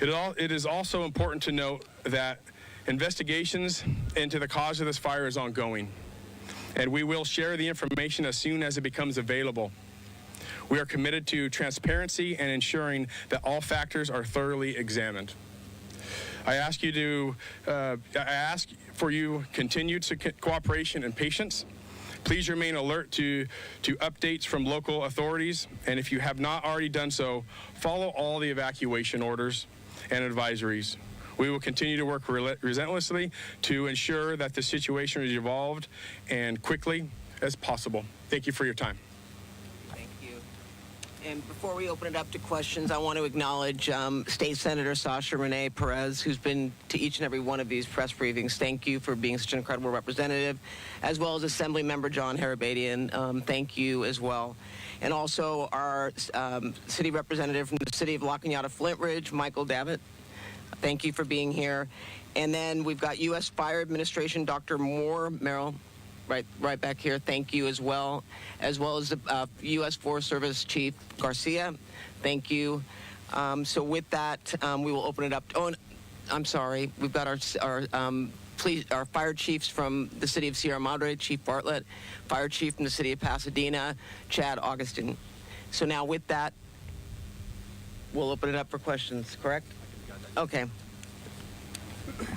S4: It is also important to note that investigations into the cause of this fire is ongoing, and we will share the information as soon as it becomes available. We are committed to transparency and ensuring that all factors are thoroughly examined. I ask for you continued cooperation and patience. Please remain alert to updates from local authorities, and if you have not already done so, follow all the evacuation orders and advisories. We will continue to work relentlessly to ensure that the situation is resolved and quickly as possible. Thank you for your time.
S13: And before we open it up to questions, I want to acknowledge State Senator Sasha Renee Perez, who's been to each and every one of these press briefings. Thank you for being such an incredible representative, as well as Assembly Member John Harabadian. Thank you as well. And also our city representative from the city of La Cañada Flint Ridge, Michael Davitt. Thank you for being here. And then we've got U.S. Fire Administration, Dr. Moore Merrill. Right back here. Thank you as well as the U.S. Forest Service Chief Garcia. Thank you. So with that, we will open it up. Oh, I'm sorry. We've got our fire chiefs from the city of Sierra Madre, Chief Bartlett, fire chief from the city of Pasadena, Chad Augustin. So now with that, we'll open it up for questions, correct? Okay.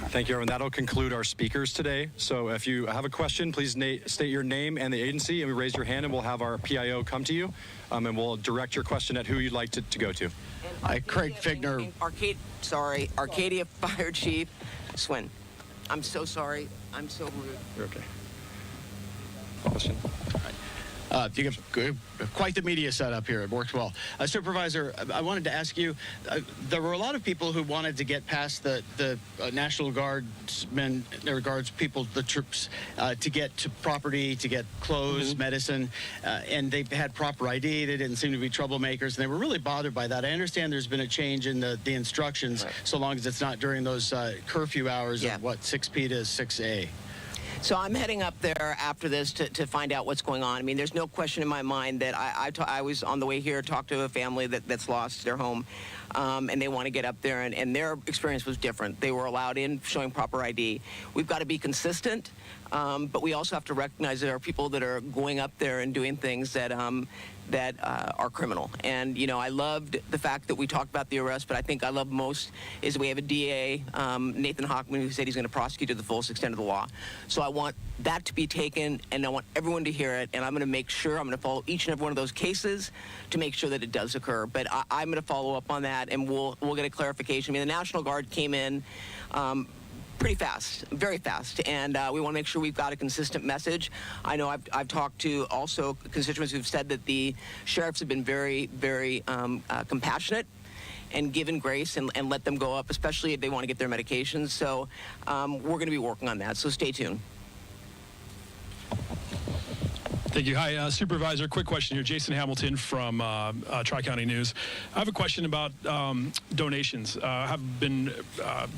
S11: Thank you, everyone. That'll conclude our speakers today. So if you have a question, please state your name and the agency, and we raise your hand, and we'll have our PIO come to you, and we'll direct your question at who you'd like to go to.
S13: Craig Figner. Arcadia Fire Chief Swin. I'm so sorry. I'm so rude.
S11: You're okay. Question?
S16: You have quite the media setup here. It worked well. Supervisor, I wanted to ask you, there were a lot of people who wanted to get past the National Guardsmen, their guards people, the troops, to get to property, to get clothes, medicine, and they had proper ID. They didn't seem to be troublemakers, and they were really bothered by that. I understand there's been a change in the instructions, so long as it's not during those curfew hours of, 6 p to 6 a.
S13: So I'm heading up there after this to find out what's going on. I mean, there's no question in my mind that I was on the way here, talked to a family that's lost their home, and they want to get up there, and their experience was different. They were allowed in showing proper ID. We've got to be consistent, but we also have to recognize there are people that are going up there and doing things that are criminal. And, I loved the fact that we talked about the arrest, but I think I love most is we have a DA, Nathan Hochman, who said he's going to prosecute to the fullest extent of the law. So I want that to be taken, and I want everyone to hear it, and I'm going to make sure, I'm going to follow each and every one of those cases to make sure that it does occur. But I'm going to follow up on that, and we'll get a clarification. I mean, the National Guard came in pretty fast, very fast, and we want to make sure we've got a consistent message. I know I've talked to also constituents who've said that the sheriffs have been very, very compassionate and given grace and let them go up, especially if they want to get their medications. So we're going to be working on that, so stay tuned.
S18: Thank you. Hi, Supervisor. Quick question here. Jason Hamilton from Tri-County News. I have a question about donations. A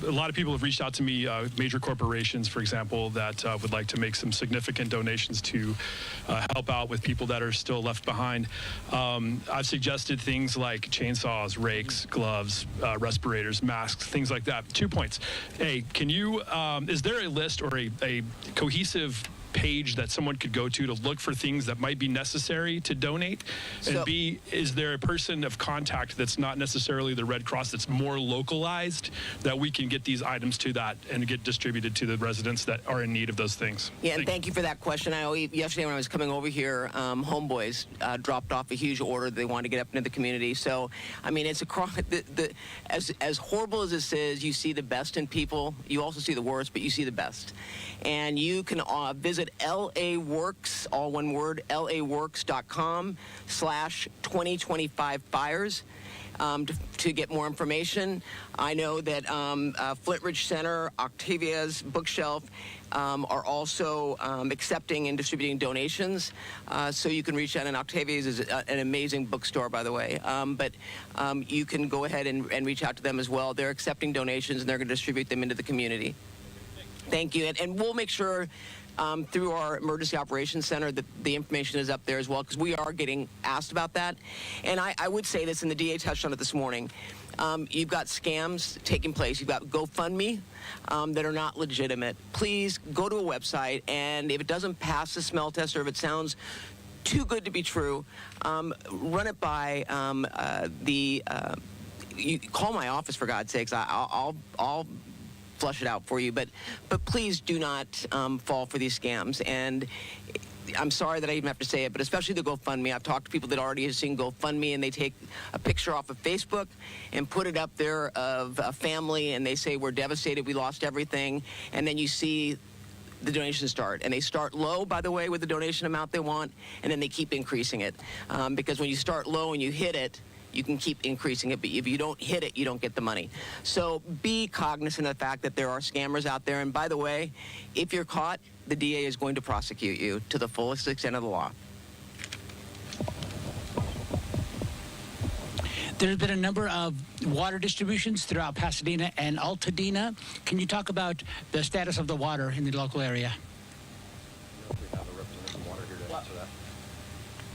S18: lot of people have reached out to me, major corporations, for example, that would like to make some significant donations to help out with people that are still left behind. I've suggested things like chainsaws, rakes, gloves, respirators, masks, things like that. 2 points. A, can you, is there a list or a cohesive page that someone could go to look for things that might be necessary to donate? And B, is there a person of contact that's not necessarily the Red Cross, that's more localized, that we can get these items to that and get distributed to the residents that are in need of those things?
S13: Yeah, and thank you for that question. I know yesterday when I was coming over here, Homeboys dropped off a huge order that they wanted to get up into the community. So, I mean, it's across, as horrible as this is, you see the best in people. You also see the worst, but you see the best. And you can visit LA Works, all one word, laworks.com/2025fires to get more information. I know that Flintridge Center, Octavia's Bookshelf are also accepting and distributing donations. So you can reach out, and Octavia's is an amazing bookstore, by the way. But you can go ahead and reach out to them as well. They're accepting donations, and they're going to distribute them into the community. Thank you. And we'll make sure through our Emergency Operations Center that the information is up there as well, because we are getting asked about that. And I would say this, and the DA touched on it this morning. You've got scams taking place. You've got GoFundMe that are not legitimate. Please go to a website, and if it doesn't pass the smell test, or if it sounds too good to be true, run it by you call my office, for God's sakes. I'll flush it out for you, but please do not fall for these scams. And I'm sorry that I even have to say it, but especially the GoFundMe. I've talked to people that already have seen GoFundMe, and they take a picture off of Facebook and put it up there of a family, and they say, we're devastated, we lost everything, and then you see the donations start. And they start low, by the way, with the donation amount they want, and then they keep increasing it. Because when you start low and you hit it, you can keep increasing it, but if you don't hit it, you don't get the money. So be cognizant of the fact that there are scammers out there. And by the way, if you're caught, the DA is going to prosecute you to the fullest extent of the law.
S21: There's been a number of water distributions throughout Pasadena and Altadena. Can you talk about the status of the water in the local area?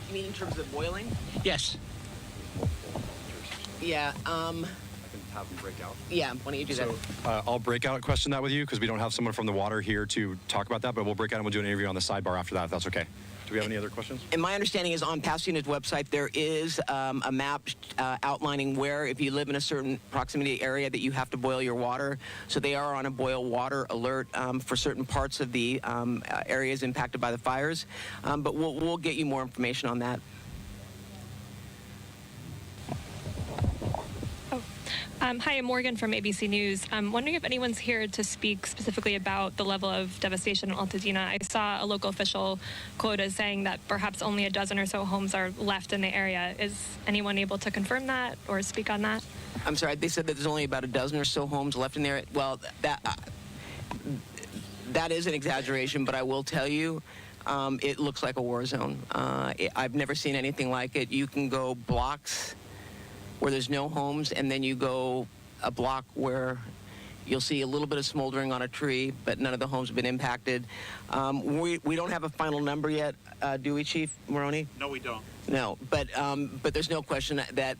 S13: You mean in terms of boiling?
S21: Yes.
S13: Yeah.
S11: I can have them break out.
S13: Yeah, why don't you do that?
S11: So I'll break out question that with you, because we don't have someone from the water here to talk about that, but we'll break out and we'll do an interview on the sidebar after that, if that's okay. Do we have any other questions?
S13: And my understanding is on Pasadena's website, there is a map outlining where, if you live in a certain proximity area, that you have to boil your water. So they are on a boil water alert for certain parts of the areas impacted by the fires. But we'll get you more information on that.
S1: Hi, I'm Morgan from ABC News. I'm wondering if anyone's here to speak specifically about the level of devastation in Altadena. I saw a local official quote as saying that perhaps only a dozen or so homes are left in the area. Is anyone able to confirm that or speak on that?
S13: I'm sorry, they said that there's only about a dozen or so homes left in there. Well, that is an exaggeration, but I will tell you, it looks like a war zone. I've never seen anything like it. You can go blocks where there's no homes, and then you go a block where you'll see a little bit of smoldering on a tree, but none of the homes have been impacted. We don't have a final number yet, do we, Chief Maroney?
S7: No, we don't.
S13: No, but there's no question that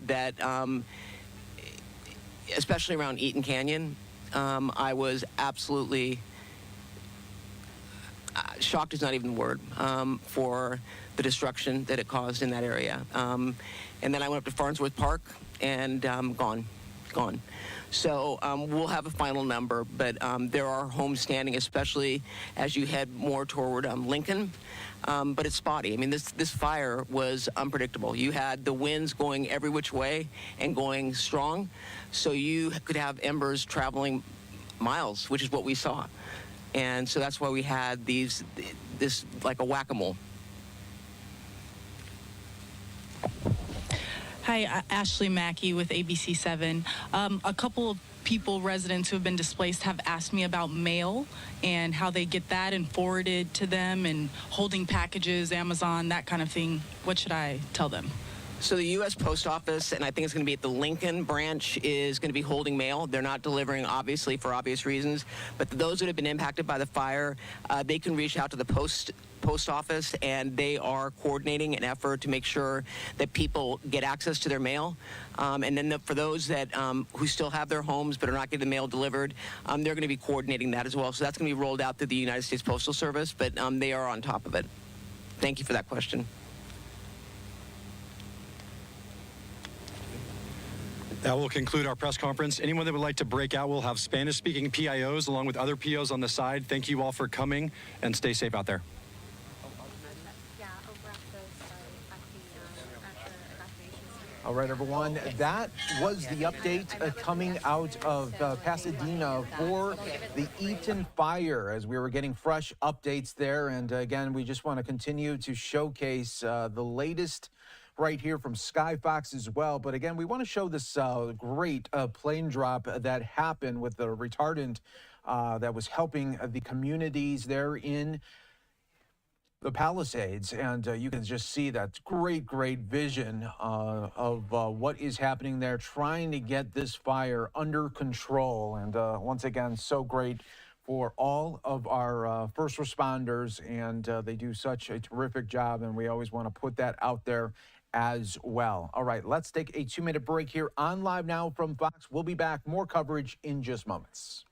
S13: especially around Eaton Canyon, I was absolutely shocked is not even the word for the destruction that it caused in that area. And then I went up to Farnsworth Park, and gone. So we'll have a final number, but there are homes standing, especially as you head more toward Lincoln. But it's spotty. I mean, this fire was unpredictable. You had the winds going every which way and going strong, so you could have embers traveling miles, which is what we saw. And so that's why we had this like a whack-a-mole.
S2: Hi, Ashley Mackey with ABC7. A couple of residents who have been displaced, have asked me about mail and how they get that and forwarded to them and holding packages, Amazon, that kind of thing. What should I tell them?
S13: So the U.S. Post Office, and I think it's going to be at the Lincoln branch, is going to be holding mail. They're not delivering, obviously, for obvious reasons. But those that have been impacted by the fire, they can reach out to the Post Office, and they are coordinating an effort to make sure that people get access to their mail. And then for those that who still have their homes but are not getting the mail delivered, they're going to be coordinating that as well. So that's going to be rolled out through the United States Postal Service, but they are on top of it. Thank you for that question.
S11: That will conclude our press conference. Anyone that would like to break out, we'll have Spanish-speaking PIOs along with other POs on the side. Thank you all for coming, and stay safe out there.
S3: All right, everyone. That was the update coming out of Pasadena for the Eaton fire, as we were getting fresh updates there. And again, we just want to continue to showcase the latest right here from Skyfox as well. But again, we want to show this great plane drop that happened with the retardant that was helping the communities there in the Palisades, and you can just see that great vision of what is happening there, trying to get this fire under control. And once again, so great for all of our first responders, and they do such a terrific job, and we always want to put that out there as well. All right, let's take a 2-minute break here on Live Now from Fox. We'll be back, more coverage in just moments.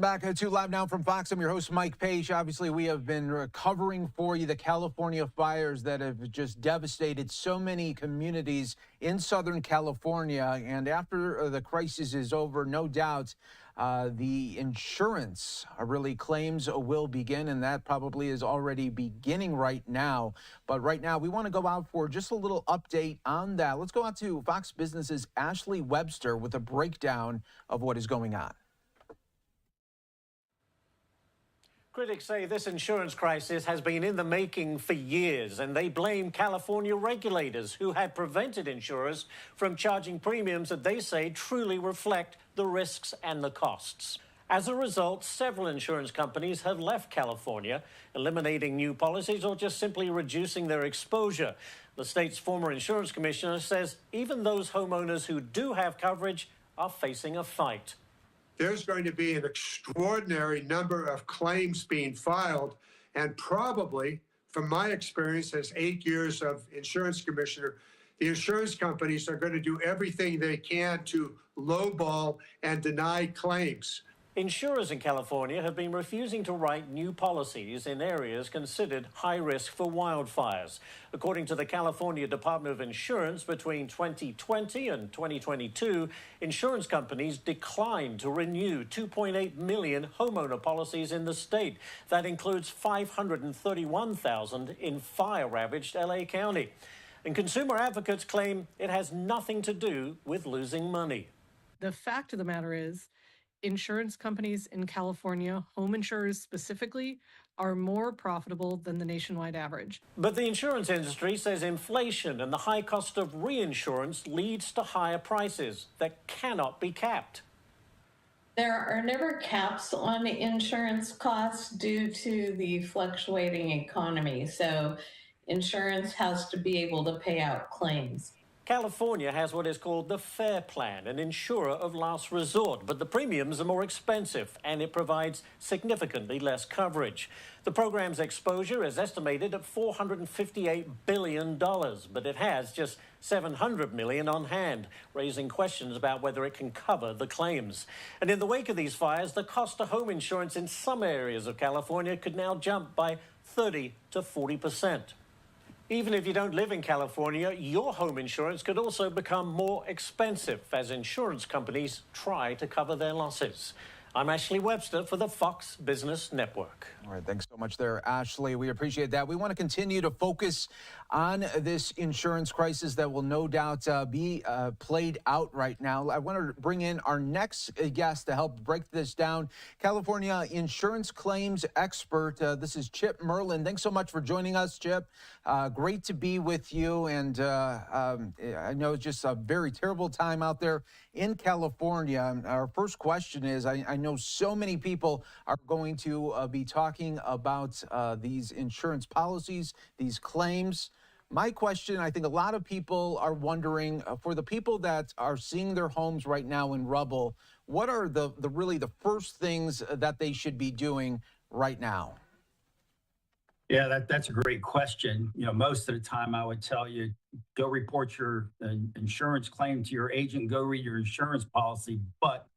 S3: back to Live Now from Fox. I'm your host, Mike Page. Obviously, we have been covering for you the California fires that have just devastated so many communities in Southern California. And after the crisis is over, no doubt, the insurance really claims will begin, and that probably is already beginning right now. But right now, we want to go out for just a little update on that. Let's go out to Fox Business's Ashley Webster with a breakdown of what is going on.
S5: Critics say this insurance crisis has been in the making for years, and they blame California regulators who had prevented insurers from charging premiums that they say truly reflect the risks and the costs. As a result, several insurance companies have left California, eliminating new policies or just simply reducing their exposure. The state's former insurance commissioner says even those homeowners who do have coverage are facing a fight.
S6: There's going to be an extraordinary number of claims being filed, and probably, from my experience as 8 years of insurance commissioner, the insurance companies are going to do everything they can to lowball and deny claims.
S5: Insurers in California have been refusing to write new policies in areas considered high risk for wildfires. According to the California Department of Insurance, between 2020 and 2022, insurance companies declined to renew 2.8 million homeowner policies in the state. That includes 531,000 in fire-ravaged LA County. And consumer advocates claim it has nothing to do with losing money.
S12: The fact of the matter is, insurance companies in California, home insurers specifically, are more profitable than the nationwide average.
S5: But the insurance industry says inflation and the high cost of reinsurance leads to higher prices that cannot be capped.
S19: There are never caps on insurance costs due to the fluctuating economy, so insurance has to be able to pay out claims.
S5: California has what is called the FAIR Plan, an insurer of last resort, but the premiums are more expensive and it provides significantly less coverage. The program's exposure is estimated at $458 billion, but it has just $700 million on hand, raising questions about whether it can cover the claims. And in the wake of these fires, the cost of home insurance in some areas of California could now jump by 30 to 40%. Even if you don't live in California, your home insurance could also become more expensive as insurance companies try to cover their losses. I'm Ashley Webster for the Fox Business Network.
S3: All right, thanks so much there, Ashley. We appreciate that. We want to continue to focus on this insurance crisis that will no doubt be played out right now. I want to bring in our next guest to help break this down. California insurance claims expert. This is Chip Merlin. Thanks so much for joining us, Chip. Great to be with you. And I know it's just a very terrible time out there in California. Our first question is, I know so many people are going to be talking about these insurance policies, these claims. My question, I think a lot of people are wondering, for the people that are seeing their homes right now in rubble, what are the really the first things that they should be doing right now?
S25: Yeah, that's a great question. You know, most of the time I would tell you, go report your insurance claim to your agent, go read your insurance policy. But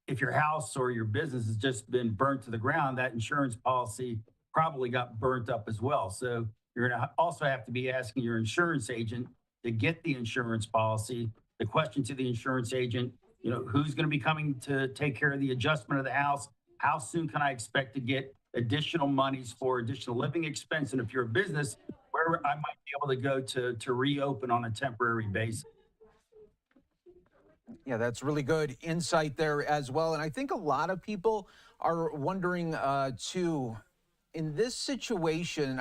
S25: if your house or your business has just been burnt to the ground, that insurance policy probably got burnt up as well. So you're going to also have to be asking your insurance agent to get the insurance policy. The question to the insurance agent, you know, who's going to be coming to take care of the adjustment of the house? How soon can I expect to get additional monies for additional living expense? And if you're a business, where I might be able to go to reopen on a temporary basis.
S3: Yeah, that's really good insight there as well. And I think a lot of people are wondering too, in this situation,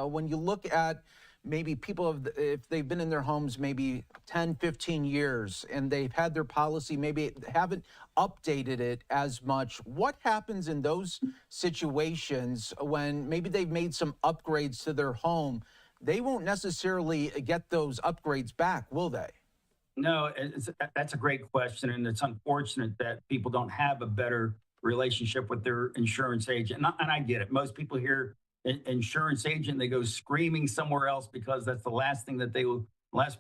S3: when you look at maybe people, if they've been in their homes maybe 10, 15 years and they've had their policy, maybe haven't updated it as much, what happens in those situations when maybe they've made some upgrades to their home? They won't necessarily get those upgrades back, will they?
S25: No, that's a great question. And it's unfortunate that people don't have a better relationship with their insurance agent. And I get it. Most people hear insurance agent, they go screaming somewhere else because that's the last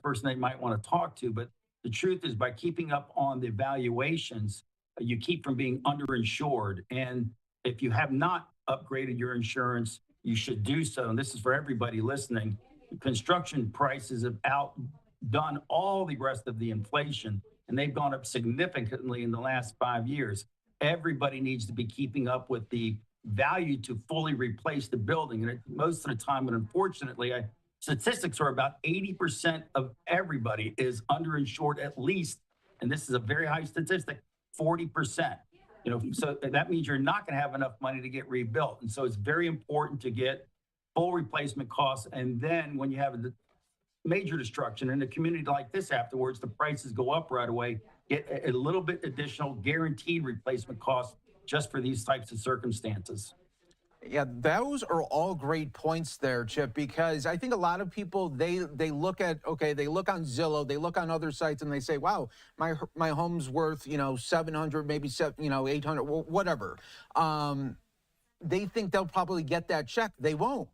S25: person they might want to talk to. But the truth is, by keeping up on the evaluations, you keep from being underinsured. And if you have not upgraded your insurance, you should do so. And this is for everybody listening. Construction prices have outdone all the rest of the inflation, and they've gone up significantly in the last 5 years. Everybody needs to be keeping up with the value to fully replace the building. And most of the time, and unfortunately, statistics are about 80% of everybody is underinsured at least, and this is a very high statistic, 40%. So that means you're not going to have enough money to get rebuilt. And so it's very important to get full replacement costs. And then when you have a major destruction in a community like this afterwards, the prices go up right away, get a little bit additional guaranteed replacement costs just for these types of circumstances.
S3: Yeah, those are all great points there, Chip, because I think a lot of people, they look at, okay, they look on Zillow, they look on other sites and they say, wow, my home's worth, 700, maybe 800, whatever. They think they'll probably get that check. They won't.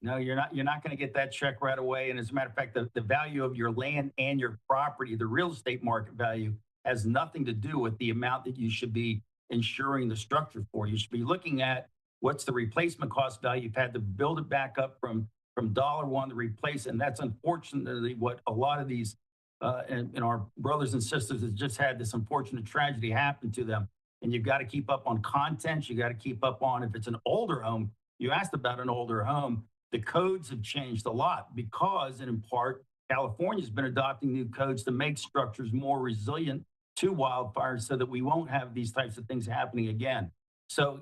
S25: No, you're not going to get that check right away. And as a matter of fact, the value of your land and your property, the real estate market value, has nothing to do with the amount that you should be insuring the structure for. You should be looking at what's the replacement cost value. You've had to build it back up from $1 to replace it. And that's unfortunately what a lot of these and our brothers and sisters have just had this unfortunate tragedy happen to them. And you've got to keep up on content. You got to keep up on, if it's an older home, you asked about an older home, the codes have changed a lot because, and in part, California's been adopting new codes to make structures more resilient to wildfires so that we won't have these types of things happening again. So,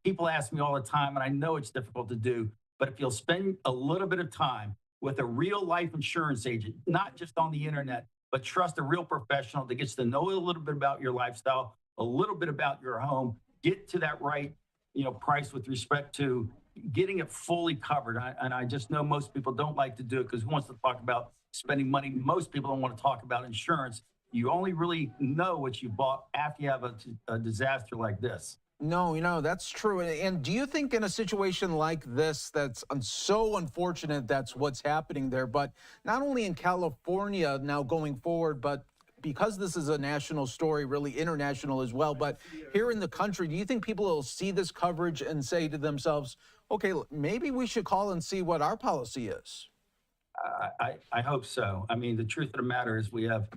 S25: people ask me all the time, and I know it's difficult to do, but if you'll spend a little bit of time with a real life insurance agent, not just on the internet, but trust a real professional that gets to know a little bit about your lifestyle, a little bit about your home, get to that right, price with respect to getting it fully covered. And I just know most people don't like to do it because who wants to talk about spending money? Most people don't want to talk about insurance. You only really know what you bought after you have a disaster like this.
S3: No, that's true. And do you think in a situation like this, that's so unfortunate, that's what's happening there, but not only in California now going forward, but because this is a national story, really international as well, but here in the country, do you think people will see this coverage and say to themselves, okay, maybe we should call and see what our policy is?
S25: I hope so. I mean, the truth of the matter is we have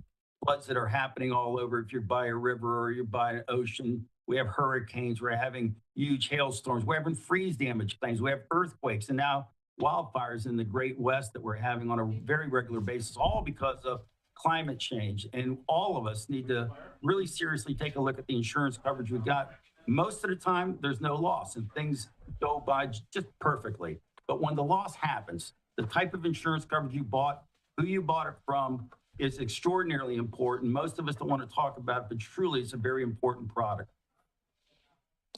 S25: floods that are happening all over. If you're by a river or you're by an ocean, we have hurricanes. We're having huge hailstorms. We're having freeze damage claims. We have earthquakes and now wildfires in the Great West that we're having on a very regular basis, all because of climate change. And all of us need to really seriously take a look at the insurance coverage we've got. Most of the time, there's no loss and things go by just perfectly. But when the loss happens, the type of insurance coverage you bought, who you bought it from, is extraordinarily important. Most of us don't want to talk about it, but truly it's a very important product.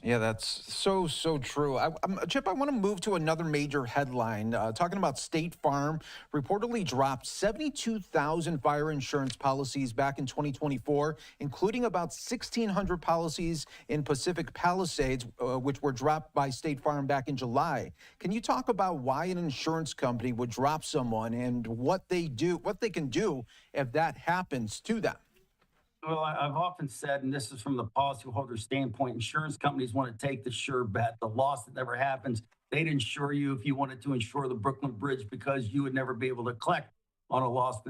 S3: Yeah, that's so true. Chip, I want to move to another major headline, talking about State Farm reportedly dropped 72,000 fire insurance policies back in 2024, including about 1,600 policies in Pacific Palisades, which were dropped by State Farm back in July. Can you talk about why an insurance company would drop someone and what they can do if that happens to them?
S25: Well, I've often said, and this is from the policyholder standpoint, insurance companies want to take the sure bet, the loss that never happens. They'd insure you if you wanted to insure the Brooklyn Bridge because you would never be able to collect on a loss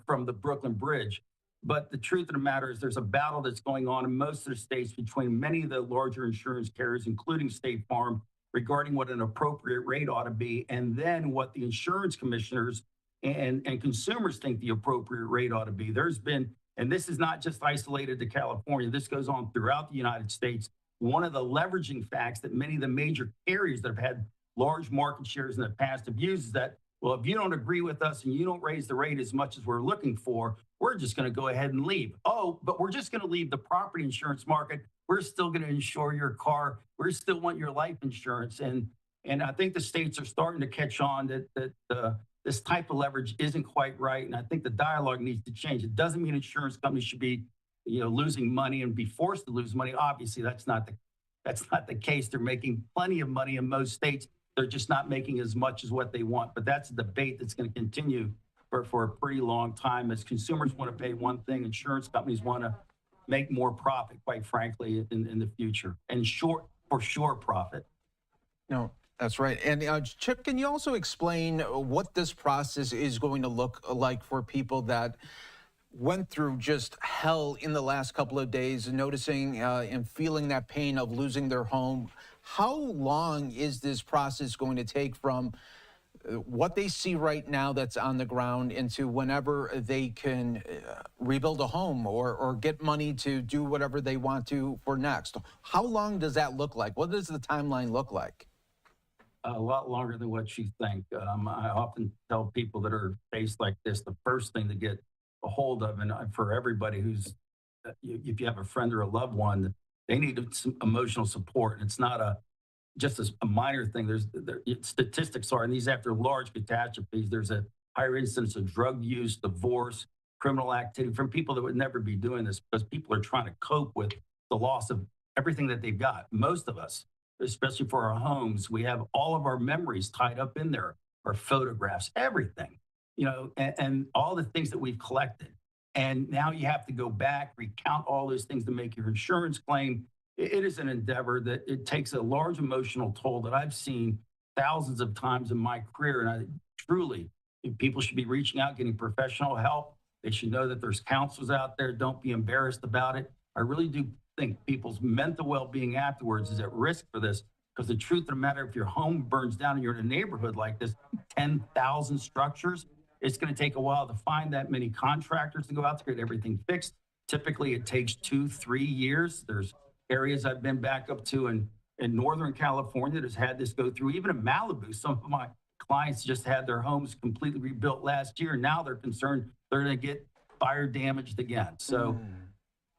S25: from the Brooklyn Bridge. But the truth of the matter is there's a battle that's going on in most of the states between many of the larger insurance carriers, including State Farm, regarding what an appropriate rate ought to be, and then what the insurance commissioners and consumers think the appropriate rate ought to be. There's been, and this is not just isolated to California, this goes on throughout the United States. One of the leveraging facts that many of the major carriers that have had large market shares in the past have used is that, well, if you don't agree with us and you don't raise the rate as much as we're looking for, we're just going to go ahead and leave. Oh, but we're just going to leave the property insurance market. We're still going to insure your car. We still want your life insurance. And I think the states are starting to catch on that this type of leverage isn't quite right. And I think the dialogue needs to change. It doesn't mean insurance companies should be, losing money and be forced to lose money. Obviously, that's not the case. They're making plenty of money in most states. They're just not making as much as what they want. But that's a debate that's going to continue for a pretty long time. As consumers want to pay one thing, insurance companies want to make more profit, quite frankly, in the future, and for sure profit.
S3: No, that's right. And Chip, can you also explain what this process is going to look like for people that went through just hell in the last couple of days, noticing and feeling that pain of losing their home? How long is this process going to take from what they see right now that's on the ground into whenever they can rebuild a home or get money to do whatever they want to for next? How long does that look like? What does the timeline look like?
S25: A lot longer than what you think. I often tell people that are faced like this, the first thing to get a hold of, and for everybody who's, if you have a friend or a loved one, they need some emotional support. And it's not just a minor thing. Statistics are, and these after large catastrophes, there's a higher incidence of drug use, divorce, criminal activity from people that would never be doing this, because people are trying to cope with the loss of everything that they've got. Most of us, especially for our homes, we have all of our memories tied up in there, our photographs, everything, and all the things that we've collected. And now you have to go back, recount all those things to make your insurance claim. It is an endeavor that it takes a large emotional toll that I've seen thousands of times in my career. And I truly, people should be reaching out, getting professional help. They should know that there's counselors out there. Don't be embarrassed about it. I really do think people's mental well-being afterwards is at risk for this, because the truth of the matter, if your home burns down and you're in a neighborhood like this, 10,000 structures, it's going to take a while to find that many contractors to go out there, get everything fixed. Typically, it takes 2-3 years. There's areas I've been back up to in Northern California that's had this go through. Even in Malibu, some of my clients just had their homes completely rebuilt last year. Now they're concerned they're going to get fire damaged again. So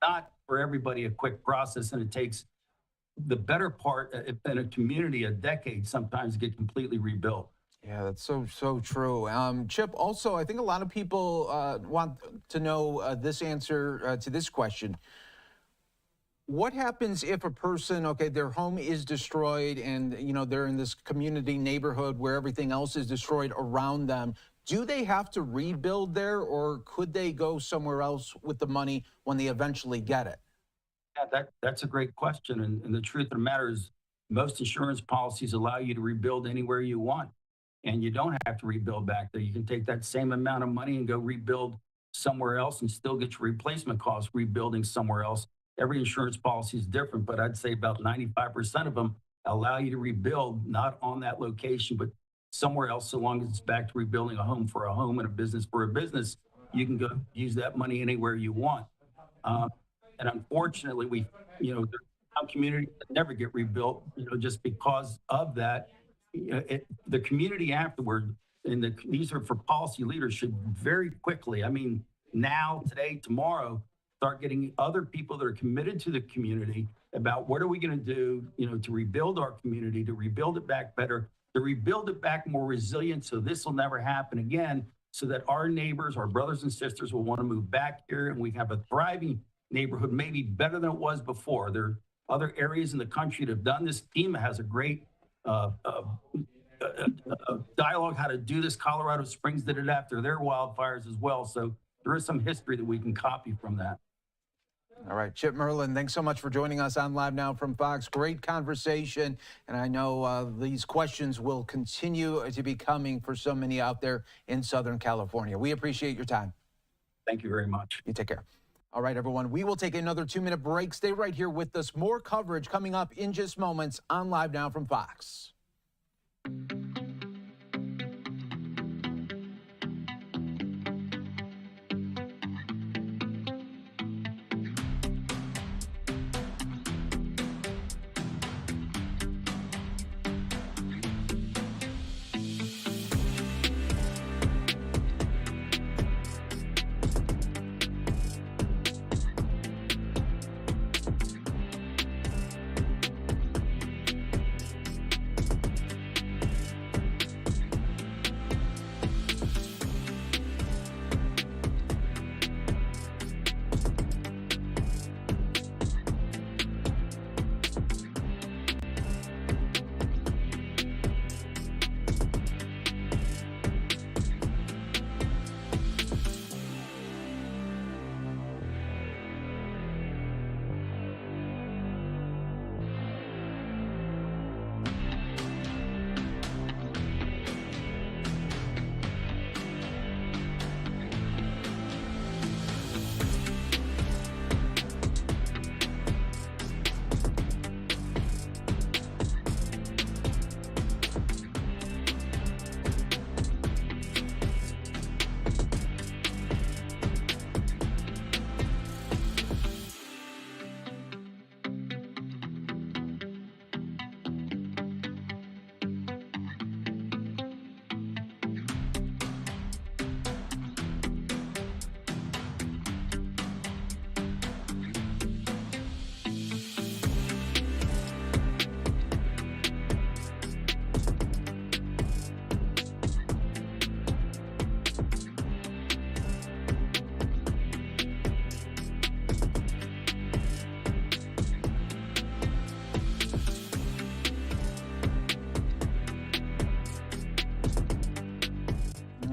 S25: not for everybody a quick process, and it takes the better part in a community a decade sometimes to get completely rebuilt.
S3: Yeah, that's so true. Chip, also, I think a lot of people want to know this answer to this question. What happens if a person, okay, their home is destroyed and, they're in this community neighborhood where everything else is destroyed around them? Do they have to rebuild there, or could they go somewhere else with the money when they eventually get it?
S25: Yeah, that's a great question. And the truth of the matter is, most insurance policies allow you to rebuild anywhere you want. And you don't have to rebuild back there. You can take that same amount of money and go rebuild somewhere else and still get your replacement costs rebuilding somewhere else. Every insurance policy is different, but I'd say about 95% of them allow you to rebuild, not on that location, but somewhere else, so long as it's back to rebuilding a home for a home and a business for a business. You can go use that money anywhere you want. And unfortunately, there's some communities that never get rebuilt, just because of that. The community afterward, and these are for policy leaders, should very quickly, now, today, tomorrow, start getting other people that are committed to the community about what are we going to do, to rebuild our community, to rebuild it back better, to rebuild it back more resilient, so this will never happen again, so that our neighbors, our brothers and sisters will want to move back here, and we have a thriving neighborhood, maybe better than it was before. There are other areas in the country that have done this. FEMA has a great dialogue how to do this. Colorado Springs did it after their wildfires as well. So there is some history that we can copy from that.
S3: All right, Chip Merlin, thanks so much for joining us on Live Now from Fox. Great conversation, and I know these questions will continue to be coming for so many out there in Southern California. We appreciate your time.
S25: Thank you very much.
S3: You take care. All right, everyone, we will take another 2-minute break. Stay right here with us. More coverage coming up in just moments on Live Now from Fox.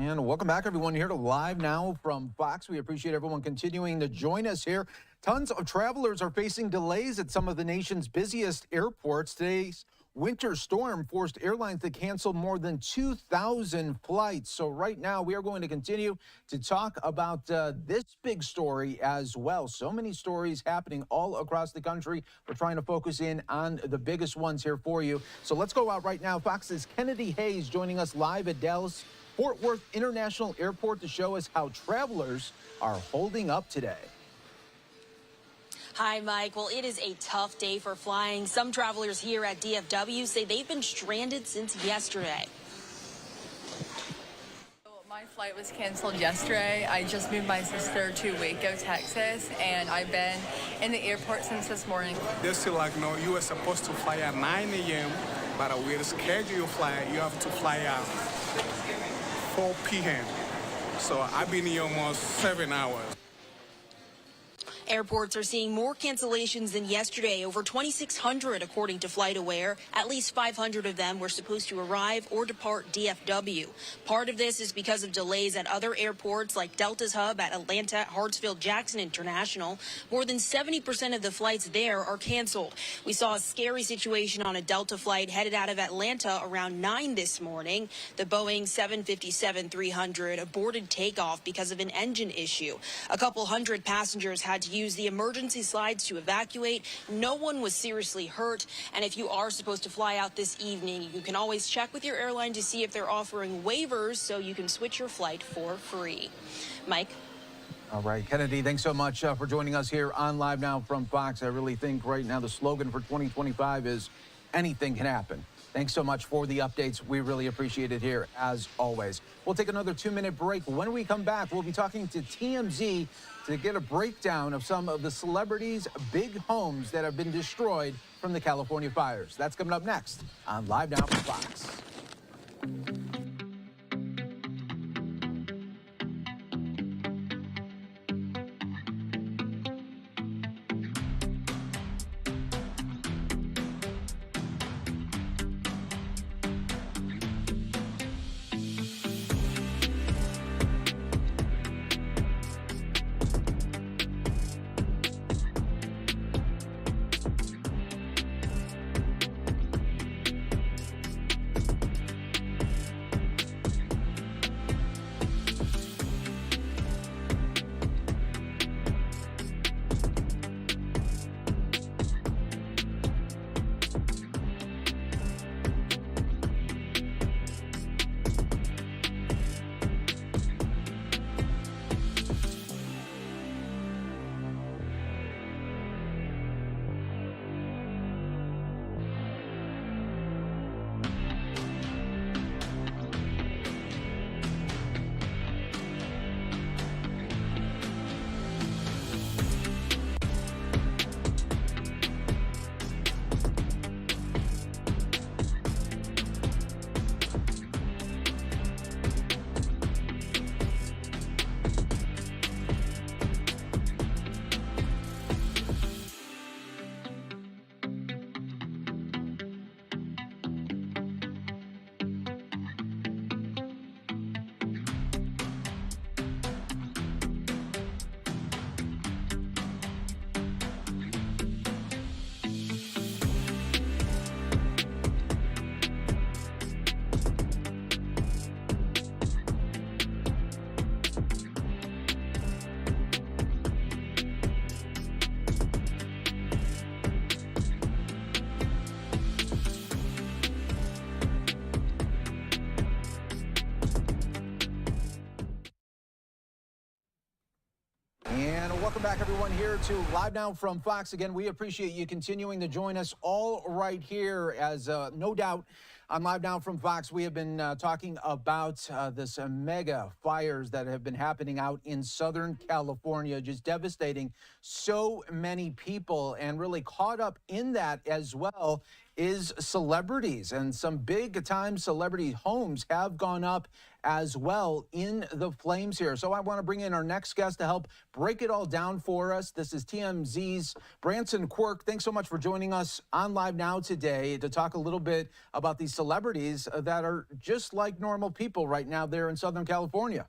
S3: And welcome back, everyone, here to Live Now from Fox. We appreciate everyone continuing to join us here. Tons of travelers are facing delays at some of the nation's busiest airports. Today's winter storm forced airlines to cancel more than 2,000 flights. So right now, we are going to continue to talk about this big story as well. So many stories happening all across the country. We're trying to focus in on the biggest ones here for you. So let's go out right now. Fox's Kennedy Hayes joining us live at Dallas Fort Worth International Airport to show us how travelers are holding up today.
S8: Hi, Mike. Well, it is a tough day for flying. Some travelers here at DFW say they've been stranded since yesterday.
S10: My flight was canceled yesterday. I just moved my sister to Waco, Texas, and I've been in the airport since this morning.
S14: They say like, no, you were supposed to fly at 9 a.m., but we're scheduled your flight. You have to fly at 4 p.m. So I've been here almost 7 hours.
S8: Airports are seeing more cancellations than yesterday, over 2,600 according to FlightAware. At least 500 of them were supposed to arrive or depart DFW. Part of this is because of delays at other airports like Delta's hub at Atlanta, Hartsfield Jackson International. More than 70% of the flights there are canceled. We saw a scary situation on a Delta flight headed out of Atlanta around 9 this morning. The Boeing 757-300 aborted takeoff because of an engine issue. A couple hundred passengers had to use the emergency slides to evacuate. No one was seriously hurt. And if you are supposed to fly out this evening, you can always check with your airline to see if they're offering waivers so you can switch your flight for free. Mike?
S3: All right, Kennedy, thanks so much for joining us here on Live Now from Fox. I really think right now the slogan for 2025 is anything can happen. Thanks so much for the updates. We really appreciate it here, as always. We'll take another 2-minute break. When we come back, we'll be talking to TMZ to get a breakdown of some of the celebrities' big homes that have been destroyed from the California fires. That's coming up next on Live Now from Fox. And welcome back, everyone, here to Live Now from Fox. Again, we appreciate you continuing to join us all right here, as no doubt on Live Now from Fox, we have been talking about this mega fires that have been happening out in Southern California, just devastating so many people. And really caught up in that as well is celebrities, and some big-time celebrity homes have gone up as well in the flames here. So I want to bring in our next guest to help break it all down for us. This is TMZ's Branson Quirk. Thanks so much for joining us on Live Now today to talk a little bit about these celebrities that are just like normal people right now there in Southern California.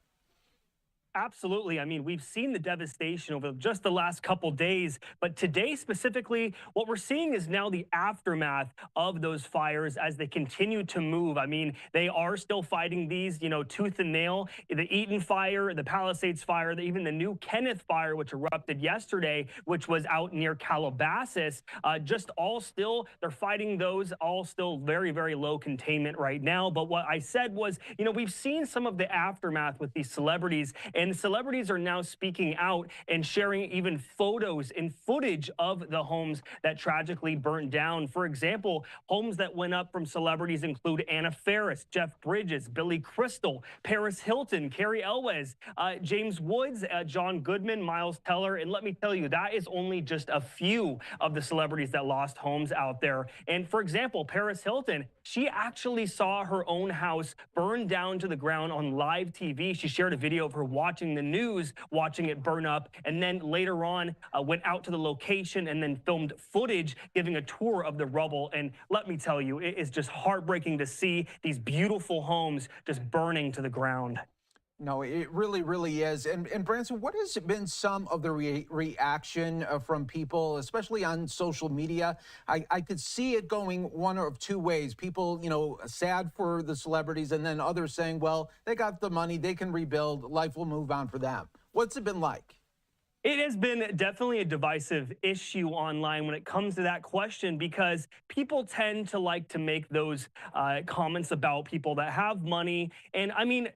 S9: Absolutely. I mean, we've seen the devastation over just the last couple days, but today specifically, what we're seeing is now the aftermath of those fires as they continue to move. I mean, they are still fighting these, you know, tooth and nail. The Eaton fire, the Palisades fire, even the new Kenneth fire, which erupted yesterday, which was out near Calabasas, just all still, they're fighting those, all still very, very low containment right now. But what I said was, you know, we've seen some of the aftermath with these celebrities, and celebrities are now speaking out and sharing even photos and footage of the homes that tragically burnt down. For example, homes that went up from celebrities include Anna Faris, Jeff Bridges, Billy Crystal, Paris Hilton, Carrie Elwes, James Woods, John Goodman, Miles Teller. And let me tell you, that is only just a few of the celebrities that lost homes out there. And for example, Paris Hilton, she actually saw her own house burn down to the ground on live TV. She shared a video of her watching the news, watching it burn up, and then later on went out to the location and then filmed footage giving a tour of the rubble. And let me tell you, it is just heartbreaking to see these beautiful homes just burning to the ground.
S3: No, it really, really is. And Branson, what has been some of the reaction from people, especially on social media? I could see it going one of two ways. People, you know, sad for the celebrities, and then others saying, well, they got the money, they can rebuild, life will move on for them. What's it been like?
S9: It has been definitely a divisive issue online when it comes to that question, because people tend to like to make those comments about people that have money. And I mean,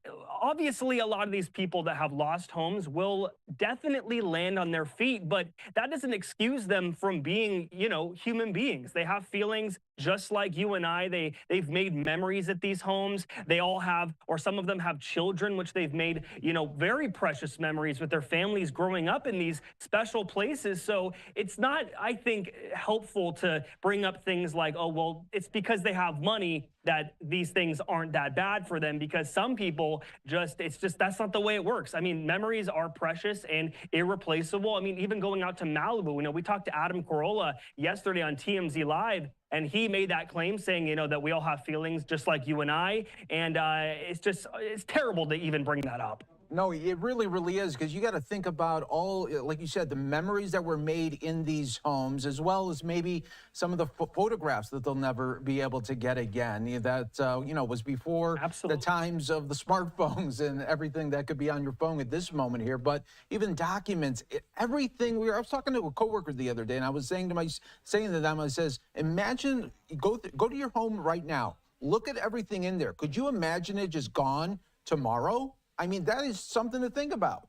S9: obviously, a lot of these people that have lost homes will definitely land on their feet, but that doesn't excuse them from being, you know, human beings. They have feelings just like you and I. They've made memories at these homes. They all have, or some of them have children, which they've made, you know, very precious memories with their families growing up in these special places. So it's not, I think, helpful to bring up things like, oh, well, it's because they have money that these things aren't that bad for them, because some people that's not the way it works. I mean, memories are precious and irreplaceable. I mean, even going out to Malibu, you know, we talked to Adam Carolla yesterday on TMZ Live, and he made that claim saying, you know, that we all have feelings just like you and I. And it's terrible to even bring that up.
S3: No, it really, really is, because you got to think about all, like you said, the memories that were made in these homes, as well as maybe some of the photographs that they'll never be able to get again. That, you know, was before the times of the smartphones and everything that could be on your phone at this moment here. But even documents, everything. I was talking to a coworker the other day, and I was saying to them, I says, imagine, go to your home right now. Look at everything in there. Could you imagine it just gone tomorrow? I mean, that is something to think about.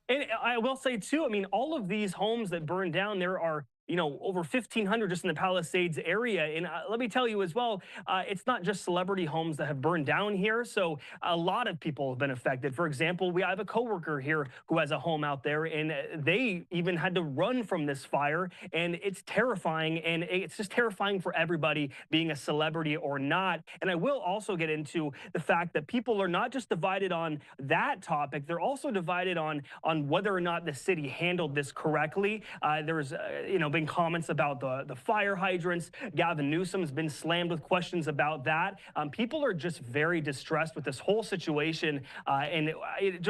S9: And I will say, too, I mean, all of these homes that burned down, there are, you know, over 1,500 just in the Palisades area. And let me tell you as well, it's not just celebrity homes that have burned down here. So a lot of people have been affected. For example, I have a coworker here who has a home out there, and they even had to run from this fire. And it's terrifying. And it's just terrifying for everybody, being a celebrity or not. And I will also get into the fact that people are not just divided on that topic. They're also divided on whether or not the city handled this correctly. There's, you know, been comments about the fire hydrants. Gavin Newsom's been slammed with questions about that. People are just very distressed with this whole situation, and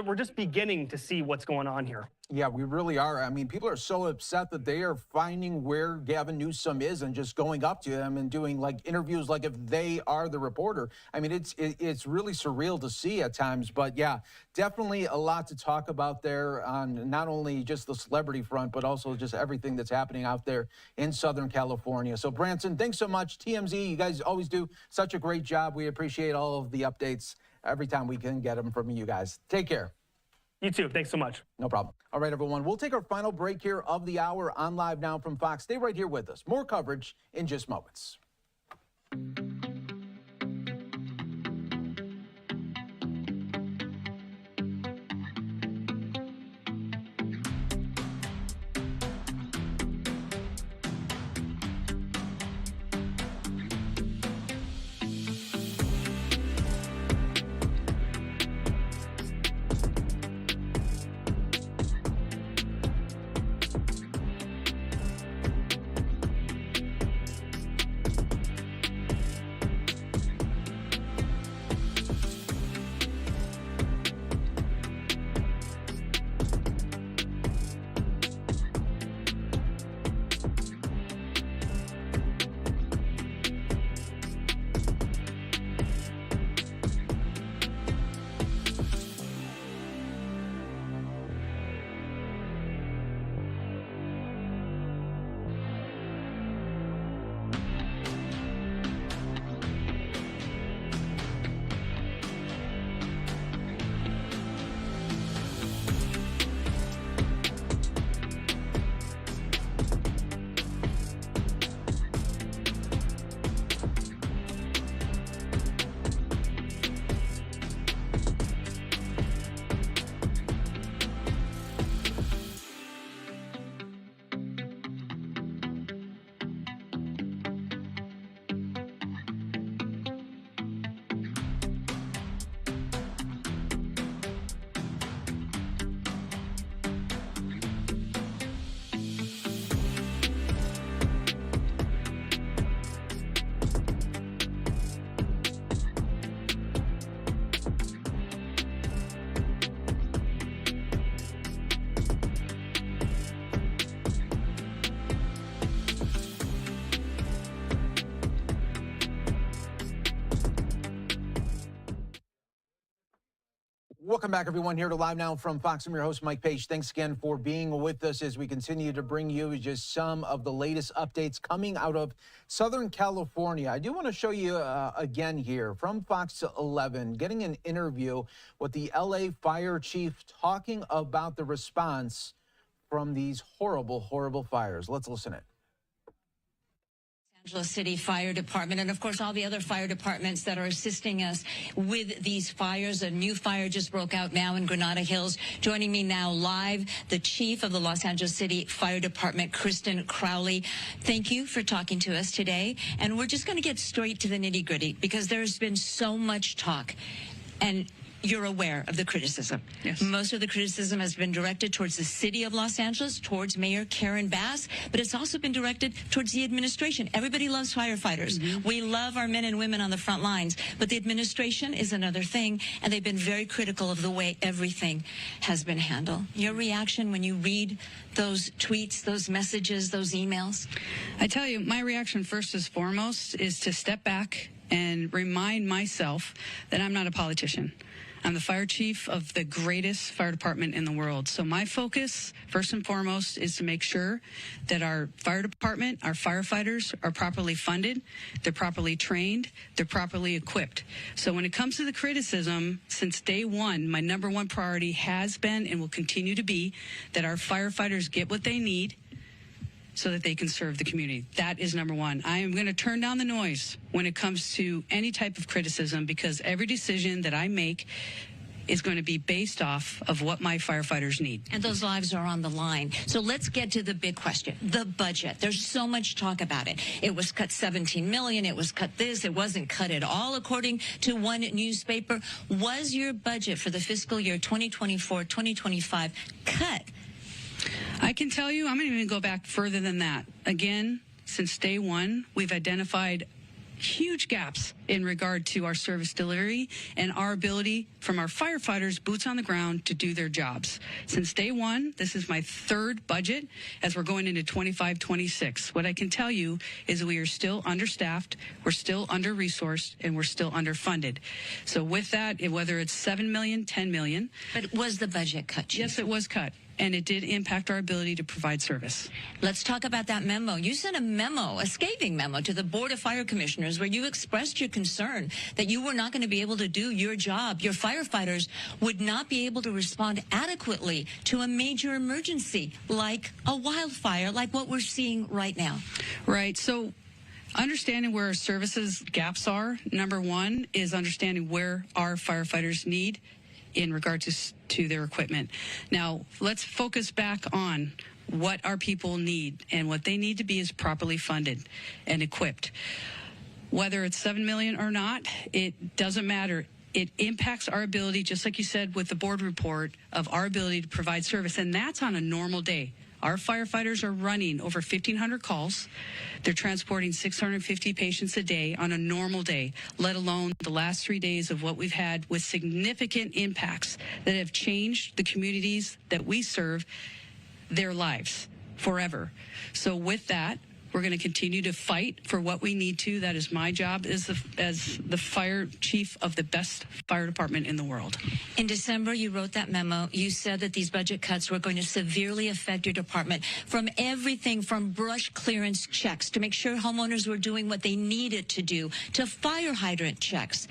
S9: we're just beginning to see what's going on here.
S3: Yeah, we really are. I mean, people are so upset that they are finding where Gavin Newsom is and just going up to him and doing like interviews like if they are the reporter. I mean, it's really surreal to see at times. But yeah, definitely a lot to talk about there on not only just the celebrity front, but also just everything that's happening out there in Southern California. So Branson, thanks so much. TMZ, you guys always do such a great job. We appreciate all of the updates every time we can get them from you guys. Take care.
S9: You too. Thanks so much.
S3: No problem. All right, everyone. We'll take our final break here of the hour on Live Now from Fox. Stay right here with us. More coverage in just moments. Welcome back, everyone, here to Live Now from Fox. I'm your host, Mike Page. Thanks again for being with us as we continue to bring you just some of the latest updates coming out of Southern California. I do want to show you again here from Fox 11, getting an interview with the LA fire chief talking about the response from these horrible, horrible fires. Let's listen in.
S15: Los Angeles City Fire Department, and of course all the other fire departments that are assisting us with these fires. A new fire just broke out now in Granada Hills. Joining me now live, the chief of the Los Angeles City Fire Department, Kristen Crowley. Thank you for talking to us today. And we're just going to get straight to the nitty-gritty because there's been so much talk. And you're aware of the criticism.
S17: Yes.
S15: Most of the criticism has been directed towards the city of Los Angeles, towards Mayor Karen Bass, but it's also been directed towards the administration. Everybody loves firefighters.
S17: Mm-hmm.
S15: We love our men and women on the front lines, but the administration is another thing, and they've been very critical of the way everything has been handled. Your reaction when you read those tweets, those messages, those emails?
S17: I tell you, my reaction first and foremost is to step back and remind myself that I'm not a politician. I'm the fire chief of the greatest fire department in the world. So my focus, first and foremost, is to make sure that our fire department, our firefighters are properly funded, they're properly trained, they're properly equipped. So when it comes to the criticism, since day one, my number one priority has been and will continue to be that our firefighters get what they need so that they can serve the community. That is number one. I am going to turn down the noise when it comes to any type of criticism because every decision that I make is going to be based off of what my firefighters need.
S15: And those lives are on the line. So let's get to the big question, the budget. There's so much talk about it. It was cut $17 million. It was cut this. It wasn't cut at all, according to one newspaper. Was your budget for the fiscal year 2024-2025 cut?
S17: I can tell you, I'm going to even go back further than that. Again, since day one, we've identified huge gaps in regard to our service delivery and our ability from our firefighters, boots on the ground, to do their jobs. Since day one, this is my third budget as we're going into 25-26. What I can tell you is we are still understaffed, we're still under-resourced, and we're still underfunded. So with that, whether it's $7 million, $10 million.
S15: But was the budget cut, Chief?
S17: Yes, it was cut. And it did impact our ability to provide service.
S15: Let's talk about that memo. You sent a memo, a scathing memo, to the Board of Fire Commissioners where you expressed your concern that you were not going to be able to do your job. Your firefighters would not be able to respond adequately to a major emergency like a wildfire, like what we're seeing right now.
S17: Right. So understanding where our services gaps are, number one, is understanding where our firefighters need in regard to their equipment. Now, let's focus back on what our people need, and what they need to be is properly funded and equipped. Whether it's $7 million or not, it doesn't matter. It impacts our ability, just like you said with the board report, of our ability to provide service, and that's on a normal day. Our firefighters are running over 1,500 calls. They're transporting 650 patients a day on a normal day, let alone the last 3 days of what we've had with significant impacts that have changed the communities that we serve, their lives forever. So with that, we're going to continue to fight for what we need to. That is my job as the fire chief of the best fire department in the world.
S15: In December, you wrote that memo. You said that these budget cuts were going to severely affect your department from everything from brush clearance checks to make sure homeowners were doing what they needed to do to fire hydrant checks.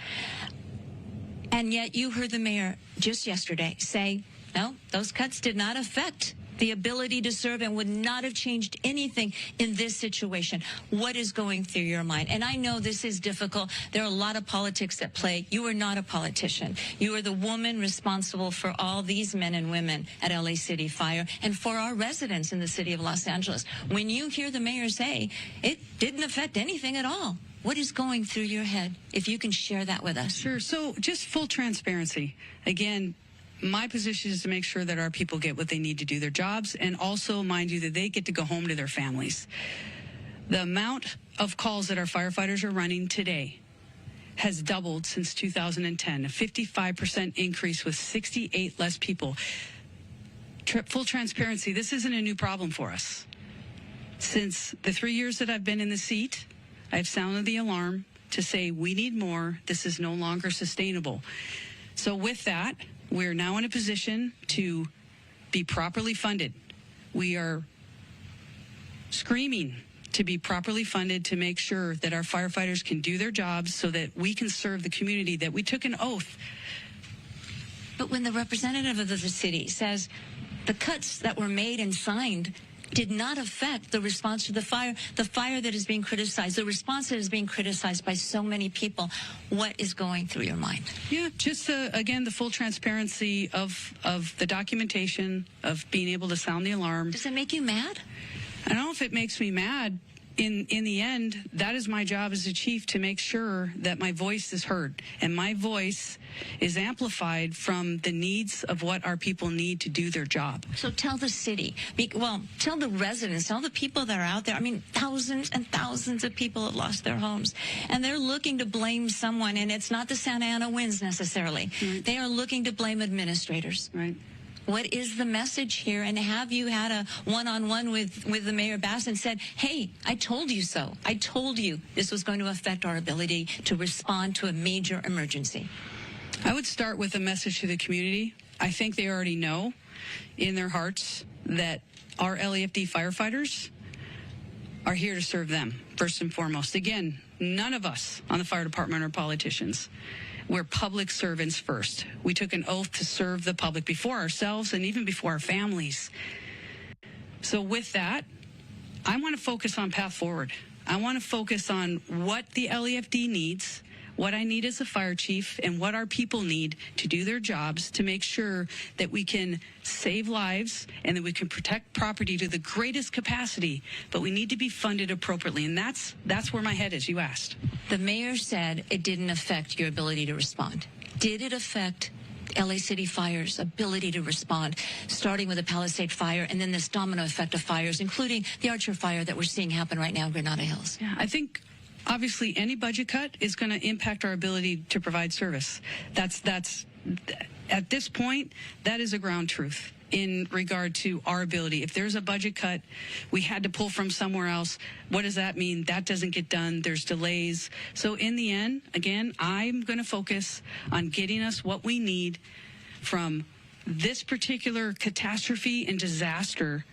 S15: And yet you heard the mayor just yesterday say, no, those cuts did not affect the ability to serve and would not have changed anything in this situation. What is going through your mind? And I know this is difficult. There are a lot of politics at play. You are not a politician. You are the woman responsible for all these men and women at LA City Fire and for our residents in the city of Los Angeles. When you hear the mayor say it didn't affect anything at all, what is going through your head? If you can share that with us.
S17: Sure. So just full transparency. Again, my position is to make sure that our people get what they need to do their jobs, and also, mind you, that they get to go home to their families. The amount of calls that our firefighters are running today has doubled since 2010, a 55% increase with 68 less people. Full transparency, this isn't a new problem for us. Since the 3 years that I've been in the seat, I've sounded the alarm to say we need more. This is no longer sustainable. So with that, we're now in a position to be properly funded. We are screaming to be properly funded to make sure that our firefighters can do their jobs so that we can serve the community that we took an oath.
S15: But when the representative of the city says the cuts that were made and signed did not affect the response to the fire that is being criticized, the response that is being criticized by so many people, what is going through your mind?
S17: Yeah, just again, the full transparency of the documentation, of being able to sound the alarm.
S15: Does it make you mad?
S17: I don't know if it makes me mad. In the end, that is my job as a chief, to make sure that my voice is heard and my voice is amplified from the needs of what our people need to do their job.
S15: So tell the city, tell the residents, tell the people that are out there. I mean, thousands and thousands of people have lost their homes, and they're looking to blame someone, and it's not the Santa Ana winds necessarily. Right. They are looking to blame administrators.
S17: Right.
S15: What is the message here? And have you had a one-on-one with the Mayor Bass and said, hey, I told you so. I told you this was going to affect our ability to respond to a major emergency?
S17: I would start with a message to the community. I think they already know in their hearts that our LAFD firefighters are here to serve them, first and foremost. Again, none of us on the fire department are politicians. We're public servants first. We took an oath to serve the public before ourselves and even before our families. So with that, I want to focus on path forward. I want to focus on what the LAFD needs, what I need as a fire chief, and what our people need to do their jobs to make sure that we can save lives and that we can protect property to the greatest capacity. But we need to be funded appropriately, and that's where my head is, you asked.
S15: The mayor said it didn't affect your ability to respond. Did it affect LA City Fire's ability to respond, starting with the Palisade fire and then this domino effect of fires, including the Archer fire that we're seeing happen right now in Granada Hills?
S17: Yeah, I think obviously any budget cut is going to impact our ability to provide service. That's at this point, that is a ground truth in regard to our ability. If there's a budget cut, we had to pull from somewhere else. What does that mean? That doesn't get done. There's delays. So in the end, again, I'm going to focus on getting us what we need from this particular catastrophe and disaster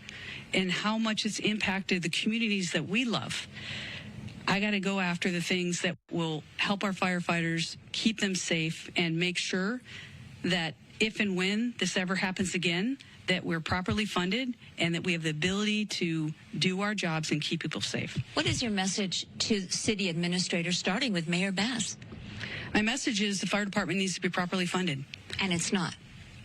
S17: and how much it's impacted the communities that we love. I got to go after the things that will help our firefighters, keep them safe, and make sure that if and when this ever happens again, that we're properly funded and that we have the ability to do our jobs and keep people safe.
S15: What is your message to city administrators, starting with Mayor Bass?
S17: My message is the fire department needs to be properly funded.
S15: And it's not.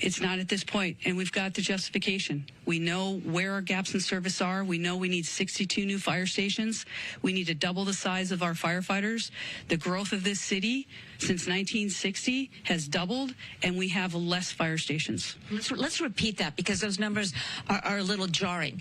S17: It's not at this point, and we've got the justification. We know where our gaps in service are. We know we need 62 new fire stations. We need to double the size of our firefighters. The growth of this city since 1960 has doubled, and we have less fire stations.
S15: Let's repeat that, because those numbers are a little jarring.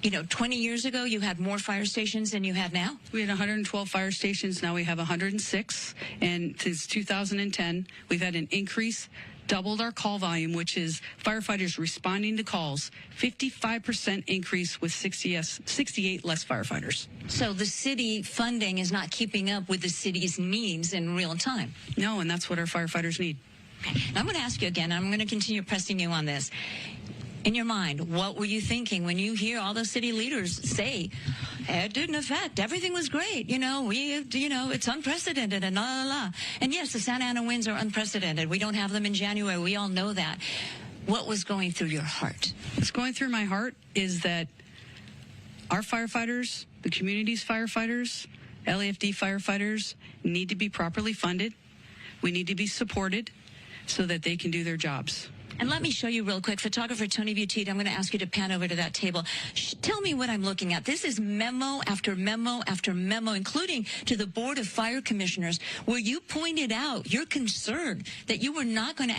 S15: You know, 20 years ago, you had more fire stations than you had now?
S17: We had 112 fire stations. Now we have 106. And since 2010, we've had an increase, doubled our call volume, which is firefighters responding to calls, 55% increase with 68 less firefighters.
S15: So the city funding is not keeping up with the city's needs in real time?
S17: No, and that's what our firefighters need.
S15: Okay. I'm going to ask you again. I'm going to continue pressing you on this. In your mind, what were you thinking when you hear all those city leaders say, it didn't affect, everything was great, it's unprecedented and la, la, la. And yes, the Santa Ana winds are unprecedented. We don't have them in January. We all know that. What was going through your heart?
S17: What's going through my heart is that our firefighters, the community's firefighters, LAFD firefighters need to be properly funded. We need to be supported so that they can do their jobs.
S15: And let me show you real quick. Photographer Tony Butit, I'm going to ask you to pan over to that table. Tell me what I'm looking at. This is memo after memo after memo, including to the Board of Fire Commissioners, where you pointed out your concern that you were not going to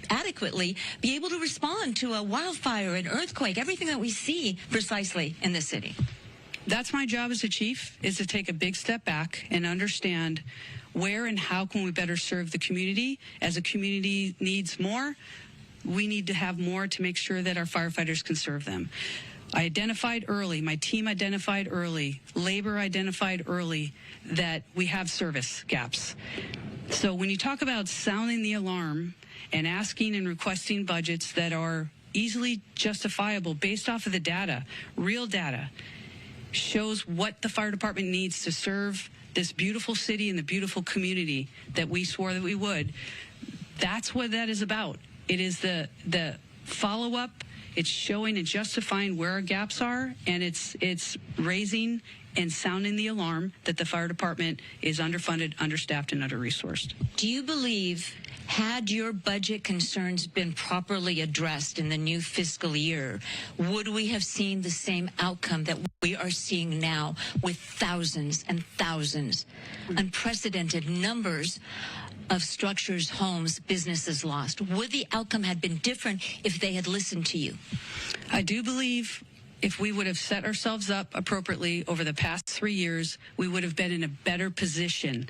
S15: adequately be able to respond to a wildfire, an earthquake, everything that we see precisely in this city.
S17: That's my job as a chief, is to take a big step back and understand where and how can we better serve the community. As a community needs more, we need to have more to make sure that our firefighters can serve them. I identified early, my team identified early, labor identified early that we have service gaps. So when you talk about sounding the alarm and asking and requesting budgets that are easily justifiable based off of the data, real data, shows what the fire department needs to serve this beautiful city and the beautiful community that we swore that we would. That's what that is about. It is the follow-up. It's showing and justifying where our gaps are, and it's raising and sounding the alarm that the fire department is underfunded, understaffed, and under-resourced.
S15: Do you believe, had your budget concerns been properly addressed in the new fiscal year, would we have seen the same outcome that we are seeing now with thousands and thousands, unprecedented numbers of structures, homes, businesses lost? Would the outcome have been different if they had listened to you?
S17: I do believe if we would have set ourselves up appropriately over the past 3 years, we would have been in a better position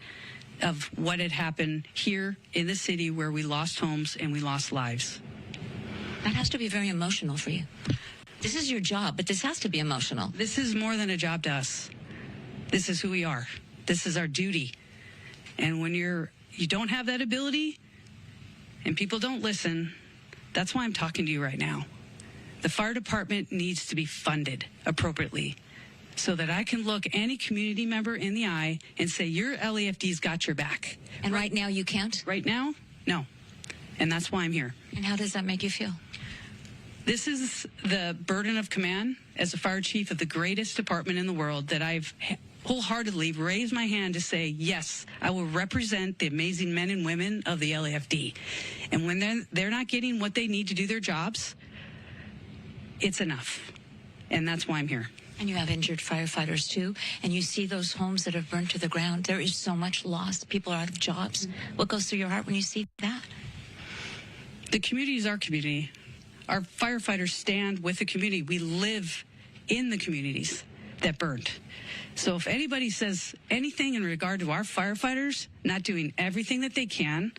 S17: of what had happened here in the city where we lost homes and we lost lives.
S15: That has to be very emotional for you. This is your job, but this has to be emotional.
S17: This is more than a job to us. This is who we are. This is our duty. And when you don't have that ability and people don't listen, that's why I'm talking to you right now. The fire department needs to be funded appropriately so that I can look any community member in the eye and say, your LAFD's got your back.
S15: And right now you can't?
S17: Right now, no. And that's why I'm here.
S15: And how does that make you feel?
S17: This is the burden of command as a fire chief of the greatest department in the world that I've wholeheartedly raised my hand to say, yes, I will represent the amazing men and women of the LAFD. And when they're not getting what they need to do their jobs, it's enough. And that's why I'm here.
S15: And you have injured firefighters too, and you see those homes that have burned to the ground. There is so much loss. People are out of jobs. What goes through your heart when you see that?
S17: The community is our community. Our firefighters stand with the community. We live in the communities that burned. So if anybody says anything in regard to our firefighters not doing everything that they can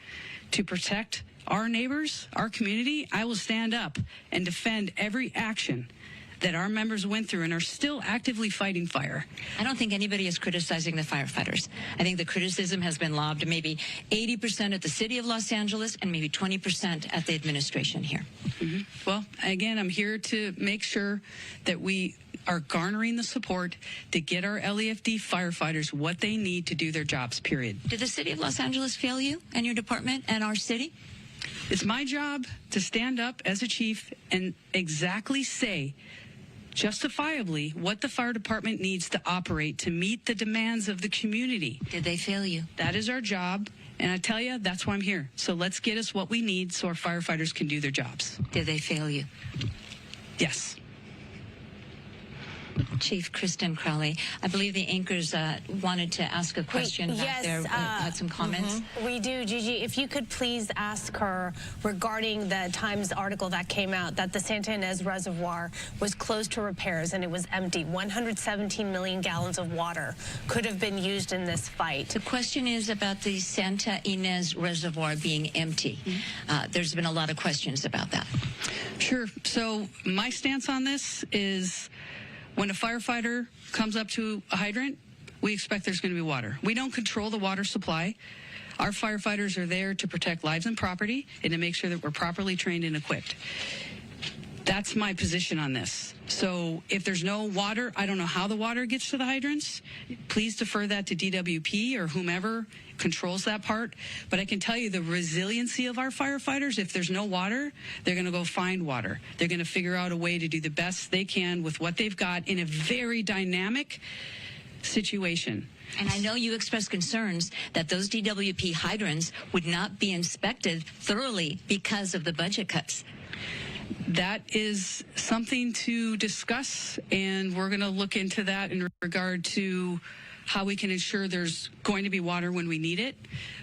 S17: to protect our neighbors, our community, I will stand up and defend every action that our members went through and are still actively fighting fire.
S15: I don't think anybody is criticizing the firefighters. I think the criticism has been lobbed maybe 80% at the city of Los Angeles and maybe 20% at the administration here.
S17: Mm-hmm. Well, again, I'm here to make sure that we are garnering the support to get our LAFD firefighters what they need to do their jobs, period.
S15: Did the city of Los Angeles fail you and your department and our city?
S17: It's my job to stand up as a chief and exactly say justifiably what the fire department needs to operate to meet the demands of the community.
S15: Did they fail you?
S17: That is our job, and I tell you, that's why I'm here. So let's get us what we need so our firefighters can do their jobs.
S15: Did they fail you?
S17: Yes.
S15: Chief Kristen Crowley, I believe the anchors wanted to ask a question back there. Had some comments.
S4: We do, Gigi. If you could please ask her regarding the Times article that came out that the Santa Ynez Reservoir was closed to repairs and it was empty. 117 million gallons of water could have been used in this fight.
S15: The question is about the Santa Ynez Reservoir being empty. There's been a lot of questions about that.
S17: Sure. So my stance on this is when a firefighter comes up to a hydrant, we expect there's going to be water. We don't control the water supply. Our firefighters are there to protect lives and property and to make sure that we're properly trained and equipped. That's my position on this. So if there's no water, I don't know how the water gets to the hydrants. Please defer that to DWP or whomever controls that part. But I can tell you the resiliency of our firefighters, if there's no water, they're going to go find water. They're going to figure out a way to do the best they can with what they've got in a very dynamic situation.
S15: And I know you expressed concerns that those DWP hydrants would not be inspected thoroughly because of the budget cuts.
S17: That is something to discuss, and we're going to look into that in regard to how we can ensure there's going to be water when we need it.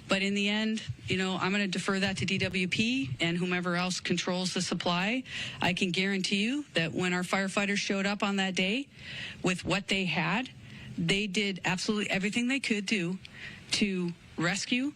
S17: But in the end, I'm going to defer that to DWP and whomever else controls the supply. I can guarantee you that when our firefighters showed up on that day with what they had, they did absolutely everything they could do to rescue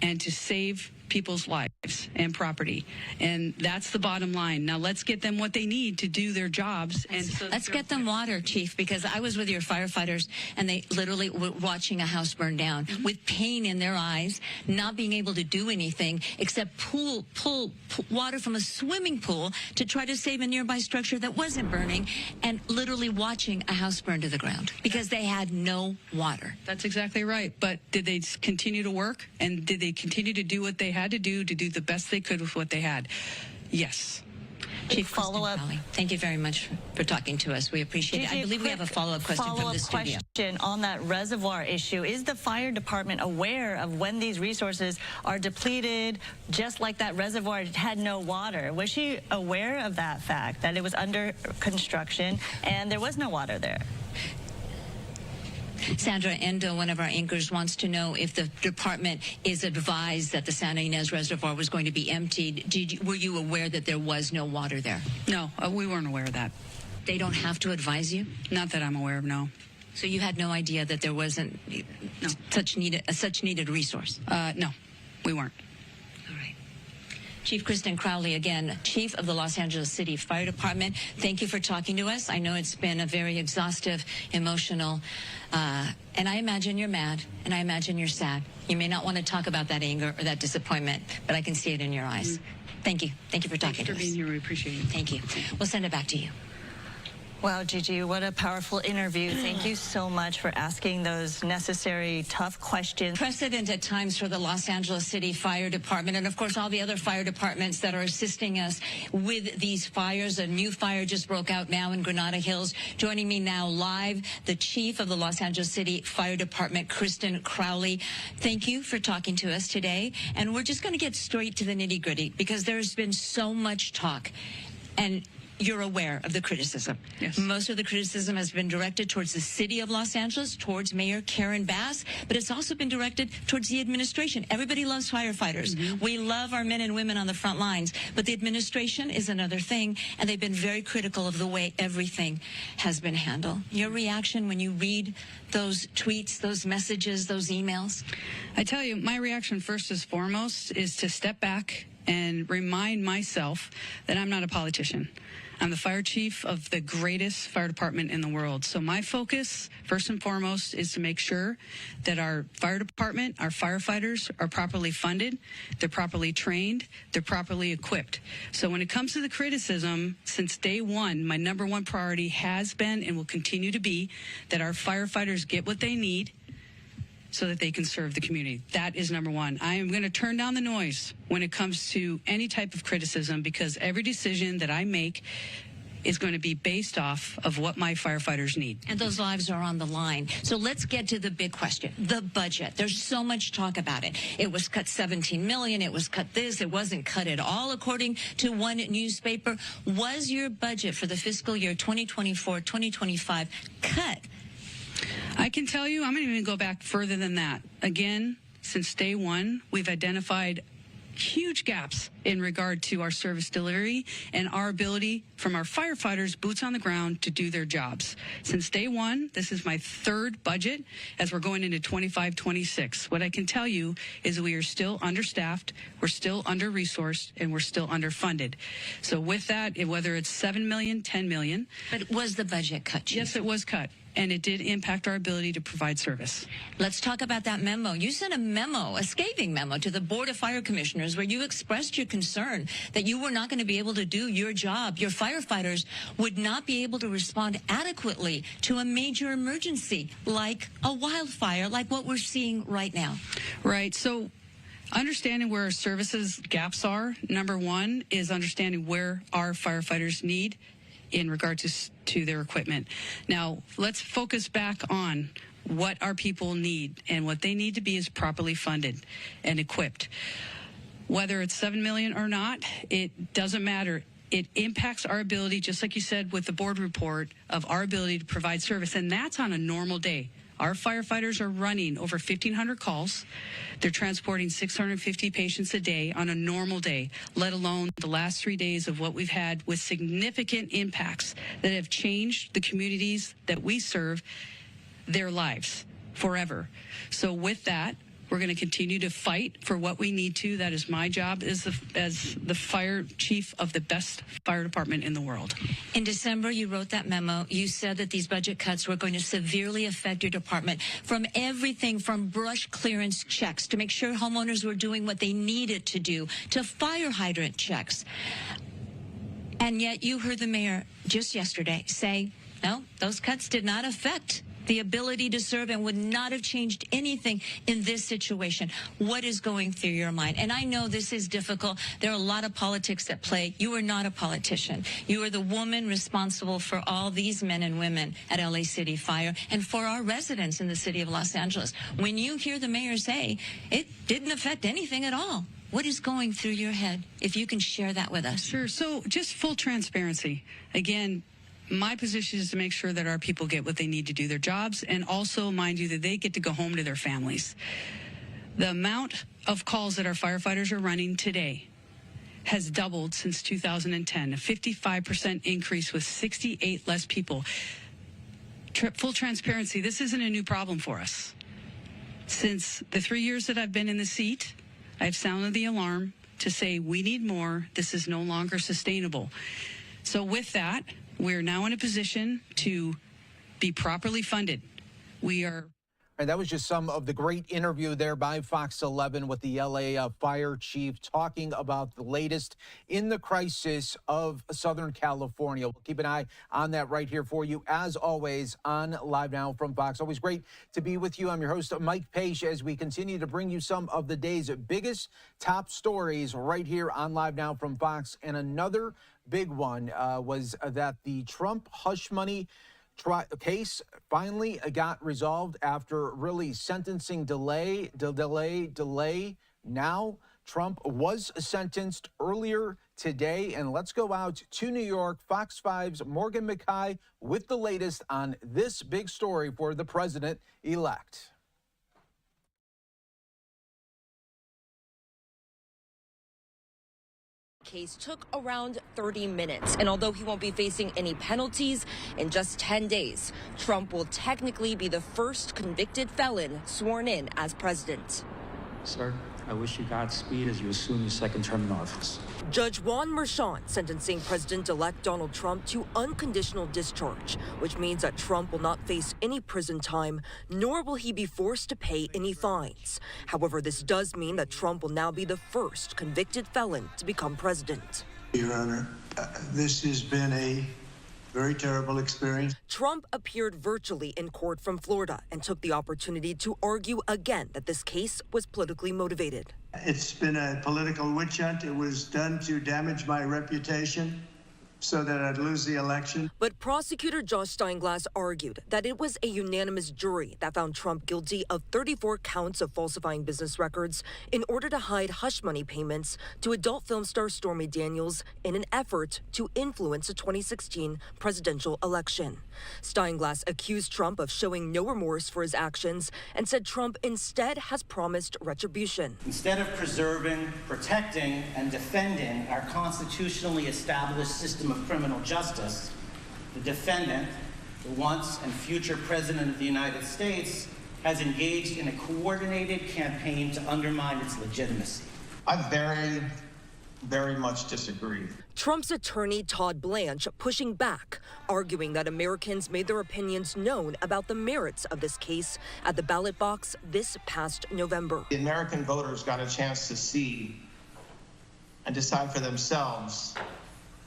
S17: and to save people's lives and property. And that's the bottom line. Now let's get them what they need to do their jobs. And so
S15: let's get them water, Chief, because I was with your firefighters and they literally were watching a house burn down with pain in their eyes, not being able to do anything except pull water from a swimming pool to try to save a nearby structure that wasn't burning, and literally watching a house burn to the ground because they had no water.
S17: That's exactly right. But did they continue to work, and did they continue to do what they had to do the best they could with what they had? Yes.
S15: Chief, follow-up. Thank you very much for talking to us. We appreciate it. I believe we have a follow-up question from the studio.
S16: Question on that reservoir issue. Is the fire department aware of when these resources are depleted, just like that reservoir had no water? Was she aware of that fact, that it was under construction and there was no water there?
S15: Sandra Endo, one of our anchors, wants to know if the department is advised that the Santa Ynez Reservoir was going to be emptied. Were you aware that there was no water there?
S17: No, we weren't aware of that.
S15: They don't have to advise you?
S17: Not that I'm aware of, no.
S15: So you had no idea that there wasn't such needed resource?
S17: No, we weren't.
S15: Chief Kristen Crowley, again, Chief of the Los Angeles City Fire Department, thank you for talking to us. I know it's been a very exhaustive, emotional, and I imagine you're mad, and I imagine you're sad. You may not want to talk about that anger or that disappointment, but I can see it in your eyes. Thank you. Thank you for talking to us.
S17: Thank you for being here. We appreciate it.
S15: Thank you. We'll send it back to you.
S16: Wow, Gigi, what a powerful interview. Thank you so much for asking those necessary, tough questions.
S15: Precedent at times for the Los Angeles City Fire Department, and of course all the other fire departments that are assisting us with these fires. A new fire just broke out now in Granada Hills. Joining me now live, the Chief of the Los Angeles City Fire Department, Kristen Crowley. Thank you for talking to us today. And we're just going to get straight to the nitty-gritty because there's been so much talk. And you're aware of the criticism.
S17: Yes.
S15: Most of the criticism has been directed towards the city of Los Angeles, towards Mayor Karen Bass, but it's also been directed towards the administration. Everybody loves firefighters. We love our men and women on the front lines, but the administration is another thing, and they've been very critical of the way everything has been handled. Your reaction when you read those tweets, those messages, those emails?
S17: I tell you, my reaction first and foremost is to step back and remind myself that I'm not a politician. I'm the fire chief of the greatest fire department in the world. So my focus, first and foremost, is to make sure that our fire department, our firefighters are properly funded, they're properly trained, they're properly equipped. So when it comes to the criticism, since day one, my number one priority has been and will continue to be that our firefighters get what they need so that they can serve the community. That is number one. I am going to turn down the noise when it comes to any type of criticism because every decision that I make is going to be based off of what my firefighters need.
S15: And those lives are on the line. So let's get to the big question, the budget. There's so much talk about it. It was cut $17 million. It was cut this. It wasn't cut at all, according to one newspaper. Was your budget for the fiscal year 2024-2025 cut?
S17: I can tell you, I'm going to even go back further than that. Again, since day one, we've identified huge gaps in regard to our service delivery and our ability from our firefighters, boots on the ground, to do their jobs. Since day one, this is my third budget as we're going into 25-26. What I can tell you is we are still understaffed, we're still under-resourced, and we're still underfunded. So with that, whether it's $7 million, $10 million.
S15: But was the budget cut, Chief?
S17: Yes, it was cut. And it did impact our ability to provide service.
S15: Let's talk about that memo. You sent a memo, a scathing memo, to the Board of Fire Commissioners where you expressed your concern that you were not going to be able to do your job. Your firefighters would not be able to respond adequately to a major emergency like a wildfire, like what we're seeing right now.
S17: Right. So understanding where our services gaps are, number one, is understanding where our firefighters need in regard to their equipment. Now, let's focus back on what our people need, and what they need to be is properly funded and equipped. Whether it's $7 million or not, it doesn't matter. It impacts our ability, just like you said with the board report, of our ability to provide service, and that's on a normal day. Our firefighters are running over 1,500 calls. They're transporting 650 patients a day on a normal day, let alone the last 3 days of what we've had with significant impacts that have changed the communities that we serve, their lives forever. So with that, We're going to continue to fight for what we need to. That is my job as the fire chief of the best fire department in the world.
S15: In December, you wrote that memo. You said that these budget cuts were going to severely affect your department from everything from brush clearance checks to make sure homeowners were doing what they needed to do to fire hydrant checks. And yet you heard the mayor just yesterday say, no, those cuts did not affect the ability to serve and would not have changed anything in this situation. What is going through your mind? And I know this is difficult. There are a lot of politics at play. You are not a politician. You are the woman responsible for all these men and women at LA City Fire and for our residents in the city of Los Angeles. When you hear the mayor say it didn't affect anything at all, what is going through your head? If you can share that with us.
S17: Sure. So just full transparency. Again, my position is to make sure that our people get what they need to do their jobs, and also, mind you, that they get to go home to their families. The amount of calls that our firefighters are running today has doubled since 2010, a 55% increase with 68 less people. Full transparency, this isn't a new problem for us. Since the 3 years that I've been in the seat, I've sounded the alarm to say we need more. This is no longer sustainable. So with that, we're now in a position to be properly funded. We are.
S3: And that was just some of the great interview there by Fox 11 with the LA fire chief talking about the latest in the crisis of Southern California. We'll keep an eye on that right here for you, as always, on Live Now from Fox. Always great to be with you. I'm your host, Mike Page, as we continue to bring you some of the day's biggest top stories right here on Live Now from Fox. And another big one was that the Trump hush money case finally got resolved after really sentencing delay. Now, Trump was sentenced earlier today. And let's go out to New York. Fox 5's Morgan McKay with the latest on this big story for the president-elect.
S18: Case took around 30 minutes, and although he won't be facing any penalties in just 10 days, Trump will technically be the first convicted felon sworn in as president.
S20: Sir, I wish you Godspeed as you assume your second term in office.
S18: Judge Juan Merchan sentencing President-elect Donald Trump to unconditional discharge, which means that Trump will not face any prison time, nor will he be forced to pay any fines. However, this does mean that Trump will now be the first convicted felon to become president.
S22: Your Honor, this has been a very terrible experience.
S18: Trump appeared virtually in court from Florida and took the opportunity to argue again that this case was politically motivated.
S22: It's been a political witch hunt. It was done to damage my reputation so that I'd lose the election.
S18: But prosecutor Josh Steinglass argued that it was a unanimous jury that found Trump guilty of 34 counts of falsifying business records in order to hide hush money payments to adult film star Stormy Daniels in an effort to influence the 2016 presidential election. Steinglass accused Trump of showing no remorse for his actions and said Trump instead has promised retribution.
S23: Instead of preserving, protecting, and defending our constitutionally established system of criminal justice, the defendant, the once and future president of the United States, has engaged in a coordinated campaign to undermine its legitimacy.
S22: I very much disagree.
S18: Trump's attorney, Todd Blanche, pushing back, arguing that Americans made their opinions known about the merits of this case at the ballot box this past November.
S22: The American voters got a chance to see and decide for themselves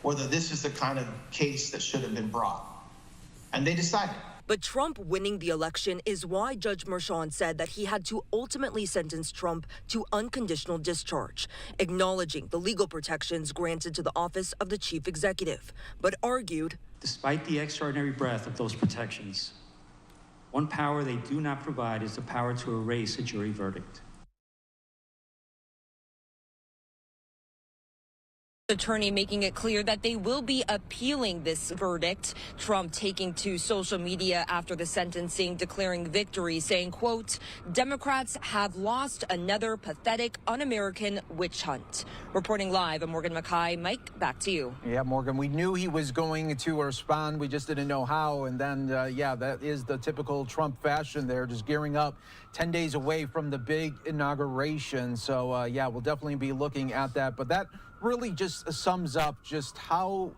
S22: whether this is the kind of case that should have been brought. And they decided.
S18: But Trump winning the election is why Judge Merchan said that he had to ultimately sentence Trump to unconditional discharge, acknowledging the legal protections granted to the office of the chief executive, but argued,
S20: despite the extraordinary breadth of those protections, one power they do not provide is the power to erase a jury verdict.
S18: Attorney making it clear that they will be appealing this verdict. Trump taking to social media after the sentencing, declaring victory, saying, quote, Democrats have lost another pathetic, un-American witch hunt. Reporting live, I'm Morgan Mackay. Mike, back to you.
S3: Yeah, Morgan, we knew he was going to respond. We just didn't know how. And then, yeah, that is the typical Trump fashion there, just gearing up 10 days away from the big inauguration. So, yeah, we'll definitely be looking at that. But that really just sums up just how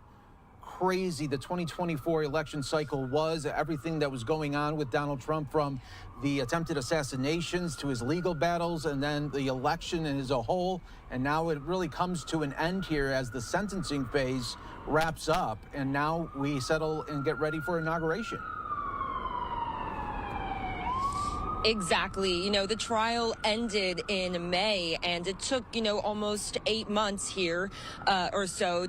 S3: crazy the 2024 election cycle was, everything that was going on with Donald Trump, from the attempted assassinations to his legal battles and then the election as a whole. And now it really comes to an end here as the sentencing phase wraps up. And now we settle and get ready for inauguration.
S18: Exactly. You know, the trial ended in May, and it took, almost 8 months here or so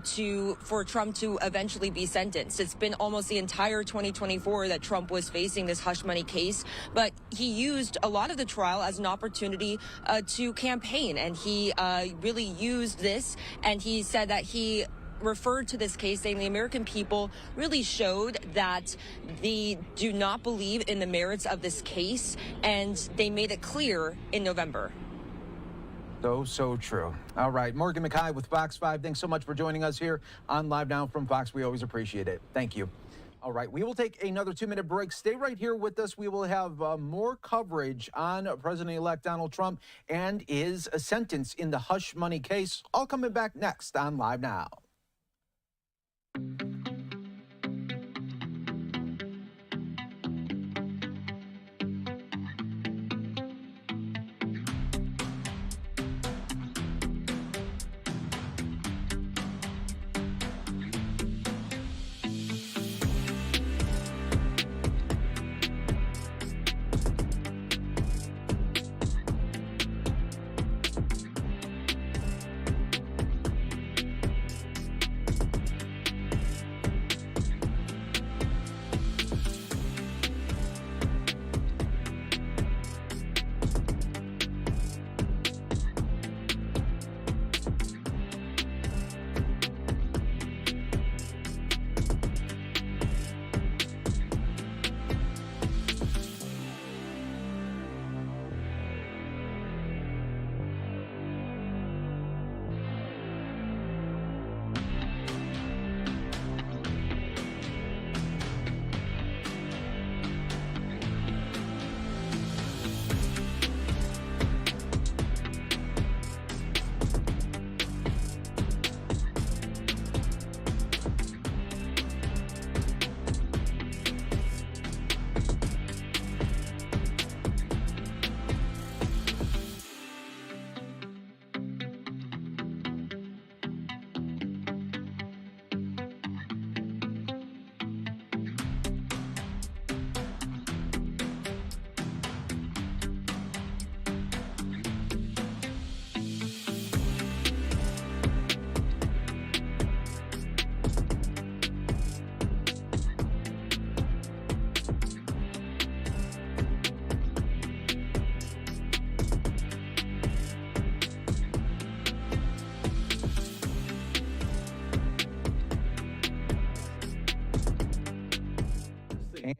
S18: for Trump to eventually be sentenced. It's been almost the entire 2024 that Trump was facing this hush money case, but he used a lot of the trial as an opportunity to campaign, and he really used this, and he said that he referred to this case saying the American people really showed that they do not believe in the merits of this case, and they made it clear in November.
S3: So true. All right, Morgan Mackay with Fox 5. Thanks so much for joining us here on Live Now from Fox. We always appreciate it. Thank you. All right, we will take another 2-minute break. Stay right here with us. We will have more coverage on President-elect Donald Trump and his sentence in the hush money case. All coming back next on Live Now.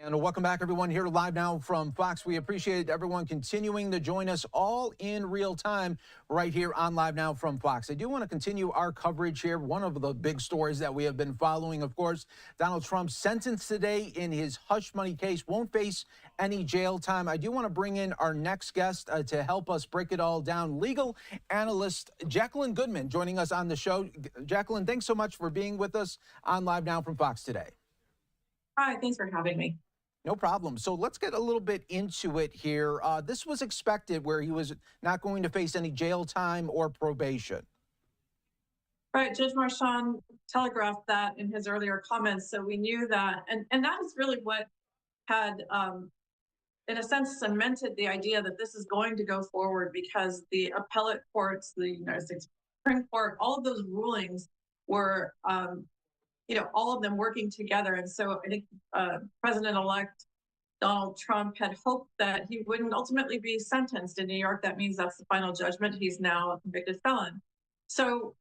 S3: And welcome back, everyone, here live now from Fox. We appreciate everyone continuing to join us all in real time right here on Live Now from Fox. I do want to continue our coverage here. One of the big stories that we have been following, of course, Donald Trump's sentence today in his hush money case, won't face any jail time. I do want to bring in our next guest to help us break it all down. Legal analyst Jacqueline Goodman joining us on the show. Jacqueline, thanks so much for being with us on Live Now from Fox today.
S1: Hi, thanks for having me.
S3: No problem. So let's get a little bit into it here. This was expected, where he was not going to face any jail time or probation.
S1: Right. Judge Marchand telegraphed that in his earlier comments. So we knew that. And that is really what had, in a sense, cemented the idea that this is going to go forward, because the appellate courts, the United States Supreme Court, all of those rulings were all of them working together. And so I think President-elect Donald Trump had hoped that he wouldn't ultimately be sentenced in New York. That means that's the final judgment. He's now a convicted felon. So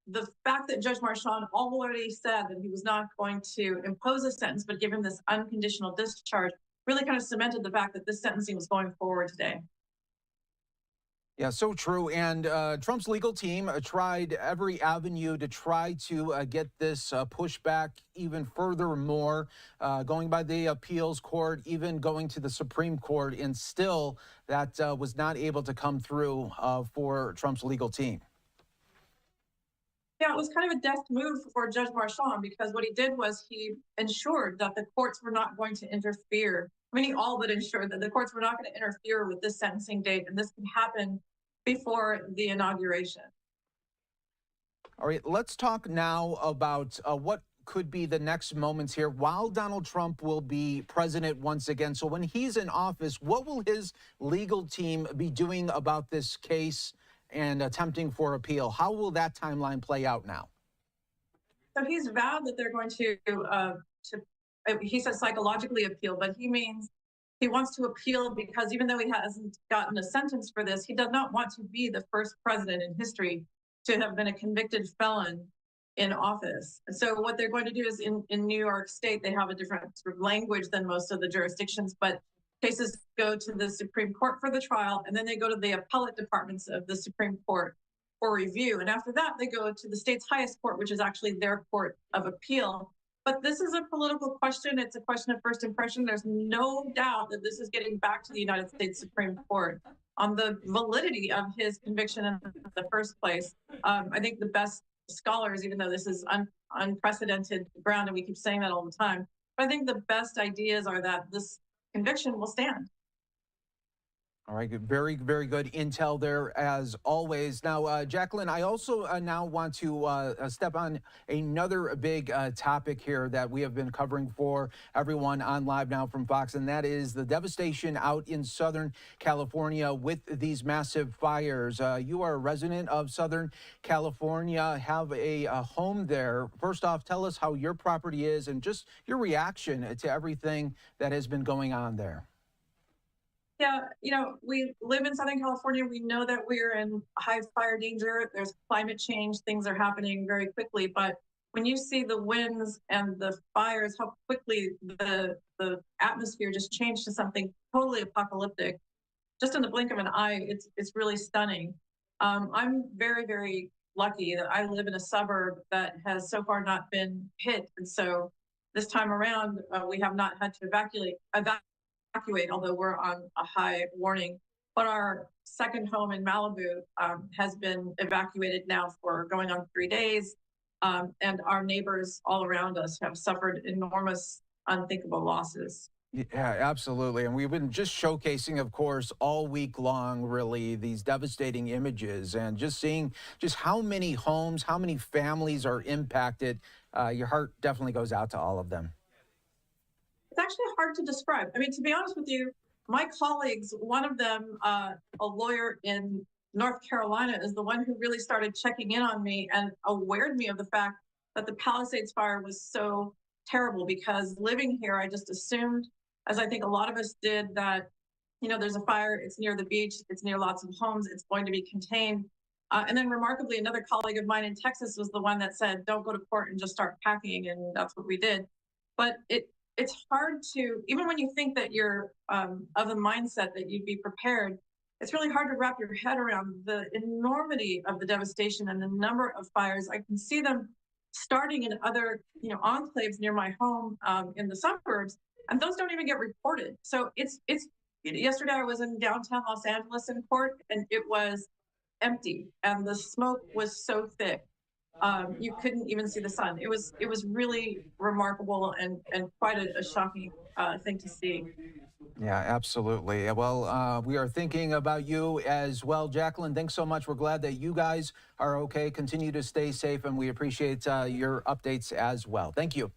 S1: the fact that Judge Marchand already said that he was not going to impose a sentence, but give him this unconditional discharge, really kind of cemented the fact that this sentencing was going forward today.
S3: Yeah, so true. And Trump's legal team tried every avenue to try to get this pushed back even furthermore, going by the appeals court, even going to the Supreme Court, and still that was not able to come through for Trump's legal team.
S1: Yeah, it was kind of a deft move for Judge Marchand because what he did was he ensured that the courts were not going to interfere. I mean, he all but ensured that the courts were not going to interfere with this sentencing date, and this could happen before the inauguration.
S3: All right, let's talk now about what could be the next moments here while Donald Trump will be president once again. So when he's in office, what will his legal team be doing about this case and attempting for appeal? How will that timeline play out now?
S1: So he's vowed that they're going to he says psychologically appeal, but he means he wants to appeal because even though he hasn't gotten a sentence for this, he does not want to be the first president in history to have been a convicted felon in office. And so what they're going to do is in New York State, they have a different sort of language than most of the jurisdictions, but cases go to the Supreme Court for the trial, and then they go to the appellate departments of the Supreme Court for review. And after that, they go to the state's highest court, which is actually their court of appeal. But this is a political question. It's a question of first impression. There's no doubt that this is getting back to the United States Supreme Court on the validity of his conviction in the first place. I think the best scholars, even though this is unprecedented ground, and we keep saying that all the time, but I think the best ideas are that this conviction will stand.
S3: All right, very, very good intel there as always. Now, Jacqueline, I also now want to step on another big topic here that we have been covering for everyone on Live Now from Fox, and that is the devastation out in Southern California with these massive fires. You are a resident of Southern California, have a home there. First off, tell us how your property is and just your reaction to everything that has been going on there.
S1: Yeah, you know, we live in Southern California. We know that we're in high fire danger. There's climate change. Things are happening very quickly. But when you see the winds and the fires, how quickly the atmosphere just changed to something totally apocalyptic, just in the blink of an eye, it's really stunning. I'm very, very lucky that I live in a suburb that has so far not been hit. And so this time around, we have not had to evacuate, although we're on a high warning. But our second home in Malibu has been evacuated now for going on 3 days. And our neighbors all around us have suffered enormous, unthinkable losses.
S3: Yeah, absolutely. And we've been just showcasing, of course, all week long, really, these devastating images and just seeing just how many homes, how many families are impacted. Your heart definitely goes out to all of them.
S1: It's actually hard to describe. I mean, to be honest with you, my colleagues, one of them, a lawyer in North Carolina, is the one who really started checking in on me and awared me of the fact that the Palisades fire was so terrible, because living here, I just assumed, as I think a lot of us did, that, you know, there's a fire, it's near the beach, it's near lots of homes, it's going to be contained. And then remarkably, another colleague of mine in Texas was the one that said, don't go to court and just start packing. And that's what we did. But it's hard to, even when you think that you're of the mindset that you'd be prepared, it's really hard to wrap your head around the enormity of the devastation and the number of fires. I can see them starting in other, you know, enclaves near my home in the suburbs, and those don't even get reported. So it's yesterday I was in downtown Los Angeles in court, and it was empty, and the smoke was so thick. You couldn't even see the sun. It was really remarkable and quite a shocking thing to see.
S3: Yeah, absolutely. Well, we are thinking about you as well, Jacqueline. Thanks so much. We're glad that you guys are okay. Continue to stay safe, and we appreciate your updates as well. Thank you.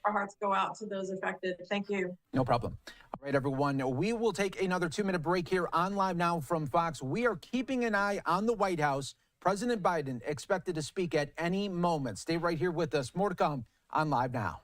S1: Our hearts go out to those affected. Thank you.
S3: No problem. All right, everyone. We will take another 2-minute break here on Live Now from Fox. We are keeping an eye on the White House. President Biden expected to speak at any moment. Stay right here with us. More to come on Live Now.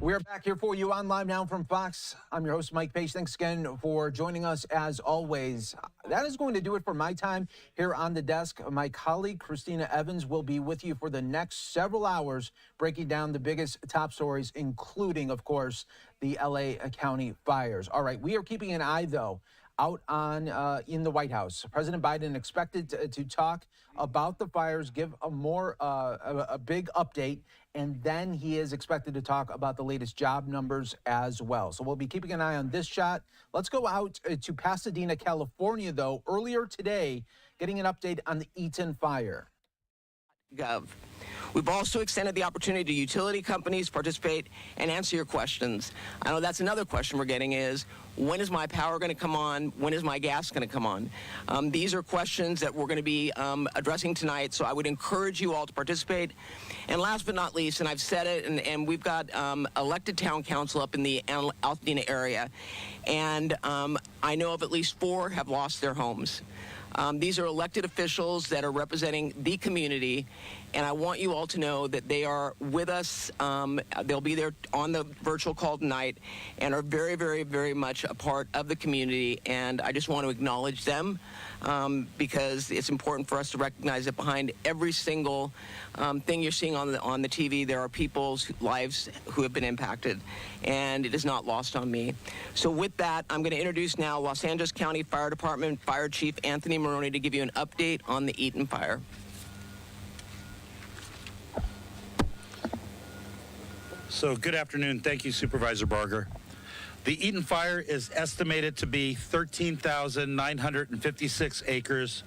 S3: We're back here for you on Live Now from Fox. I'm your host, Mike Page. Thanks again for joining us as always. That is going to do it for my time here on the desk. My colleague, Christina Evans, will be with you for the next several hours, breaking down the biggest top stories, including, of course, the LA County fires. All right, we are keeping an eye, though, out on in the White House. President Biden expected to talk about the fires, give a big update, and then he is expected to talk about the latest job numbers as well. So we'll be keeping an eye on this shot. Let's go out to Pasadena, California, though. Earlier today, getting an update on the Eaton fire.
S2: We've also extended the opportunity to utility companies to participate and answer your questions. I know that's another question we're getting is, when is my power going to come on? When is my gas going to come on? These are questions that we're going to be addressing tonight, so I would encourage you all to participate. And last but not least, and I've said it, and we've got elected town council up in the Altadena area, and I know of at least 4 have lost their homes. These are elected officials that are representing the community, and I want you all to know that they are with us. They'll be there on the virtual call tonight and are very, very, very much a part of the community, and I just want to acknowledge them because it's important for us to recognize that behind every single thing you're seeing on the TV, there are people's lives who have been impacted, and it is not lost on me. So with that, I'm going to introduce now Los Angeles County Fire Department Fire Chief Anthony Maroney to give you an update on the Eaton fire.
S7: So good afternoon. Thank you, Supervisor Barger. The Eaton fire is estimated to be 13,956 acres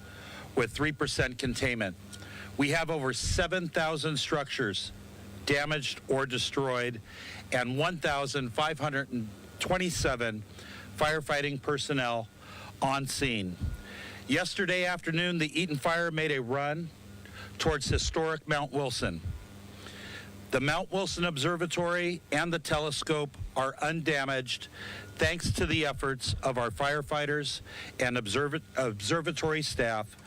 S7: with 3% containment. We have over 7,000 structures damaged or destroyed and 1,527 firefighting personnel on scene. Yesterday afternoon, the Eaton fire made a run towards historic Mount Wilson. The Mount Wilson Observatory and the telescope are undamaged thanks to the efforts of our firefighters and observatory staff.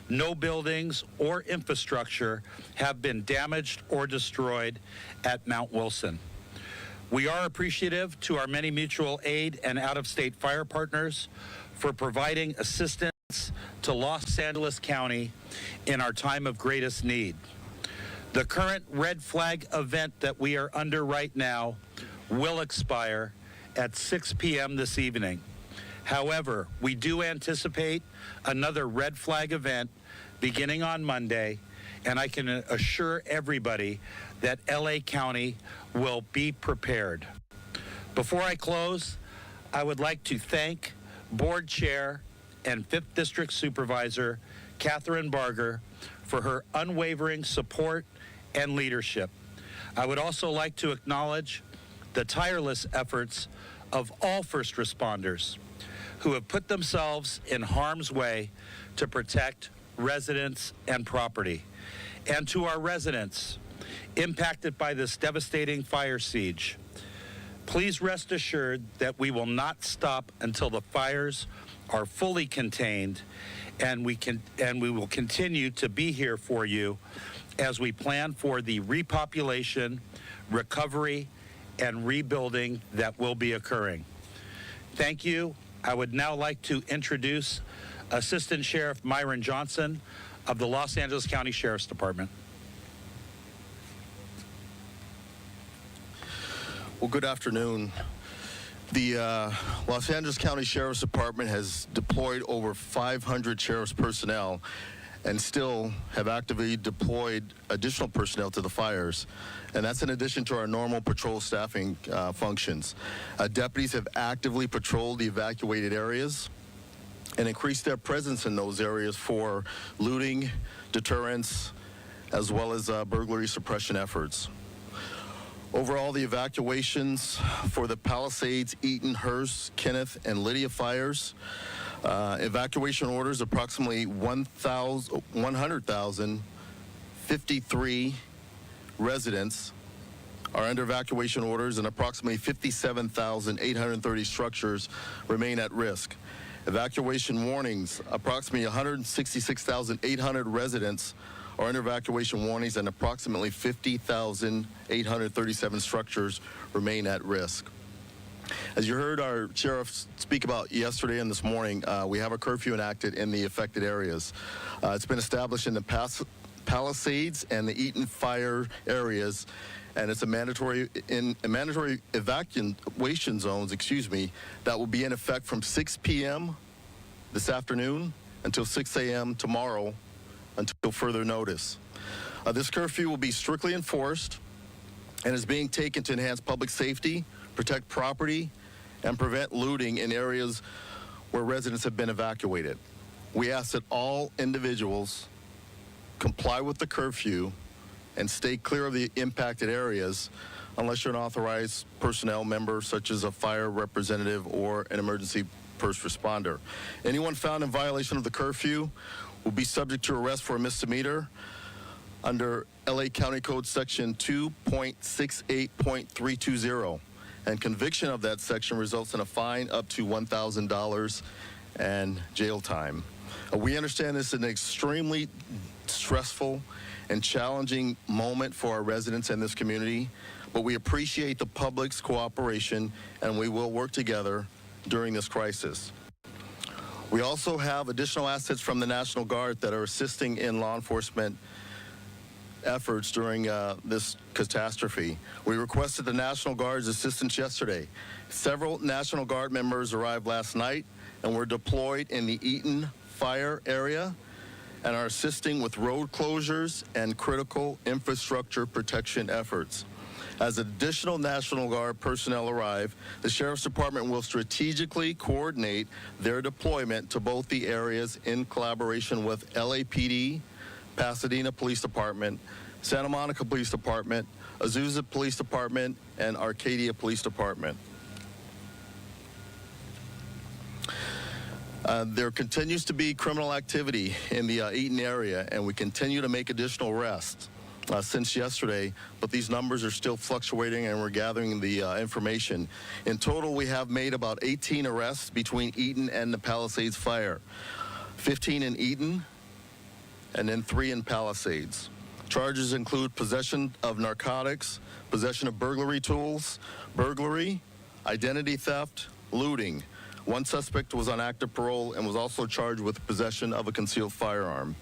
S7: No buildings or infrastructure have been damaged or destroyed at Mount Wilson. We are appreciative to our many mutual aid and out-of-state fire partners for providing assistance to Los Angeles County in our time of greatest need. The current red flag event that we are under right now will expire at 6 p.m. this evening. However, we do anticipate another red flag event beginning on Monday, and I can assure everybody that LA County will be prepared. Before I close, I would like to thank Board Chair and 5th District Supervisor Catherine Barger for her unwavering support and leadership. I would also like to acknowledge the tireless efforts of all first responders who have put themselves in harm's way to protect residents and property. And to our residents impacted by this devastating fire siege, please rest assured that we will not stop until the fires are fully contained, and we will continue to be here for you as we plan for the repopulation, recovery, and rebuilding that will be occurring. Thank you. I would now like to introduce Assistant Sheriff Myron Johnson of the Los Angeles County Sheriff's Department.
S13: Well, good afternoon. The Los Angeles County Sheriff's Department has deployed over 500 sheriff's personnel and still have actively deployed additional personnel to the fires. And that's in addition to our normal patrol staffing functions. Deputies have actively patrolled the evacuated areas and increased their presence in those areas for looting, deterrence, as well as burglary suppression efforts. Overall, the evacuations for the Palisades, Eaton, Hearst, Kenneth, and Lydia fires, evacuation orders approximately 100,053 residents are under evacuation orders, and approximately 57,830 structures remain at risk. Evacuation warnings, approximately 166,800 residents are under evacuation warnings, and approximately 50,837 structures remain at risk. As you heard our sheriff speak about yesterday and this morning, we have a curfew enacted in the affected areas. It's been established in the Palisades and the Eaton fire areas, and it's a mandatory evacuation zones, that will be in effect from 6 p.m. this afternoon until 6 a.m. tomorrow until further notice. This curfew will be strictly enforced and is being taken to enhance public safety, protect property, and prevent looting in areas where residents have been evacuated. We ask that all individuals comply with the curfew and stay clear of the impacted areas unless you're an authorized personnel member such as a fire representative or an emergency first responder. Anyone found in violation of the curfew will be subject to arrest for a misdemeanor under LA County Code Section 2.68.320, and conviction of that section results in a fine up to $1,000 and jail time. We understand this is an extremely stressful and challenging moment for our residents in this community, but we appreciate the public's cooperation, and we will work together during this crisis. We also have additional assets from the National Guard that are assisting in law enforcement efforts during this catastrophe. We requested the National Guard's assistance yesterday. Several National Guard members arrived last night and were deployed in the Eaton fire area and are assisting with road closures and critical infrastructure protection efforts. As additional National Guard personnel arrive, the Sheriff's Department will strategically coordinate their deployment to both the areas in collaboration with LAPD, Pasadena Police Department, Santa Monica Police Department, Azusa Police Department, and Arcadia Police Department. There continues to be criminal activity in the Eaton area, and we continue to make additional arrests since yesterday, but these numbers are still fluctuating, and we're gathering the information. In total, we have made about 18 arrests between Eaton and the Palisades fire, 15 in Eaton, and then 3 in Palisades. Charges include possession of narcotics, possession of burglary tools, burglary, identity theft, looting. One suspect was on active parole and was also charged with possession of a concealed firearm.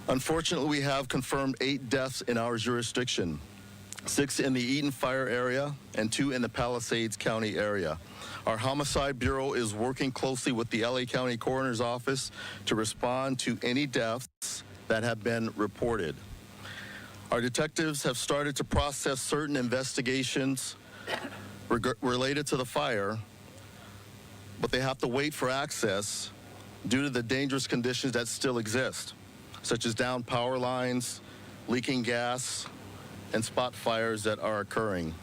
S13: Unfortunately, we have confirmed 8 deaths in our jurisdiction, 6 in the Eaton fire area and 2 in the Palisades County area. Our Homicide Bureau is working closely with the LA County Coroner's Office to respond to any deaths that have been reported. Our detectives have started to process certain investigations related to the fire, but they have to wait for access due to the dangerous conditions that still exist, such as downed power lines, leaking gas, and spot fires that are occurring.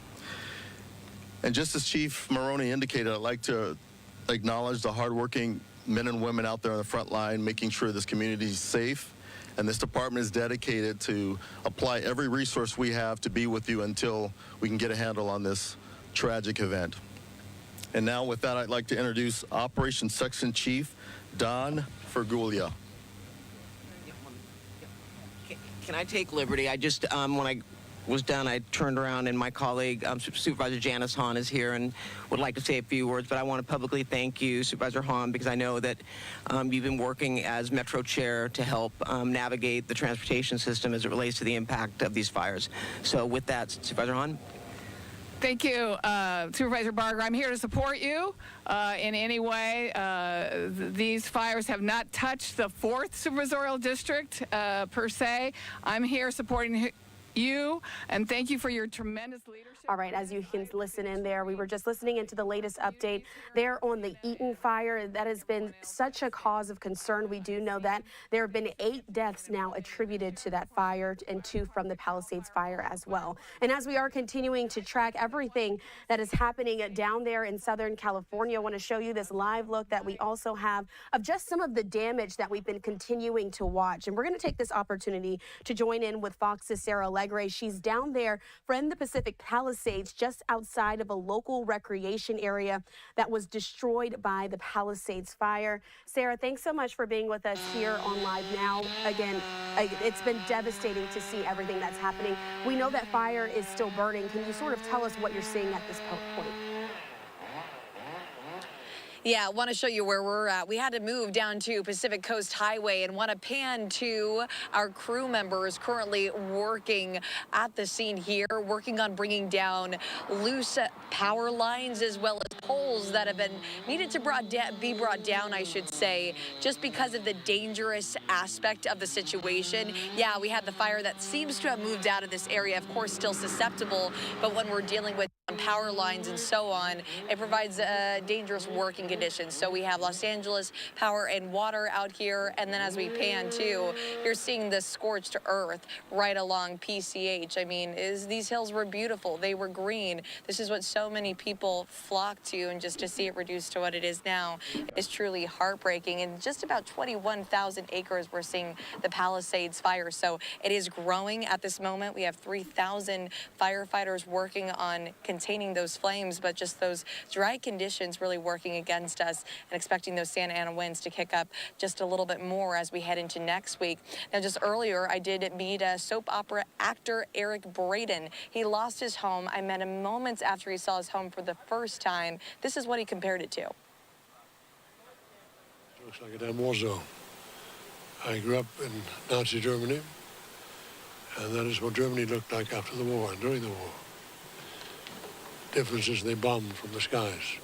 S13: And just as Chief Maroney indicated, I'd like to acknowledge the hardworking men and women out there on the front line, making sure this community is safe. And this department is dedicated to apply every resource we have to be with you until we can get a handle on this tragic event. And now with that, I'd like to introduce Operations Section Chief Don Fergulia.
S2: Can I take liberty? I just, when I was done, I turned around and my colleague, Supervisor Janice Hahn, is here and would like to say a few words, but I want to publicly thank you, Supervisor Hahn, because I know that you've been working as Metro Chair to help navigate the transportation system as it relates to the impact of these fires. So with that, Supervisor Hahn.
S6: Thank you, Supervisor Barger. I'm here to support you in any way. These fires have not touched the 4th Supervisorial District per se. I'm here supporting you, and thank you for your tremendous leadership.
S11: All right, as you can listen in there, we were just listening into the latest update there on the Eaton fire. That has been such a cause of concern. We do know that there have been 8 deaths now attributed to that fire and 2 from the Palisades fire as well. And as we are continuing to track everything that is happening down there in Southern California, I want to show you this live look that we also have of just some of the damage that we've been continuing to watch. And we're going to take this opportunity to join in with Fox's Sarah Alegre. She's down there from the Pacific Palisades, just outside of a local recreation area that was destroyed by the Palisades fire. Sarah, thanks so much for being with us here on Live Now. Again, it's been devastating to see everything that's happening. We know that fire is still burning. Can you sort of tell us what you're seeing at this point?
S5: Yeah, I want to show you where we're at. We had to move down to Pacific Coast Highway and want to pan to our crew members currently working at the scene here, working on bringing down loose power lines as well as poles that have been needed to be brought down, I should say, just because of the dangerous aspect of the situation. Yeah, we had the fire that seems to have moved out of this area, of course, still susceptible, but when we're dealing with power lines and so on, it provides dangerous working conditions. So we have Los Angeles Power and Water out here, and then as we pan too, you're seeing the scorched earth right along PCH. I mean, these hills were beautiful. They were green. This is what so many people flock to, and just to see it reduced to what it is now is truly heartbreaking. And just about 21,000 acres we're seeing the Palisades fire. So it is growing at this moment. We have 3,000 firefighters working on containing those flames, but just those dry conditions really working against us, and expecting those Santa Ana winds to kick up just a little bit more as we head into next week. Now, just earlier, I did meet soap opera actor Eric Braeden. He lost his home. I met him moments after he saw his home for the first time. This is what he compared it to.
S12: Looks like a damn war zone. I grew up in Nazi Germany, and that is what Germany looked like after the war and during the war. Difference is they bombed from the skies.